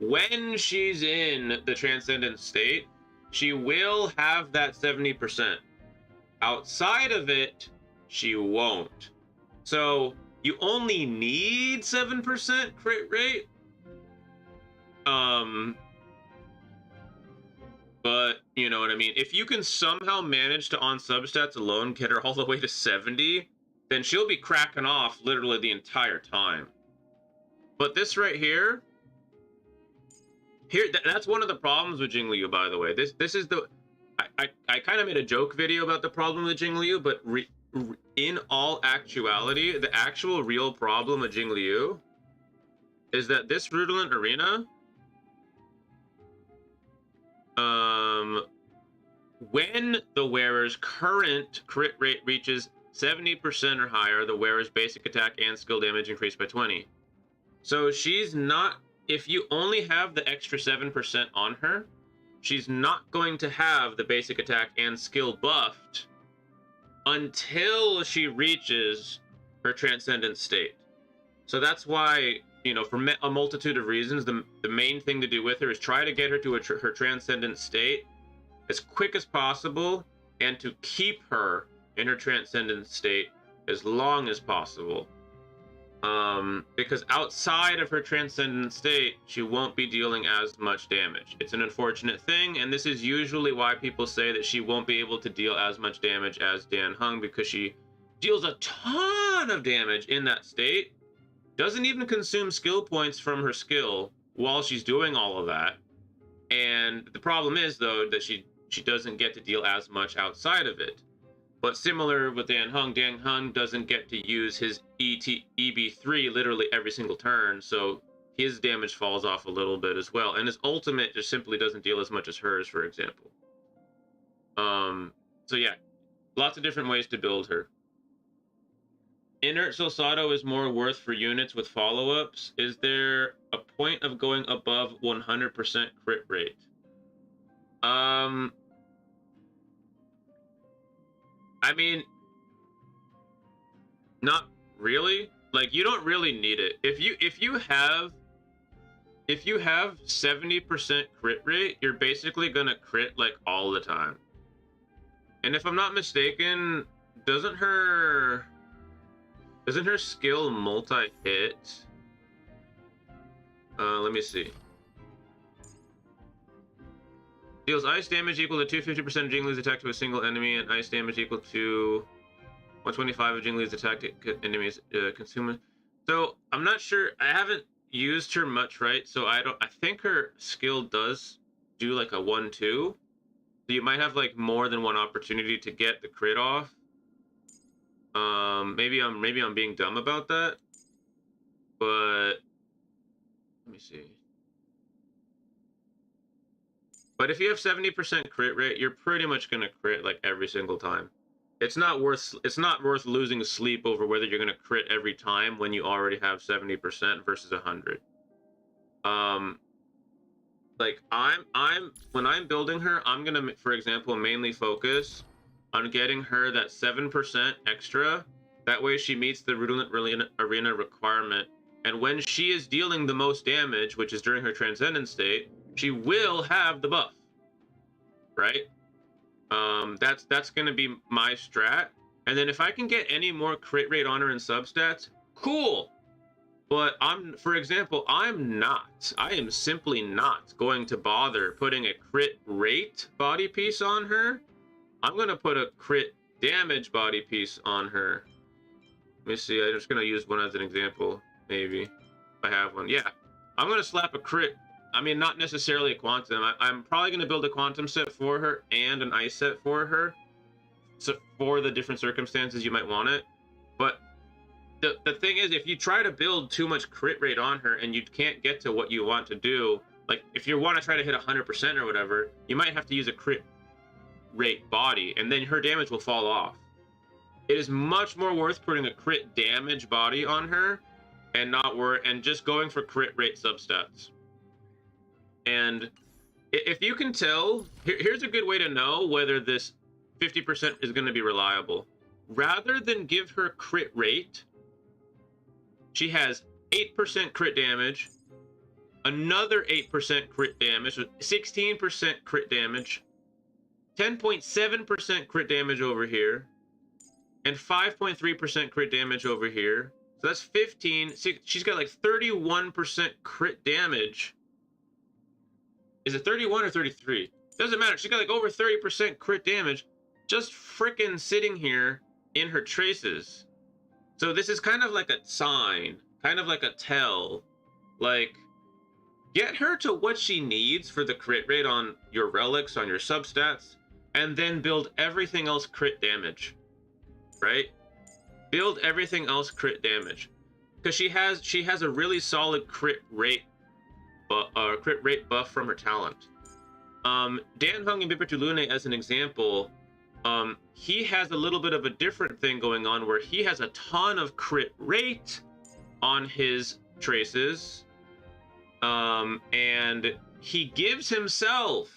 when she's in the transcendent state, she will have that 70%. Outside of it, she won't. So you only need 7% crit rate. But you know what I mean? If you can somehow manage to on substats alone get her all the way to 70, then she'll be cracking off literally the entire time. But this right here, that's one of the problems with Jingliu, by the way. This is the I kind of made a joke video about the problem with Jingliu, but in all actuality, the actual real problem with Jingliu is that this Rudolent Arena, when the wearer's current crit rate reaches 70% or higher, the wearer's basic attack and skill damage increase by 20. So she's not, if you only have the extra 7% on her, she's not going to have the basic attack and skill buffed until she reaches her transcendent state. So that's why, you know, for a multitude of reasons, the main thing to do with her is try to get her to her transcendent state as quick as possible and to keep her in her transcendent state as long as possible. Because outside of her transcendent state, she won't be dealing as much damage. It's an unfortunate thing, and this is usually why people say that she won't be able to deal as much damage as Dan Heng, because she deals a ton of damage in that state, doesn't even consume skill points from her skill while she's doing all of that. And the problem is, though, that she doesn't get to deal as much outside of it. But similar with Dan Heng doesn't get to use his EB3 literally every single turn, so his damage falls off a little bit as well. And his ultimate just simply doesn't deal as much as hers, for example. So yeah, lots of different ways to build her. Inert Silsato is more worth for units with follow-ups. Is there a point of going above 100% crit rate? I mean, not really. Like, you don't really need it. If you have 70% crit rate, you're basically gonna crit like all the time. And if I'm not mistaken, doesn't her skill multi-hit? Let me see. Deals ice damage equal to 250% of Jingliu's attack to a single enemy, and ice damage equal to 125 of Jingliu's attack to enemies consumed. So I'm not sure. I haven't used her much, right? So I think her skill does do like a 1-2. So you might have like more than one opportunity to get the crit off. Maybe I'm being dumb about that. But let me see. But if you have 70% crit rate, you're pretty much gonna crit like every single time. It's not worth losing sleep over whether you're gonna crit every time when you already have 70% versus 100. Like when I'm building her, I'm gonna, for example, mainly focus on getting her that 7% extra. That way she meets the Rudolent Arena requirement. And when she is dealing the most damage, which is during her transcendent state, she will have the buff, right? That's gonna be my strat. And then if I can get any more crit rate on her in substats, cool. But for example, I am simply not going to bother putting a crit rate body piece on her. I'm gonna put a crit damage body piece on her. Let me see, I'm just gonna use one as an example, maybe, if I have one. Yeah, I'm gonna slap a crit. I mean, not necessarily a quantum. I'm probably going to build a quantum set for her and an ice set for her, so for the different circumstances you might want it. But the thing is, if you try to build too much crit rate on her and you can't get to what you want to do, like if you want to try to hit 100% or whatever, you might have to use a crit rate body, and then her damage will fall off. It is much more worth putting a crit damage body on her and just going for crit rate substats. And if you can tell, here's a good way to know whether this 50% is going to be reliable. Rather than give her crit rate, she has 8% crit damage, another 8% crit damage, 16% crit damage, 10.7% crit damage over here, and 5.3% crit damage over here. So that's 15. See, she's got like 31% crit damage. Is it 31 or 33? Doesn't matter. She's got like over 30% crit damage just freaking sitting here in her traces. So this is kind of like a sign, kind of like a tell. Like, get her to what she needs for the crit rate on your relics, on your substats, and then build everything else crit damage, right? Build everything else crit damage, because she has a really solid crit rate buff from her talent. Dan Hung and Bipertulune as an example, he has a little bit of a different thing going on where he has a ton of crit rate on his traces, and he gives himself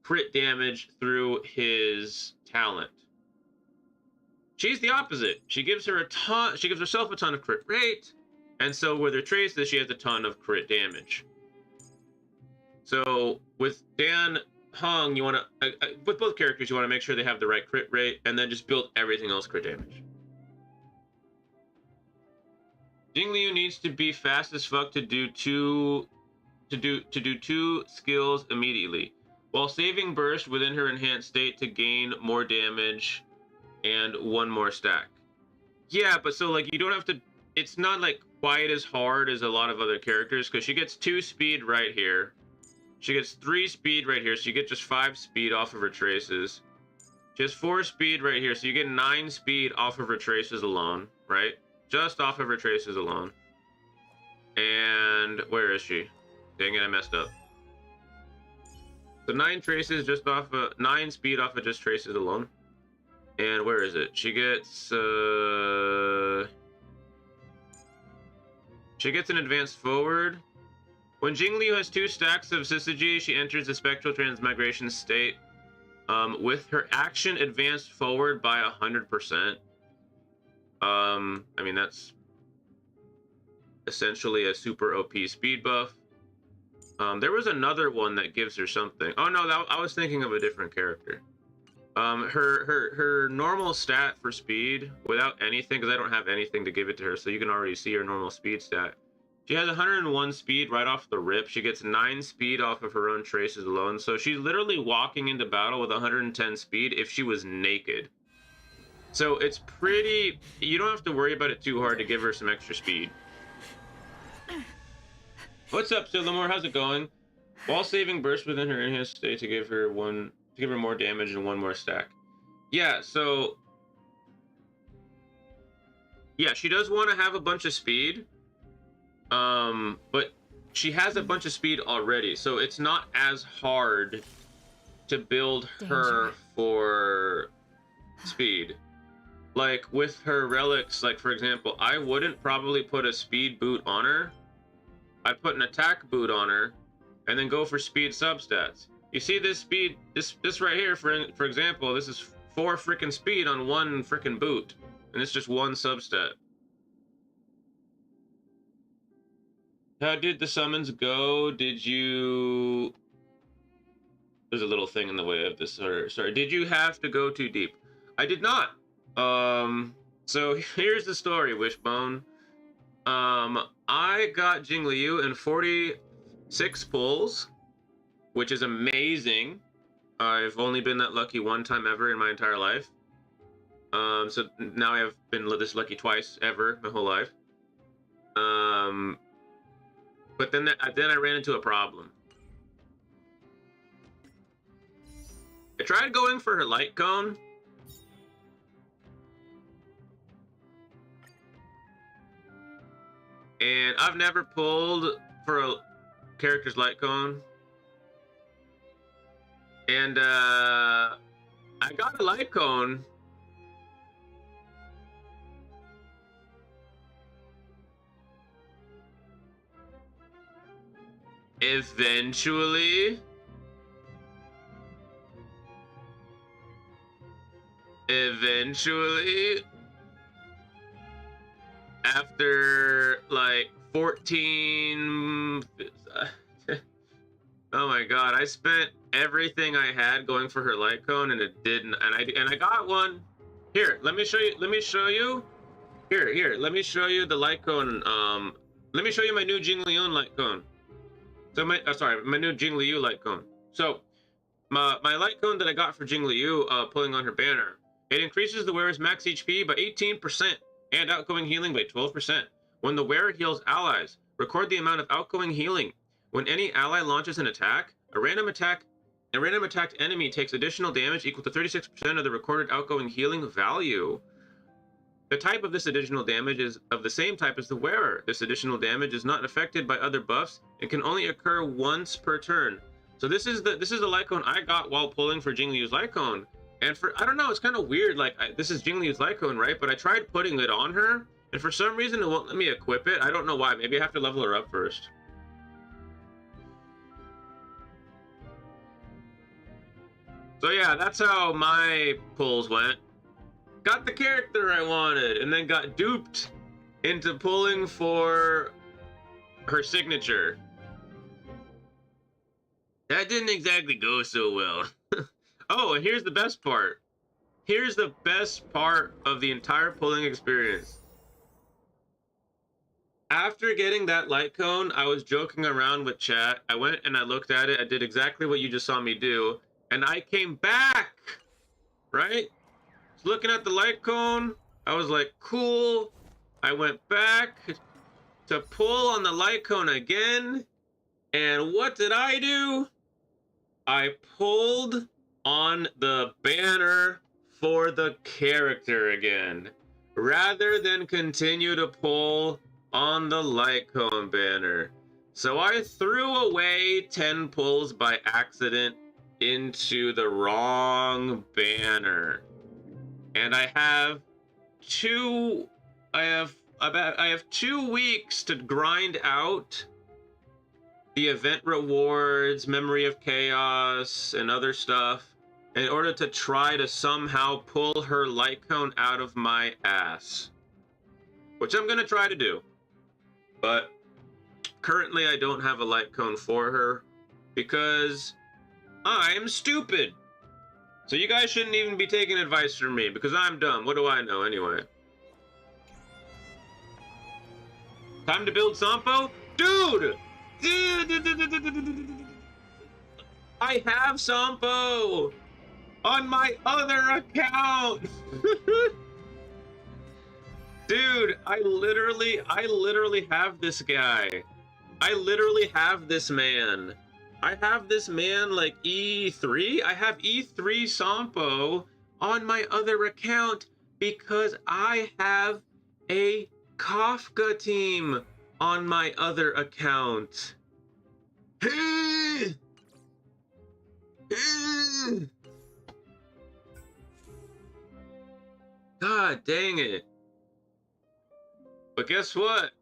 crit damage through his talent. She's the opposite. She gives herself a ton of crit rate, and so with her traces, she has a ton of crit damage. So with Dan Hung, you want to, with both characters, you want to make sure they have the right crit rate, and then just build everything else crit damage. Jingliu needs to be fast as fuck to do two skills immediately, while saving burst within her enhanced state to gain more damage and one more stack. Yeah, but so like you don't have to. It's not like quite as hard as a lot of other characters, because she gets 2 speed right here. She gets 3 speed right here, so you get just 5 speed off of her traces. She has 4 speed right here, so you get 9 speed off of her traces alone, right? Just off of her traces alone. And where is she? Dang it, I messed up. So 9 traces just off of 9 speed off of just traces alone. And where is it? She gets an advanced forward. When Jingliu has 2 stacks of Syzygy, she enters the spectral transmigration state with her action advanced forward by 100%. I mean, that's essentially a super OP speed buff. There was another one that gives her something. Oh no, I was thinking of a different character. Her normal stat for speed without anything, because I don't have anything to give it to her, so you can already see her normal speed stat. She has 101 speed right off the rip. She gets 9 speed off of her own traces alone. So she's literally walking into battle with 110 speed if she was naked. So it's pretty... You don't have to worry about it too hard to give her some extra speed. What's up, Sillamore? How's it going? While saving burst within her enhanced state to give her more damage and 1 more stack. Yeah, so... Yeah, she does want to have a bunch of speed. But she has a bunch of speed already, so it's not as hard to build her for speed. Like with her relics, like for example, I wouldn't probably put a speed boot on her. I'd put an attack boot on her, and then go for speed substats. You see this speed, this right here, for example, this is 4 freaking speed on 1 freaking boot, and it's just 1 substat. How did the summons go? Did you... There's a little thing in the way of this. Sorry. Did you have to go too deep? I did not. So here's the story, Wishbone. I got Jingliu in 46 pulls, which is amazing. I've only been that lucky 1 time ever in my entire life. So now I have been this lucky twice ever my whole life. But then I ran into a problem. I tried going for her light cone. And I've never pulled for a character's light cone. And I got a light cone. Eventually, after like 14, oh my god, I spent everything I had going for her light cone, and it didn't. And I got one, Here, let me show you. Let me show you. Here. Let me show you the light cone. Let me show you my new Jingliu light cone. So my new Jingliu light cone. So my light cone that I got for Jingliu, pulling on her banner. It increases the wearer's max HP by 18% and outgoing healing by 12%. When the wearer heals allies, record the amount of outgoing healing. When any ally launches an attack, a random attacked enemy takes additional damage equal to 36% of the recorded outgoing healing value. The type of this additional damage is of the same type as the wearer. This additional damage is not affected by other buffs and can only occur once per turn. So this is the light cone I got while pulling for Jingliu's light cone. And I don't know, it's kind of weird. Like, this is Jingliu's light cone, right? But I tried putting it on her, and for some reason it won't let me equip it. I don't know why. Maybe I have to level her up first. So yeah, that's how my pulls went. Got the character I wanted, and then got duped into pulling for her signature. That didn't exactly go so well. Oh, and here's the best part. Here's the best part of the entire pulling experience. After getting that light cone, I was joking around with chat. I went and I looked at it. I did exactly what you just saw me do. And I came back, right? Looking at the light cone, I was like, cool. I went back to pull on the light cone again. And what did I do? I pulled on the banner for the character again, rather than continue to pull on the light cone banner. So I threw away 10 pulls by accident into the wrong banner. And I have 2 weeks to grind out the event rewards, Memory of Chaos, and other stuff in order to try to somehow pull her light cone out of my ass. Which I'm gonna try to do. But currently I don't have a light cone for her because I'm stupid. So you guys shouldn't even be taking advice from me because I'm dumb. What do I know anyway? Time to build Sampo? Dude! I have Sampo on my other account. Dude, I literally have this guy. I literally have this man. I have this man like E3. I have E3 Sampo on my other account because I have a Kafka team on my other account. God dang it. But guess what?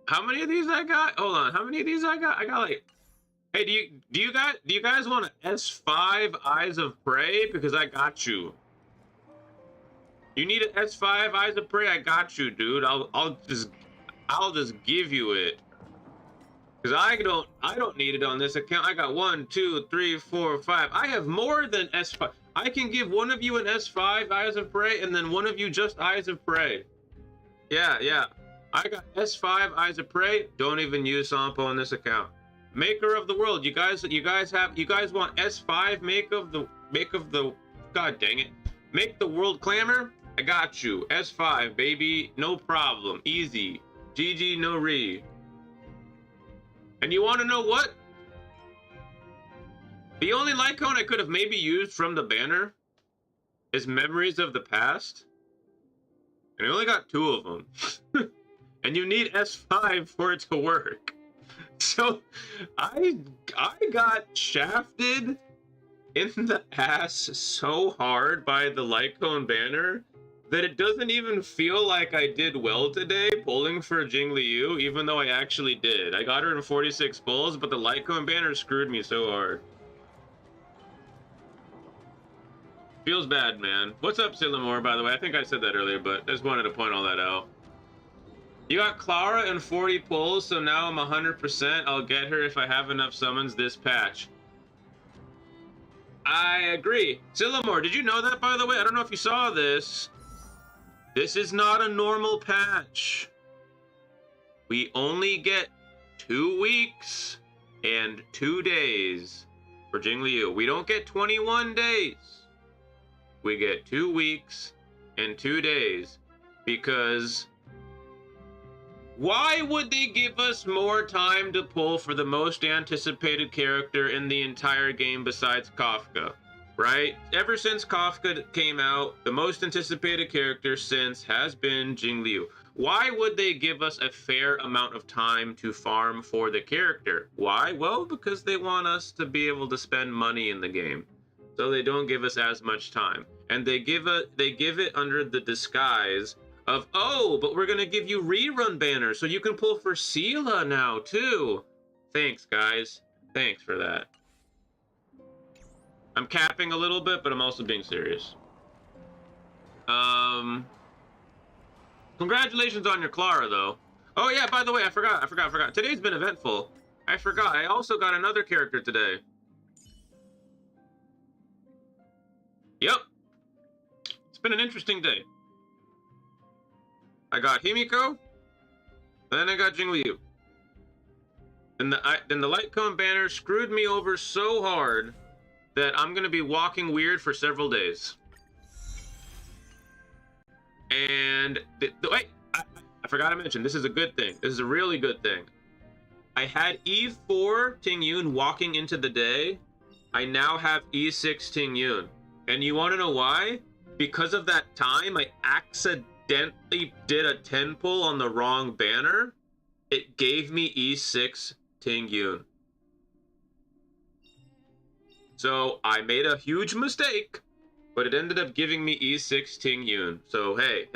How many of these I got? Hold on. How many of these I got? I got like, hey, do you guys want an S5 Eyes of Prey? Because I got you. You need an S5 Eyes of Prey? I got you, dude. I'll just give you it. Because I don't need it on this account. I got 1, 2, 3, 4, 5. I have more than S5. I can give one of you an S5 Eyes of Prey and then one of you just Eyes of Prey. Yeah. I got S5 Eyes of Prey. Don't even use Sampo on this account. Maker of the World. You guys want S5 make of the God dang it. Make the world clamor? I got you. S5, baby. No problem. Easy. GG no re. And you want to know what? The only light cone I could have maybe used from the banner is Memories of the Past. And I only got 2 of them. And you need S5 for it to work. So I got shafted in the ass so hard by the light cone banner that it doesn't even feel like I did well today pulling for Jingliu, even though I actually did. I got her in 46 pulls, but the light cone banner screwed me so hard. Feels bad, man. What's up, Silamore, by the way? I think I said that earlier, but I just wanted to point all that out. You got Clara in 40 pulls, so now I'm 100%. I'll get her if I have enough summons this patch. I agree. Sillamore, did you know that, by the way? I don't know if you saw this. This is not a normal patch. We only get 2 weeks and 2 days for Jingliu. We don't get 21 days. We get 2 weeks and 2 days. Because why would they give us more time to pull for the most anticipated character in the entire game besides Kafka? Right? Ever since Kafka came out, the most anticipated character since has been Jingliu. Why would they give us a fair amount of time to farm for the character? Why? Well, because they want us to be able to spend money in the game. So they don't give us as much time. And they give it under the disguise of, oh, but we're gonna give you rerun banners so you can pull for Sela now too. Thanks, guys. Thanks for that. I'm capping a little bit, but I'm also being serious. Congratulations on your Clara, though. Oh yeah, by the way, I forgot. Today's been eventful. I forgot. I also got another character today. Yep. It's been an interesting day. I got Himiko, then I got Jingliu. And then the light cone banner screwed me over so hard that I'm gonna be walking weird for several days. And wait, I forgot to mention, this is a good thing. This is a really good thing. I had E4 Tingyun walking into the day. I now have E6 Tingyun. And you want to know why? Because of that time, I accidentally did a 10 pull on the wrong banner. It gave me E6 Tingyun. So I made a huge mistake, but it ended up giving me E6 Tingyun. So hey,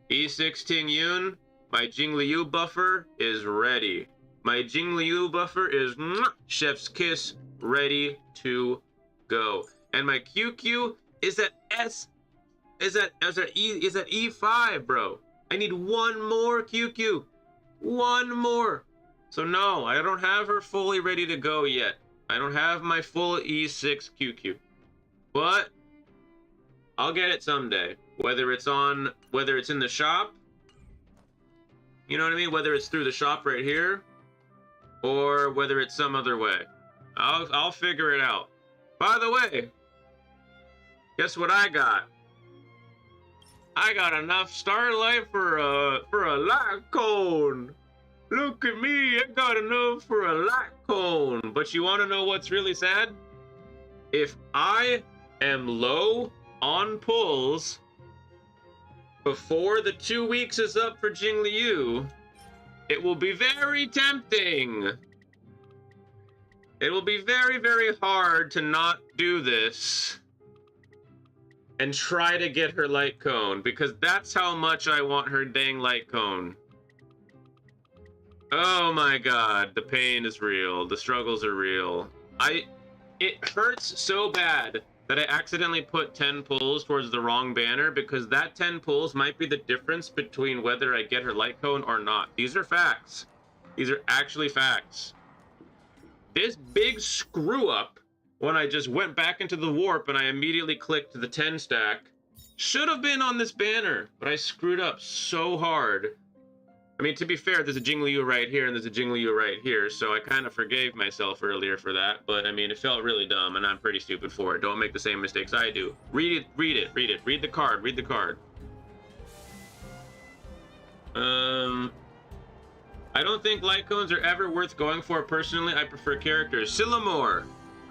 E6 Tingyun, my Jingliu buffer is ready. My Jingliu buffer is chef's kiss, ready to go. And my QQ is at E5, bro. I need one more QQ. One more. So no, I don't have her fully ready to go yet. I don't have my full E6 QQ. But I'll get it someday. Whether it's in the shop, you know what I mean? Whether it's through the shop right here, or whether it's some other way. I'll figure it out. By the way, guess what I got? I got enough Starlight for a light cone. Look at me, I got enough for a light cone. But you want to know what's really sad? If I am low on pulls before the 2 weeks is up for Jingliu, it will be very tempting. It will be very, very hard to not do this and try to get her light cone, because that's how much I want her dang light cone. Oh my god, the pain is real. The struggles are real. It hurts so bad that I accidentally put 10 pulls towards the wrong banner, because that 10 pulls might be the difference between whether I get her light cone or not. These are facts. These are actually facts. This big screw up when I just went back into the warp and I immediately clicked the 10 stack should have been on this banner, but I screwed up so hard. I mean, to be fair, there's a Jingliu right here and there's a Jingliu right here, so I kind of forgave myself earlier for that, but I mean, it felt really dumb and I'm pretty stupid for it. Don't make the same mistakes I do. Read it. Read the card. I don't think light cones are ever worth going for personally. I prefer characters. Sillamore,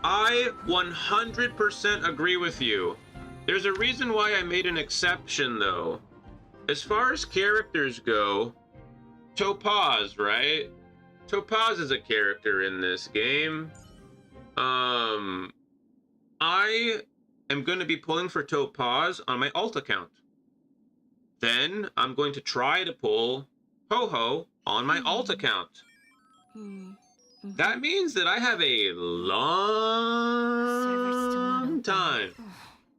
I 100% agree with you. There's a reason why I made an exception though. As far as characters go, Topaz, right? Topaz is a character in this game. I am going to be pulling for Topaz on my alt account. Then I'm going to try to pull Ho-Ho on my alt account. That means that I have a long time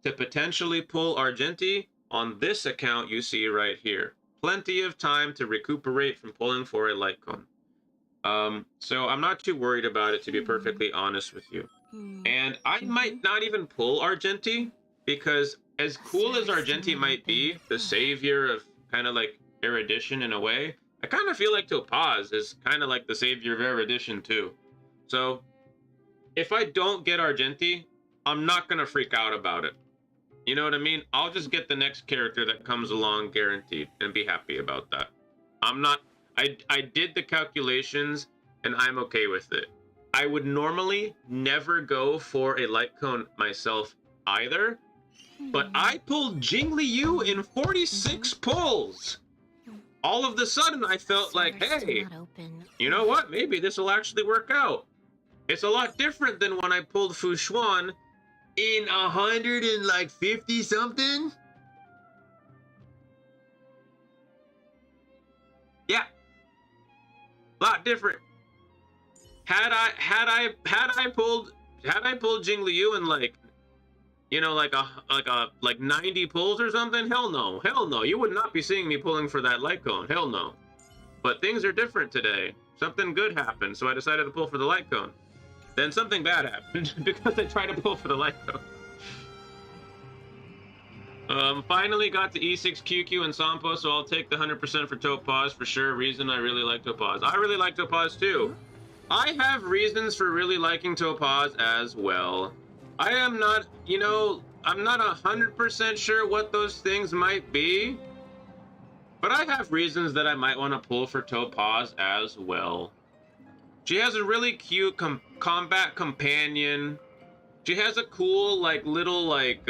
to potentially pull Argenti on this account you see right here. Plenty of time to recuperate from pulling for a light cone. So I'm not too worried about it, to be perfectly honest with you. And I might not even pull Argenti, because as cool as Argenti might be, the savior of kind of like erudition in a way, I kind of feel like Topaz is kind of like the savior of erudition too. So if I don't get Argenti, I'm not gonna freak out about it. You know what I mean? I'll just get the next character that comes along guaranteed and be happy about that. I'm not, I did the calculations and I'm okay with it. I would normally never go for a light cone myself either, but I pulled Jingliu in 46 pulls. All of the sudden I felt like, hey, you know what? Maybe this will actually work out. It's a lot different than when I pulled Fushuan in 150 something. Yeah, a lot different. Had I pulled Jingliu in like, you know, like 90 pulls or something, hell no, you would not be seeing me pulling for that light cone, hell no. But things are different today. Something good happened, so I decided to pull for the light cone. Then something bad happened because I tried to pull for the light cone. Finally got to E6 QQ and Sampo, so I'll take the 100% for Topaz for sure. Reason I really like Topaz. I really like Topaz too. I have reasons for really liking Topaz as well. I am not, you know, I'm not 100% sure what those things might be, but I have reasons that I might want to pull for Topaz as well. She has a really cute combat companion. She has a cool, like, little, like,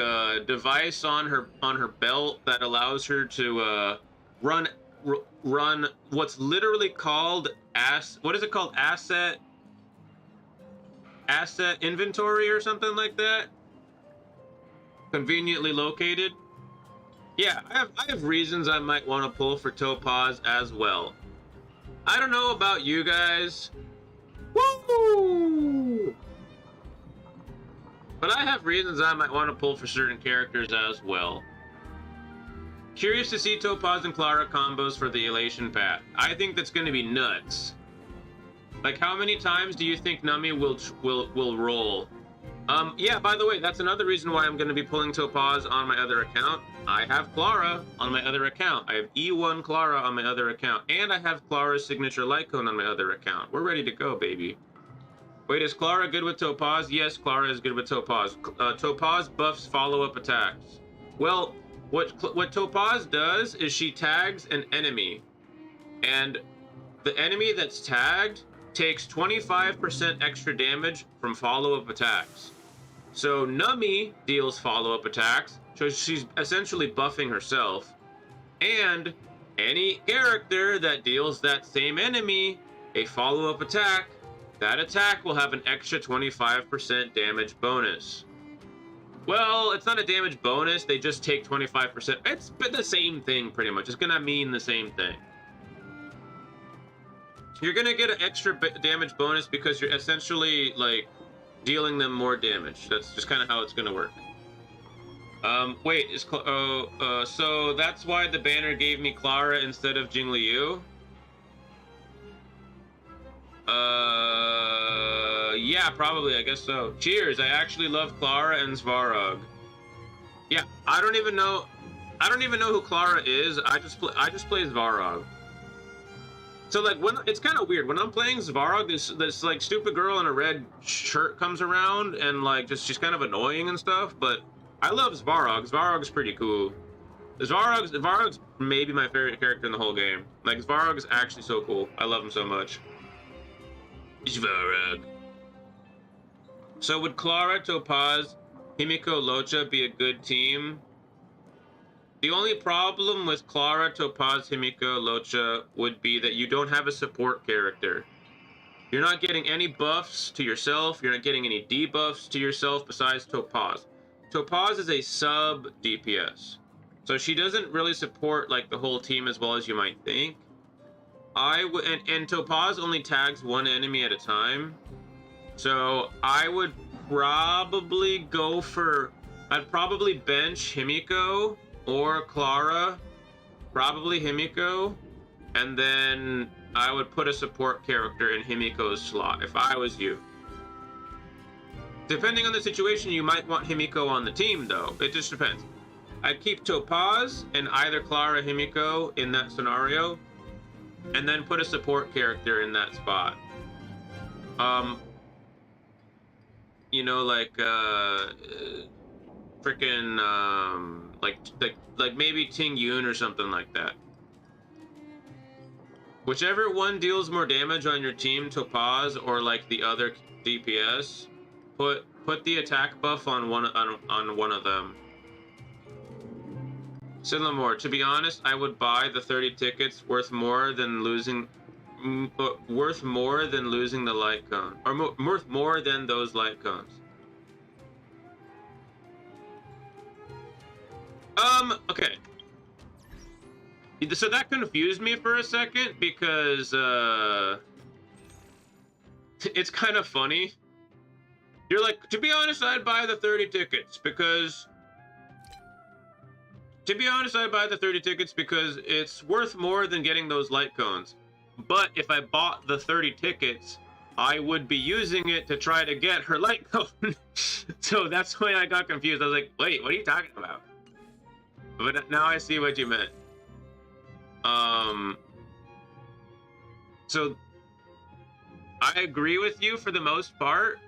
device on her belt that allows her to run what's literally called asset inventory or something like that. Conveniently located. Yeah, I have reasons I might want to pull for Topaz as well. I don't know about you guys. Woo! But I have reasons I might want to pull for certain characters as well. Curious to see Topaz and Clara combos for the Elation Path. I think that's going to be nuts. Like, how many times do you think Nami will roll? Yeah, by the way, that's another reason why I'm going to be pulling Topaz on my other account. I have Clara on my other account. I have E1 Clara on my other account. And I have Clara's signature light cone on my other account. We're ready to go, baby. Wait, is Clara good with Topaz? Yes, Clara is good with Topaz. Topaz buffs follow-up attacks. Well, what Topaz does is she tags an enemy. And the enemy that's tagged takes 25% extra damage from follow-up attacks. So Nami deals follow-up attacks, so she's essentially buffing herself. And any character that deals that same enemy a follow-up attack, that attack will have an extra 25% damage bonus. Well, it's not a damage bonus, they just take 25%. It's the same thing, pretty much. It's gonna mean the same thing. You're gonna get an extra damage bonus because you're essentially, like, dealing them more damage. That's just kind of how it's gonna work. Wait, so that's why the banner gave me Clara instead of Jingliu? Yeah, probably, I guess so. Cheers, I actually love Clara and Svarog. Yeah, I don't even know who Clara is. I just play Svarog. So, like, when it's kind of weird when I'm playing Svarog, this like stupid girl in a red shirt comes around and like she's kind of annoying and stuff. But I love Svarog. Svarog's pretty cool. Svarog's maybe my favorite character in the whole game. Like, Svarog is actually so cool. I love him so much. Svarog. So would Clara, Topaz, Himiko, Locha be a good team? The only problem with Clara, Topaz, Himiko, Locha would be that you don't have a support character. You're not getting any buffs to yourself. You're not getting any debuffs to yourself besides Topaz. Topaz is a sub DPS. So she doesn't really support like the whole team as well as you might think. And Topaz only tags one enemy at a time. So I would probably go for, I'd probably bench Himiko or Clara, probably Himiko, and then I would put a support character in Himiko's slot if I was you. Depending on the situation, you might want Himiko on the team, though. It just depends. I'd keep Topaz and either Clara or Himiko in that scenario, and then put a support character in that spot. You know, like freaking like maybe Tingyun or something like that. Whichever one deals more damage on your team, Topaz or like the other DPS, put the attack buff on one of them. Sinlamore, to be honest, I would buy the 30 tickets worth more than losing the light cone, or worth more than those light cones. Okay. So that confused me for a second because it's kind of funny. You're like, to be honest, I'd buy the 30 tickets because it's worth more than getting those light cones. But if I bought the 30 tickets, I would be using it to try to get her light cone. So that's why I got confused. I was like, wait, what are you talking about? But now I see what you meant. So I agree with you for the most part.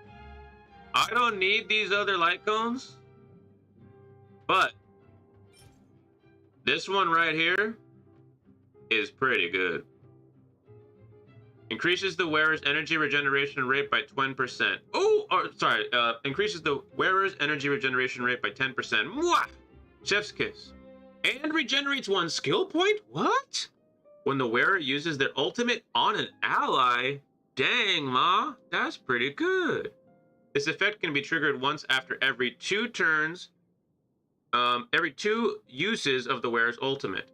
I don't need these other light cones, but this one right here is pretty good. Increases the wearer's energy regeneration rate by 20%. Increases the wearer's energy regeneration rate by 10%. Mwah! Chef's kiss. And regenerates one skill point? What? When the wearer uses their ultimate on an ally? Dang, ma, that's pretty good. This effect can be triggered once after every 2 turns, every 2 uses of the wearer's ultimate.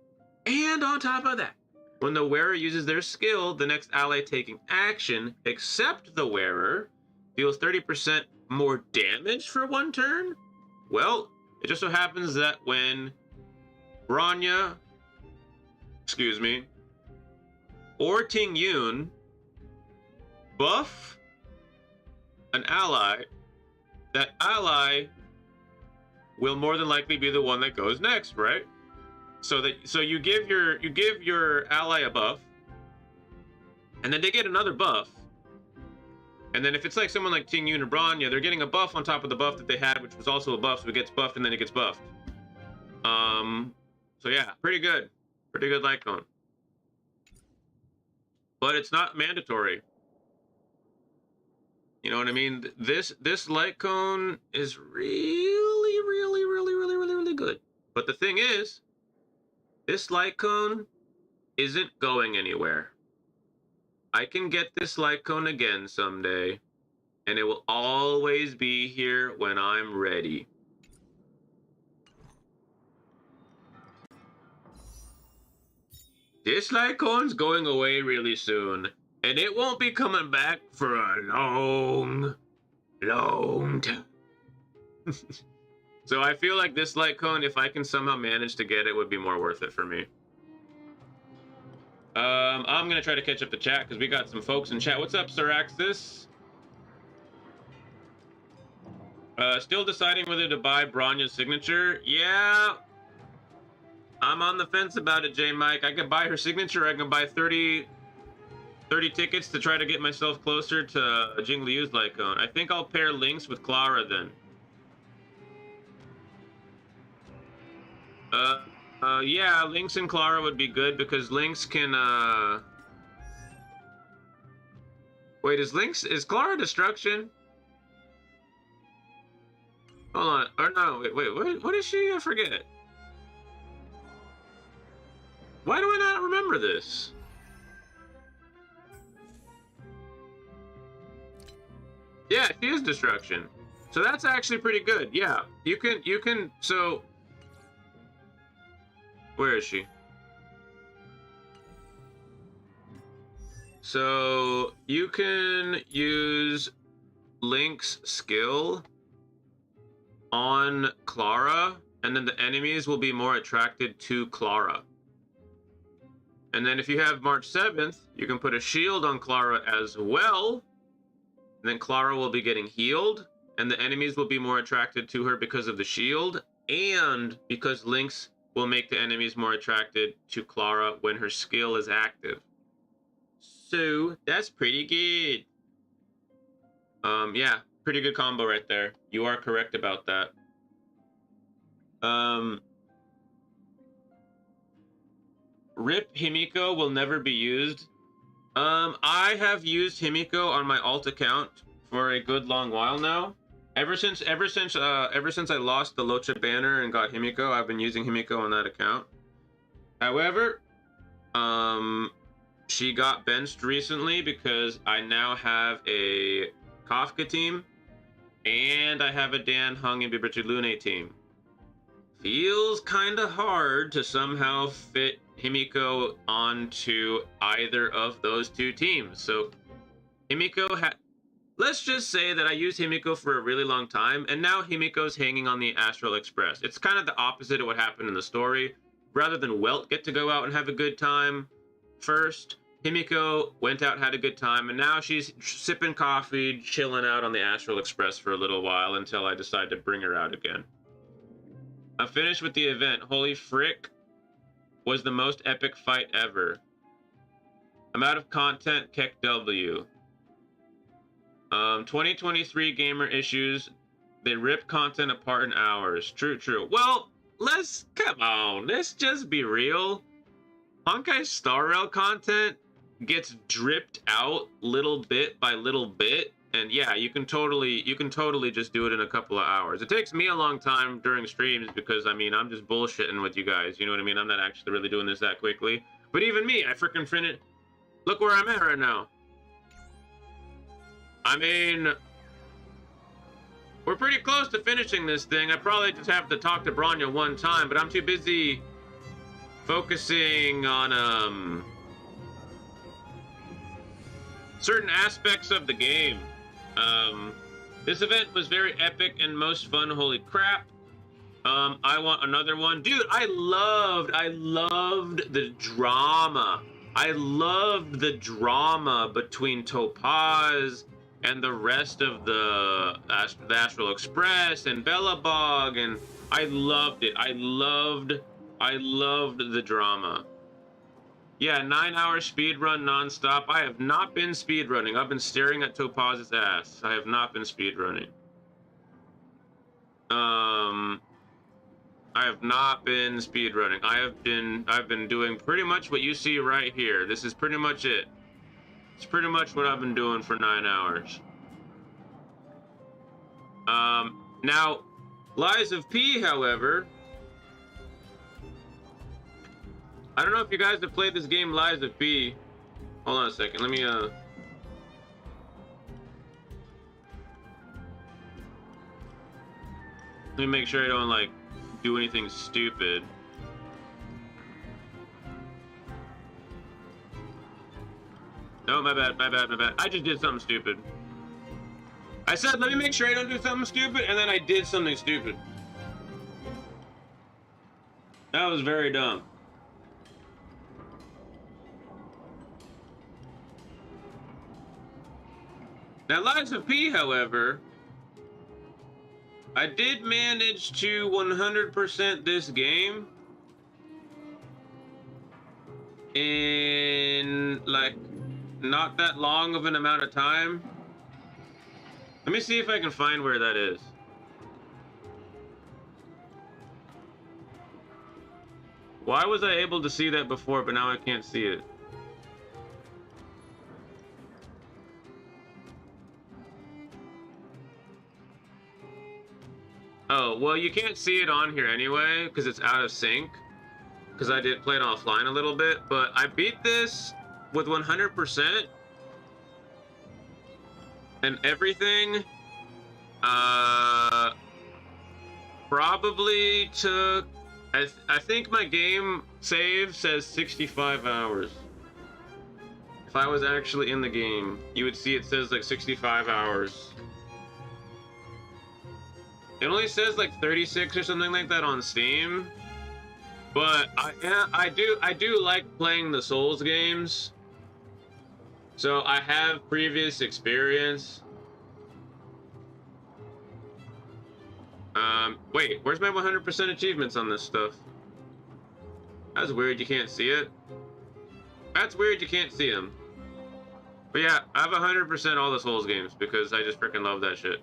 And on top of that, when the wearer uses their skill, the next ally taking action, except the wearer, deals 30% more damage for 1 turn? Well, it just so happens that when Bronya, or Tingyun buff an ally, that ally will more than likely be the one that goes next, right? So you give your ally a buff, and then they get another buff. And then if it's like someone like Tingyun or Bronya, they're getting a buff on top of the buff that they had, which was also a buff, so it gets buffed and then it gets buffed. So yeah, pretty good light cone. But it's not mandatory. You know what I mean? This light cone is really good. But the thing is, this light cone isn't going anywhere. I can get this light cone again someday, and it will always be here when I'm ready. This light cone's going away really soon, and it won't be coming back for a long time. So I feel like this light cone, if I can somehow manage to get it, would be more worth it for me. I'm gonna try to catch up the chat because we got some folks in chat. What's up, Siraxis? Still deciding whether to buy Bronya's signature. Yeah, I'm on the fence about it, J Mike. I could buy her signature. I can buy 30 tickets to try to get myself closer to Jingliu's light cone. I think I'll pair Lynx with Clara then. Yeah, Lynx and Clara would be good because Lynx can, Wait, is Clara destruction? Hold on, or no, wait, what is she? I forget. Why do I not remember this? Yeah, she is destruction. So that's actually pretty good. Yeah, you can, so... Where is she? So you can use Link's skill on Clara, and then the enemies will be more attracted to Clara. And then if you have March 7th, you can put a shield on Clara as well. And then Clara will be getting healed, and the enemies will be more attracted to her because of the shield, and because Lynx will make the enemies more attracted to Clara when her skill is active. So that's pretty good. Yeah, pretty good combo right there. You are correct about that. Rip Himiko will never be used. I have used Himiko on my alt account for a good long while now. Ever since I lost the Locha banner and got Himiko, I've been using Himiko on that account. However, she got benched recently because I now have a Kafka team and I have a Dan Hung and Biberty Lune team. Feels kinda hard to somehow fit Himiko onto either of those two teams. So Himiko let's just say that I used Himiko for a really long time, and now Himiko's hanging on the Astral Express. It's kind of the opposite of what happened in the story. Rather than Welt get to go out and have a good time first, Himiko went out, had a good time, and now she's sipping coffee, chilling out on the Astral Express for a little while until I decide to bring her out again. I'm finished with the event. Holy frick, was the most epic fight ever. I'm out of content, Keck W. 2023 gamer issues. They rip content apart in hours. True. Well, come on. Let's just be real. Honkai Star Rail content gets dripped out little bit by little bit. And yeah, you can totally just do it in a couple of hours. It takes me a long time during streams because, I mean, I'm just bullshitting with you guys. You know what I mean? I'm not actually really doing this that quickly. But even me, I freaking finished. Look where I'm at right now. I mean, we're pretty close to finishing this thing. I probably just have to talk to Bronya one time, but I'm too busy focusing on certain aspects of the game. This event was very epic and most fun. Holy crap. I want another one. Dude, I loved the drama. I loved the drama between Topaz and the rest of the Astral Express and Belobog, and I loved it. I loved the drama. Yeah, 9-hour speedrun nonstop. I have not been speedrunning. I've been staring at Topaz's ass. I have not been speedrunning. I have not been speedrunning. I've been doing pretty much what you see right here. This is pretty much it. It's pretty much what I've been doing for 9 hours. Now, Lies of P, however, I don't know if you guys have played this game, Lies of P. Hold on a second. Let me make sure I don't, like, do anything stupid. No, my bad. I just did something stupid. I said, let me make sure I don't do something stupid, and then I did something stupid. That was very dumb. Now, Lies of P, however, I did manage to 100% this game in, like, not that long of an amount of time. Let me see if I can find where that is. Why was I able to see that before, but now I can't see it? Oh, well, you can't see it on here anyway, because it's out of sync. Because I did play it offline a little bit, but I beat this with 100%. And everything. Probably took... I think my game save says 65 hours. If I was actually in the game, you would see it says like 65 hours. It only says like 36 or something like that on Steam. But I do like playing the Souls games. So I have previous experience. Wait, where's my 100% achievements on this stuff? That's weird, you can't see it. That's weird, you can't see them. But yeah, I have 100% all the Souls games because I just freaking love that shit.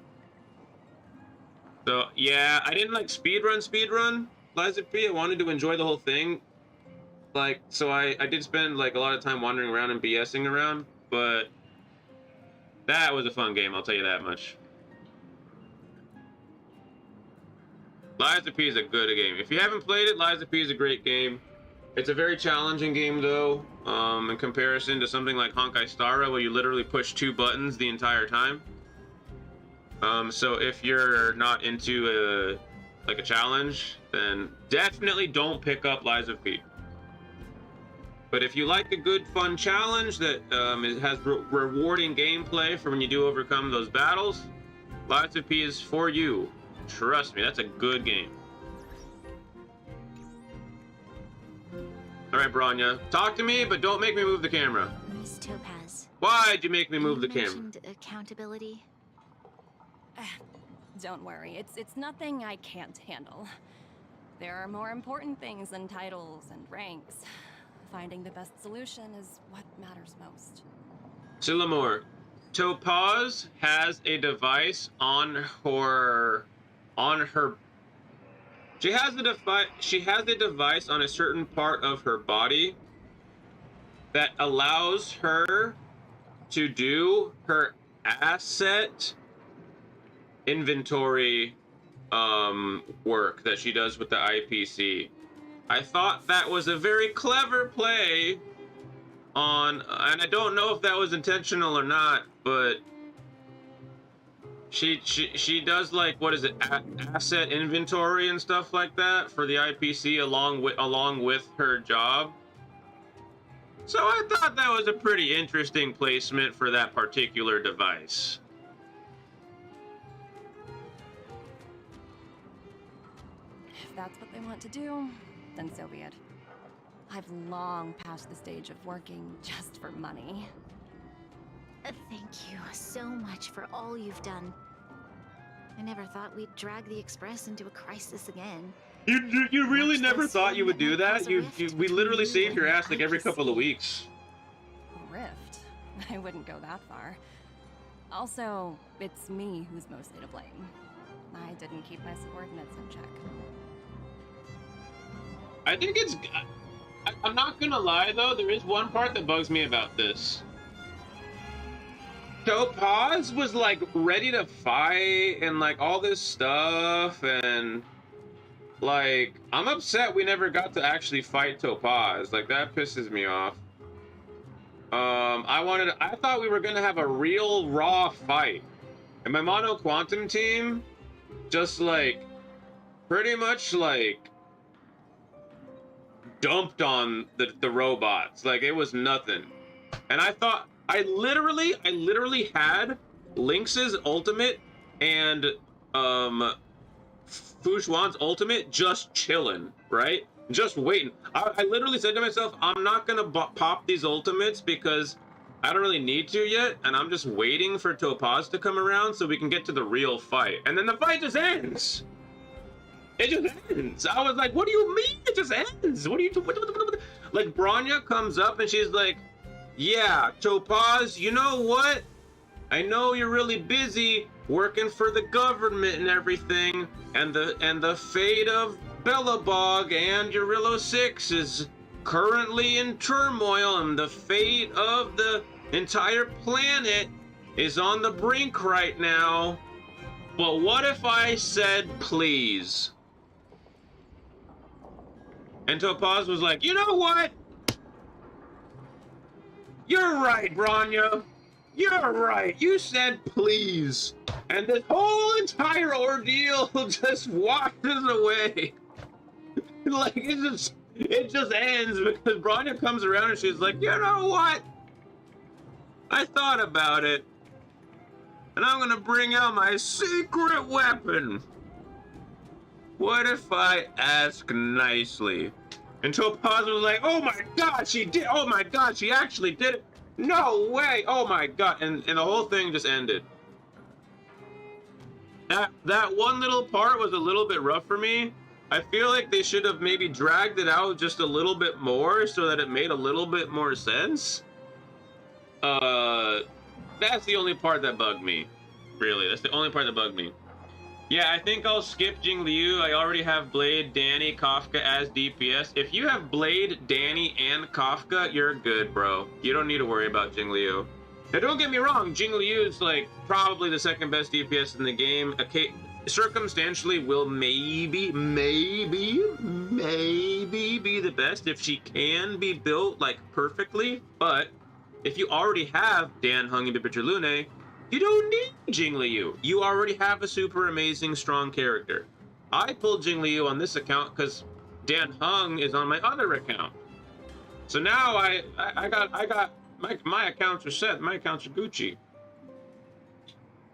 So yeah, I didn't like speedrun Lies of P. I wanted to enjoy the whole thing. Like, so I did spend like a lot of time wandering around and BSing around, but that was a fun game, I'll tell you that much. Lies of P is a good game. If you haven't played it, Lies of P is a great game. It's a very challenging game though, in comparison to something like Honkai Star Rail, where you literally push 2 buttons the entire time. So if you're not into a challenge, then definitely don't pick up Lies of P. But if you like a good fun challenge that it has rewarding gameplay for when you do overcome those battles, Lies of P is for you. Trust me, that's a good game. All right, Bronya, talk to me, but don't make me move the camera. Miss Topaz. Why'd you make me move the You camera? mentioned accountability. Don't worry, it's nothing I can't handle. There are more important things than titles and ranks. Finding the best solution is what matters most. Silamore, Topaz has a device on her. She has a device on a certain part of her body that allows her to do her asset inventory work that she does with the IPC. I thought that was a very clever play on, and I don't know if that was intentional or not, but she does, like, what is it, asset inventory and stuff like that for the IPC along with her job. So I thought that was a pretty interesting placement for that particular device. If that's what they want to do, then so be it. I've long passed the stage of working just for money. Thank you so much for all you've done. I never thought we'd drag the Express into a crisis again. You really never thought you would do that? We literally saved your ass like every couple of weeks. Rift? I wouldn't go that far. Also, it's me who's mostly to blame. I didn't keep my subordinates in check. I think it's... I'm not gonna lie though, there is one part that bugs me about this. Topaz was like ready to fight and like all this stuff, and like I'm upset we never got to actually fight Topaz. Like that pisses me off. I thought we were gonna have a real raw fight, and my Mono Quantum team just like pretty much like dumped on the robots. Like it was nothing. And I thought I literally had Lynx's ultimate and Fushuan's ultimate just chilling, right? Just waiting. I literally said to myself, I'm not gonna pop these ultimates because I don't really need to yet, and I'm just waiting for Topaz to come around so we can get to the real fight. And then the fight just ends. It just ends. I was like, what do you mean it just ends? What do you do? Like, Bronya comes up and she's like, yeah, Topaz, you know what? I know you're really busy working for the government and everything, and the fate of Belobog and Eurillo 6 is currently in turmoil, and the fate of the entire planet is on the brink right now. But what if I said please? And Topaz was like, you know what? You're right, Bronya. You're right. You said please. And this whole entire ordeal just washes away. Like, it just ends because Bronya comes around and she's like, you know what? I thought about it. And I'm gonna bring out my secret weapon. What if I ask nicely? And Topaz was like, oh my god, she did. Oh my god, she actually did it. No way. Oh my god. And the whole thing just ended. That one little part was a little bit rough for me. I feel like they should have maybe dragged it out just a little bit more so that it made a little bit more sense. That's the only part that bugged me. Really, that's the only part that bugged me. Yeah, I think I'll skip Jingliu. I already have Blade, Danny, Kafka as DPS. If you have Blade, Danny, and Kafka, you're good, bro. You don't need to worry about Jingliu. Now, don't get me wrong, Jingliu is like probably the second best DPS in the game. Okay, circumstantially will maybe be the best if she can be built like perfectly. But if you already have Dan Hung and Bibiter Lune, you don't need Jingliu. You already have a super amazing strong character. I pulled Jingliu on this account because Dan Hung is on my other account. So now I got my accounts are set. My accounts are Gucci.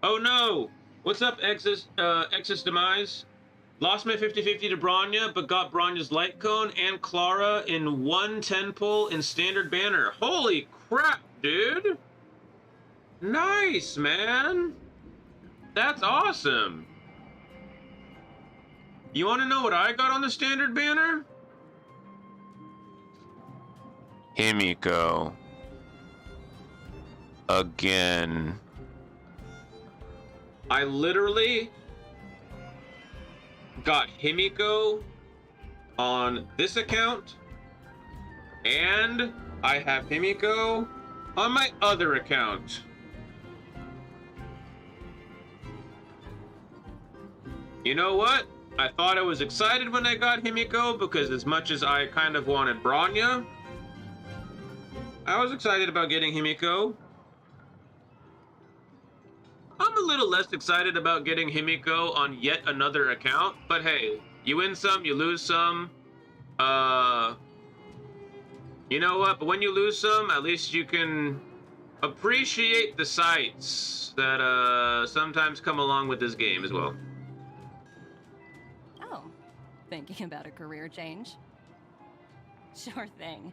Oh no! What's up, Exus Demise? Lost my 50-50 to Bronya, but got Bronya's Light Cone and Clara in one 10 pull in standard banner. Holy crap, dude! Nice, man! That's awesome! You want to know what I got on the standard banner? Himiko. Again. I literally got Himiko on this account, and I have Himiko on my other account. You know what? I thought I was excited when I got Himiko because as much as I kind of wanted Bronya, I was excited about getting Himiko. I'm a little less excited about getting Himiko on yet another account, but hey, you win some, you lose some. You know what? But when you lose some, at least you can appreciate the sights that sometimes come along with this game as well. Oh, thinking about a career change? Sure thing.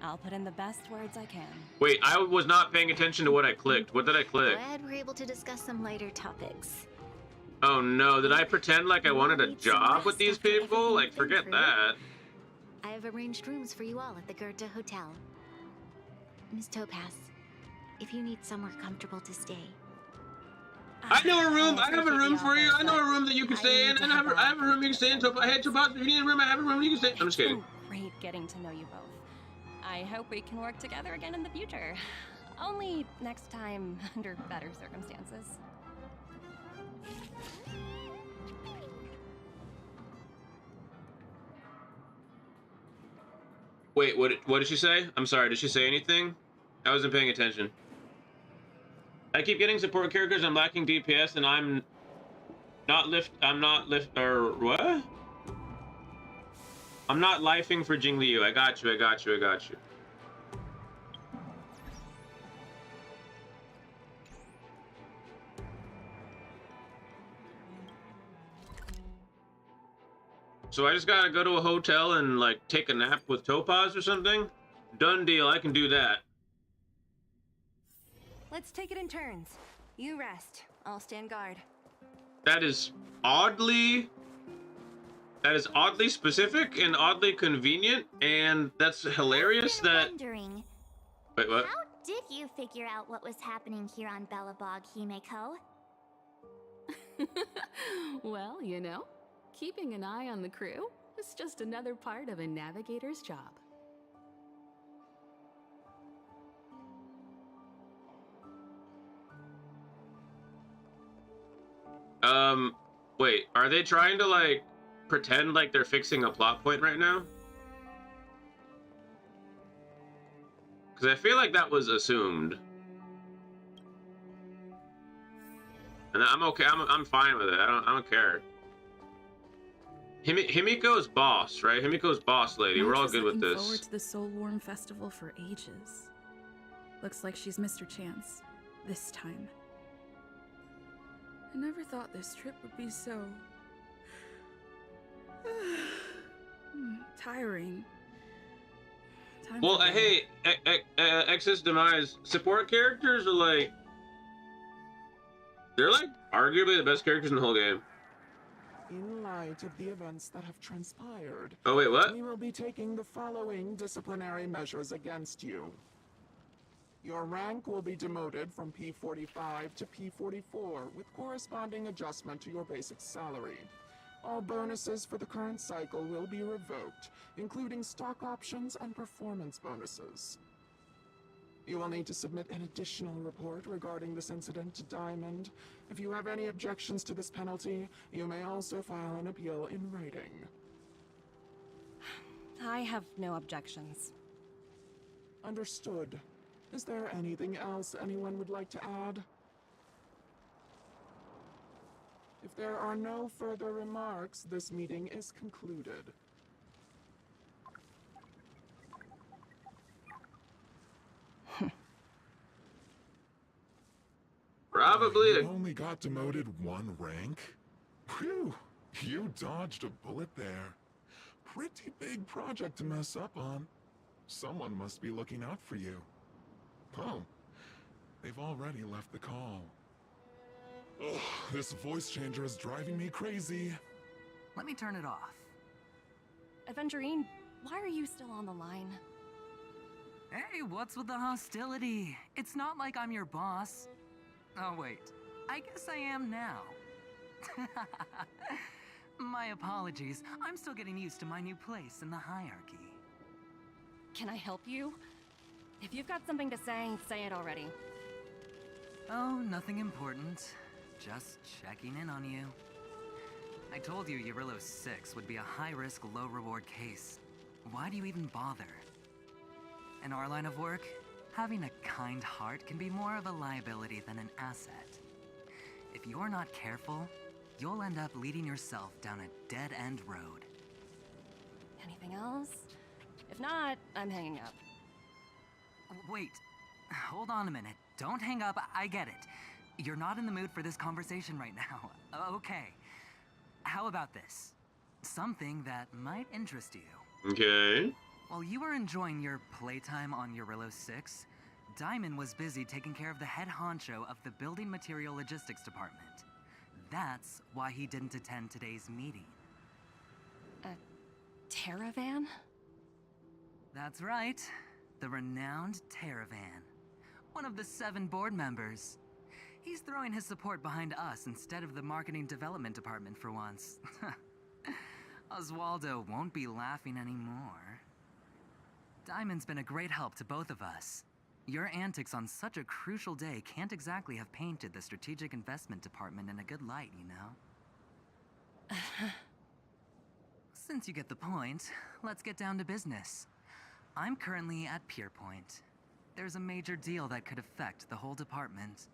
I'll put in the best words I can. Wait, I was not paying attention to what I clicked. What did I click? Glad we're able to discuss some lighter topics. Oh no, did I pretend like I wanted a job with these people? Like, forget that. I have arranged rooms for you all at the Goethe Hotel. Miss Topaz, if you need somewhere comfortable to stay. I know a room. I have a room for you. I know a room that you can stay in. And I have a room you can stay in. Hey, Topaz, if you need a room, I have a room you can stay in. I'm just kidding. Great getting to know you both. I hope we can work together again in the future. Only next time under better circumstances. Wait, what did she say? I'm sorry, did she say anything? I wasn't paying attention. I keep getting support characters, I'm lacking DPS, and I'm not what? I'm not lifing for Jingliu. I got you. So I just gotta go to a hotel and like take a nap with Topaz or something? Done deal, I can do that. Let's take it in turns. You rest. I'll stand guard. That is oddly specific and oddly convenient, and that's hilarious that... Wondering, wait, what? how did you figure out what was happening here on Belobog, Himeko? Well, you know, keeping an eye on the crew is just another part of a navigator's job. Wait, are they trying to like pretend like they're fixing a plot point right now? Because I feel like that was assumed. And I'm okay, I'm fine with it. I don't care. Himiko's boss, right? Himiko's boss lady. We're all good with this. Forward to the Soulworm Festival for ages. Looks like she's Mr. Chance this time. I never thought this trip would be so tiring. Well, hey, Exus Demise, support characters are like, they're like Arguably the best characters in the whole game. In light of the events that have transpired, oh wait, what? We will be taking the following disciplinary measures against you. Your rank will be demoted from P45 to P44 with corresponding adjustment to your basic salary. All bonuses for the current cycle will be revoked, including stock options and performance bonuses. You will need to submit an additional report regarding this incident to Diamond. If you have any objections to this penalty, you may also file an appeal in writing. I have no objections. Understood. Is there anything else anyone would like to add? If there are no further remarks, this meeting is concluded. Probably. You only got demoted 1 rank? Phew, you dodged a bullet there. Pretty big project to mess up on. Someone must be looking out for you. Oh, they've already left the call. Ugh, this voice changer is driving me crazy. Let me turn it off. Aventurine, why are you still on the line? Hey, what's with the hostility? It's not like I'm your boss. Oh wait, I guess I am now. My apologies, I'm still getting used to my new place in the hierarchy. Can I help you? If you've got something to say it already. Oh, nothing important. Just checking in on you. I told you Eurillo 6 would be a high-risk, low-reward case. Why do you even bother? In our line of work, having a kind heart can be more of a liability than an asset. If you're not careful, you'll end up leading yourself down a dead-end road. Anything else? If not, I'm hanging up. Wait, hold on a minute. Don't hang up, I get it. You're not in the mood for this conversation right now. Okay. How about this? Something that might interest you. Okay. While you were enjoying your playtime on Eurillo 6, Diamond was busy taking care of the head honcho of the Building Material Logistics Department. That's why he didn't attend today's meeting. A Terravan? That's right. The renowned Terravan. One of the 7 board members. He's throwing his support behind us instead of the Marketing Development Department for once. Oswaldo won't be laughing anymore. Diamond's been a great help to both of us. Your antics on such a crucial day can't exactly have painted the Strategic Investment Department in a good light, you know? Since you get the point, let's get down to business. I'm currently at Pierpoint. There's a major deal that could affect the whole department.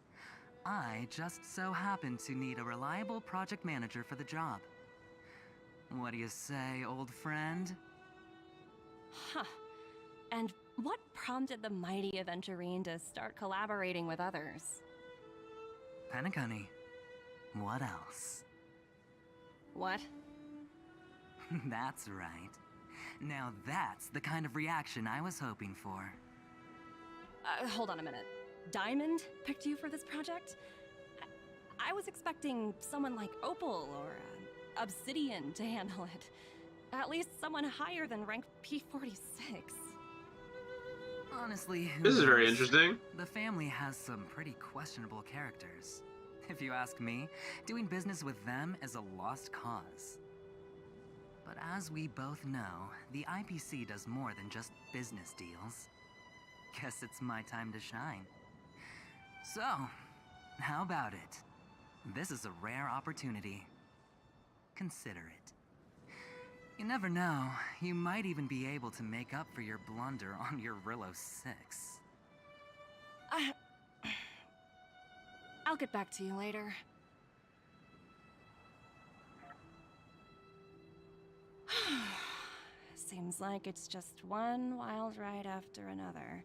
I just so happen to need a reliable project manager for the job. What do you say, old friend? Huh. And what prompted the mighty Aventurine to start collaborating with others? Penacony. What else? What? That's right. Now that's the kind of reaction I was hoping for. Hold on a minute. Diamond picked you for this project? I was expecting someone like Opal or Obsidian to handle it. At least someone higher than rank P46. Honestly, this is very interesting. The family has some pretty questionable characters. If you ask me, doing business with them is a lost cause. But as we both know, the IPC does more than just business deals. Guess it's my time to shine. So, how about it? This is a rare opportunity. Consider it. You never know, you might even be able to make up for your blunder on Eurillo 6. I'll get back to you later. Seems like it's just one wild ride after another.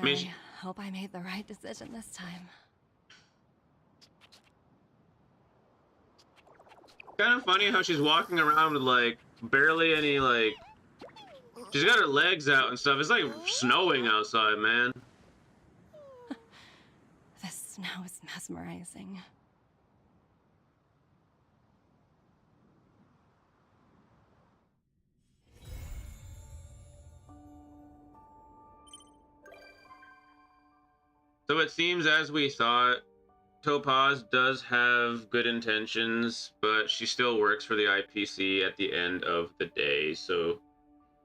I hope I made the right decision this time. Kind of funny how she's walking around with like barely any, like... She's got her legs out and stuff. It's like snowing outside, man. The snow is mesmerizing. So it seems, as we thought, Topaz does have good intentions, but she still works for the IPC at the end of the day, so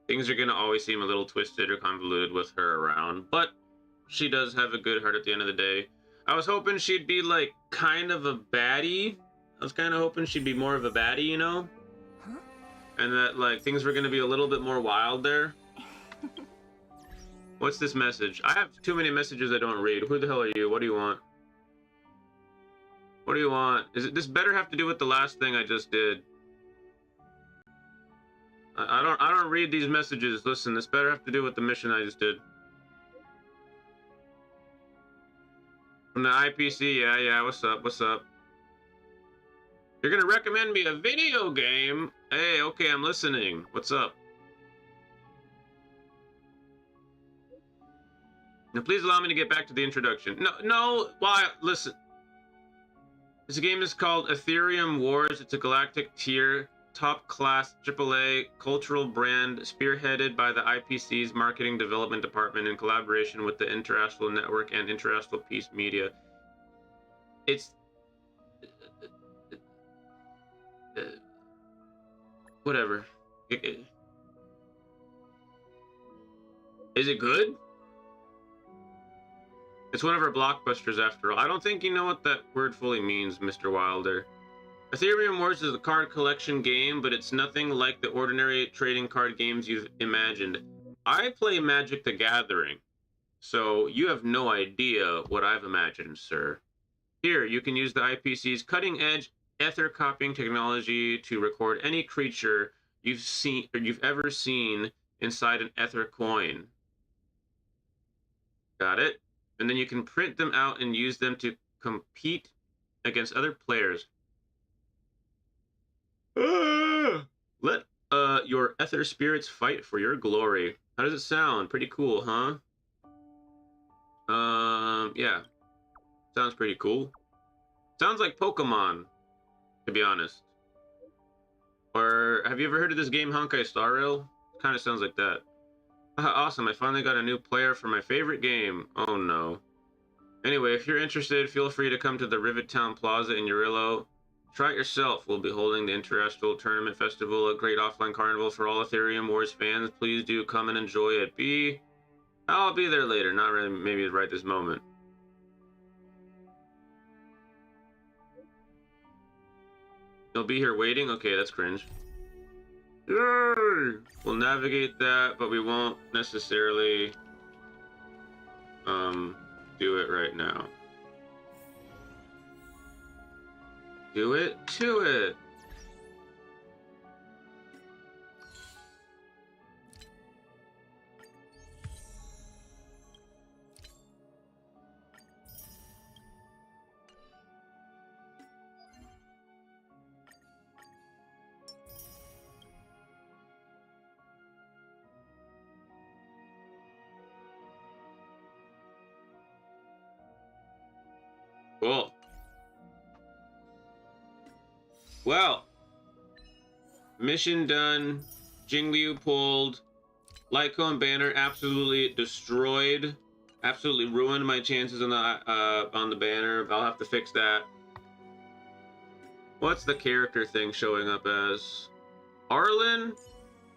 things are going to always seem a little twisted or convoluted with her around, but she does have a good heart at the end of the day. I was hoping she'd be, like, kind of a baddie. I was kind of hoping she'd be more of a baddie, you know? Huh? And that, like, things were going to be a little bit more wild there. What's this message? I have too many messages I don't read. Who the hell are you? What do you want? What do you want? This better have to do with the last thing I just did. I don't read these messages. Listen, this better have to do with the mission I just did. From the IPC, yeah, what's up? You're gonna recommend me a video game? Hey, okay, I'm listening. What's up? Now, please allow me to get back to the introduction. No, why? Listen. This game is called Ethereum Wars. It's a galactic tier, top-class AAA cultural brand spearheaded by the IPC's Marketing Development Department in collaboration with the Interastral Network and Interastral Peace Media. It's... whatever. Is it good? It's one of our blockbusters, after all. I don't think you know what that word fully means, Mr. Wilder. Ethereum Wars is a card collection game, but it's nothing like the ordinary trading card games you've imagined. I play Magic the Gathering, so you have no idea what I've imagined, sir. Here, you can use the IPC's cutting-edge ether copying technology to record any creature you've ever seen inside an ether coin. Got it? And then you can print them out and use them to compete against other players. Let your ether spirits fight for your glory. How does it sound? Pretty cool, huh? Yeah. Sounds pretty cool. Sounds like Pokemon, to be honest. Or have you ever heard of this game Honkai Star Rail? Kind of sounds like that. Awesome, I finally got a new player for my favorite game. Oh no. Anyway, if you're interested, feel free to come to the Rivet Town Plaza in Urillo. Try it yourself. We'll be holding the Interastral Tournament Festival, a great offline carnival for all Ethereum Wars fans. Please do come and enjoy it. I'll be there later, not really maybe right this moment. You'll be here waiting? Okay, that's cringe. Yay! We'll navigate that, but we won't necessarily do it right now. Do it to it. Cool. Well, mission done. Jingliu pulled. Light cone banner absolutely destroyed. Absolutely ruined my chances on the banner. I'll have to fix that. What's the character thing showing up as? Arlen?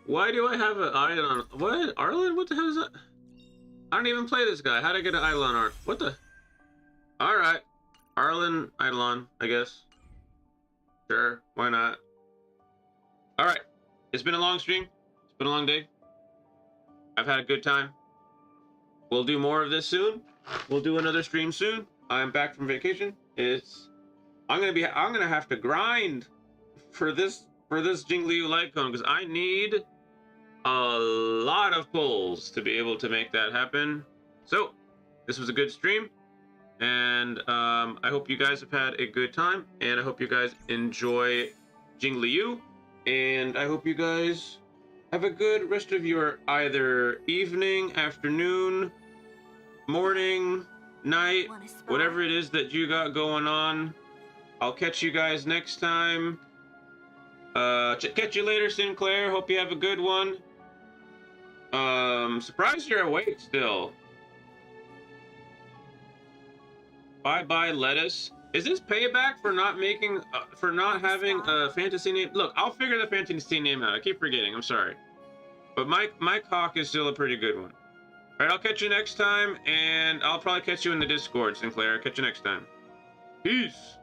Why do I have an Eidolon? What? Arlen? What the hell is that? I don't even play this guy. How'd I get an Eidolon art? What the? Alright. Arlen Eidolon, I guess. Sure, why not? Alright. It's been a long stream. It's been a long day. I've had a good time. We'll do more of this soon. We'll do another stream soon. I'm back from vacation. I'm gonna have to grind for this Jingliu light cone because I need a lot of pulls to be able to make that happen. So this was a good stream, and I hope you guys have had a good time, and I hope you guys enjoy Jingliu. And I hope you guys have a good rest of your either evening, afternoon, morning, night, whatever it is that you got going on. I'll catch you guys next time. Catch you later, Sinclair. Hope you have a good one. Surprised you're awake still. Bye-bye, lettuce. Is this payback for not making, for not having a fantasy name? Look, I'll figure the fantasy name out. I keep forgetting. I'm sorry. But my cock is still a pretty good one. All right, I'll catch you next time, and I'll probably catch you in the Discord, Sinclair. Catch you next time. Peace.